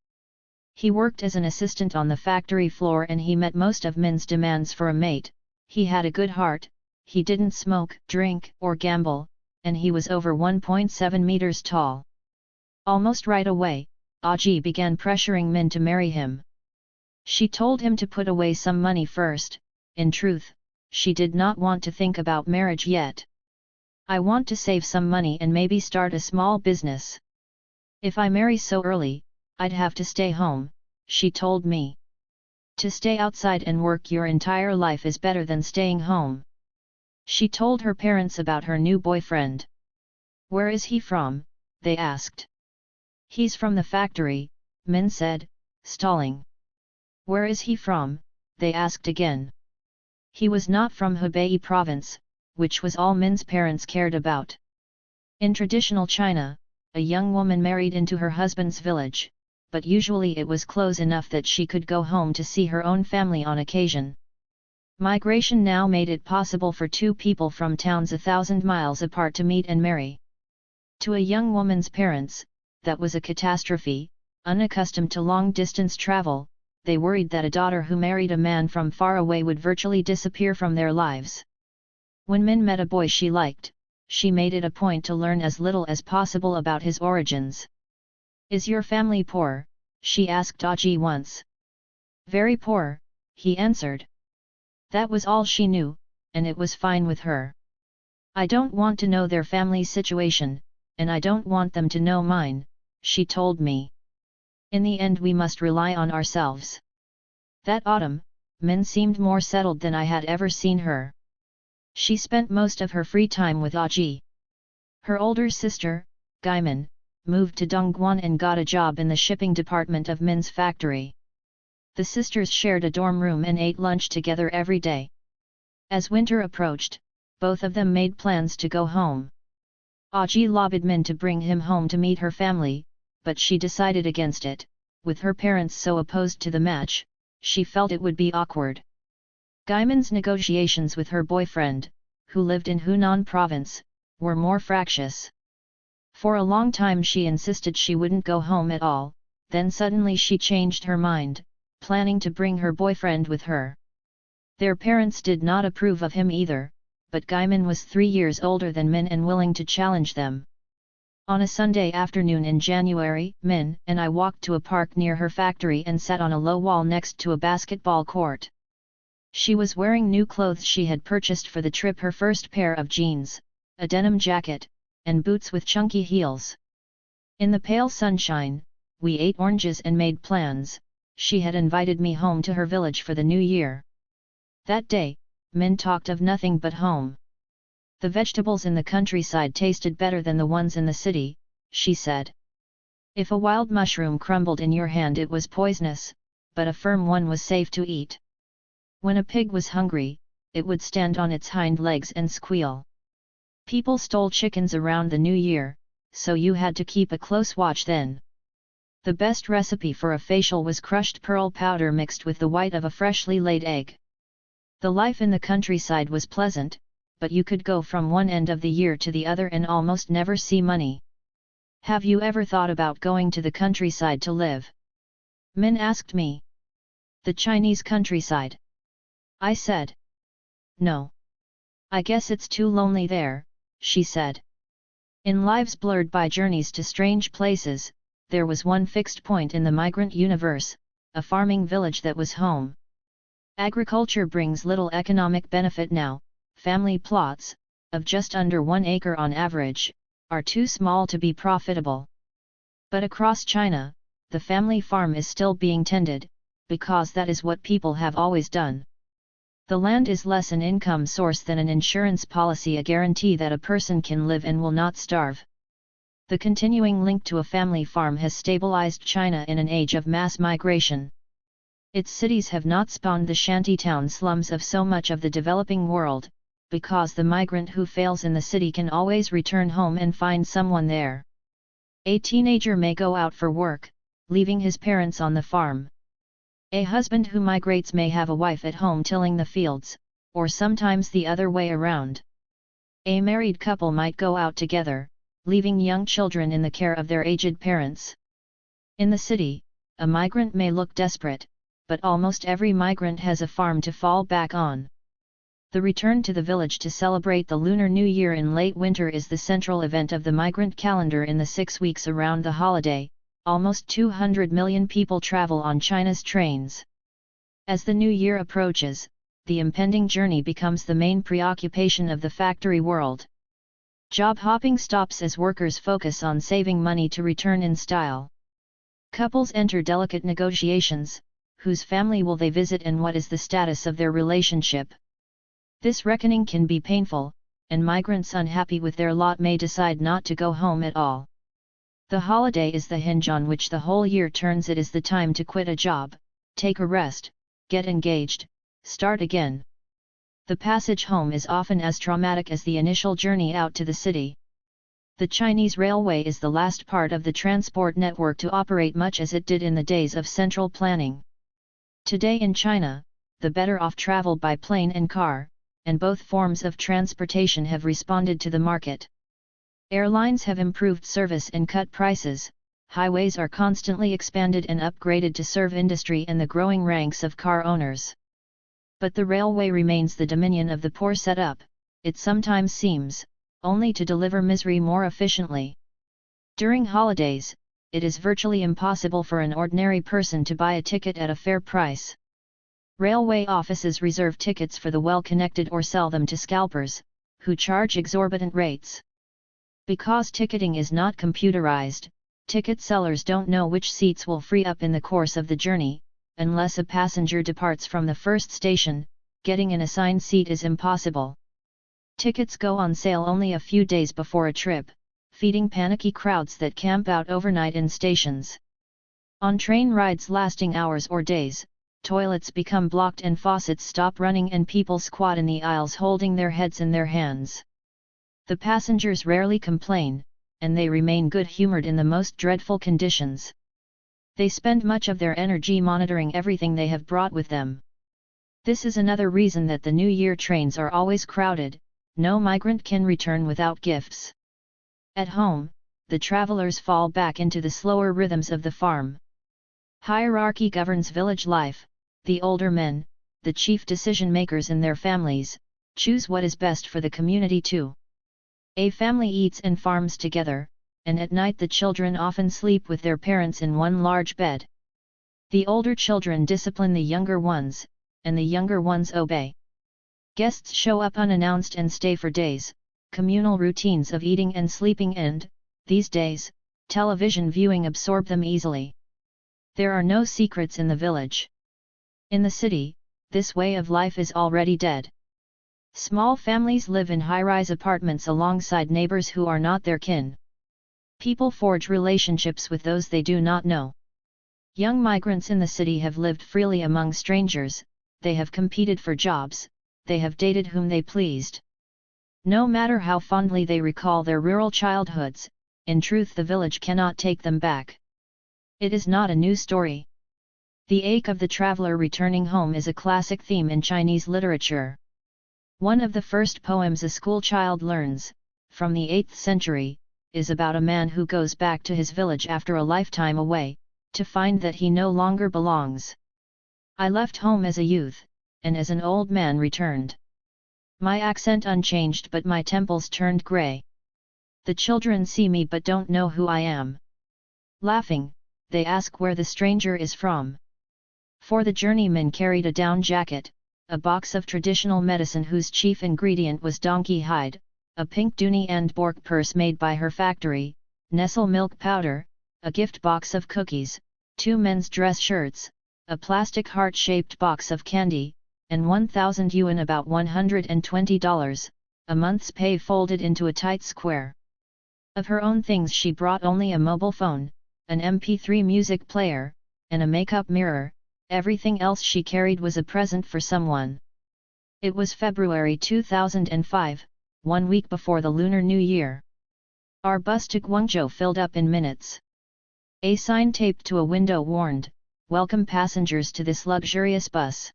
He worked as an assistant on the factory floor and he met most of Min's demands for a mate. He had a good heart, he didn't smoke, drink, or gamble, and he was over 1.7 meters tall. Almost right away, Aji began pressuring Min to marry him. She told him to put away some money first. In truth, she did not want to think about marriage yet. "I want to save some money and maybe start a small business. If I marry so early, I'd have to stay home," she told me. "To stay outside and work your entire life is better than staying home." She told her parents about her new boyfriend. "Where is he from?" they asked. "He's from the factory," Min said, stalling. "Where is he from?" they asked again. He was not from Hebei province, which was all Min's parents cared about. In traditional China, a young woman married into her husband's village, but usually it was close enough that she could go home to see her own family on occasion. Migration now made it possible for 2 people from towns 1,000 miles apart to meet and marry. To a young woman's parents, that was a catastrophe. Unaccustomed to long-distance travel, they worried that a daughter who married a man from far away would virtually disappear from their lives. When Min met a boy she liked, she made it a point to learn as little as possible about his origins. "Is your family poor?" she asked Aji once. "Very poor," he answered. That was all she knew, and it was fine with her. "I don't want to know their family situation, and I don't want them to know mine," she told me. "In the end we must rely on ourselves." That autumn, Min seemed more settled than I had ever seen her. She spent most of her free time with Aji. Her older sister, Gaiman, moved to Dongguan and got a job in the shipping department of Min's factory. The sisters shared a dorm room and ate lunch together every day. As winter approached, both of them made plans to go home. Aji lobbied Min to bring him home to meet her family, but she decided against it. With her parents so opposed to the match, she felt it would be awkward. Gaiman's negotiations with her boyfriend, who lived in Hunan province, were more fractious. For a long time she insisted she wouldn't go home at all, then suddenly she changed her mind, planning to bring her boyfriend with her. Their parents did not approve of him either, but Gaiman was 3 years older than Min and willing to challenge them. On a Sunday afternoon in January, Min and I walked to a park near her factory and sat on a low wall next to a basketball court. She was wearing new clothes she had purchased for the trip, her first pair of jeans, a denim jacket, and boots with chunky heels. In the pale sunshine, we ate oranges and made plans. She had invited me home to her village for the new year. That day, Min talked of nothing but home. The vegetables in the countryside tasted better than the ones in the city, she said. If a wild mushroom crumbled in your hand it was poisonous, but a firm one was safe to eat. When a pig was hungry, it would stand on its hind legs and squeal. People stole chickens around the new year, so you had to keep a close watch then. The best recipe for a facial was crushed pearl powder mixed with the white of a freshly laid egg. The life in the countryside was pleasant, but you could go from one end of the year to the other and almost never see money. Have you ever thought about going to the countryside to live? Min asked me. The Chinese countryside? I said. No. I guess it's too lonely there, she said. In lives blurred by journeys to strange places, there was one fixed point in the migrant universe, a farming village that was home. Agriculture brings little economic benefit now. Family plots, of just under 1 acre on average, are too small to be profitable. But across China, the family farm is still being tended, because that is what people have always done. The land is less an income source than an insurance policy, a guarantee that a person can live and will not starve. The continuing link to a family farm has stabilized China in an age of mass migration. Its cities have not spawned the shantytown slums of so much of the developing world, because the migrant who fails in the city can always return home and find someone there. A teenager may go out for work, leaving his parents on the farm. A husband who migrates may have a wife at home tilling the fields, or sometimes the other way around. A married couple might go out together, leaving young children in the care of their aged parents. In the city, a migrant may look desperate, but almost every migrant has a farm to fall back on. The return to the village to celebrate the Lunar New Year in late winter is the central event of the migrant calendar. In the 6 weeks around the holiday, almost 200 million people travel on China's trains. As the new year approaches, the impending journey becomes the main preoccupation of the factory world. Job hopping stops as workers focus on saving money to return in style. Couples enter delicate negotiations: whose family will they visit and what is the status of their relationship? This reckoning can be painful, and migrants unhappy with their lot may decide not to go home at all. The holiday is the hinge on which the whole year turns. It is the time to quit a job, take a rest, get engaged, start again. The passage home is often as traumatic as the initial journey out to the city. The Chinese railway is the last part of the transport network to operate much as it did in the days of central planning. Today in China, the better off travel by plane and car, and both forms of transportation have responded to the market. Airlines have improved service and cut prices, highways are constantly expanded and upgraded to serve industry and the growing ranks of car owners. But the railway remains the dominion of the poor setup, it sometimes seems, only to deliver misery more efficiently. During holidays, it is virtually impossible for an ordinary person to buy a ticket at a fair price. Railway offices reserve tickets for the well-connected or sell them to scalpers, who charge exorbitant rates. Because ticketing is not computerized, ticket sellers don't know which seats will free up in the course of the journey. Unless a passenger departs from the first station, getting an assigned seat is impossible. Tickets go on sale only a few days before a trip, feeding panicky crowds that camp out overnight in stations. On train rides lasting hours or days, toilets become blocked and faucets stop running and people squat in the aisles holding their heads in their hands. The passengers rarely complain, and they remain good-humored in the most dreadful conditions. They spend much of their energy monitoring everything they have brought with them. This is another reason that the New Year trains are always crowded. No migrant can return without gifts. At home, the travelers fall back into the slower rhythms of the farm. Hierarchy governs village life. The older men, the chief decision-makers in their families, choose what is best for the community too. A family eats and farms together, and at night the children often sleep with their parents in one large bed. The older children discipline the younger ones, and the younger ones obey. Guests show up unannounced and stay for days, communal routines of eating and sleeping end, these days, television viewing absorb them easily. There are no secrets in the village. In the city, this way of life is already dead. Small families live in high-rise apartments alongside neighbors who are not their kin. People forge relationships with those they do not know. Young migrants in the city have lived freely among strangers, they have competed for jobs, they have dated whom they pleased. No matter how fondly they recall their rural childhoods, in truth the village cannot take them back. It is not a new story. The ache of the traveler returning home is a classic theme in Chinese literature. One of the first poems a schoolchild learns, from the 8th century, is about a man who goes back to his village after a lifetime away, to find that he no longer belongs. I left home as a youth, and as an old man returned. My accent unchanged but my temples turned grey. The children see me but don't know who I am. Laughing, they ask where the stranger is from. For the journeyman carried a down jacket, a box of traditional medicine whose chief ingredient was donkey hide, a pink Dooney and Bork purse made by her factory, Nestle milk powder, a gift box of cookies, 2 men's dress shirts, a plastic heart-shaped box of candy, and 1,000 yuan, about $120, a month's pay folded into a tight square. Of her own things she brought only a mobile phone, an MP3 music player, and a makeup mirror. Everything else she carried was a present for someone. It was February 2005, 1 week before the Lunar New Year. Our bus to Guangzhou filled up in minutes. A sign taped to a window warned, "Welcome passengers to this luxurious bus.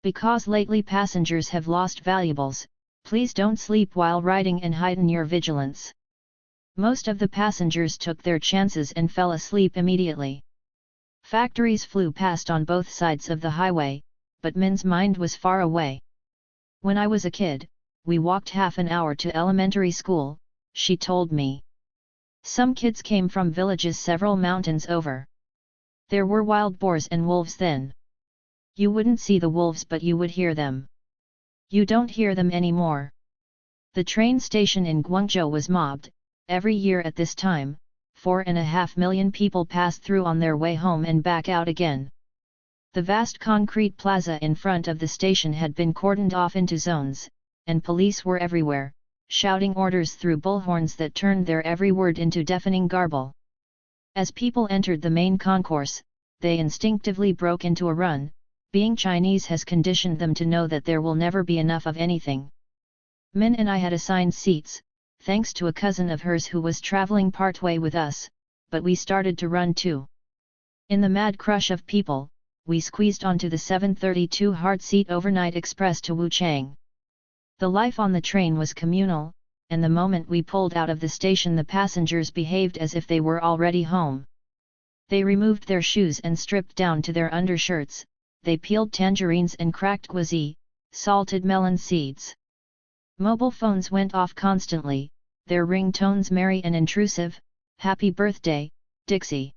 Because lately passengers have lost valuables, please don't sleep while riding and heighten your vigilance." Most of the passengers took their chances and fell asleep immediately. Factories flew past on both sides of the highway, but Min's mind was far away. "When I was a kid, we walked half an hour to elementary school," she told me. Some kids came from villages several mountains over. There were wild boars and wolves then. You wouldn't see the wolves but you would hear them. You don't hear them anymore. The train station in Guangzhou was mobbed. Every year at this time, 4.5 million people pass through on their way home and back out again. The vast concrete plaza in front of the station had been cordoned off into zones, and police were everywhere, shouting orders through bullhorns that turned their every word into deafening garble. As people entered the main concourse, they instinctively broke into a run. Being Chinese has conditioned them to know that there will never be enough of anything. Min and I had assigned seats, thanks to a cousin of hers who was traveling partway with us, but we started to run too. In the mad crush of people, we squeezed onto the 732 hard-seat overnight express to Wuchang. The life on the train was communal, and the moment we pulled out of the station the passengers behaved as if they were already home. They removed their shoes and stripped down to their undershirts, they peeled tangerines and cracked guazi, salted melon seeds. Mobile phones went off constantly, their ringtones merry and intrusive, "Happy birthday, Dixie."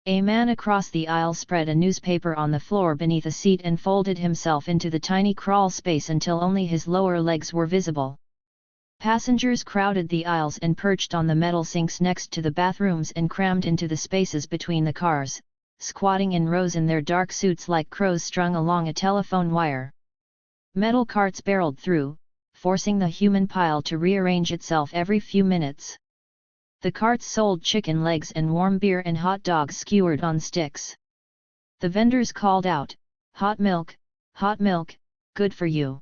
A man across the aisle spread a newspaper on the floor beneath a seat and folded himself into the tiny crawl space until only his lower legs were visible. Passengers crowded the aisles and perched on the metal sinks next to the bathrooms and crammed into the spaces between the cars, squatting in rows in their dark suits like crows strung along a telephone wire. Metal carts barreled through, forcing the human pile to rearrange itself every few minutes. The carts sold chicken legs and warm beer and hot dogs skewered on sticks. The vendors called out, hot milk, good for you."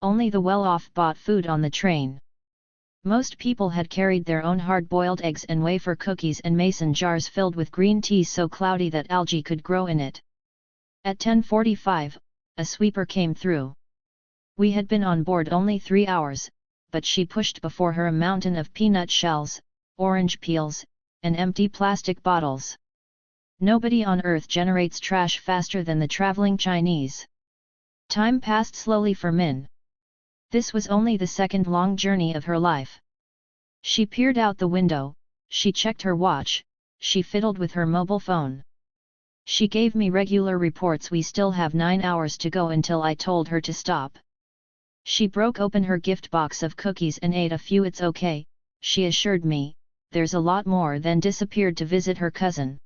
Only the well-off bought food on the train. Most people had carried their own hard-boiled eggs and wafer cookies and mason jars filled with green tea so cloudy that algae could grow in it. At 10:45, a sweeper came through. We had been on board only 3 hours, but she pushed before her a mountain of peanut shells, orange peels, and empty plastic bottles. Nobody on earth generates trash faster than the traveling Chinese. Time passed slowly for Min. This was only the second long journey of her life. She peered out the window, she checked her watch, she fiddled with her mobile phone. She gave me regular reports. We still have 9 hours to go until I told her to stop. She broke open her gift box of cookies and ate a few. It's okay, she assured me, there's a lot more. Then disappeared to visit her cousin.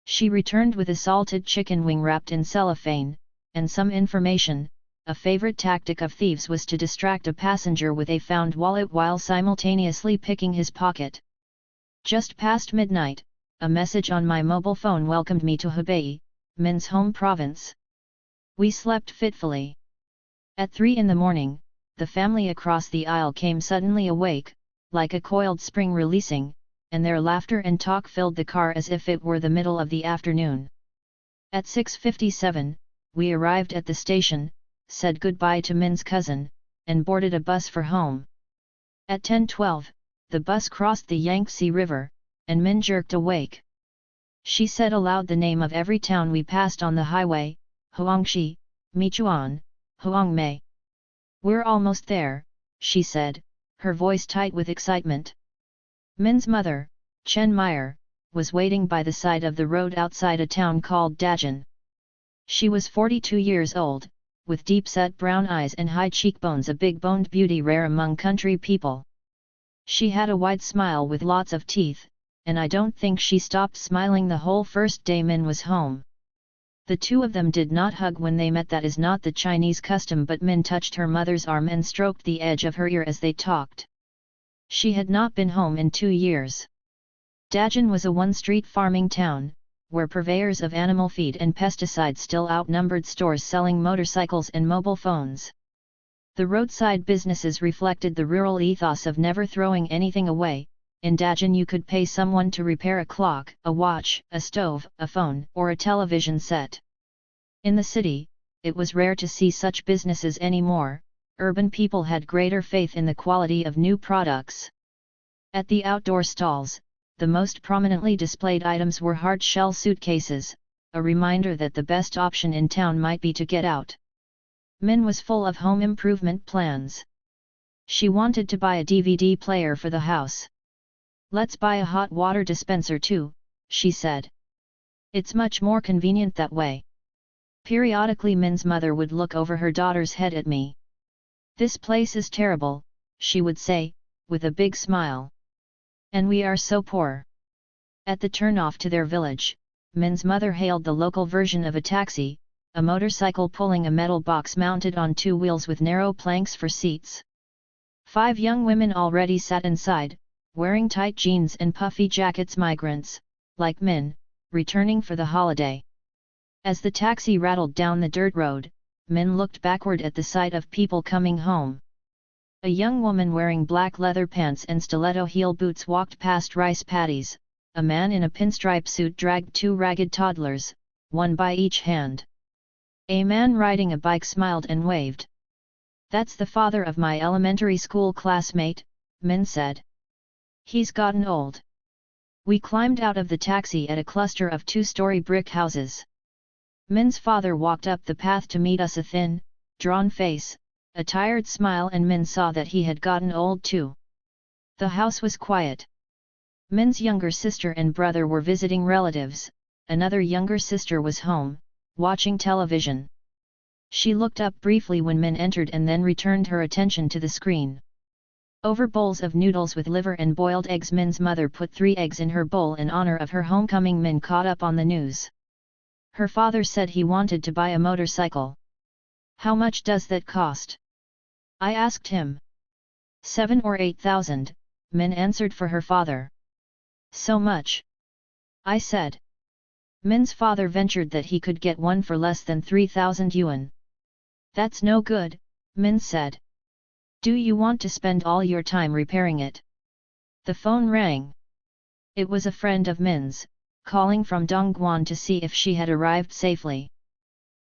She returned with a salted chicken wing wrapped in cellophane, and some information. A favorite tactic of thieves was to distract a passenger with a found wallet while simultaneously picking his pocket. Just past midnight, a message on my mobile phone welcomed me to Hebei, Min's home province. We slept fitfully. At 3 in the morning, the family across the aisle came suddenly awake, like a coiled spring releasing, and their laughter and talk filled the car as if it were the middle of the afternoon. At 6:57, we arrived at the station, said goodbye to Min's cousin, and boarded a bus for home. At 10:12, the bus crossed the Yangtze River, and Min jerked awake. She said aloud the name of every town we passed on the highway: Huangshi, Michuan, Huangmei. We're almost there, she said, her voice tight with excitement. Min's mother, Chen Meyer, was waiting by the side of the road outside a town called Dajin. She was 42 years old, with deep-set brown eyes and high cheekbones, a big-boned beauty rare among country people. She had a wide smile with lots of teeth, and I don't think she stopped smiling the whole first day Min was home. The two of them did not hug when they met. That is not the Chinese custom, but Min touched her mother's arm and stroked the edge of her ear as they talked. She had not been home in 2 years. Dajin was a one-street farming town, where purveyors of animal feed and pesticides still outnumbered stores selling motorcycles and mobile phones. The roadside businesses reflected the rural ethos of never throwing anything away. In Dajin you could pay someone to repair a clock, a watch, a stove, a phone, or a television set. In the city, it was rare to see such businesses anymore. Urban people had greater faith in the quality of new products. At the outdoor stalls, the most prominently displayed items were hard-shell suitcases, a reminder that the best option in town might be to get out. Min was full of home improvement plans. She wanted to buy a DVD player for the house. Let's buy a hot water dispenser too, she said. It's much more convenient that way. Periodically Min's mother would look over her daughter's head at me. This place is terrible, she would say, with a big smile. And we are so poor. At the turnoff to their village, Min's mother hailed the local version of a taxi, a motorcycle pulling a metal box mounted on 2 wheels with narrow planks for seats. 5 young women already sat inside, wearing tight jeans and puffy jackets. Migrants, like Min, returning for the holiday. As the taxi rattled down the dirt road, Min looked backward at the sight of people coming home. A young woman wearing black leather pants and stiletto heel boots walked past rice paddies. A man in a pinstripe suit dragged 2 ragged toddlers, one by each hand. A man riding a bike smiled and waved. That's the father of my elementary school classmate, Min said. He's gotten old. We climbed out of the taxi at a cluster of 2-story brick houses. Min's father walked up the path to meet us, a thin, drawn face, a tired smile, and Min saw that he had gotten old too. The house was quiet. Min's younger sister and brother were visiting relatives. Another younger sister was home, watching television. She looked up briefly when Min entered and then returned her attention to the screen. Over bowls of noodles with liver and boiled eggs, Min's mother put 3 eggs in her bowl in honor of her homecoming. Min caught up on the news. Her father said he wanted to buy a motorcycle. How much does that cost? I asked him. 7 or 8,000, Min answered for her father. So much? I said. Min's father ventured that he could get one for less than 3,000 yuan. That's no good, Min said. Do you want to spend all your time repairing it? The phone rang. It was a friend of Min's, calling from Dongguan to see if she had arrived safely.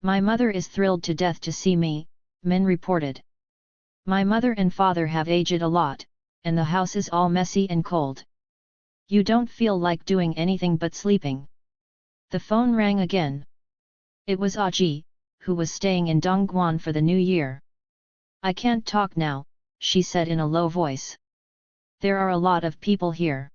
My mother is thrilled to death to see me, Min reported. My mother and father have aged a lot, and the house is all messy and cold. You don't feel like doing anything but sleeping. The phone rang again. It was Aji, who was staying in Dongguan for the new year. I can't talk now, she said in a low voice. There are a lot of people here.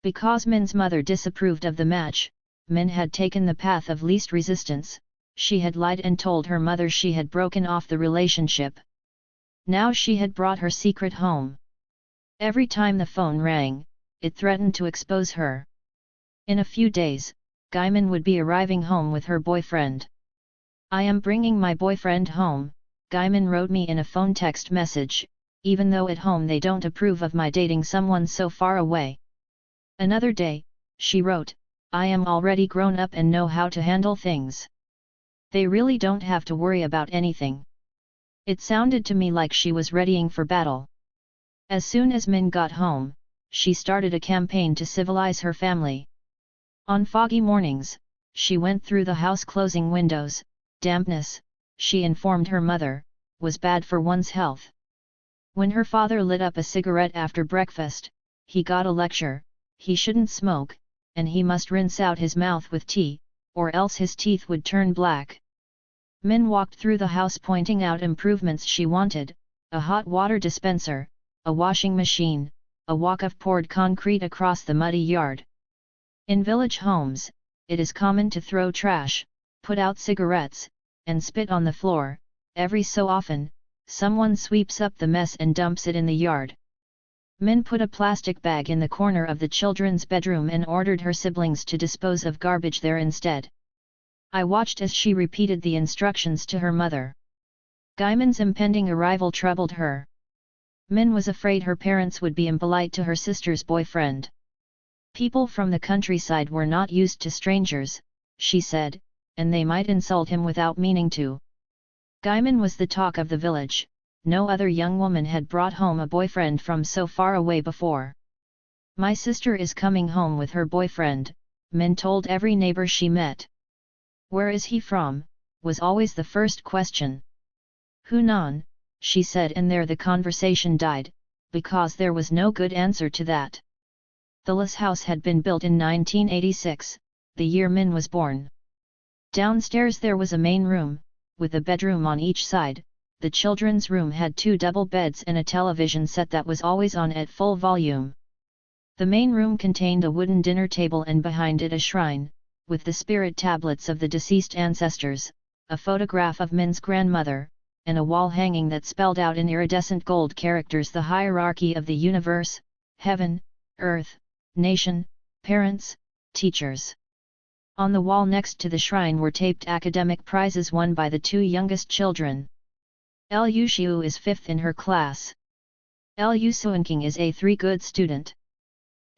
Because Min's mother disapproved of the match, Min had taken the path of least resistance. She had lied and told her mother she had broken off the relationship. Now she had brought her secret home. Every time the phone rang, it threatened to expose her. In a few days, Gaiman would be arriving home with her boyfriend. "I am bringing my boyfriend home," Gaiman wrote me in a phone text message, "even though at home they don't approve of my dating someone so far away." Another day, she wrote, "I am already grown up and know how to handle things. They really don't have to worry about anything." It sounded to me like she was readying for battle. As soon as Min got home, she started a campaign to civilize her family. On foggy mornings, she went through the house closing windows. Dampness, she informed her mother, was bad for one's health. When her father lit up a cigarette after breakfast, he got a lecture: he shouldn't smoke, and he must rinse out his mouth with tea, or else his teeth would turn black. Min walked through the house pointing out improvements she wanted: a hot water dispenser, a washing machine, a walk of poured concrete across the muddy yard. In village homes, it is common to throw trash, put out cigarettes, and spit on the floor. Every so often, someone sweeps up the mess and dumps it in the yard. Min put a plastic bag in the corner of the children's bedroom and ordered her siblings to dispose of garbage there instead. I watched as she repeated the instructions to her mother. Gaiman's impending arrival troubled her. Min was afraid her parents would be impolite to her sister's boyfriend. "People from the countryside were not used to strangers," she said, "and they might insult him without meaning to." Gaiman was the talk of the village. No other young woman had brought home a boyfriend from so far away before. "My sister is coming home with her boyfriend," Min told every neighbor she met. "Where is he from?" was always the first question. "Hunan," she said, and there the conversation died, because there was no good answer to that. The Liss house had been built in 1986, the year Min was born. Downstairs there was a main room, with a bedroom on each side. The children's room had 2 double beds and a television set that was always on at full volume. The main room contained a wooden dinner table and behind it a shrine, with the spirit tablets of the deceased ancestors, a photograph of Min's grandmother, and a wall hanging that spelled out in iridescent gold characters the hierarchy of the universe: heaven, earth, nation, parents, teachers. On the wall next to the shrine were taped academic prizes won by the 2 youngest children. Lu Xiu is 5th in her class. Lu Suanking is a 3 good student.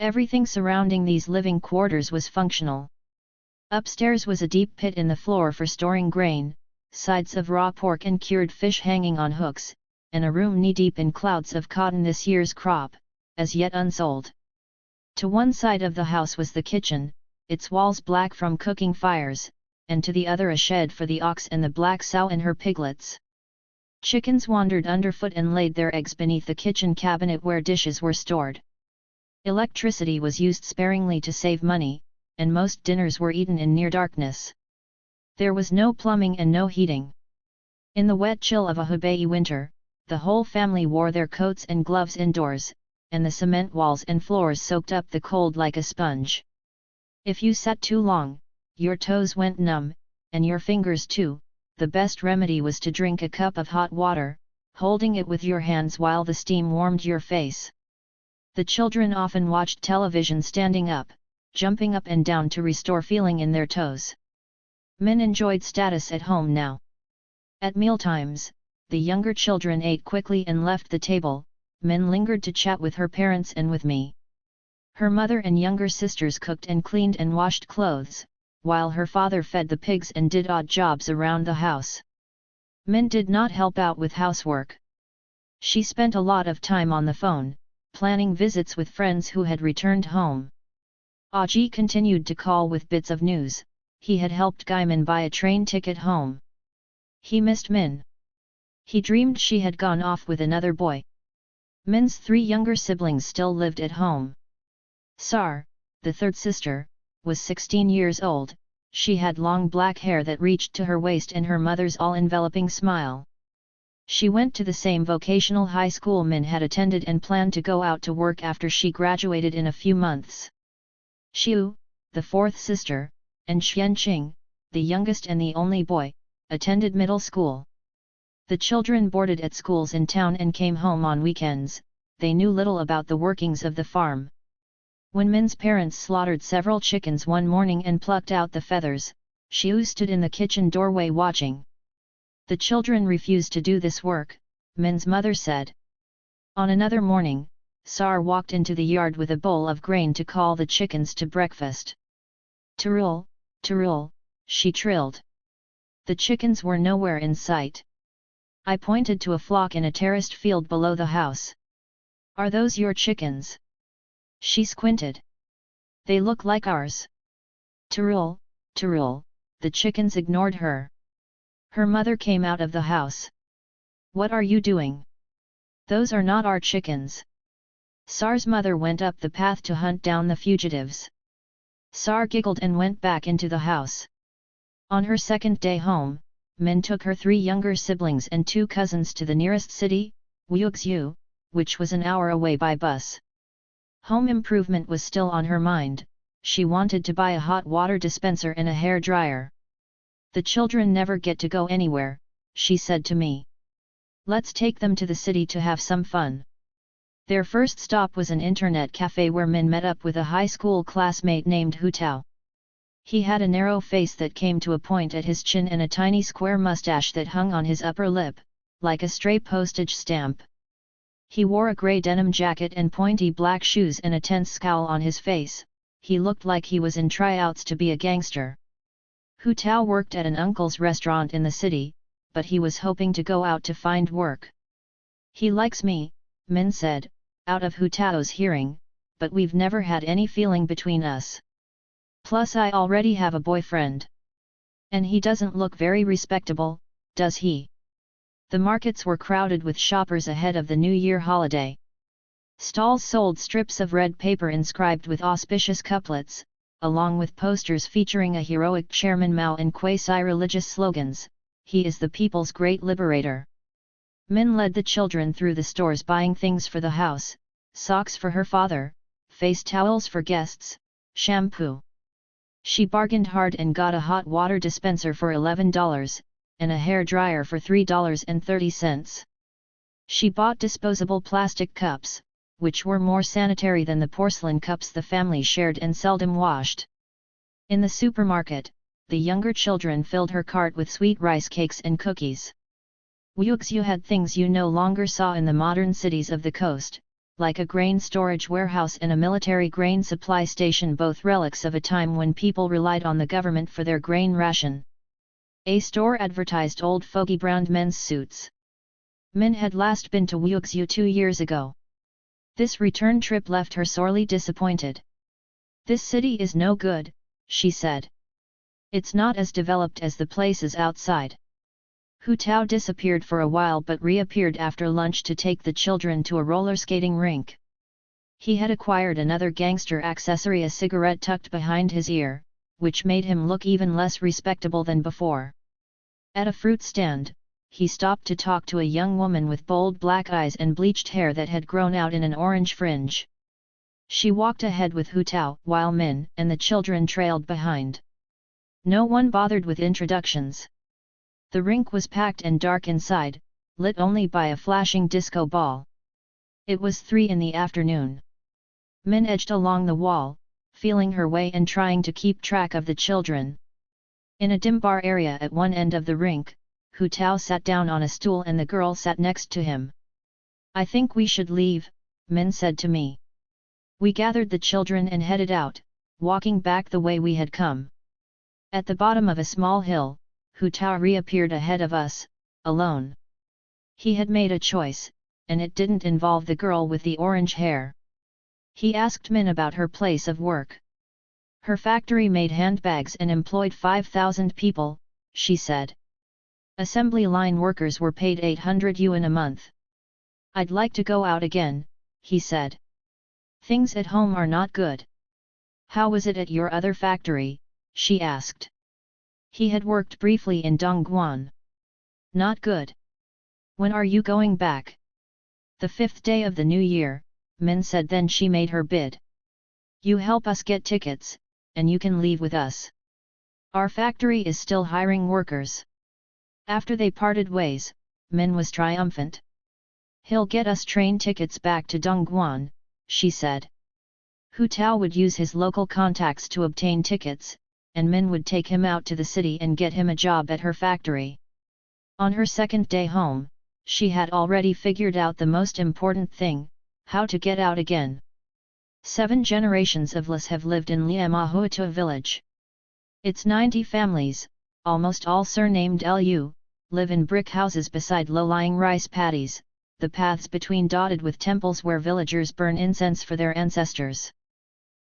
Everything surrounding these living quarters was functional. Upstairs was a deep pit in the floor for storing grain, sides of raw pork and cured fish hanging on hooks, and a room knee-deep in clouds of cotton, this year's crop, as yet unsold. To one side of the house was the kitchen, its walls black from cooking fires, and to the other a shed for the ox and the black sow and her piglets. Chickens wandered underfoot and laid their eggs beneath the kitchen cabinet where dishes were stored. Electricity was used sparingly to save money, and most dinners were eaten in near darkness. There was no plumbing and no heating. In the wet chill of a Hubei winter, the whole family wore their coats and gloves indoors, and the cement walls and floors soaked up the cold like a sponge. If you sat too long, your toes went numb, and your fingers too. The best remedy was to drink a cup of hot water, holding it with your hands while the steam warmed your face. The children often watched television standing up, jumping up and down to restore feeling in their toes. Min enjoyed status at home now. At mealtimes, the younger children ate quickly and left the table. Min lingered to chat with her parents and with me. Her mother and younger sisters cooked and cleaned and washed clothes, while her father fed the pigs and did odd jobs around the house. Min did not help out with housework. She spent a lot of time on the phone, planning visits with friends who had returned home. Aji continued to call with bits of news. He had helped Gaiman buy a train ticket home. He missed Min. He dreamed she had gone off with another boy. Min's 3 younger siblings still lived at home. Sar, the 3rd sister, was 16 years old. She had long black hair that reached to her waist and her mother's all-enveloping smile. She went to the same vocational high school Min had attended and planned to go out to work after she graduated in a few months. Xiu, the 4th sister, and Xianqing, the youngest and the only boy, attended middle school. The children boarded at schools in town and came home on weekends. They knew little about the workings of the farm. When Min's parents slaughtered several chickens one morning and plucked out the feathers, Xiu stood in the kitchen doorway watching. The children refused to do this work, Min's mother said. On another morning, Sar walked into the yard with a bowl of grain to call the chickens to breakfast. Turul, turul, she trilled. The chickens were nowhere in sight. I pointed to a flock in a terraced field below the house. Are those your chickens? She squinted. They look like ours. Turul, turul, the chickens ignored her. Her mother came out of the house. What are you doing? Those are not our chickens. Sar's mother went up the path to hunt down the fugitives. Sar giggled and went back into the house. On her second day home, Min took her 3 younger siblings and 2 cousins to the nearest city, Wuxu, which was an hour away by bus. Home improvement was still on her mind. She wanted to buy a hot water dispenser and a hair dryer. The children never get to go anywhere, she said to me. Let's take them to the city to have some fun. Their first stop was an internet cafe where Min met up with a high school classmate named Hu Tao. He had a narrow face that came to a point at his chin and a tiny square mustache that hung on his upper lip, like a stray postage stamp. He wore a grey denim jacket and pointy black shoes and a tense scowl on his face. He looked like he was in tryouts to be a gangster. Hu Tao worked at an uncle's restaurant in the city, but he was hoping to go out to find work. He likes me, Min said, out of Hu Tao's hearing, but we've never had any feeling between us. Plus I already have a boyfriend. And he doesn't look very respectable, does he? The markets were crowded with shoppers ahead of the New Year holiday. Stalls sold strips of red paper inscribed with auspicious couplets, along with posters featuring a heroic Chairman Mao and quasi-religious slogans, "He is the people's great liberator." Min led the children through the stores buying things for the house, socks for her father, face towels for guests, shampoo. She bargained hard and got a hot water dispenser for $11, and a hair dryer for $3.30. She bought disposable plastic cups, which were more sanitary than the porcelain cups the family shared and seldom washed. In the supermarket, the younger children filled her cart with sweet rice cakes and cookies. Wuxu had things you no longer saw in the modern cities of the coast, like a grain storage warehouse and a military grain supply station, both relics of a time when people relied on the government for their grain ration. A store advertised old fogey-browned men's suits. Min had last been to Wuxu 2 years ago. This return trip left her sorely disappointed. This city is no good, she said. It's not as developed as the places outside. Hu Tao disappeared for a while but reappeared after lunch to take the children to a roller skating rink. He had acquired another gangster accessory, a cigarette tucked behind his ear, which made him look even less respectable than before. At a fruit stand, he stopped to talk to a young woman with bold black eyes and bleached hair that had grown out in an orange fringe. She walked ahead with Hu Tao, while Min and the children trailed behind. No one bothered with introductions. The rink was packed and dark inside, lit only by a flashing disco ball. It was 3 in the afternoon. Min edged along the wall, feeling her way and trying to keep track of the children. In a dim bar area at one end of the rink, Hu Tao sat down on a stool and the girl sat next to him. "I think we should leave," Min said to me. We gathered the children and headed out, walking back the way we had come. At the bottom of a small hill, Hu Tao reappeared ahead of us, alone. He had made a choice, and it didn't involve the girl with the orange hair. He asked Min about her place of work. Her factory made handbags and employed 5,000 people, she said. Assembly line workers were paid 800 yuan a month. "I'd like to go out again," he said. "Things at home are not good." "How was it at your other factory?" she asked. He had worked briefly in Dongguan. "Not good." "When are you going back?" "The 5th day of the new year," Min said. Then she made her bid. "You help us get tickets, and you can leave with us." Our factory is still hiring workers. After they parted ways, Min was triumphant. He'll get us train tickets back to Dongguan, she said. Hu Tao would use his local contacts to obtain tickets, and Min would take him out to the city and get him a job at her factory. On her second day home, she had already figured out the most important thing: how to get out again. 7 generations of Lis have lived in Liamahuatua village. Its 90 families, almost all surnamed Lu, live in brick houses beside low-lying rice paddies, the paths between dotted with temples where villagers burn incense for their ancestors.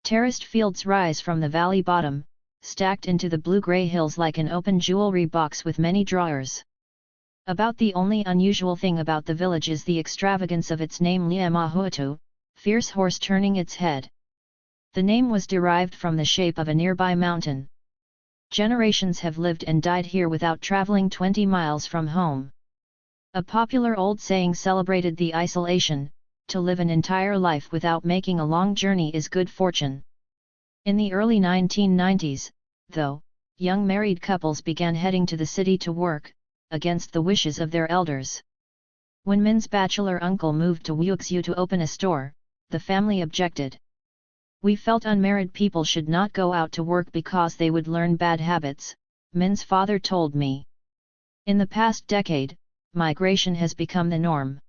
Terraced fields rise from the valley bottom, stacked into the blue-grey hills like an open jewelry box with many drawers. About the only unusual thing about the village is the extravagance of its name Liamahuatua, fierce horse turning its head. The name was derived from the shape of a nearby mountain. Generations have lived and died here without traveling 20 miles from home. A popular old saying celebrated the isolation: to live an entire life without making a long journey is good fortune. In the early 1990s, though, young married couples began heading to the city to work, against the wishes of their elders. When Min's bachelor uncle moved to Wuxi to open a store, the family objected. We felt unmarried people should not go out to work because they would learn bad habits, Min's father told me. In the past decade, migration has become the norm.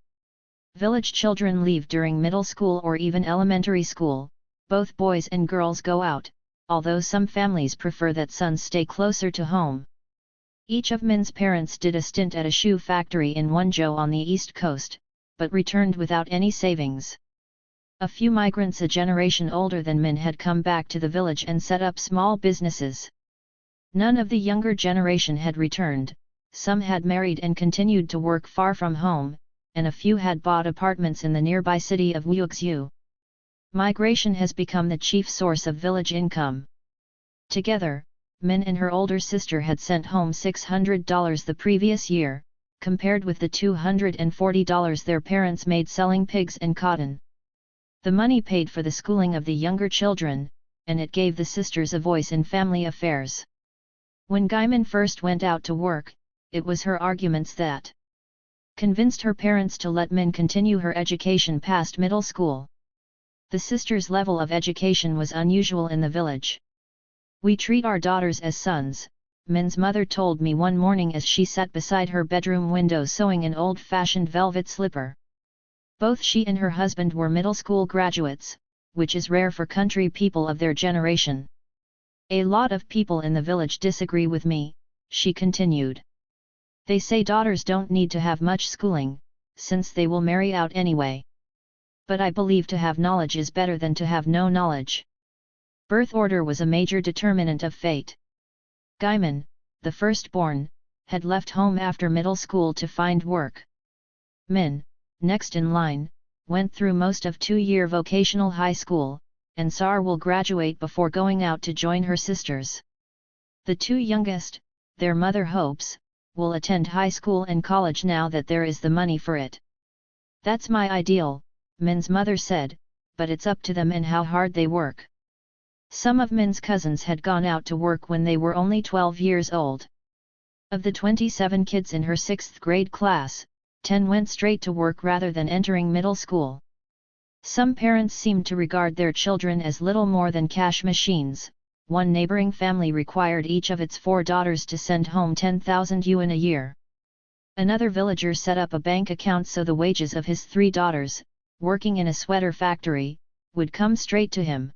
Village children leave during middle school or even elementary school. Both boys and girls go out, although some families prefer that sons stay closer to home. Each of Min's parents did a stint at a shoe factory in Wenzhou on the east coast, but returned without any savings. A few migrants a generation older than Min had come back to the village and set up small businesses. None of the younger generation had returned. Some had married and continued to work far from home, and a few had bought apartments in the nearby city of Wuxi. Migration has become the chief source of village income. Together, Min and her older sister had sent home $600 the previous year, compared with the $240 their parents made selling pigs and cotton. The money paid for the schooling of the younger children, and it gave the sisters a voice in family affairs. When Gaiman first went out to work, it was her arguments that convinced her parents to let Min continue her education past middle school. The sisters' level of education was unusual in the village. We treat our daughters as sons, Min's mother told me one morning as she sat beside her bedroom window sewing an old-fashioned velvet slipper. Both she and her husband were middle school graduates, which is rare for country people of their generation. A lot of people in the village disagree with me, she continued. They say daughters don't need to have much schooling, since they will marry out anyway. But I believe to have knowledge is better than to have no knowledge. Birth order was a major determinant of fate. Gaiman, the firstborn, had left home after middle school to find work. Min, next in line, went through most of 2-year vocational high school, and Sar will graduate before going out to join her sisters. The 2 youngest, their mother hopes, will attend high school and college now that there is the money for it. That's my ideal, Min's mother said, but it's up to them and how hard they work. Some of Min's cousins had gone out to work when they were only 12 years old. Of the 27 kids in her 6th grade class, 10 went straight to work rather than entering middle school. Some parents seemed to regard their children as little more than cash machines. One neighboring family required each of its 4 daughters to send home 10,000 yuan a year. Another villager set up a bank account so the wages of his 3 daughters, working in a sweater factory, would come straight to him.